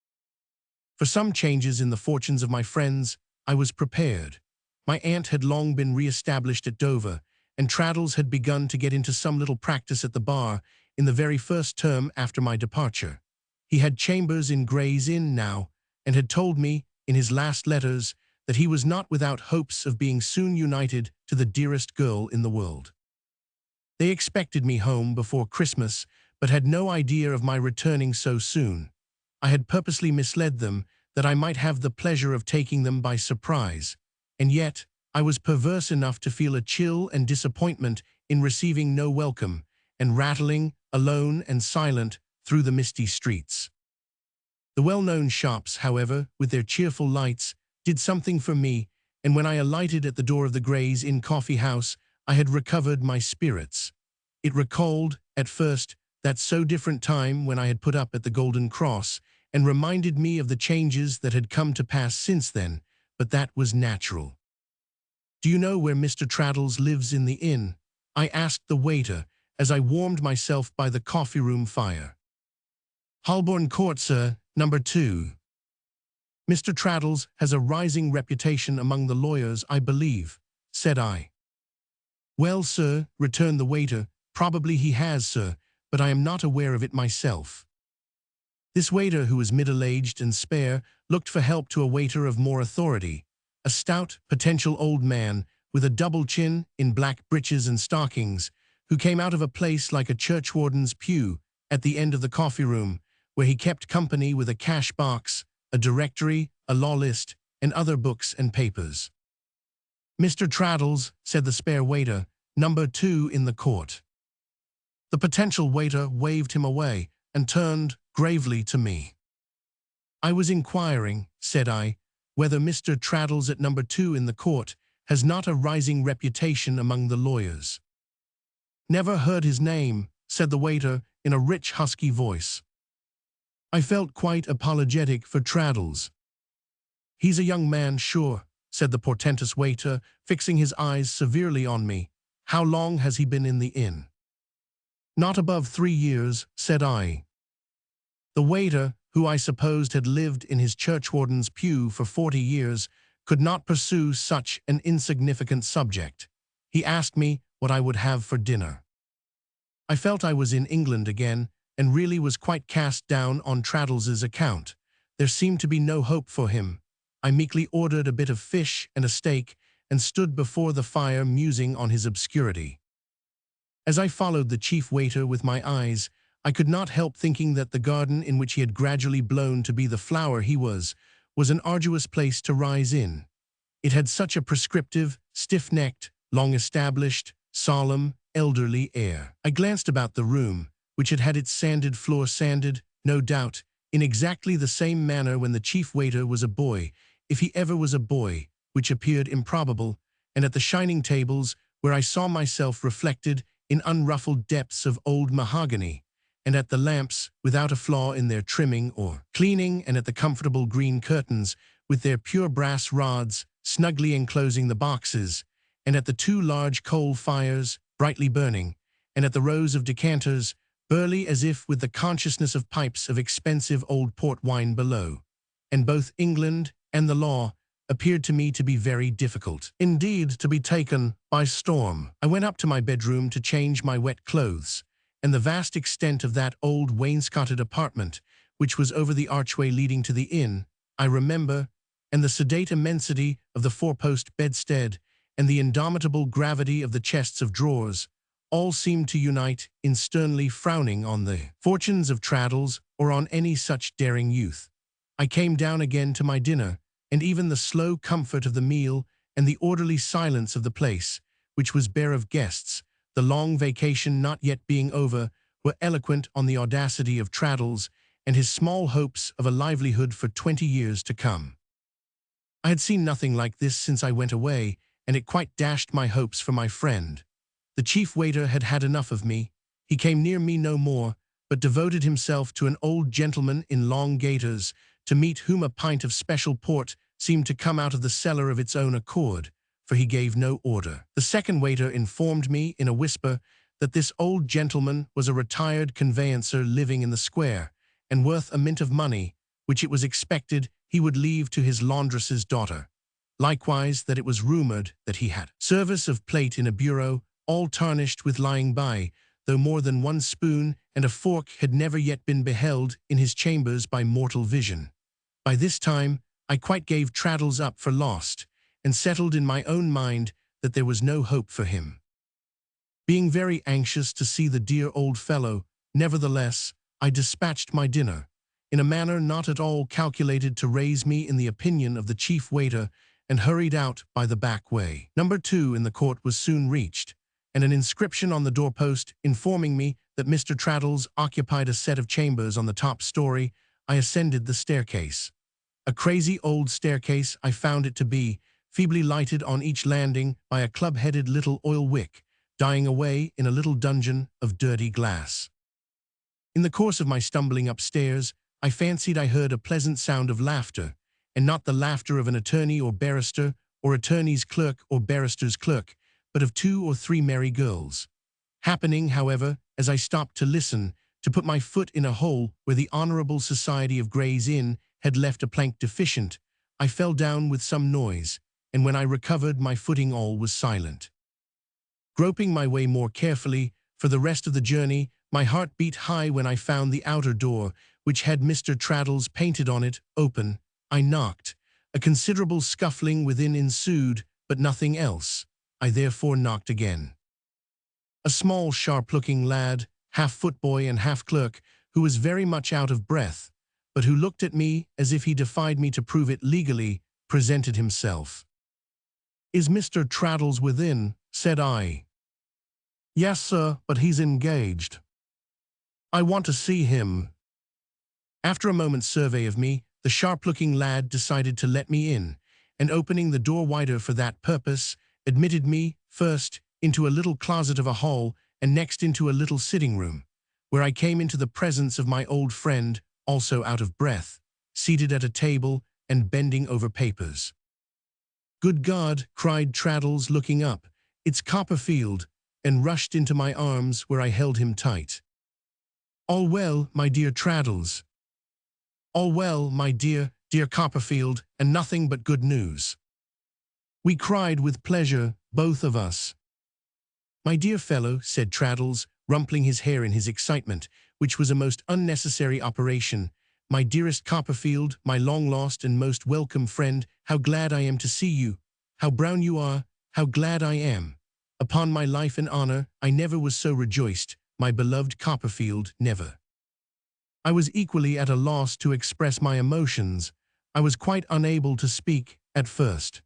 For some changes in the fortunes of my friends, I was prepared. My aunt had long been re-established at Dover, and Traddles had begun to get into some little practice at the bar in the very first term after my departure. He had chambers in Gray's Inn now, and had told me, in his last letters, that he was not without hopes of being soon united to the dearest girl in the world. They expected me home before Christmas, but had no idea of my returning so soon. I had purposely misled them, that I might have the pleasure of taking them by surprise, and yet I was perverse enough to feel a chill and disappointment in receiving no welcome, and rattling, alone and silent, through the misty streets. The well-known shops, however, with their cheerful lights, did something for me, and when I alighted at the door of the Gray's Inn coffee house, I had recovered my spirits. It recalled, at first, that so different time when I had put up at the Golden Cross, and reminded me of the changes that had come to pass since then, but that was natural. "Do you know where Mr. Traddles lives in the inn?" I asked the waiter, as I warmed myself by the coffee-room fire. "Holborn Court, sir, number 2. "Mr. Traddles has a rising reputation among the lawyers, I believe," said I. "Well, sir," returned the waiter, "probably he has, sir, but I am not aware of it myself." This waiter, who was middle-aged and spare, looked for help to a waiter of more authority, a stout, potential old man, with a double chin, in black breeches and stockings, who came out of a place like a churchwarden's pew at the end of the coffee-room, where he kept company with a cash box, a directory, a law list, and other books and papers. "Mr. Traddles," said the spare waiter, "number 2 in the court." The potential waiter waved him away and turned gravely to me. "I was inquiring," said I, "whether Mr. Traddles at number 2 in the court has not a rising reputation among the lawyers." "Never heard his name," said the waiter in a rich, husky voice. I felt quite apologetic for Traddles. "He's a young man, sure," said the portentous waiter, fixing his eyes severely on me. "How long has he been in the inn?" "Not above 3 years," said I. The waiter, who I supposed had lived in his churchwarden's pew for 40 years, could not pursue such an insignificant subject. He asked me what I would have for dinner. I felt I was in England again, and really was quite cast down on Traddles's account. There seemed to be no hope for him. I meekly ordered a bit of fish and a steak, and stood before the fire musing on his obscurity. As I followed the chief waiter with my eyes, I could not help thinking that the garden in which he had gradually blown to be the flower he was an arduous place to rise in. It had such a prescriptive, stiff-necked, long-established, solemn, elderly air. I glanced about the room, which had had its sanded floor sanded, no doubt, in exactly the same manner when the chief waiter was a boy, if he ever was a boy, which appeared improbable, and at the shining tables, where I saw myself reflected in unruffled depths of old mahogany, and at the lamps, without a flaw in their trimming or cleaning, and at the comfortable green curtains, with their pure brass rods, snugly enclosing the boxes, and at the two large coal fires, brightly burning, and at the rows of decanters, burly as if with the consciousness of pipes of expensive old port wine below. And both England and the law appeared to me to be very difficult, indeed to be taken by storm. I went up to my bedroom to change my wet clothes, and the vast extent of that old wainscoted apartment, which was over the archway leading to the inn, I remember, and the sedate immensity of the four-post bedstead, and the indomitable gravity of the chests of drawers, all seemed to unite in sternly frowning on the fortunes of Traddles or on any such daring youth. I came down again to my dinner, and even the slow comfort of the meal and the orderly silence of the place, which was bare of guests, the long vacation not yet being over, were eloquent on the audacity of Traddles and his small hopes of a livelihood for 20 years to come. I had seen nothing like this since I went away, and it quite dashed my hopes for my friend. The chief waiter had had enough of me. He came near me no more, but devoted himself to an old gentleman in long gaiters, to meet whom a pint of special port seemed to come out of the cellar of its own accord, for he gave no order. The second waiter informed me in a whisper that this old gentleman was a retired conveyancer living in the square, and worth a mint of money, which it was expected he would leave to his laundress's daughter. Likewise that it was rumored that he had service of plate in a bureau, all tarnished with lying by, though more than one spoon and a fork had never yet been beheld in his chambers by mortal vision. By this time I quite gave Traddles up for lost, and settled in my own mind that there was no hope for him. Being very anxious to see the dear old fellow, nevertheless, I dispatched my dinner, in a manner not at all calculated to raise me in the opinion of the chief waiter, and hurried out by the back way. Number 2 in the court was soon reached, and an inscription on the doorpost informing me that Mr. Traddles occupied a set of chambers on the top story, I ascended the staircase. A crazy old staircase I found it to be, feebly lighted on each landing by a club-headed little oil wick, dying away in a little dungeon of dirty glass. In the course of my stumbling upstairs, I fancied I heard a pleasant sound of laughter, and not the laughter of an attorney or barrister, or attorney's clerk or barrister's clerk, but of 2 or 3 merry girls. Happening, however, as I stopped to listen, to put my foot in a hole where the Honourable Society of Gray's Inn had left a plank deficient, I fell down with some noise, and when I recovered my footing all was silent. Groping my way more carefully, for the rest of the journey, my heart beat high when I found the outer door, which had Mr. Traddles painted on it, open. I knocked. A considerable scuffling within ensued, but nothing else. I therefore knocked again. A small, sharp-looking lad, half footboy and half clerk, who was very much out of breath, but who looked at me as if he defied me to prove it legally, presented himself. "Is Mr. Traddles within?" said I. "Yes, sir, but he's engaged." "I want to see him." After a moment's survey of me, the sharp-looking lad decided to let me in, and opening the door wider for that purpose, admitted me, first, into a little closet of a hall, and next into a little sitting-room, where I came into the presence of my old friend, also out of breath, seated at a table and bending over papers. "Good God!" cried Traddles, looking up. "It's Copperfield," and rushed into my arms, where I held him tight. "All well, my dear Traddles?" "All well, my dear Copperfield, and nothing but good news," we cried with pleasure, both of us. "My dear fellow," said Traddles, rumpling his hair in his excitement, which was a most unnecessary operation, "my dearest Copperfield, my long-lost and most welcome friend, how glad I am to see you. How brown you are, how glad I am. Upon my life and honor, I never was so rejoiced, my beloved Copperfield, never." I was equally at a loss to express my emotions. I was quite unable to speak, at first.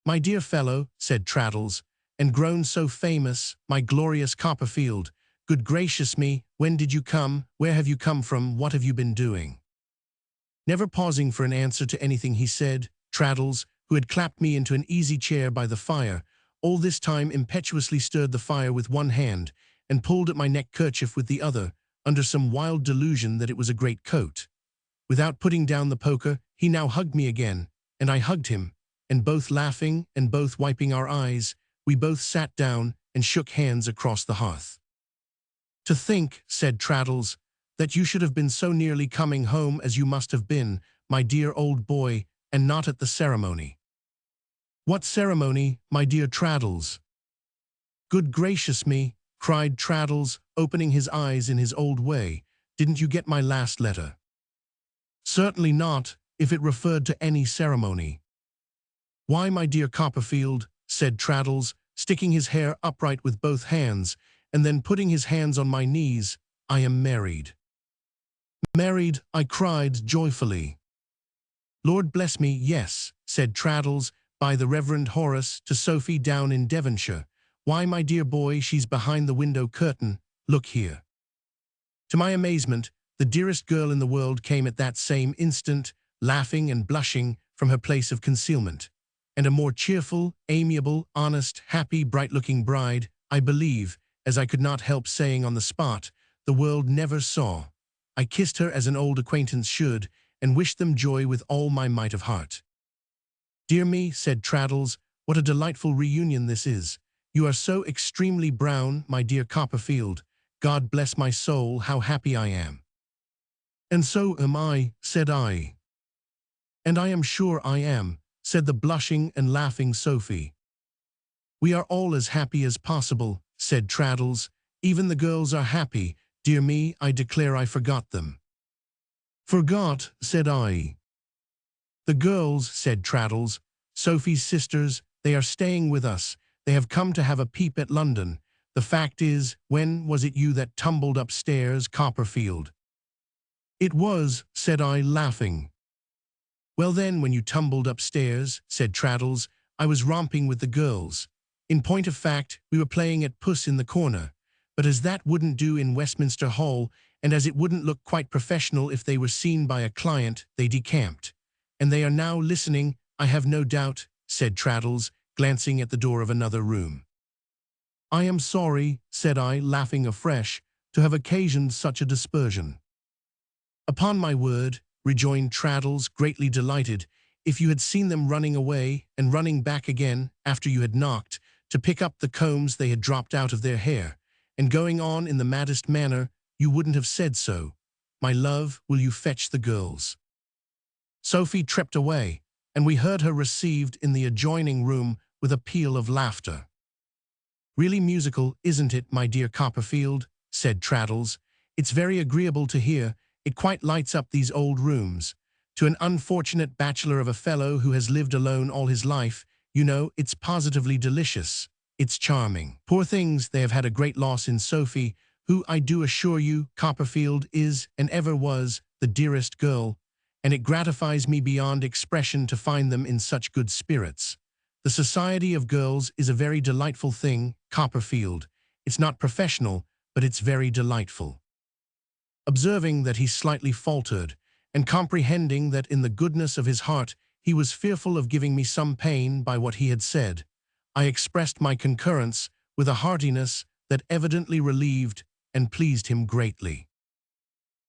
"My dear fellow," said Traddles, "and grown so famous, my glorious Copperfield, good gracious me, when did you come, where have you come from, what have you been doing?" Never pausing for an answer to anything he said, Traddles, who had clapped me into an easy chair by the fire, all this time impetuously stirred the fire with one hand, and pulled at my neck-kerchief with the other, under some wild delusion that it was a great coat. Without putting down the poker, he now hugged me again, and I hugged him, and both laughing and both wiping our eyes, we both sat down and shook hands across the hearth. "To think," said Traddles, "that you should have been so nearly coming home as you must have been, my dear old boy, and not at the ceremony." "What ceremony, my dear Traddles?" "Good gracious me," cried Traddles, opening his eyes in his old way, "didn't you get my last letter?" "Certainly not, if it referred to any ceremony." "Why, my dear Copperfield," said Traddles, sticking his hair upright with both hands, and then putting his hands on my knees, "I am married." "Married!" I cried joyfully. "Lord bless me, yes," said Traddles, "by the Reverend Horace, to Sophie down in Devonshire. Why, my dear boy, she's behind the window curtain. Look here." To my amazement, the dearest girl in the world came at that same instant, laughing and blushing from her place of concealment. And a more cheerful, amiable, honest, happy, bright-looking bride, I believe, as I could not help saying on the spot, the world never saw. I kissed her as an old acquaintance should, and wished them joy with all my might of heart. "Dear me," said Traddles, "what a delightful reunion this is. You are so extremely brown, my dear Copperfield. God bless my soul, how happy I am." "And so am I," said I. "And I am sure I am," said the blushing and laughing Sophie. "We are all as happy as possible," said Traddles. "Even the girls are happy. Dear me, I declare I forgot them." "Forgot?" said I. "The girls," said Traddles, "Sophie's sisters, they are staying with us. They have come to have a peep at London. The fact is, when was it you that tumbled upstairs, Copperfield?" "It was," said I, laughing. "Well then, when you tumbled upstairs," said Traddles, "I was romping with the girls. In point of fact, we were playing at Puss in the Corner. But as that wouldn't do in Westminster Hall, and as it wouldn't look quite professional if they were seen by a client, they decamped. And they are now listening, I have no doubt," said Traddles, glancing at the door of another room. "I am sorry," said I, laughing afresh, "to have occasioned such a dispersion." "Upon my word," rejoined Traddles, greatly delighted, "if you had seen them running away and running back again after you had knocked, to pick up the combs they had dropped out of their hair, and going on in the maddest manner, you wouldn't have said so. My love, will you fetch the girls?" Sophie tripped away, and we heard her received in the adjoining room with a peal of laughter. "Really musical, isn't it, my dear Copperfield?" said Traddles. "It's very agreeable to hear. It quite lights up these old rooms. To an unfortunate bachelor of a fellow who has lived alone all his life, you know, it's positively delicious. It's charming. Poor things, they have had a great loss in Sophie, who, I do assure you, Copperfield, is, and ever was, the dearest girl, and it gratifies me beyond expression to find them in such good spirits. The society of girls is a very delightful thing, Copperfield. It's not professional, but it's very delightful." Observing that he slightly faltered, and comprehending that in the goodness of his heart he was fearful of giving me some pain by what he had said, I expressed my concurrence with a heartiness that evidently relieved and pleased him greatly.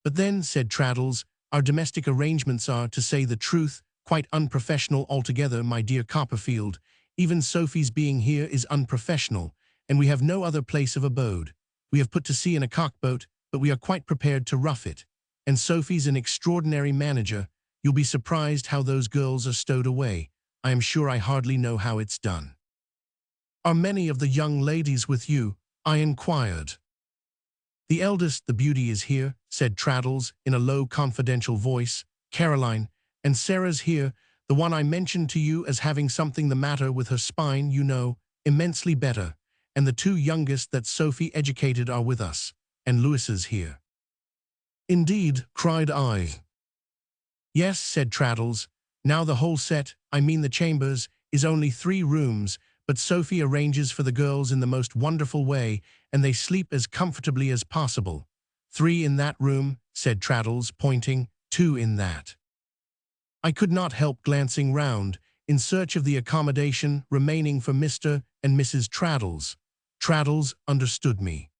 "But then," said Traddles, "our domestic arrangements are, to say the truth, quite unprofessional altogether, my dear Copperfield. Even Sophie's being here is unprofessional, and we have no other place of abode. We have put to sea in a cockboat, but we are quite prepared to rough it. And Sophie's an extraordinary manager. You'll be surprised how those girls are stowed away. I am sure I hardly know how it's done." "Are many of the young ladies with you?" I inquired. "The eldest, the beauty, is here," said Traddles in a low, confidential voice, "Caroline, and Sarah's here, the one I mentioned to you as having something the matter with her spine, you know, immensely better, and the two youngest that Sophie educated are with us, and Louis's here." "Indeed," cried I. "Yes," said Traddles. "Now the whole set, I mean the chambers, is only 3 rooms, but Sophie arranges for the girls in the most wonderful way, and they sleep as comfortably as possible. 3 in that room," said Traddles, pointing, "2 in that." I could not help glancing round, in search of the accommodation remaining for Mr. and Mrs. Traddles. Traddles understood me.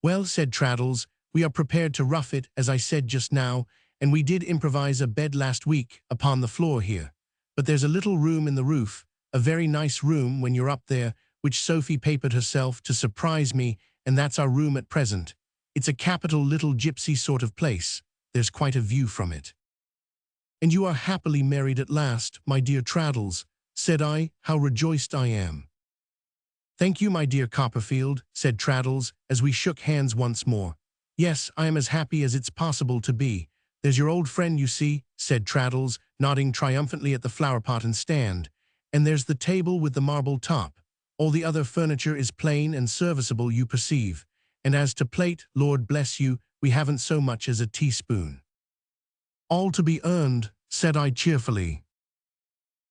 "Well," said Traddles, We are prepared to rough it, as I said just now, and we did improvise a bed last week upon the floor here. But there's a little room in the roof, a very nice room when you're up there, which Sophie papered herself to surprise me, and that's our room at present. It's a capital little gypsy sort of place. There's quite a view from it. And you are happily married at last, my dear Traddles, said I. How rejoiced I am. Thank you, my dear Copperfield, said Traddles, as we shook hands once more. Yes, I am as happy as it's possible to be. There's your old friend, you see, said Traddles, nodding triumphantly at the flower-pot and stand. And there's the table with the marble top. All the other furniture is plain and serviceable, you perceive. And as to plate, Lord bless you, we haven't so much as a teaspoon. All to be earned, said I cheerfully.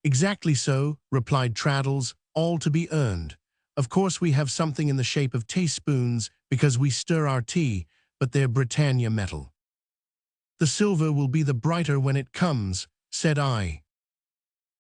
Exactly so, replied Traddles, all to be earned. Of course we have something in the shape of teaspoons, because we stir our tea, but they're Britannia metal. The silver will be the brighter when it comes, said I.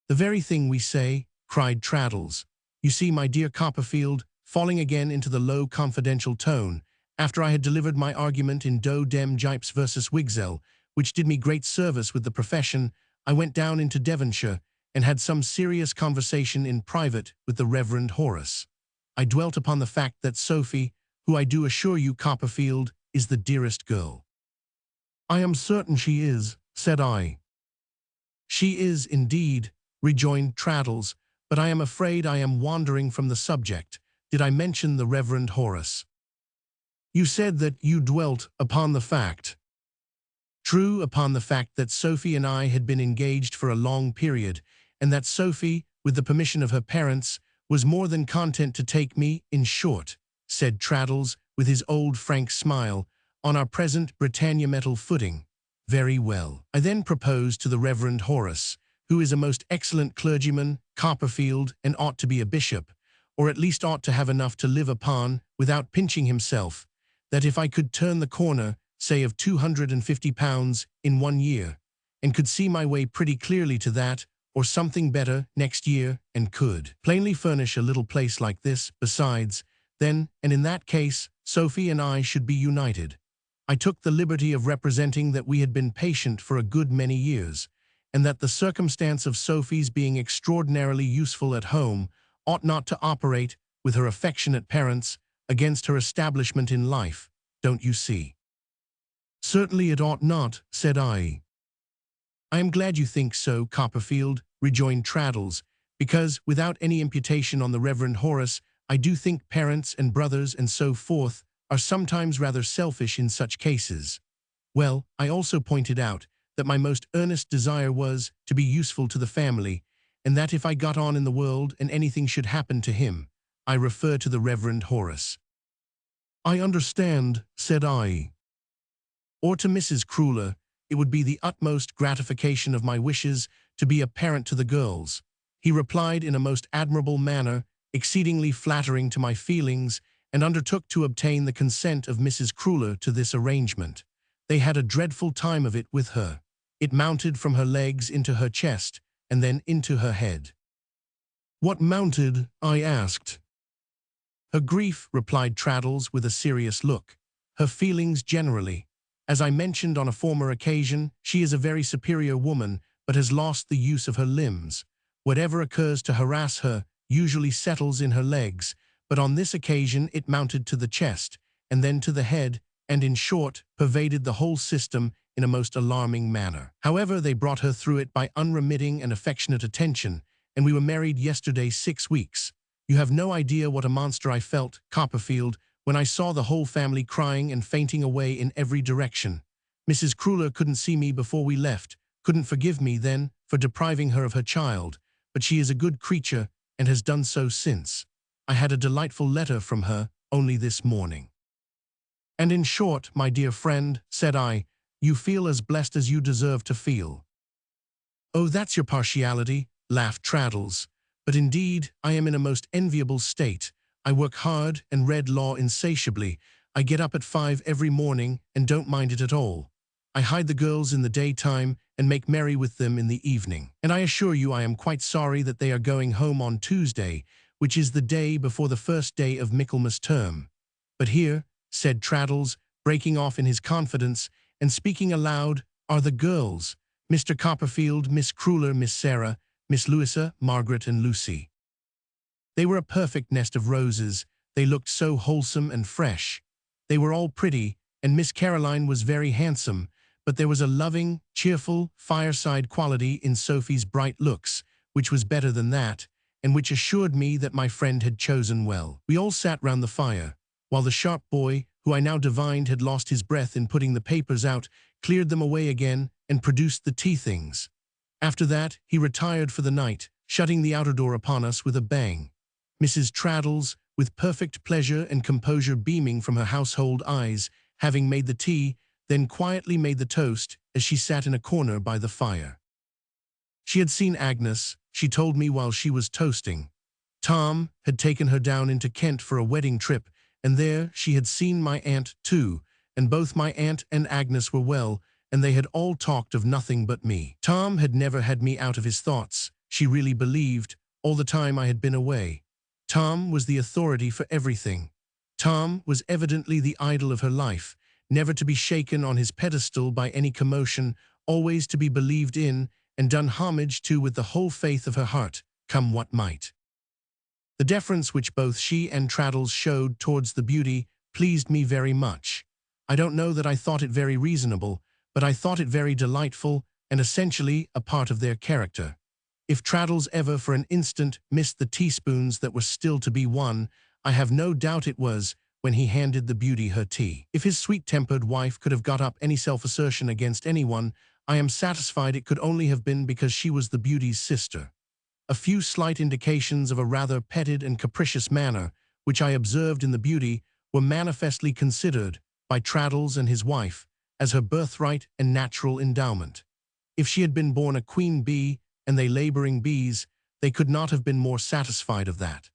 The very thing we say, cried Traddles. You see, my dear Copperfield, falling again into the low confidential tone, after I had delivered my argument in Do Dem Gypes versus Wigzell, which did me great service with the profession, I went down into Devonshire and had some serious conversation in private with the Reverend Horace. I dwelt upon the fact that Sophie, who I do assure you, Copperfield, is the dearest girl. I am certain she is, said I. She is, indeed, rejoined Traddles, but I am afraid I am wandering from the subject. Did I mention the Reverend Horace? You said that you dwelt upon the fact. True, upon the fact that Sophie and I had been engaged for a long period, and that Sophie, with the permission of her parents, was more than content to take me, in short, said Traddles, with his old frank smile, on our present Britannia metal footing. Very well. I then proposed to the Reverend Horace, who is a most excellent clergyman, Copperfield, and ought to be a bishop, or at least ought to have enough to live upon without pinching himself, that if I could turn the corner, say of £250 in 1 year, and could see my way pretty clearly to that, or something better, next year, and could plainly furnish a little place like this, besides, then, and in that case, Sophie and I should be united. I took the liberty of representing that we had been patient for a good many years, and that the circumstance of Sophie's being extraordinarily useful at home ought not to operate, with her affectionate parents, against her establishment in life, don't you see? Certainly it ought not, said I. I am glad you think so, Copperfield, rejoined Traddles, because, without any imputation on the Reverend Horace, I do think parents and brothers and so forth are sometimes rather selfish in such cases. Well, I also pointed out that my most earnest desire was to be useful to the family, and that if I got on in the world and anything should happen to him, I refer to the Reverend Horace. I understand, said I. Or to Mrs. Cruller, it would be the utmost gratification of my wishes to be a parent to the girls. He replied in a most admirable manner, exceedingly flattering to my feelings, and undertook to obtain the consent of Mrs. Cruller to this arrangement. They had a dreadful time of it with her. It mounted from her legs into her chest, and then into her head. What mounted? I asked. Her grief, replied Traddles with a serious look. Her feelings generally. As I mentioned on a former occasion, she is a very superior woman, but has lost the use of her limbs. Whatever occurs to harass her usually settles in her legs, but on this occasion it mounted to the chest, and then to the head, and in short, pervaded the whole system in a most alarming manner. However, they brought her through it by unremitting and affectionate attention, and we were married yesterday 6 weeks. You have no idea what a monster I felt, Copperfield, when I saw the whole family crying and fainting away in every direction. Mrs. Cruller couldn't see me before we left, couldn't forgive me then for depriving her of her child, but she is a good creature and has done so since. I had a delightful letter from her only this morning. And in short, my dear friend, said I, you feel as blessed as you deserve to feel. Oh, that's your partiality, laughed Traddles. But indeed, I am in a most enviable state. I work hard and read law insatiably. I get up at 5 every morning and don't mind it at all. I hide the girls in the daytime and make merry with them in the evening. And I assure you I am quite sorry that they are going home on Tuesday, which is the day before the first day of Michaelmas term. But here, said Traddles, breaking off in his confidence and speaking aloud, "Are the girls, Mr. Copperfield, Miss Cruller, Miss Sarah, Miss Louisa, Margaret, and Lucy." They were a perfect nest of roses. They looked so wholesome and fresh. They were all pretty, and Miss Caroline was very handsome, but there was a loving, cheerful, fireside quality in Sophie's bright looks, which was better than that, and which assured me that my friend had chosen well. We all sat round the fire, while the sharp boy, who I now divined had lost his breath in putting the papers out, cleared them away again and produced the tea things. After that, he retired for the night, shutting the outer door upon us with a bang. Mrs. Traddles, with perfect pleasure and composure beaming from her household eyes, having made the tea, then quietly made the toast as she sat in a corner by the fire. She had seen Agnes, she told me while she was toasting. Tom had taken her down into Kent for a wedding trip, and there she had seen my aunt too, and both my aunt and Agnes were well, and they had all talked of nothing but me. Tom had never had me out of his thoughts, she really believed, all the time I had been away. Tom was the authority for everything. Tom was evidently the idol of her life, never to be shaken on his pedestal by any commotion, always to be believed in and done homage to with the whole faith of her heart, come what might. The deference which both she and Traddles showed towards the beauty pleased me very much. I don't know that I thought it very reasonable, but I thought it very delightful and essentially a part of their character. If Traddles ever for an instant missed the teaspoons that were still to be won, I have no doubt it was when he handed the beauty her tea. If his sweet-tempered wife could have got up any self-assertion against anyone, I am satisfied it could only have been because she was the beauty's sister. A few slight indications of a rather petted and capricious manner, which I observed in the beauty, were manifestly considered, by Traddles and his wife, as her birthright and natural endowment. If she had been born a queen bee, and they laboring bees, they could not have been more satisfied of that.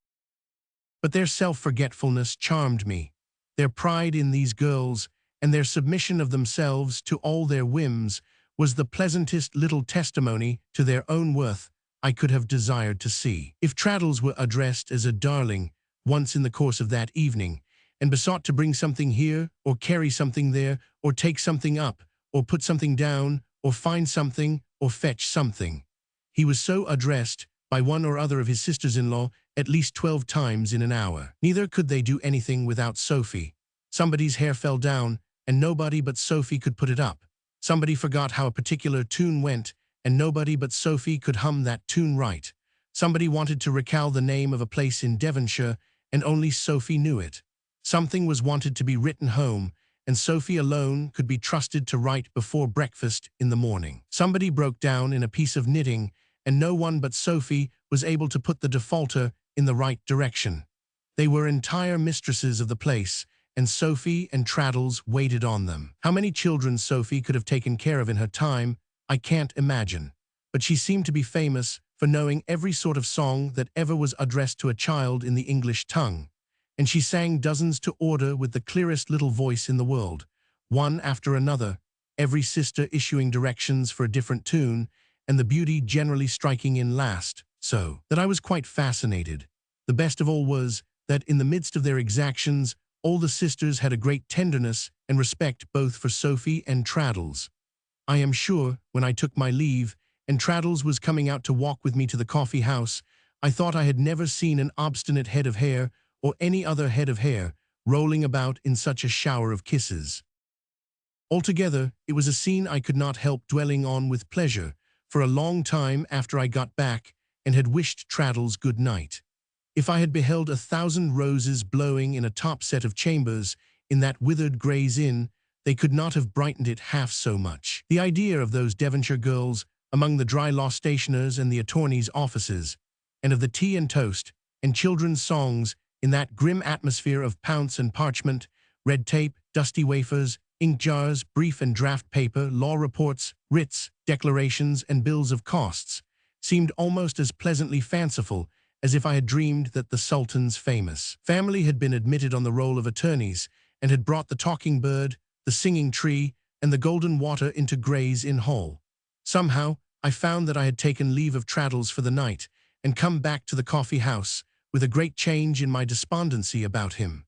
But their self-forgetfulness charmed me. Their pride in these girls, and their submission of themselves to all their whims, was the pleasantest little testimony to their own worth I could have desired to see. If Traddles were addressed as a darling once in the course of that evening, and besought to bring something here, or carry something there, or take something up, or put something down, or find something, or fetch something, he was so addressed by one or other of his sisters-in-law at least 12 times in an hour. Neither could they do anything without Sophie. Somebody's hair fell down, and nobody but Sophie could put it up. Somebody forgot how a particular tune went, and nobody but Sophie could hum that tune right. Somebody wanted to recall the name of a place in Devonshire, and only Sophie knew it. Something was wanted to be written home, and Sophie alone could be trusted to write before breakfast in the morning. Somebody broke down in a piece of knitting, and no one but Sophie was able to put the defaulter in the right direction. They were entire mistresses of the place, and Sophie and Traddles waited on them. How many children Sophie could have taken care of in her time, I can't imagine. But she seemed to be famous for knowing every sort of song that ever was addressed to a child in the English tongue. And she sang dozens to order with the clearest little voice in the world, one after another, every sister issuing directions for a different tune, and the beauty generally striking in last, so that I was quite fascinated. The best of all was that in the midst of their exactions, all the sisters had a great tenderness and respect both for Sophie and Traddles. I am sure, when I took my leave, and Traddles was coming out to walk with me to the coffee house, I thought I had never seen an obstinate head of hair, or any other head of hair, rolling about in such a shower of kisses. Altogether, it was a scene I could not help dwelling on with pleasure, for a long time after I got back, and had wished Traddles good night. If I had beheld 1,000 roses blowing in a top set of chambers in that withered Gray's Inn, they could not have brightened it half so much. The idea of those Devonshire girls among the dry law stationers and the attorneys' offices, and of the tea and toast and children's songs in that grim atmosphere of pounce and parchment, red tape, dusty wafers, ink jars, brief and draft paper, law reports, writs, declarations, and bills of costs, seemed almost as pleasantly fanciful as if I had dreamed that the Sultan's famous family had been admitted on the roll of attorneys and had brought the talking bird, the singing tree, and the golden water into Gray's Inn Hall. Somehow, I found that I had taken leave of Traddles for the night and come back to the coffee house with a great change in my despondency about him.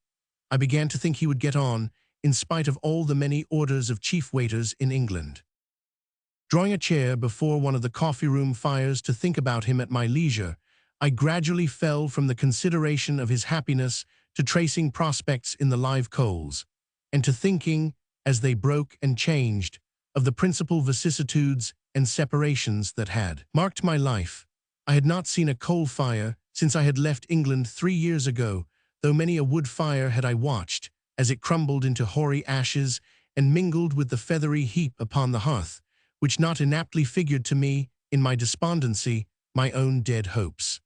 I began to think he would get on, in spite of all the many orders of chief waiters in England. Drawing a chair before one of the coffee-room fires to think about him at my leisure, I gradually fell from the consideration of his happiness to tracing prospects in the live coals, and to thinking, as they broke and changed, of the principal vicissitudes and separations that had marked my life. I had not seen a coal fire since I had left England 3 years ago, though many a wood fire had I watched, as it crumbled into hoary ashes and mingled with the feathery heap upon the hearth, which not inaptly figured to me, in my despondency, my own dead hopes.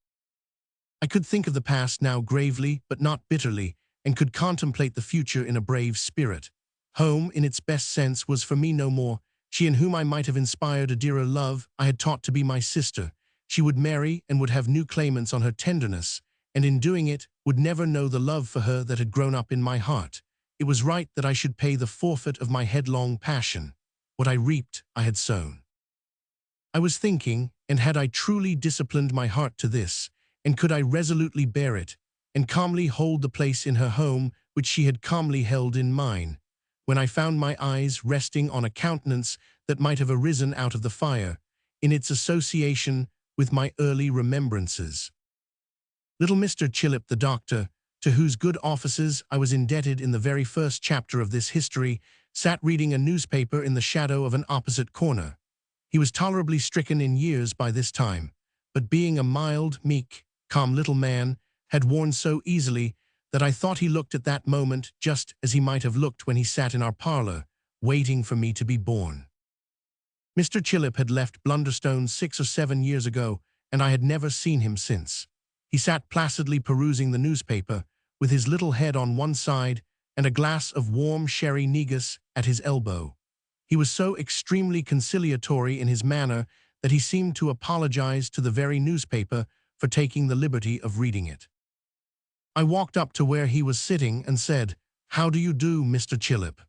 I could think of the past now gravely, but not bitterly, and could contemplate the future in a brave spirit. Home, in its best sense, was for me no more. She in whom I might have inspired a dearer love I had taught to be my sister. She would marry and would have new claimants on her tenderness, and in doing it would never know the love for her that had grown up in my heart. It was right that I should pay the forfeit of my headlong passion. What I reaped, I had sown. I was thinking, and had I truly disciplined my heart to this, and could I resolutely bear it, and calmly hold the place in her home which she had calmly held in mine, when I found my eyes resting on a countenance that might have arisen out of the fire, in its association with my early remembrances. Little Mr. Chillip the doctor, to whose good offices I was indebted in the very first chapter of this history, sat reading a newspaper in the shadow of an opposite corner. He was tolerably stricken in years by this time, but being a mild, meek, calm little man, had worn so easily that I thought he looked at that moment just as he might have looked when he sat in our parlor, waiting for me to be born. Mr. Chillip had left Blunderstone 6 or 7 years ago, and I had never seen him since. He sat placidly perusing the newspaper, with his little head on one side and a glass of warm sherry negus at his elbow. He was so extremely conciliatory in his manner that he seemed to apologize to the very newspaper for taking the liberty of reading it. I walked up to where he was sitting and said, "How do you do, Mr. Chillip?"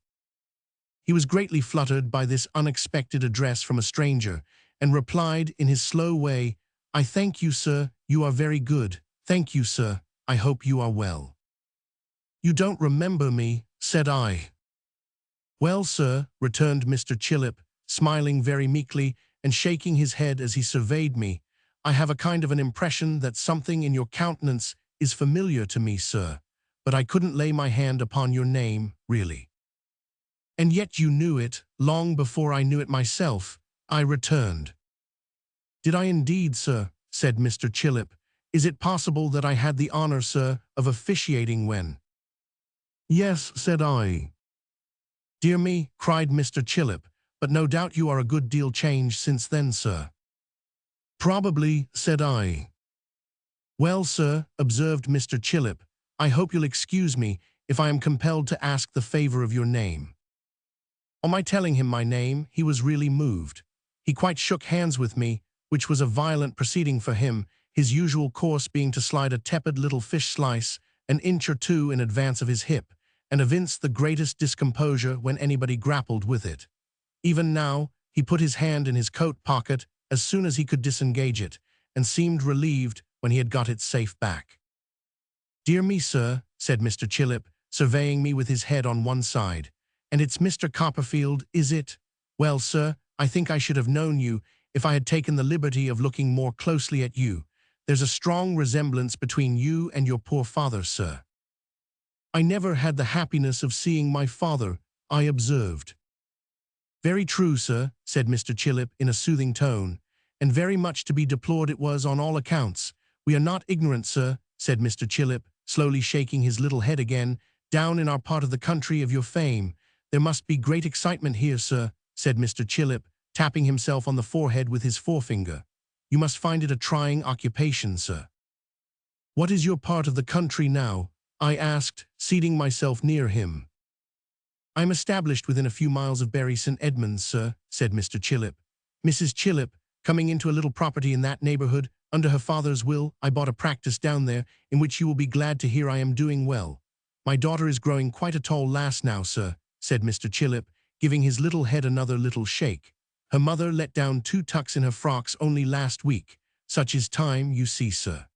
He was greatly fluttered by this unexpected address from a stranger, and replied in his slow way, "I thank you, sir, you are very good. Thank you, sir, I hope you are well." "You don't remember me," said I. "Well, sir," returned Mr. Chillip, smiling very meekly and shaking his head as he surveyed me, "I have a kind of an impression that something in your countenance is familiar to me, sir, but I couldn't lay my hand upon your name, really." "And yet you knew it, long before I knew it myself," I returned. "Did I indeed, sir?" said Mr. Chillip. "Is it possible that I had the honor, sir, of officiating when—" "Yes," said I. "Dear me," cried Mr. Chillip, "but no doubt you are a good deal changed since then, sir." "Probably," said I. "Well, sir," observed Mr. Chillip, "I hope you'll excuse me if I am compelled to ask the favor of your name." On my telling him my name, he was really moved. He quite shook hands with me, which was a violent proceeding for him, his usual course being to slide a tepid little fish slice an inch or two in advance of his hip, and evince the greatest discomposure when anybody grappled with it. Even now, he put his hand in his coat pocket as soon as he could disengage it, and seemed relieved when he had got it safe back. "Dear me, sir," said Mr. Chillip, surveying me with his head on one side, "and it's Mr. Copperfield, is it? Well, sir, I think I should have known you if I had taken the liberty of looking more closely at you. There's a strong resemblance between you and your poor father, sir." "I never had the happiness of seeing my father," I observed. "Very true, sir," said Mr. Chillip in a soothing tone, "and very much to be deplored it was on all accounts. We are not ignorant, sir," said Mr. Chillip, slowly shaking his little head again, "down in our part of the country of your fame. There must be great excitement here, sir," said Mr. Chillip, tapping himself on the forehead with his forefinger. "You must find it a trying occupation, sir." "What is your part of the country now?" I asked, seating myself near him. "I am established within a few miles of Bury St. Edmunds, sir," said Mr. Chillip. "Mrs. Chillip, coming into a little property in that neighborhood, under her father's will, I bought a practice down there, in which you will be glad to hear I am doing well. My daughter is growing quite a tall lass now, sir," said Mr. Chillip, giving his little head another little shake. "Her mother let down 2 tucks in her frocks only last week. Such is time, you see, sir."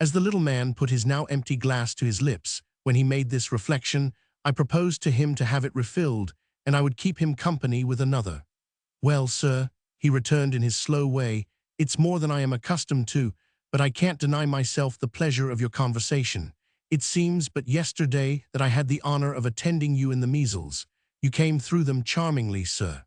As the little man put his now empty glass to his lips, when he made this reflection, I proposed to him to have it refilled, and I would keep him company with another. Well, sir, he returned in his slow way, it's more than I am accustomed to, but I can't deny myself the pleasure of your conversation. It seems but yesterday that I had the honor of attending you in the measles. You came through them charmingly, sir.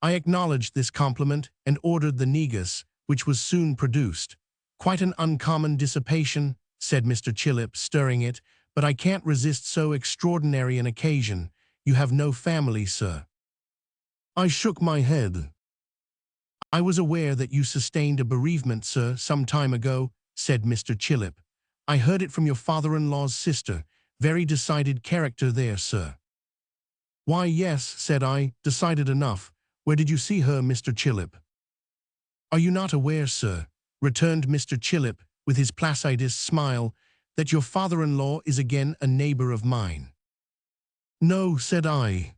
I acknowledged this compliment and ordered the negus, which was soon produced. Quite an uncommon dissipation, said Mr. Chillip, stirring it, but I can't resist so extraordinary an occasion. You have no family, sir. I shook my head. I was aware that you sustained a bereavement, sir, some time ago, said Mr. Chillip. I heard it from your father-in-law's sister. Very decided character there, sir. Why, yes, said I, decided enough. Where did you see her, Mr. Chillip? Are you not aware, sir, returned Mr. Chillip, with his placidest smile, that your father-in-law is again a neighbor of mine? No, said I.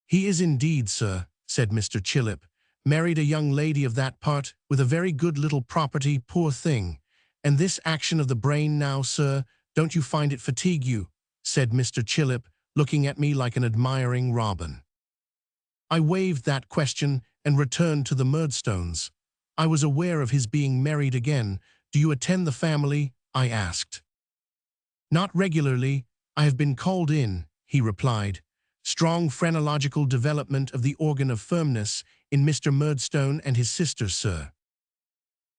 He is indeed, sir, said Mr. Chillip. Married a young lady of that part, with a very good little property, poor thing. And this action of the brain now, sir, don't you find it fatigue you? Said Mr. Chillip, looking at me like an admiring robin. I waived that question and returned to the Murdstones. I was aware of his being married again. Do you attend the family? I asked. Not regularly. I have been called in, he replied. Strong phrenological development of the organ of firmness in Mr. Murdstone and his sister, sir.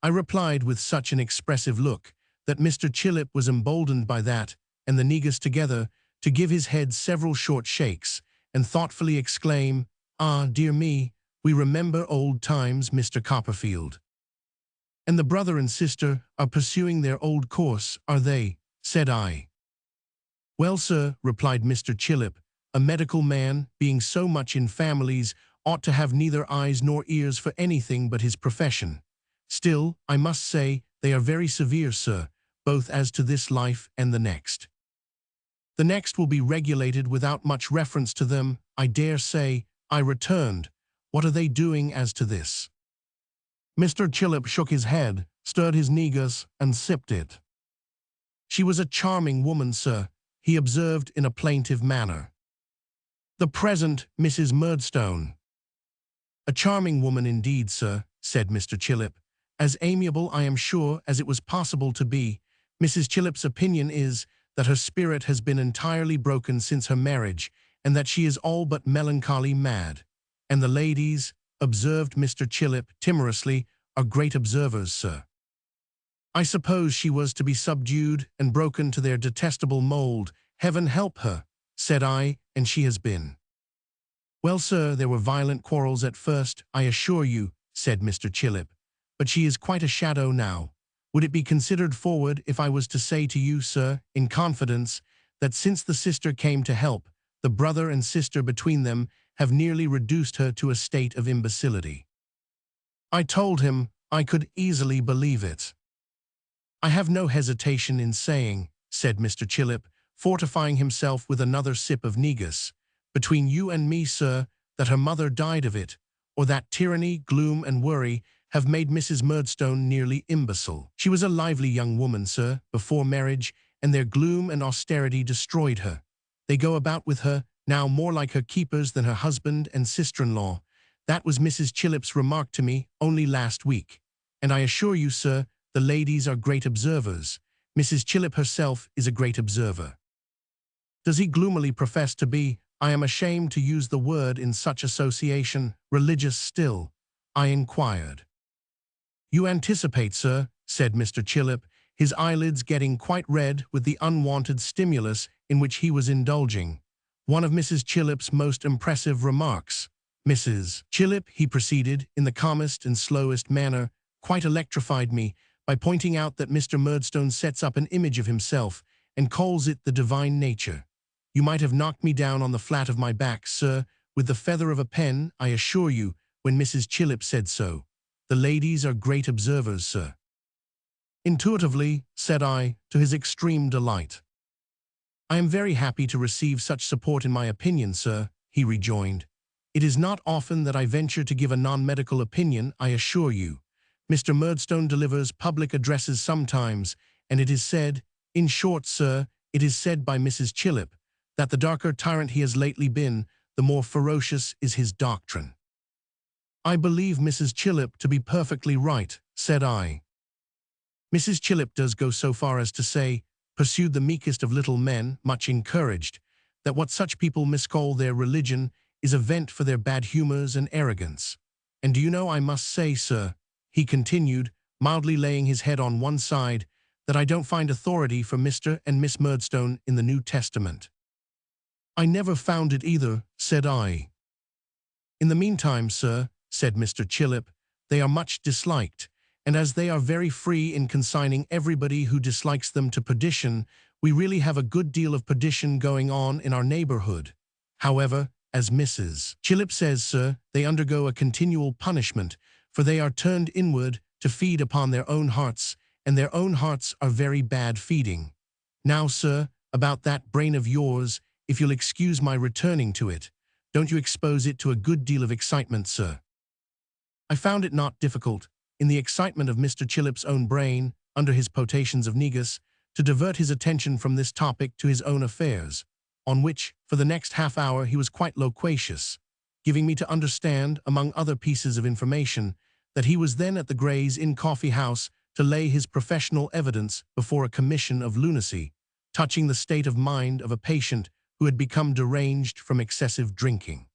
I replied with such an expressive look that Mr. Chillip was emboldened by that and the negus together to give his head several short shakes and thoughtfully exclaim, Ah, dear me, we remember old times, Mr. Copperfield. And the brother and sister are pursuing their old course, are they? Said I. Well, sir, replied Mr. Chillip, a medical man, being so much in families, ought to have neither eyes nor ears for anything but his profession. Still, I must say, they are very severe, sir, both as to this life and the next. The next will be regulated without much reference to them, I dare say, I returned. What are they doing as to this? Mr. Chillip shook his head, stirred his negus, and sipped it. She was a charming woman, sir, he observed in a plaintive manner. The present Mrs. Murdstone. A charming woman indeed, sir, said Mr. Chillip. As amiable, I am sure, as it was possible to be. Mrs. Chillip's opinion is that her spirit has been entirely broken since her marriage, and that she is all but melancholy mad. And the ladies, observed Mr. Chillip timorously, are great observers, sir. I suppose she was to be subdued and broken to their detestable mold. Heaven help her, said I, and she has been. Well, sir, there were violent quarrels at first, I assure you, said Mr. Chillip, but she is quite a shadow now. Would it be considered forward if I was to say to you, sir, in confidence, that since the sister came to help, the brother and sister between them have nearly reduced her to a state of imbecility? I told him I could easily believe it. I have no hesitation in saying, said Mr. Chillip, fortifying himself with another sip of negus, between you and me, sir, that her mother died of it, or that tyranny, gloom, and worry have made Mrs. Murdstone nearly imbecile. She was a lively young woman, sir, before marriage, and their gloom and austerity destroyed her. They go about with her, now more like her keepers than her husband and sister-in-law. That was Mrs. Chillip's remark to me only last week. And I assure you, sir, the ladies are great observers. Mrs. Chillip herself is a great observer. Does he gloomily profess to be, I am ashamed to use the word in such association, religious still? I inquired. You anticipate, sir, said Mr. Chillip, his eyelids getting quite red with the unwanted stimulus in which he was indulging. One of Mrs. Chillip's most impressive remarks. Mrs. Chillip, he proceeded, in the calmest and slowest manner, quite electrified me by pointing out that Mr. Murdstone sets up an image of himself and calls it the divine nature. You might have knocked me down on the flat of my back, sir, with the feather of a pen, I assure you, when Mrs. Chillip said so. The ladies are great observers, sir. Intuitively, said I, to his extreme delight. I am very happy to receive such support in my opinion, sir, he rejoined. It is not often that I venture to give a non-medical opinion, I assure you. Mr. Murdstone delivers public addresses sometimes, and it is said, in short, sir, it is said by Mrs. Chillip, that the darker tyrant he has lately been, the more ferocious is his doctrine. I believe Mrs. Chillip to be perfectly right, said I. Mrs. Chillip does go so far as to say, pursued the meekest of little men, much encouraged, that what such people miscall their religion is a vent for their bad humours and arrogance. And do you know, I must say, sir, he continued, mildly laying his head on one side, that I don't find authority for Mr. and Miss Murdstone in the New Testament. I never found it either, said I. In the meantime, sir, said Mr. Chillip, they are much disliked, and as they are very free in consigning everybody who dislikes them to perdition, we really have a good deal of perdition going on in our neighbourhood. However, as Mrs. Chillip says, sir, they undergo a continual punishment, for they are turned inward to feed upon their own hearts, and their own hearts are very bad feeding. Now, sir, about that brain of yours, if you'll excuse my returning to it, don't you expose it to a good deal of excitement, sir. I found it not difficult, in the excitement of Mr. Chillip's own brain, under his potations of negus, to divert his attention from this topic to his own affairs, on which, for the next half-hour, he was quite loquacious, giving me to understand, among other pieces of information, that he was then at the Gray's Inn Coffee House to lay his professional evidence before a commission of lunacy, touching the state of mind of a patient who had become deranged from excessive drinking.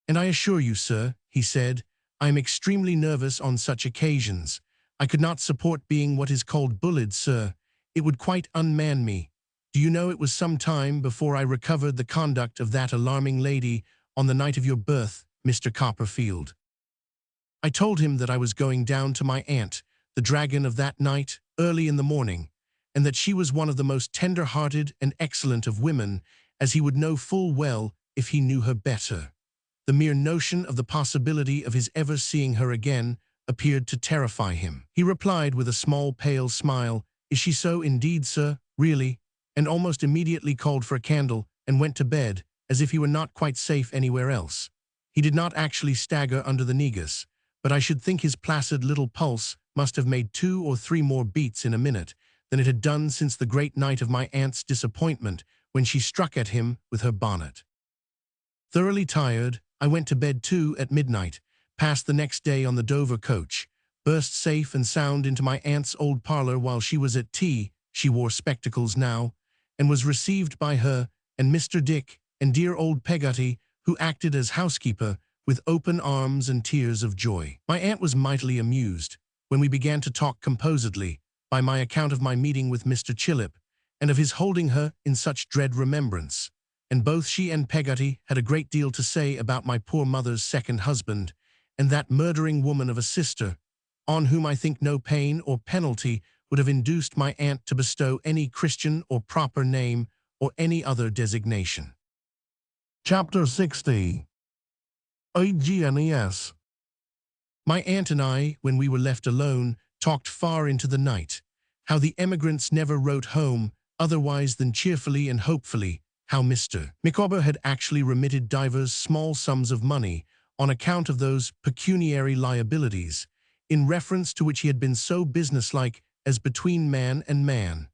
And I assure you, sir, he said, I am extremely nervous on such occasions. I could not support being what is called bullied, sir. It would quite unman me. Do you know, it was some time before I recovered the conduct of that alarming lady on the night of your birth, Mr. Copperfield. I told him that I was going down to my aunt, the dragon of that night, early in the morning, and that she was one of the most tender-hearted and excellent of women, as he would know full well if he knew her better. The mere notion of the possibility of his ever seeing her again appeared to terrify him. He replied with a small pale smile, "Is she so indeed, sir, really?" and almost immediately called for a candle and went to bed, as if he were not quite safe anywhere else. He did not actually stagger under the negus, but I should think his placid little pulse must have made 2 or 3 more beats in a minute than it had done since the great night of my aunt's disappointment when she struck at him with her bonnet. Thoroughly tired, I went to bed too at midnight, passed the next day on the Dover coach, burst safe and sound into my aunt's old parlour while she was at tea, she wore spectacles now, and was received by her and Mr. Dick and dear old Peggotty, who acted as housekeeper, with open arms and tears of joy. My aunt was mightily amused, when we began to talk composedly, by my account of my meeting with Mr. Chillip, and of his holding her in such dread remembrance, and both she and Peggotty had a great deal to say about my poor mother's second husband, and that murdering woman of a sister, on whom I think no pain or penalty would have induced my aunt to bestow any Christian or proper name or any other designation. Chapter 60. Agnes. My aunt and I, when we were left alone, talked far into the night, how the emigrants never wrote home otherwise than cheerfully and hopefully, how Mr. Micawber had actually remitted divers small sums of money on account of those pecuniary liabilities, in reference to which he had been so businesslike as between man and man,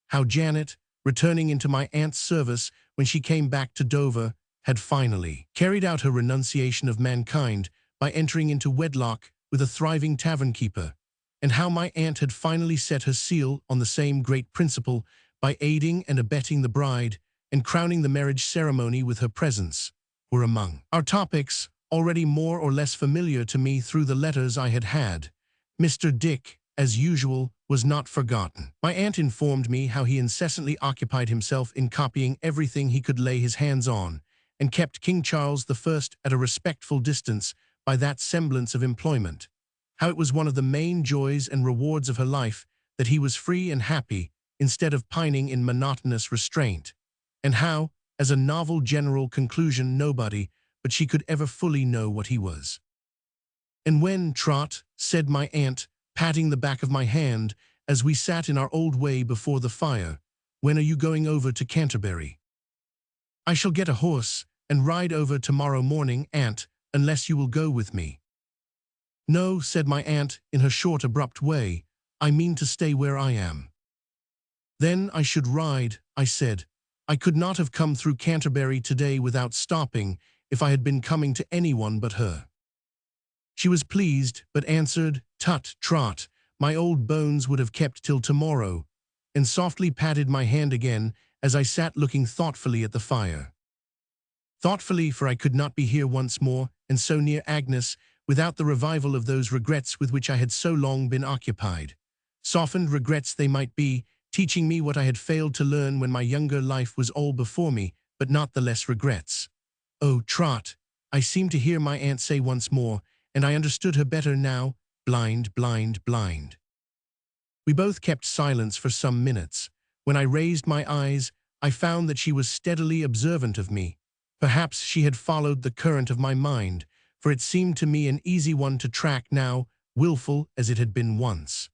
how Janet, returning into my aunt's service when she came back to Dover, had finally carried out her renunciation of mankind by entering into wedlock with a thriving tavern-keeper, and how my aunt had finally set her seal on the same great principle by aiding and abetting the bride and crowning the marriage ceremony with her presence, were among our topics, already more or less familiar to me through the letters I had had. Mr. Dick, as usual, was not forgotten. My aunt informed me how he incessantly occupied himself in copying everything he could lay his hands on, and kept King Charles I at a respectful distance by that semblance of employment, how it was one of the main joys and rewards of her life that he was free and happy instead of pining in monotonous restraint, and how, as a novel general conclusion, nobody but she could ever fully know what he was. "And when, Trot," said my aunt, patting the back of my hand as we sat in our old way before the fire, "when are you going over to Canterbury?" "I shall get a horse and ride over tomorrow morning, aunt, unless you will go with me." "No," said my aunt in her short, abrupt way, "I mean to stay where I am." "Then I should ride," I said, I could not have come through Canterbury today without stopping if I had been coming to anyone but her." She was pleased, but answered, "Tut, Trot, my old bones would have kept till tomorrow," and softly patted my hand again as I sat looking thoughtfully at the fire. Thoughtfully, for I could not be here once more, and so near Agnes, without the revival of those regrets with which I had so long been occupied. Softened regrets they might be, teaching me what I had failed to learn when my younger life was all before me, but not the less regrets. "Oh, Trot," I seemed to hear my aunt say once more, and I understood her better now, "blind, blind, blind." We both kept silence for some minutes. When I raised my eyes, I found that she was steadily observant of me. Perhaps she had followed the current of my mind, for it seemed to me an easy one to track now, willful as it had been once.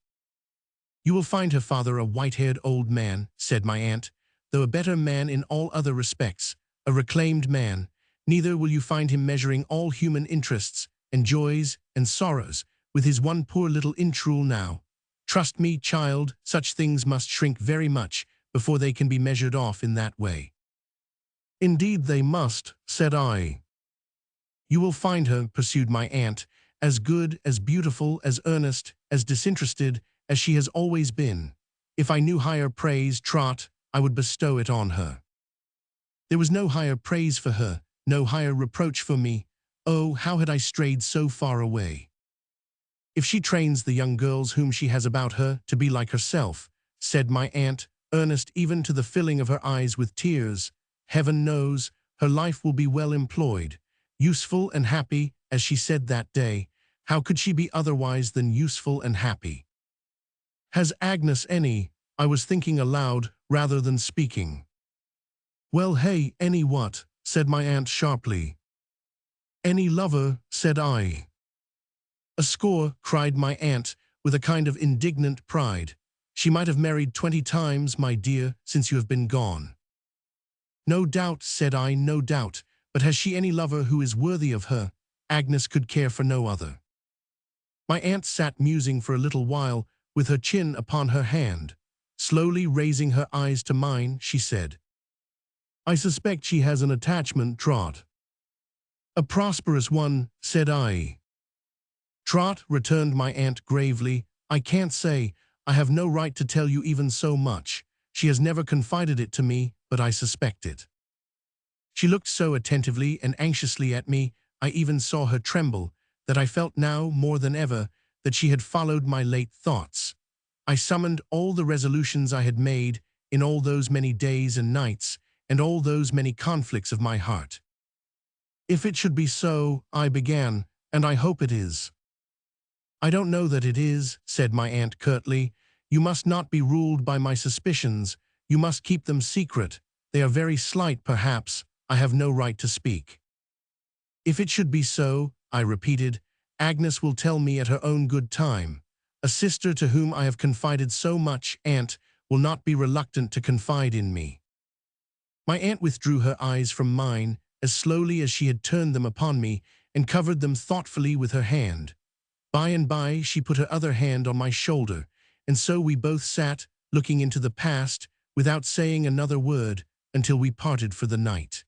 "You will find her father a white-haired old man," said my aunt, "though a better man in all other respects, a reclaimed man. Neither will you find him measuring all human interests and joys and sorrows with his one poor little intrule now. Trust me, child, such things must shrink very much before they can be measured off in that way." "Indeed they must," said I. "You will find her," pursued my aunt, "as good, as beautiful, as earnest, as disinterested as she has always been. If I knew higher praise, Trot, I would bestow it on her." There was no higher praise for her, no higher reproach for me. Oh, how had I strayed so far away! "If she trains the young girls whom she has about her to be like herself," said my aunt, earnest even to the filling of her eyes with tears, "heaven knows, her life will be well employed, useful and happy, as she said that day. How could she be otherwise than useful and happy? Has Agnes any—" I was thinking aloud rather than speaking. "Well, hey, any what?" said my aunt sharply. "Any lover," said I. "A score," cried my aunt, with a kind of indignant pride. "She might have married 20 times, my dear, since you have been gone." "No doubt," said I, "no doubt, but has she any lover who is worthy of her? Agnes could care for no other." My aunt sat musing for a little while, with her chin upon her hand. Slowly raising her eyes to mine, she said, "I suspect she has an attachment, Trot." "A prosperous one," said I. "Trot," returned my aunt gravely, "I can't say. I have no right to tell you even so much. She has never confided it to me, but I suspect it." She looked so attentively and anxiously at me, I even saw her tremble, that I felt now more than ever that she had followed my late thoughts. I summoned all the resolutions I had made in all those many days and nights, and all those many conflicts of my heart. "If it should be so," I began, "and I hope it is." "I don't know that it is," said my aunt curtly. "You must not be ruled by my suspicions. You must keep them secret. They are very slight, perhaps. I have no right to speak." "If it should be so," I repeated, "Agnes will tell me at her own good time. A sister to whom I have confided so much, aunt, will not be reluctant to confide in me." My aunt withdrew her eyes from mine as slowly as she had turned them upon me, and covered them thoughtfully with her hand. By and by she put her other hand on my shoulder, and so we both sat, looking into the past, without saying another word, until we parted for the night.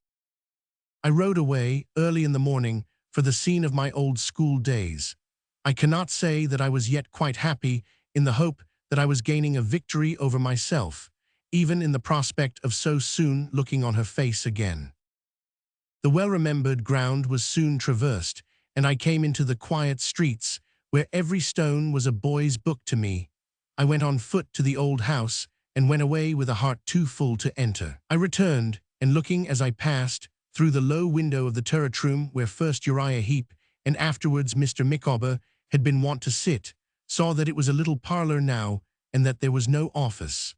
I rode away, early in the morning, for the scene of my old school days. I cannot say that I was yet quite happy in the hope that I was gaining a victory over myself, even in the prospect of so soon looking on her face again. The well-remembered ground was soon traversed, and I came into the quiet streets, where every stone was a boy's book to me. I went on foot to the old house, and went away with a heart too full to enter. I returned, and looking as I passed, through the low window of the turret room where first Uriah Heep and afterwards Mr. Micawber had been wont to sit, saw that it was a little parlor now, and that there was no office.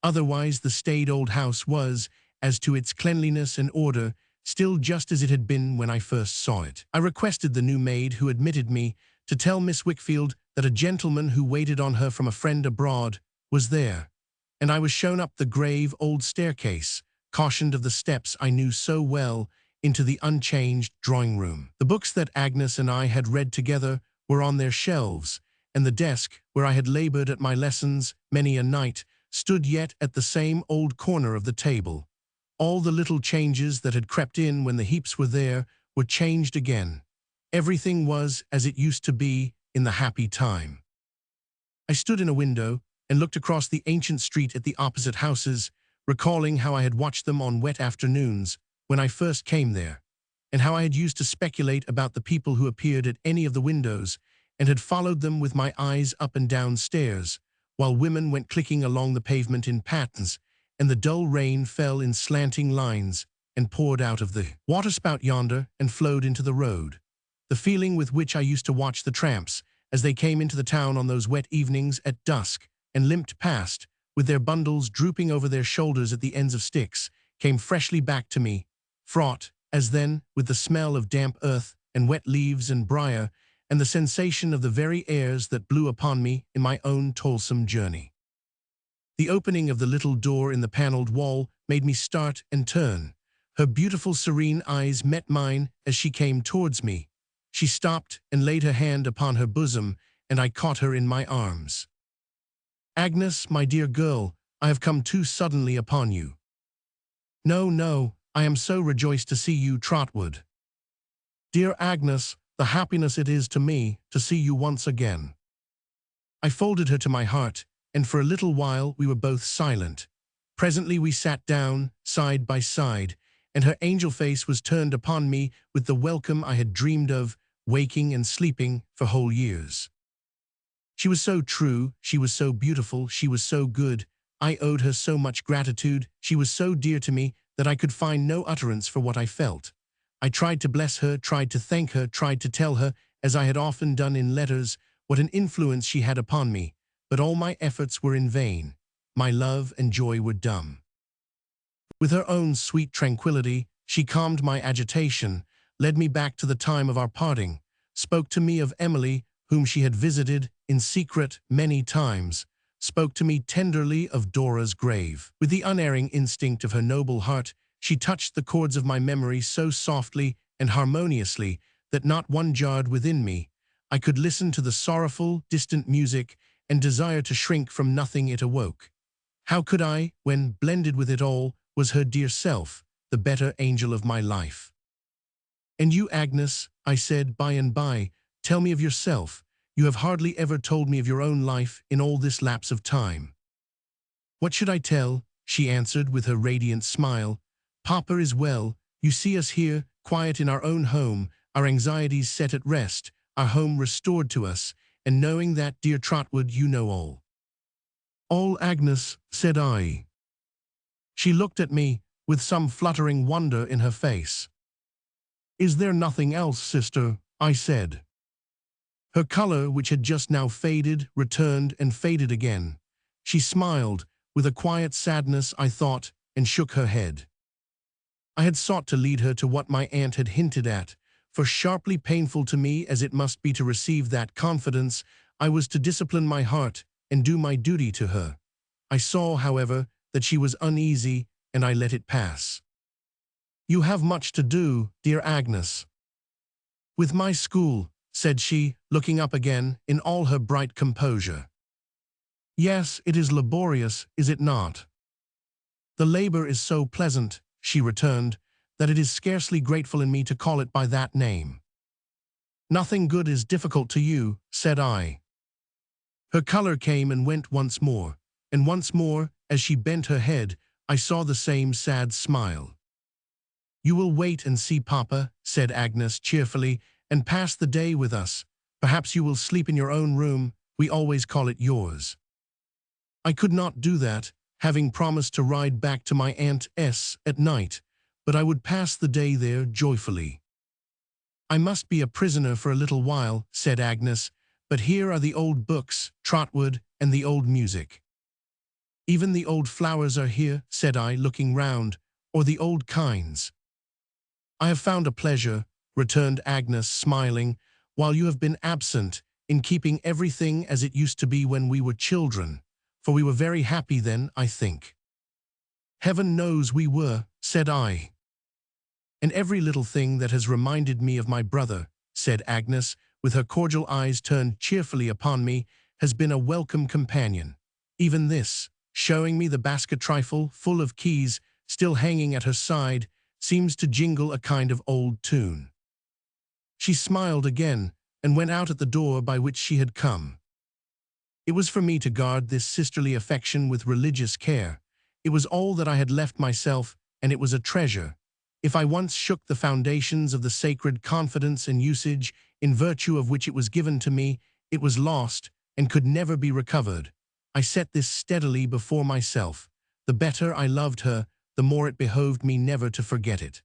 Otherwise the staid old house was, as to its cleanliness and order, still just as it had been when I first saw it. I requested the new maid who admitted me to tell Miss Wickfield that a gentleman who waited on her from a friend abroad was there, and I was shown up the grave old staircase, cautioned of the steps I knew so well, into the unchanged drawing-room. The books that Agnes and I had read together were on their shelves, and the desk, where I had labored at my lessons many a night, stood yet at the same old corner of the table. All the little changes that had crept in when the Heeps were there were changed again. Everything was as it used to be in the happy time. I stood in a window and looked across the ancient street at the opposite houses, recalling how I had watched them on wet afternoons when I first came there, and how I had used to speculate about the people who appeared at any of the windows and had followed them with my eyes up and down stairs, while women went clicking along the pavement in pattens, and the dull rain fell in slanting lines and poured out of the waterspout yonder and flowed into the road. The feeling with which I used to watch the tramps as they came into the town on those wet evenings at dusk and limped past, with their bundles drooping over their shoulders at the ends of sticks, came freshly back to me, fraught, as then, with the smell of damp earth and wet leaves and briar, and the sensation of the very airs that blew upon me in my own toilsome journey. The opening of the little door in the panelled wall made me start and turn. Her beautiful serene eyes met mine as she came towards me. She stopped and laid her hand upon her bosom, and I caught her in my arms. "Agnes, my dear girl, I have come too suddenly upon you." "No, no, I am so rejoiced to see you, Trotwood." "Dear Agnes, the happiness it is to me to see you once again." I folded her to my heart, and for a little while we were both silent. Presently we sat down, side by side, and her angel face was turned upon me with the welcome I had dreamed of, waking and sleeping, for whole years. She was so true, she was so beautiful, she was so good. I owed her so much gratitude, she was so dear to me that I could find no utterance for what I felt. I tried to bless her, tried to thank her, tried to tell her, as I had often done in letters, what an influence she had upon me, but all my efforts were in vain. My love and joy were dumb. With her own sweet tranquillity, she calmed my agitation, led me back to the time of our parting, spoke to me of Emily, whom she had visited in secret many times, spoke to me tenderly of Dora's grave. With the unerring instinct of her noble heart, she touched the chords of my memory so softly and harmoniously that not one jarred within me. I could listen to the sorrowful, distant music and desire to shrink from nothing it awoke. How could I, when, blended with it all, was her dear self, the better angel of my life? "And you, Agnes," I said by and by, "tell me of yourself. You have hardly ever told me of your own life in all this lapse of time." "What should I tell?" she answered with her radiant smile. "Papa is well. You see us here, quiet in our own home, our anxieties set at rest, our home restored to us, and knowing that, dear Trotwood, you know all." "All, Agnes," said I. She looked at me with some fluttering wonder in her face. "Is there nothing else, sister?" I said. Her color, which had just now faded, returned and faded again. She smiled, with a quiet sadness, I thought, and shook her head. I had sought to lead her to what my aunt had hinted at, for sharply painful to me as it must be to receive that confidence, I was to discipline my heart and do my duty to her. I saw, however, that she was uneasy, and I let it pass. "You have much to do, dear Agnes." "With my school," said she, looking up again in all her bright composure. "Yes, it is laborious, is it not?" "The labor is so pleasant," she returned, "that it is scarcely grateful in me to call it by that name." "Nothing good is difficult to you," said I. Her color came and went once more, and once more, as she bent her head, I saw the same sad smile. "You will wait and see Papa," said Agnes cheerfully, "and pass the day with us. Perhaps you will sleep in your own room, we always call it yours." I could not do that, having promised to ride back to my aunt's at night, but I would pass the day there joyfully. "I must be a prisoner for a little while," said Agnes, "but here are the old books, Trotwood, and the old music." "Even the old flowers are here," said I, looking round, "or the old kinds." "I have found a pleasure," returned Agnes, smiling, "while you have been absent, in keeping everything as it used to be when we were children, for we were very happy then, I think." "Heaven knows we were," said I. "And every little thing that has reminded me of my brother," said Agnes, with her cordial eyes turned cheerfully upon me, "has been a welcome companion. Even this," showing me the basket trifle full of keys, still hanging at her side, seems to jingle a kind of old tune. She smiled again, and went out at the door by which she had come. It was for me to guard this sisterly affection with religious care. It was all that I had left myself, and it was a treasure. If I once shook the foundations of the sacred confidence and usage in virtue of which it was given to me, it was lost and could never be recovered. I set this steadily before myself. The better I loved her, the more it behoved me never to forget it.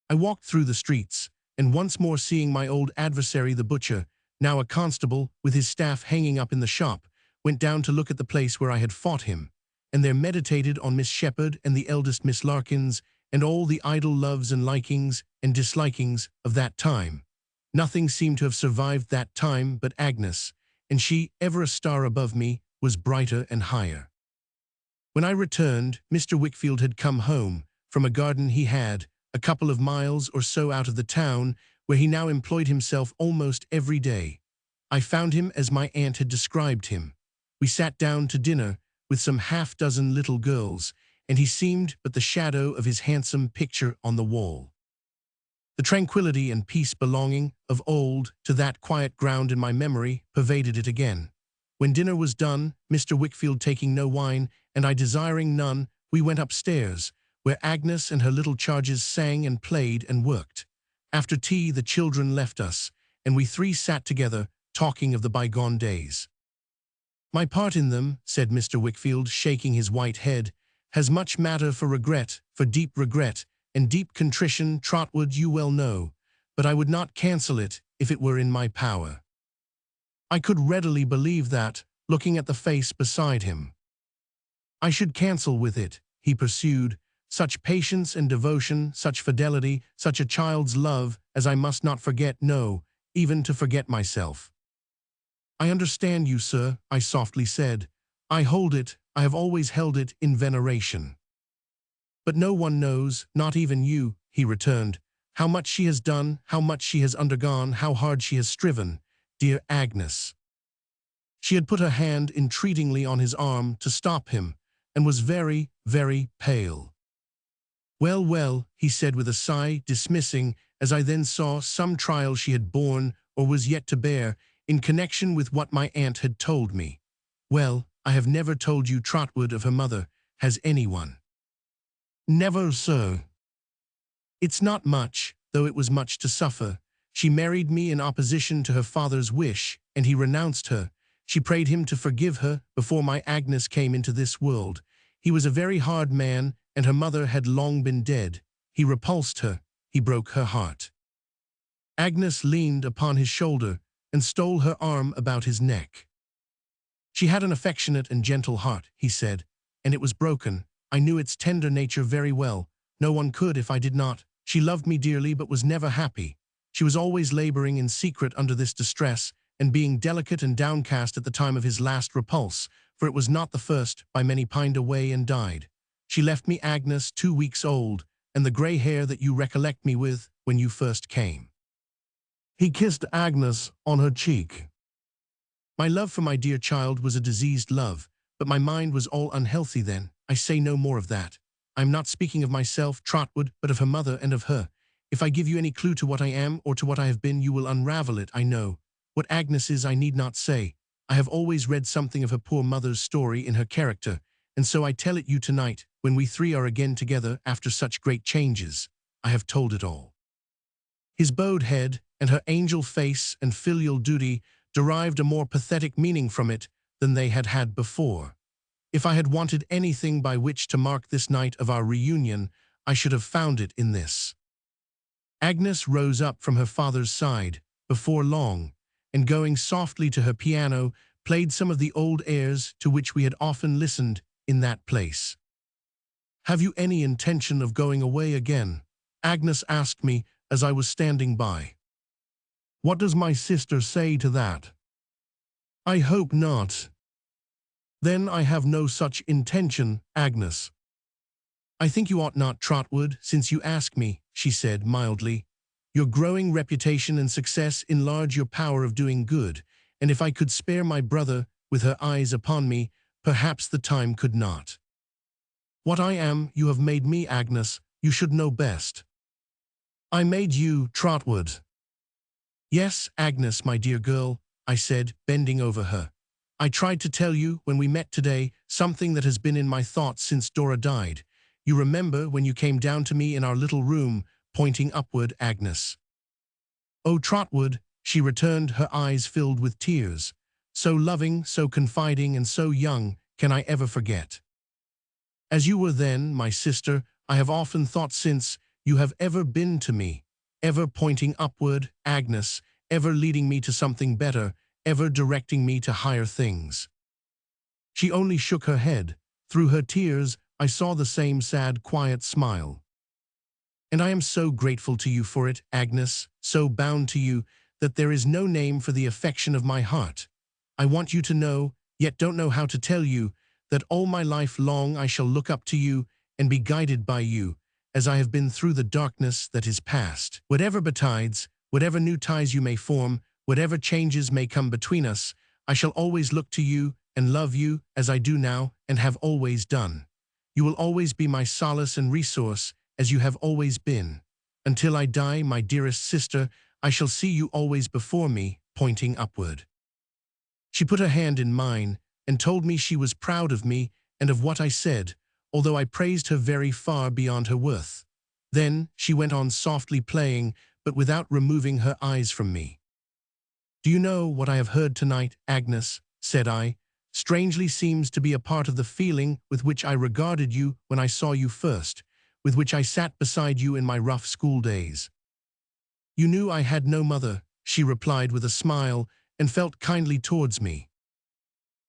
I walked through the streets, and once more seeing my old adversary the butcher, now a constable, with his staff hanging up in the shop, went down to look at the place where I had fought him, and there meditated on Miss Shepherd and the eldest Miss Larkins, and all the idle loves and likings and dislikings of that time. Nothing seemed to have survived that time but Agnes, and she, ever a star above me, was brighter and higher. When I returned, Mr. Wickfield had come home from a garden he had, a couple of miles or so out of the town, where he now employed himself almost every day. I found him as my aunt had described him. We sat down to dinner with some half-dozen little girls, and he seemed but the shadow of his handsome picture on the wall. The tranquility and peace belonging, of old, to that quiet ground in my memory pervaded it again. When dinner was done, Mr. Wickfield taking no wine, and I desiring none, we went upstairs, where Agnes and her little charges sang and played and worked. After tea the children left us, and we three sat together, talking of the bygone days. "My part in them," said Mr. Wickfield, shaking his white head, "has much matter for regret, for deep regret, and deep contrition, Trotwood, you well know, but I would not cancel it if it were in my power." I could readily believe that, looking at the face beside him. "I should cancel with it," he pursued, "such patience and devotion, such fidelity, such a child's love, as I must not forget, no, even to forget myself." "I understand you, sir," I softly said. "I hold it, I have always held it, in veneration." "But no one knows, not even you," he returned, "how much she has done, how much she has undergone, how hard she has striven, dear Agnes." She had put her hand entreatingly on his arm to stop him, and was very, very pale. "Well, well," he said with a sigh, dismissing, as I then saw, some trial she had borne, or was yet to bear, in connection with what my aunt had told me. "Well, I have never told you, Trotwood, of her mother. Has anyone?" "Never, sir." "It's not much, though it was much to suffer. She married me in opposition to her father's wish, and he renounced her. She prayed him to forgive her before my Agnes came into this world. He was a very hard man, and her mother had long been dead. He repulsed her. He broke her heart." Agnes leaned upon his shoulder and stole her arm about his neck. "She had an affectionate and gentle heart," he said, "and it was broken. I knew its tender nature very well. No one could if I did not. She loved me dearly but was never happy. She was always laboring in secret under this distress, and being delicate and downcast at the time of his last repulse, for it was not the first, by many pined away and died. She left me Agnes 2 weeks old, and the grey hair that you recollect me with when you first came." He kissed Agnes on her cheek. "My love for my dear child was a diseased love, but my mind was all unhealthy then. I say no more of that. I am not speaking of myself, Trotwood, but of her mother and of her. If I give you any clue to what I am or to what I have been, you will unravel it, I know. What Agnes is I need not say. I have always read something of her poor mother's story in her character, and so I tell it you tonight, when we three are again together after such great changes. I have told it all." His bowed head, and her angel face and filial duty derived a more pathetic meaning from it than they had had before. If I had wanted anything by which to mark this night of our reunion, I should have found it in this. Agnes rose up from her father's side, before long, and going softly to her piano, played some of the old airs to which we had often listened in that place. "Have you any intention of going away again?" Agnes asked me as I was standing by. "What does my sister say to that?" "I hope not." "Then I have no such intention, Agnes." "I think you ought not, Trotwood, since you ask me," she said mildly. "Your growing reputation and success enlarge your power of doing good, and if I could spare my brother with her eyes upon me, perhaps the time could not." What I am, you have made me, Agnes. You should know best. I made you, Trotwood. Yes, Agnes, my dear girl, I said, bending over her. I tried to tell you, when we met today, something that has been in my thoughts since Dora died. You remember when you came down to me in our little room, pointing upward, Agnes. Oh, Trotwood, she returned, her eyes filled with tears. So loving, so confiding, and so young, can I ever forget? As you were then, my sister, I have often thought since, you have ever been to me, ever pointing upward, Agnes, ever leading me to something better, ever directing me to higher things. She only shook her head. Through her tears, I saw the same sad, quiet smile. And I am so grateful to you for it, Agnes, so bound to you, that there is no name for the affection of my heart. I want you to know, yet don't know how to tell you, that all my life long I shall look up to you and be guided by you, as I have been through the darkness that is past. Whatever betides, whatever new ties you may form, whatever changes may come between us, I shall always look to you and love you as I do now and have always done. You will always be my solace and resource, as you have always been. Until I die, my dearest sister, I shall see you always before me, pointing upward. She put her hand in mine and told me she was proud of me and of what I said, although I praised her very far beyond her worth. Then she went on softly playing, but without removing her eyes from me. Do you know what I have heard tonight, Agnes? Said I. Strangely seems to be a part of the feeling with which I regarded you when I saw you first, with which I sat beside you in my rough school days. You knew I had no mother, she replied with a smile, and felt kindly towards me.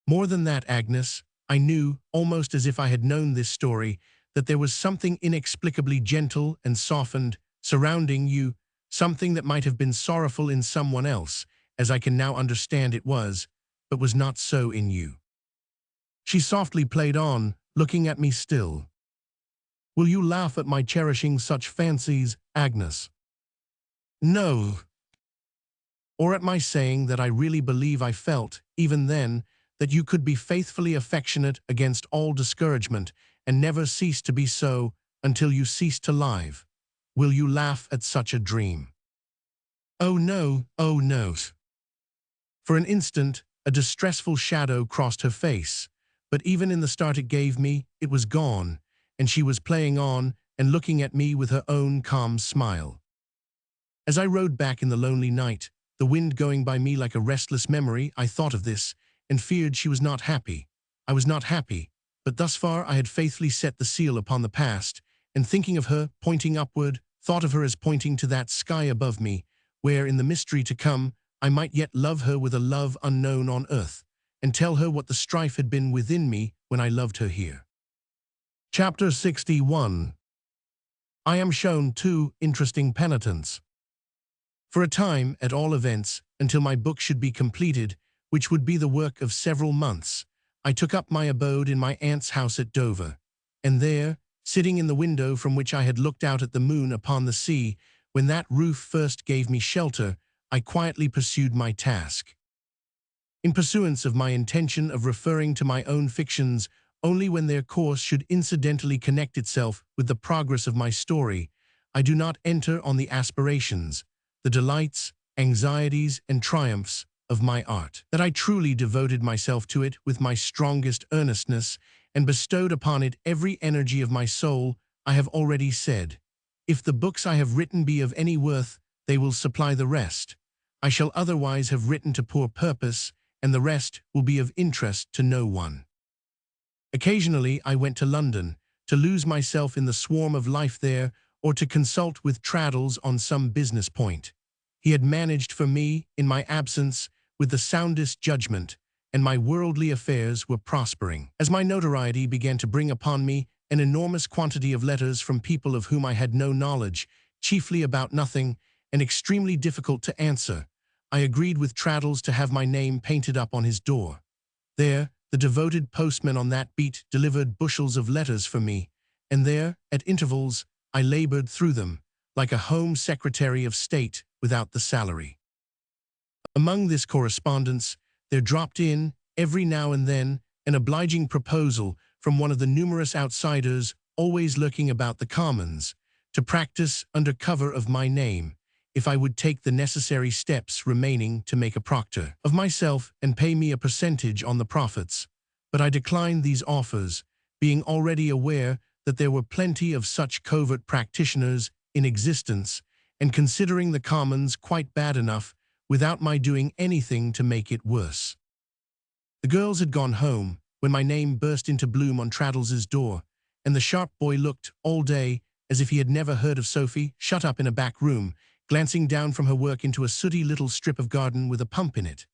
More than that, Agnes, I knew, almost as if I had known this story, that there was something inexplicably gentle and softened surrounding you, something that might have been sorrowful in someone else, as I can now understand it was, but was not so in you. She softly played on, looking at me still. Will you laugh at my cherishing such fancies, Agnes? No. Or at my saying that I really believe I felt, even then, that you could be faithfully affectionate against all discouragement and never cease to be so until you cease to live. Will you laugh at such a dream? Oh no, oh no. For an instant, a distressful shadow crossed her face, but even in the start it gave me, it was gone, and she was playing on and looking at me with her own calm smile. As I rode back in the lonely night, the wind going by me like a restless memory, I thought of this and feared she was not happy. I was not happy, but thus far I had faithfully set the seal upon the past, and thinking of her, pointing upward, thought of her as pointing to that sky above me, where in the mystery to come, I might yet love her with a love unknown on earth, and tell her what the strife had been within me when I loved her here. Chapter 61. I am shown two interesting penitents. For a time, at all events, until my book should be completed, which would be the work of several months, I took up my abode in my aunt's house at Dover, and there, sitting in the window from which I had looked out at the moon upon the sea, when that roof first gave me shelter, I quietly pursued my task. In pursuance of my intention of referring to my own fictions only when their course should incidentally connect itself with the progress of my story, I do not enter on the aspirations, the delights, anxieties, and triumphs of my art. That I truly devoted myself to it with my strongest earnestness and bestowed upon it every energy of my soul, I have already said. If the books I have written be of any worth, they will supply the rest. I shall otherwise have written to poor purpose, and the rest will be of interest to no one. Occasionally I went to London, to lose myself in the swarm of life there, or to consult with Traddles on some business point. He had managed for me, in my absence, with the soundest judgment, and my worldly affairs were prospering. As my notoriety began to bring upon me an enormous quantity of letters from people of whom I had no knowledge, chiefly about nothing, and extremely difficult to answer, I agreed with Traddles to have my name painted up on his door. There, the devoted postman on that beat delivered bushels of letters for me, and there, at intervals, I labored through them, like a Home Secretary of State without the salary. Among this correspondence, there dropped in, every now and then, an obliging proposal from one of the numerous outsiders always lurking about the commons, to practice under cover of my name, if I would take the necessary steps remaining to make a proctor of myself and pay me a percentage on the profits. But I declined these offers, being already aware that there were plenty of such covert practitioners in existence, and considering the commons quite bad enough without my doing anything to make it worse. The girls had gone home when my name burst into bloom on Traddles's door, and the sharp boy looked all day as if he had never heard of Sophie shut up in a back room, glancing down from her work into a sooty little strip of garden with a pump in it.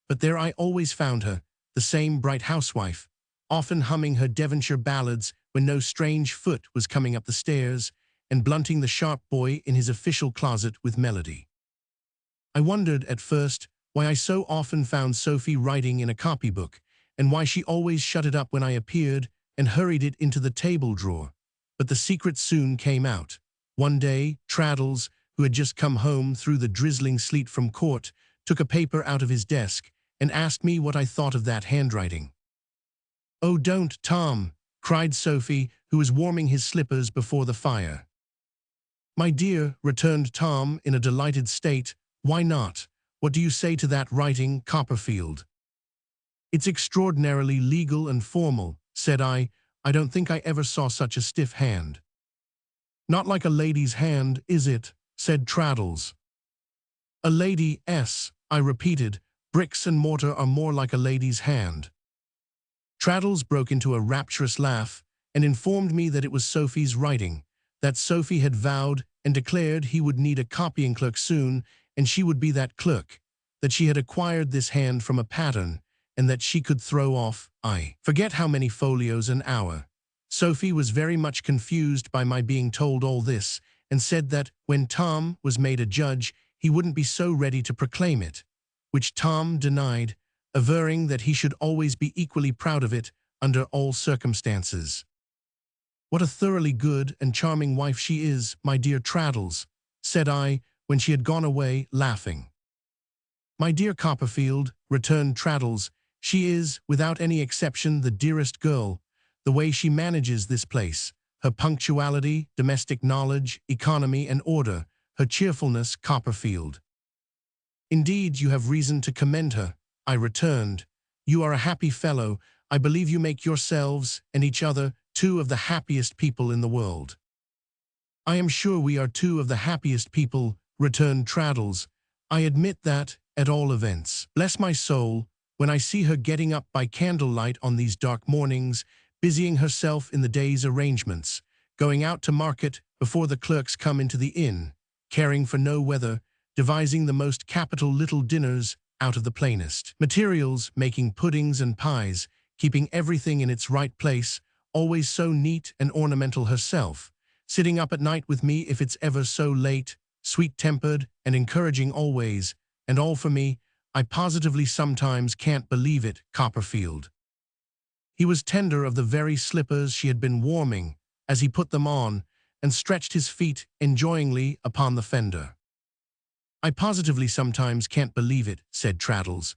But there I always found her, the same bright housewife, often humming her Devonshire ballads when no strange foot was coming up the stairs, and blunting the sharp boy in his official closet with melody. I wondered at first why I so often found Sophie writing in a copybook, and why she always shut it up when I appeared and hurried it into the table drawer. But the secret soon came out. One day, Traddles, who had just come home through the drizzling sleet from court, took a paper out of his desk and asked me what I thought of that handwriting. "Oh, don't, Tom," cried Sophie, who was warming his slippers before the fire. "My dear," returned Tom in a delighted state, "why not? What do you say to that writing, Copperfield?" "It's extraordinarily legal and formal," said I. "I don't think I ever saw such a stiff hand." "Not like a lady's hand, is it?" said Traddles. "A lady's," I repeated. "Bricks and mortar are more like a lady's hand." Traddles broke into a rapturous laugh and informed me that it was Sophie's writing, that Sophie had vowed and declared he would need a copying clerk soon, and she would be that clerk, that she had acquired this hand from a pattern, and that she could throw off, I forget how many folios an hour. Sophie was very much confused by my being told all this, and said that when Tom was made a judge, he wouldn't be so ready to proclaim it, which Tom denied, averring that he should always be equally proud of it under all circumstances. "What a thoroughly good and charming wife she is, my dear Traddles," said I, when she had gone away, laughing. "My dear Copperfield," returned Traddles, "she is, without any exception, the dearest girl. The way she manages this place, her punctuality, domestic knowledge, economy, and order, her cheerfulness, Copperfield." "Indeed, you have reason to commend her," I returned. "You are a happy fellow. I believe you make yourselves and each other two of the happiest people in the world." "I am sure we are two of the happiest people," returned Traddles. "I admit that, at all events. Bless my soul, when I see her getting up by candlelight on these dark mornings, busying herself in the day's arrangements, going out to market before the clerks come into the inn, caring for no weather, devising the most capital little dinners out of the plainest materials, making puddings and pies, keeping everything in its right place, always so neat and ornamental herself, sitting up at night with me if it's ever so late, sweet-tempered and encouraging always, and all for me. I positively sometimes can't believe it, Copperfield." He was tender of the very slippers she had been warming as he put them on, and stretched his feet enjoyingly upon the fender. "I positively sometimes can't believe it," said Traddles.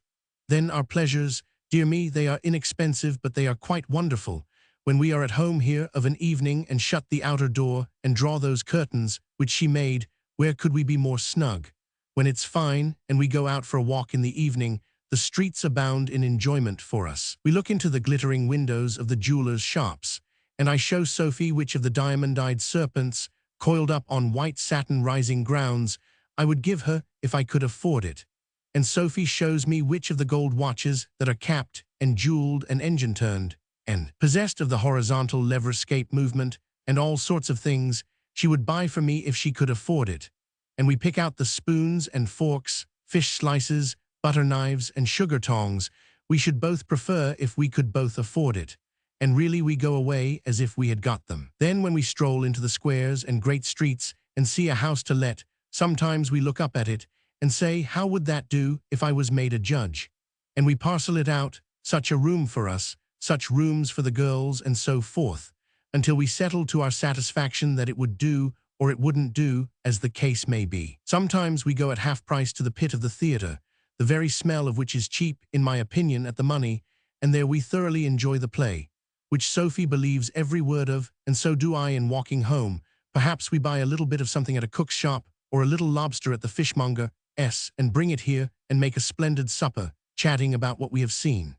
"Then our pleasures, dear me, they are inexpensive, but they are quite wonderful. When we are at home here of an evening and shut the outer door and draw those curtains which she made, where could we be more snug? When it's fine and we go out for a walk in the evening, the streets abound in enjoyment for us. We look into the glittering windows of the jewelers' shops, and I show Sophie which of the diamond-eyed serpents, coiled up on white satin rising grounds, I would give her if I could afford it. And Sophie shows me which of the gold watches that are capped and jeweled and engine-turned, and possessed of the horizontal lever-escape movement, and all sorts of things, she would buy for me if she could afford it. And we pick out the spoons and forks, fish slices, butter knives, and sugar tongs we should both prefer if we could both afford it. And really we go away as if we had got them. Then when we stroll into the squares and great streets and see a house to let, sometimes we look up at it and say, how would that do if I was made a judge? And we parcel it out, such a room for us, such rooms for the girls, and so forth, until we settle to our satisfaction that it would do or it wouldn't do, as the case may be. Sometimes we go at half price to the pit of the theatre, the very smell of which is cheap, in my opinion, at the money, and there we thoroughly enjoy the play. which Sophie believes every word of, and so do I in walking home. Perhaps we buy a little bit of something at a cook's shop, or a little lobster at the fishmonger's, and bring it here and make a splendid supper, chatting about what we have seen.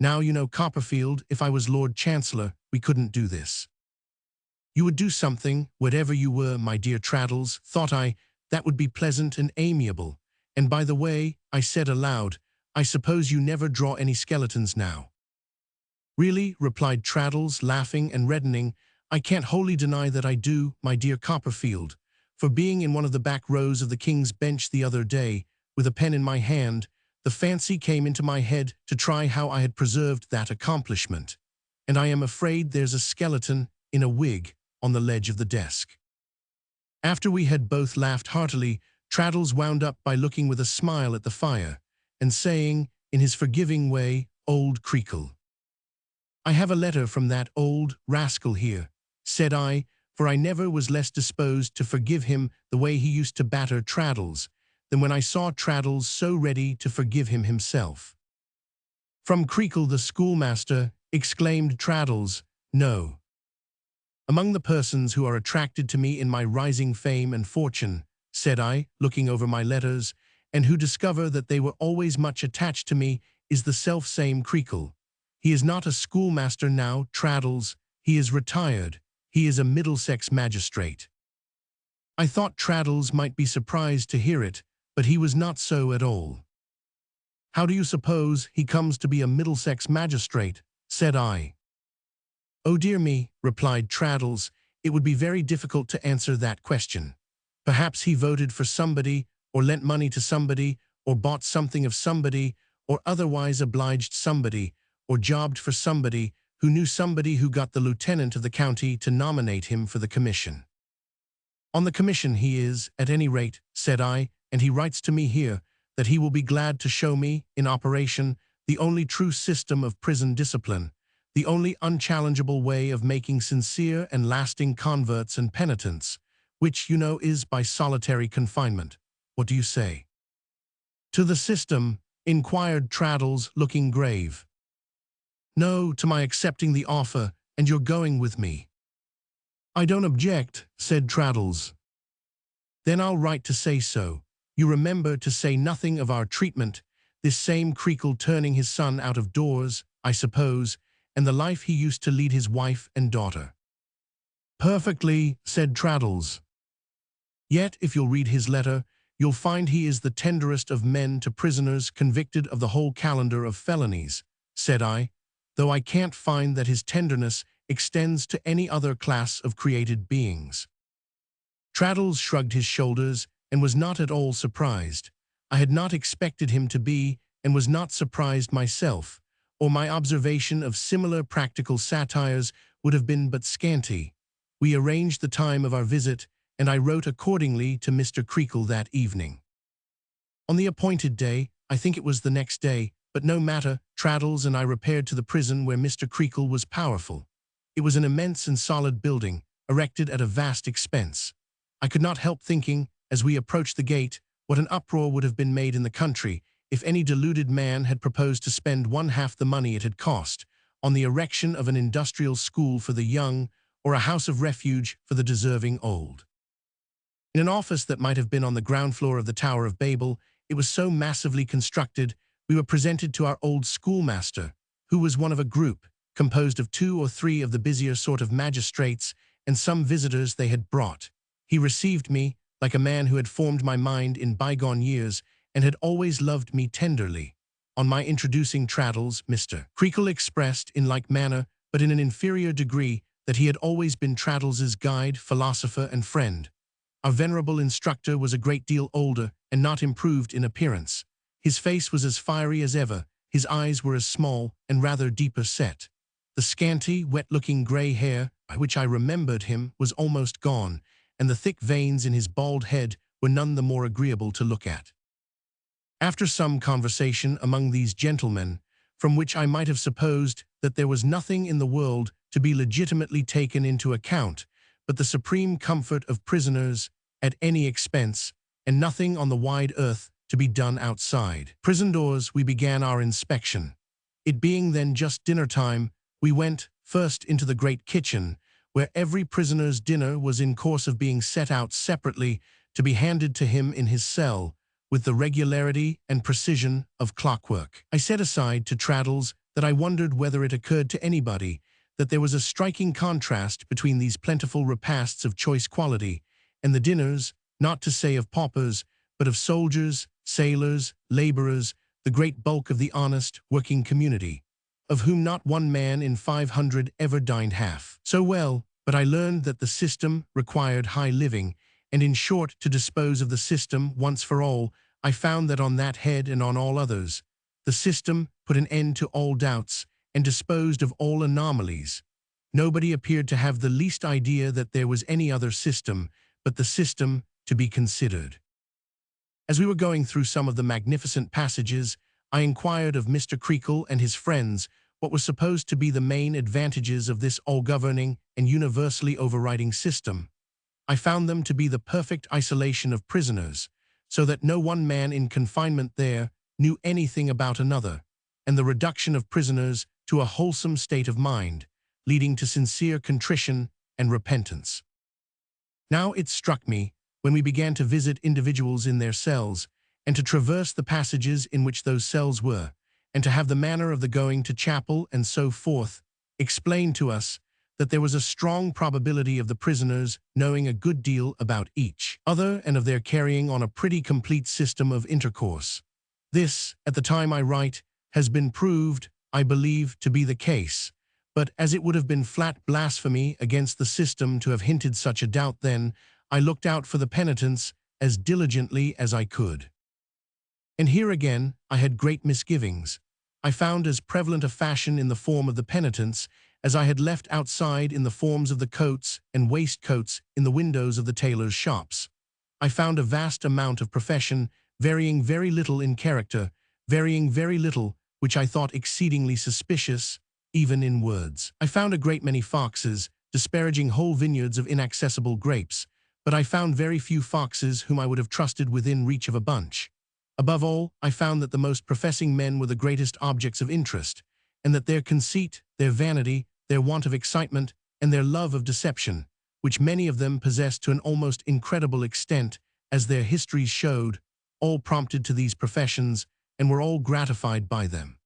Now, you know, Copperfield, if I was Lord Chancellor, we couldn't do this. You would do something, whatever you were, my dear Traddles, thought I, that would be pleasant and amiable. And by the way, I said aloud, I suppose you never draw any skeletons now. Really, replied Traddles, laughing and reddening, I can't wholly deny that I do, my dear Copperfield, for being in one of the back rows of the King's Bench the other day, with a pen in my hand, the fancy came into my head to try how I had preserved that accomplishment. And I am afraid there's a skeleton, in a wig, on the ledge of the desk. After we had both laughed heartily, Traddles wound up by looking with a smile at the fire, and saying, in his forgiving way, "Old Creakle." "I have a letter from that old rascal here," said I, for I never was less disposed to forgive him the way he used to batter Traddles, than when I saw Traddles so ready to forgive him himself. "From Creakle the schoolmaster," exclaimed Traddles. "No. Among the persons who are attracted to me in my rising fame and fortune," said I, looking over my letters, "and who discover that they were always much attached to me, is the self-same Creakle. He is not a schoolmaster now, Traddles. He is retired. He is a Middlesex magistrate." I thought Traddles might be surprised to hear it, but he was not so at all. "How do you suppose he comes to be a Middlesex magistrate?" said I. "Oh dear me," replied Traddles, "it would be very difficult to answer that question. Perhaps he voted for somebody, or lent money to somebody, or bought something of somebody, or otherwise obliged somebody, or jobbed for somebody, who knew somebody who got the lieutenant of the county to nominate him for the commission. On the commission he is, at any rate," said I, "and he writes to me here that he will be glad to show me, in operation, the only true system of prison discipline, the only unchallengeable way of making sincere and lasting converts and penitents, which, you know, is by solitary confinement. What do you say?" "To the system?" inquired Traddles, looking grave. "No, to my accepting the offer, and your going with me." "I don't object," said Traddles. "Then I'll write to say so. You remember to say nothing of our treatment, this same Creakle turning his son out of doors, I suppose, and the life he used to lead his wife and daughter." "Perfectly," said Traddles. "Yet, if you'll read his letter, you'll find he is the tenderest of men to prisoners convicted of the whole calendar of felonies," said I, "though I can't find that his tenderness extends to any other class of created beings." Traddles shrugged his shoulders and was not at all surprised. I had not expected him to be, and was not surprised myself, or my observation of similar practical satires would have been but scanty. We arranged the time of our visit, and I wrote accordingly to Mr. Creakle that evening. On the appointed day, I think it was the next day, but no matter, Traddles and I repaired to the prison where Mr. Creakle was powerful. It was an immense and solid building, erected at a vast expense. I could not help thinking, as we approached the gate, what an uproar would have been made in the country if any deluded man had proposed to spend one-half the money it had cost on the erection of an industrial school for the young, or a house of refuge for the deserving old. In an office that might have been on the ground floor of the Tower of Babel, it was so massively constructed, we were presented to our old schoolmaster, who was one of a group, composed of 2 or 3 of the busier sort of magistrates and some visitors they had brought. He received me, like a man who had formed my mind in bygone years, and had always loved me tenderly. On my introducing Traddles, Mr. Creakle expressed, in like manner, but in an inferior degree, that he had always been Traddles's guide, philosopher, and friend. Our venerable instructor was a great deal older, and not improved in appearance. His face was as fiery as ever, his eyes were as small, and rather deeper set. The scanty, wet-looking grey hair, by which I remembered him, was almost gone, and the thick veins in his bald head were none the more agreeable to look at. After some conversation among these gentlemen, from which I might have supposed that there was nothing in the world to be legitimately taken into account but the supreme comfort of prisoners at any expense, and nothing on the wide earth to be done outside prison doors, we began our inspection. It being then just dinner time, We went first into the great kitchen, where every prisoner's dinner was in course of being set out separately to be handed to him in his cell, with the regularity and precision of clockwork. I said aside to Traddles that I wondered whether it occurred to anybody that there was a striking contrast between these plentiful repasts of choice quality and the dinners, not to say of paupers, but of soldiers, sailors, laborers, the great bulk of the honest, working community, of whom not one man in 500 ever dined half so well. But I learned that the system required high living, and in short, to dispose of the system once for all, I found that on that head and on all others, the system put an end to all doubts and disposed of all anomalies. Nobody appeared to have the least idea that there was any other system but the system to be considered. As we were going through some of the magnificent passages, I inquired of Mr. Creakle and his friends what was supposed to be the main advantages of this all-governing and universally overriding system. I found them to be the perfect isolation of prisoners, so that no one man in confinement there knew anything about another, and the reduction of prisoners to a wholesome state of mind, leading to sincere contrition and repentance. Now it struck me, when we began to visit individuals in their cells, and to traverse the passages in which those cells were, and to have the manner of the going to chapel and so forth explained to us, that there was a strong probability of the prisoners knowing a good deal about each other and of their carrying on a pretty complete system of intercourse. This, at the time I write, has been proved, I believe, to be the case, but as it would have been flat blasphemy against the system to have hinted such a doubt then, I looked out for the penitents as diligently as I could. And here again I had great misgivings. I found as prevalent a fashion in the form of the penitents as I had left outside in the forms of the coats and waistcoats in the windows of the tailors' shops. I found a vast amount of profession, varying very little in character, varying very little, which I thought exceedingly suspicious, even in words. I found a great many foxes, disparaging whole vineyards of inaccessible grapes, but I found very few foxes whom I would have trusted within reach of a bunch. Above all, I found that the most professing men were the greatest objects of interest, and that their conceit, their vanity, their want of excitement, and their love of deception, which many of them possessed to an almost incredible extent, as their histories showed, all prompted to these professions, and were all gratified by them.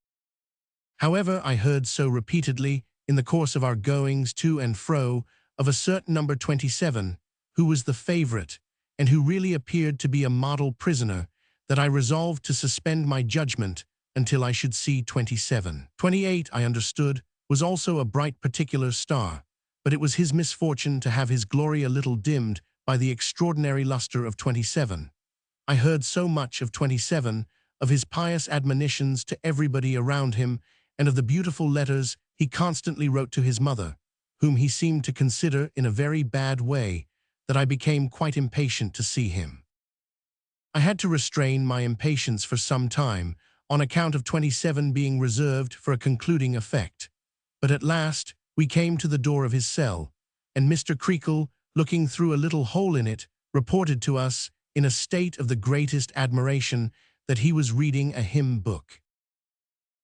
However, I heard so repeatedly, in the course of our goings to and fro, of a certain number 27, who was the favorite, and who really appeared to be a model prisoner, that I resolved to suspend my judgment until I should see 27. 28, I understood, was also a bright particular star, but it was his misfortune to have his glory a little dimmed by the extraordinary luster of 27. I heard so much of 27, of his pious admonitions to everybody around him, and of the beautiful letters he constantly wrote to his mother, whom he seemed to consider in a very bad way, that I became quite impatient to see him. I had to restrain my impatience for some time, on account of 27 being reserved for a concluding effect. But at last we came to the door of his cell, and Mr. Creakle, looking through a little hole in it, reported to us, in a state of the greatest admiration, that he was reading a hymn book.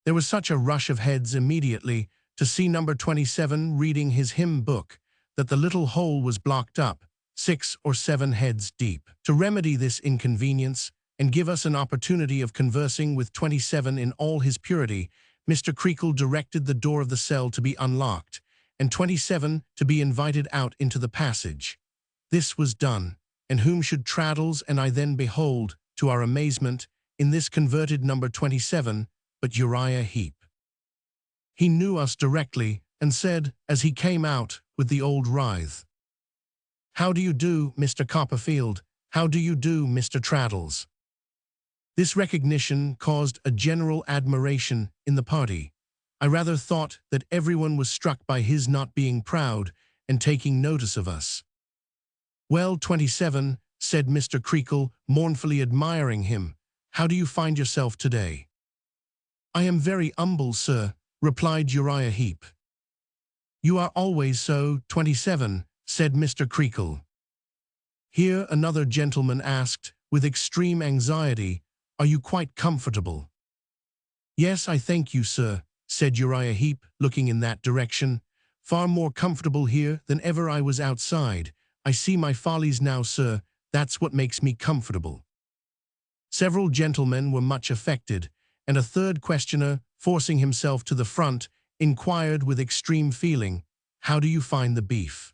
There was such a rush of heads immediately to see number 27 reading his hymn book, that the little hole was blocked up, 6 or 7 heads deep. To remedy this inconvenience, and give us an opportunity of conversing with 27 in all his purity, Mr. Creakle directed the door of the cell to be unlocked, and 27 to be invited out into the passage. This was done, and whom should Traddles and I then behold, to our amazement, in this converted number 27, but Uriah Heep. He knew us directly, and said, as he came out, with the old writhe, "How do you do, Mr. Copperfield? How do you do, Mr. Traddles?" This recognition caused a general admiration in the party. I rather thought that everyone was struck by his not being proud and taking notice of us. "Well, 27, said Mr. Creakle, mournfully admiring him, "how do you find yourself today?" "I am very humble, sir," replied Uriah Heep. "You are always so, 27, said Mr. Creakle. Here another gentleman asked, with extreme anxiety, "Are you quite comfortable?" "Yes, I thank you, sir," said Uriah Heep, looking in that direction. "Far more comfortable here than ever I was outside. I see my follies now, sir. That's what makes me comfortable." Several gentlemen were much affected, and a third questioner, forcing himself to the front, inquired with extreme feeling, "How do you find the beef?"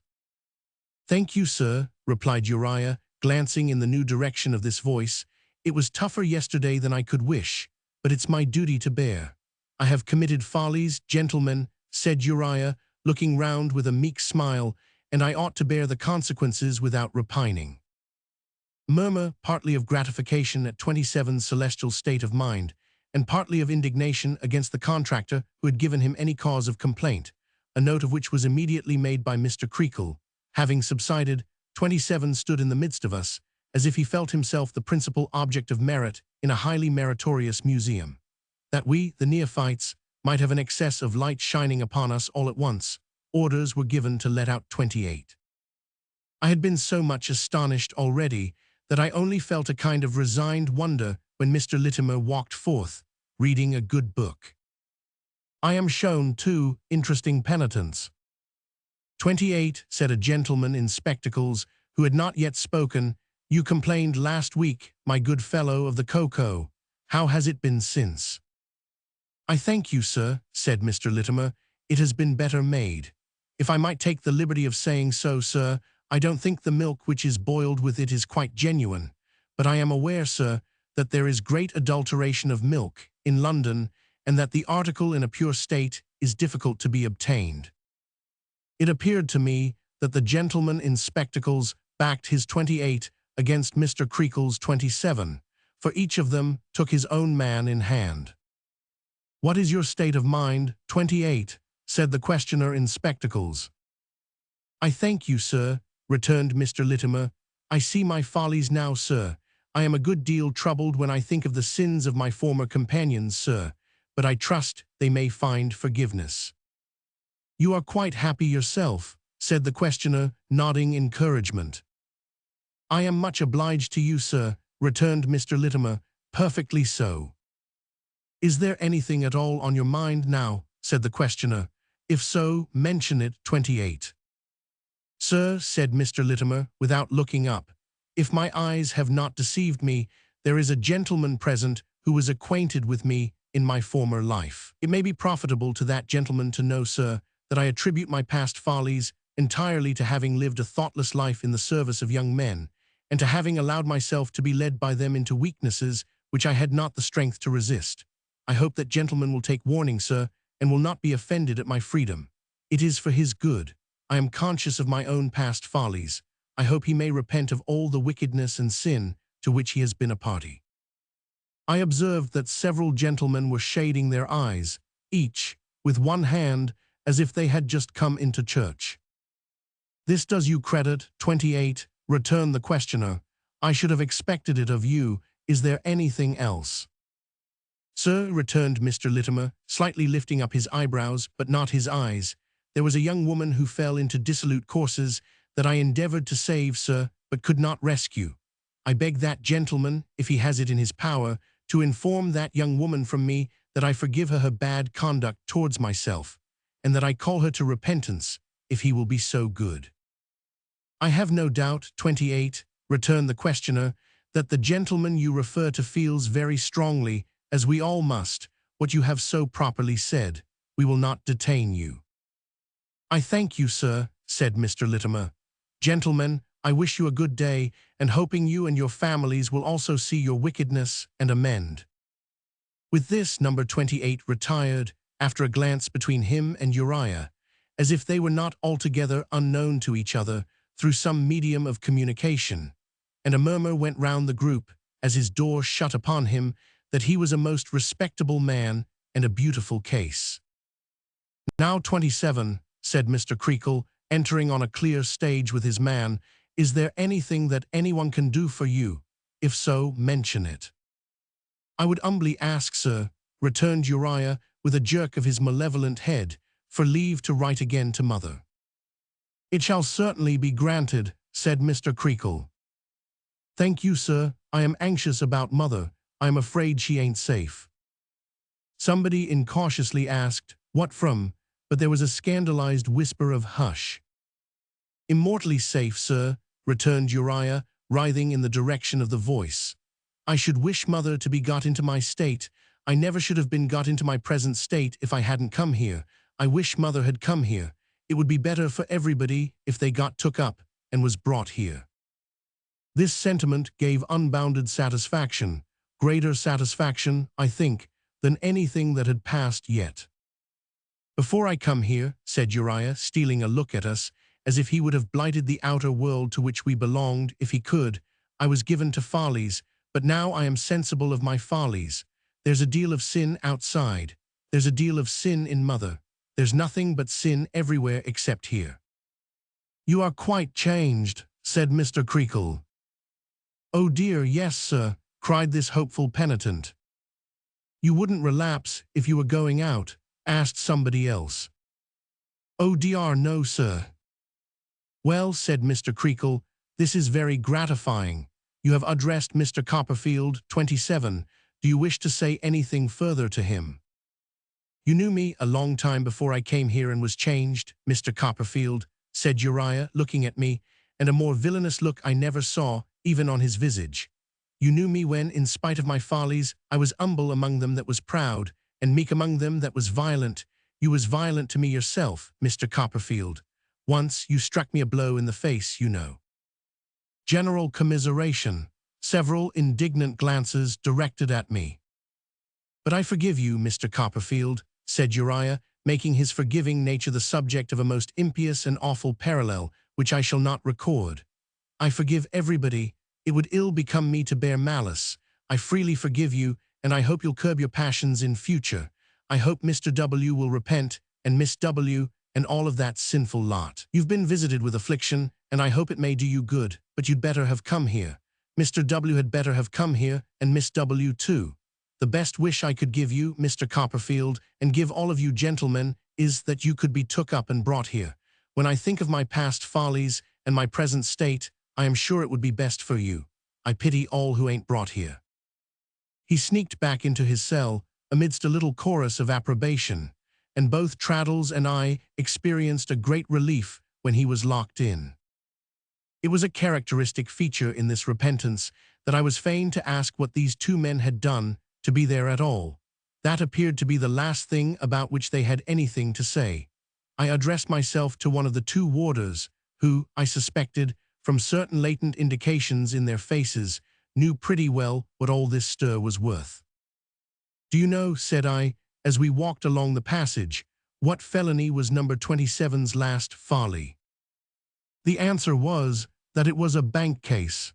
"Thank you, sir," replied Uriah, glancing in the new direction of this voice. "It was tougher yesterday than I could wish, but it's my duty to bear. I have committed follies, gentlemen," said Uriah, looking round with a meek smile, "and I ought to bear the consequences without repining." Murmur, partly of gratification at 27's celestial state of mind, and partly of indignation against the contractor who had given him any cause of complaint, a note of which was immediately made by Mr. Creakle. Having subsided, 27 stood in the midst of us, as if he felt himself the principal object of merit in a highly meritorious museum. That we, the neophytes, might have an excess of light shining upon us all at once, orders were given to let out 28. I had been so much astonished already that I only felt a kind of resigned wonder when Mr. Littimer walked forth, reading a good book. I am shown 2 interesting penitents. 28, said a gentleman in spectacles who had not yet spoken, "You complained last week, my good fellow, of the cocoa. How has it been since?" "I thank you, sir," said Mr. Littimer, "it has been better made. If I might take the liberty of saying so, sir, I don't think the milk which is boiled with it is quite genuine, but I am aware, sir, that there is great adulteration of milk in London, and that the article in a pure state is difficult to be obtained." It appeared to me that the gentleman in spectacles backed his 28 against Mr. Creakle's 27, for each of them took his own man in hand. "What is your state of mind, 28? said the questioner in spectacles. "I thank you, sir," returned Mr. Littimer. "I see my follies now, sir. I am a good deal troubled when I think of the sins of my former companions, sir, but I trust they may find forgiveness." "You are quite happy yourself," said the questioner, nodding encouragement. "I am much obliged to you, sir," returned Mr. Littimer. "Perfectly so." "Is there anything at all on your mind now?" said the questioner. "If so, mention it, 28. "Sir," said Mr. Littimer, without looking up, "if my eyes have not deceived me, there is a gentleman present who was acquainted with me in my former life. It may be profitable to that gentleman to know, sir, that I attribute my past follies entirely to having lived a thoughtless life in the service of young men, and to having allowed myself to be led by them into weaknesses which I had not the strength to resist. I hope that gentleman will take warning, sir, and will not be offended at my freedom. It is for his good. I am conscious of my own past follies. I hope he may repent of all the wickedness and sin to which he has been a party." I observed that several gentlemen were shading their eyes, each with one hand, as if they had just come into church. "This does you credit, 28, returned the questioner. "I should have expected it of you. Is there anything else?" "Sir," returned Mr. Littimer, slightly lifting up his eyebrows, but not his eyes, "there was a young woman who fell into dissolute courses that I endeavored to save, sir, but could not rescue. I beg that gentleman, if he has it in his power, to inform that young woman from me that I forgive her bad conduct towards myself, and that I call her to repentance, if he will be so good." "I have no doubt, 28, returned the questioner, "that the gentleman you refer to feels very strongly, as we all must, what you have so properly said. We will not detain you." "I thank you, sir," said Mr. Littimer. "Gentlemen, I wish you a good day, and hoping you and your families will also see your wickedness and amend." With this, number 28 retired, after a glance between him and Uriah, as if they were not altogether unknown to each other through some medium of communication, and a murmur went round the group, as his door shut upon him, that he was a most respectable man and a beautiful case. "Now, 27, said Mr. Creakle, entering on a clear stage with his man, "is there anything that anyone can do for you? If so, mention it." "I would humbly ask, sir," returned Uriah, with a jerk of his malevolent head, "for leave to write again to mother." "It shall certainly be granted," said Mr. Creakle. "Thank you, sir. I am anxious about mother. I am afraid she ain't safe." Somebody incautiously asked, "What from?" but there was a scandalized whisper of "Hush." "Immortally safe, sir," returned Uriah, writhing in the direction of the voice. "I should wish mother to be got into my state. I never should have been got into my present state if I hadn't come here. I wish mother had come here. It would be better for everybody if they got took up and was brought here." This sentiment gave unbounded satisfaction, greater satisfaction, I think, than anything that had passed yet. "Before I come here," said Uriah, stealing a look at us, as if he would have blighted the outer world to which we belonged if he could, "I was given to follies, but now I am sensible of my follies. There's a deal of sin outside. There's a deal of sin in mother. There's nothing but sin everywhere except here." "You are quite changed," said Mr. Creakle. "Oh dear, yes, sir," cried this hopeful penitent. "You wouldn't relapse if you were going out?" asked somebody else. "Oh dear, no, sir." "Well," said Mr. Creakle, "this is very gratifying. You have addressed Mr. Copperfield, 27. Do you wish to say anything further to him?" "You knew me a long time before I came here and was changed, Mr. Copperfield," said Uriah, looking at me, and a more villainous look I never saw, even on his visage. "You knew me when, in spite of my follies, I was humble among them that was proud, and meek among them that was violent. You was violent to me yourself, Mr. Copperfield. Once you struck me a blow in the face, you know." General commiseration, several indignant glances directed at me. "But I forgive you, Mr. Copperfield," said Uriah, making his forgiving nature the subject of a most impious and awful parallel, which I shall not record. "I forgive everybody. It would ill become me to bear malice. I freely forgive you, and I hope you'll curb your passions in future. I hope Mr. W. will repent, and Miss W., and all of that sinful lot. You've been visited with affliction, and I hope it may do you good, but you'd better have come here. Mr. W. had better have come here, and Miss W. too. The best wish I could give you, Mr. Copperfield, and give all of you gentlemen, is that you could be took up and brought here. When I think of my past follies and my present state, I am sure it would be best for you. I pity all who ain't brought here." He sneaked back into his cell, amidst a little chorus of approbation, and both Traddles and I experienced a great relief when he was locked in. It was a characteristic feature in this repentance that I was fain to ask what these two men had done to be there at all. That appeared to be the last thing about which they had anything to say. I addressed myself to one of the two warders, who, I suspected, from certain latent indications in their faces, knew pretty well what all this stir was worth. "Do you know," said I, as we walked along the passage, "what felony was number 27's last folly?" The answer was that it was a bank case.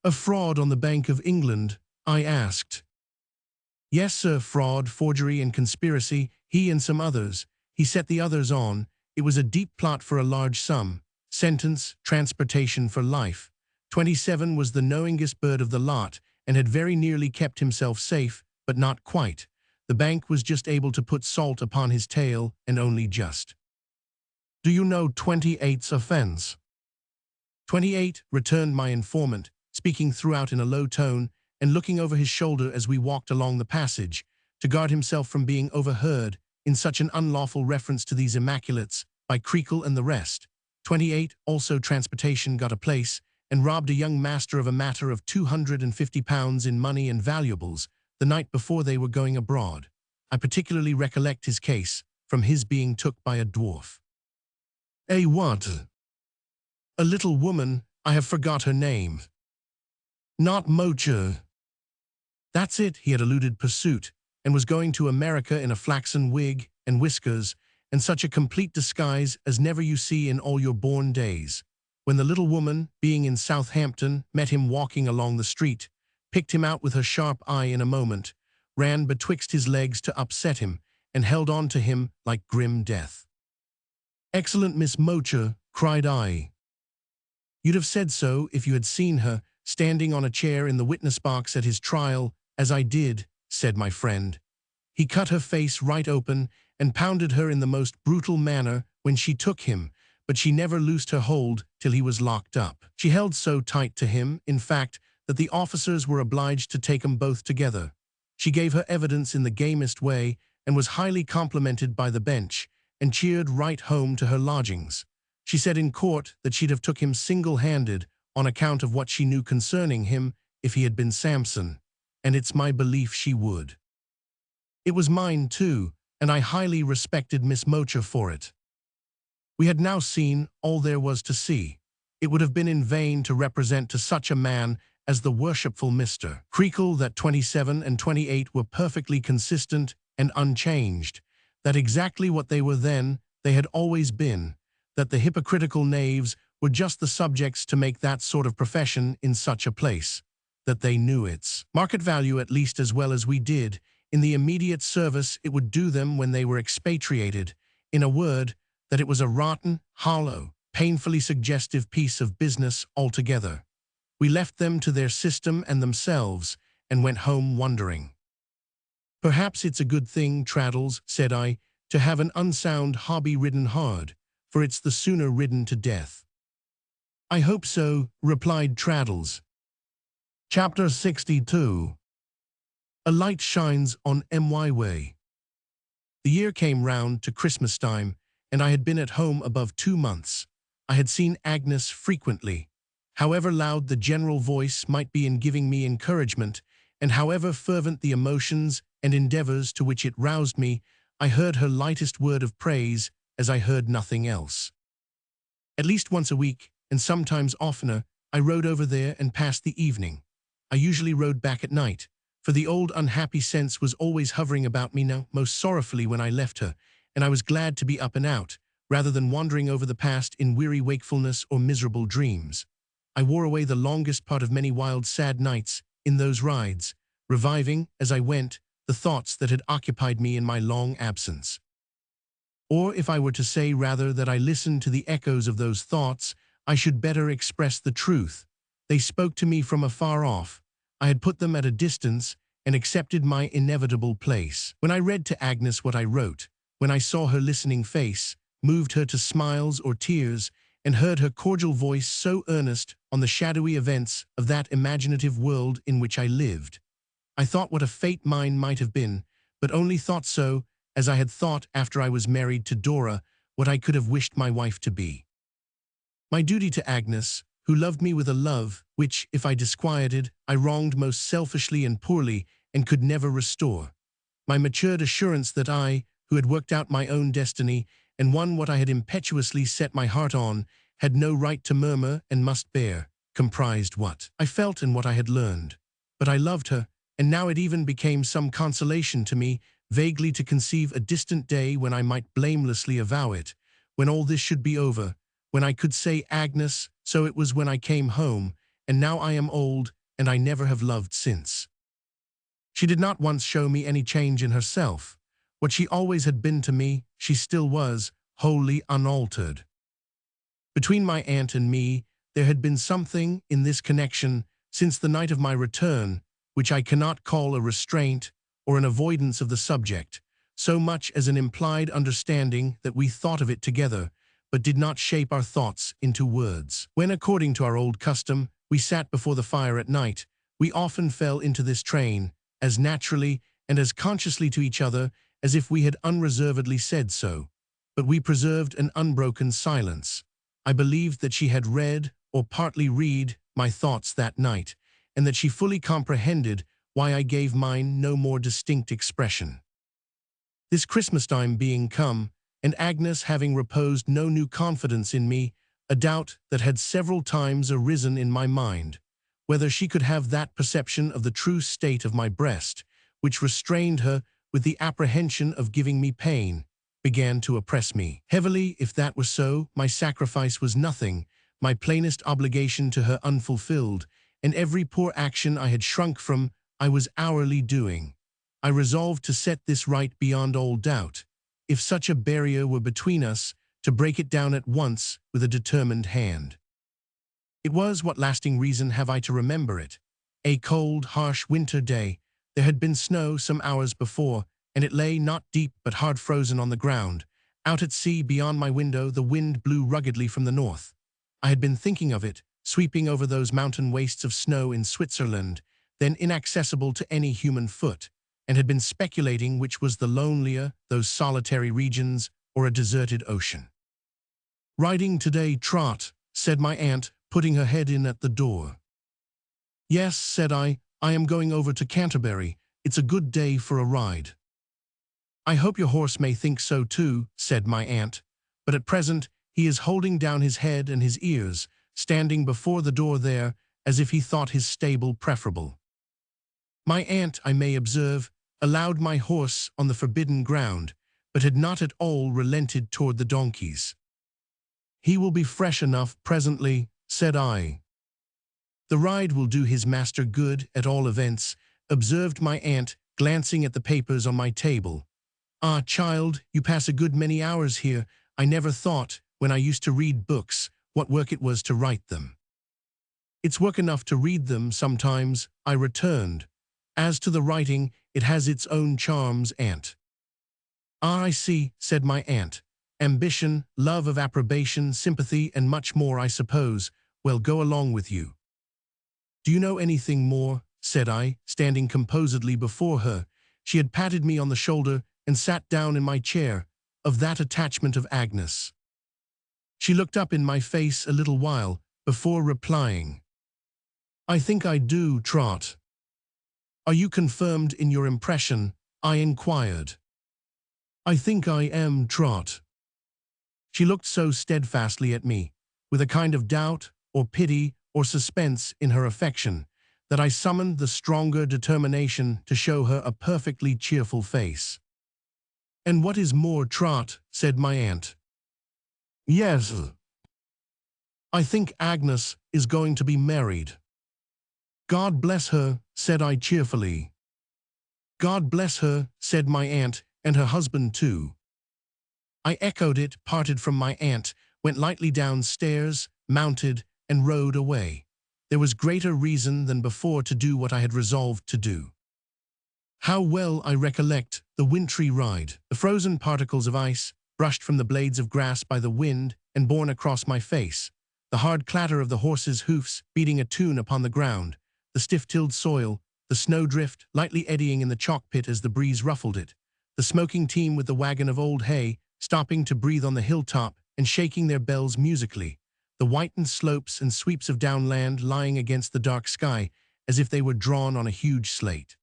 "A fraud on the Bank of England?" I asked. "Yes, sir, fraud, forgery, and conspiracy, he and some others. He set the others on. It was a deep plot for a large sum. Sentence, transportation for life. 27 was the knowingest bird of the lot, and had very nearly kept himself safe, but not quite. The bank was just able to put salt upon his tail, and only just." "Do you know 28's offense?" 28, returned my informant, speaking throughout in a low tone, and looking over his shoulder as we walked along the passage, to guard himself from being overheard in such an unlawful reference to these immaculates by Creakle and the rest. 28, also transportation, got a place, and robbed a young master of a matter of £250 in money and valuables the night before they were going abroad. I particularly recollect his case, from his being took by a dwarf. "A what?" "A little woman, I have forgot her name." "Not Mocher?" "That's it." He had eluded pursuit, and was going to America in a flaxen wig and whiskers, and such a complete disguise as never you see in all your born days. When the little woman, being in Southampton, met him walking along the street, picked him out with her sharp eye in a moment, ran betwixt his legs to upset him, and held on to him like grim death. "Excellent Miss Mocher," cried I. "You'd have said so if you had seen her, standing on a chair in the witness box at his trial, as I did," said my friend. "He cut her face right open, and pounded her in the most brutal manner when she took him, but she never loosed her hold till he was locked up. She held so tight to him, in fact, that the officers were obliged to take 'em both together. She gave her evidence in the gamest way and was highly complimented by the bench and cheered right home to her lodgings. She said in court that she'd have took him single-handed on account of what she knew concerning him if he had been Samson, and it's my belief she would. It was mine too, and I highly respected Miss Mocher for it. We had now seen all there was to see. It would have been in vain to represent to such a man as the worshipful Mr. Creakle that 27 and 28 were perfectly consistent and unchanged, that exactly what they were then they had always been, that the hypocritical knaves were just the subjects to make that sort of profession in such a place, that they knew its market value at least as well as we did, in the immediate service it would do them when they were expatriated, in a word, that it was a rotten, hollow, painfully suggestive piece of business altogether. We left them to their system and themselves, and went home wondering. "Perhaps it's a good thing, Traddles," said I, "to have an unsound hobby ridden hard, for it's the sooner ridden to death." "I hope so," replied Traddles. Chapter 62. A light shines on my way. The year came round to Christmas time, and I had been at home above 2 months. I had seen Agnes frequently. However loud the general voice might be in giving me encouragement, and however fervent the emotions and endeavors to which it roused me, I heard her lightest word of praise as I heard nothing else. At least once a week, and sometimes oftener, I rode over there and passed the evening. I usually rode back at night, for the old unhappy sense was always hovering about me now most sorrowfully when I left her, and I was glad to be up and out, rather than wandering over the past in weary wakefulness or miserable dreams. I wore away the longest part of many wild, sad nights in those rides, reviving, as I went, the thoughts that had occupied me in my long absence. Or if I were to say rather that I listened to the echoes of those thoughts, I should better express the truth. They spoke to me from afar off. I had put them at a distance and accepted my inevitable place. When I read to Agnes what I wrote, when I saw her listening face, moved her to smiles or tears, and heard her cordial voice so earnest on the shadowy events of that imaginative world in which I lived, I thought what a fate mine might have been, but only thought so as I had thought after I was married to Dora what I could have wished my wife to be. My duty to Agnes, who loved me with a love which, if I disquieted, I wronged most selfishly and poorly and could never restore. My matured assurance that I, who had worked out my own destiny and won what I had impetuously set my heart on, had no right to murmur and must bear, comprised what I felt and what I had learned. But I loved her, and now it even became some consolation to me vaguely to conceive a distant day when I might blamelessly avow it, when all this should be over, when I could say, "Agnes, so it was when I came home, and now I am old, and I never have loved since." She did not once show me any change in herself. What she always had been to me, she still was, wholly unaltered. Between my aunt and me, there had been something in this connection since the night of my return, which I cannot call a restraint or an avoidance of the subject, so much as an implied understanding that we thought of it together, but did not shape our thoughts into words. When, according to our old custom, we sat before the fire at night, we often fell into this train, as naturally and as consciously to each other as if we had unreservedly said so. But we preserved an unbroken silence. I believed that she had read, or partly read, my thoughts that night, and that she fully comprehended why I gave mine no more distinct expression. This Christmas time being come, and Agnes having reposed no new confidence in me, a doubt that had several times arisen in my mind, whether she could have that perception of the true state of my breast, which restrained her with the apprehension of giving me pain, began to oppress me. Heavily, if that were so, my sacrifice was nothing, my plainest obligation to her unfulfilled, and every poor action I had shrunk from, I was hourly doing. I resolved to set this right beyond all doubt. If such a barrier were between us, to break it down at once with a determined hand. It was, what lasting reason have I to remember it? A cold, harsh winter day. There had been snow some hours before, and it lay not deep but hard frozen on the ground. Out at sea beyond my window the wind blew ruggedly from the north. I had been thinking of it, sweeping over those mountain wastes of snow in Switzerland, then inaccessible to any human foot, and had been speculating which was the lonelier, those solitary regions, or a deserted ocean. "Riding today, Trot," said my aunt, putting her head in at the door. "Yes," said I am going over to Canterbury. It's a good day for a ride." "I hope your horse may think so too," said my aunt, "but at present he is holding down his head and his ears, standing before the door there, as if he thought his stable preferable." My aunt, I may observe, allowed my horse on the forbidden ground, but had not at all relented toward the donkeys. "He will be fresh enough presently," said I. "The ride will do his master good, at all events," observed my aunt, glancing at the papers on my table. "Ah, child, you pass a good many hours here. I never thought, when I used to read books, what work it was to write them." "It's work enough to read them sometimes," I returned. "As to the writing, it has its own charms, aunt." "Ah, I see," said my aunt. "Ambition, love of approbation, sympathy, and much more, I suppose. Well, go along with you." "Do you know anything more?" said I, standing composedly before her. She had patted me on the shoulder and sat down in my chair. "Of that attachment of Agnes?" She looked up in my face a little while before replying. "I think I do, Trot." "Are you confirmed in your impression?" I inquired. "I think I am, Trot." She looked so steadfastly at me, with a kind of doubt or pity or suspense in her affection, that I summoned the stronger determination to show her a perfectly cheerful face. "And what is more, Trot," said my aunt. "Yes, I think Agnes is going to be married." "God bless her," said I cheerfully. "God bless her," said my aunt, "and her husband too." I echoed it, parted from my aunt, went lightly downstairs, mounted, and rode away. There was greater reason than before to do what I had resolved to do. How well I recollect the wintry ride, the frozen particles of ice, brushed from the blades of grass by the wind and borne across my face, the hard clatter of the horse's hoofs beating a tune upon the ground, the stiff-tilled soil, the snowdrift lightly eddying in the chalk pit as the breeze ruffled it, the smoking team with the wagon of old hay stopping to breathe on the hilltop and shaking their bells musically, the whitened slopes and sweeps of downland lying against the dark sky as if they were drawn on a huge slate.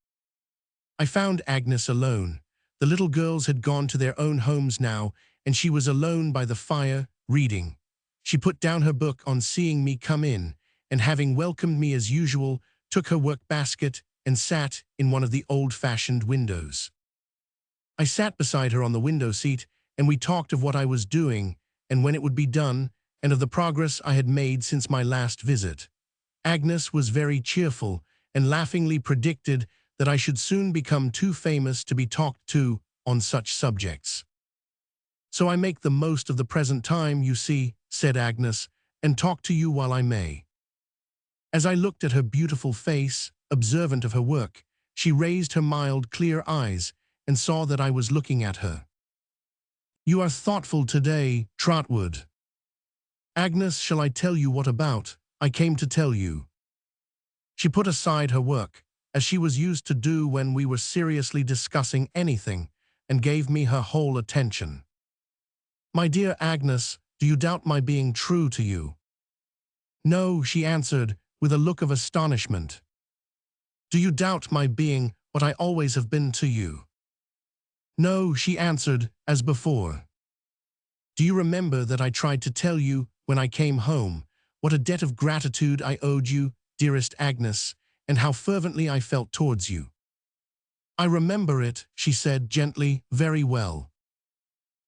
I found Agnes alone. The little girls had gone to their own homes now, and she was alone by the fire, reading. She put down her book on seeing me come in, and having welcomed me as usual, took her work-basket and sat in one of the old-fashioned windows. I sat beside her on the window-seat, and we talked of what I was doing, and when it would be done, and of the progress I had made since my last visit. Agnes was very cheerful, and laughingly predicted that I should soon become too famous to be talked to on such subjects. "So I make the most of the present time, you see," said Agnes, "and talk to you while I may." As I looked at her beautiful face, observant of her work, she raised her mild, clear eyes and saw that I was looking at her. "You are thoughtful today, Trotwood." "Agnes, shall I tell you what about? I came to tell you." She put aside her work, as she was used to do when we were seriously discussing anything, and gave me her whole attention. "My dear Agnes, do you doubt my being true to you?" "No," she answered, with a look of astonishment. "Do you doubt my being what I always have been to you?" "No," she answered, as before. "Do you remember that I tried to tell you, when I came home, what a debt of gratitude I owed you, dearest Agnes, and how fervently I felt towards you?" "I remember it," she said gently, "very well."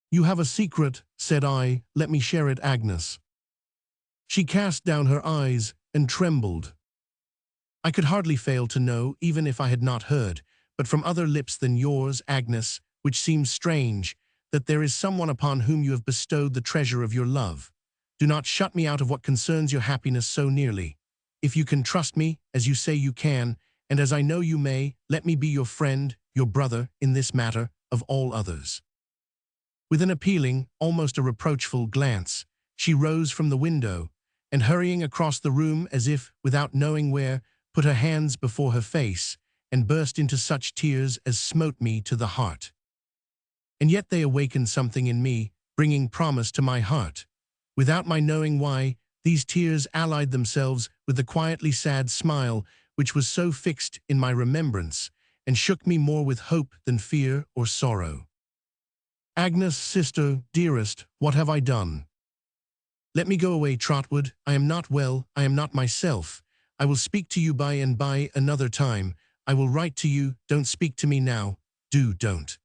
"You have a secret," said I. "Let me share it, Agnes." She cast down her eyes and trembled. "I could hardly fail to know, even if I had not heard, but from other lips than yours, Agnes, which seems strange, that there is someone upon whom you have bestowed the treasure of your love. Do not shut me out of what concerns your happiness so nearly. If you can trust me, as you say you can, and as I know you may, let me be your friend, your brother, in this matter, of all others." With an appealing, almost a reproachful glance, she rose from the window, and hurrying across the room as if, without knowing where, put her hands before her face, and burst into such tears as smote me to the heart. And yet they awakened something in me, bringing promise to my heart. Without my knowing why, these tears allied themselves with the quietly sad smile which was so fixed in my remembrance, and shook me more with hope than fear or sorrow. Agnes, sister, dearest, what have I done? Let me go away, Trotwood. I am not well, I am not myself. I will speak to you by and by another time. I will write to you, don't speak to me now. Don't.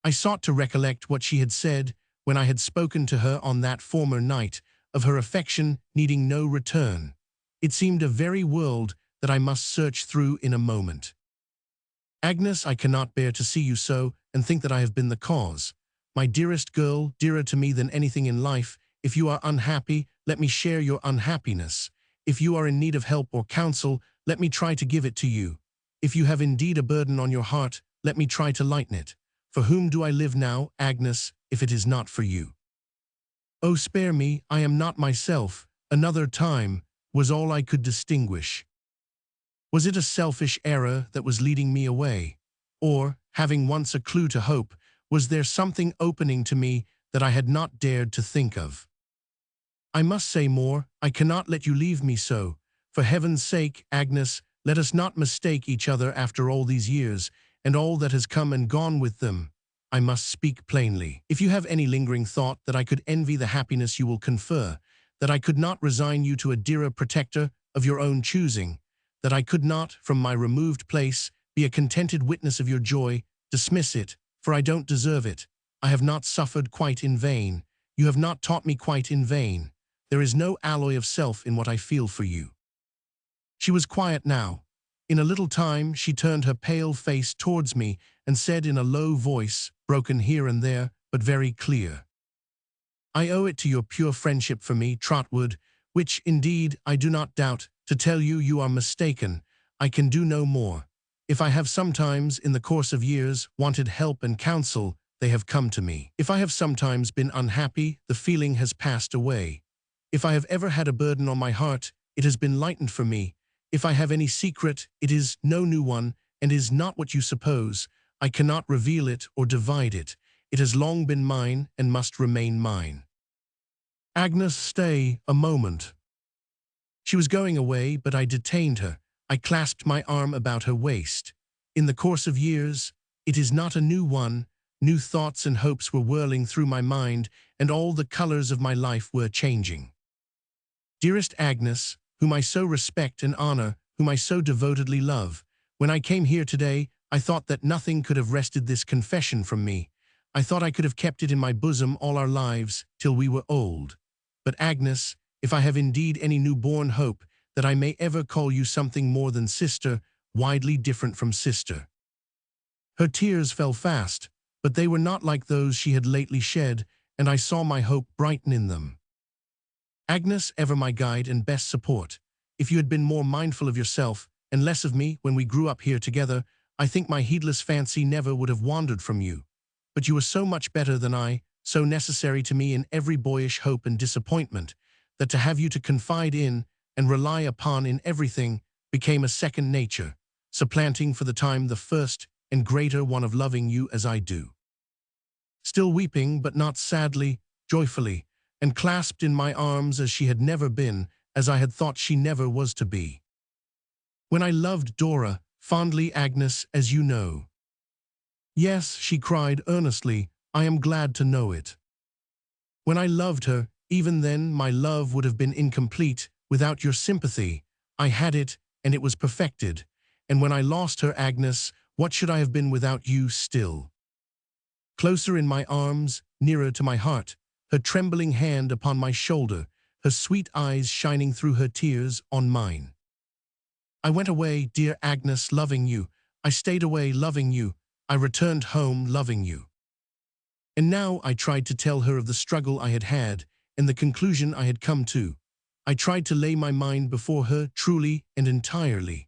I sought to recollect what she had said when I had spoken to her on that former night, of her affection needing no return. It seemed a very world that I must search through in a moment. Agnes, I cannot bear to see you so, and think that I have been the cause. My dearest girl, dearer to me than anything in life, if you are unhappy, let me share your unhappiness. If you are in need of help or counsel, let me try to give it to you. If you have indeed a burden on your heart, let me try to lighten it. For whom do I live now, Agnes, if it is not for you? Oh, spare me, I am not myself. Another time was all I could distinguish. Was it a selfish error that was leading me away? Or, having once a clue to hope, was there something opening to me that I had not dared to think of? I must say more. I cannot let you leave me so. For heaven's sake, Agnes, let us not mistake each other after all these years, and all that has come and gone with them. I must speak plainly. If you have any lingering thought that I could envy the happiness you will confer, that I could not resign you to a dearer protector of your own choosing, that I could not, from my removed place, be a contented witness of your joy, dismiss it, for I don't deserve it. I have not suffered quite in vain. You have not taught me quite in vain. There is no alloy of self in what I feel for you. She was quiet now. In a little time she turned her pale face towards me and said in a low voice, broken here and there, but very clear, I owe it to your pure friendship for me, Trotwood, which, indeed, I do not doubt. To tell you you are mistaken, I can do no more. If I have sometimes, in the course of years, wanted help and counsel, they have come to me. If I have sometimes been unhappy, the feeling has passed away. If I have ever had a burden on my heart, it has been lightened for me. If I have any secret, it is no new one, and is not what you suppose. I cannot reveal it or divide it. It has long been mine, and must remain mine. Agnes, stay a moment. She was going away, but I detained her. I clasped my arm about her waist. In the course of years, it is not a new one, new thoughts and hopes were whirling through my mind, and all the colors of my life were changing. Dearest Agnes, whom I so respect and honor, whom I so devotedly love, when I came here today, I thought that nothing could have wrested this confession from me. I thought I could have kept it in my bosom all our lives, till we were old. But Agnes, if I have indeed any new-born hope that I may ever call you something more than sister, widely different from sister. Her tears fell fast, but they were not like those she had lately shed, and I saw my hope brighten in them. Agnes, ever my guide and best support, if you had been more mindful of yourself and less of me when we grew up here together, I think my heedless fancy never would have wandered from you. But you were so much better than I, so necessary to me in every boyish hope and disappointment, that to have you to confide in and rely upon in everything became a second nature, supplanting for the time the first and greater one of loving you as I do. Still weeping, but not sadly, joyfully, and clasped in my arms as she had never been, as I had thought she never was to be. When I loved Dora, fondly, Agnes, as you know. Yes, she cried earnestly, I am glad to know it. When I loved her, even then my love would have been incomplete without your sympathy. I had it, and it was perfected. And when I lost her, Agnes, what should I have been without you still? Closer in my arms, nearer to my heart, her trembling hand upon my shoulder, her sweet eyes shining through her tears on mine. I went away, dear Agnes, loving you. I stayed away loving you. I returned home loving you. And now I tried to tell her of the struggle I had had, and the conclusion I had come to. I tried to lay my mind before her truly and entirely.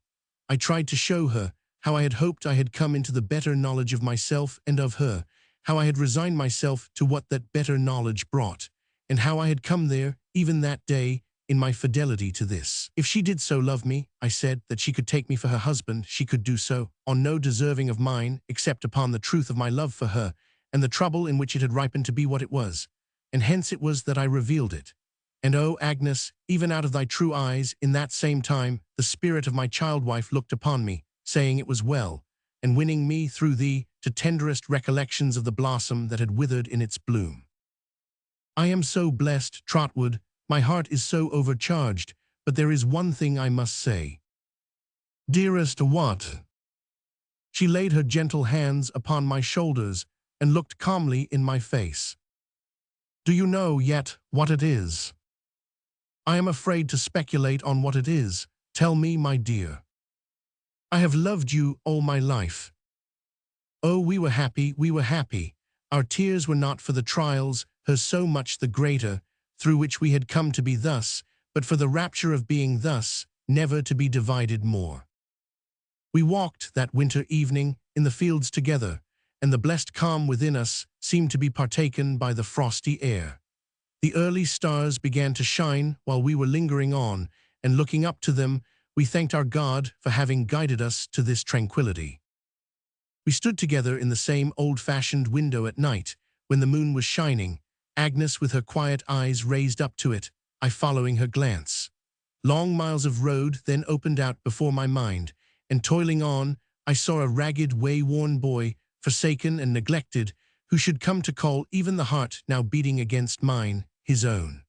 I tried to show her how I had hoped I had come into the better knowledge of myself and of her, how I had resigned myself to what that better knowledge brought, and how I had come there, even that day, in my fidelity to this. If she did so love me, I said, that she could take me for her husband, she could do so, on no deserving of mine, except upon the truth of my love for her, and the trouble in which it had ripened to be what it was. And hence it was that I revealed it. And oh, Agnes, even out of thy true eyes, in that same time, the spirit of my child-wife looked upon me, saying it was well, and winning me through thee to tenderest recollections of the blossom that had withered in its bloom. I am so blessed, Trotwood, my heart is so overcharged, but there is one thing I must say. Dearest, what? She laid her gentle hands upon my shoulders and looked calmly in my face. Do you know yet what it is? I am afraid to speculate on what it is. Tell me, my dear. I have loved you all my life. Oh, we were happy, we were happy. Our tears were not for the trials, hers so much the greater, through which we had come to be thus, but for the rapture of being thus, never to be divided more. We walked that winter evening in the fields together, and the blessed calm within us seemed to be partaken by the frosty air. The early stars began to shine while we were lingering on, and looking up to them, we thanked our God for having guided us to this tranquility. We stood together in the same old-fashioned window at night, when the moon was shining, Agnes with her quiet eyes raised up to it, I following her glance. Long miles of road then opened out before my mind, and toiling on, I saw a ragged, way-worn boy, forsaken and neglected, who should come to call even the heart now beating against mine, his own.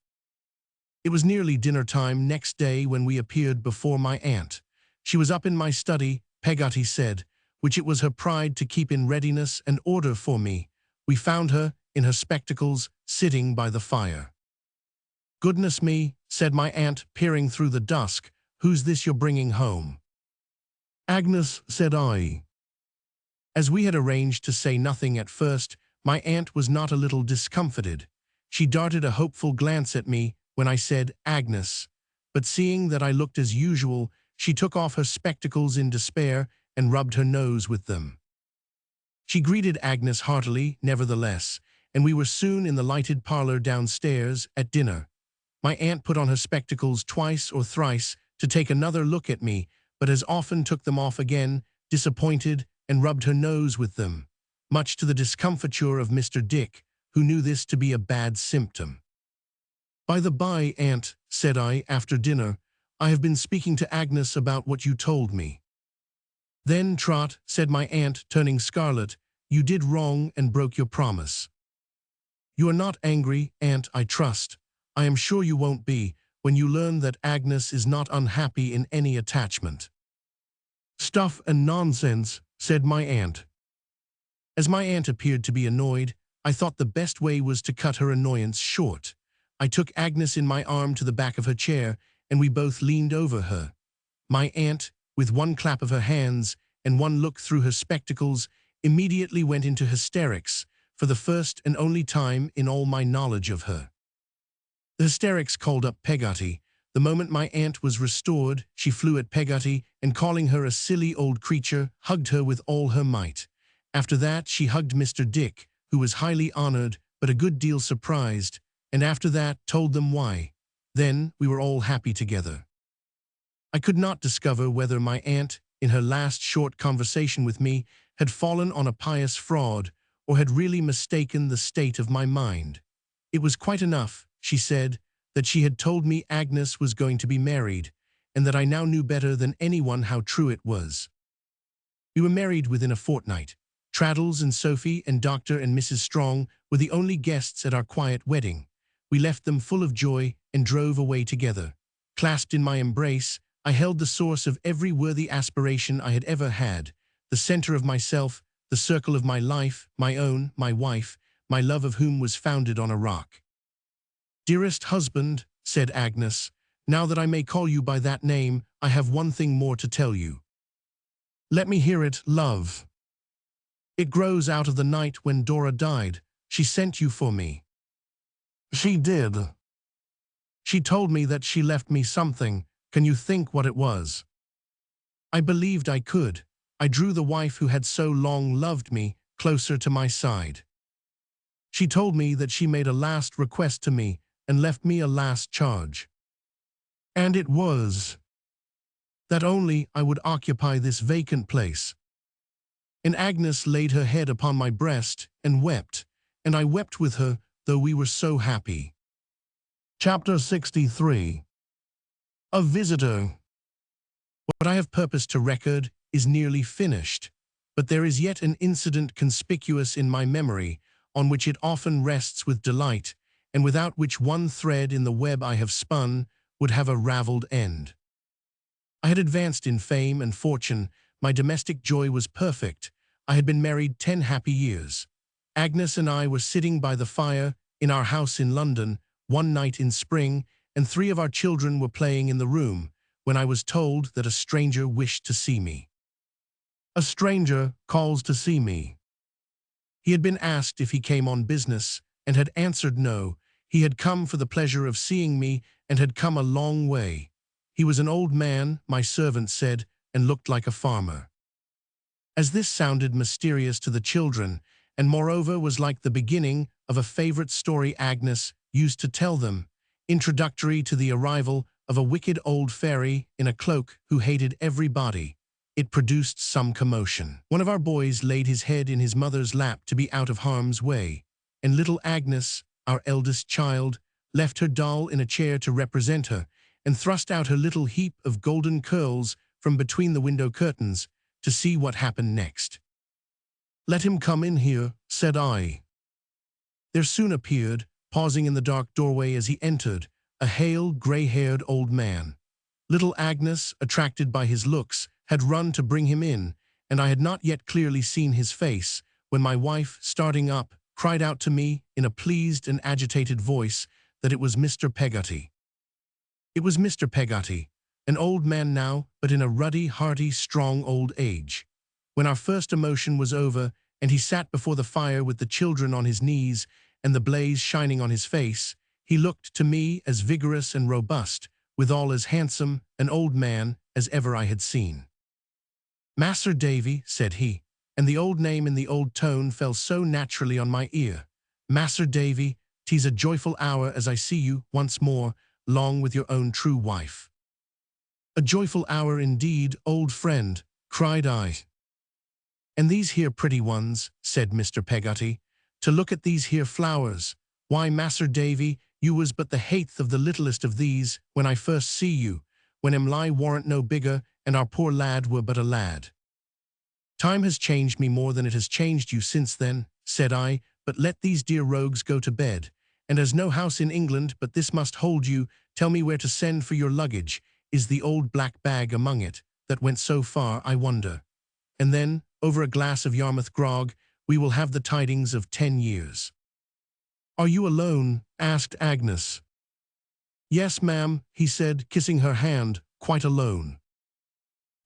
It was nearly dinner-time next day when we appeared before my aunt. She was up in my study, Peggotty said, which it was her pride to keep in readiness and order for me. We found her, in her spectacles, sitting by the fire. Goodness me, said my aunt, peering through the dusk, who's this you're bringing home? Agnes, said I. As we had arranged to say nothing at first, my aunt was not a little discomfited. She darted a hopeful glance at me when I said Agnes, but seeing that I looked as usual, she took off her spectacles in despair and rubbed her nose with them. She greeted Agnes heartily, nevertheless, and we were soon in the lighted parlor downstairs at dinner. My aunt put on her spectacles twice or thrice to take another look at me, but as often took them off again, disappointed, and rubbed her nose with them, much to the discomfiture of Mr. Dick, who knew this to be a bad symptom. By the by, aunt, said I after dinner, I have been speaking to Agnes about what you told me. Then, Trot, said my aunt, turning scarlet, you did wrong and broke your promise. You are not angry, aunt, I trust. I am sure you won't be, when you learn that Agnes is not unhappy in any attachment. Stuff and nonsense, said my aunt. As my aunt appeared to be annoyed, I thought the best way was to cut her annoyance short. I took Agnes in my arm to the back of her chair, and we both leaned over her. My aunt, with one clap of her hands and one look through her spectacles, immediately went into hysterics, for the first and only time in all my knowledge of her. The hysterics called up Peggotty. The moment my aunt was restored, she flew at Peggotty, and calling her a silly old creature, hugged her with all her might. After that she hugged Mr. Dick, who was highly honored, but a good deal surprised, and after that told them why. Then we were all happy together. I could not discover whether my aunt, in her last short conversation with me, had fallen on a pious fraud, or had really mistaken the state of my mind. It was quite enough, she said, that she had told me Agnes was going to be married, and that I now knew better than anyone how true it was. We were married within a fortnight. Traddles and Sophie and Dr. and Mrs. Strong were the only guests at our quiet wedding. We left them full of joy and drove away together. Clasped in my embrace, I held the source of every worthy aspiration I had ever had, the center of myself, the circle of my life, my own, my wife, my love of whom was founded on a rock. Dearest husband, said Agnes, now that I may call you by that name, I have one thing more to tell you. Let me hear it, love. It grows out of the night when Dora died. She sent you for me. She did. She told me that she left me something. Can you think what it was? I believed I could. I drew the wife who had so long loved me closer to my side. She told me that she made a last request to me and left me a last charge. And it was that only I would occupy this vacant place. And Agnes laid her head upon my breast and wept, and I wept with her, though we were so happy. Chapter 63. A Visitor. What I have purposed to record is nearly finished, but there is yet an incident conspicuous in my memory, on which it often rests with delight, and without which one thread in the web I have spun would have a ravelled end. I had advanced in fame and fortune, my domestic joy was perfect, I had been married 10 happy years. Agnes and I were sitting by the fire in our house in London one night in spring, and 3 of our children were playing in the room, when I was told that a stranger wished to see me. A stranger calls to see me. He had been asked if he came on business, and had answered no. He had come for the pleasure of seeing me, and had come a long way. He was an old man, my servant said, and looked like a farmer. As this sounded mysterious to the children, and moreover was like the beginning of a favorite story Agnes used to tell them, introductory to the arrival of a wicked old fairy in a cloak who hated everybody, it produced some commotion. One of our boys laid his head in his mother's lap to be out of harm's way, and little Agnes, our eldest child, left her doll in a chair to represent her, and thrust out her little heap of golden curls from between the window curtains to see what happened next. "Let him come in here," said I. There soon appeared, pausing in the dark doorway as he entered, a hale, grey-haired old man. Little Agnes, attracted by his looks, had run to bring him in, and I had not yet clearly seen his face, when my wife, starting up, cried out to me in a pleased and agitated voice that it was Mr. Peggotty. It was Mr. Peggotty, an old man now, but in a ruddy, hearty, strong old age. When our first emotion was over, and he sat before the fire with the children on his knees and the blaze shining on his face, he looked to me as vigorous and robust, withal as handsome an old man as ever I had seen. "Mas'r Davy," said he, and the old name in the old tone fell so naturally on my ear. "Mas'r Davy, 'tis a joyful hour as I see you once more, long with your own true wife." "A joyful hour indeed, old friend," cried I. "And these here pretty ones," said Mr. Peggotty, "to look at these here flowers. Why, Mas'r Davy, you was but the heighth of the littlest of these when I first see you, when Em'ly warn't no bigger, and our poor lad were but a lad." "Time has changed me more than it has changed you since then," said I, "but let these dear rogues go to bed, and as no house in England but this must hold you, tell me where to send for your luggage. Is the old black bag among it, that went so far, I wonder? And then, over a glass of Yarmouth grog, we will have the tidings of 10 years. "Are you alone?" asked Agnes. "Yes, ma'am," he said, kissing her hand, "quite alone."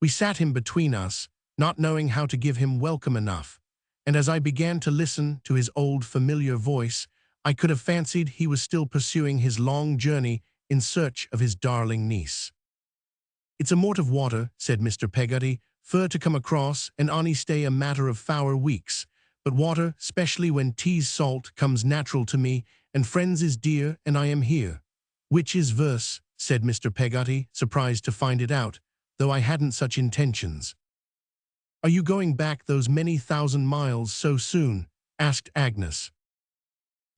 We sat him between us, not knowing how to give him welcome enough, and as I began to listen to his old familiar voice, I could have fancied he was still pursuing his long journey in search of his darling niece. "It's a mort of water," said Mr. Peggotty, "fur to come across, and ony stay a matter of fower weeks, but water, specially when tea's salt, comes natural to me, and friends is dear, and I am here." "Which is verse," said Mr. Peggotty, surprised to find it out, though I hadn't such intentions. "Are you going back those many thousand miles so soon?" asked Agnes.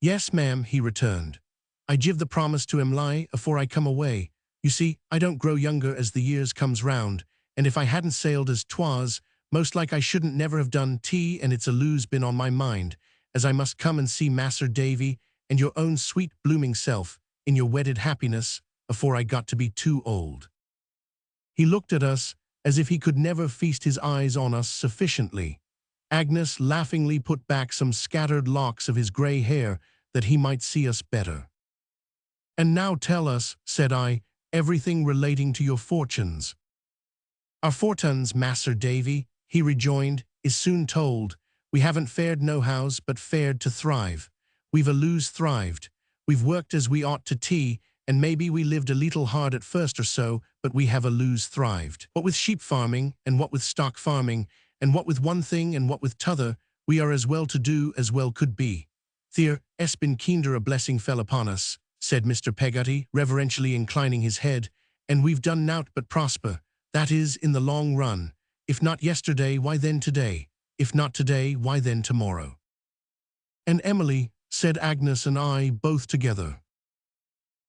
"Yes, ma'am," he returned. "I give the promise to Em'ly afore I come away. You see, I don't grow younger as the years comes round, and if I hadn't sailed as 'twas, most like I shouldn't never have done tea, and it's a lose been on my mind, as I must come and see Mas'r Davy and your own sweet blooming self in your wedded happiness afore I got to be too old." He looked at us as if he could never feast his eyes on us sufficiently. Agnes laughingly put back some scattered locks of his grey hair that he might see us better. "And now tell us," said I, "everything relating to your fortunes." "Our fortunes, Mas'r Davy," he rejoined, "is soon told. We haven't fared nohows, but fared to thrive. We've a lose thrived. We've worked as we ought to tea, and maybe we lived a leetle hard at first or so, but we have a lose thrived. What with sheep farming, and what with stock farming, and what with one thing and what with t'other, we are as well to do as well could be. Theer es been kinder a blessing fell upon us," said Mr. Peggotty, reverentially inclining his head, and we've done nought but prosper, that is, in the long run. If not yesterday, why then today? If not today, why then tomorrow? And Emily, said Agnes and I both together.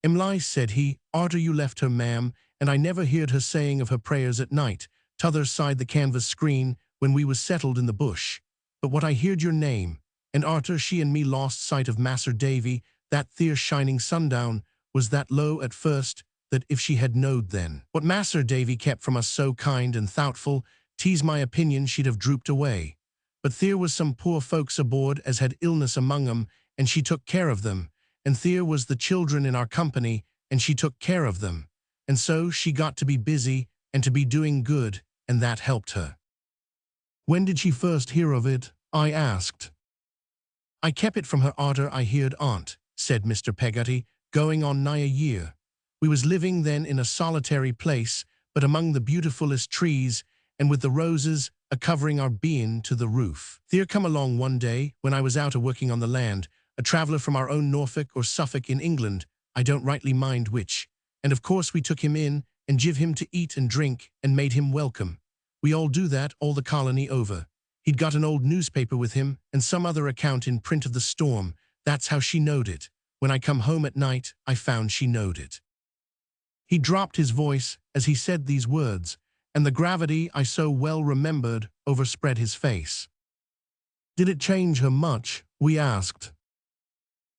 Emily, said he, arter you left her, ma'am, and I never heard her saying of her prayers at night, t'other side the canvas screen, when we was settled in the bush. But what I heard your name, and arter she and me lost sight of Mas'r Davy, that there shining sundown, was that low at first, that if she had knowed then what Mas'r Davy kept from us so kind and thoughtful, 'tis my opinion she'd have drooped away. But there was some poor folks aboard as had illness among 'em, and she took care of them, and there was the children in our company, and she took care of them, and so she got to be busy and to be doing good, and that helped her. When did she first hear of it? I asked. I kept it from her arter I heard aunt, said Mr. Peggotty, going on nigh a year. We was living then in a solitary place, but among the beautifullest trees, and with the roses a-covering our bein to the roof. There come along one day, when I was out a-working on the land, a traveller from our own Norfolk or Suffolk in England, I don't rightly mind which, and of course we took him in, and give him to eat and drink, and made him welcome. We all do that all the colony over. He'd got an old newspaper with him, and some other account in print of the storm. That's how she knowed it. When I come home at night, I found she knowed it. He dropped his voice as he said these words, and the gravity I so well remembered overspread his face. Did it change her much? We asked.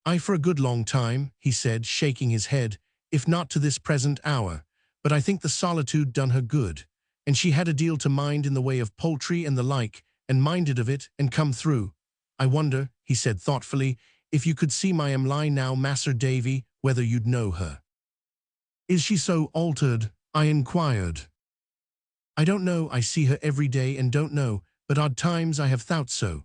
I for a good long time, he said, shaking his head, if not to this present hour, but I think the solitude done her good, and she had a deal to mind in the way of poultry and the like, and minded of it, and come through. I wonder, he said thoughtfully, if you could see my Emily now, Mas'r Davy, whether you'd know her. Is she so altered? I inquired. I don't know, I see her every day and don't know, but odd times I have thought so.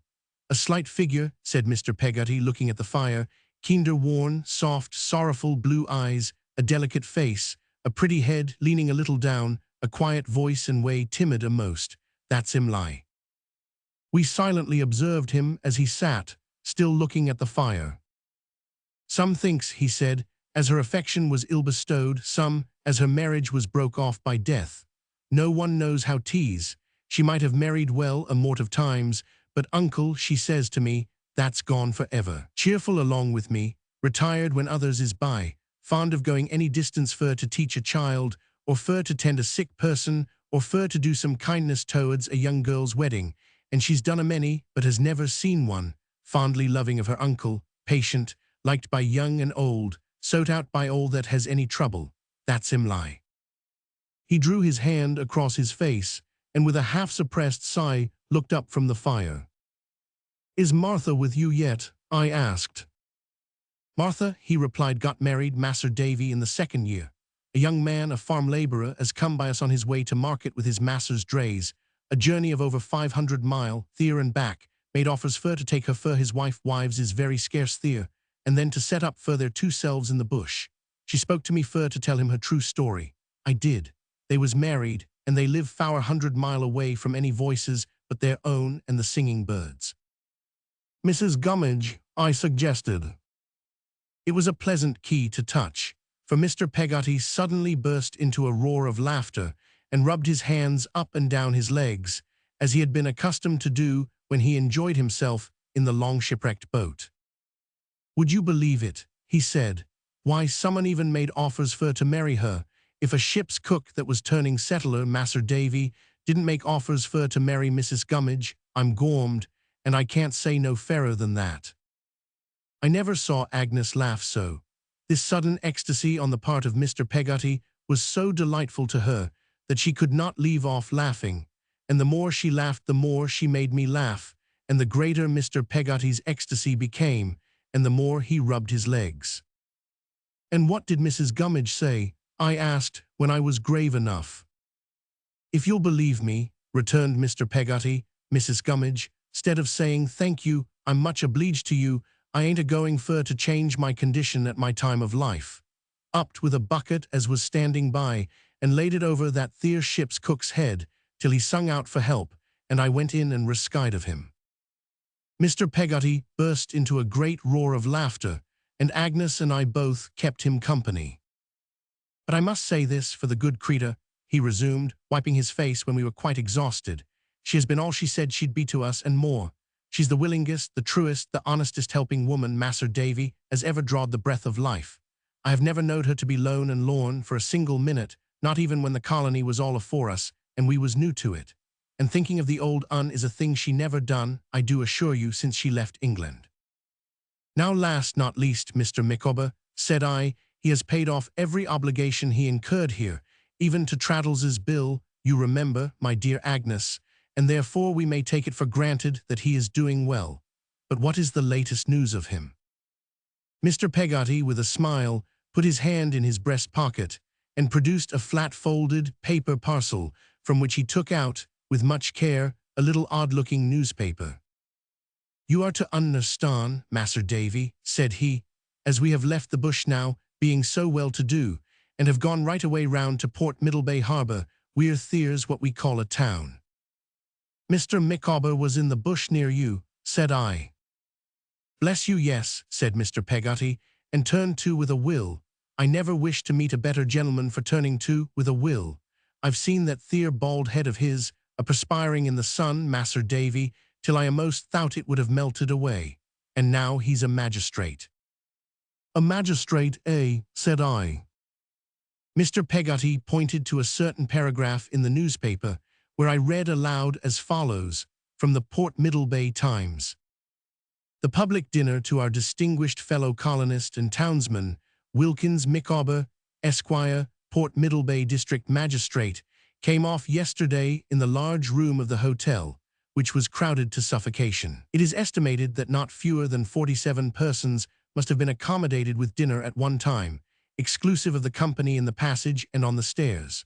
A slight figure, said Mr. Peggotty, looking at the fire, kinder worn, soft, sorrowful blue eyes, a delicate face, a pretty head leaning a little down, a quiet voice and way timid a'most. That's Emily. We silently observed him as he sat, still looking at the fire. Some thinks, he said, as her affection was ill-bestowed, some, as her marriage was broke off by death. No one knows how 'tis. She might have married well a mort of times, but uncle, she says to me, that's gone for ever. Cheerful along with me, retired when others is by, fond of going any distance fur to teach a child, or fur to tend a sick person, or fur to do some kindness towards a young girl's wedding, and she's done a many, but has never seen one, fondly loving of her uncle, patient, liked by young and old, sought out by all that has any trouble. That's Emily. He drew his hand across his face, and with a half-suppressed sigh looked up from the fire. Is Martha with you yet? I asked. Martha, he replied, got married, Mas'r Davy, in the 2nd year. A young man, a farm labourer, has come by us on his way to market with his master's drays, a journey of over 500 mile, there and back, made offers fur to take her fur his wives is very scarce there, and then to set up fur their 2 selves in the bush. She spoke to me fur to tell him her true story. I did. They was married, and they live 400 mile away from any voices but their own and the singing birds. Mrs. Gummidge, I suggested. It was a pleasant key to touch, for Mr. Peggotty suddenly burst into a roar of laughter and rubbed his hands up and down his legs, as he had been accustomed to do when he enjoyed himself in the long shipwrecked boat. Would you believe it? He said. Why, someone even made offers fur to marry her. If a ship's cook that was turning settler, Mas'r Davy, didn't make offers fur to marry Mrs. Gummidge, I'm gormed, and I can't say no fairer than that. I never saw Agnes laugh so. This sudden ecstasy on the part of Mr. Peggotty was so delightful to her that she could not leave off laughing, and the more she laughed the more she made me laugh, and the greater Mr. Peggotty's ecstasy became, and the more he rubbed his legs. And what did Mrs. Gummidge say? I asked, when I was grave enough. If you'll believe me, returned Mr. Peggotty, Mrs. Gummidge, stead of saying, thank you, I'm much obleeged to you, I ain't a-going fur to change my condition at my time of life. Upped with a bucket as was standing by, and laid it over that there ship's cook's head, till he sung out for help, and I went in and reskied of him. Mr. Peggotty burst into a great roar of laughter, and Agnes and I both kept him company. But I must say this for the good creature," he resumed, wiping his face when we were quite exhausted. "She has been all she said she'd be to us and more. She's the willingest, the truest, the honestest helping woman, Mas'r Davy, as ever drawed the breath of life. I have never knowed her to be lone and lorn for a single minute, not even when the colony was all afore us, and we was new to it. And thinking of the old un is a thing she never done, I do assure you, since she left England. Now last not least, Mr. Micawber," said I, "he has paid off every obligation he incurred here, even to Traddles's bill, you remember, my dear Agnes, and therefore we may take it for granted that he is doing well. But what is the latest news of him?" Mr. Peggotty, with a smile, put his hand in his breast pocket and produced a flat-folded paper parcel, from which he took out, with much care, a little odd-looking newspaper. "You are to understand, Mas'r Davy," said he, "as we have left the bush now, being so well-to-do, and have gone right away round to Port Middlebay Harbour, we're there's what we call a town." "Mr. Micawber was in the bush near you," said I. "Bless you, yes," said Mr. Peggotty, "and turned to with a will. I never wished to meet a better gentleman for turning to with a will. I've seen that theer bald head of his a-perspiring in the sun, Mas'r Davy, till I a'most thought it would have melted away. And now he's a magistrate." "A magistrate, eh?" said I. Mr. Peggotty pointed to a certain paragraph in the newspaper, where I read aloud as follows, from the Port Middlebay Times. "The public dinner to our distinguished fellow colonist and townsman, Wilkins Micawber, Esquire, Port Middlebay District Magistrate, came off yesterday in the large room of the hotel, which was crowded to suffocation. It is estimated that not fewer than 47 persons must have been accommodated with dinner at one time, exclusive of the company in the passage and on the stairs.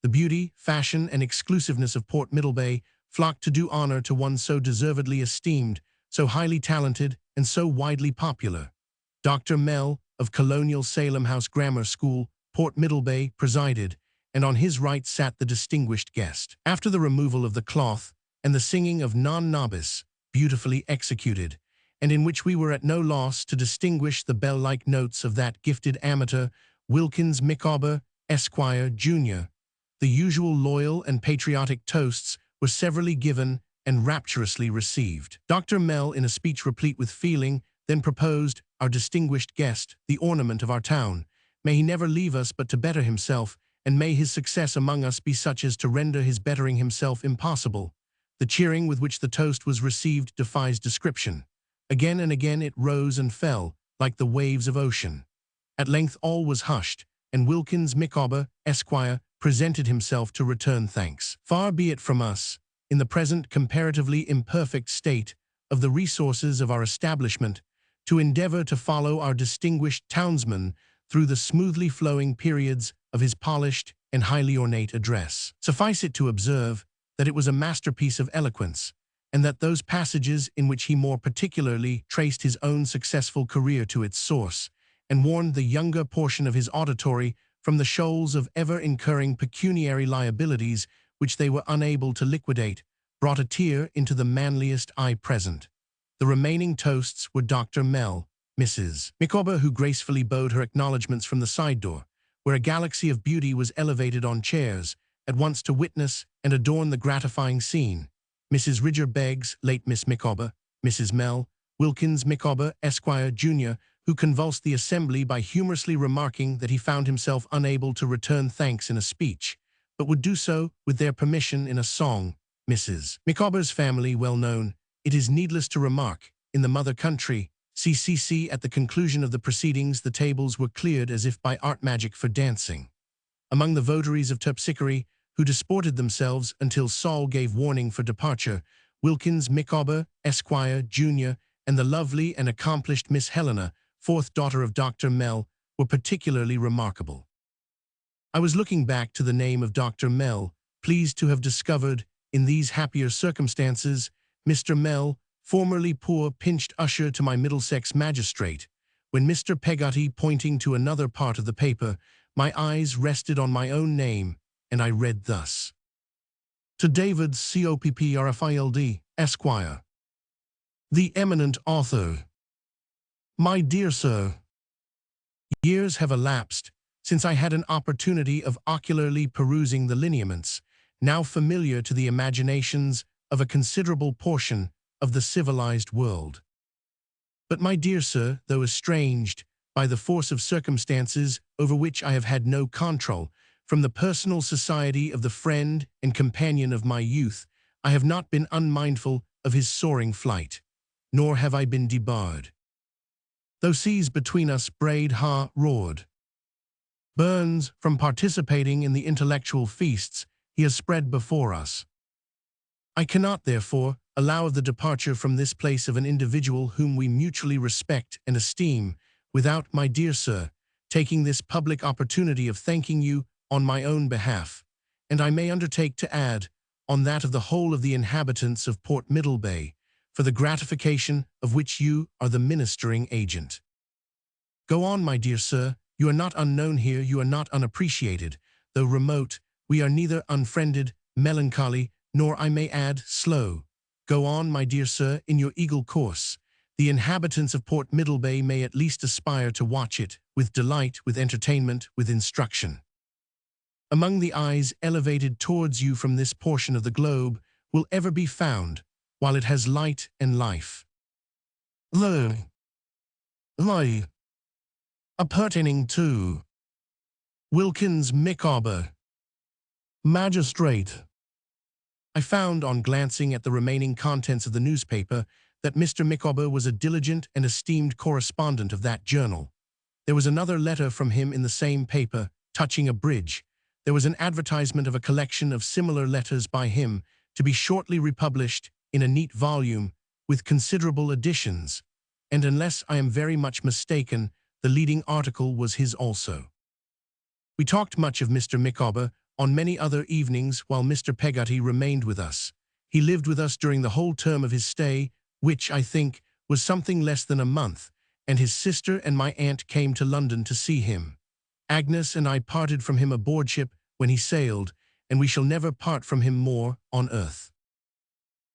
The beauty, fashion, and exclusiveness of Port Middlebay flocked to do honor to one so deservedly esteemed, so highly talented, and so widely popular. Dr. Mell, of Colonial Salem House Grammar School, Port Middlebay, presided, and on his right sat the distinguished guest. After the removal of the cloth, and the singing of Non Nobis, beautifully executed, and in which we were at no loss to distinguish the bell-like notes of that gifted amateur, Wilkins Micawber, Esquire, Jr., the usual loyal and patriotic toasts were severally given and rapturously received. Dr. Mell, in a speech replete with feeling, then proposed, "Our distinguished guest, the ornament of our town, may he never leave us but to better himself, and may his success among us be such as to render his bettering himself impossible." The cheering with which the toast was received defies description. Again and again it rose and fell, like the waves of ocean. At length all was hushed, and Wilkins Micawber, Esquire, presented himself to return thanks. Far be it from us, in the present comparatively imperfect state of the resources of our establishment, to endeavor to follow our distinguished townsman through the smoothly flowing periods of his polished and highly ornate address. Suffice it to observe that it was a masterpiece of eloquence, and that those passages in which he more particularly traced his own successful career to its source, and warned the younger portion of his auditory from the shoals of ever-incurring pecuniary liabilities which they were unable to liquidate, brought a tear into the manliest eye present. The remaining toasts were Dr. Mell, Mrs. Micawber, who gracefully bowed her acknowledgments from the side door, where a galaxy of beauty was elevated on chairs, at once to witness and adorn the gratifying scene. Mrs. Ridger Beggs, late Miss Micawber, Mrs. Mell, Wilkins Micawber, Esquire, Jr., who convulsed the assembly by humorously remarking that he found himself unable to return thanks in a speech, but would do so, with their permission, in a song. Mrs. Micawber's family well known, it is needless to remark, in the mother country, CCC. At the conclusion of the proceedings the tables were cleared as if by art magic for dancing. Among the votaries of Terpsichore, who disported themselves until Saul gave warning for departure, Wilkins Micawber, Esquire, Jr., and the lovely and accomplished Miss Helena, fourth daughter of Dr. Mell, were particularly remarkable. I was looking back to the name of Dr. Mell, pleased to have discovered, in these happier circumstances, Mr. Mell, formerly poor pinched usher to my Middlesex magistrate, when Mr. Peggotty, pointing to another part of the paper, my eyes rested on my own name, and I read thus: "To David Copperfield, Esquire, the eminent author. My dear sir, years have elapsed since I had an opportunity of ocularly perusing the lineaments, now familiar to the imaginations of a considerable portion of the civilized world. But my dear sir, though estranged by the force of circumstances over which I have had no control, from the personal society of the friend and companion of my youth, I have not been unmindful of his soaring flight, nor have I been debarred. Though seas between us roared, Burns, from participating in the intellectual feasts he has spread before us. I cannot, therefore, allow of the departure from this place of an individual whom we mutually respect and esteem, without, my dear sir, taking this public opportunity of thanking you on my own behalf, and I may undertake to add, on that of the whole of the inhabitants of Port Middlebay, for the gratification of which you are the ministering agent. Go on, my dear sir, you are not unknown here, you are not unappreciated, though remote, we are neither unfriended, melancholy, nor, I may add, slow. Go on, my dear sir, in your eagle course. The inhabitants of Port Middlebay may at least aspire to watch it, with delight, with entertainment, with instruction. Among the eyes elevated towards you from this portion of the globe will ever be found, while it has light and life, appertaining to Wilkins Micawber, magistrate. I found, on glancing at the remaining contents of the newspaper, that Mr. Micawber was a diligent and esteemed correspondent of that journal. There was another letter from him in the same paper, touching a bridge. There was an advertisement of a collection of similar letters by him, to be shortly republished in a neat volume, with considerable additions, and unless I am very much mistaken, the leading article was his also. We talked much of Mr. Micawber on many other evenings while Mr. Peggotty remained with us. He lived with us during the whole term of his stay, which, I think, was something less than a month, and his sister and my aunt came to London to see him. Agnes and I parted from him aboard ship when he sailed, and we shall never part from him more on earth.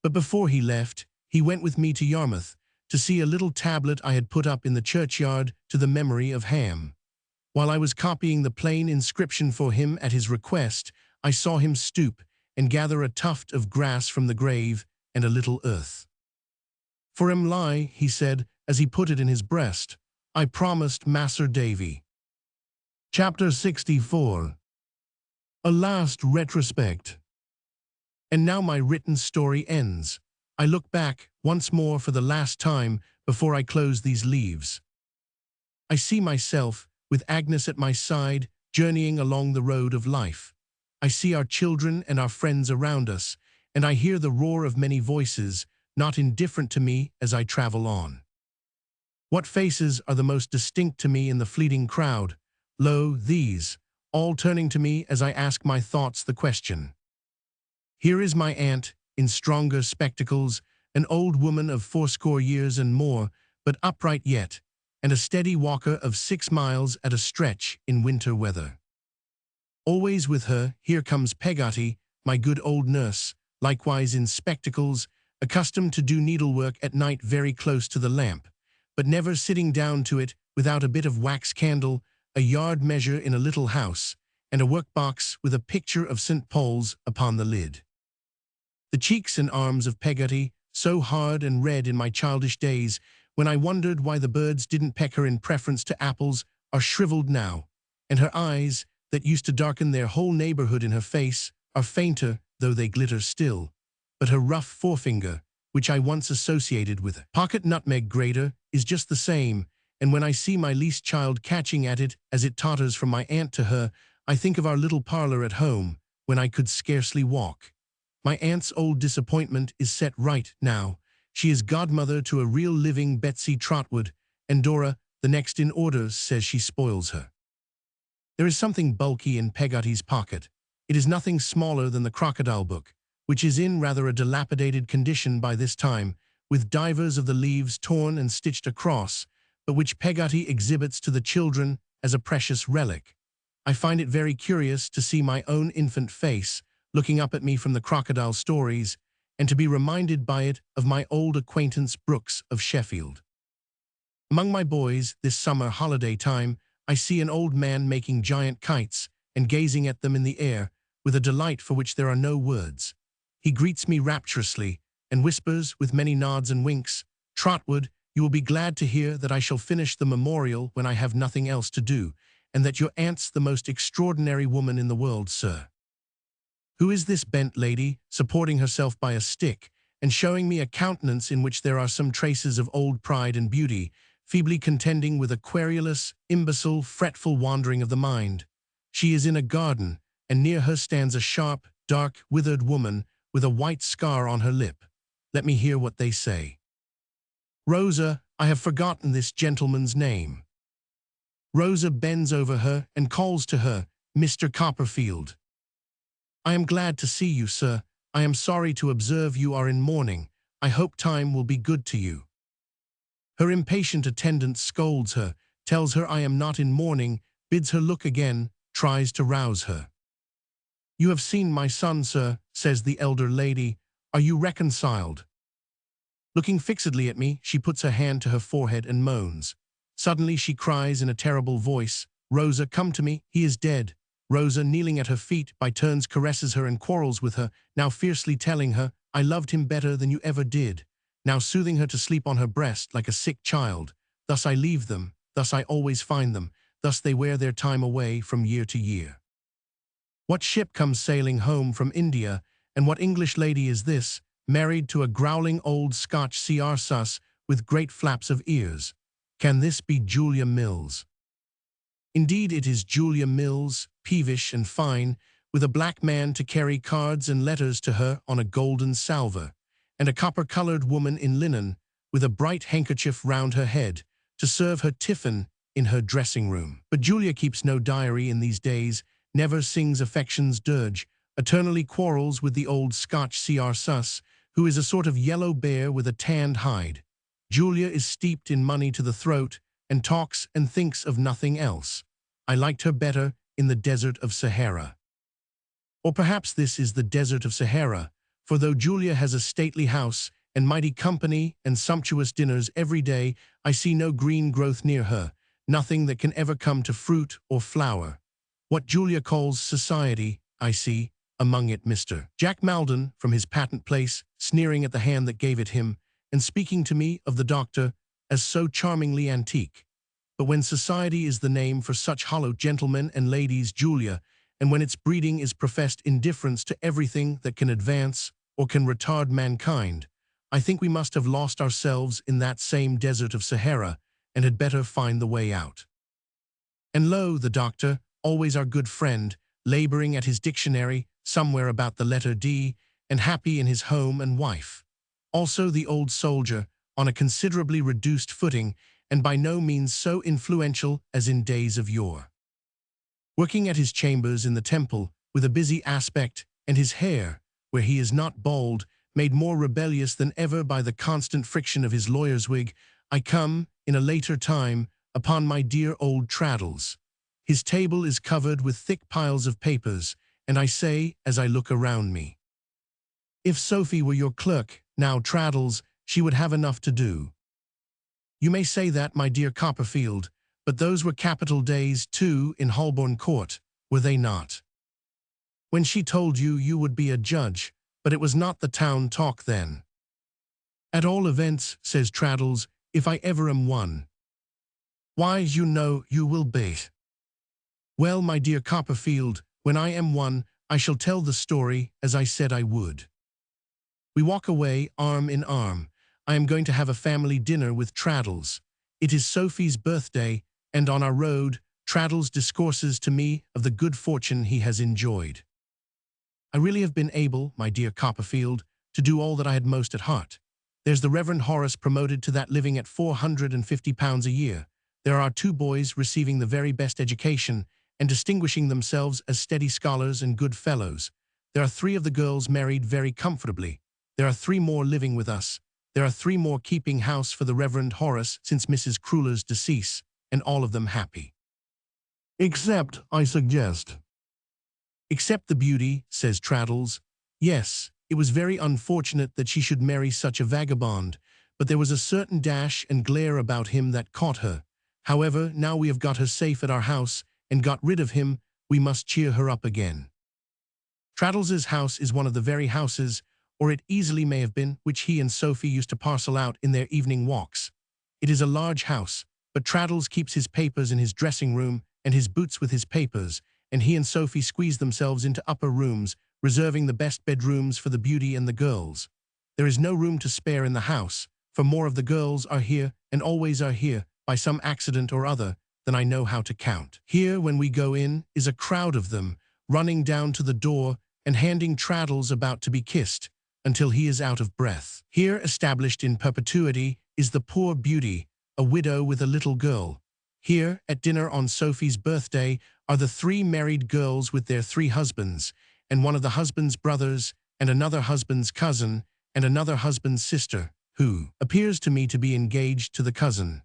But before he left, he went with me to Yarmouth to see a little tablet I had put up in the churchyard to the memory of Ham. While I was copying the plain inscription for him at his request, I saw him stoop and gather a tuft of grass from the grave and a little earth. "For 'em lie," he said, as he put it in his breast. "I promised Mas'r Davy." Chapter 64. A Last Retrospect. And now my written story ends. I look back once more for the last time before I close these leaves. I see myself, with Agnes at my side, journeying along the road of life. I see our children and our friends around us, and I hear the roar of many voices, not indifferent to me as I travel on. What faces are the most distinct to me in the fleeting crowd? Lo, these, all turning to me as I ask my thoughts the question. Here is my aunt, in stronger spectacles, an old woman of 80 years and more, but upright yet, and a steady walker of 6 miles at a stretch in winter weather. Always with her, here comes Peggotty, my good old nurse, likewise in spectacles, accustomed to do needlework at night very close to the lamp, but never sitting down to it without a bit of wax candle, a yard measure in a little house, and a workbox with a picture of St. Paul's upon the lid. The cheeks and arms of Peggotty, so hard and red in my childish days, when I wondered why the birds didn't peck her in preference to apples, are shriveled now, and her eyes, that used to darken their whole neighborhood in her face, are fainter, though they glitter still. But her rough forefinger, which I once associated with a pocket nutmeg grater, is just the same, and when I see my least child catching at it as it totters from my aunt to her, I think of our little parlor at home, when I could scarcely walk. My aunt's old disappointment is set right now. She is godmother to a real living Betsey Trotwood, and Dora, the next in order, says she spoils her. There is something bulky in Peggotty's pocket. It is nothing smaller than the crocodile book, which is in rather a dilapidated condition by this time, with divers of the leaves torn and stitched across, but which Peggotty exhibits to the children as a precious relic. I find it very curious to see my own infant face looking up at me from the crocodile stories, and to be reminded by it of my old acquaintance Brooks of Sheffield. Among my boys, this summer holiday time, I see an old man making giant kites and gazing at them in the air with a delight for which there are no words. He greets me rapturously and whispers with many nods and winks, "Trotwood, you will be glad to hear that I shall finish the memorial when I have nothing else to do, and that your aunt's the most extraordinary woman in the world, sir." Who is this bent lady, supporting herself by a stick, and showing me a countenance in which there are some traces of old pride and beauty, feebly contending with a querulous, imbecile, fretful wandering of the mind? She is in a garden, and near her stands a sharp, dark, withered woman with a white scar on her lip. Let me hear what they say. Rosa, I have forgotten this gentleman's name. Rosa bends over her and calls to her, "Mr. Copperfield." "I am glad to see you, sir. I am sorry to observe you are in mourning. I hope time will be good to you." Her impatient attendant scolds her, tells her I am not in mourning, bids her look again, tries to rouse her. "You have seen my son, sir," says the elder lady. "Are you reconciled?" Looking fixedly at me, she puts her hand to her forehead and moans. Suddenly she cries in a terrible voice, "Rosa, come to me, he is dead." Rosa, kneeling at her feet, by turns caresses her and quarrels with her, now fiercely telling her, "I loved him better than you ever did," now soothing her to sleep on her breast like a sick child. Thus I leave them, thus I always find them, thus they wear their time away from year to year. What ship comes sailing home from India, and what English lady is this, married to a growling old Scotch C.R. sus with great flaps of ears? Can this be Julia Mills? Indeed it is Julia Mills, peevish and fine, with a black man to carry cards and letters to her on a golden salver, and a copper-colored woman in linen, with a bright handkerchief round her head, to serve her tiffin in her dressing-room. But Julia keeps no diary in these days, never sings affection's dirge, eternally quarrels with the old Scotch C.R. sus, who is a sort of yellow bear with a tanned hide. Julia is steeped in money to the throat, and talks and thinks of nothing else. I liked her better in the desert of Sahara. Or perhaps this is the desert of Sahara, for though Julia has a stately house and mighty company and sumptuous dinners every day, I see no green growth near her, nothing that can ever come to fruit or flower. What Julia calls society, I see, among it Mr. Jack Maldon, from his patent place, sneering at the hand that gave it him, and speaking to me of the doctor as so charmingly antique. But when society is the name for such hollow gentlemen and ladies, Julia, and when its breeding is professed indifference to everything that can advance or can retard mankind, I think we must have lost ourselves in that same desert of Sahara, and had better find the way out. And lo, the doctor, always our good friend, laboring at his dictionary, somewhere about the letter D, and happy in his home and wife. Also the old soldier, on a considerably reduced footing, and by no means so influential as in days of yore. Working at his chambers in the Temple, with a busy aspect, and his hair, where he is not bald, made more rebellious than ever by the constant friction of his lawyer's wig, I come, in a later time, upon my dear old Traddles. His table is covered with thick piles of papers, and I say, as I look around me, "If Sophie were your clerk, now, Traddles, she would have enough to do." You may say that, my dear Copperfield, but those were capital days, too, in Holborn Court, were they not? When she told you you would be a judge, but it was not the town talk then. "At all events," says Traddles, "if I ever am one." "Why, you know you will be." "Well, my dear Copperfield, when I am one, I shall tell the story as I said I would." We walk away arm in arm. I am going to have a family dinner with Traddles. It is Sophie's birthday, and on our road, Traddles discourses to me of the good fortune he has enjoyed. I really have been able, my dear Copperfield, to do all that I had most at heart. There's the Reverend Horace promoted to that living at £450 a year. There are our 2 boys receiving the very best education and distinguishing themselves as steady scholars and good fellows. There are 3 of the girls married very comfortably. There are 3 more living with us. There are 3 more keeping house for the Reverend Horace since Mrs. Crueller's decease, and all of them happy. "Except, I suggest." "Except the beauty," says Traddles. "Yes, it was very unfortunate that she should marry such a vagabond, but there was a certain dash and glare about him that caught her. However, now we have got her safe at our house and got rid of him, we must cheer her up again. Traddles's house is one of the very houses, or it easily may have been, which he and Sophie used to parcel out in their evening walks. It is a large house, but Traddles keeps his papers in his dressing room and his boots with his papers, and he and Sophie squeeze themselves into upper rooms, reserving the best bedrooms for the beauty and the girls. There is no room to spare in the house, for more of the girls are here and always are here, by some accident or other, than I know how to count. Here, when we go in, is a crowd of them, running down to the door and handing Traddles about to be kissed, until he is out of breath. Here, established in perpetuity, is the poor beauty, a widow with a little girl. Here, at dinner on Sophie's birthday, are the 3 married girls with their 3 husbands, and one of the husband's brothers, and another husband's cousin, and another husband's sister, who appears to me to be engaged to the cousin.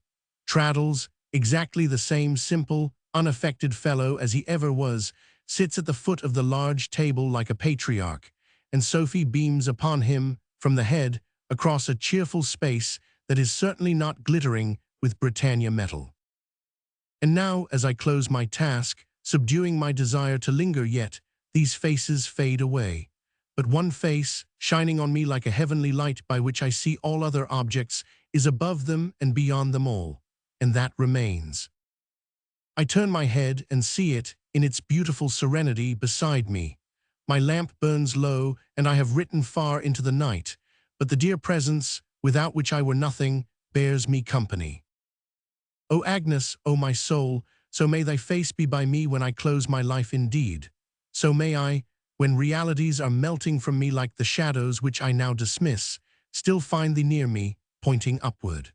Traddles, exactly the same simple, unaffected fellow as he ever was, sits at the foot of the large table like a patriarch, and Sophie beams upon him, from the head, across a cheerful space that is certainly not glittering with Britannia metal. And now, as I close my task, subduing my desire to linger yet, these faces fade away. But one face, shining on me like a heavenly light by which I see all other objects, is above them and beyond them all, and that remains. I turn my head and see it, in its beautiful serenity, beside me. My lamp burns low, and I have written far into the night, but the dear presence, without which I were nothing, bears me company. O Agnes, O my soul, so may thy face be by me when I close my life indeed. So may I, when realities are melting from me like the shadows which I now dismiss, still find thee near me, pointing upward.